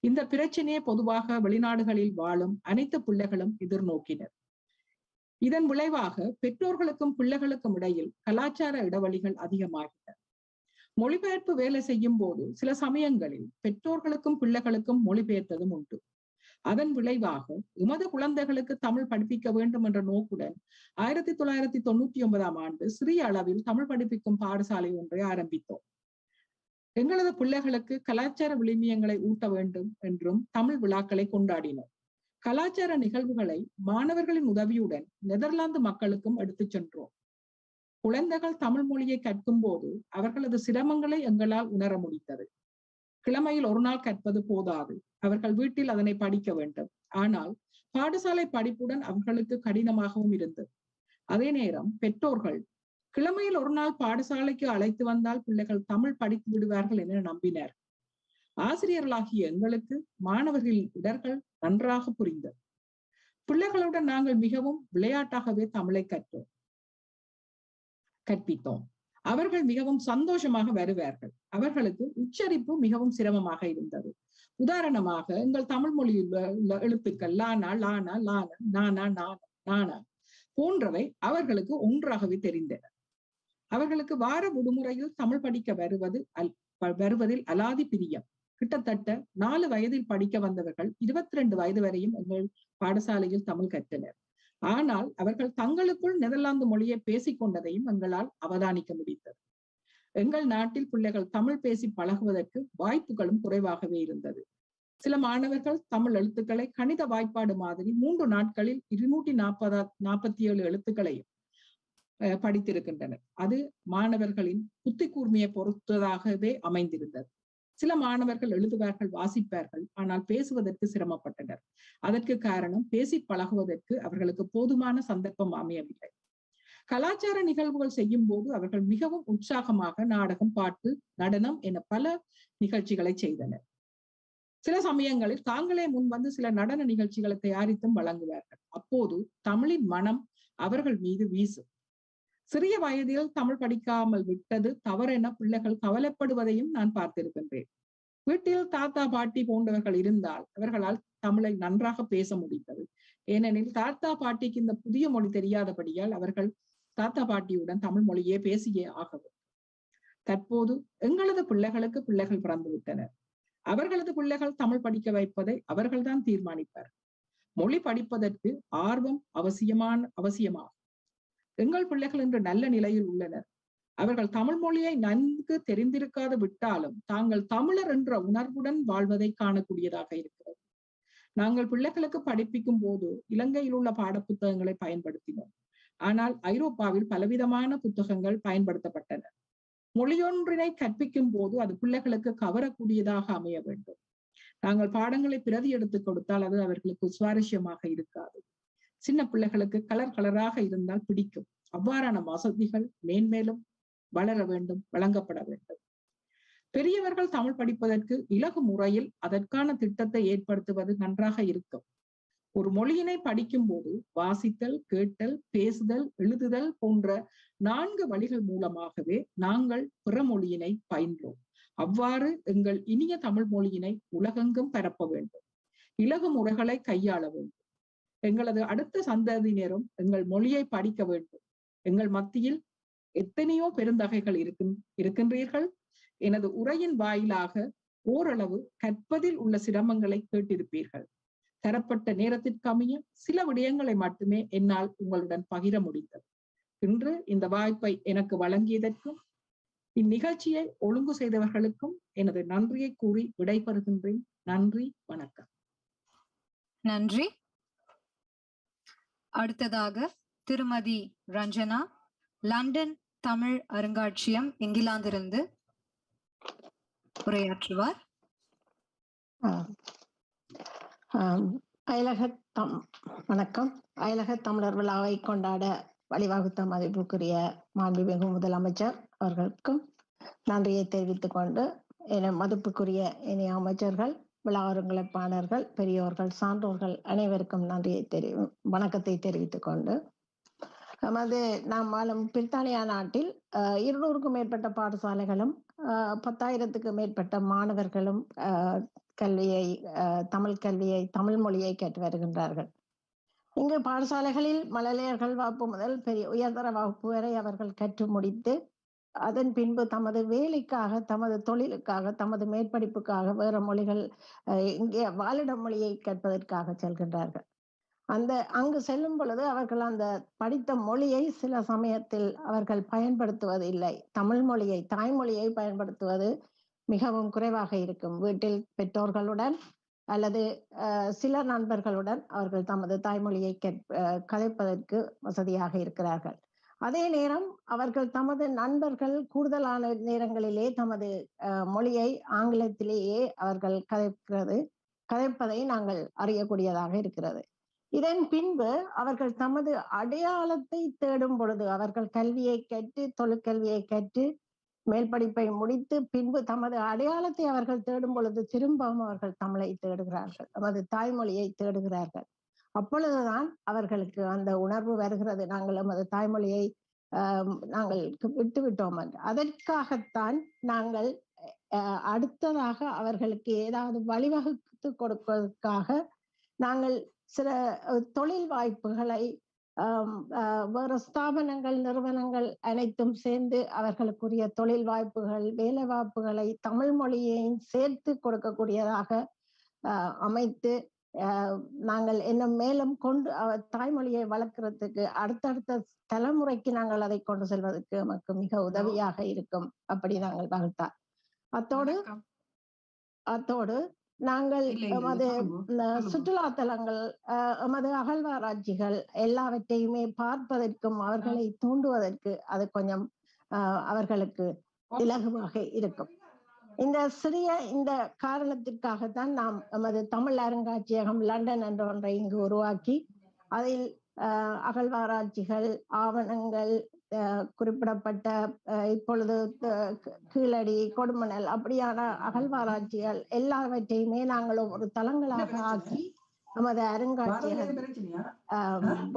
இந்த பிரச்சனையை பொதுவாக வெளிநாடுகளில் வாழும் அனைத்து பிள்ளைகளும் எதிர்நோக்கினர். இதன் விளைவாக பெற்றோர்களுக்கும் பிள்ளைகளுக்கும் இடையில் கலாச்சார இடைவெளிகள் அதிகமாகின. மொழிபெயர்ப்பு வேலை செய்யும் போது சில சமயங்களில் பெற்றோர்களுக்கும் பிள்ளைகளுக்கும் மொழிபெயர்த்ததும் உண்டு. அதன் விளைவாக எமது குழந்தைகளுக்கு தமிழ் படிப்பிக்க வேண்டும் என்ற நோக்குடன் 1999 சிறிய அளவில் தமிழ் படிப்பிக்கும் பாடசாலை ஒன்றை ஆரம்பித்தோம். எங்களது பிள்ளைகளுக்கு கலாச்சார விழுமியங்களை ஊட்ட வேண்டும் என்றும் தமிழ் விழாக்களை கொண்டாடினோம். கலாச்சார நிகழ்வுகளை மாணவர்களின் உதவியுடன் நெதர்லாந்து மக்களுக்கும் எடுத்துச் சென்றோம். குழந்தைகள் தமிழ் மொழியை கற்கும் போது அவர்களது சிரமங்களை எங்களால் உணர முடிந்தது. கிழமையில் ஒரு நாள் கற்பது போதாது, அவர்கள் வீட்டில் அதனை படிக்க வேண்டும். ஆனால் பாடசாலை படிப்புடன் அவர்களுக்கு கடினமாகவும் இருந்தது. அதே நேரம் பெற்றோர்கள் கிழமையில் ஒரு நாள் பாடசாலைக்கு அழைத்து வந்தால் பிள்ளைகள் தமிழ் படித்து விடுவார்கள் என நம்பினர். ஆசிரியர்களாகிய எங்களுக்கு மாணவர்களின் இடர்கள் நன்றாக புரிந்தது. பிள்ளைகளுடன் நாங்கள் மிகவும் விளையாட்டாகவே தமிழை கற்பித்தோம். அவர்கள் மிகவும் சந்தோஷமாக வருவார்கள். அவர்களுக்கு உச்சரிப்பு மிகவும் சிரமமாக இருந்தது. உதாரணமாக எங்கள் தமிழ் மொழியில் உள்ள எழுத்துக்கள் லானா, லானா, லானா, நானா, நானா, நானா போன்றவை அவர்களுக்கு ஒன்றாகவே தெரிந்தன. அவர்களுக்கு வார விடுமுறையில் தமிழ் படிக்க வருவதில் அலாதி பிரியம். கிட்டத்தட்ட 4 வயதில் படிக்க வந்தவர்கள் 22 வயது வரையும் எங்கள் பாடசாலையில் தமிழ் கற்றனர். ஆனால் அவர்கள் தங்களுக்குள் நெதர்லாந்து மொழியை பேசிக் கொண்டதையும் எங்களால் அவதானிக்க முடிந்தது. எங்கள் நாட்டில் பிள்ளைகள் தமிழ் பேசி பழகுவதற்கு வாய்ப்புகளும் குறைவாகவே இருந்தது. சில மாணவர்கள் தமிழ் எழுத்துக்களை கணித வாய்ப்பாடு மாதிரி 3 நாட்களில் 247 எழுத்துக்களையும் படித்திருக்கின்றனர். அது மாணவர்களின் புத்தி கூர்மையை பொறுத்ததாகவே அமைந்திருந்தது. சில மாணவர்கள் எழுதுவார்கள், வாசிப்பார்கள், ஆனால் பேசுவதற்கு சிரமப்பட்டனர். அதற்கு காரணம் பேசி பழகுவதற்கு அவர்களுக்கு போதுமான சந்தர்ப்பம் அமையவில்லை. கலாச்சார நிகழ்வுகள் செய்யும் போது அவர்கள் மிகவும் உற்சாகமாக நாடகம், பாட்டு, நடனம் என பல நிகழ்ச்சிகளை செய்தனர். சில சமயங்களில் தாங்களே முன் வந்து சில நடன நிகழ்ச்சிகளை தயாரித்தும் வழங்குவார்கள். அப்போது தமிழின் மனம் அவர்கள் மீது வீசும். சிறிய வயதில் தமிழ் படிக்காமல் விட்டது தவறென பிள்ளைகள் கவலைப்படுவதையும் நான் பார்த்திருக்கின்றேன். வீட்டில் தாத்தா, பாட்டி போன்றவர்கள் இருந்தால் அவர்களால் தமிழை நன்றாக பேச முடிந்தது. ஏனெனில் தாத்தா, பாட்டிக்கு இந்த புதிய மொழி தெரியாதபடியால் அவர்கள் தாத்தா, பாட்டியுடன் தமிழ் மொழியே பேசியே ஆகவும். தற்போது எங்களது பிள்ளைகளுக்கு பிள்ளைகள் பிறந்து விட்டனர். அவர்களது பிள்ளைகள் தமிழ் படிக்க வைப்பதை அவர்கள்தான் தீர்மானிப்பார். மொழி படிப்பதற்கு ஆர்வம் அவசியமாகும். எங்கள் பிள்ளைகள் இன்று நல்ல நிலையில் உள்ளனர். அவர்கள் தமிழ் மொழியை நன்கு தெரிந்திருக்காது விட்டாலும் தாங்கள் தமிழர் என்ற உணர்வுடன் வாழ்வதை காணக்கூடியதாக இருக்கிறது. நாங்கள் பிள்ளைகளுக்கு படிப்பிக்கும் போது இலங்கையில் உள்ள பாட புத்தகங்களை பயன்படுத்தினோம். ஆனால் ஐரோப்பாவில் பலவிதமான புத்தகங்கள் பயன்படுத்தப்பட்டன. மொழியொன்றினை கற்பிக்கும் போது அது பிள்ளைகளுக்கு கவரக்கூடியதாக அமைய வேண்டும். நாங்கள் பாடங்களை பிரதி எடுத்து கொடுத்தால் அது அவர்களுக்கு சுவாரஸ்யமாக இருக்காது. சின்ன பிள்ளைகளுக்கு கலர் கலராக இருந்தால் பிடிக்கும். அவ்வாறான வசதிகள் மேன்மேலும் வளர வேண்டும், வழங்கப்பட வேண்டும். பெரியவர்கள் தமிழ் படிப்பதற்கு இலகு முறையில் அதற்கான திட்டத்தை ஏற்படுத்துவது நன்றாக இருக்கும். ஒரு மொழியினை படிக்கும் போது வாசித்தல், கேட்டல், பேசுதல், எழுதுதல் போன்ற 4 வழிகள் மூலமாகவே நாங்கள் பிற மொழியினை பயின்றோம். அவ்வாறு எங்கள் இனிய தமிழ் மொழியினை உலகெங்கும் பரப்ப வேண்டும். இலகு முறைகளை கையாள வேண்டும். எங்களது அடுத்த சந்ததியினரும் எங்கள் மொழியை படிக்க வேண்டும். எங்கள் மத்தியில் எத்தனையோ பெருந்தகைகள் இருக்கின்றீர்கள். எனது உரையின் வாயிலாக ஓரளவு கற்பதில் உள்ள சிரமங்களை கேட்டிருப்பீர்கள். தரப்பட்ட நேரத்திற்கமைய சில விடயங்களை மட்டுமே என்னால் உங்களுடன் பகிர முடிந்தது. இன்று இந்த வாய்ப்பை எனக்கு வழங்கியதற்கும் இந்நிகழ்ச்சியை ஒழுங்கு செய்தவர்களுக்கும் எனது நன்றியை கூறி விடைபெறுகின்றேன். நன்றி, வணக்கம். நன்றி. அடுத்ததாக திருமதி ரஞ்சனா, லண்டன் தமிழ் அருங்காட்சியகம் இங்கிலாந்திலிருந்து உரையாற்றுவார். வணக்கம். அயலக தமிழர் விழாவை கொண்டாட வழிவகுத்த மதிப்புக்குரிய மாண்புமிகு முதலமைச்சர் அவர்களுக்கும் நன்றியை தெரிவித்துக் கொண்டு, மதிப்புக்குரிய இணைய அமைச்சர்கள், விழா ஒருங்கிணைப்பாளர்கள், பெரியோர்கள், சான்றோர்கள் அனைவருக்கும் வணக்கத்தை தெரிவித்துக் கொண்டு, நாம் வாழும் பிரித்தானியா நாட்டில் 200க்கும் மேற்பட்ட பாடசாலைகளும் 10,000க்கும் மேற்பட்ட மாணவர்களும் தமிழ் மொழியை கேட்டு வருகின்றார்கள். இங்கு பாடசாலைகளில் மழலையர்கள் வகுப்பு முதல் உயர்தர வகுப்பு வரை அவர்கள் கற்று முடித்து அதன் பின்பு தமது வேலைக்காக, தமது தொழிலுக்காக, தமது மேற்படிப்புக்காக வேறு மொழிகள் இங்கே வாழிட மொழியை கற்பதற்காக செல்கின்றார்கள். அங்கு செல்லும் பொழுது அவர்கள் அந்த படித்த மொழியை சில சமயத்தில் அவர்கள் பயன்படுத்துவது இல்லை. தமிழ் மொழியை, தாய்மொழியை பயன்படுத்துவது மிகவும் குறைவாக இருக்கும். வீட்டில் பெற்றோர்களுடன் அல்லது சில நண்பர்களுடன் அவர்கள் தமது தாய்மொழியை கதைப்பதற்கு வசதியாக இருக்கிறார்கள். அதே நேரம் அவர்கள் தமது நண்பர்கள் கூடுதலான நேரங்களிலே தமது மொழியை ஆங்கிலத்திலேயே அவர்கள் கதைப்பதை நாங்கள் அறியக்கூடியதாக இருக்கிறது. இதன் பின்பு அவர்கள் தமது அடையாளத்தை தேடும் பொழுது, அவர்கள் கல்வியை கற்று, தொழிற்கல்வியை கற்று, மேல் படிப்பை முடித்து பின்பு தமது அடையாளத்தை அவர்கள் தேடும் பொழுது திரும்பவும் அவர்கள் தமிழை தேடுகிறார்கள், நமது தாய்மொழியை தேடுகிறார்கள். அப்பொழுதுதான் அவர்களுக்கு அந்த உணர்வு வருகிறது, நாங்கள் நமது தாய்மொழியை நாங்கள் விட்டுவிட்டோம் என்று. அதற்காகத்தான் நாங்கள் அடுத்ததாக அவர்களுக்கு ஏதாவது வழிவகுத்து கொடுப்பதற்காக நாங்கள் சில தொழில் வாய்ப்புகளை வேறு ஸ்தாபனங்கள், நிறுவனங்கள் அனைத்தும் சேர்ந்து அவர்களுக்குரிய தொழில் வாய்ப்புகள், வேலை வாய்ப்புகளை தமிழ் மொழியையும் சேர்த்து கொடுக்கக்கூடியதாக அமைத்து நாங்கள் இன்னும் மேலும் கொண்டு தாய்மொழியை வளர்க்கறதுக்கு அடுத்தடுத்த தலைமுறைக்கு நாங்கள் அதை கொண்டு செல்வதற்கு நமக்கு மிக உதவியாக இருக்கும். அப்படி நாங்கள் வகுத்தார். அத்தோடு நாங்கள் எமது சுற்றுலா தலங்கள், எமது அகழ்வாராய்ச்சிகள் எல்லாவற்றையுமே பார்ப்பதற்கும் அவர்களை தூண்டுவதற்கு அது கொஞ்சம் அவர்களுக்கு இலகுவாக இருக்கும். இந்த காரணத்திற்காகத்தான் நாம் எமது தமிழ் அருங்காட்சியகம் லண்டன் என்ற ஒன்றை இங்கு உருவாக்கி அதில் அகழ்வாராய்ச்சிகள், ஆவணங்கள், குறிப்பிடப்பட்ட இப்பொழுது கீழடி, கொடுமணல் அப்படியான அகழ்வாராய்ச்சிகள் எல்லாவற்றையுமே நாங்கள் ஒரு தளங்களாக ஆக்கி நமது அருங்காட்சியகம்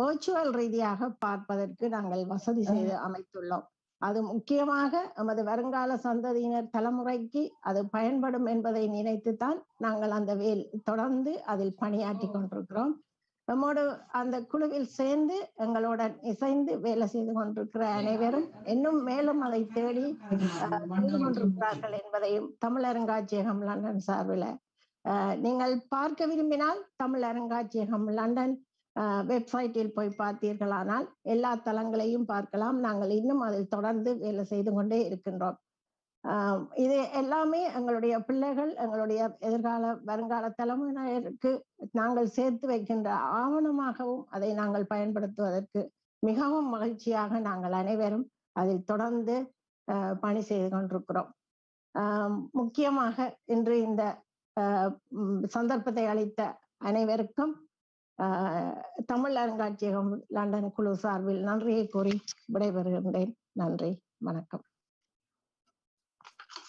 வர்ச்சுவல் ரீதியாக பார்ப்பதற்கு நாங்கள் வசதி செய்து அமைத்துள்ளோம். அது முக்கியமாக நமது வருங்கால சந்ததியினர் தலைமுறைக்கு அது பயன்படும் என்பதை நினைத்துத்தான் நாங்கள் அந்த தொடர்ந்து அதில் பணியாற்றி கொண்டிருக்கிறோம். நம்மோடு அந்த குழுவில் சேர்ந்து எங்களுடன் இசைந்து வேலை செய்து கொண்டிருக்கிற அனைவரும் இன்னும் மேலும் அதை தேடி கொண்டிருக்கிறார்கள் என்பதையும் தமிழ் அருங்காட்சியகம் லண்டன் சார்பில் நீங்கள் பார்க்க விரும்பினால் தமிழ் அருங்காட்சியகம் லண்டன் வெப்சைட்டில் போய் பார்த்தீர்களானால் எல்லா தளங்களையும் பார்க்கலாம். நாங்கள் இன்னும் அதில் தொடர்ந்து வேலை செய்து கொண்டே இருக்கின்றோம். இது எல்லாமே எங்களுடைய பிள்ளைகள், எங்களுடைய வருங்கால தலைமுறையினருக்கு நாங்கள் சேர்த்து வைக்கின்ற ஆவணமாகவும் அதை நாங்கள் பயன்படுத்துவதற்கு மிகவும் மகிழ்ச்சியாக நாங்கள் அனைவரும் அதில் தொடர்ந்து பணி செய்து கொண்டிருக்கிறோம். முக்கியமாக இன்று இந்த சந்தர்ப்பத்தை அளித்த அனைவருக்கும் தமிழ் அருங்காட்சியகம் லண்டன் குழு சார்பில் நன்றியை கூறி விடைபெறுகின்றேன். நன்றி, வணக்கம்.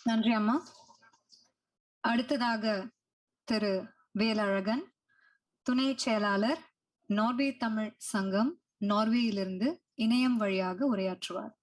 நன்றி அம்மா. அடுத்ததாக திரு வேலழகன், துணை செயலாளர், நார்வே தமிழ் சங்கம், நார்வேயிலிருந்து இணையம் வழியாக உரையாற்றுவார்.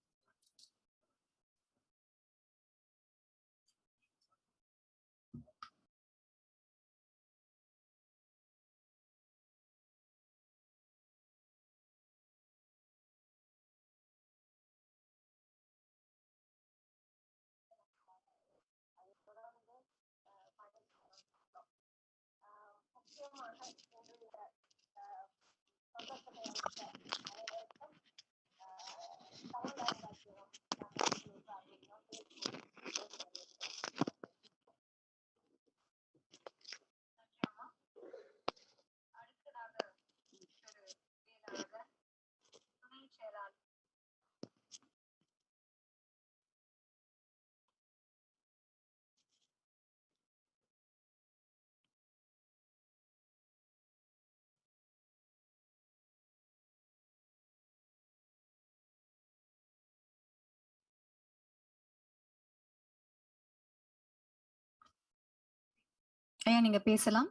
ஐயா நீங்க பேசலாம்.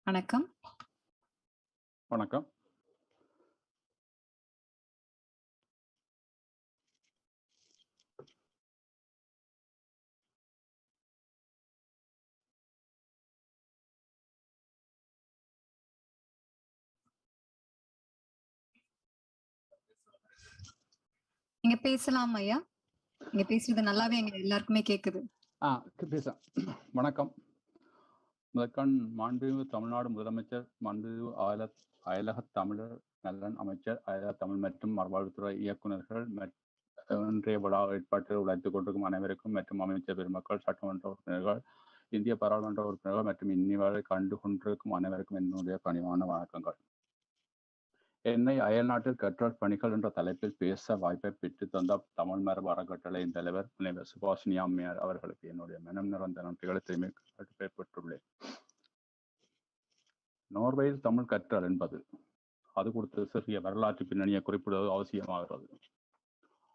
வணக்கம். வணக்கம். நீங்க பேசலாம் ஐயா. நீங்க பேசுறது நல்லாவே எங்க எல்லாருக்குமே கேக்குது. பேச வணக்கம். முதற்கண் மாண்புமிகு தமிழ்நாடு முதலமைச்சர், மாண்புமிகு அயலக தமிழர் நலன் அமைச்சர், அயலக தமிழ் மற்றும் மறுவாழ்வுத்துறை இயக்குநர்கள், இன்றைய விழா ஏற்பாட்டில் உழைத்துக் கொண்டிருக்கும் அனைவருக்கும் மற்றும் அமைச்சர் பெருமக்கள், சட்டமன்ற உறுப்பினர்கள், இந்திய பாராளுமன்ற உறுப்பினர்கள் மற்றும் இன்னிவரை கண்டு கொண்டிருக்கும் அனைவருக்கும் என்னுடைய பணிவான வணக்கங்கள். என்னை அயல்நாட்டில் கற்றல் பணிகள் என்ற தலைப்பில் பேச வாய்ப்பை பெற்று தந்த தமிழ் மரபு அறக்கட்டளையின் தலைவர் முனைவர் சுபாஷினி அம்மையார் அவர்களுக்கு என்னுடைய மனம் நிறைந்த நன்றிகளை தெரிவிக்கப்பட்டுள்ளேன். நோர்வேயில் தமிழ் கற்றல் என்பது அது கொடுத்த சிறிய வரலாற்று பின்னணியை குறிப்பிடுவது அவசியமாகிறது.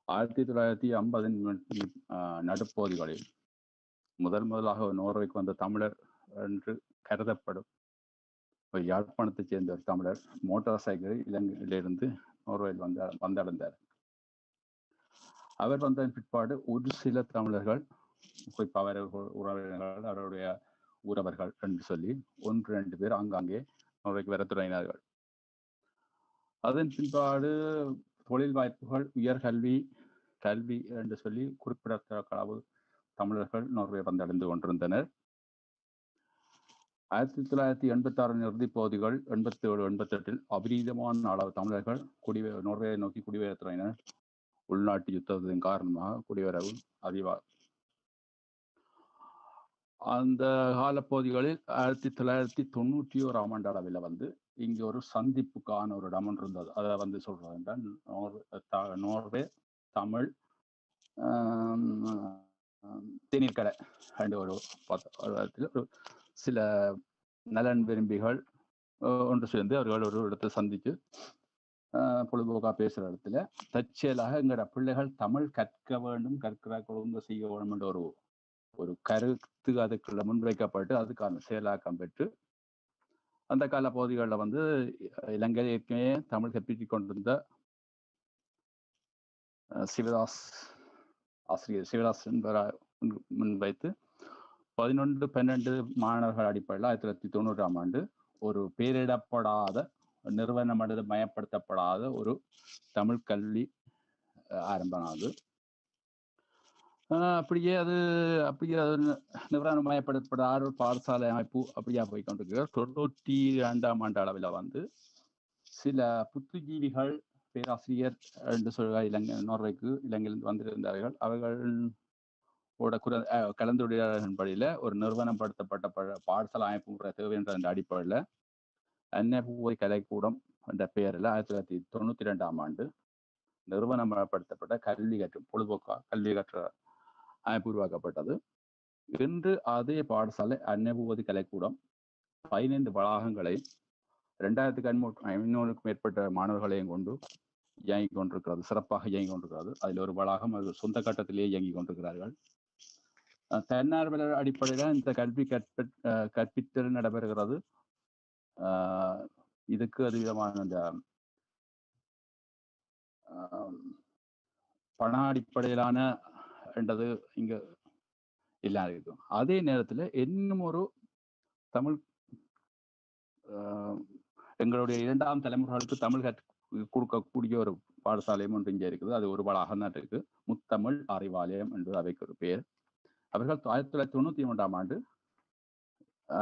1950 நடுப்பகுதிகளில் முதலாக நோர்வேக்கு வந்த தமிழர் என்று கருதப்படும் யாழ்ப்பாணத்தைச் சேர்ந்த ஒரு தமிழர் மோட்டார் சைக்கிளில் இலங்கையிலிருந்து நோர்வேயில் வந்தடைந்தார். அவர் வந்ததன் பிற்பாடு ஒரு சில தமிழர்கள், குறிப்பாக உறவினர்கள், அவருடைய உறவர்கள் என்று சொல்லி 1-2 பேர் ஆங்காங்கே நோர்வேக்கு வர தொடங்கினார்கள். அதன் பிற்பாடு தொழில் வாய்ப்புகள், உயர்கல்வி என்று சொல்லி குறிப்பிடத்தக்க அளவு தமிழர்கள் நோர்வே வந்தடைந்து கொண்டிருந்தனர். 1986 இறுதி பகுதிகள் 87-88 அபரீதமான அளவு தமிழர்கள் நோர்வேயை நோக்கி குடிவரத் தொடங்கினர். உள்நாட்டு யுத்தத்தின் காரணமாக குடிவரவு அதிகமாக. அந்த காலப்பகுதிகளில் 1991 ஆண்டு அளவில் இங்கு ஒரு சந்திப்புக்கான ஒரு இடம் ஒன்று இருந்தது. அதை சொல்றது என்றால் நோர்வே தமிழ் தேநீர்கடை என்ற ஒரு சில நலன் விரும்பிகள் ஒன்று சேர்ந்து அவர்கள் ஒரு இடத்தை சந்தித்து பொழுதுபோக்கா பேசுகிற இடத்துல தற்செயலாக எங்களோட பிள்ளைகள் தமிழ் கற்க வேண்டும், கற்கிற குழந்தை செய்ய வேண்டும் என்ற ஒரு கருத்து அதுக்குள்ள முன்வைக்கப்பட்டு அதுக்கான செயலாக்கம் பெற்று அந்த கால பகுதிகளில் இலங்கையில் ஏற்கனவே தமிழ் கற்பித்துக் கொண்டிருந்த ஆசிரியர் சிவதாஸ் என்பவரை முன்வைத்து 11-12 மாணவர்கள் அடிப்படையில் 1990 ஆண்டு ஒரு பெயரிடப்படாத, நிறுவனமயப்படுத்தப்படாத ஒரு தமிழ் கல்வி ஆரம்பமானது. அப்படியே அது நிறுவனமயப்படுத்தப்படாத ஒரு பாடசாலை அமைப்பு அப்படியா போய்கொண்டிருக்கிறார். 92ஆம் ஆண்டு அளவில் சில புத்துஜீவிகள், பேராசிரியர் என்று சொல்ல இலங்கையிலிருந்து வந்திருந்தார்கள். அவர்களோட கலந்துரையாடலின்படியில் ஒரு நிறுவனப்படுத்தப்பட்ட பாடசாலை அமைப்பு தேவை என்ற அந்த அடிப்படையில் அன்னபூவை கலைக்கூடம் என்ற பெயரில் 1992ஆம் ஆண்டு நிறுவனப்படுத்தப்பட்ட கல்வி கற்று பொழுதுபோக்கா கல்வி கற்ற அமைப்பு உருவாக்கப்பட்டது. இன்று அதே பாடசாலை அன்னபூவதி கலைக்கூடம் 15 வளாகங்களை 2500க்கும் மேற்பட்ட மாணவர்களையும் கொண்டு இயங்கிக் கொண்டிருக்கிறது, சிறப்பாக இயங்கிக் கொண்டிருக்கிறது. அதில் ஒரு வளாகம் அது சொந்த கட்டத்திலேயே இயங்கிக் கொண்டிருக்கிறார்கள். தன்னார்வலர் அடிப்படையில் இந்த கல்வி கற்பித்தல் நடைபெறுகிறது. இதுக்கு அதிகமான இந்த பண அடிப்படையிலான என்றது இங்கு இல்லாத இருக்கும். அதே நேரத்தில் இன்னும் ஒரு தமிழ் எங்களுடைய 2ஆம் தலைமுறைகளுக்கு தமிழ் கொடுக்கக்கூடிய ஒரு பாடசாலையும் ஒன்று இங்கே இருக்குது. அது ஒரு வளாகம் தான் இருக்கு. முத்தமிழ் அறிவாலயம் என்று அவைக்கு ஒரு பேர். அவர்கள் 1993 ஆண்டு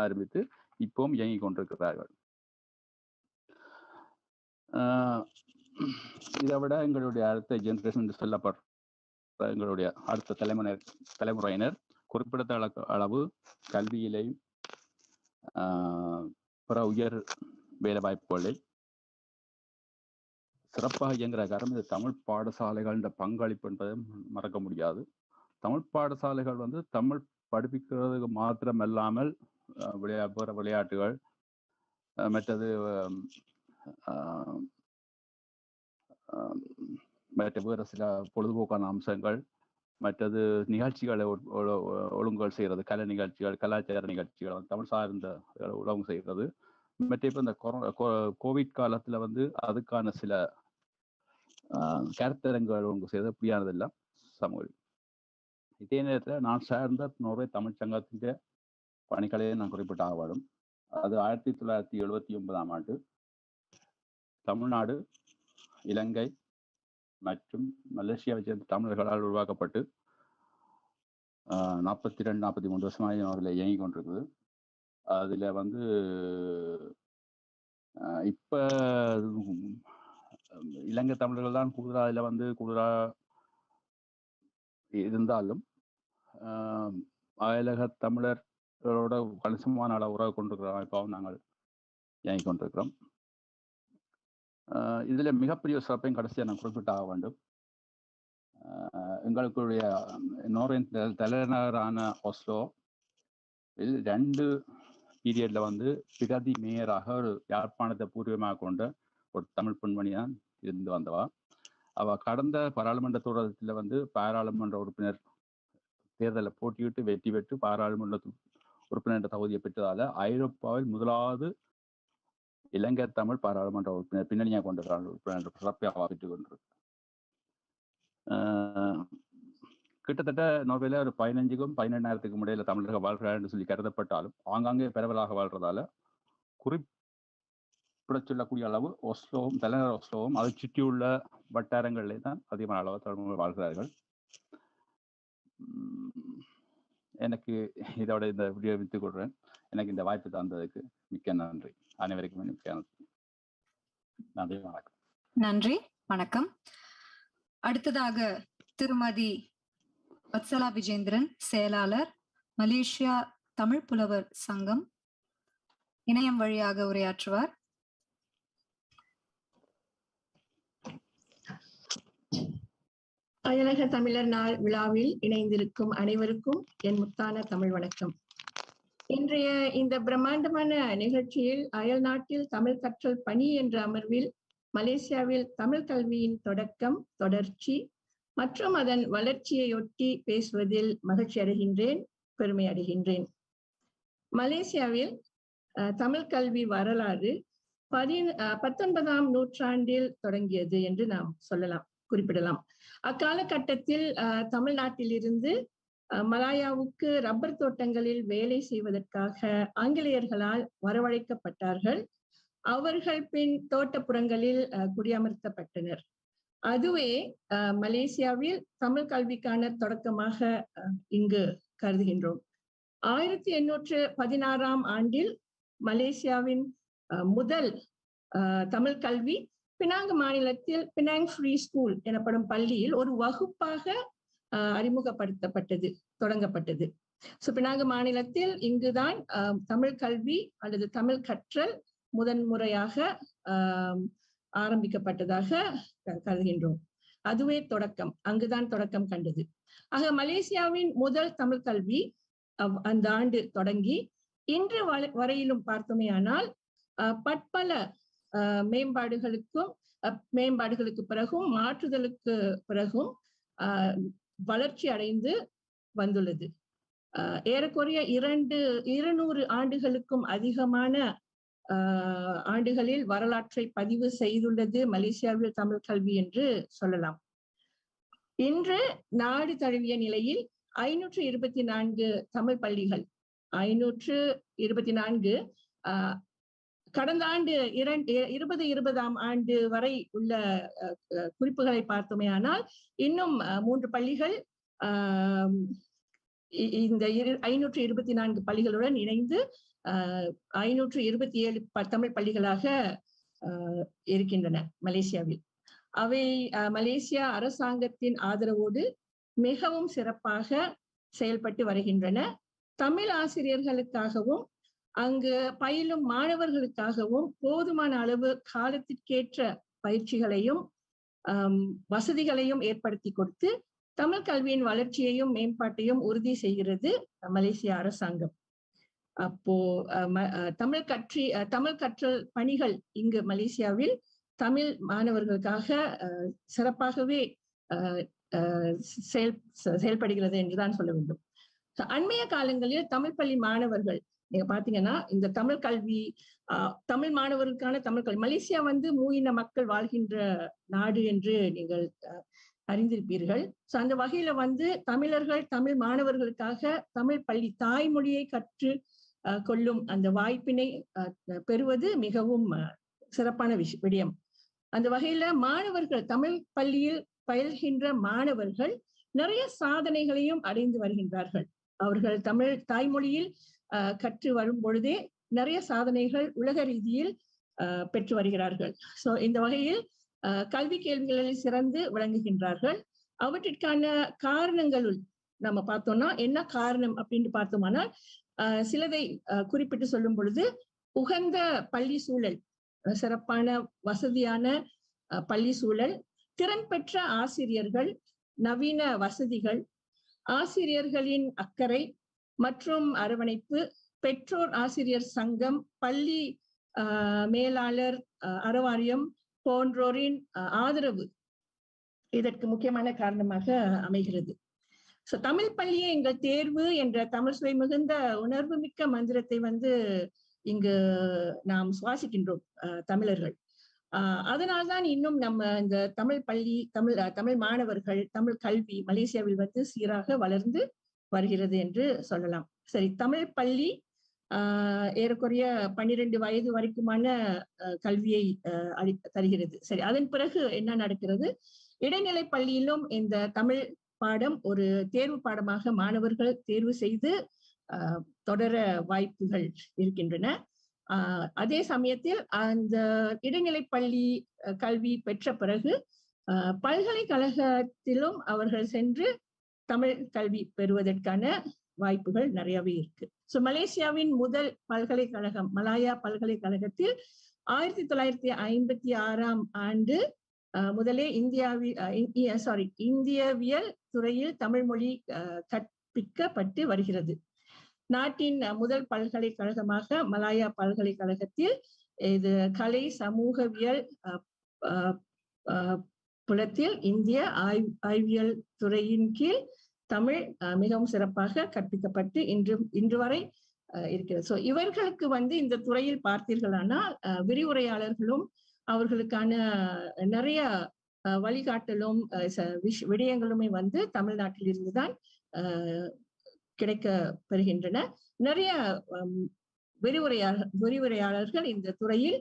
ஆரம்பித்து இப்பவும் இயங்கிக் கொண்டிருக்கிறார்கள். இதை விட எங்களுடைய அடுத்த ஜெனரேஷன் சொல்லப்படுற எங்களுடைய அடுத்த தலைமுறையினர் குறிப்பிடத்தக்க அளவு கல்வியிலேயும் பிற உயர் வேலை வாய்ப்புகளில் சிறப்பாக இயங்குகிற காரணம் இந்த தமிழ் பாடசாலைகளின் பங்களிப்பு என்பதை மறக்க முடியாது. தமிழ் பாடசாலைகள் வந்து தமிழ் படிப்பிக்கிறதுக்கு மாத்திரமல்லாமல் பிற விளையாட்டுகள், மற்றது மற்ற வேறு சில பொழுதுபோக்கான அம்சங்கள், மற்றது நிகழ்ச்சிகளை ஒழுங்குகள் செய்கிறது, கலை நிகழ்ச்சிகள், கலாச்சார நிகழ்ச்சிகள் வந்து தமிழ் சார்ந்த ஒழுங்கு செய்கிறது. மற்ற இப்போ இந்த கோவிட் காலத்தில் வந்து அதுக்கான சில கருத்தரங்குகள் ஒழுங்கு செய்வது அப்படியானதெல்லாம் சமூக. இதே நேரத்தில் நான் சார்ந்த நோர்வே தமிழ் சங்கத்தின் பணிகளையே நான் குறிப்பிட்டாக வேண்டும். அது 1979 ஆண்டு தமிழ்நாடு, இலங்கை மற்றும் மலேசியாவை சேர்ந்த தமிழர்களால் உருவாக்கப்பட்டு 42-43 வருஷமாக அதில் இயங்கி கொண்டிருக்குது. அதில் வந்து இப்போ இலங்கை தமிழர்கள் தான் கூடுதலாக அதில் வந்து கூடுதலாக இருந்தாலும் அயலக தமிழர்களோட கணிசமான அளவு உறவு கொண்டிருக்கிற அமைப்பாகவும் நாங்கள் இயங்கிக் கொண்டிருக்கிறோம். இதில் மிகப்பெரிய சிறப்பையும் கடைசியாக நான் குறிப்பிட்டாக வேண்டும். எங்களுடைய நோர்வேயின் தலைநகரான ஒஸ்லோ 2 பீரியட்ல வந்து பிரதி மேயராக ஒரு யாழ்ப்பாணத்தை பூர்வமாக கொண்ட ஒரு தமிழ் பெண்மணி தான் இருந்து வந்தவா. அவள் கடந்த பாராளுமன்ற தேர்தலில் வந்து பாராளுமன்ற உறுப்பினர் தேர்தலில் போட்டியிட்டு வெற்றி பெற்று பாராளுமன்ற உறுப்பினர் என்ற தகுதியை பெற்றதால ஐரோப்பாவில் முதலாவது இலங்கை தமிழ் பாராளுமன்ற உறுப்பினர் பின்னணியாக கொண்ட உறுப்பினர் சிறப்பாக பெற்றுக் கொண்டிருக்கு. கிட்டத்தட்ட நோர்வேல ஒரு 15,000-12,000 இடையில தமிழர்கள் வாழ்கிறார் என்று சொல்லி கருதப்பட்டாலும் ஆங்காங்கே பரவலாக வாழ்றதால குறிப்பிட சொல்லக்கூடிய அளவு ஒஸ்லோவும் தலைநகர் ஒஸ்லோவும் அதை சுற்றியுள்ள வட்டாரங்களிலே தான் அதிகமான அளவு தமிழர்கள் வாழ்கிறார்கள். எனக்கு இதோட இந்த வீடியோ வித்துக் கொள்றேன். எனக்கு இந்த வாய்ப்பு தந்ததுக்கு மிக்க நன்றி. அனைவருக்கும் மிக்க நன்றி. வணக்கம். நன்றி, வணக்கம். அடுத்ததாக திருமதி வத்சலா விஜேந்திரன், செயலாளர், மலேசியா தமிழ் புலவர் சங்கம், இணையம் வழியாக உரையாற்றுவார். அயலக தமிழர் நாள் விழாவில் இணைந்திருக்கும் அனைவருக்கும் என் முத்தான தமிழ் வணக்கம். இன்றைய இந்த பிரம்மாண்டமான நிகழ்ச்சியில் அயல் நாட்டில் தமிழ் கற்றல் பணி என்ற அமர்வில் மலேசியாவில் தமிழ் கல்வியின் தொடக்கம், தொடர்ச்சி மற்றும் அதன் வளர்ச்சியையொட்டி பேசுவதில் மகிழ்ச்சி அடைகின்றேன், பெருமை அடைகின்றேன். மலேசியாவில் தமிழ் கல்வி வரலாறு 19ஆம் நூற்றாண்டில் தொடங்கியது என்று நாம் குறிப்பிடலாம். அக்காலகட்டத்தில் தமிழ்நாட்டிலிருந்து மலாயாவுக்கு ரப்பர் தோட்டங்களில் வேலை செய்வதற்காக ஆங்கிலேயர்களால் வரவழைக்கப்பட்டார்கள். அவர்கள் பின் தோட்டப்புறங்களில் குடியமர்த்தப்பட்டனர். அதுவே மலேசியாவில் தமிழ் கல்விக்கான தொடக்கமாக இங்கு கருதுகின்றோம். 1816ஆம் ஆண்டில் மலேசியாவின் முதல் தமிழ் கல்வி பினாங்கு மாநிலத்தில் பினாங் ஃப்ரீ ஸ்கூல் எனப்படும் பள்ளியில் ஒரு வகுப்பாக அறிமுகப்படுத்தப்பட்டது, தொடங்கப்பட்டது. பினாங்கு மாநிலத்தில் இங்குதான் தமிழ் கல்வி அல்லது தமிழ் கற்றல் முதன்முறையாக ஆரம்பிக்கப்பட்டதாக கருதுகின்றோம். அதுவே தொடக்கம், அங்குதான் தொடக்கம் கண்டது. ஆக மலேசியாவின் முதல் தமிழ் கல்வி அந்த ஆண்டு தொடங்கி இன்று வரையிலும் பார்த்தோமேயானால் பற்பல மேம்பாடுகளுக்கு பிறகும் மாற்றுதலுக்கு பிறகும் வளர்ச்சி அடைந்து வந்துள்ளது. ஏறக்குறைய 200 ஆண்டுகளுக்கும் அதிகமான ஆண்டுகளில் வரலாற்றை பதிவு செய்துள்ளது மலேசியாவில் தமிழ் கல்வி என்று சொல்லலாம். இன்று நாடு தழுவிய நிலையில் 524 தமிழ் பள்ளிகள், 524 கடந்த ஆண்டு 2020ஆம் ஆண்டு வரை உள்ள குறிப்புகளை பார்த்தோமே ஆனால் இன்னும் 3 பள்ளிகள் இந்த 524 பள்ளிகளுடன் இணைந்து 527 தமிழ் பள்ளிகளாக இருக்கின்றன மலேசியாவில். அவை மலேசியா அரசாங்கத்தின் ஆதரவோடு மிகவும் சிறப்பாக செயல்பட்டு வருகின்றன. தமிழ் ஆசிரியர்களுக்காகவும் அங்கு பயிலும் மாணவர்களுக்காகவும் போதுமான அளவு காலத்திற்கேற்ற பயிற்சிகளையும் வசதிகளையும் ஏற்படுத்தி கொடுத்து தமிழ் கல்வியின் வளர்ச்சியையும் மேம்பாட்டையும் உறுதி செய்கிறது மலேசிய அரசாங்கம். அப்போ தமிழ் கற்றல் பணிகள் இங்கு மலேசியாவில் தமிழ் மாணவர்களுக்காக சிறப்பாகவே செயல்படுகிறது என்றுதான் சொல்ல வேண்டும். அண்மைய காலங்களில் தமிழ் பள்ளி மாணவர்கள் நீங்க பாத்தீங்கன்னா இந்த தமிழ் கல்வி தமிழ் மாணவர்களுக்கான தமிழ் கல்வி, மலேசியா வந்து மூயின மக்கள் வாழ்கின்ற நாடு என்று நீங்கள் அறிந்திருப்பீர்கள். சோ அந்த வகையில வந்து தமிழர்கள் தமிழ் மாணவர்களுக்காக தமிழ் பள்ளி தாய்மொழியை கற்று கொள்ளும் அந்த வாய்ப்பினை பெறுவது மிகவும் சிறப்பான விடயம். அந்த வகையில மாணவர்கள் தமிழ் பள்ளியில் பயில்கின்ற மாணவர்கள் நிறைய சாதனைகளையும் அடைந்து வருகின்றார்கள். அவர்கள் தமிழ் தாய்மொழியில் கற்று வரும் பொழுதே நிறைய சாதனைகள் உலக ரீதியில் பெற்று வருகிறார்கள். சோ இந்த வகையில் கல்வி கேள்விகளில் சிறந்து விளங்குகின்றார்கள். அவற்றிற்கான காரணங்களுள் நம்ம பார்த்தோம்னா என்ன காரணம் அப்படின்னு பார்த்தோம்னா சிலதை குறிப்பிட்டு சொல்லும் பொழுது உகந்த பள்ளி சூழல், சிறப்பான வசதியான பள்ளி சூழல், திறன் பெற்ற ஆசிரியர்கள், நவீன வசதிகள், ஆசிரியர்களின் அக்கறை மற்றும் அரவணைப்பு, பெற்றோர் ஆசிரியர் சங்கம், பள்ளி மேலாளர் அறவாரியம் போன்றோரின் ஆதரவு இதற்கு முக்கியமான காரணமாக அமைகிறது. சோ தமிழ் பள்ளியே எங்கள் தேர்வு என்ற தமிழ் சுவை மிகுந்த உணர்வு மிக்க மந்திரத்தை வந்து இங்கு நாம் சுவாசிக்கின்றோம் தமிழர்கள். அதனால்தான் இன்னும் நம்ம இந்த தமிழ் பள்ளி தமிழ் மாணவர்கள் தமிழ் கல்வி மலேசியாவில் வந்து சீராக வளர்ந்து வருகிறது என்று சொல்லலாம். சரி, தமிழ் பள்ளி ஏறக்குறைய 12 வயது வரைக்குமான கல்வியை தருகிறது. சரி, அதன் பிறகு என்ன நடக்கிறது? இடைநிலை பள்ளியிலும் இந்த தமிழ் பாடம் ஒரு தேர்வு பாடமாக மாணவர்கள் தேர்வு செய்து தொடர வாய்ப்புகள் இருக்கின்றன. அதே சமயத்தில் அந்த இடைநிலை பள்ளி கல்வி பெற்ற பிறகு பல்கலைக்கழகத்திலும் அவர்கள் சென்று தமிழ் கல்வி பெறுவதற்கான வாய்ப்புகள் நிறையவே இருக்கு. சோ மலேசியாவின் முதல் பல்கலைக்கழகம் மலாயா பல்கலைக்கழகத்தில் 1956ஆம் ஆண்டு முதலே இந்தியவியல் துறையில் தமிழ் மொழி கற்பிக்கப்பட்டு வருகிறது. நாட்டின் முதல் பல்கலைக்கழகமாக மலாயா பல்கலைக்கழகத்தில் இது கலை சமூகவியல் புலத்தில் இந்திய ஆய்வியல் துறையின் கீழ் தமிழ் மிகவும் சிறப்பாக கற்பிக்கப்பட்டு இன்று வரை இருக்கிறது. சோ இவர்களுக்கு வந்து இந்த துறையில் பார்த்தீர்களானால் விரிவுரையாளர்களும் அவர்களுக்கான நிறைய வழிகாட்டலும் விடயங்களுமே வந்து தமிழ்நாட்டில் இருந்துதான் கிடைக்க பெறுகின்றன. நிறைய விரிவுரையாளர்கள் இந்த துறையில்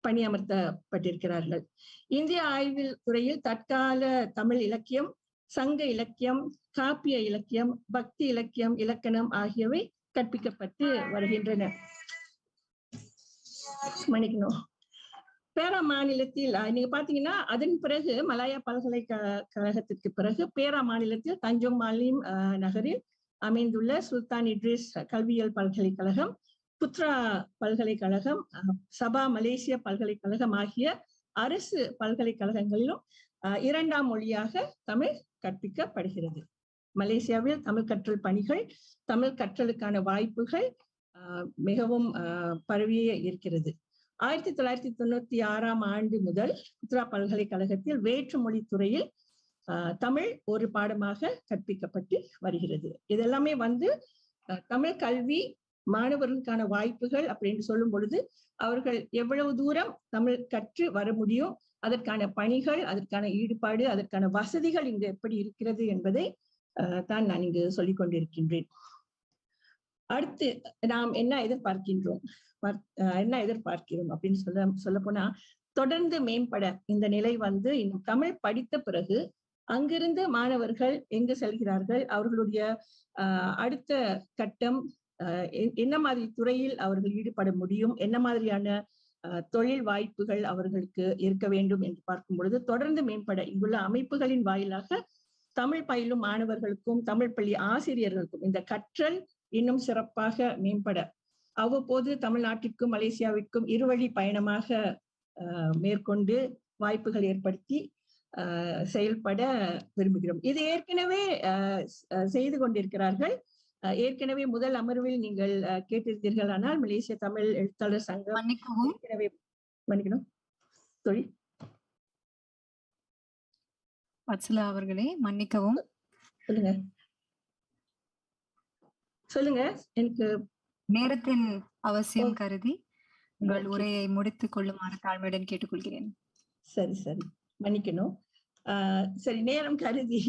பணியமர்த்தப்பட்டிருக்கிறார்கள். இந்திய ஆய்வில் துறையில் தற்கால தமிழ் இலக்கியம், சங்க இலக்கியம், காப்பிய இலக்கியம், பக்தி இலக்கியம், இலக்கணம் ஆகியவை கற்பிக்கப்பட்டு வருகின்றன. மன்னிக்கணும். பேரா மாநிலத்தில் நீங்க பாத்தீங்கன்னா அதன் பிறகு மலாயா பல்கலைக்கழகத்திற்கு பிறகு பேரா மாநிலத்தில் தஞ்சோங் மாலிம் நகரில் அமைந்துள்ள சுல்தான் இட்ரிஸ் கல்வியியல் பல்கலைக்கழகம், புத்ரா பல்கலைக்கழகம், சபா மலேசிய பல்கலைக்கழகம் ஆகிய அரசு பல்கலைக்கழகங்களிலும் 2ஆம் மொழியாக தமிழ் கற்பிக்கப்படுகிறது. மலேசியாவில் தமிழ் கற்றல் பணிகள், தமிழ் கற்றலுக்கான வாய்ப்புகள் மிகவும் பரவியே இருக்கிறது. 1996ஆம் ஆண்டு முதல் புத்ரா பல்கலைக்கழகத்தில் வேற்று மொழி துறையில் தமிழ் ஒரு பாடமாக கற்பிக்கப்பட்டு வருகிறது. இதெல்லாமே வந்து தமிழ் கல்வி மாணவர்களுக்கான வாய்ப்புகள் அப்படின்னு சொல்லும் பொழுது அவர்கள் எவ்வளவு தூரம் தமிழ் கற்று வர முடியும், அதற்கான பணிகள், அதற்கான ஈடுபாடு, அதற்கான வசதிகள் இங்கு எப்படி இருக்கிறது என்பதை தான் நான் இங்கு சொல்லிக் கொண்டிருக்கின்றேன். அடுத்து நாம் என்ன எதிர்பார்க்கிறோம் அப்படின்னு சொல்ல போனா தொடர்ந்து மேம்பட இந்த நிலை வந்து இன்னும் தமிழ் படித்த பிறகு அங்கிருந்து மாணவர்கள் எங்கு செல்கிறார்கள், அவர்களுடைய அடுத்த கட்டம் என்ன மாதிரி துறையில் அவர்கள் ஈடுபட முடியும், என்ன மாதிரியான தொழில் வாய்ப்புகள் அவர்களுக்கு இருக்க வேண்டும் என்று பார்க்கும் பொழுது தொடர்ந்து மேம்பட இங்குள்ள அமைப்புகளின் வாயிலாக தமிழ் பயிலும் மாணவர்களுக்கும் தமிழ் பள்ளி ஆசிரியர்களுக்கும் இந்த கற்றல் இன்னும் சிறப்பாக மேம்பட அவ்வப்போது தமிழ்நாட்டிற்கும் மலேசியாவிற்கும் இருவழி பயணமாக மேற்கொண்டு வாய்ப்புகள் ஏற்படுத்தி செயல்பட விரும்புகிறோம். இது ஏற்கனவே செய்து கொண்டிருக்கிறார்கள். ஏற்கனவே முதல் அமர்வில் நீங்கள் கேட்டிருந்தீர்கள். ஆனால் மலேசிய தமிழ் எழுத்தாளர் சங்கம் ஏற்கனவே மன்னிக்கணும் தொழில் வத்சலா அவர்களே மன்னிக்கவும். சொல்லுங்க. எனக்கு நேரத்தின் அவசியம் கருதி உங்கள் உரையை முடித்துக் கொள்ளுமாறு தாழ்மையுடன் கேட்டுக்கொள்கிறேன். சரி சரி, மன்னிக்கணும். சரி, நேரம் கருதி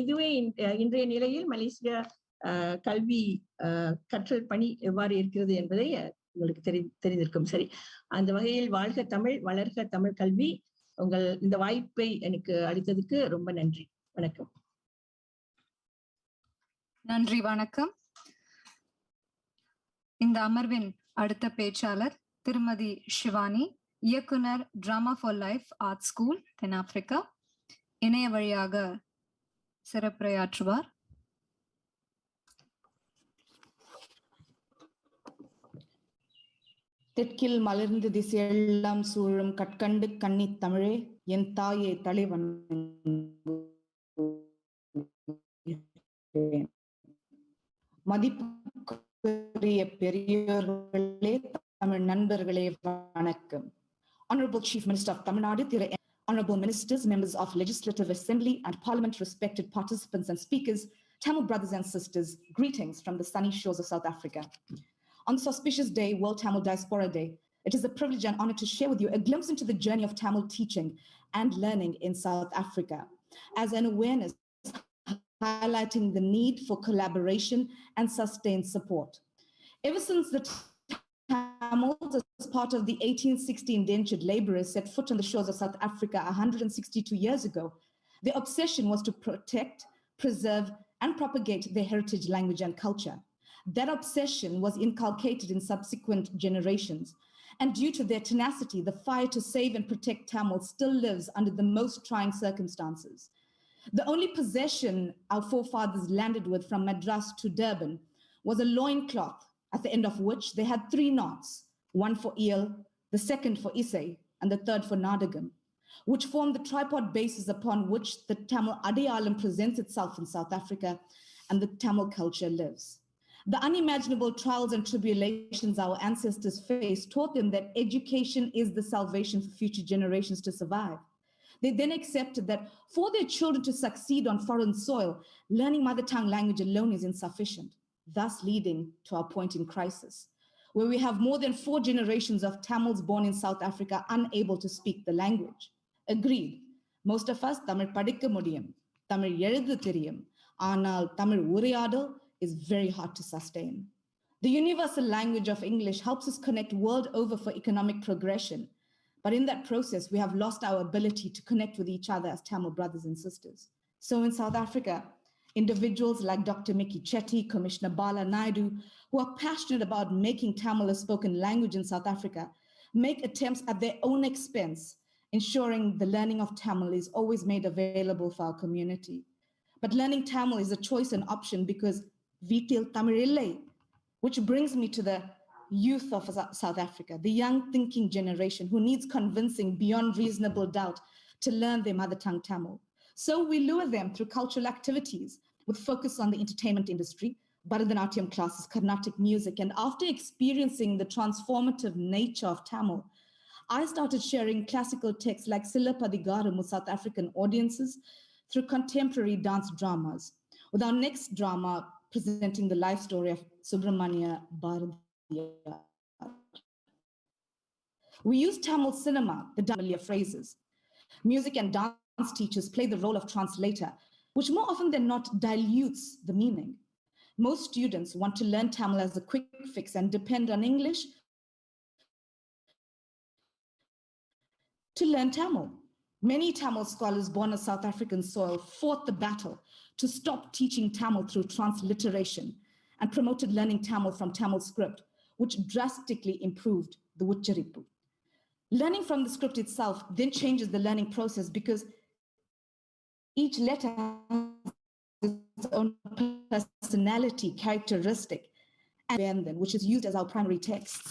இதுவே இன்றைய நிலையில் மலேசிய கல்வி கற்றல் பணி எவ்வாறு இருக்கிறது என்பதை உங்களுக்கு தெரிந்திருக்கும். சரி, அந்த வகையில் வாழ்க தமிழ், வளர்க தமிழ் கல்வி. உங்கள் இந்த வாய்ப்பை எனக்கு அளித்ததுக்கு ரொம்ப நன்றி. வணக்கம். நன்றி, வணக்கம். இந்த அமர்வின் அடுத்த பேச்சாளர் திருமதி ஷிவானி, இயக்குனர் drama for life art school தென்னாப்பிரிக்கா, இணைய வழியாக சிறப்புரையாற்றுவார். தெற்கில் மலர்ந்து திசையெல்லாம் சூழும் கற்கண்டு கன்னி தமிழே, என் தாயே தலைவன் மதிப்புக்குரிய பெரியோர்களே, தமிழ் நண்பர்களே, வணக்கம். Honorable Chief Minister of Tamil Nadu, Honorable Ministers, members of Legislative Assembly and Parliament, respected participants and speakers, Tamil brothers and sisters, greetings from the sunny shores of South Africa. On this auspicious day, World Tamil Diaspora Day, it is a privilege and honor to share with you a glimpse into the journey of Tamil teaching and learning in South Africa, as an awareness highlighting the need for collaboration and sustained support. Ever since the Tamils, as part of the 1860 indentured laborers, set foot on the shores of South Africa 162 years ago, their obsession was to protect, preserve, and propagate their heritage, language, and culture. That obsession was inculcated in subsequent generations, and due to their tenacity, the fire to save and protect Tamil still lives under the most trying circumstances. The only possession our forefathers landed with from Madras to Durban was a loincloth, at the end of which they had 3 knots, one for eel, the second for Isai, and the third for Nadagam, which form the tripod bases upon which the Tamil Adayalam presents itself in South Africa and the Tamil culture lives. The unimaginable trials and tribulations our ancestors faced taught them that education is the salvation for future generations to survive. They then accepted that for their children to succeed on foreign soil, learning mother tongue language alone is insufficient, thus leading to our point in crisis, where we have more than 4 generations of Tamils born in South Africa unable to speak the language. Agreed, most of us Tamil padikka mudiyum, Tamil eludha theriyum, aanal Tamil uriyadal is very hard to sustain. The universal language of English helps us connect world over for economic progression. But in that process, we have lost our ability to connect with each other as Tamil brothers and sisters. So in South Africa, individuals like Dr. Mickey Chetty, Commissioner Bala Naidu, who are passionate about making Tamil a spoken language in South Africa, make attempts at their own expense, ensuring the learning of Tamil is always made available for our community. But learning Tamil is a choice and option because Vitil Tamilillai, which brings me to the youth of South Africa, the young thinking generation who needs convincing beyond reasonable doubt to learn their mother tongue Tamil. So we lure them through cultural activities with focus on the entertainment industry, Bharatanatyam classes, Carnatic music, and after experiencing the transformative nature of Tamil, I started sharing classical texts like Silapadigaram with South African audiences through contemporary dance dramas, with our next drama presenting the life story of Subramania Bharathiya. We use Tamil cinema, the familiar phrases. Music and dance teachers play the role of translator, which more often than not dilutes the meaning. Most students want to learn Tamil as a quick fix and depend on English to learn Tamil. Many Tamil scholars born on South African soil fought the battle to stop teaching Tamil through transliteration and promoted learning Tamil from Tamil script, which drastically improved the Ucharipu. Learning from the script itself then changes the learning process because each letter has its own personality, characteristic, and which is used as our primary text.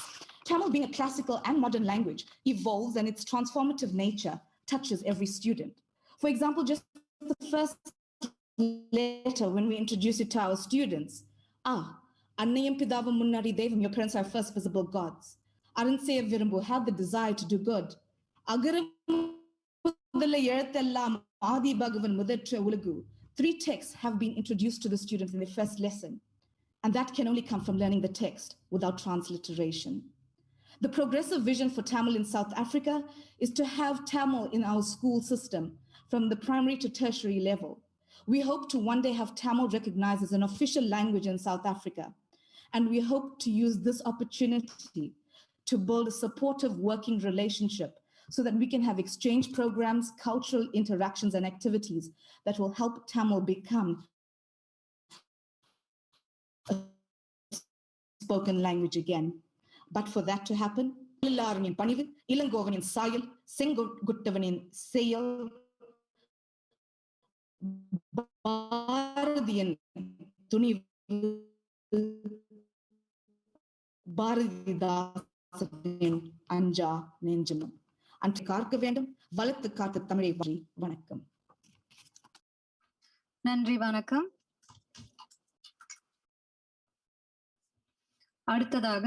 Tamil, being a classical and modern language, evolves, and its transformative nature touches every student. For example, just the first letter, when we introduce it to our students, Annayam Pidavam Munnari Devam, your parents are first visible gods. Aranseya Virumbu, have the desire to do good. Agaram Mudala Yerthellam Adi Bhagavan Mudatra Ulugu. 3 texts have been introduced to the students in the first lesson. And that can only come from learning the text without transliteration. The progressive vision for Tamil in South Africa is to have Tamil in our school system from the primary to tertiary level. We hope to one day have Tamil recognized as an official language in South Africa. And we hope to use this opportunity to build a supportive working relationship so that we can have exchange programs, cultural interactions, and activities that will help Tamil become a spoken language again. But for that to happen, Illaranian Panivu, Ilangovanian Sayal, Singutavanian Sayal, Bharadian Tunivu, Bharadidasanin Anja Nenjamum. And Karka Vendam, Valatha Karka Tamari Vanakam. Nandri Vanakam. அடுத்ததாக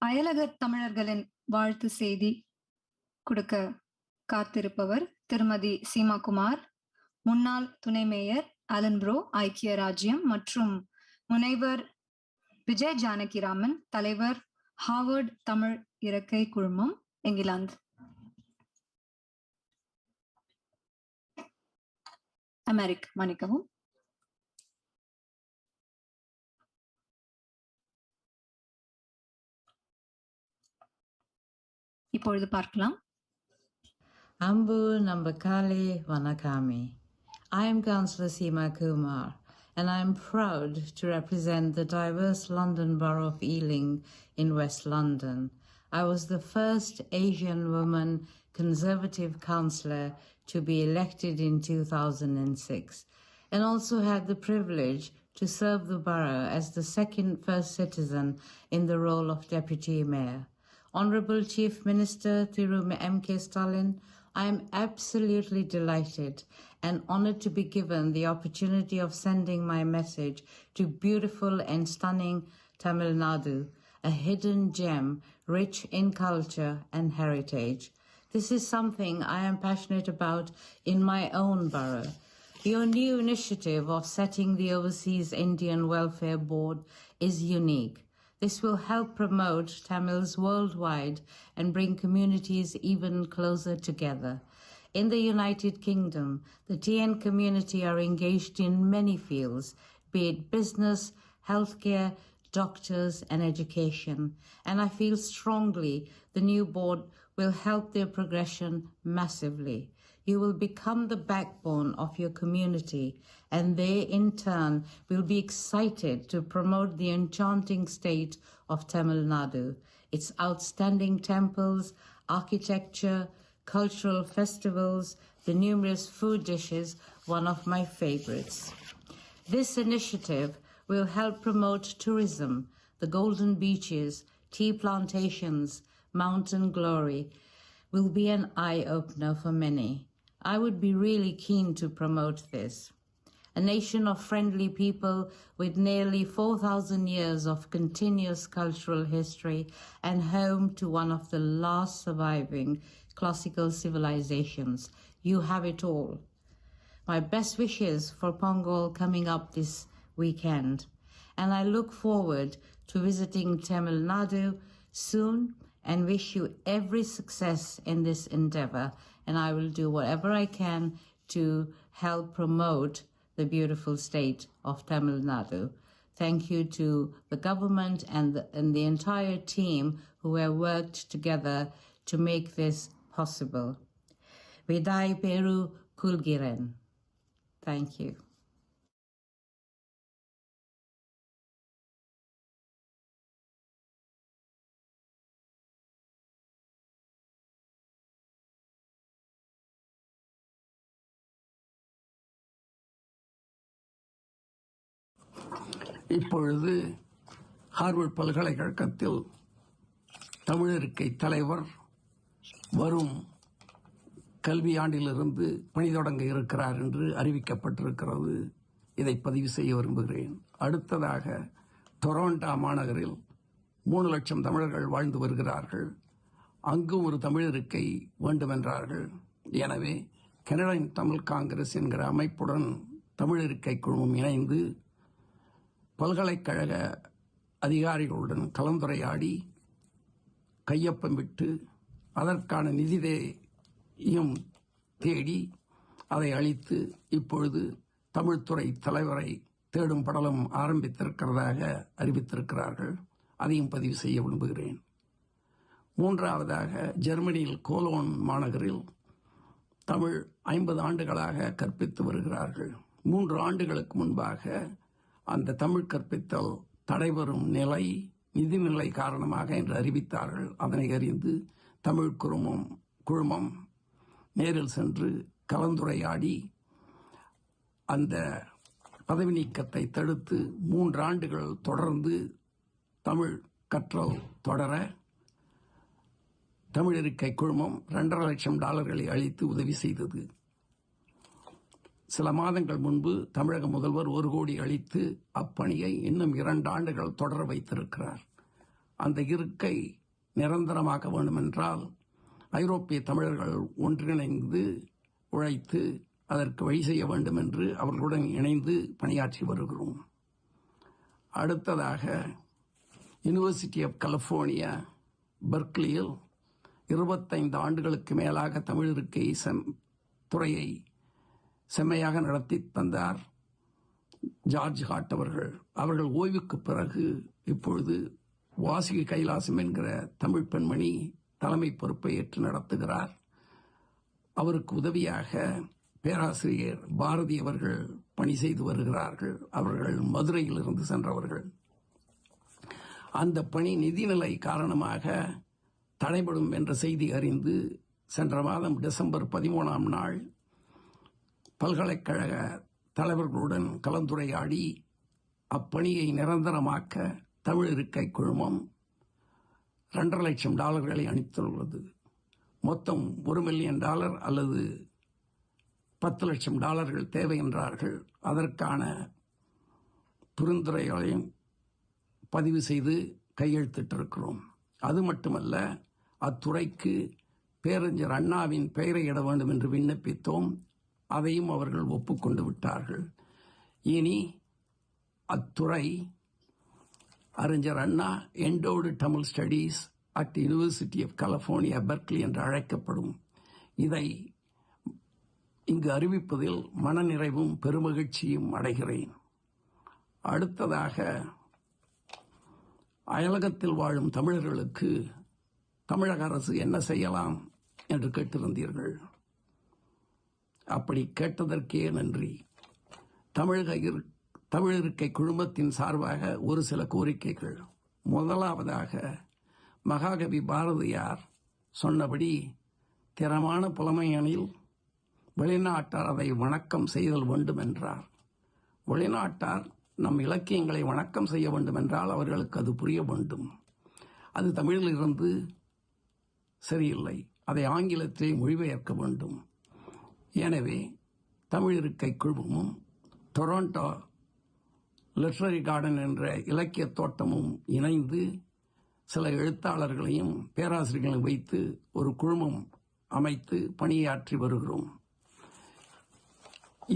அயலக தமிழர்களின் வாழ்த்து செய்தி கொடுக்க காத்திருப்பவர் திருமதி சீமாகுமார், முன்னாள் துணை mayor அலன்ப்ரோ ஐக்கிய ராஜ்யம் மற்றும் முனைவர் விஜய் ஜானகிராமன், தலைவர் ஹார்வர்ட் தமிழ் இறக்கை குழுமம், இங்கிலாந்து. அமெரிக் மன்னிக்கவும். இப்பொழுது பார்க்கலாம். Ambu Nambakali Vanakami. I am Councillor Seema Kumar, and I am proud to represent the diverse London Borough of Ealing in West London. I was the first Asian woman Conservative councillor to be elected in 2006, and also had the privilege to serve the borough as the second first citizen in the role of Deputy Mayor. Honourable Chief Minister Thirumi M.K. Stalin, I am absolutely delighted and honoured to be given the opportunity of sending my message to beautiful and stunning Tamil Nadu, a hidden gem rich in culture and heritage. This is something I am passionate about in my own borough. Your new initiative of setting the Overseas Indian Welfare Board is unique. This will help promote Tamils worldwide and bring communities even closer together. In the United Kingdom, the TN community are engaged in many fields, be it business, healthcare, doctors, and education. And I feel strongly the new board will help their progression massively. You will become the backbone of your community, and they in turn will be excited to promote the enchanting state of Tamil Nadu, its outstanding temples, architecture, cultural festivals, the numerous food dishes, one of my favorites. This initiative will help promote tourism, the golden beaches, tea plantations, mountain glory, will be an eye-opener for many. I would be really keen to promote this. A nation of friendly people with nearly 4,000 years of continuous cultural history and home to one of the last surviving classical civilizations. You have it all. My best wishes for Pongal coming up this weekend, and I look forward to visiting Tamil Nadu soon and wish you every success in this endeavor, and I will do whatever I can to help promote the beautiful state of Tamil Nadu. Thank you to the government and the entire team who have worked together to make this possible. Vidai Peru Kulgiren. Thank you. இப்பொழுது Harvard பல்கலைக்கழகத்தில் தமிழிருக்கை தலைவர் வரும் கல்வியாண்டிலிருந்து பணி தொடங்க இருக்கிறார் என்று அறிவிக்கப்பட்டிருக்கிறது. இதை பதிவு செய்ய விரும்புகிறேன். அடுத்ததாக டொரண்டோ மாநகரில் 3 லட்சம் தமிழர்கள் வாழ்ந்து வருகிறார்கள். அங்கும் ஒரு தமிழிருக்கை வேண்டுமென்றார்கள். எனவே கனடியன் தமிழ் காங்கிரஸ் என்கிற அமைப்புடன் தமிழிருக்கை குழுமம் இணைந்து பல்கலைக்கழக அதிகாரிகளுடன் கலந்துரையாடி கையொப்பம் விட்டு அதற்கான நிதியையும் தேடி அதை அளித்து இப்பொழுது தமிழ்துறை தலைவரை தேடும் படலம் ஆரம்பித்திருக்கிறதாக அறிவித்திருக்கிறார்கள். அதையும் பதிவு செய்ய விரும்புகிறேன். மூன்றாவதாக ஜெர்மனியில் கோலோன் மாநகரில் தமிழ் 50 ஆண்டுகளாக கற்பித்து வருகிறார்கள். 3 ஆண்டுகளுக்கு முன்பாக அந்த தமிழ் கற்பித்தல் தடைபெறும் நிலை நிதிநிலை காரணமாக என்று அறிவித்தார்கள். அதனை அறிந்து தமிழ் குழுமம் நேரில் சென்று கலந்துரையாடி அந்த பதவி நீக்கத்தை தடுத்து 3 ஆண்டுகள் தொடர்ந்து தமிழ் கற்றல் தொடர தமிழிருக்கை குழுமம் $2.5 லட்சம் அளித்து உதவி செய்தது. சில மாதங்கள் முன்பு தமிழக முதல்வர் 1 கோடி அளித்து அப்பணியை இன்னும் 2 ஆண்டுகள் தொடர வைத்திருக்கிறார். அந்த இருக்கை நிரந்தரமாக்க வேண்டுமென்றால் ஐரோப்பிய தமிழர்கள் ஒன்றிணைந்து உழைத்து அதற்கு வழி செய்ய வேண்டும் என்று அவர்களுடன் இணைந்து பணியாற்றி வருகிறோம். அடுத்ததாக யுனிவர்சிட்டி ஆஃப் கலிபோர்னியா பெர்க்லியில் 25 ஆண்டுகளுக்கு மேலாக தமிழிருக்கை துறையை செம்மையாக நடத்தி தந்தார் ஜார்ஜ் ஹாட் அவர்கள் ஓய்வுக்கு பிறகு இப்பொழுது வாசுகி கைலாசம் என்கிற தமிழ் பெண்மணி தலைமை பொறுப்பை ஏற்று நடத்துகிறார். அவருக்கு உதவியாக பேராசிரியர் பாரதி அவர்கள் பணி செய்து வருகிறார்கள். அவர்கள் மதுரையிலிருந்து சென்றவர்கள். அந்த பணி நிதிநிலை காரணமாக தடைபடும் என்ற செய்தி அறிந்து சென்ற மாதம் டிசம்பர் 13ஆம் நாள் பல்கலைக்கழக தலைவர்களுடன் கலந்துரையாடி அப்பணியை நிரந்தரமாக்க தமிழிருக்கை குழுமம் $2.5 லட்சம் அளித்துள்ளது. மொத்தம் $1 மில்லியன் அல்லது $10 லட்சம் தேவை என்றார்கள். அதற்கான பரிந்துரைகளையும் பதிவு செய்து கையெழுத்திட்டிருக்கிறோம். அது மட்டுமல்ல, அத்துறைக்கு பேரறிஞர் அண்ணாவின் பெயரை இட வேண்டும் என்று விண்ணப்பித்தோம். அதையும் அவர்கள் ஒப்புக்கொண்டு விட்டார்கள். இனி அத்துறை அறிஞர் Anna endowed Tamil studies at university of California Berkeley என்று அழைக்கப்படும். இதை இங்கு அறிவிப்பதில் மனநிறைவும் பெருமகிழ்ச்சியும் அடைகிறேன். அடுத்ததாக அயலகத்தில் வாழும் தமிழர்களுக்கு தமிழக அரசு என்ன செய்யலாம் என்று கேட்டிருந்தீர்கள். அப்படி கேட்டதற்கே நன்றி. தமிழிருக்கை குழுமத்தின் சார்பாக ஒரு சில கோரிக்கைகள். முதலாவதாக, மகாகவி பாரதியார் சொன்னபடி திறமான புலமையெனில் வெளிநாட்டார் அதை வணக்கம் செய்தல் வேண்டும் என்றார். வெளிநாட்டார் நம் இலக்கியங்களை வணக்கம் செய்ய வேண்டும் என்றால் அவர்களுக்கு அது புரிய வேண்டும். அது தமிழிலிருந்து சரியில்லை. அதை ஆங்கிலத்திலே மொழிபெயர்க்க வேண்டும். எனவே தமிழிருக்கை குழுமமும் டொரண்டோ லிட்ரரி கார்டன் என்ற இலக்கிய தோட்டமும் இணைந்து சில எழுத்தாளர்களையும் பேராசிரியர்களையும் வைத்து ஒரு குழுமம் அமைத்து பணியாற்றி வருகிறோம்.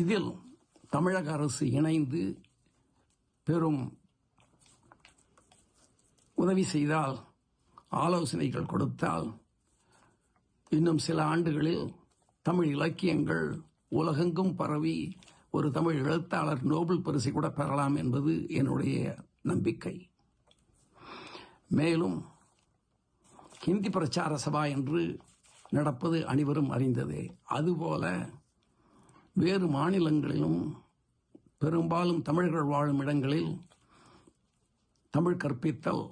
இதில் தமிழக அரசு இணைந்து பெரும் உதவி செய்தால், ஆலோசனைகள் கொடுத்தால், இன்னும் சில ஆண்டுகளில் தமிழ் இலக்கியங்கள் உலகெங்கும் பரவி ஒரு தமிழ் எழுத்தாளர் நோபல் பரிசை கூட பெறலாம் என்பது என்னுடைய நம்பிக்கை. மேலும் ஹிந்தி பிரச்சார சபா என்று நடப்பது அனைவரும் அறிந்ததே. அதுபோல வேறு மாநிலங்களிலும் பெரும்பாலும் தமிழர்கள் வாழும் இடங்களில் தமிழ் கற்பித்தல்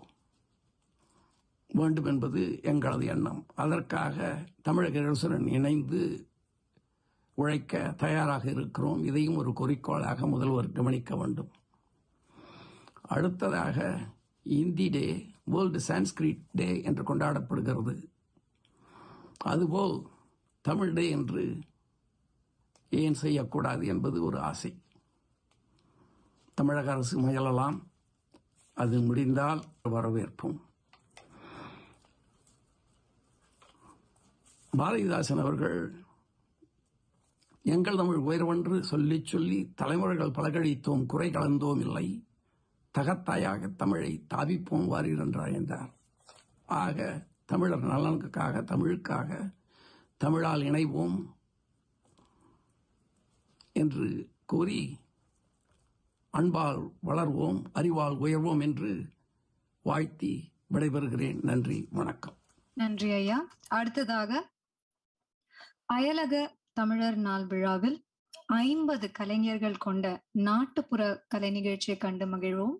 வேண்டும் என்பது எங்களது எண்ணம். அதற்காக தமிழக அரசுடன் இணைந்து உழைக்க தயாராக இருக்கிறோம். இதையும் ஒரு குறிக்கோளாக முதல்வர் கவனிக்க வேண்டும். அடுத்ததாக இந்தி டே, வேர்ல்டு சான்ஸ்கிரிட் டே என்று கொண்டாடப்படுகிறது. அதுபோல் தமிழ் டே என்று ஏன் செய்யக்கூடாது என்பது ஒரு ஆசை. தமிழக அரசு முயலலாம், அது முடிந்தால் வரவேற்போம். பாரதிதாசன் அவர்கள் எங்கள் தமிழ் உயர்வென்று சொல்லி சொல்லி தலைமுறைகள் பலகழித்தோம், குறை கலந்தோம் இல்லை, தகத்தாயாக தமிழை தாவிப்போம் வாரீர் என்று அழைந்தார். ஆக தமிழர் நலனுக்காக, தமிழுக்காக, தமிழால் இணைவோம் என்று கூறி அன்பால் வளர்வோம், அறிவால் உயர்வோம் என்று வாழ்த்தி விடைபெறுகிறேன். நன்றி, வணக்கம். நன்றி ஐயா. அடுத்ததாக அயலக தமிழர் நாள் விழாவில் 50 கலைஞர்கள் கொண்ட நாட்டுப்புற கலை நிகழ்ச்சியை கண்டு மகிழ்வோம்.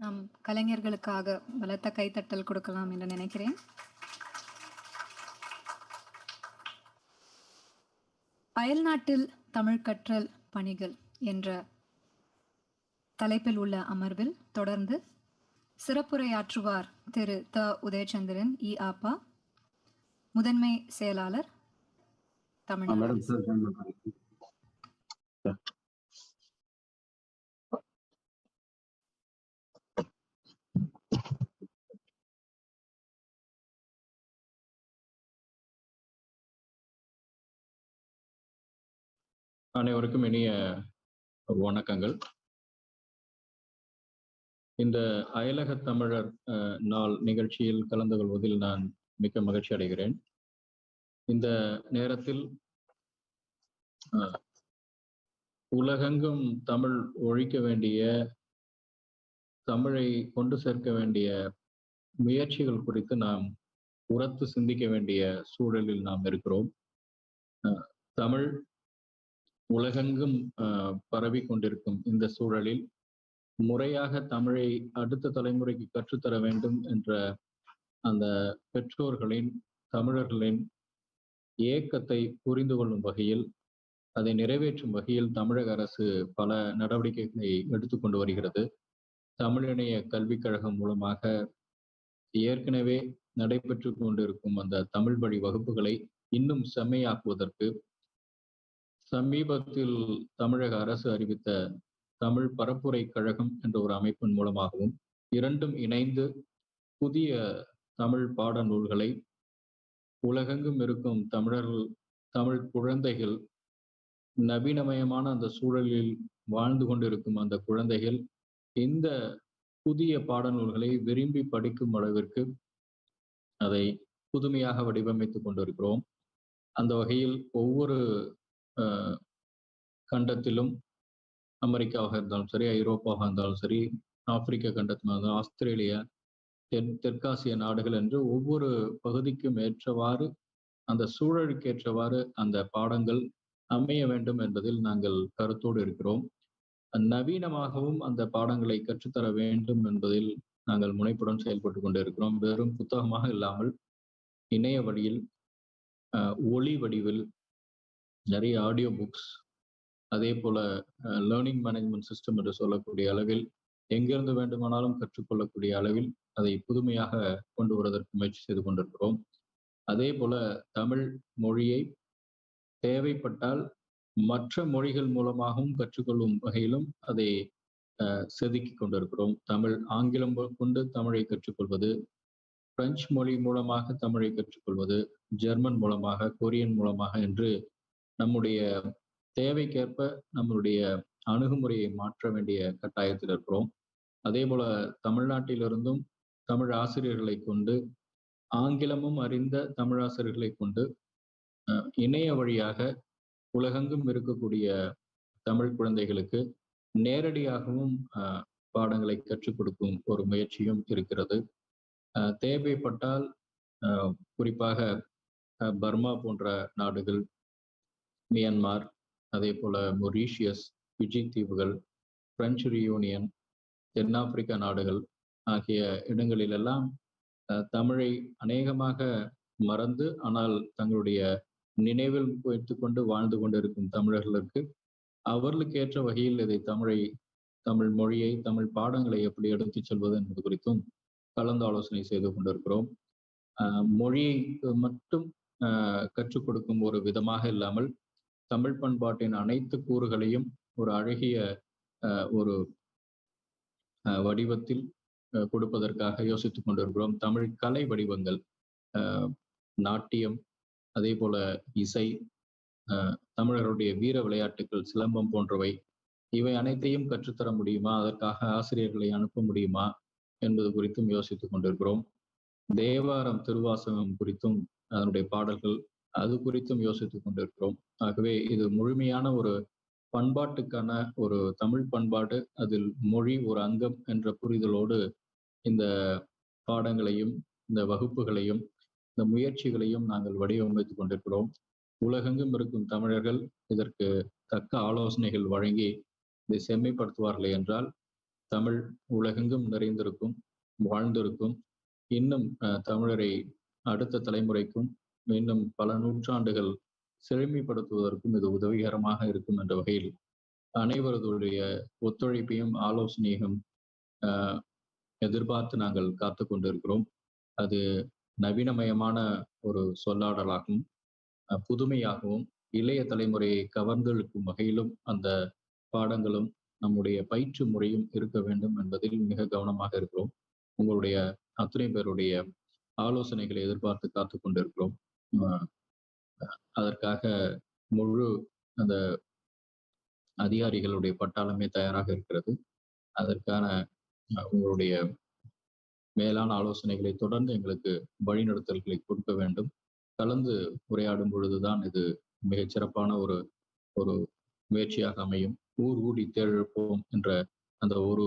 நாம் கலைஞர்களுக்காக பலத்த கைத்தட்டல் கொடுக்கலாம் என்று நினைக்கிறேன். அயல்நாட்டில் தமிழ் கற்றல் பணிகள் என்ற தலைப்பில் உள்ள அமர்வில் தொடர்ந்து சிறப்புரையாற்றுவார் திரு த. உதயச்சந்திரன் இ.ஆப்பா, முதன்மை செயலாளர் தமிழ்நாடு. அனைவருக்கும் இனிய வணக்கங்கள். இந்த அயலக தமிழர் நாள் நிகழ்ச்சியில் கலந்து கொள்வதில் நான் மிக்க மகிழ்ச்சி அடைகிறேன். இந்த நேரத்தில் உலகெங்கும் தமிழ் ஒழிக்க வேண்டிய, தமிழை கொண்டு சேர்க்க வேண்டிய முயற்சிகள் குறித்து நாம் உரத்து சிந்திக்க வேண்டிய சூழலில் நாம் இருக்கிறோம். தமிழ் உலகெங்கும் பரவி கொண்டிருக்கும் இந்த சூழலில் முறையாக தமிழை அடுத்த தலைமுறைக்கு கற்றுத்தர வேண்டும் என்ற அந்த பெற்றோர்களின், தமிழர்களின் ஏக்கத்தை புரிந்து கொள்ளும் வகையில், அதை நிறைவேற்றும் வகையில் தமிழக அரசு பல நடவடிக்கைகளை எடுத்துக்கொண்டு வருகிறது. தமிழ் இணைய கல்விக் கழகம் மூலமாக ஏற்கனவே நடைபெற்று கொண்டிருக்கும் அந்த தமிழ் வழி வகுப்புகளை இன்னும் செம்மையாக்குவதற்கு சமீபத்தில் தமிழக அரசு அறிவித்த தமிழ் பரப்புரை கழகம் என்ற ஒரு அமைப்பின் மூலமாகவும் இரண்டும் இணைந்து புதிய தமிழ் பாட நூல்களை உலகெங்கும் இருக்கும் தமிழர்கள், தமிழ் குழந்தைகள், நவீனமயமான அந்த சூழலில் வாழ்ந்து கொண்டிருக்கும் அந்த குழந்தைகள் இந்த புதிய பாடநூல்களை விரும்பி படிக்கும் அளவிற்கு அதை புதுமையாக வடிவமைத்துக் கொண்டிருக்கிறோம். அந்த வகையில் ஒவ்வொரு கண்டத்திலும், அமெரிக்காவாக இருந்தாலும் சரி, ஐரோப்பாவாக இருந்தாலும் சரி, ஆப்பிரிக்க கண்டத்தில் இருந்தாலும், ஆஸ்திரேலியா, தெற்காசிய நாடுகள் என்று ஒவ்வொரு பகுதிக்கும் ஏற்றவாறு, அந்த சூழலுக்கு ஏற்றவாறு அந்த பாடங்கள் அமைய வேண்டும் என்பதில் நாங்கள் கருத்தோடு இருக்கிறோம். நவீனமாகவும் அந்த பாடங்களை கற்றுத்தர வேண்டும் என்பதில் நாங்கள் முனைப்புடன் செயல்பட்டு கொண்டிருக்கிறோம். வெறும் புத்தகமாக இல்லாமல் இணைய வழியில், ஒளி வடிவில் நிறைய ஆடியோ புக்ஸ், அதே போல லேர்னிங் மேனேஜ்மெண்ட் சிஸ்டம் என்று சொல்லக்கூடிய அளவில் எங்கிருந்து வேண்டுமானாலும் கற்றுக்கொள்ளக்கூடிய அளவில் அதை புதுமையாக கொண்டு வருவதற்கு முயற்சி செய்து கொண்டிருக்கிறோம். அதே போல தமிழ் மொழியை தேவைப்பட்டால் மற்ற மொழிகள் மூலமாகவும் கற்றுக்கொள்ளும் வகையிலும் அதை செதுக்கி கொண்டிருக்கிறோம். தமிழ், ஆங்கிலம் கொண்டு தமிழை கற்றுக்கொள்வது, பிரெஞ்சு மொழி மூலமாக தமிழை கற்றுக்கொள்வது, ஜெர்மன் மூலமாக, கொரியன் மூலமாக என்று நம்முடைய தேவைக்கேற்ப நம்மளுடைய அணுகுமுறையை மாற்ற வேண்டிய கட்டாயத்தில் இருக்கிறோம். அதே போல தமிழ்நாட்டிலிருந்தும் தமிழ் ஆசிரியர்களை கொண்டு, ஆங்கிலமும் அறிந்த தமிழாசிரியர்களை கொண்டு இணைய வழியாக உலகெங்கும் இருக்கக்கூடிய தமிழ் குழந்தைகளுக்கு நேரடியாகவும் பாடங்களை கற்றுக் கொடுக்கும் ஒரு முயற்சியும் இருக்கிறது. தேவைப்பட்டால் குறிப்பாக பர்மா போன்ற நாடுகள், மியான்மார், அதே போல மொரீஷியஸ், பிஜி தீவுகள், பிரெஞ்சு ரியூனியன், தென்னாப்பிரிக்கா நாடுகள் ஆகிய இடங்களிலெல்லாம் தமிழை அநேகமாக மறந்து, ஆனால் தங்களுடைய நினைவில் வைத்துக்கொண்டு வாழ்ந்து கொண்டிருக்கும் தமிழர்களுக்கு அவர்களுக்கு ஏற்ற வகையில் இதை தமிழ் மொழியை, தமிழ் பாடங்களை எப்படி எடுத்துச் செல்வது என்பது குறித்தும் கலந்து ஆலோசனை செய்து கொண்டிருக்கிறோம். மொழியை மட்டும் கற்றுக் கொடுக்கும் ஒரு விதமாக இல்லாமல் தமிழ் பண்பாட்டின் அனைத்து கூறுகளையும் ஒரு அழகிய ஒரு வடிவத்தில் கொடுப்பதற்காக யோசித்துக் கொண்டிருக்கிறோம். தமிழ் கலை வடிவங்கள், நாட்டியம், அதே போல இசை, தமிழர்களுடைய வீர விளையாட்டுகள், சிலம்பம் போன்றவை, இவை அனைத்தையும் கற்றுத்தர முடியுமா, அதற்காக ஆசிரியர்களை அனுப்ப முடியுமா என்பது குறித்தும் யோசித்துக் கொண்டிருக்கிறோம். தேவாரம், திருவாசகம் குறித்தும் அதனுடைய பாடல்கள், அது குறித்தும் யோசித்துக் கொண்டிருக்கிறோம். ஆகவே இது முழுமையான ஒரு பண்பாட்டுக்கான ஒரு தமிழ் பண்பாடு, அதில் மொழி ஒரு அங்கம் என்ற புரிதலோடு இந்த பாடங்களையும், இந்த வகுப்புகளையும், இந்த முயற்சிகளையும் நாங்கள் வடிவமைத்துக் கொண்டிருக்கிறோம். உலகெங்கும் இருக்கும் தமிழர்கள் இதற்கு தக்க ஆலோசனைகள் வழங்கி இதை செம்மைப்படுத்துவார்கள் என்றால் தமிழ் உலகெங்கும் நிறைந்திருக்கும், வாழ்ந்திருக்கும். இன்னும் தமிழரை அடுத்த தலைமுறைக்கும் இன்னும் பல நூற்றாண்டுகள் செழுமைப்படுத்துவதற்கும் இது உதவிகரமாக இருக்கும் என்ற வகையில் அனைவருடைய ஒத்துழைப்பையும் ஆலோசனையும் எதிர்பார்த்து நாங்கள் காத்து கொண்டிருக்கிறோம். அது நவீனமயமான ஒரு சொல்லாடலாகவும் புதுமையாகவும் இளைய தலைமுறையை கவர்ந்தெழுக்கும் வகையிலும் அந்த பாடங்களும் நம்முடைய பயிற்று முறையும் இருக்க வேண்டும் என்பதில் மிக கவனமாக இருக்கிறோம். உங்களுடைய அத்தனை பேருடைய ஆலோசனைகளை எதிர்பார்த்து காத்து கொண்டிருக்கிறோம். அதற்காக முழு அந்த அதிகாரிகளுடைய பட்டாளமே தயாராக இருக்கிறது. அதற்கான உங்களுடைய மேலான ஆலோசனைகளை தொடர்ந்து எங்களுக்கு வழிநடத்தல்களை கொடுக்க வேண்டும். கலந்து உரையாடும் பொழுதுதான் இது மிகச் சிறப்பான ஒரு முயற்சியாக அமையும். ஊர் ஊடி தேழப்போம் என்ற அந்த ஒரு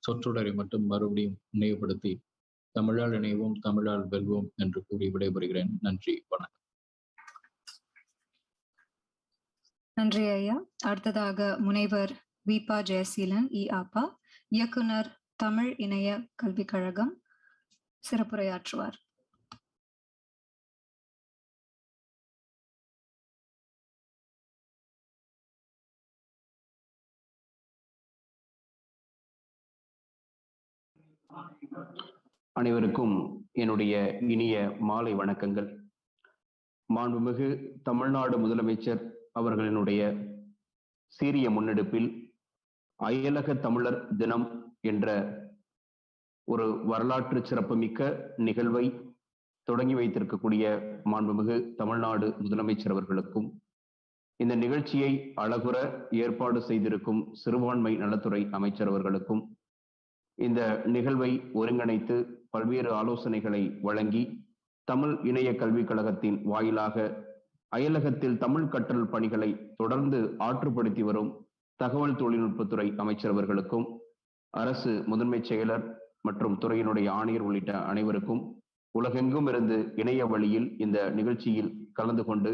சொற்றொடரை மட்டும் மறுபடியும் நினைவுபடுத்தி தமிழால் இணைவோம், தமிழால் வெல்வோம் என்று கூறி விடைபெறுகிறேன். நன்றி, வணக்கம். நன்றி ஐயா. அடுத்ததாக முனைவர் விபா ஜெயசீலன் இஆப்பா, இயக்குனர் தமிழ் இணைய கல்விக் கழகம் சிறப்புரையாற்றுவார். அனைவருக்கும் என்னுடைய இனிய மாலை வணக்கங்கள். மாண்புமிகு தமிழ்நாடு முதலமைச்சர் அவர்களினுடைய சீரிய முன்னெடுப்பில் அயலக தமிழர் தினம் என்ற ஒரு வரலாற்று சிறப்புமிக்க நிகழ்வை தொடங்கி வைத்திருக்கக்கூடிய மாண்புமிகு தமிழ்நாடு முதலமைச்சர் அவர்களுக்கும், இந்த நிகழ்ச்சியை அழகுற ஏற்பாடு செய்திருக்கும் சிறுபான்மை நலத்துறை அமைச்சர் அவர்களுக்கும், இந்த நிகழ்வை ஒருங்கிணைத்து பல்வேறு ஆலோசனைகளை வழங்கி தமிழ் இணைய கல்விக் கழகத்தின் வாயிலாக அயலகத்தில் தமிழ் கற்றல் பணிகளை தொடர்ந்து ஆற்றுப்படுத்தி வரும் தகவல் தொழில்நுட்பத்துறை அமைச்சர் அவர்களுக்கும், அரசு முதன்மை செயலர் மற்றும் துறையினுடைய ஆணையர் உள்ளிட்ட அனைவருக்கும், உலகெங்கும் இருந்து இணைய வழியில் இந்த நிகழ்ச்சியில் கலந்து கொண்டு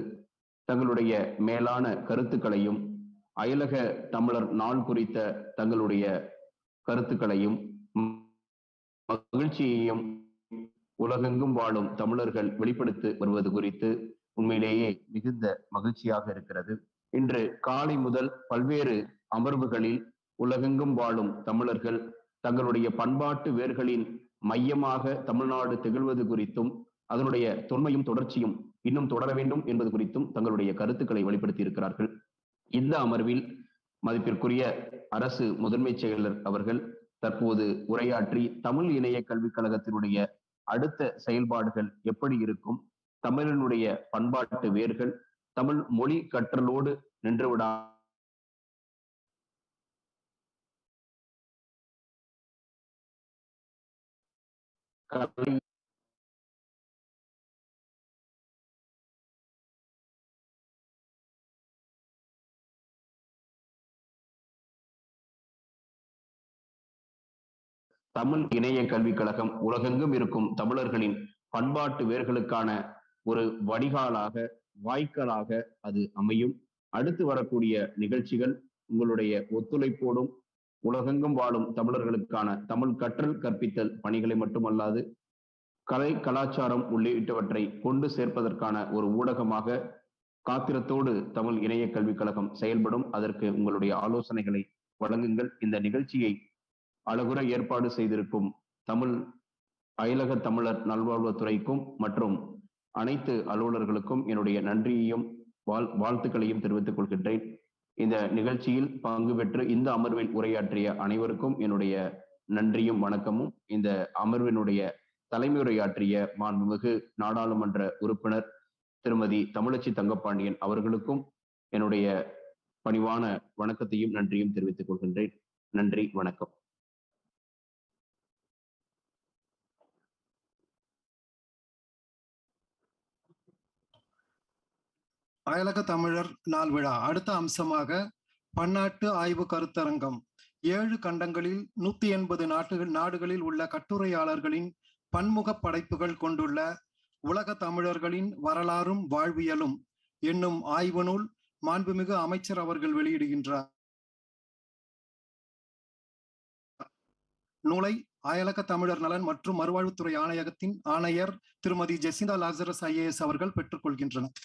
தங்களுடைய மேலான கருத்துக்களையும் அயலக தமிழர் நாள் குறித்த தங்களுடைய கருத்துக்களையும் மகிழ்ச்சியையும் உலகெங்கும் வாழும் தமிழர்கள் வெளிப்படுத்தி வருவது குறித்து உண்மையிலேயே மிகுந்த மகிழ்ச்சியாக இருக்கிறது. இன்று காலை முதல் பல்வேறு அமர்வுகளில் உலகெங்கும் வாழும் தமிழர்கள் தங்களுடைய பண்பாட்டு வேர்களின் மையமாக தமிழ்நாடு திகழ்வது குறித்தும், அதனுடைய தொன்மையும் தொடர்ச்சியும் இன்னும் தொடர வேண்டும் என்பது குறித்தும் தங்களுடைய கருத்துக்களை வெளிப்படுத்தி இருக்கிறார்கள். இந்த அமர்வில் மதிப்பிற்குரிய அரசு முதன்மை செயலர் அவர்கள் தற்போது உரையாற்றி தமிழ் இணைய கல்விக் கழகத்தினுடைய அடுத்த செயல்பாடுகள் எப்படி இருக்கும், தமிழனுடைய பண்பாட்டு வேர்கள் தமிழ் மொழி கற்றலோடு நின்றுவிடா கலை தமிழ் இணைய கல்விக் கழகம் உலகெங்கும் இருக்கும் தமிழர்களின் பண்பாட்டு வேர்களுக்கான ஒரு வடிகாலாக, வாய்க்காலாக அது அமையும். அடுத்து வரக்கூடிய நிகழ்ச்சிகள் உங்களுடைய ஒத்துழைப்போடும் உலகெங்கும் வாழும் தமிழர்களுக்கான தமிழ் கற்றல் கற்பித்தல் பணிகளை மட்டுமல்லாது கலை கலாச்சாரம் உள்ளிட்டவற்றை கொண்டு சேர்ப்பதற்கான ஒரு ஊடகமாக காத்திரத்தோடு தமிழ் இணைய கல்விக் கழகம் செயல்படும். அதற்கு உங்களுடைய ஆலோசனைகளை வழங்குங்கள். இந்த நிகழ்ச்சியை அழகுற ஏற்பாடு செய்திருக்கும் தமிழ் அயலக தமிழர் நல்வாழ்வுத்துறைக்கும் மற்றும் அனைத்து அலுவலர்களுக்கும் என்னுடைய நன்றியையும் வாழ்த்துக்களையும் தெரிவித்துக் கொள்கின்றேன். இந்த நிகழ்ச்சியில் பங்கு பெற்று இந்த அமர்வில் உரையாற்றிய அனைவருக்கும் என்னுடைய நன்றியும் வணக்கமும். இந்த அமர்வினுடைய தலைமை உரையாற்றிய மாண்புமிகு நாடாளுமன்ற உறுப்பினர் திருமதி தமிழச்சி தங்கப்பாண்டியன் அவர்களுக்கும் என்னுடைய பணிவான வணக்கத்தையும் நன்றியும் தெரிவித்துக் கொள்கின்றேன். நன்றி, வணக்கம். அயலக தமிழர் நாள் விழா அடுத்த அம்சமாக பன்னாட்டு ஆய்வு கருத்தரங்கம். 7 கண்டங்களில் 180 நாடுகளில் உள்ள கட்டுரையாளர்களின் பன்முக படைப்புகள் கொண்டுள்ள உலக தமிழர்களின் வரலாறும் வாழ்வியலும் என்னும் ஆய்வு நூல் மாண்புமிகு அமைச்சர் அவர்கள் வெளியிடுகின்றார். நூலை அயலக தமிழர் நலன் மற்றும் மறுவாழ்வுத்துறை ஆணையகத்தின் ஆணையர் திருமதி ஜெசிந்தா லாசரஸ் IAS அவர்கள் பெற்றுக்கொள்கின்றனர்.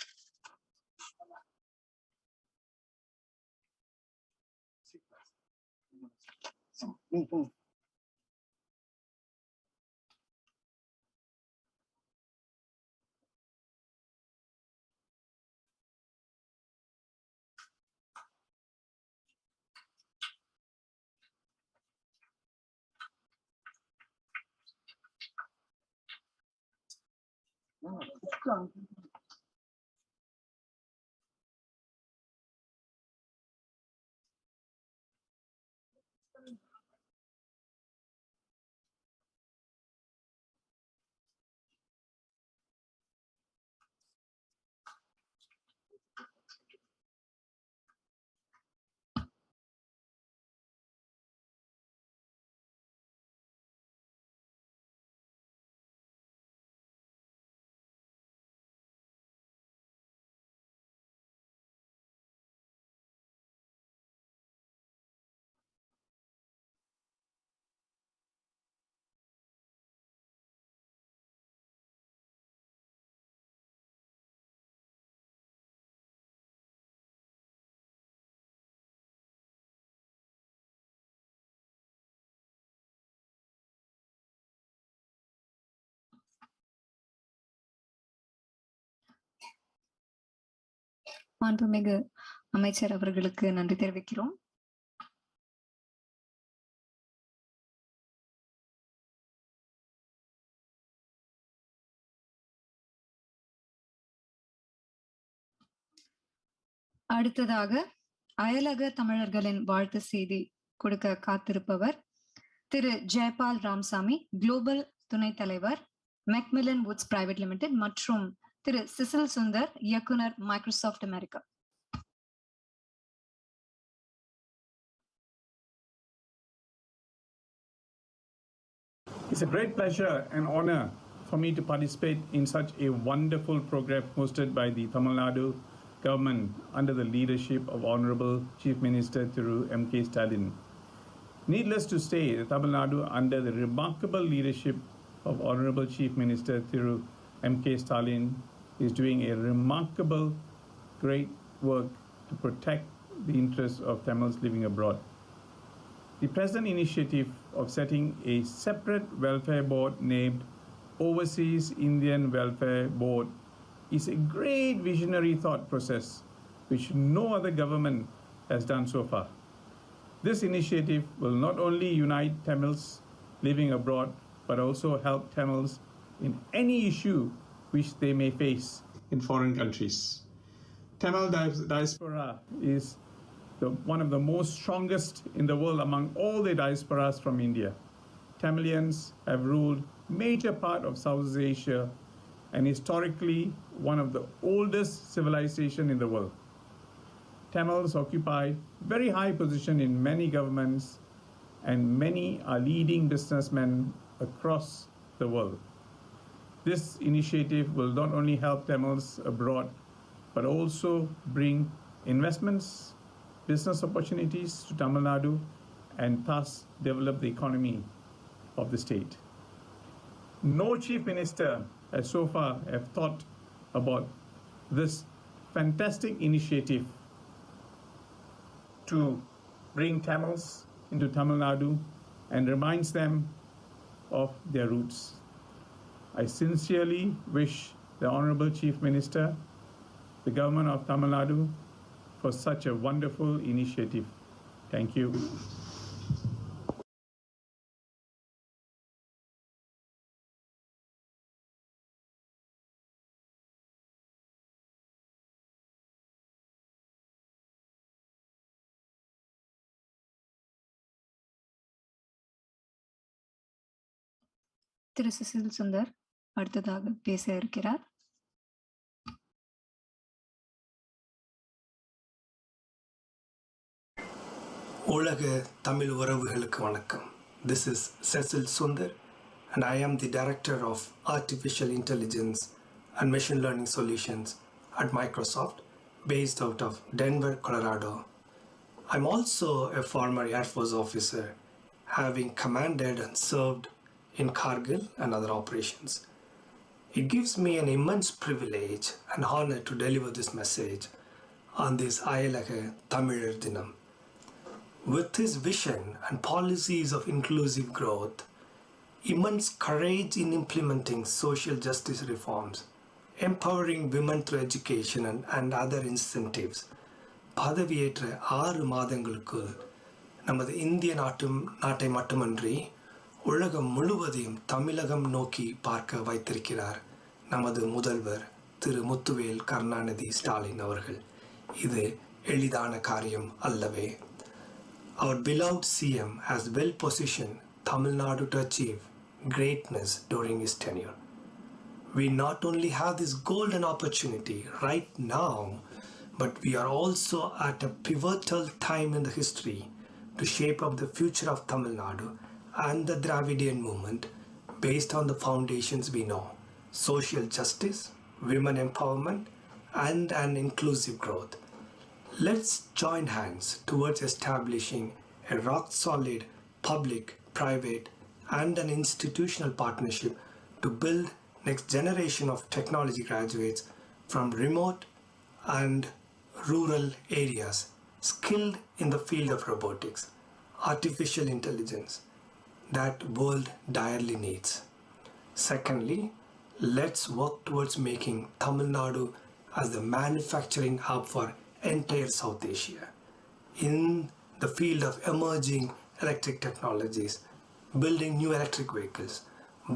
மாண்புமிகு அமைச்சர் அவர்களுக்கு நன்றி தெரிவிக்கிறோம். அடுத்ததாக அயலக தமிழர்களின் வாழ்த்து செய்தி கொடுக்க காத்திருப்பவர் திரு ஜெயபால் ராமசாமி, குளோபல் துணைத் தலைவர், மெக்மில்லன் வுட்ஸ் பிரைவேட் லிமிடெட், மற்றும் திரு சிசில் சுந்தர், இயக்குனர், Microsoft America. It's a great pleasure and honor for me to participate in such a wonderful program hosted by the Tamil Nadu government under the leadership of Honorable Chief Minister Thiru M.K. Stalin. Needless to say, Tamil Nadu, under the remarkable leadership of Honorable Chief Minister Thiru M.K. Stalin, is doing a remarkable, great work to protect the interests of Tamils living abroad. The present initiative of setting a separate welfare board named Overseas Indian Welfare Board is a great visionary thought process which no other government has done so far. This initiative will not only unite Tamils living abroad but also help Tamils in any issue which they may face in foreign countries. Tamil diaspora is one of the most strongest in the world among all the diasporas from India. Tamilians have ruled major part of South Asia and historically one of the oldest civilization in the world. Tamils occupy very high position in many governments and many are leading businessmen across the world. This initiative will not only help Tamils abroad but also bring investments, business opportunities to Tamil Nadu and thus develop the economy of the state. No chief minister has so far have thought about this fantastic initiative to bring Tamils into Tamil Nadu and reminds them of their roots. I sincerely wish the Honorable Chief Minister, the government of Tamil Nadu, for such a wonderful initiative. Thank you. Thiru Cecil Sundar அடுத்ததாக பேச இருக்கிறார். உலக தமிழ் உறவுகளுக்கு வணக்கம். This is Cecil Sundar and I am the Director of Artificial Intelligence and Machine Learning Solutions at Microsoft, based out of Denver, Colorado. I'm also a former Air Force officer having commanded and served in Kargil and other operations. It gives me an immense privilege and honor to deliver this message on this Ayalaga Tamizhar Dinam. With his vision and policies of inclusive growth, immense courage in implementing social justice reforms, empowering women through education and other incentives, பதவியேற்ற 6 மாதங்களுக்கு நமது இந்திய நாட்டை மட்டுமன்றி உலகம் முழுவதையும் தமிழகம் நோக்கி பார்க்க வைத்திருக்கிறார் நமது முதல்வர் திரு முத்துவேல் கருணாநிதி ஸ்டாலின் அவர்கள். இது எளிதான காரியம் அல்லவே. Our beloved CM has well positioned Tamil Nadu to achieve greatness during his tenure. We not only have this golden opportunity right now, but we are also at a pivotal time in the history to shape up the future of Tamil Nadu and the Dravidian movement based on the foundations we know: social justice, women empowerment, and an inclusive growth. Let's join hands towards establishing a rock-solid public, private, and an institutional partnership to build next generation of technology graduates from remote and rural areas skilled in the field of robotics, artificial intelligence that world direly needs. Secondly, let's work towards making Tamil Nadu as the manufacturing hub for entire South Asia in the field of emerging electric technologies, building new electric vehicles,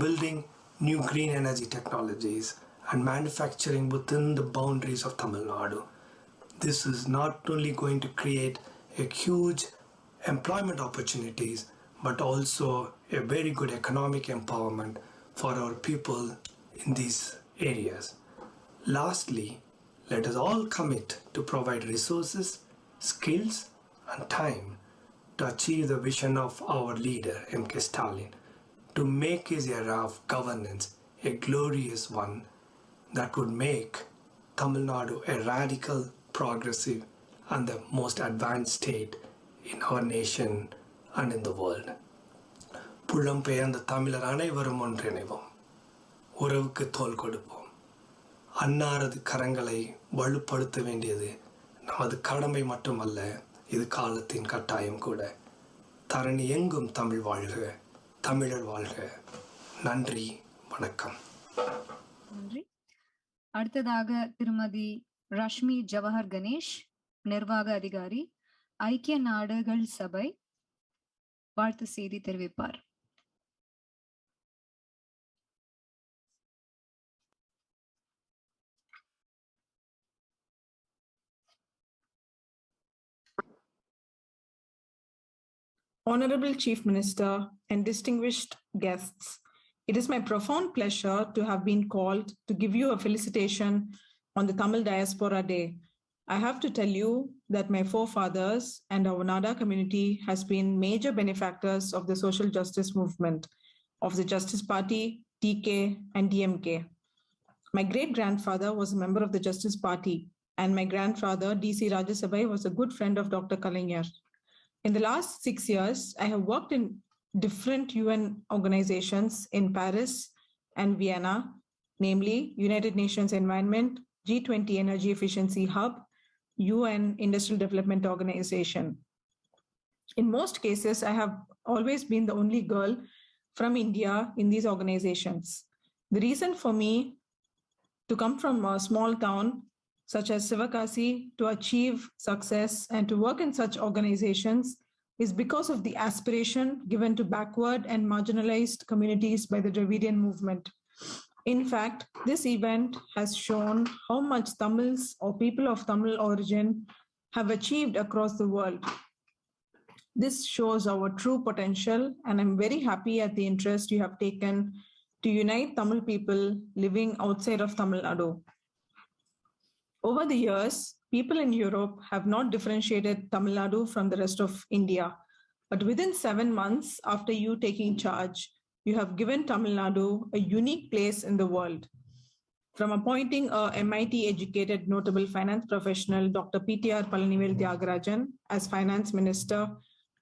building new green energy technologies, and manufacturing within the boundaries of Tamil Nadu. This is not only going to create a huge employment opportunities, but also a very good economic empowerment for our people in these areas. Lastly, let us all commit to provide resources, skills, and time to achieve the vision of our leader, M.K. Stalin, to make his era of governance a glorious one that would make Tamil Nadu a radical, progressive, and the most advanced state in our nation and in the world. புலம்பெயர்ந்த தமிழர் அனைவரும் ஒன்றிணைவோம், உறவுக்கு தோள் கொடுப்போம். அன்னாரது கரங்களை வலுப்படுத்த வேண்டியது நமது கடமை மட்டுமல்ல, இது காலத்தின் கட்டாயம் கூட. தரணி எங்கும் தமிழ் வாழ்க, தமிழர் வாழ்க. நன்றி, வணக்கம். நன்றி. அடுத்ததாக திருமதி ரஷ்மி ஜவஹர் கணேஷ், நிர்வாக அதிகாரி, ஐக்கிய நாடுகள் சபை, வாழ்த்து செய்தி தெரிவிப்பார். Honorable Chief Minister and distinguished guests, it is my profound pleasure to have been called to give you a felicitation on the Tamil Diaspora Day. I have to tell you that my forefathers and our Nada community has been major benefactors of the social justice movement of the Justice Party, TK, and DMK. My great-grandfather was a member of the Justice Party, and my grandfather, DC Rajasabai, was a good friend of Dr. Kalaignar. In the last 6 years, I have worked in different UN organizations in Paris and Vienna, namely United Nations Environment, G20 Energy Efficiency Hub, UN Industrial Development Organization. In most cases, I have always been the only girl from India in these organizations. The reason for me to come from a small town such as Sivakasi to achieve success and to work in such organizations is because of the aspiration given to backward and marginalized communities by the Dravidian movement. In fact, this event has shown how much Tamils or people of Tamil origin have achieved across the world. This shows our true potential, and I'm very happy at the interest you have taken to unite Tamil people living outside of Tamil Nadu. Over the years, people in Europe have not differentiated Tamil Nadu from the rest of India. But within 7 months after you taking charge, you have given Tamil Nadu a unique place in the world. From appointing a MIT-educated notable finance professional, Dr. P.T.R. Palanivel Tyagarajan, as finance minister,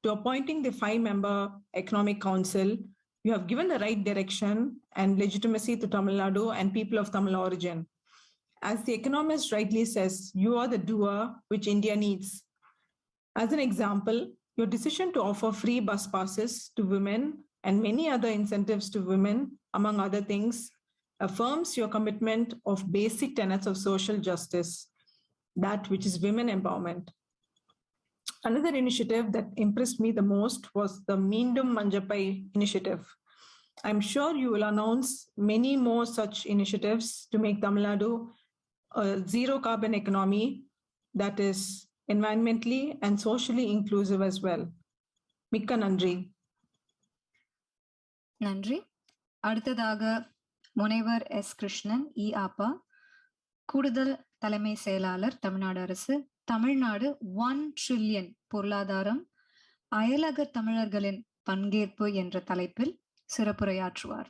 to appointing the 5-member Economic Council, you have given the right direction and legitimacy to Tamil Nadu and people of Tamil origin. As the economist rightly says, you are the doer which India needs. As an example, your decision to offer free bus passes to women and many other incentives to women, among other things, affirms your commitment of basic tenets of social justice, that which is women empowerment. Another initiative that impressed me the most was the Meendum Manjapai initiative. I'm sure you will announce many more such initiatives to make Tamil Nadu a zero carbon economy that is environmentally and socially inclusive as well. Mikka Nandri. நன்றி. அடுத்ததாக முனைவர் S Krishnan இஆபா, கூடுதல் தலைமை செயலாளர், தமிழ்நாடு அரசு, Tamil Nadu 1 trillion பொருளாதாரம், அயலக தமிழர்களின் பங்கேற்பு என்ற தலைப்பில் சிறப்புரையாற்றுவார்.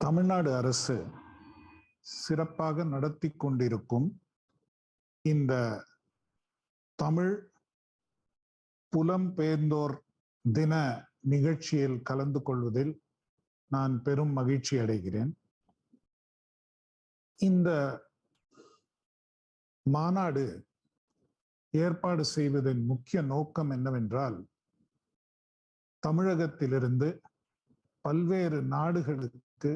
தமிழ்நாடு அரசு சிறப்பாக நடத்தி கொண்டிருக்கும் இந்த தமிழ் புலம்பெயர்ந்தோர் தின நிகழ்ச்சியில் கலந்து கொள்வதில் நான் பெரும் மகிழ்ச்சி அடைகிறேன். இந்த மாநாடு ஏற்பாடு செய்வதன் முக்கிய நோக்கம் என்னவென்றால், தமிழகத்திலிருந்து பல்வேறு நாடுகளுக்கு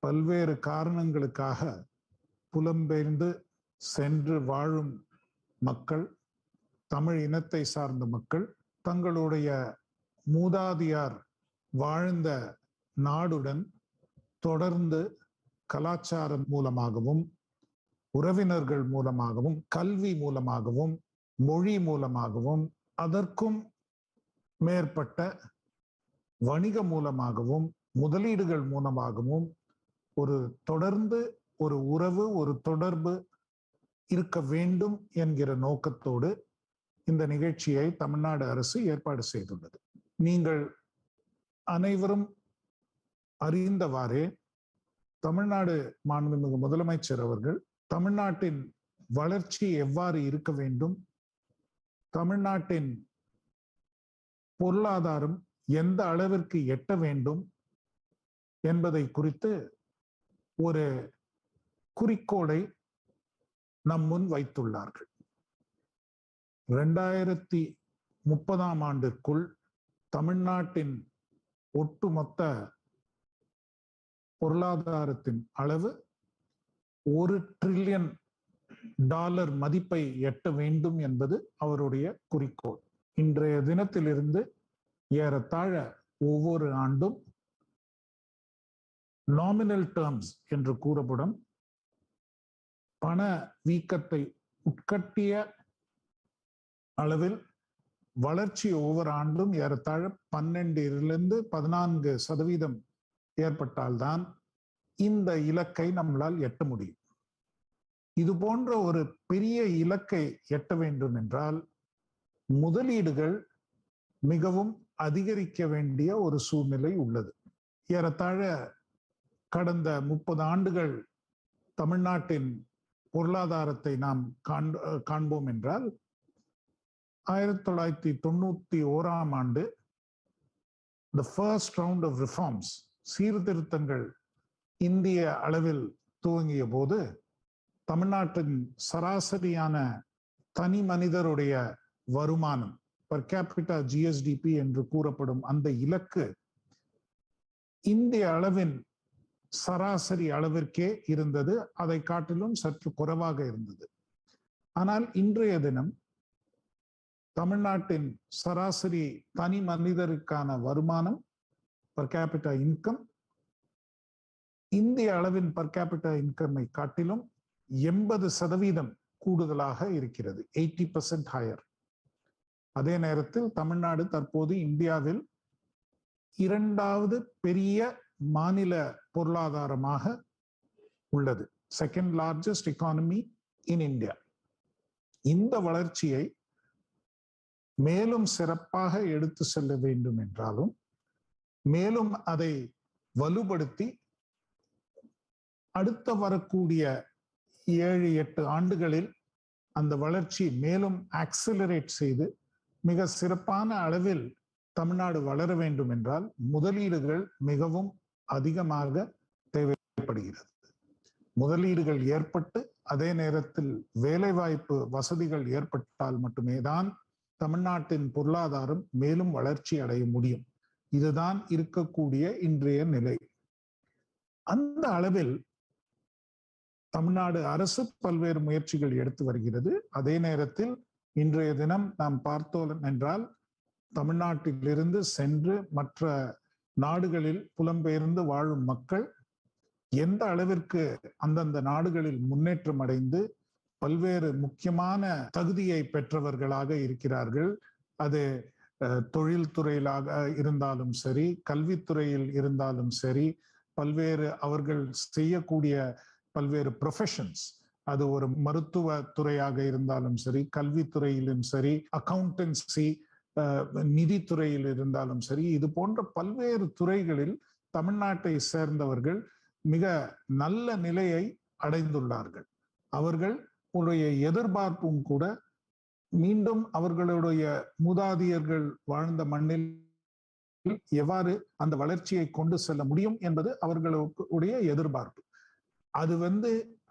பல்வேறு காரணங்களுக்காக புலம்பெயர்ந்து சென்று வாழும் மக்கள், தமிழ் இனத்தை சார்ந்த மக்கள் தங்களுடைய மூதாதையார் வாழ்ந்த நாடுடன் தொடர்ந்து கலாச்சாரம் மூலமாகவும், உறவினர்கள் மூலமாகவும், கல்வி மூலமாகவும், மொழி மூலமாகவும், அதற்கும் மேற்பட்ட வணிக மூலமாகவும், முதலீடுகள் மூலமாகவும் ஒரு தொடர்ந்து ஒரு உறவு, ஒரு தொடர்பு இருக்க வேண்டும் என்கிற நோக்கத்தோடு இந்த நிகழ்ச்சியை தமிழ்நாடு அரசு ஏற்பாடு செய்துள்ளது. நீங்கள் அனைவரும் அறிந்தவாறே தமிழ்நாடு மாண்புமிகு முதலமைச்சர் அவர்கள் தமிழ்நாட்டின் வளர்ச்சி எவ்வாறு இருக்க வேண்டும், தமிழ்நாட்டின் பொருளாதாரம் எந்த அளவிற்கு எட்ட வேண்டும் என்பதை குறித்து ஒரு குறிக்கோளை நம் முன் வைத்துள்ளார்கள். 2030 ஆண்டிற்குள் தமிழ்நாட்டின் ஒட்டுமொத்த பொருளாதாரத்தின் அளவு $1 டிரில்லியன் மதிப்பை எட்ட வேண்டும் என்பது அவருடைய குறிக்கோள். இன்றைய தினத்திலிருந்து ஏறத்தாழ ஒவ்வொரு ஆண்டும் நாமினல் டேர்ம்ஸ் என்று கூறப்படும் பண வீக்கத்தை உட்கட்டிய அளவில் வளர்ச்சி ஒவ்வொரு ஆண்டும் ஏறத்தாழ 12% ஏற்பட்டால்தான் இந்த இலக்கை நம்மளால் எட்ட முடியும். இது போன்ற ஒரு பெரிய இலக்கை எட்ட வேண்டும் என்றால் முதலீடுகள் மிகவும் அதிகரிக்க வேண்டிய ஒரு சூழ்நிலை உள்ளது. ஏறத்தாழ கடந்த 30 ஆண்டுகள் தமிழ்நாட்டின் பொருளாதாரத்தை நாம் காண்போம் என்றால் 1991 ஆண்டு the first round of reforms, சீர்திருத்தங்கள் இந்திய அளவில் துவங்கிய போது தமிழ்நாட்டின் சராசரியான தனி மனிதருடைய வருமானம் per capita GSDP என்று கூறப்படும் அந்த இலக்கு இந்திய அளவின் சராசரி அளவிற்கே இருந்தது. அதை காட்டிலும் சற்று குறைவாக இருந்தது. ஆனால் இன்றைய தினம் தமிழ்நாட்டின் சராசரி தனி மனிதருக்கான வருமானம் per capita இன்கம் இந்திய அளவின் per capita இன்கம்மை காட்டிலும் 80% கூடுதலாக இருக்கிறது. 80% higher. அதே நேரத்தில் தமிழ்நாடு தற்போது இந்தியாவில் 2வது பெரிய மாநில பொருளாதாரமாக உள்ளது. Second largest economy in India. இந்த வளர்ச்சியை மேலும் சிறப்பாக எடுத்து செல்ல வேண்டும் என்றாலும், மேலும் அதை வலுப்படுத்தி அடுத்த வரக்கூடிய 7-8 ஆண்டுகளில் அந்த வளர்ச்சி மேலும் ஆக்சிலரேட் செய்து மிக சிறப்பான அளவில் தமிழ்நாடு வளர வேண்டும் என்றால் முதலீடுகள் மிகவும் அதிகமாக தேவைப்படுகிறது. முதலீடுகள் ஏற்பட்டு அதே நேரத்தில் வேலைவாய்ப்பு வசதிகள் ஏற்பட்டால் மட்டுமே தான் தமிழ்நாட்டின் பொருளாதாரம் மேலும் வளர்ச்சி அடைய முடியும். இதுதான் இருக்கக்கூடிய இன்றைய நிலை. அந்த அளவில் தமிழ்நாடு அரசு பல்வேறு முயற்சிகள் எடுத்து வருகிறது. அதே நேரத்தில் இன்றைய தினம் நாம் பார்த்தோம் என்றால் தமிழ்நாட்டிலிருந்து சென்று மற்ற நாடுகளில் புலம்பெயர்ந்து வாழும் மக்கள் எந்த அளவிற்கு அந்தந்த நாடுகளில் முன்னேற்றம் அடைந்து பல்வேறு முக்கியமான தகுதியை பெற்றவர்களாக இருக்கிறார்கள். அது தொழில்துறையிலாக இருந்தாலும் சரி, கல்வித்துறையில் இருந்தாலும் சரி, பல்வேறு அவர்கள் செய்யக்கூடிய பல்வேறு ப்ரொஃபஷன்ஸ், அது ஒரு மருத்துவ துறையாக இருந்தாலும் சரி, கல்வித்துறையிலும் சரி, அக்கவுண்டன்சி, நிதித்துறையில் இருந்தாலும் சரி, இது போன்ற பல்வேறு துறைகளில் தமிழ்நாட்டை சேர்ந்தவர்கள் மிக நல்ல நிலையை அடைந்துள்ளார்கள். அவர்கள் உடைய எதிர்பார்ப்பும் கூட மீண்டும் அவர்களுடைய மூதாதையர்கள் வாழ்ந்த மண்ணில் எவ்வாறு அந்த வளர்ச்சியை கொண்டு செல்ல முடியும் என்பது அவர்களுடைய எதிர்பார்ப்பு. அது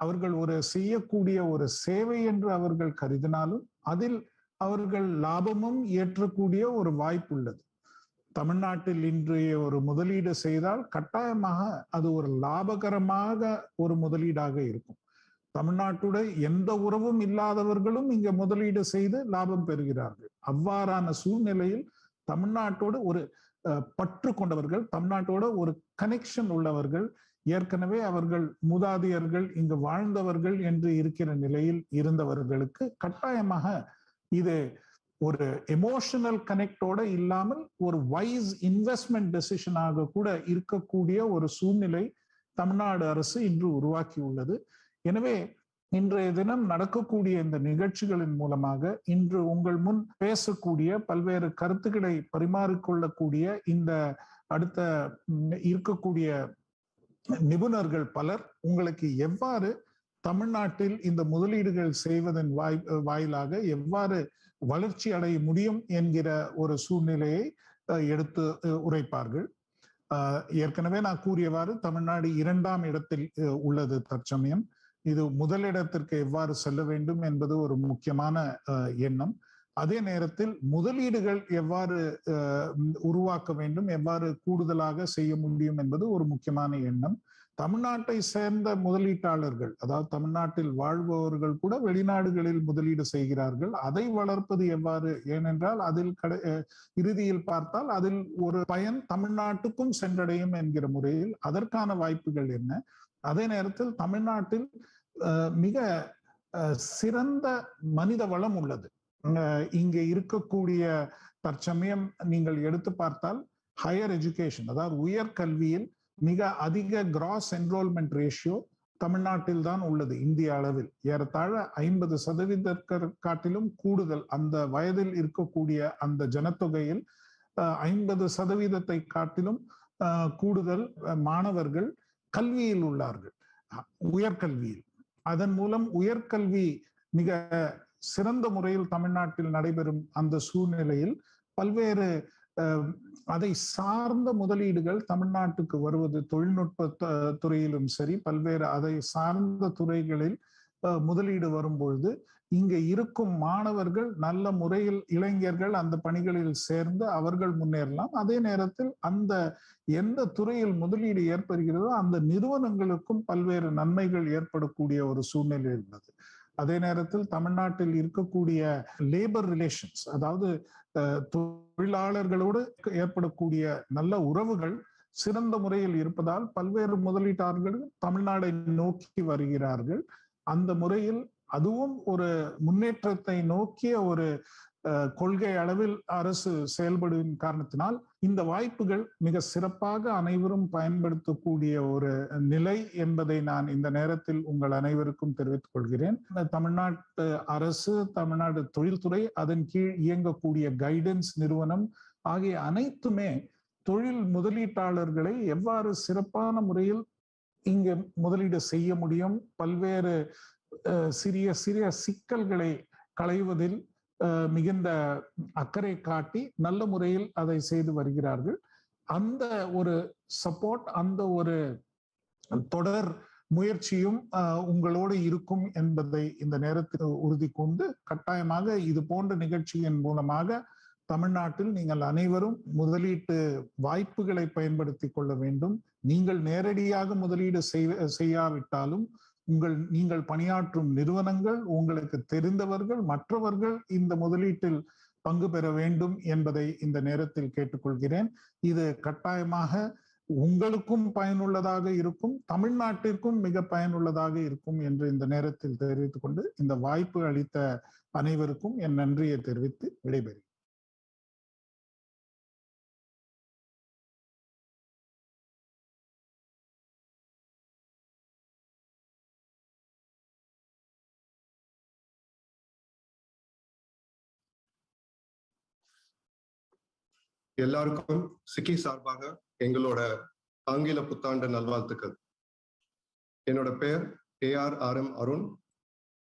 அவர்கள் ஒரு செய்யக்கூடிய ஒரு சேவை என்று அவர்கள் கருதினாலும் அதில் அவர்கள் லாபமும் ஏற்றக்கூடிய ஒரு வாய்ப்பு உள்ளது. தமிழ்நாட்டில் இன்றைய ஒரு முதலீடு செய்தால் கட்டாயமாக அது ஒரு லாபகரமாக ஒரு முதலீடாக இருக்கும். தமிழ்நாட்டுடைய எந்த உறவும் இல்லாதவர்களும் இங்க முதலீடு செய்து லாபம் பெறுகிறார்கள். அவ்வாறான சூழ்நிலையில் தமிழ்நாட்டோடு ஒரு பற்று கொண்டவர்கள், தமிழ்நாட்டோட ஒரு கனெக்ஷன் உள்ளவர்கள், ஏற்கனவே அவர்கள் மூதாதையர்கள் இங்கு வாழ்ந்தவர்கள் என்று இருக்கிற நிலையில் இருந்தவர்களுக்கு கட்டாயமாக இது ஒரு எமோஷனல் கனெக்டோட இல்லாமல் ஒரு வைஸ் இன்வெஸ்ட்மெண்ட் டெசிஷனாக கூட இருக்கக்கூடிய ஒரு சூழ்நிலை தமிழ்நாடு அரசு இன்று உருவாக்கி உள்ளது. எனவே இன்றைய தினம் நடக்கக்கூடிய இந்த நிகழ்ச்சிகளின் மூலமாக இன்று உங்கள் முன் பேசக்கூடிய பல்வேறு கருத்துக்களை பரிமாறிக்கொள்ளக்கூடிய இந்த அடுத்த இருக்கக்கூடிய நிபுணர்கள் பலர் உங்களுக்கு எவ்வாறு தமிழ்நாட்டில் இந்த முதலீடுகள் செய்வதன் வாயிலாக எவ்வாறு வளர்ச்சி அடைய முடியும் என்கிற ஒரு சூழ்நிலையை எடுத்து உரைப்பார்கள். ஏற்கனவே நான் கூறியவாறு தமிழ்நாடு 2ஆம் இடத்தில் உள்ளது தற்சமயம். இது முதலிடத்திற்கு எவ்வாறு செல்ல வேண்டும் என்பது ஒரு முக்கியமான எண்ணம். அதே நேரத்தில் முதலீடுகள் எவ்வாறு உருவாக்க வேண்டும், எவ்வாறு கூடுதலாக செய்ய முடியும் என்பது ஒரு முக்கியமான எண்ணம். தமிழ்நாட்டை சேர்ந்த முதலீட்டாளர்கள், அதாவது தமிழ்நாட்டில் வாழ்பவர்கள் கூட வெளிநாடுகளில் முதலீடு செய்கிறார்கள். அதை வளர்ப்பது எவ்வாறு? ஏனென்றால் அதில் இறுதியில் பார்த்தால் அதில் ஒரு பயன் தமிழ்நாட்டுக்கும் சென்றடையும் என்கிற முறையில் அதற்கான வாய்ப்புகள் என்ன? அதே நேரத்தில் தமிழ்நாட்டில் மிக சிறந்த மனித வளம் உள்ளது. இங்கே இருக்கக்கூடிய தற்சமயம் நீங்கள் எடுத்து பார்த்தால் ஹையர் எஜுகேஷன், அதாவது உயர்கல்வியில் மிக அதிக கிராஸ் என்ரோல்மெண்ட் ரேஷியோ தமிழ்நாட்டில் தான் உள்ளது. இந்திய அளவில் ஏறத்தாழ 50% காட்டிலும் கூடுதல் அந்த வயதில் இருக்கக்கூடிய அந்த ஜனத்தொகையில் 50% காட்டிலும் கூடுதல் மாணவர்கள் கல்வியில் உள்ளார்கள், உயர்கல்வியில். அதன் மூலம் உயர்கல்வி மிக சிறந்த முறையில் தமிழ்நாட்டில் நடைபெறும் அந்த சூழ்நிலையில் பல்வேறு அதை சார்ந்த முதலீடுகள் தமிழ்நாட்டுக்கு வருவது, தொழில்நுட்ப துறையிலும் சரி பல்வேறு அதை சார்ந்த துறைகளில் முதலீடு வரும்பொழுது இங்க இருக்கும் மாணவர்கள் நல்ல முறையில் இளைஞர்கள் அந்த பணிகளில் சேர்ந்து அவர்கள் முன்னேறலாம். அதே நேரத்தில் அந்த எந்த துறையில் முதலீடு ஏற்படுகிறதோ அந்த நிறுவனங்களுக்கும் பல்வேறு நன்மைகள் ஏற்படக்கூடிய ஒரு சூழ்நிலை உள்ளது. அதே நேரத்தில் தமிழ்நாட்டில் இருக்கக்கூடிய லேபர் ரிலேஷன்ஸ், அதாவது தொழிலாளர்களோடு ஏற்படக்கூடிய நல்ல உறவுகள் சிறந்த முறையில் இருப்பதால் பல்வேறு முதலீட்டாளர்கள் தமிழ்நாடை நோக்கி வருகிறார்கள். அந்த முறையில் அதுவும் ஒரு முன்னேற்றத்தை நோக்கிய ஒரு கொள்கை அளவில் அரசு செயல்படும் காரணத்தினால் இந்த வாய்ப்புகள் மிக சிறப்பாக அனைவரும் பயன்படுத்தக்கூடிய ஒரு நிலை என்பதை நான் இந்த நேரத்தில் உங்கள் அனைவருக்கும் தெரிவித்துக் கொள்கிறேன். தமிழ்நாட்டு அரசு, தமிழ்நாடு தொழில்துறை, அதன் கீழ் இயங்கக்கூடிய கைடன்ஸ் நிறுவனம் ஆகிய அனைத்துமே தொழில் முதலீட்டாளர்களை எவ்வாறு சிறப்பான முறையில் இங்கு முதலீடு செய்ய முடியும், பல்வேறு சிறிய சிறிய சிக்கல்களை களைவதில் மிகுந்த அக்கறை காட்டி நல்ல முறையில் அதை செய்து வருகிறார்கள். அந்த ஒரு சப்போர்ட், அந்த ஒரு தொடர் முயற்சியும் உங்களோடு இருக்கும் என்பதை இந்த நேரத்தில் உறுதி கொண்டு கட்டாயமாக இது போன்ற நிகழ்ச்சியின் மூலமாக தமிழ்நாட்டில் நீங்கள் அனைவரும் முதலீட்டு வாய்ப்புகளை பயன்படுத்தி கொள்ள வேண்டும். நீங்கள் நேரடியாக முதலீடு செய்யாவிட்டாலும் நீங்கள் பணியாற்றும் நிறுவனங்கள், உங்களுக்கு தெரிந்தவர்கள், மற்றவர்கள் இந்த முதலீட்டில் பங்கு பெற வேண்டும் என்பதை இந்த நேரத்தில் கேட்டுக்கொள்கிறேன். இது கட்டாயமாக உங்களுக்கும் பயனுள்ளதாக இருக்கும், தமிழ்நாட்டிற்கும் மிக பயனுள்ளதாக இருக்கும் என்று இந்த நேரத்தில் தெரிவித்துக் கொண்டு இந்த வாய்ப்பு அளித்த அனைவருக்கும் என் நன்றியை தெரிவித்து விடைபெறுகிறேன். எல்லாருக்கும் சிக்கி சார்பாக எங்களோட ஆங்கில புத்தாண்டு நல்வாழ்த்துக்கள். என்னோட பேர் ARRM Arun.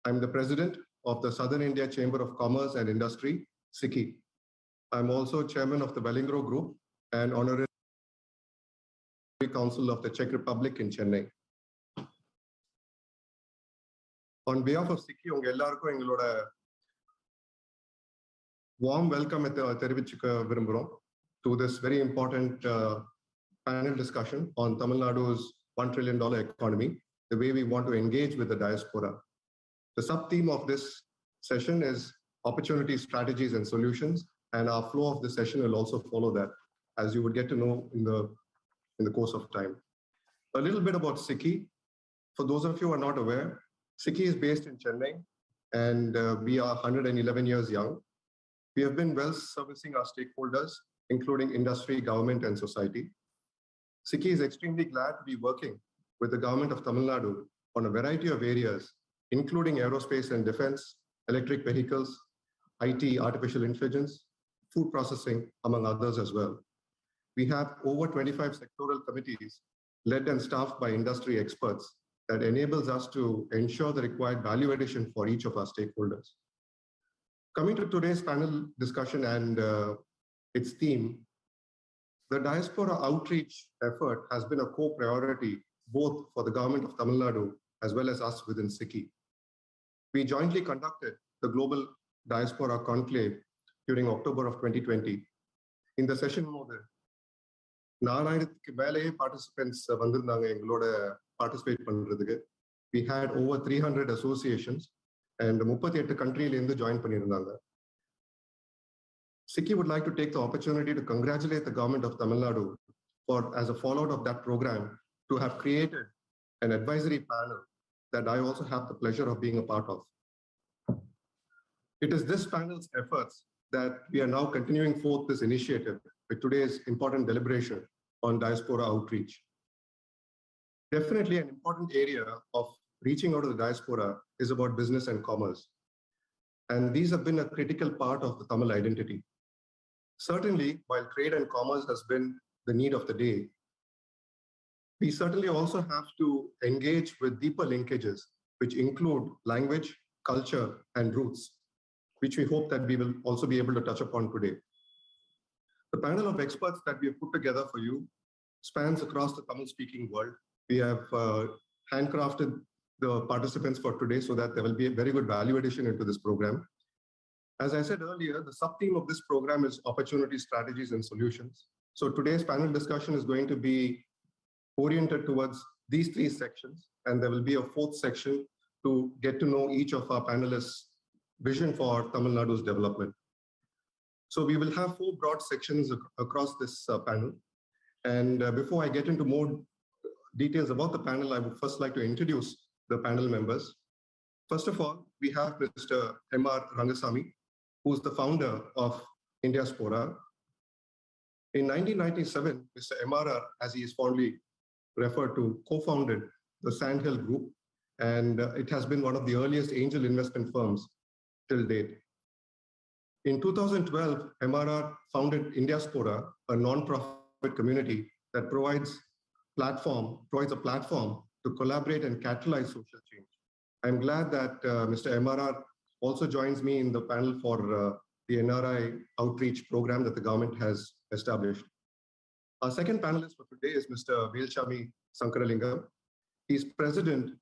I'm the president of the Southern India Chamber of Commerce and Industry, SICI. I'm also chairman of the Bellingro Group and honorary council of the Czech Republic in Chennai. On behalf of SICI, உங்க எல்லாருக்கும் எங்களோட warm welcome தெரிவிச்சுக்க விரும்புகிறோம் to this very important panel discussion on Tamil Nadu's $1 trillion economy, the way we want to engage with the diaspora. The sub-theme of this session is opportunities, strategies, and solutions, and our flow of the session will also follow that, as you would get to know in the course of time. A little bit about SICI. For those of you who are not aware, SICI is based in Chennai, and we are 111 years young. We have been well servicing our stakeholders, including industry, government, and society. SICI is extremely glad to be working with the government of Tamil Nadu on a variety of areas, including aerospace and defense, electric vehicles, IT, artificial intelligence, food processing, among others as well. We have over 25 sectoral committees led and staffed by industry experts that enables us to ensure the required value addition for each of our stakeholders. Coming to today's panel discussion and its theme, the diaspora outreach effort has been a core priority both for the government of Tamil Nadu as well as us within SICI. We jointly conducted the Global Diaspora Conclave during October of 2020. In the session mode, 4,000 மேலேயே participants வந்திருந்தாங்க எங்களோட participate பண்றதுக்கு. We had over 300 associations and 38 countries join பண்ணியிருந்தாங்க. SICI would like to take the opportunity to congratulate the government of Tamil Nadu for, as a fallout of that program, to have created an advisory panel that I also have the pleasure of being a part of. It is this panel's efforts that we are now continuing forth this initiative with today's important deliberation on diaspora outreach. Definitely an important area of reaching out to the diaspora is about business and commerce. And these have been a critical part of the Tamil identity. Certainly, while trade and commerce has been the need of the day, we certainly also have to engage with deeper linkages, which include language, culture, and roots, which we hope that we will also be able to touch upon today. The panel of experts that we have put together for you spans across the Tamil-speaking world. We have handcrafted the participants for today so that there will be a very good value addition into this program. As I said earlier, the sub-theme of this program is opportunities, strategies, and solutions. So today's panel discussion is going to be oriented towards these three sections, and there will be a fourth section to get to know each of our panelists' vision for Tamil Nadu's development. So we will have four broad sections across this panel. And before I get into more details about the panel, I would first like to introduce the panel members. First of all, we have Mr. M.R. Rangasamy, who is the founder of Indiaspora. In 1997, Mr. MRR, as he is fondly referred to, co-founded the Sandhill Group, and it has been one of the earliest angel investment firms till date. In 2012, MRR founded Indiaspora, a non-profit community that provides a platform to collaborate and catalyze social change. I'm glad that Mr. MRR also joins me in the panel for the NRI outreach program that the government has established. Our second panelist for today is Mr. Velchami Sankaralingam. He's president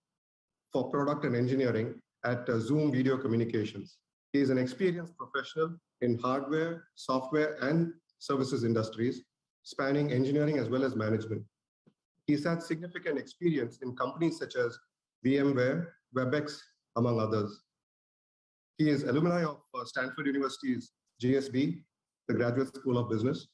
for product and engineering at Zoom Video Communications. He is an experienced professional in hardware, software, and services industries, spanning engineering as well as management. He's had significant experience in companies such as VMware, WebEx, among others. He is alumni of Stanford University's GSB, the Graduate School of Business.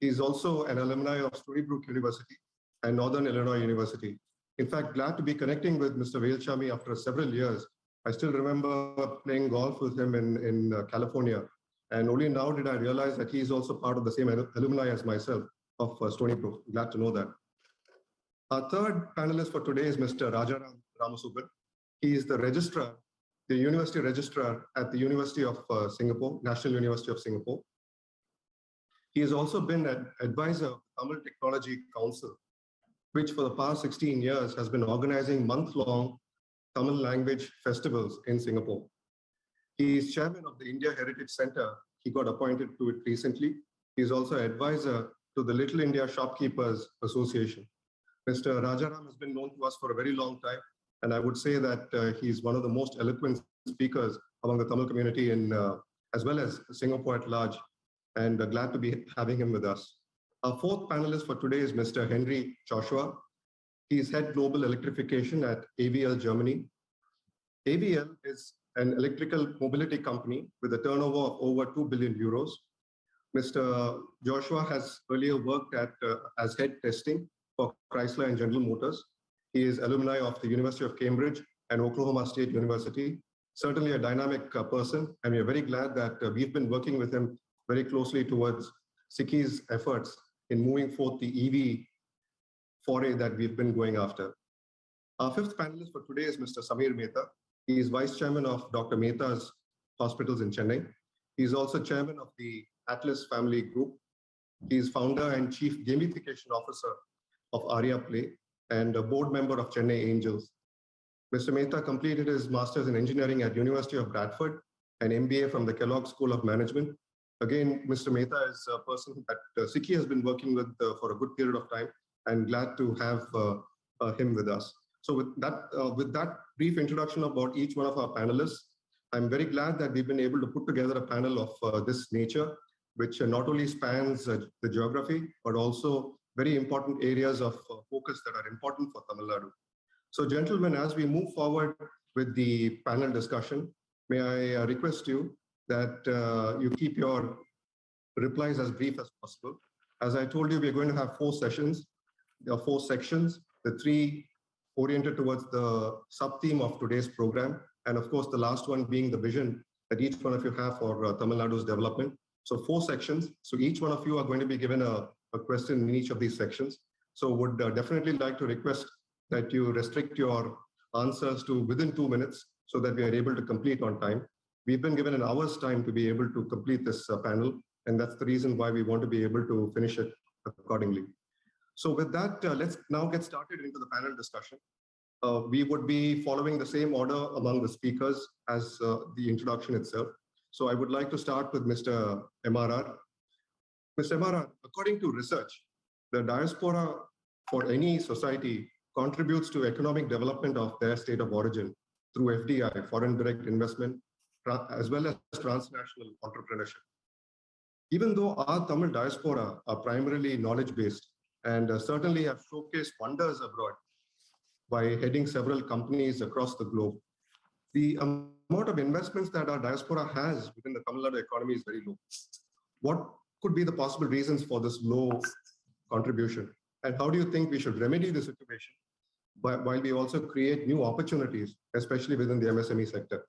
He is also an alumni of Stony Brook University and Northern Illinois University. In fact, glad to be connecting with Mr. Velchami after several years. I still remember playing golf with him in California. And only now did I realize that he is also part of the same alumni as myself of Stony Brook. Glad to know that. Our third panelist for today is Mr. Rajaram Ramasubban. He is the registrar, the university registrar at the University of Singapore, National University of Singapore. He has also been an advisor of the Tamil Technology Council which for the past 16 years has been organizing month-long Tamil language festivals in Singapore. He is chairman of the India Heritage Center. He got appointed to it recently. He is also advisor to the Little India Shopkeepers Association. Mr. Rajaram has been known to us for a very long time, and I would say that he's one of the most eloquent speakers among the Tamil community in, as well as Singapore at large, and glad to be having him with us. Our fourth panelist for today is Mr. Henry Joshua. He is head global electrification at AVL Germany. AVL is an electrical mobility company with a turnover of over 2 billion euros. Mr. Joshua has earlier worked as head testing for Chrysler and General Motors. He is alumni of the University of Cambridge and Oklahoma State University. Certainly a dynamic person, and we are very glad that we've been working with him very closely towards SICKI's efforts in moving forth the EV foray that we've been going after. Our fifth panelist for today is Mr. Samir Mehta. He is vice chairman of Dr. Mehta's Hospitals in Chennai. He is also chairman of the Atlas Family Group. He is founder and chief gamification officer of Arya Play and a board member of Chennai Angels. Mr. Mehta completed his master's in engineering at University of Bradford and MBA from the Kellogg School of Management. Again, Mr. Mehta is a person that SICKI has been working with for a good period of time, and glad to have him with us. So with that brief introduction about each one of our panelists, I'm very glad that we've been able to put together a panel of this nature, which not only spans the geography, but also very important areas of focus that are important for Tamil Nadu. So gentlemen, as we move forward with the panel discussion, may I request you that you keep your replies as brief as possible. As I told you, we're going to have 4 sessions. There are 4 sections, the 3 oriented towards the sub-theme of today's program, and of course, the last one being the vision that each one of you have for Tamil Nadu's development. So 4 sections. So each one of you are going to be given a question in each of these sections. So would definitely like to request that you restrict your answers to within 2 minutes so that we are able to complete on time. We've been given an hour's time to be able to complete this panel, and that's the reason why we want to be able to finish it accordingly. So with that, let's now get started into the panel discussion. We would be following the same order among the speakers as the introduction itself. So I would like to start with Mr. MRR. Mr. MRR, according to research, the diaspora for any society contributes to economic development of their state of origin through FDI, foreign direct investment, as well as transnational entrepreneurship. Even though our Tamil diaspora are primarily knowledge-based and certainly have showcased wonders abroad by heading several companies across the globe, the amount of investments that our diaspora has within the Tamil Nadu economy is very low. What could be the possible reasons for this low contribution? And how do you think we should remedy the situation while we also create new opportunities, especially within the MSME sector?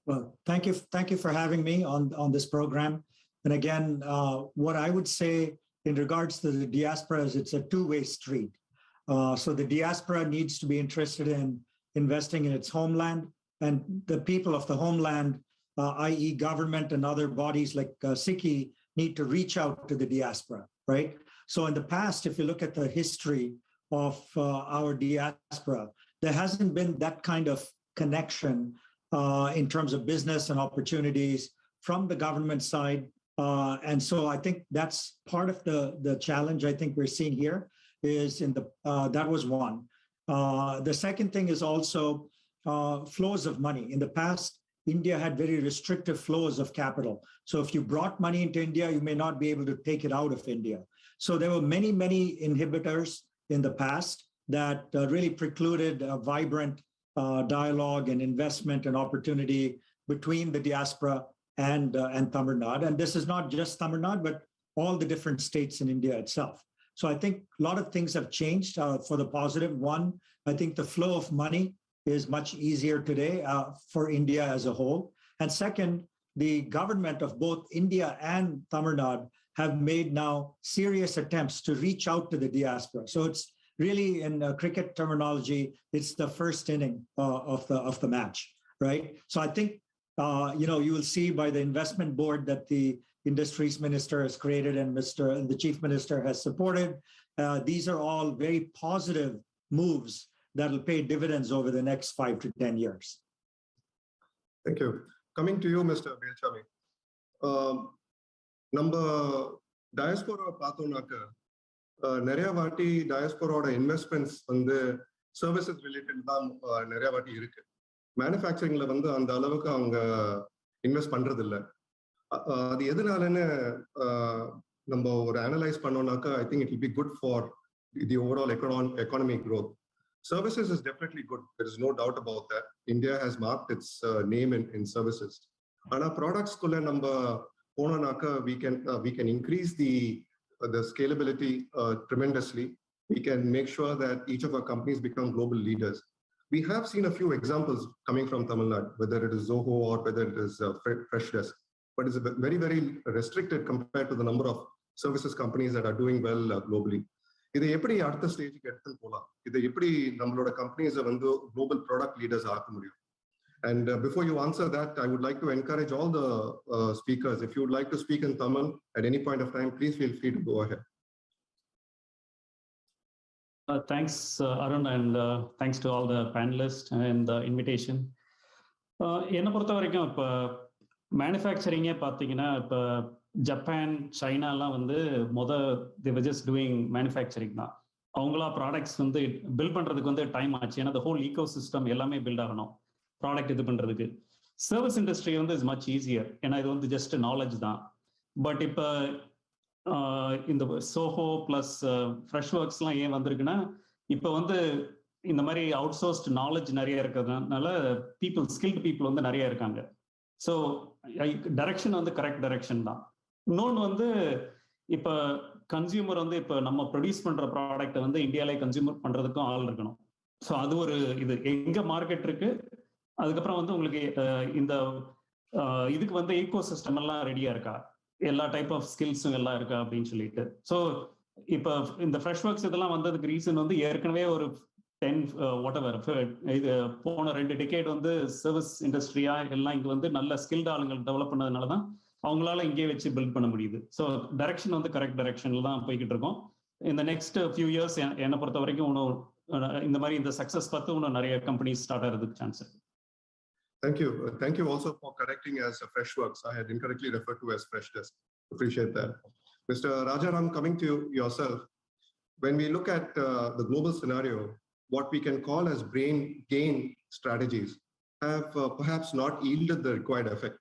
Well, thank you for having me on this program. And again, what I would say in regards to the diaspora is it's a two-way street. So the diaspora needs to be interested in investing in its homeland, and the people of the homeland, i.e. government and other bodies like SICKI, need to reach out to the diaspora, right? So in the past, if you look at the history of our diaspora, there hasn't been that kind of connection in terms of business and opportunities from the government side. And so I think that's part of the challenge I think we're seeing here is that was one. The second thing is also flows of money. In the past, India had very restrictive flows of capital. So if you brought money into India, you may not be able to take it out of India. So there were many, many inhibitors in the past that really precluded a vibrant dialogue and investment and opportunity between the diaspora and Tamil Nadu. And this is not just Tamil Nadu, but all the different states in India itself. So I think a lot of things have changed for the positive. One, I think the flow of money is much easier today for India as a whole. And second, the government of both India and Tamil Nadu have made now serious attempts to reach out to the diaspora. So it's really, in cricket terminology, it's the first inning of the match, right? So I think you will see by the investment board that the Industries Minister has created and the Chief Minister has supported, These are all very positive moves that will pay dividends over the next 5 to 10 years. Thank you. Coming to you, Mr. Belchami. நம்ம diaspora பார்த்தோம்னாக்க நிறைய வாட்டி டயஸ்போரோட investments வந்து services related தான் நிறைய வாட்டி இருக்கு. மேனுஃபேக்சரிங்ல வந்து அந்த அளவுக்கு அவங்க இன்வெஸ்ட் பண்றது இல்லை. அது எதனாலன்னு நம்ம ஒரு அனலைஸ் பண்ணோம்னாக்கா I think it will be good for the overall economic growth. Services is definitely good. There is no doubt about that. India has marked its name in services. Ana products kulla namba ponanaka we can increase the scalability tremendously. We can make sure that each of our companies become global leaders. We have seen a few examples coming from Tamil Nadu, whether it is Zoho or whether it is Freshdesk, but it's very, very restricted compared to the number of services companies that are doing well globally. இதை எப்படி அடுத்த ஸ்டேஜுக்கு எடுத்துன்னு போகலாம்? இதை எப்படி நம்மளோட கம்பெனிஸை வந்து குளோபல் ப்ராடக்ட் லீடர்ஸ் ஆக்க முடியும்? And before you answer that, I would like to encourage all the speakers, if you would like to speak in Tamil at any point of time, please feel free to go ahead. Thanks, Arun, and thanks to all the panelists and the invitation. என்னை பொறுத்த வரைக்கும் இப்போ மேனுஃபேக்சரிங்கே பார்த்தீங்கன்னா இப்போ Japan சைனாலாம் வந்து they were just doing manufacturing தான். அவங்களா products வந்து பில்ட் பண்ணுறதுக்கு வந்து டைம் ஆச்சு. ஏன்னா the whole ecosystem எல்லாமே பில்ட் ஆகணும் ப்ராடக்ட் இது பண்ணுறதுக்கு. சர்வீஸ் இண்டஸ்ட்ரி வந்து இஸ் மச் ஈஸியர், ஏன்னா இது வந்து ஜஸ்ட் நாலேஜ் தான். பட் இப்போ இந்த சோஹோ ப்ளஸ் ஃப்ரெஷ் ஒர்க்ஸ்லாம் ஏன் வந்திருக்குன்னா இப்போ வந்து இந்த மாதிரி அவுட் சோர்ஸ்ட் நாலேஜ் நிறைய இருக்கிறதுனால ஸ்கில்டு பீப்புள் வந்து நிறைய இருக்காங்க. ஸோ டைரக்ஷன் வந்து கரெக்ட் டைரக்ஷன் தான். இன்னொன்று வந்து இப்போ கன்சியூமர் வந்து இப்போ நம்ம ப்ரொடியூஸ் பண்ணுற ப்ராடக்ட்டை வந்து இந்தியாவிலே கன்சியூமர் பண்ணுறதுக்கும் ஆள் இருக்கணும். ஸோ அது ஒரு இது எங்கே மார்க்கெட் இருக்கு. அதுக்கப்புறம் வந்து உங்களுக்கு இந்த இதுக்கு வந்து ஈகோ சிஸ்டம் எல்லாம் ரெடியாக இருக்கா, எல்லா டைப் ஆஃப் ஸ்கில்ஸும் எல்லாம் இருக்கா அப்படின்னு சொல்லிட்டு. ஸோ இப்போ இந்த ஃப்ரெஷ் ஒர்க்ஸ் இதெல்லாம் வந்ததுக்கு ரீசன் வந்து ஏற்கனவே ஒரு 10 இது போன 2 டிகேட் வந்து சர்வீஸ் இண்டஸ்ட்ரியா எல்லாம் இங்கே வந்து நல்ல ஸ்கில்டு ஆளுங்கள் டெவலப் பண்ணதுனால தான் அவங்களால இங்கே வச்சு பில்ட் பண்ண முடியுது. ஸோ டைரக்ஷன் வந்து கரெக்ட் டைரக்ஷன்ல தான் போய்கிட்டு இருக்கோம். இந்த நெக்ஸ்ட் ஃபியூ இயர்ஸ் என்னை பொறுத்த வரைக்கும் இன்னும் இந்த மாதிரி இந்த சக்ஸஸ் பார்த்து இன்னும் நிறைய கம்பெனிஸ் ஸ்டார்ட் ஆகிறதுக்கு சான்ஸ் இருக்கு. Thank you. Thank you also for correcting as Freshworks. I had incorrectly referred to as Freshdesk. Appreciate that. Mr. Rajaram, coming to yourself, when we look at the global scenario, what we can call as brain gain strategies have perhaps not yielded the required effect.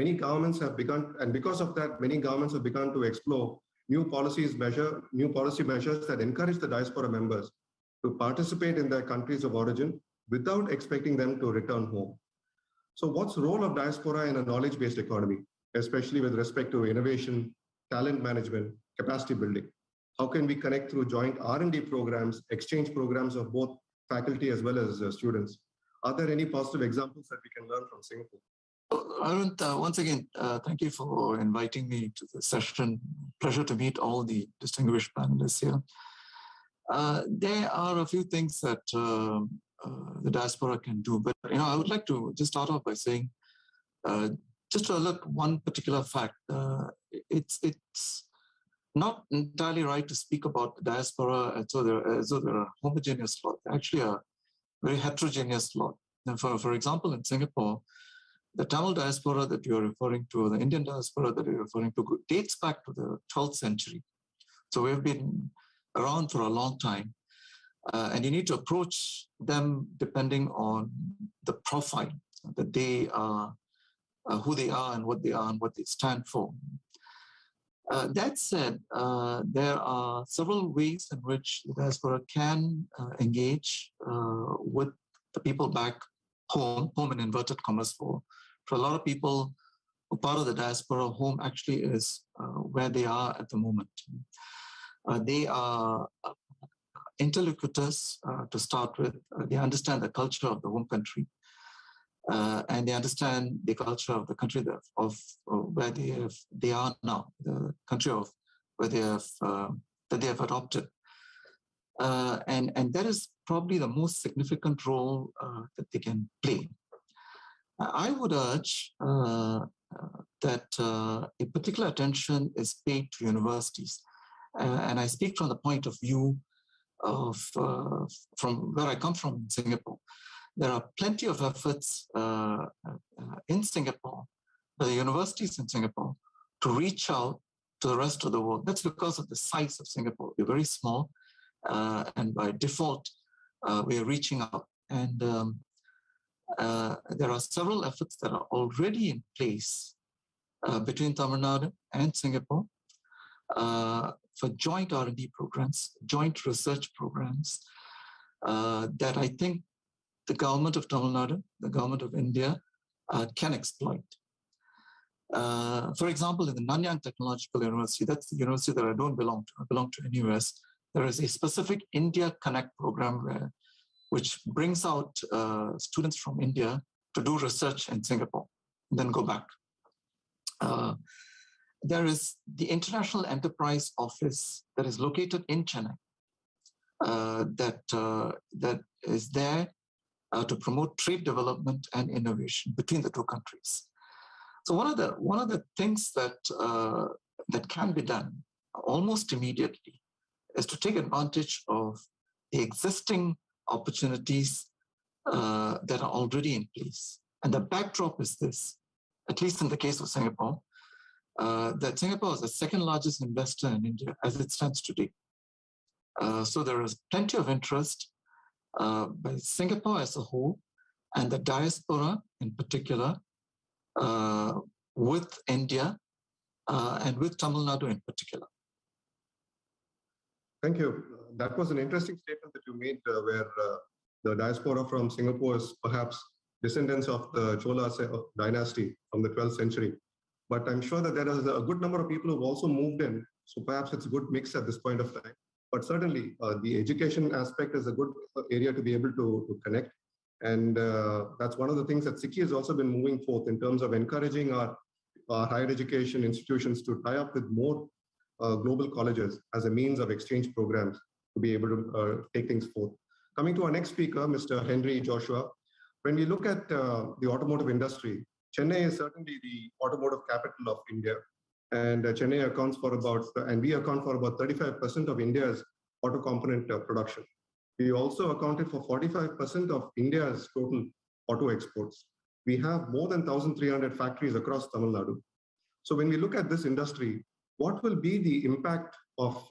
Many governments have begun, and because of that, many governments have begun to explore new policy measures that encourage the diaspora members to participate in their countries of origin without expecting them to return home. So what's the role of diaspora in a knowledge-based economy, especially with respect to innovation, talent management, capacity building? How can we connect through joint R&D programs, exchange programs of both faculty as well as students? Are there any positive examples that we can learn from Singapore? Arun, once again, thank you for inviting me to the session. Pleasure to meet all the distinguished panelists here. There are a few things that the diaspora can do, but I would like to just start off by saying, just to alert one particular fact, it's not entirely right to speak about the diaspora as though they're a homogeneous lot. They're actually a very heterogeneous lot. And for example, in Singapore, the Tamil diaspora that you're referring to, the Indian diaspora that you're referring to, dates back to the 12th century. So we've been around for a long time. And you need to approach them depending on the profile that they are, who they are and what they are and what they stand for. That said, there are several ways in which the diaspora can engage with the people back home in inverted commas. For a lot of people who are part of the diaspora, home actually is where they are at the moment. They are interlocutors to start with. They understand the culture of the home country. And they understand the culture of the country of where they are now, the country of where that they have adopted, and that is probably the most significant role that they can play. I would urge that a particular attention is paid to universities. And I speak from the point of view of from where I come from in Singapore. There are plenty of efforts in Singapore, the universities in Singapore, to reach out to the rest of the world. That's because of the size of Singapore. We're very small, and by default, we're reaching out. And there are several efforts that are already in place between Tamil Nadu and Singapore for joint R&D programs, joint research programs that I think the government of Tamil Nadu, the government of India can exploit. For example, in the Nanyang Technological University, that's the university that I don't belong to. I belong to NUS. There is a specific India Connect program which brings out students from India to do research in Singapore, and then go back. There is the International Enterprise Office that is located in Chennai that is there to promote trade development and innovation between the two countries. So one of the things that that can be done almost immediately is to take advantage of the existing opportunities that are already in place. And the backdrop is this, at least in the case of Singapore, that Singapore is the second largest investor in India as it stands today. So there is plenty of interest by Singapore as a whole and the diaspora in particular with India and with Tamil Nadu in particular. Thank you. That was an interesting statement that you made where the diaspora from Singapore is perhaps descendants of the Chola dynasty from the 12th century. But I'm sure that there is a good number of people who've also moved in. So perhaps it's a good mix at this point of time. But certainly the education aspect is a good area to be able to connect. And that's one of the things that SICKI has also been moving forth in terms of encouraging our higher education institutions to tie up with more global colleges as a means of exchange programs to be able to take things forth. Coming to our next speaker, Mr. Henry Joshua. When we look at the automotive industry, Chennai is certainly the automotive capital of India. And Chennai accounts for about, and we account for about 35% of India's auto component production. We also accounted for 45% of India's total auto exports. We have more than 1,300 factories across Tamil Nadu. So when we look at this industry, what will be the impact of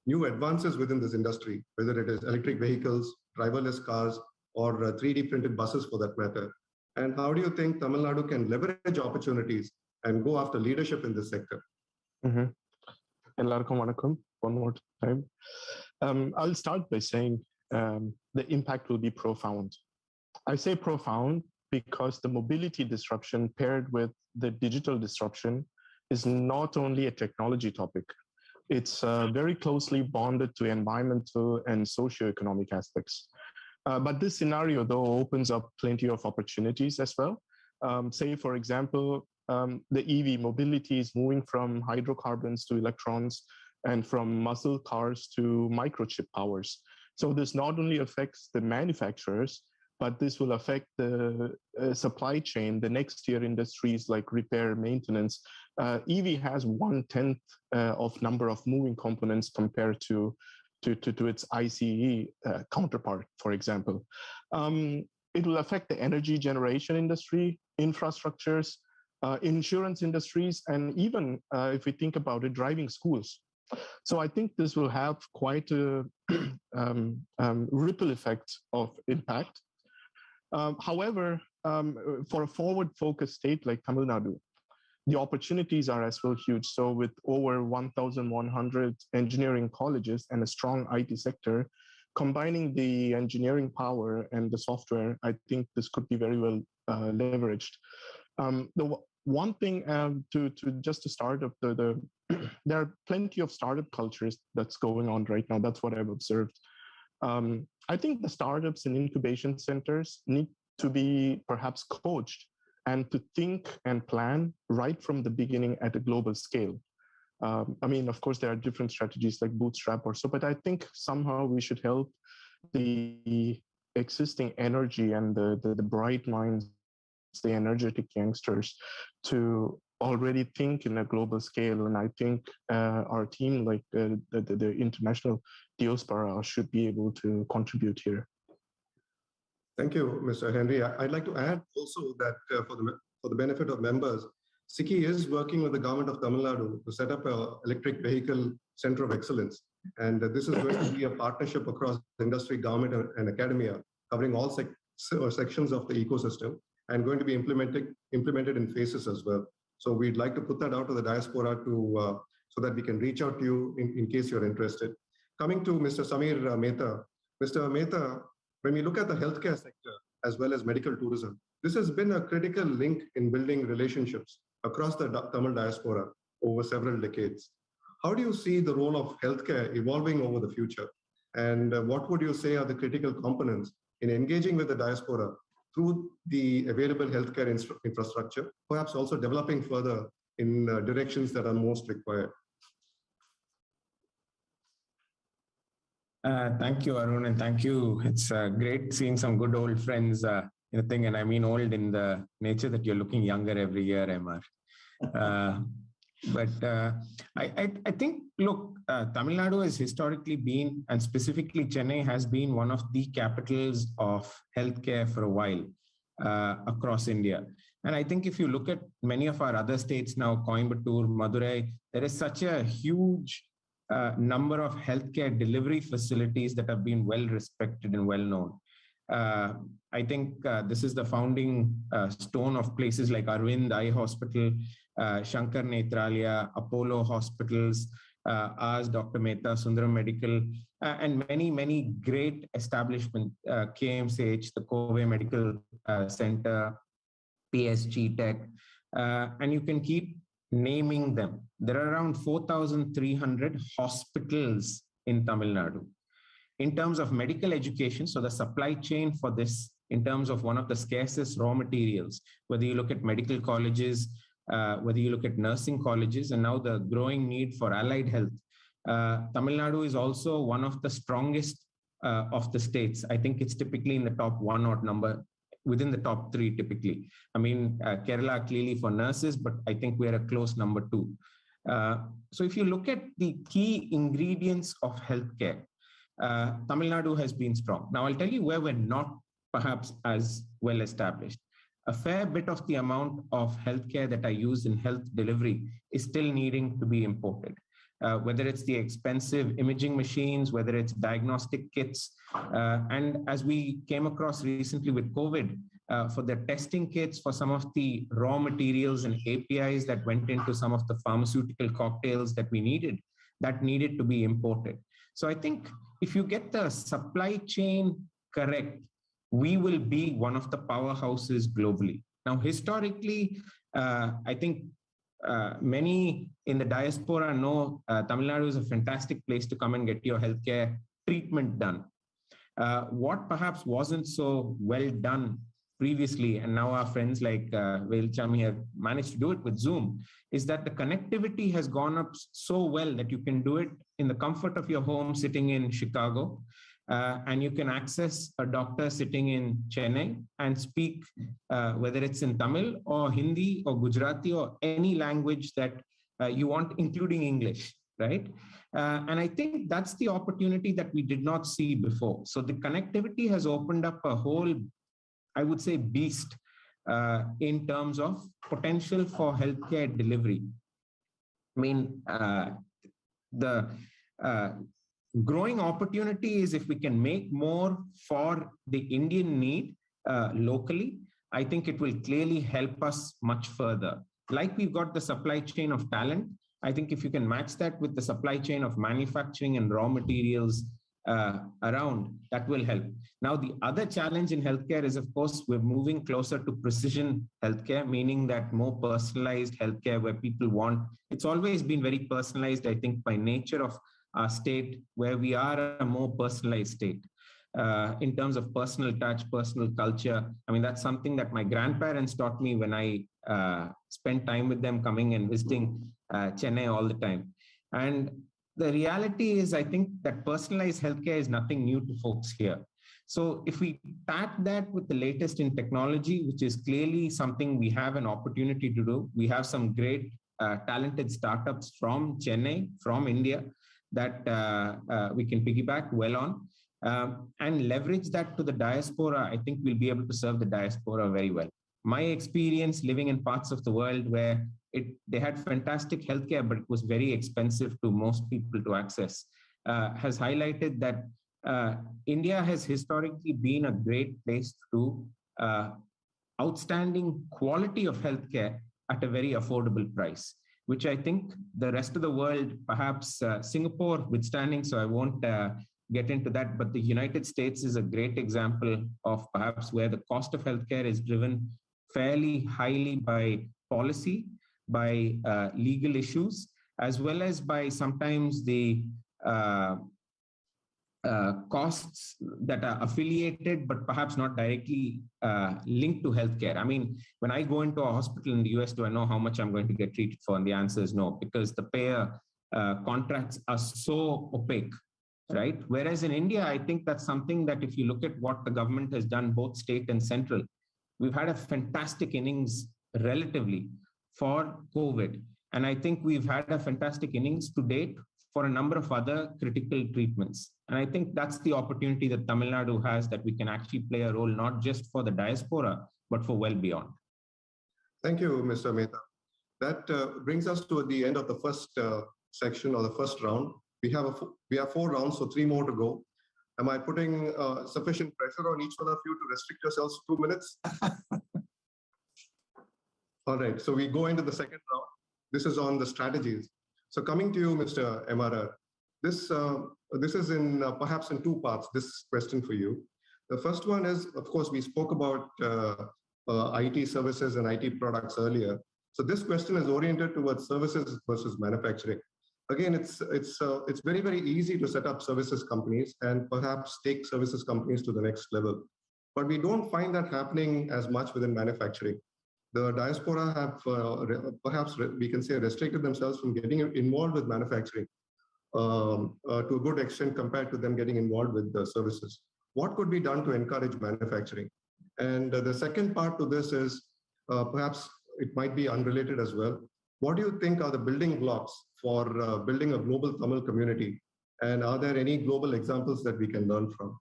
new advances within this industry, whether it is electric vehicles, driverless cars, or 3D printed buses for that matter? And how do you think Tamil Nadu can leverage opportunities and go after leadership in this sector? Ellarkum vanakkam. One more time. I'll start by saying the impact will be profound. I say profound because the mobility disruption paired with the digital disruption is not only a technology topic. It's very closely bonded to environmental and socioeconomic aspects. But this scenario, though, opens up plenty of opportunities as well. Say, for example, the EV mobility is moving from hydrocarbons to electrons and from muscle cars to microchip powers. So this not only affects the manufacturers, but this will affect the supply chain, the next tier industries like repair, maintenance. EV has 1/10 of number of moving components compared to its ICE counterpart, for example. It will affect the energy generation industry, infrastructures, insurance industries, and even if we think about it, driving schools. So I think this will have quite a ripple effect of impact. However, for a forward-focused state like Tamil Nadu, the opportunities are as well huge. So with over 1,100 engineering colleges and a strong IT sector, combining the engineering power and the software, I think this could be very well leveraged. The one thing to start up, there are plenty of startup cultures that's going on right now. That's what I've observed. I think the startups and incubation centers need to be perhaps coached and to think and plan right from the beginning at a global scale. I mean, of course, there are different strategies like bootstrap or so, but I think somehow we should help the existing energy and the bright minds, the energetic youngsters to already think in a global scale, and I think our team, like the international diaspora, should be able to contribute here. Thank you, Mr. Henry. I'd like to add also that for the benefit of members, SICI is working with the government of Tamil Nadu to set up an electric vehicle center of excellence. And this is going to be a partnership across industry, government, and academia, covering all sections of the ecosystem, and going to be implemented in phases as well. So we'd like to put that out to the diaspora so that we can reach out to you in case you're interested. Coming to Mr. Samir Mehta. Mr. Mehta, when we look at the healthcare sector as well as medical tourism, this has been a critical link in building relationships across the Tamil diaspora over several decades. How do you see the role of healthcare evolving over the future? And what would you say are the critical components in engaging with the diaspora through the available healthcare infrastructure, perhaps also developing further in directions that are most required? Thank you, Arun, and thank you. It's great seeing some good old friends in the thing, and I mean old in the nature that you're looking younger every year, Emma. But I think, look, Tamil Nadu has historically been, and specifically Chennai has been one of the capitals of healthcare for a while across India. And I think if you look at many of our other states now, Coimbatore, Madurai, there is such a huge number of healthcare delivery facilities that have been well respected and well known. I think this is the founding stone of places like Arvind Eye Hospital, Shankar Nethralaya, Apollo Hospitals, ours, Dr. Mehta, Sundaram Medical, and many, many great establishments, KMCH, the Kobe Medical Center, PSG Tech, and you can keep naming them. There are around 4,300 hospitals in Tamil Nadu. In terms of medical education, so the supply chain for this, in terms of one of the scarcest raw materials, whether you look at medical colleges, whether you look at nursing colleges, and now the growing need for allied health, Tamil Nadu is also one of the strongest of the states. I think it's typically in the top one or number, within the top three typically. I mean, Kerala clearly for nurses, but I think we're a close number two. So if you look at the key ingredients of healthcare, Tamil Nadu has been strong. Now I'll tell you where we're not perhaps as well established. A fair bit of the amount of healthcare that I use in health delivery is still needing to be imported. Whether it's the expensive imaging machines, whether it's diagnostic kits. And as we came across recently with COVID, for the testing kits, for some of the raw materials and APIs that went into some of the pharmaceutical cocktails that we needed, that needed to be imported. So I think if you get the supply chain correct, we will be one of the powerhouses globally. Now, historically, I think many in the diaspora know Tamil Nadu is a fantastic place to come and get your healthcare treatment done. What perhaps wasn't so well done previously, and now our friends like Vail Chami have managed to do it with Zoom, is that the connectivity has gone up so well that you can do it in the comfort of your home sitting in Chicago, and you can access a doctor sitting in Chennai and speak, whether it's in Tamil or Hindi or Gujarati or any language that you want, including English, right? And I think that's the opportunity that we did not see before. So the connectivity has opened up a whole, I would say, beast in terms of potential for healthcare delivery. I mean, the growing opportunity is if we can make more for the Indian need locally, I think it will clearly help us much further. Like we've got the supply chain of talent, I think if you can match that with the supply chain of manufacturing and raw materials around, that will help. Now, the other challenge in healthcare is, of course, we're moving closer to precision healthcare, meaning that more personalized healthcare where people want, it's always been very personalized, I think, by nature of our state, where we are a more personalized state. In terms of personal touch, personal culture, I mean, that's something that my grandparents taught me when I spent time with them coming and visiting Chennai all the time. And the reality is, I think that personalized healthcare is nothing new to folks here. So if we pack that with the latest in technology, which is clearly something we have an opportunity to do, we have some great talented startups from Chennai, from India, that we can piggyback well on, and leverage that to the diaspora. I think we'll be able to serve the diaspora very well. My experience living in parts of the world where they had fantastic healthcare, but it was very expensive to most people to access, has highlighted that India has historically been a great place to outstanding quality of healthcare at a very affordable price, which I think the rest of the world, perhaps Singapore withstanding, so I won't get into that, but the United States is a great example of perhaps where the cost of healthcare is driven fairly highly by policy, by legal issues, as well as by sometimes the costs that are affiliated, but perhaps not directly linked to healthcare. I mean, when I go into a hospital in the US, do I know how much I'm going to get treated for? And the answer is no, because the payer contracts are so opaque, right? Whereas in India, I think that's something that if you look at what the government has done, both state and central, we've had a fantastic innings relatively for COVID. And I think we've had a fantastic innings to date for a number of other critical treatments. And I think that's the opportunity that Tamil Nadu has, that we can actually play a role, not just for the diaspora, but for well beyond. Thank you, Mr. Mehta. That brings us to the end of the first section or the first round. We have 4 rounds, so 3 more to go. Am I putting sufficient pressure on each one of you to restrict yourselves to 2 minutes? All right, so we go into the second round. This is on the strategies. So coming to you, Mr. MRR, this is in perhaps in 2 parts, this question for you. The first one is, of course, we spoke about IT services and IT products earlier. So this question is oriented towards services versus manufacturing. Again, it's very, very easy to set up services companies and perhaps take services companies to the next level. But we don't find that happening as much within manufacturing. The diaspora have perhaps we can say restricted themselves from getting involved with manufacturing to a good extent compared to them getting involved with the services. What could be done to encourage manufacturing? And the second part to this is perhaps it might be unrelated as well. What do you think are the building blocks for building a global Tamil community? And are there any global examples that we can learn from?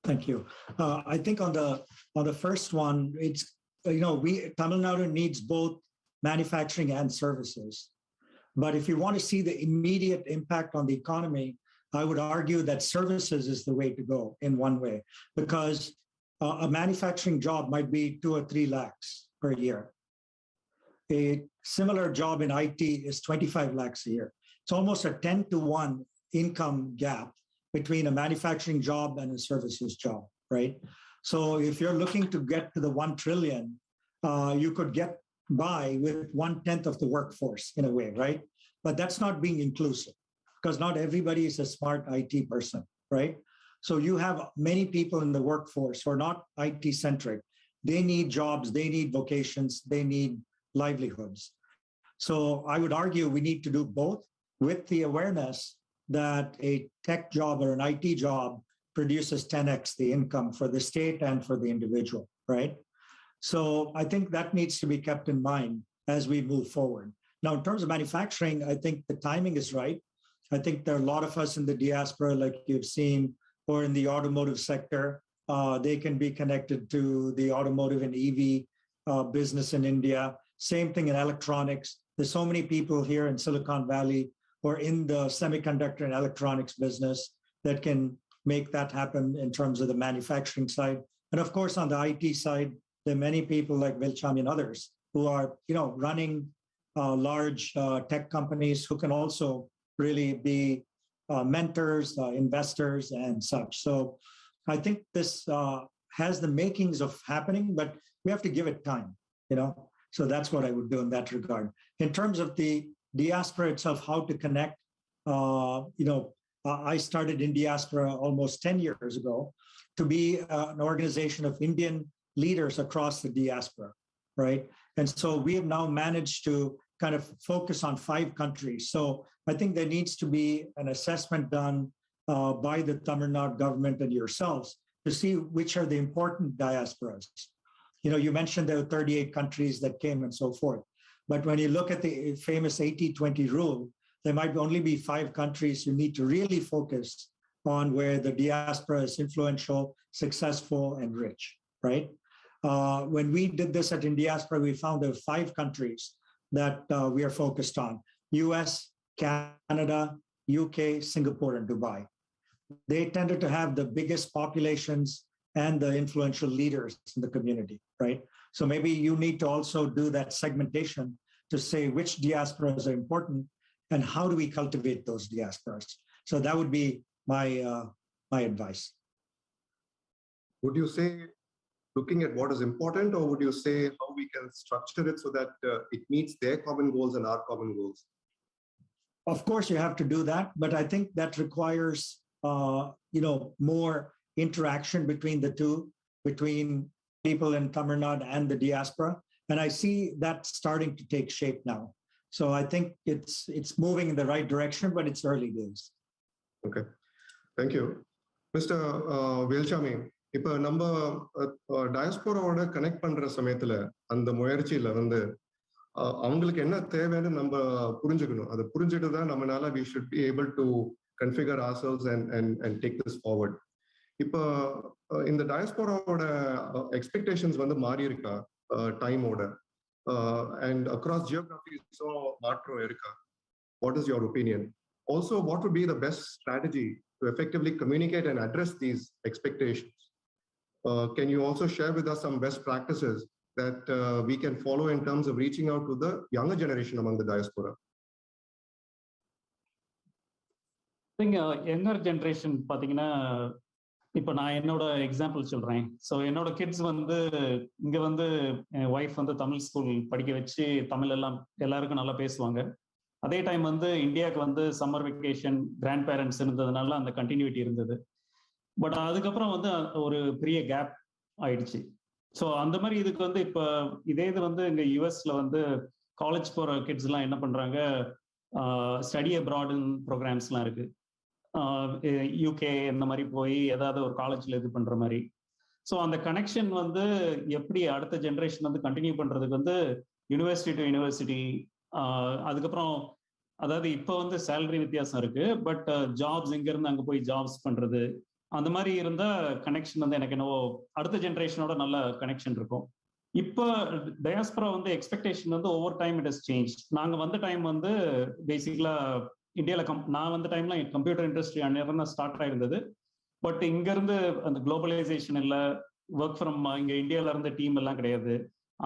Thank you. I think on the first one, it's, Tamil Nadu needs both manufacturing and services. But if you want to see the immediate impact on the economy, I would argue that services is the way to go in one way, because a manufacturing job might be 2 or 3 lakhs per year. A similar job in IT is 25 lakhs a year. It's almost a 10-to-1 income gap between a manufacturing job and a services job, right? So if you're looking to get to the 1 trillion, you could get by with 1/10 of the workforce in a way, right? But that's not being inclusive, because not everybody is a smart IT person, right? So you have many people in the workforce who are not IT centric. They need jobs, they need vocations, they need livelihoods. So I would argue we need to do both, with the awareness that a tech job or an IT job produces 10x the income for the state and for the individual, right? So I think that needs to be kept in mind as we move forward. Now, in terms of manufacturing, I think the timing is right. I think there are a lot of us in the diaspora, like you've seen, or in the automotive sector. They can be connected to the automotive and EV business in India. Same thing in electronics. There's so many people here in Silicon Valley or in the semiconductor and electronics business that can make that happen in terms of the manufacturing side. And of course, on the IT side, there are many people like Vilchami and others who are, running large tech companies who can also really be mentors, investors, and such. So I think this has the makings of happening, but we have to give it time, So that's what I would do in that regard. In terms of the diaspora itself, how to connect, I started in diaspora almost 10 years ago to be an organization of Indian leaders across the diaspora, right? And so we have now managed to kind of focus on 5 countries. So I think there needs to be an assessment done by the Tamil Nadu government and yourselves to see which are the important diasporas. You know, you mentioned there were 38 countries that came and so forth. But when you look at the famous 80-20 rule, there might only be 5 countries you need to really focus on where the diaspora is influential, successful, and rich, right? When we did this at Indiaspora, we found there were 5 countries that we are focused on: US, Canada, UK, Singapore, and Dubai. They tended to have the biggest populations and the influential leaders in the community, right? So maybe you need to also do that segmentation to say which diasporas are important and how do we cultivate those diasporas. So that would be my advice. Would you say looking at what is important, or would you say how we can structure it so that it meets their common goals and our common goals? Of course, you have to do that, but I think that requires more interaction between the two, between people in Tamil Nadu and the diaspora. And I see that starting to take shape now. So I think it's moving in the right direction, but it's early days. Okay, thank you. Mr. Velchami, இப்போ நம்ம டயஸ்போராவோட connect பண்ற சமயத்துல அந்த முயற்சியில வந்து அவங்களுக்கு என்ன தேவைன்னு நம்ம புரிஞ்சுக்கணும். அதை புரிஞ்சுட்டு தான் நம்மளால we should be able to configure ourselves and take this forward. இப்போ இந்த டயஸ்போராவோட எக்ஸ்பெக்டேஷன்ஸ் வந்து மாறி இருக்கா டைமோட, and across geographies so மாற்றம் இருக்கா? What is your opinion? Also, what would be the best strategy to effectively communicate and address these expectations? Can you also share with us some best practices that we can follow in terms of reaching out to the younger generation among the diaspora? I think younger generation பார்த்தீங்கன்னா இப்போ நான் என்னோட example சொல்றேன். So என்னோட kids வந்து இங்க வந்து என் wife வந்து தமிழ் ஸ்கூல் படிக்க வச்சு தமிழ் எல்லாருக்கும் நல்லா பேசுவாங்க. அதே டைம் வந்து இந்தியாவுக்கு வந்து சம்மர் வெக்கேஷன் கிராண்ட் பேரண்ட்ஸ் இருந்ததுனால அந்த கண்டினியூட்டி இருந்தது. பட் அதுக்கப்புறம் வந்து ஒரு பெரிய கேப் ஆயிடுச்சு. ஸோ அந்த மாதிரி இதுக்கு வந்து இப்போ இதே இது வந்து இங்கே யூஎஸ்ல வந்து காலேஜ் போகிற கிட்ஸ் எல்லாம் என்ன பண்றாங்க, ஸ்டடி அப்ராடுன்னு ப்ரோக்ராம்ஸ்லாம் இருக்கு. யூகே இந்த மாதிரி போய் ஏதாவது ஒரு காலேஜில் இது பண்ணுற மாதிரி. ஸோ அந்த கனெக்ஷன் வந்து எப்படி அடுத்த ஜென்ரேஷன் வந்து கண்டினியூ பண்ணுறதுக்கு வந்து யூனிவர்சிட்டி டு யூனிவர்சிட்டி, அதுக்கப்புறம் அதாவது இப்போ வந்து சேலரி வித்தியாசம் இருக்கு, பட் ஜாப்ஸ் இங்கேருந்து அங்கே போய் ஜாப்ஸ் பண்ணுறது, அந்த மாதிரி இருந்தால் கனெக்ஷன் வந்து எனக்கு என்னவோ அடுத்த ஜென்ரேஷனோட நல்ல கனெக்ஷன் இருக்கும். இப்போ டயாஸ்பரா வந்து எக்ஸ்பெக்டேஷன் வந்து over time it has change. நாங்கள் வந்த டைம் வந்து பேசிக்கலாக இந்தியாவில் நான் வந்த டைம்ல கம்ப்யூட்டர் இண்டஸ்ட்ரி அந்நேரம் தான் ஸ்டார்ட் ஆயிருந்தது. பட் இங்கேருந்து அந்த குளோபலைசேஷன் இல்லை, ஒர்க் ஃப்ரம் இங்கே இந்தியாவில இருந்த டீம் எல்லாம் கிடையாது.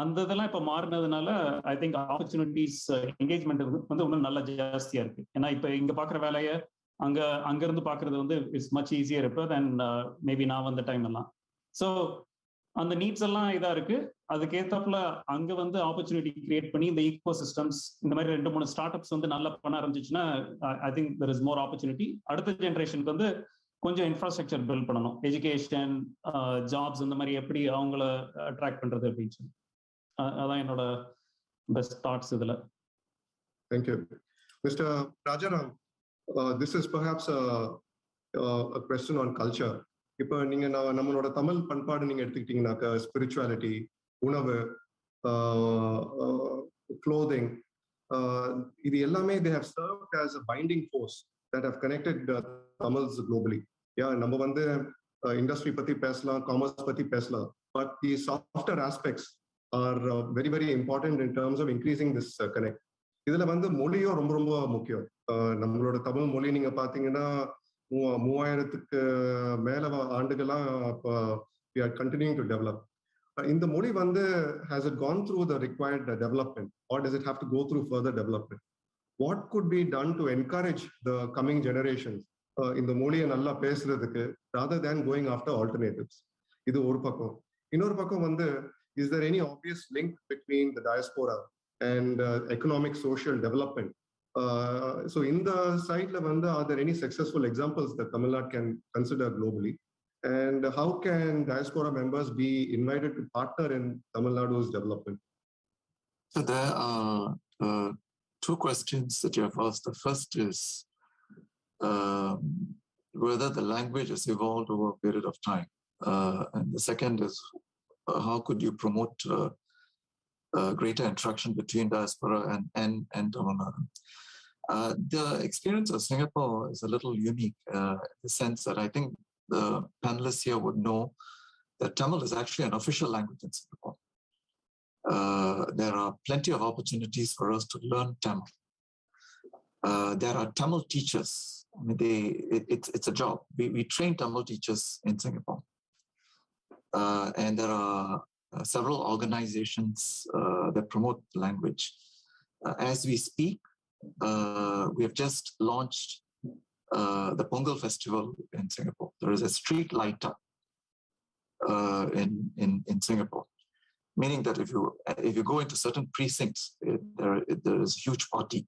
அந்த இதெல்லாம் இப்போ மாறினதுனால ஐ திங்க் ஆப்பர்ச்சுனிட்டிஸ் என்கேஜ்மெண்ட் வந்து இன்னும் நல்லா ஜாஸ்தியாக இருக்கு. ஏன்னா இப்போ இங்கே பார்க்குற வேலையை அங்கேருந்து பார்க்குறது வந்து இட்ஸ் மச் ஈஸியர் இப்போ தென் மேபி நான் வந்த டைம் எல்லாம். ஸோ அந்த நீட்ஸ் எல்லாம் இதாக இருக்கு. அதுக்கேற்றாப்புல அங்கே வந்து ஆப்பர்ச்சுனிட்டி கிரியேட் பண்ணி இந்த ஈகோ சிஸ்டம்ஸ் இந்த மாதிரி 2-3 ஸ்டார்ட் அப்ஸ் வந்து நல்லா பண்ண ஆரம்பிச்சிச்சுன்னா I think there is more opportunity. அடுத்த ஜென்ரேஷனுக்கு வந்து கொஞ்சம் இன்ஃப்ராஸ்ட்ரக்சர் பில்ட் பண்ணணும், எஜுகேஷன், ஜாப்ஸ் இந்த மாதிரி எப்படி அவங்கள அட்ராக்ட் பண்றது அப்படின்னு சொல்லி. அதான் என்னோட பெஸ்ட் தாட்ஸ் இதுல. Thank you. Mr. Rajaram, this is perhaps a question on culture. இப்போ நீங்க நம்மளோட தமிழ் பண்பாடு நீங்க எடுத்துக்கிட்டீங்கன்னாக்க ஸ்பிரிச்சுவாலிட்டி, உணவு, clothing, இது எல்லாமே they have served as a binding force that have connected Tamils globally. நம்ம வந்து இண்டஸ்ட்ரி பத்தி பேசலாம், காமர்ஸ் பத்தி பேசலாம், but the software aspects are very very important in terms of increasing this connect. இதுல வந்து மொழியும் ரொம்ப ரொம்ப முக்கியம். நம்மளோட தமிழ் மொழி நீங்க பாத்தீங்கன்னா 3000க்கு மேல ஆண்டுகளா we are continuing to develop. இந்த மொழி வந்து has it gone through the required development or does it have to go through further development? What could be done to encourage the coming generations இந்த மொழியை நல்லா பேசுறதுக்கு rather than going after alternatives? இது ஒரு பக்கம். இன்னொரு பக்கம் வந்து is there any obvious link between the diaspora and economic social development? So in the side வந்து are there any successful examples that Tamil Nadu can consider globally? And how can diaspora members be invited to partner in Tamil Nadu's development? So there are two questions that you have asked. The first is whether the language has evolved over a period of time. And the second is how could you promote greater interaction between diaspora and Tamil Nadu. The experience of Singapore is a little unique in the sense that I think the panelists here would know that Tamil is actually an official language in Singapore. There are plenty of opportunities for us to learn Tamil. There are Tamil teachers. I mean, it's a job. We train Tamil teachers in Singapore. And there are several organizations that promote the language. As we speak, we have just launched the Pongal Festival in Singapore. There is a street light up in Singapore, meaning that if you go into certain precincts, there is a huge party.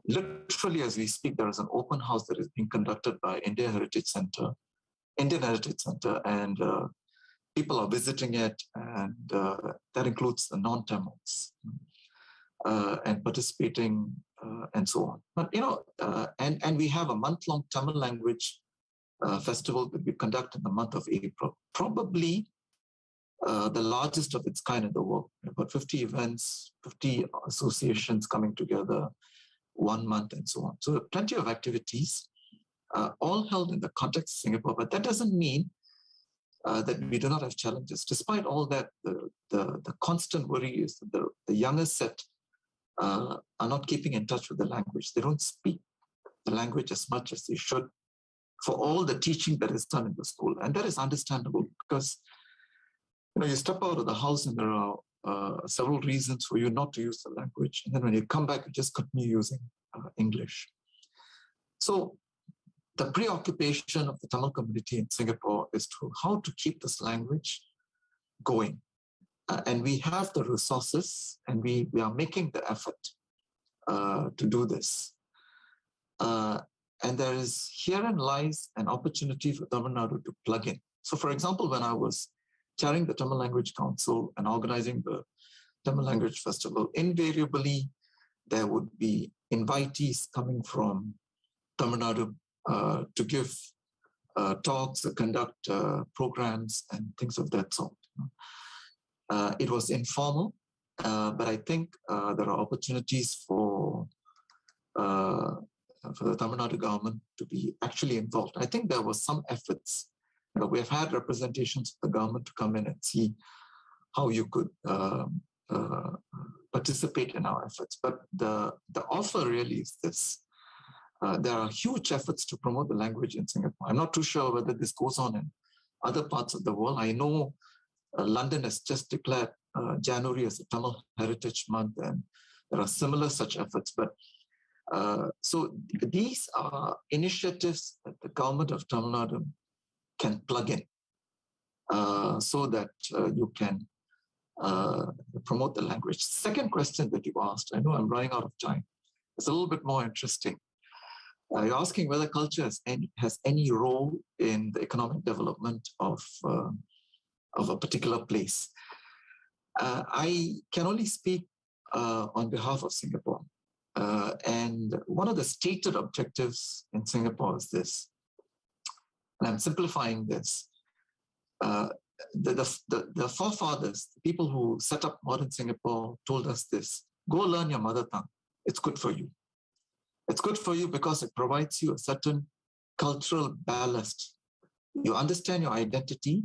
Literally, as we speak, there is an open house that is being conducted by Indian Heritage Center, and people are visiting it, and that includes the non-Tamils and participating and so on. But and we have a month-long Tamil language festival that we conduct in the month of April. Probably the largest of its kind in the world. About 50 events, 50 associations coming together, 1 month and so on. So plenty of activities, all held in the context of Singapore. But that doesn't mean that we do not have challenges. Despite all that, the constant worry is that the younger set are not keeping in touch with the language. They don't speak the language as much as they should for all the teaching that is done in the school. And that is understandable because you step out of the house and there are several reasons for you not to use the language. And then when you come back, you just continue using English. So the preoccupation of the Tamil community in Singapore is to how to keep this language going. And we have the resources and we are making the effort to do this. And there is, herein lies an opportunity for Tamil Nadu to plug in. So for example, when I was chairing the Tamil Language Council and organizing the Tamil Language Festival, invariably there would be invitees coming from Tamil Nadu to give talks, conduct programs and things of that sort. It was informal, but I think there are opportunities for the Tamil Nadu government to be actually involved. I think there were some efforts. We have had representations of the government to come in and see how you could participate in our efforts. But the offer really is this. There are huge efforts to promote the language in Singapore. I'm not too sure whether this goes on in other parts of the world. I know London has just declared January as a Tamil Heritage Month, and there are similar such efforts. But so these are initiatives that the government of Tamil Nadu can plug in so that you can promote the language. Second question that you asked, I know I'm running out of time. It's a little bit more interesting. You're asking whether culture has any role in the economic development of a particular place. I can only speak on behalf of Singapore. And one of the stated objectives in Singapore is this, and I'm simplifying this. The forefathers, the people who set up modern Singapore told us this: go learn your mother tongue. It's good for you. It's good for you because it provides you a certain cultural ballast. You understand your identity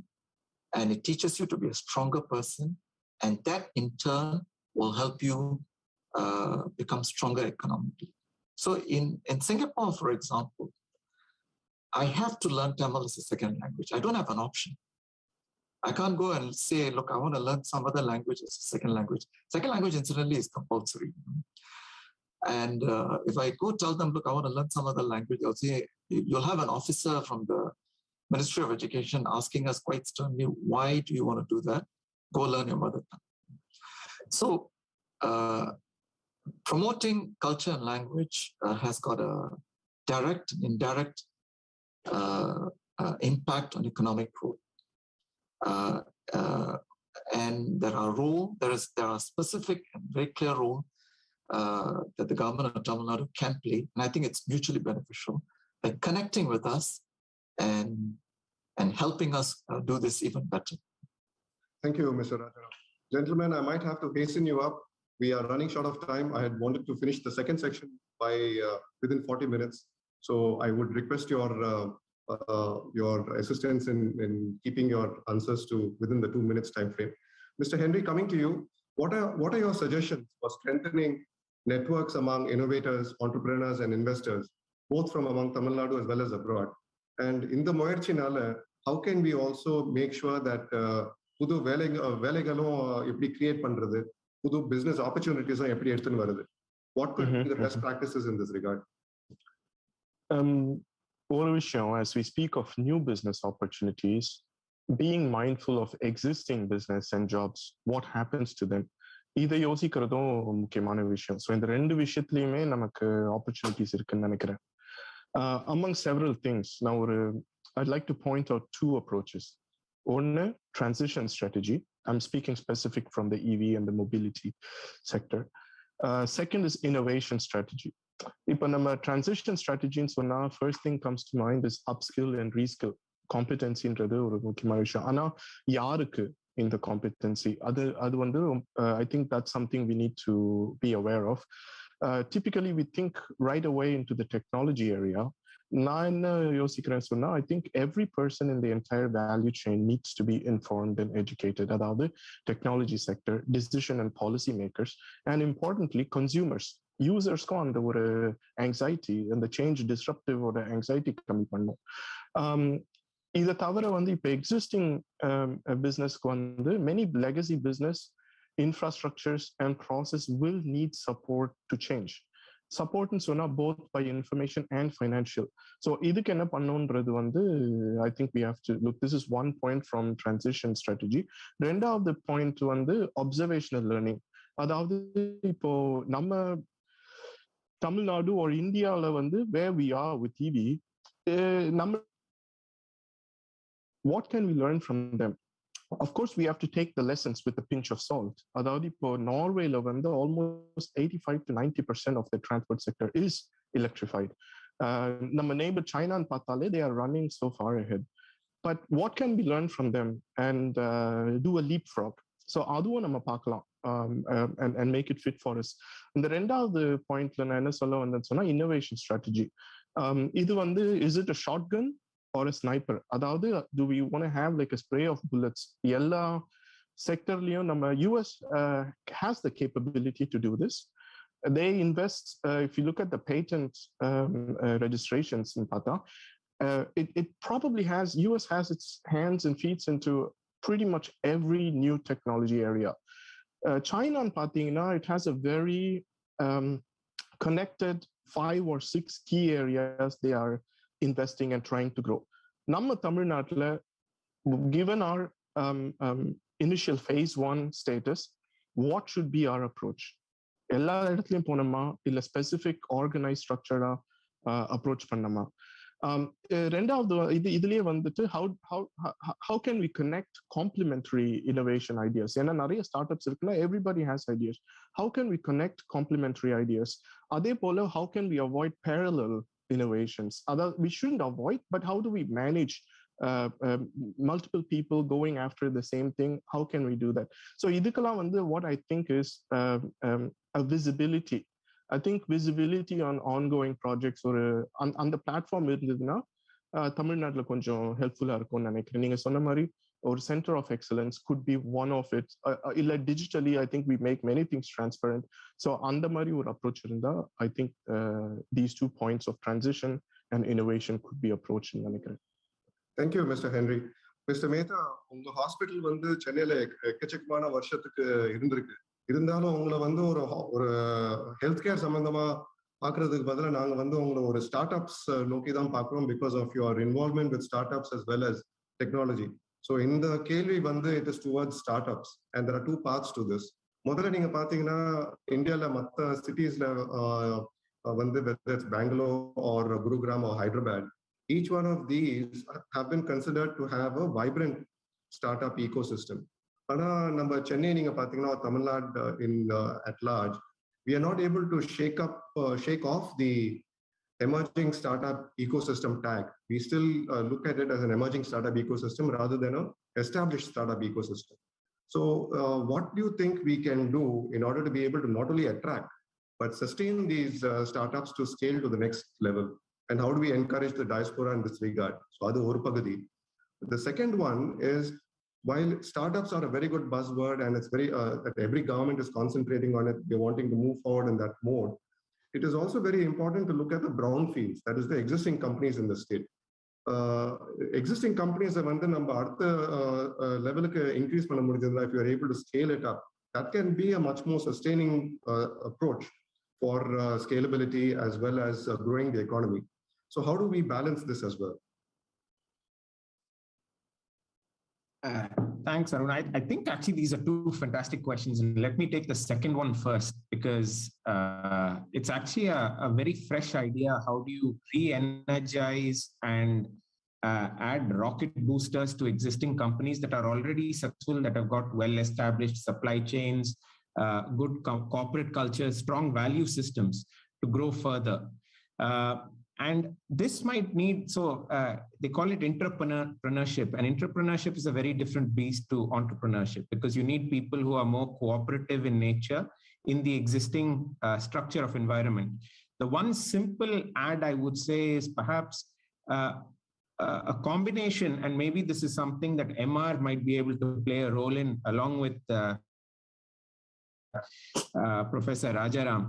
and it teaches you to be a stronger person. And that in turn will help you become stronger economically. So in Singapore, for example, I have to learn Tamil as a second language. I don't have an option. I can't go and say, look, I want to learn some other language as a second language. Second language, incidentally, is compulsory. And if I go tell them, look, I want to learn some other language, they'll say, you'll have an officer from the Ministry of Education asking us quite sternly, why do you want to do that? Go learn your mother tongue. So promoting culture and language has got a direct and indirect impact on economic growth. And there are specific and very clear role that the government of Tamil Nadu can play, and I think it's mutually beneficial. like connecting with us and helping us do this even better. Thank you, Mr. Rajaram. Gentlemen, I might have to hasten you up. We are running short of time. I had wanted to finish the second section by within 40 minutes. So I would request your assistance in keeping your answers to within the 2 minutes time frame. Mr. Henry, coming to you, what are your suggestions for strengthening networks among innovators, entrepreneurs, and investors, both from among Tamil Nadu as well as abroad? And in the Moyarchinala, how can we also make sure that புது வேலைகளும் எப்படி create பண்றது, புது business ஆப்பர்ச்சுனிட்டிஸும் எப்படி எடுத்துன்னு வருது? What could be the best practices in this regard? ஒரு விஷயம், as we speak of new business opportunities, being mindful of existing business and jobs, what happens to them, இதை யோசிக்கிறதும் முக்கியமான விஷயம். ஸோ இந்த ரெண்டு விஷயத்துலையுமே நமக்கு ஆப்பர்ச்சுனிட்டிஸ் இருக்குன்னு நினைக்கிறேன். Among several things, I'd like to point out two approaches. One, transition strategy. I'm speaking specific from the EV and the mobility sector. Second is innovation strategy. If நம்ம transition strategy சொன்னா, first thing comes to mind is upskill and reskill. Competencyன்றது ஒரு முக்கியமான விஷயம். ஆனா யாருக்கு இந்த competency? அது வந்து I think that's something we need to be aware of. Typically we think right away into the technology area. நான் என்ன யோசிக்கிறேன் சொன்னா, I think every person in the entire value chain needs to be informed and educated. அதாவது technology sector, decision and policy makers, and importantly consumers, usersக்கும் அந்த ஒரு anxiety, அந்த change disruptive ஓட anxiety கம்மி பண்ணும். இதை தவிர வந்து இப்போ எக்ஸிஸ்டிங் பிஸ்னஸ்க்கு வந்து many legacy business infrastructures and process will need support to change. Supportன்னு சொன்னா both by information and financial. So இதுக்கு என்ன பண்ணணுன்றது வந்து I think we have to look. This is one point from transition strategy. ரெண்டாவது point வந்து observational learning. அதாவது இப்போ நம்ம Tamil Nadu or இந்தியாவில் வந்து where we are with EV, நம்ம what can we learn from them? Of course, we have to take the lessons with a pinch of salt. அதாவது இப்போ நார்வேல வந்து almost 85 to 90% of the transport sector is electrified. நம்ம neighbor China பார்த்தாலே they are running so far ahead. But what can we learn from them and do a leapfrog? So அதுவும் நம்ம பார்க்கலாம் and make it fit for us. இந்த ரெண்டாவது பாயிண்ட்ல நான் என்ன சொல்ல வந்தேன்னு சொன்னா innovation strategy. இது வந்து is it a shotgun or a sniper? அதாவது do we want to have like a spray of bullets? எல்லா செக்டர்லயும் நம்ம US has the capability to do this. They invest, if you look at the patent registrations in Pata, it probably has, US has its hands and feet into pretty much every new technology area. China and Patina, it has a very connected 5 or 6 key areas they are investing and trying to grow. நம்ம தமிழ்நாட்டுல, given our initial phase 1 status, what should be our approach? எல்லா இடத்துலயும் போனோமா இல்ல specific organise ஸ்ட்ரக்சரா approach பண்ணோமா? ரெண்டாவது இதுலயே வந்துட்டு how can we connect complementary innovation ideas? ஏன்னா நிறைய ஸ்டார்ட் அப்ஸ் இருக்குன்னா everybody has ideas. How can we connect complementary ideas? அதே போல how can we avoid parallel innovations? We shouldn't avoid, but how do we manage multiple people going after the same thing? How can we do that? So idukala vandu what I think is a visibility. I think visibility on ongoing projects or on the platform irundhuna தமிழ்நாட்டுல கொஞ்சம் ஹெல்ப்ஃபுல்லா இருக்கும்னு நினைக்கிறேன். நீங்க சொன்ன மாதிரி ஒரு center of excellence could be one of it. இல்ல digitally I think we make many things transparent. So அந்த மாதிரி ஒரு approach இருந்தா I think these 2 points of transition and innovation could be approached ன்னு நினைக்கிறேன். Thank you, Mr. Henry. Mr. Mehta, உங்க hospital வந்து சென்னையில எக்கச்சக்கமான வருஷத்துக்கு இருந்திருக்கு. இருந்தாலும் உங்களை வந்து ஒரு ஹெல்த் கேர் சம்பந்தமா பார்க்கறதுக்கு பதிலாக நாங்க வந்து உங்களை ஒரு ஸ்டார்ட் அப்ஸ் நோக்கி தான் பார்க்குறோம் because of your involvement with start ups as well as technology. So இந்த கேள்வி வந்து it is towards start ups and there are 2 parts to this. முதல்ல நீங்க பாத்தீங்கன்னா இந்தியாவில் மற்ற சிட்டிஸ்ல வந்து whether it's Bangalore or Gurugram or Hyderabad, each one of these have been considered to have a vibrant startup ecosystem. ஆனா நம்ம சென்னை நீங்க பாத்தீங்கன்னா Tamil Nadu in at large, we are not able to shake off the emerging startup ecosystem tag. We still look at it as an emerging startup ecosystem rather than an established startup ecosystem. So what do you think we can do in order to be able to not only attract, but sustain these startups to scale to the next level? And how do we encourage the diaspora in this regard? So adu oru pagadi. The second one is, while startups are a very good buzzword and it's very that every government is concentrating on it, they're wanting to move forward in that mode. It is also very important to look at the brownfields, that is the existing companies in the state. Existing companies have வந்து நம்ம அடுத்த லெவலுக்கு increase பண்ண முடிஞ்சதுன்னா, if you are able to scale it up, that can be a much more sustaining approach for scalability as well as growing the economy. So how do we balance this as well? Thanks, Arun. I think actually these are two fantastic questions. And let me take the second one first, because it's actually a very fresh idea. How do you re-energize and add rocket boosters to existing companies that are already successful, that have got well-established supply chains, good corporate culture, strong value systems to grow further? And this might need, so they call it entrepreneurship. And entrepreneurship is a very different beast to entrepreneurship, because you need people who are more cooperative in nature in the existing structure of environment. The one simple add I would say is perhaps a combination, and maybe this is something that MR might be able to play a role in along with Professor Rajaram.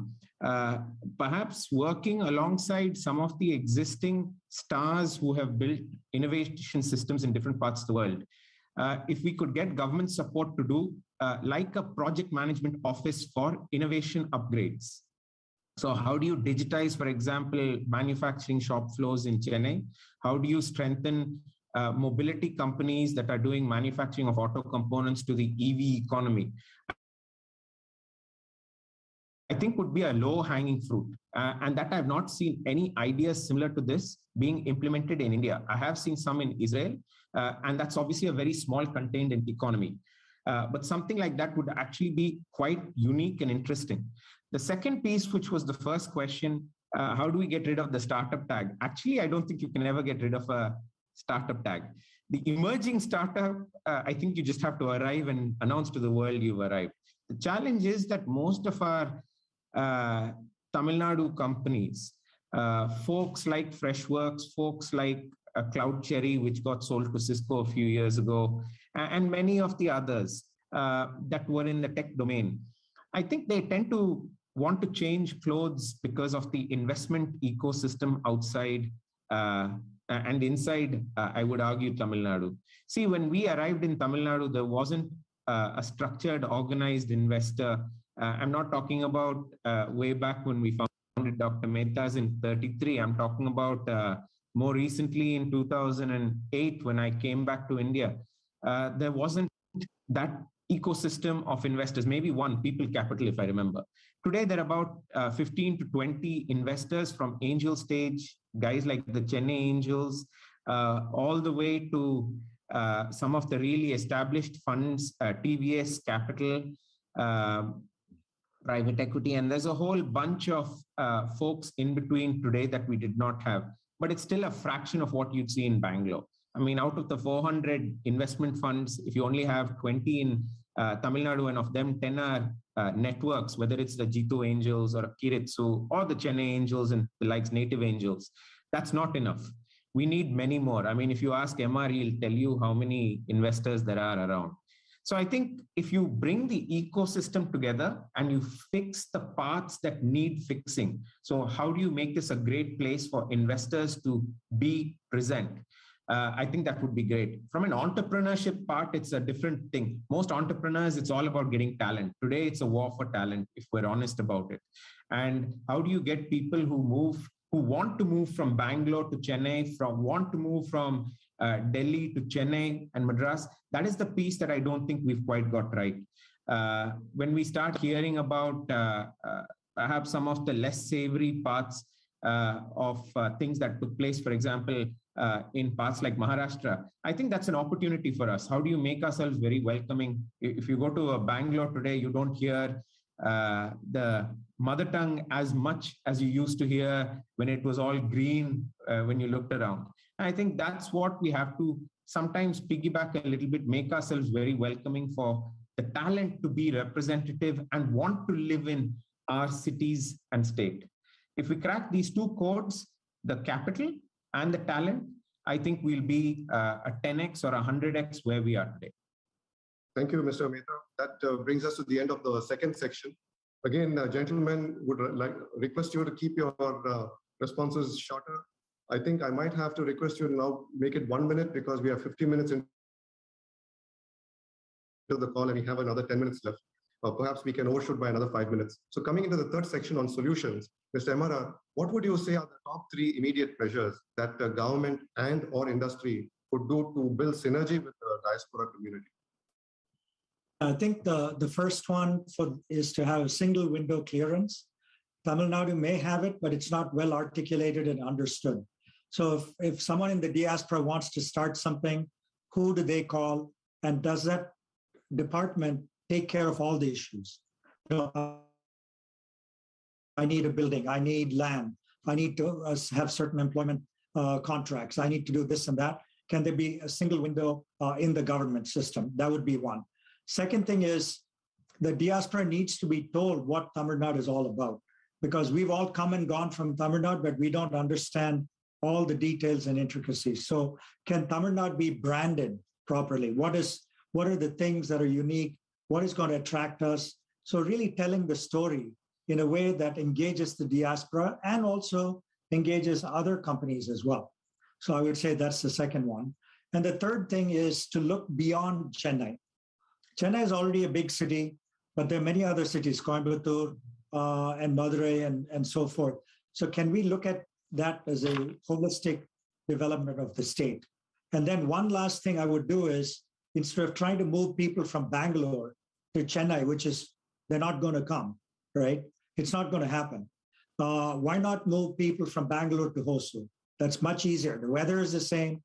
Perhaps working alongside some of the existing stars who have built innovation systems in different parts of the world. If we could get government support to do like a project management office for innovation upgrades. So how do you digitize, for example, manufacturing shop floors in Chennai? How do you strengthen mobility companies that are doing manufacturing of auto components to the EV economy? I think would be a low-hanging fruit. And that I have not seen any ideas similar to this being implemented in India. I have seen some in Israel, and that's obviously a very small contained economy. But something like that would actually be quite unique and interesting. The second piece, which was the first question, how do we get rid of the startup tag? Actually, I don't think you can ever get rid of a startup tag. The emerging startup, I think you just have to arrive and announce to the world you've arrived. The challenge is that most of our Tamil Nadu companies, folks like Freshworks, folks like Cloud Cherry, which got sold to Cisco a few years ago, and many of the others that were in the tech domain, I think they tend to want to change clothes because of the investment ecosystem outside and inside, I would argue, Tamil Nadu. See, when we arrived in Tamil Nadu, there wasn't a structured, organized investor. I'm not talking about way back when we founded Dr. Mehta's in 33. I'm talking about more recently in 2008 when I came back to India. There wasn't that ecosystem of investors, maybe one, People Capital, if I remember. Today, there are about 15 to 20 investors from angel stage, guys like the Chennai Angels, all the way to some of the really established funds, TVS Capital, private equity, and there's a whole bunch of folks in between today that we did not have, but it's still a fraction of what you'd see in Bangalore. I mean, out of the 400 investment funds, if you only have 20 in Tamil Nadu, and of them 10 are networks, whether it's the Jitu Angels or Kiritsu or the Chennai Angels and the likes Native Angels, that's not enough. We need many more. I mean, if you ask MR, he'll tell you how many investors there are around. So I think if you bring the ecosystem together and you fix the parts that need fixing, so how do you make this a great place for investors to be present? I think that would be great. From an entrepreneurship part, it's a different thing. Most entrepreneurs, it's all about getting talent. Today, it's a war for talent, if we're honest about it. And how do you get people who want to move from Bangalore to Chennai, want to move from Delhi to Chennai and Madras? That is the piece that I don't think we've quite got right. When we start hearing about perhaps some of the less savory parts of things that took place, for example, in parts like Maharashtra, I think that's an opportunity for us. How do you make ourselves very welcoming? If you go to Bangalore today, you don't hear the mother tongue as much as you used to hear when it was all green when you looked around. And I think that's what we have to sometimes piggyback a little bit, make ourselves very welcoming for the talent to be representative and want to live in our cities and state. If we crack these two codes, the capital and the talent, I think we'll be a 10x or a 100x where we are today. Thank you, Mr. Mehta. That brings us to the end of the second section. Again, gentlemen, would request you to keep your responses shorter. I think I might have to request you to now make it 1 minute because we are 50 minutes into the call and we have another 10 minutes left. Perhaps we can overshoot by another 5 minutes. So coming into the third section on solutions, Mr. Emara, what would you say are the top 3 immediate measures that the government and or industry could do to build synergy with the diaspora community? I think the first one is to have a single window clearance. Tamil Nadu may have it, but it's not well articulated and understood. So if someone in the diaspora wants to start something, who do they call? And does that department take care of all the issues? You know, I need a building, I need land, I need to have certain employment contracts, I need to do this and that. Can there be a single window in the government system? That would be one. Second thing is the diaspora needs to be told what Tamil Nadu is all about, because we've all come and gone from Tamil Nadu, but we don't understand all the details and intricacies. So can Tamil Nadu be branded properly? What are the things that are unique? What is going to attract us? So really telling the story in a way that engages the diaspora and also engages other companies as well. So I would say that's the second one. And the third thing is to look beyond Chennai. Chennai is already a big city, but there are many other cities, Coimbatore and Madurai and so forth. So can we look at that as a holistic development of the state? And then one last thing I would do is, instead of trying to move people from Bangalore to Chennai, which is, they're not going to come, right? It's not going to happen. Why not move people from Bangalore to Hosur? That's much easier. The weather is the same,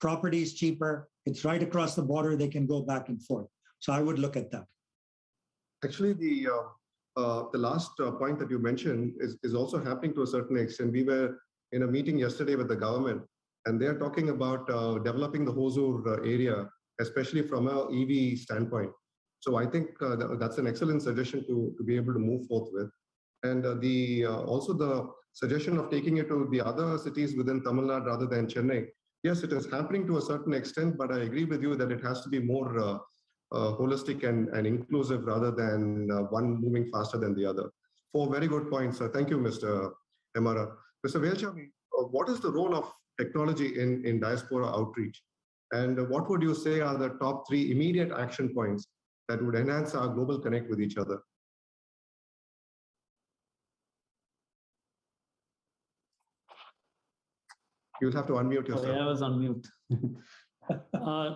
property is cheaper, it's right across the border, they can go back and forth. So I would look at that. Actually, the last point that you mentioned is also happening to a certain extent. We were in a meeting yesterday with the government, and they're talking about developing the Hosur area, especially from an EV standpoint. So I think that's an excellent suggestion to be able to move forth with. And also the suggestion of taking it to the other cities within Tamil Nadu rather than Chennai. Yes, it is happening to a certain extent, but I agree with you that it has to be more holistic and inclusive rather than one moving faster than the other. 4 very good points. Thank you, Mr. Emara. Mr. Velchami, what is the role of technology in diaspora outreach? And what would you say are the top 3 immediate action points that would enhance our global connect with each other? You'll have to unmute yourself. Sorry, I was on mute.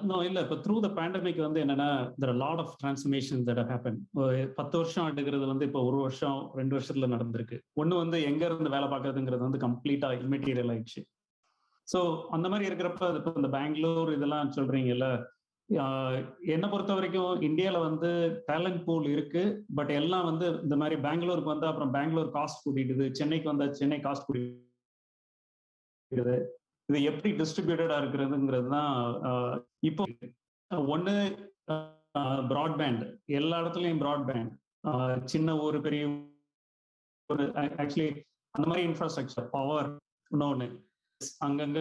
No, illa, but through the pandemic, there are a lot of transformations that have happened. 10 வருஷம் எடுக்கிறது வந்து இப்போ 1 வருஷம் 2 வருஷத்துல நடந்திருக்கு. ஒன்று வந்து எங்க இருந்து வேலை பார்க்கறதுங்கிறது வந்து கம்ப்ளீட்டா இம்மெட்டீரியல் ஆயிடுச்சு. ஸோ அந்த மாதிரி இருக்கிறப்ப இப்போ இந்த பெங்களூர் இதெல்லாம் சொல்றீங்கல்ல, என்னை பொறுத்த வரைக்கும் இந்தியாவில் வந்து டேலண்ட் பூல் இருக்கு, பட் எல்லாம் வந்து இந்த மாதிரி பெங்களூருக்கு வந்தா அப்புறம் பெங்களூர் காஸ்ட் கூட்டிடுது, சென்னைக்கு வந்தா சென்னை காஸ்ட் கூட்டிடுது. இது எப்படி டிஸ்ட்ரிபியூட்டடா இருக்கிறதுங்கிறது தான் இப்போ ஒன்று ப்ராட்பேண்ட், எல்லா இடத்துலையும் ப்ராட்பேண்ட், சின்ன ஊர் பெரிய ஒரு ஆக்சுவலி அந்த மாதிரி இன்ஃப்ராஸ்ட்ரக்சர் பவர் இன்னொன்று அங்கங்க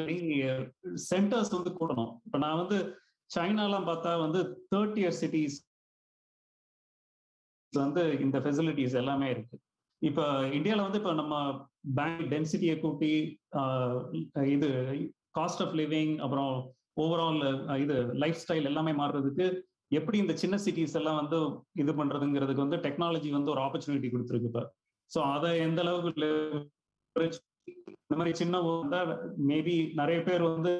சென்டர்ஸ் வந்து கூடணும். இப்போ நான் வந்து சைனாலாம் பார்த்தா வந்து 30-year சிட்டிஸ் வந்து இந்த ஃபெசிலிட்டிஸ் எல்லாமே இருக்கு. இப்போ இந்தியாவில் வந்து இப்போ நம்ம பேங்க் டென்சிட்டியை கூட்டி இது காஸ்ட் ஆஃப் லிவிங் அப்புறம் ஓவரால் இது லைஃப் ஸ்டைல் எல்லாமே மாறுறதுக்கு எப்படி இந்த சின்ன சிட்டிஸ் எல்லாம் வந்து இது பண்றதுங்கிறதுக்கு வந்து டெக்னாலஜி வந்து ஒரு ஆப்பர்ச்சுனிட்டி கொடுத்துருக்கு இப்போ. ஸோ அதை எந்த அளவுக்கு இந்த மாதிரி சின்ன ஊர்ல மேபி நிறைய பேர் வந்து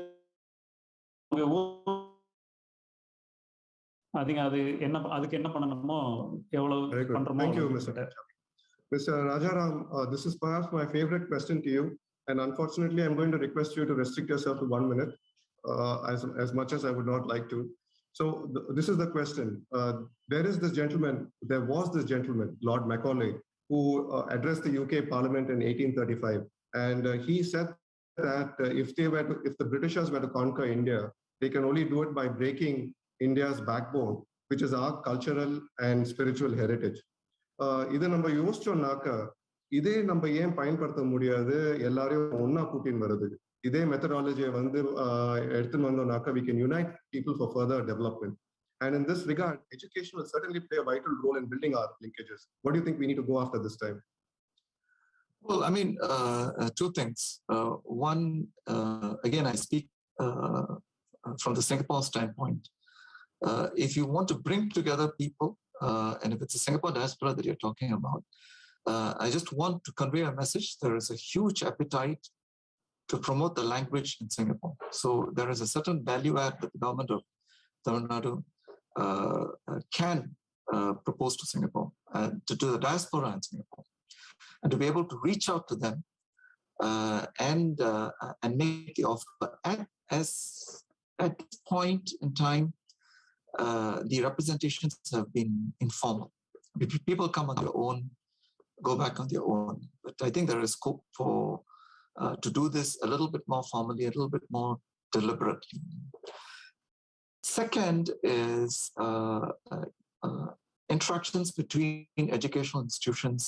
அது என்ன அதுக்கு என்ன பண்ணணுமோ எவ்வளவு பண்றோமோ. Mr. Rajaram, this is perhaps my favorite question to you, and unfortunately, I'm going to request you to restrict yourself to 1 minute, as much as I would not like to. So this is the question. There was this gentleman, Lord Macaulay, who addressed the UK Parliament in 1835. And he said that if the Britishers were to conquer India, they can only do it by breaking India's backbone, which is our cultural and spiritual heritage. இதை நம்ம யோசிச்சோம்னாக்க இதே நம்ம ஏன் பயன்படுத்த முடியாது எல்லாரையும் ஒன்னா கூட்டின்னு வருது இதே மெத்தடாலஜியை வந்து எடுத்துன்னு வந்தோம்னாக்க we can unite people for further development. And in this regard, education will certainly play a vital role in building our linkages. What do you think we need to go after this time? Well, I mean, two things. One, again, I speak from the Singapore standpoint. If you want to bring together people, and if it's a Singapore diaspora that you're talking about, I just want to convey a message. There is a huge appetite to promote the language in Singapore. So there is a certain value add that the government of Tamil Nadu can propose to Singapore, to the diaspora in Singapore, and to be able to reach out to them and make the offer. At this point in time, the representations have been informal. People come on their own, go back on their own. But I think there is scope for to do this a little bit more formally, a little bit more deliberately. Second is interactions between educational institutions.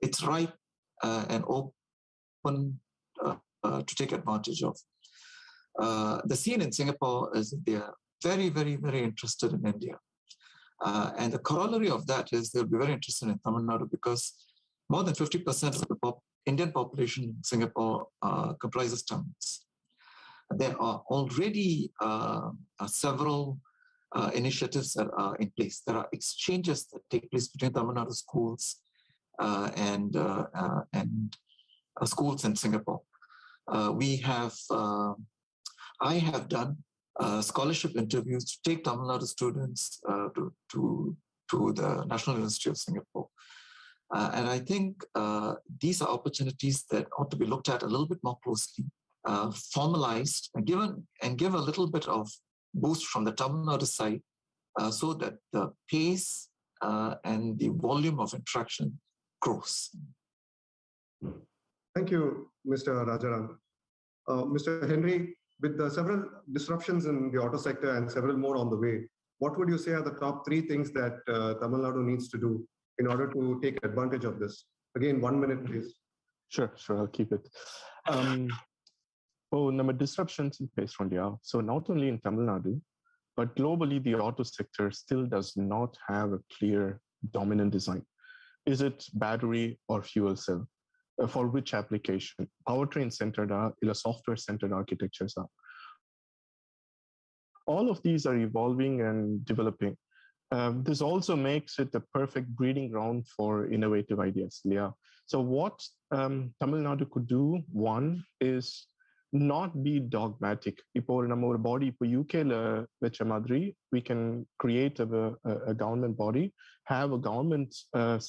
It's right and open to take advantage of. The scene in Singapore is that they are very, very, very interested in India. And the corollary of that is they'll be very interested in Tamil Nadu because more than 50% of the Indian population in Singapore comprises Tamils. There are already several initiatives that are in place. There are exchanges that take place between Tamil Nadu schools and schools in Singapore. I have done scholarship interviews to take Tamil Nadu students to the National University of Singapore. And I think these are opportunities that ought to be looked at a little bit more closely, formalized, and give a little bit of boost from the Tamil Nadu side so that the pace and the volume of interaction grows. Thank you, Mr. Rajaram. Mr. Henry, with the several disruptions in the auto sector and several more on the way, what would you say are the top 3 things that Tamil Nadu needs to do in order to take advantage of this? Again, 1 minute, please. Sure, I'll keep it. Number disruptions in place from India. So not only in Tamil Nadu, but globally, the auto sector still does not have a clear dominant design. Is it battery or fuel cell? For which application? Powertrain-centered or software-centered architectures are. All of these are evolving and developing. This also makes it a perfect breeding ground for innovative ideas. Yeah. So what Tamil Nadu could do, one, is not be dogmatic. இப்போ நம்ம ஒரு பாடி இப்போ யூகேல வச்ச மாதிரி we can create a government body, have a government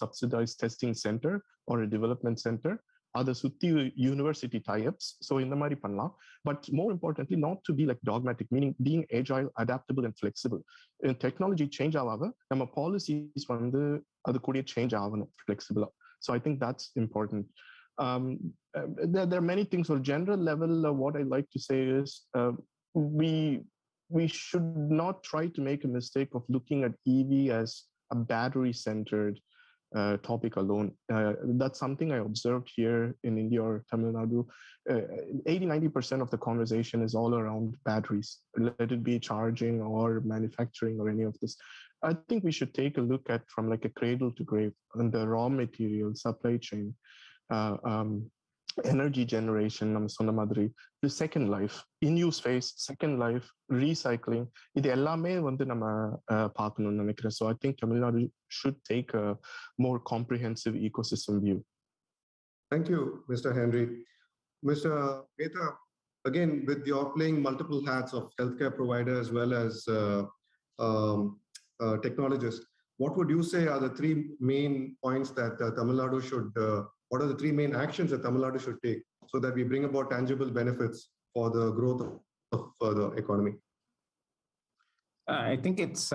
subsidized testing center or a development center, அதை சுத்தி university tie-ups. So இந்த மாதிரி பண்ணலாம். But more importantly, not to be like dogmatic, meaning being agile, adaptable and flexible. In technology change ஆக நம்ம policies வந்து அது கூட change ஆகணும் flexibleா. So I think that's important. There are many things. On a general level, what I like to say is we should not try to make a mistake of looking at EV as a battery-centered topic alone. That's something I observed here in India or Tamil Nadu. 80-90% of the conversation is all around batteries, let it be charging or manufacturing or any of this. I think we should take a look at from like a cradle to grave and the raw material supply chain, energy generation, நம்ம சொன்ன மாதிரி, the second life, in-use phase, second life, recycling, இது எல்லாமே வந்து நம்ம பார்க்கணும்னு நினைக்கிறேன். So I think Tamil Nadu should take a more comprehensive ecosystem view. Thank you, Mr. Henry. Mr. Mehta, again, with your playing multiple hats of healthcare provider as well as technologist, what would you say are the 3 main points that Tamil Nadu should what are the 3 main actions that Tamil Nadu should take so that we bring about tangible benefits for the growth of the economy? I think it's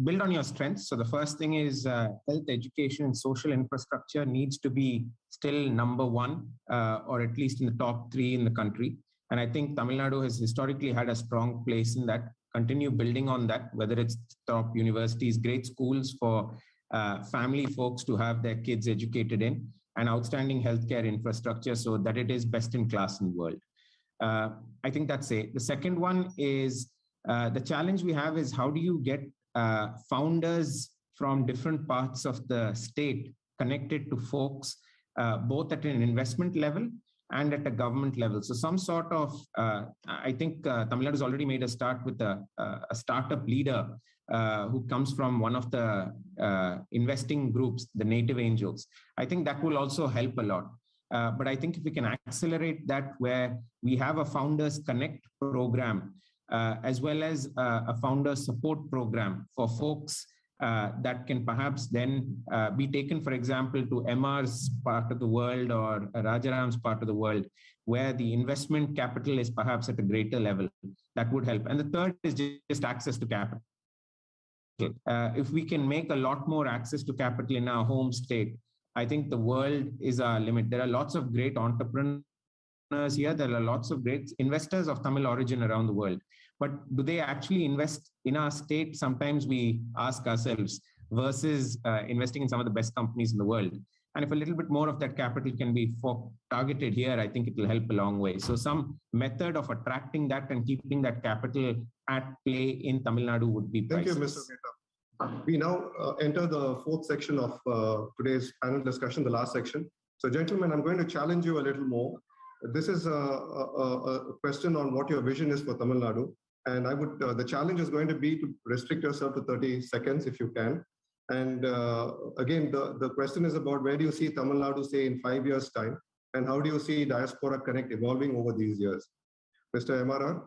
build on your strengths. So the first thing is health, education, and social infrastructure needs to be still number one, or at least in the top 3 in the country. And I think Tamil Nadu has historically had a strong place in that. Continue building on that, whether it's top universities, great schools for family folks to have their kids educated in, and outstanding healthcare infrastructure so that it is best in class in the world. I think that's it. The second one is the challenge we have is how do you get founders from different parts of the state connected to folks, both at an investment level and at a government level. So some sort of, I think Tamil Nadu has already made a start with a startup leader who comes from one of the investing groups, the Native Angels. I think that will also help a lot. But I think if we can accelerate that, where we have a Founders Connect program, as well as a Founders Support program for folks that can perhaps then be taken, for example, to MR's part of the world or Rajaram's part of the world, where the investment capital is perhaps at a greater level, that would help. And the third is just access to capital. If we can make a lot more access to capital in our home state, I think the world is our limit. There are lots of great entrepreneurs here. There are lots of great investors of Tamil origin around the world. But do they actually invest in our state? Sometimes we ask ourselves, versus investing in some of the best companies in the world. And if a little bit more of that capital can be targeted here, I think it will help a long way. So some method of attracting that and keeping that capital at play in Tamil Nadu would be priceless. Thank you, Mr. Mehta. We now enter the fourth section of today's panel discussion, the last section. So gentlemen, I'm going to challenge you a little more. This is a question on what your vision is for Tamil Nadu. And I would, the challenge is going to be to restrict yourself to 30 seconds if you can. And again, the question is about where do you see Tamil Nadu, say, in 5 years' time? And how do you see Diaspora Connect evolving over these years? Mr. MRR?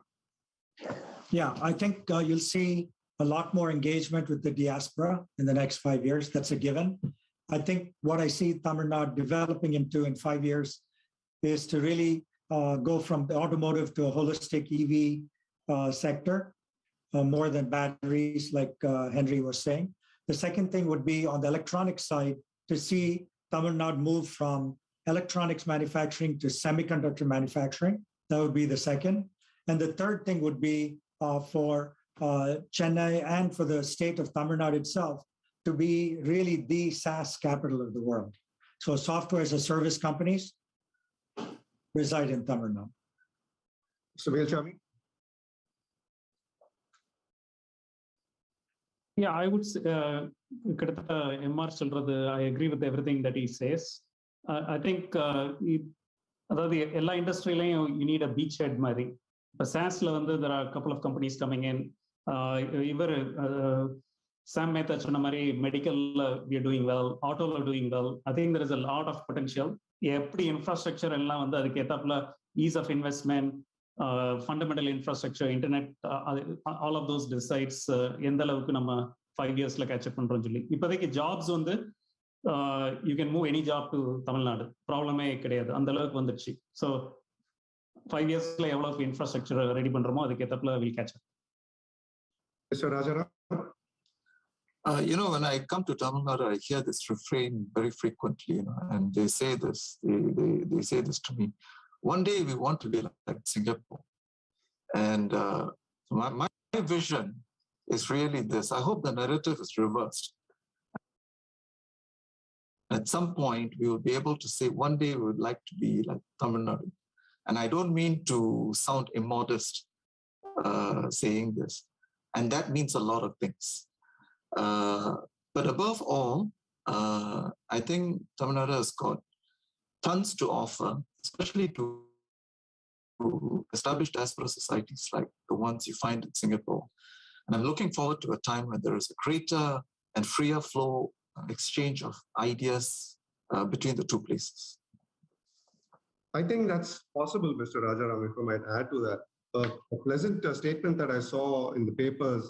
Yeah, I think you'll see a lot more engagement with the diaspora in the next 5 years. That's a given. I think what I see Tamil Nadu developing into in 5 years is to really go from the automotive to a holistic EV sector, more than batteries, like Henry was saying. The second thing would be on the electronic side, to see Tamil Nadu move from electronics manufacturing to semiconductor manufacturing. That would be the second. And the third thing would be for Chennai and for the state of Tamil Nadu itself to be really the SaaS capital of the world. So software as a service companies reside in Tamil Nadu. So Velchami? Yeah, I would say, MR சொல்றது, I agree with everything that he says. I think அதாவது எல்லா இண்டஸ்ட்ரியிலையும் you need a beachhead மாதிரி. இப்போ SaaSல வந்து there are a couple of companies coming in. இவர் Sam Mehta சொன்ன மாதிரி மெடிக்கல்ல we are doing well, ஆட்டோல doing well. I think there is a lot of potential. எப்படி இன்ஃப்ராஸ்ட்ரக்சர் எல்லாம் வந்து அதுக்கு ஏத்தாப்புல ease of investment, fundamental infrastructure, internet, all of those decides எந்த அளவுக்கு நம்ம 5 இயர்ஸ்ல கேட்சப் பண்றோம் சொல்லி. இப்போதைக்கு ஜாப்ஸ் வந்து you can move any job to Tamil Nadu, ப்ராப்ளமே கிடையாது, அந்த அளவுக்கு வந்துடுச்சு. ஸோ 5 இயர்ஸ்ல எவ்வளவுக்கு இன்ஃப்ராஸ்ட்ரக்சர் ரெடி பண்றோமோ அதுக்கு ஏத்தாப்புல will catch up. Mr. Rajaram? When I come to Tamil Nadu, I hear this refrain very frequently, and they say this, they say this to me. One day we want to be like Singapore. And my vision is really this. I hope the narrative is reversed. At some point, we will be able to say, one day we would like to be like Tamil Nadu. And I don't mean to sound immodest saying this. And that means a lot of things. But above all, I think Tamil Nadu has got tons to offer, especially to established diaspora societies like the ones you find in Singapore. And I'm looking forward to a time when there is a greater and freer flow, exchange of ideas between the two places. I think that's possible, Mr. Rajaram, if I might add to that. A pleasant statement that I saw in the papers,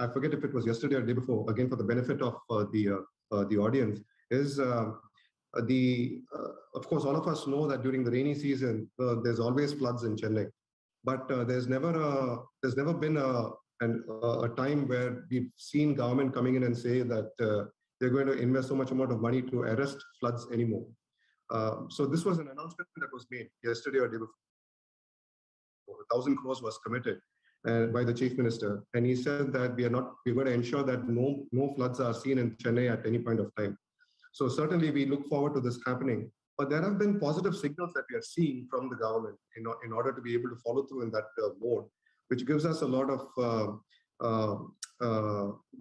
I forget if it was yesterday or the day before, again for the benefit of the audience, is of course, all of us know that during the rainy season, there's always floods in Chennai. But there's never been a and a time where we've seen government coming in and say that they're going to invest so much amount of money to arrest floods anymore. So this was an announcement that was made yesterday or day before. 1,000 crores was committed by the chief minister, and he said that we're going to ensure that no floods are seen in Chennai at any point of time. So certainly we look forward to this happening. But there have been positive signals that we are seeing from the government in order to be able to follow through in that mode, which gives us a lot of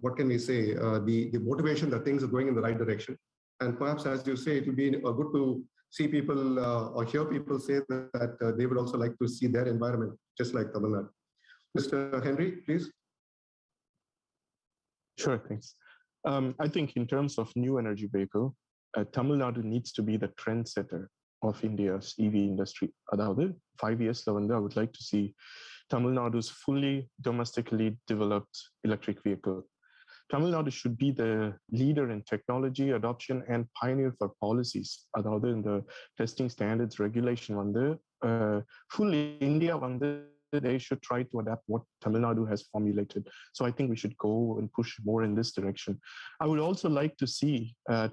what can we say, the motivation that things are going in the right direction. And perhaps, as you say, it will be good to see people or hear people say that they would also like to see their environment just like Tamil Nadu. Mr. Henry, please. Sure, thanks. I think in terms of new energy vehicle, Tamil Nadu needs to be the trendsetter of India's EV industry. Aதாவது 5 yearsல வந்து I would like to see Tamil Nadu's fully domestically developed electric vehicle. Tamil Nadu should be the leader in technology adoption and pioneer for policies. அதாவது இந்த testing standards regulation வந்து full India வந்து they should try to adapt what Tamil Nadu has formulated. So I think we should go and push more in this direction. I would also like to see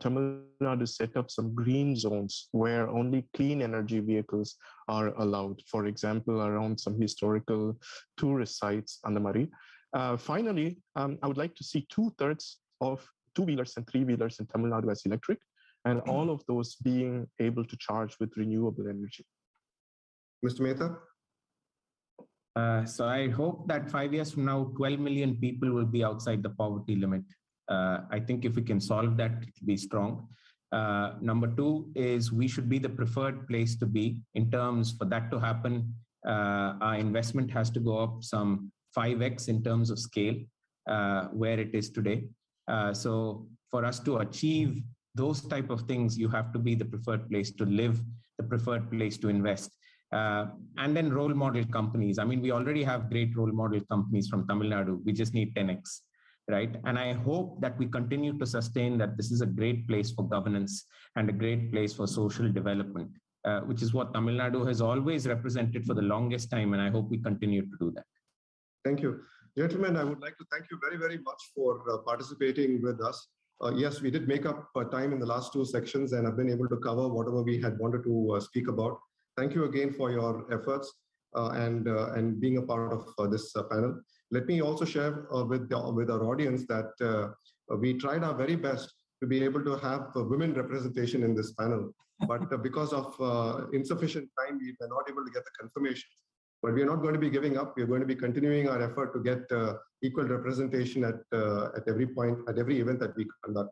Tamil Nadu set up some green zones where only clean energy vehicles are allowed. For example, around some historical tourist sites and the Mari. Finally, I would like to see 2/3 of two-wheelers and three-wheelers in Tamil Nadu as electric, and all of those being able to charge with renewable energy. Mr. Mehta? So I hope that 5 years from now, 12 million people will be outside the poverty limit. I think if we can solve that, it will be strong. Number two is we should be the preferred place to be. In terms for that to happen, our investment has to go up some 5x in terms of scale where it is today. So for us to achieve those type of things, you have to be the preferred place to live, the preferred place to invest. And then role model companies. I mean, we already have great role model companies from Tamil Nadu. We just need 10x, right? And I hope that we continue to sustain that this is a great place for governance and a great place for social development, which is what Tamil Nadu has always represented for the longest time. And I hope we continue to do that. Thank you. Gentlemen, I would like to thank you very, very much for participating with us. Yes, we did make up time in the last two sections and have been able to cover whatever we had wanted to speak about. Thank you again for your efforts and being a part of this panel. Let me also share with our audience that we tried our very best to be able to have women representation in this panel. But because of insufficient time, we were not able to get the confirmation. But we are not going to be giving up. We are going to be continuing our effort to get equal representation at every point, at every event that we conduct.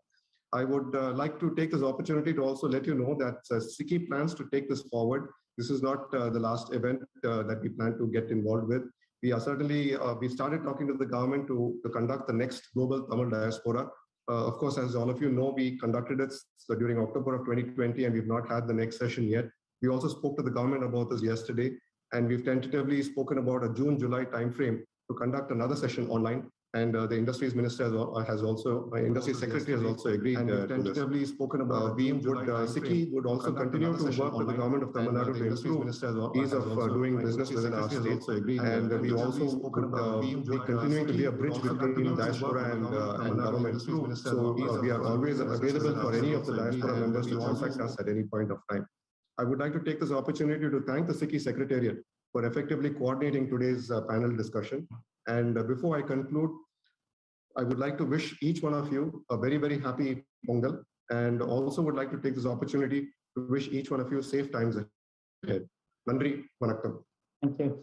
I would like to take this opportunity to also let you know that SICKI plans to take this forward. This is not the last event that we plan to get involved with. We are certainly, we started talking to the government to conduct the next global Tamil diaspora. Of course, as all of you know, we conducted it during October of 2020 and we've not had the next session yet. We also spoke to the government about this yesterday, and we've tentatively spoken about a June-July timeframe to conduct another session online. And the industries minister has also, industry secretary has also agreed. And we've tentatively spoken about we would, SICKI would also continue to work with the government of Tamil Nadu to improve ease of doing business within our state. And we also would be continuing to be a bridge between diaspora and government. So we are always available for any of the diaspora members to contact us at any point of time. I would like to take this opportunity to thank the SICKI Secretariat for effectively coordinating today's panel discussion. And before I conclude, I would like to wish each one of you a very, very happy Pongal, and also would like to take this opportunity to wish each one of you safe times ahead. Nandri, vanakkam. Thank you.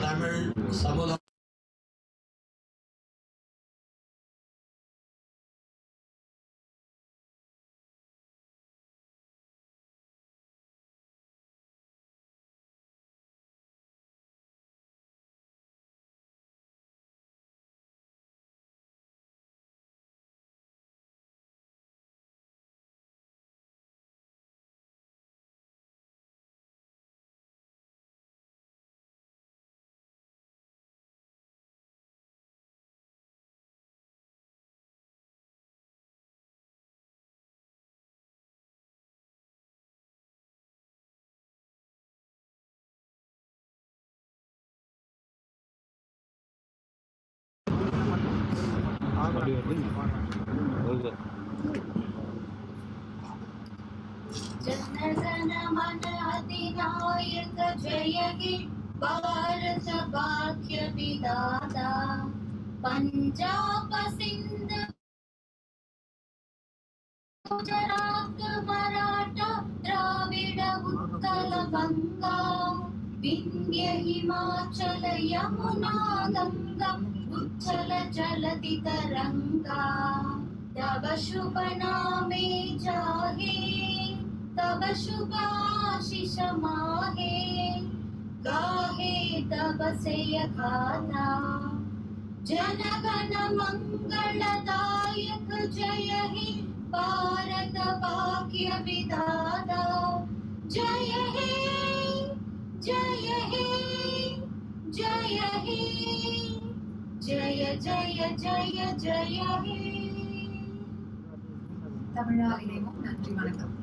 Tamil சமுதாய जनगण मन अधिनायक जय हे भारत भाग्य विधाता पंजाब सिंध गुजरात मराठा द्राविड उत्कल गंगा विंध्य हिमाचल यमुना गंगा उच्चल जलधि तरंगा तव शुभ नामे जाहे तव शुभ आशीष माहे गाहे तव सेय गाथा जनगण मंगलदायक जय हे भारत भाग्य विधाता जय हे जय हे जय हे जय जय जय जय हे தமிழா இணைவோம். நன்றி, வணக்கம்.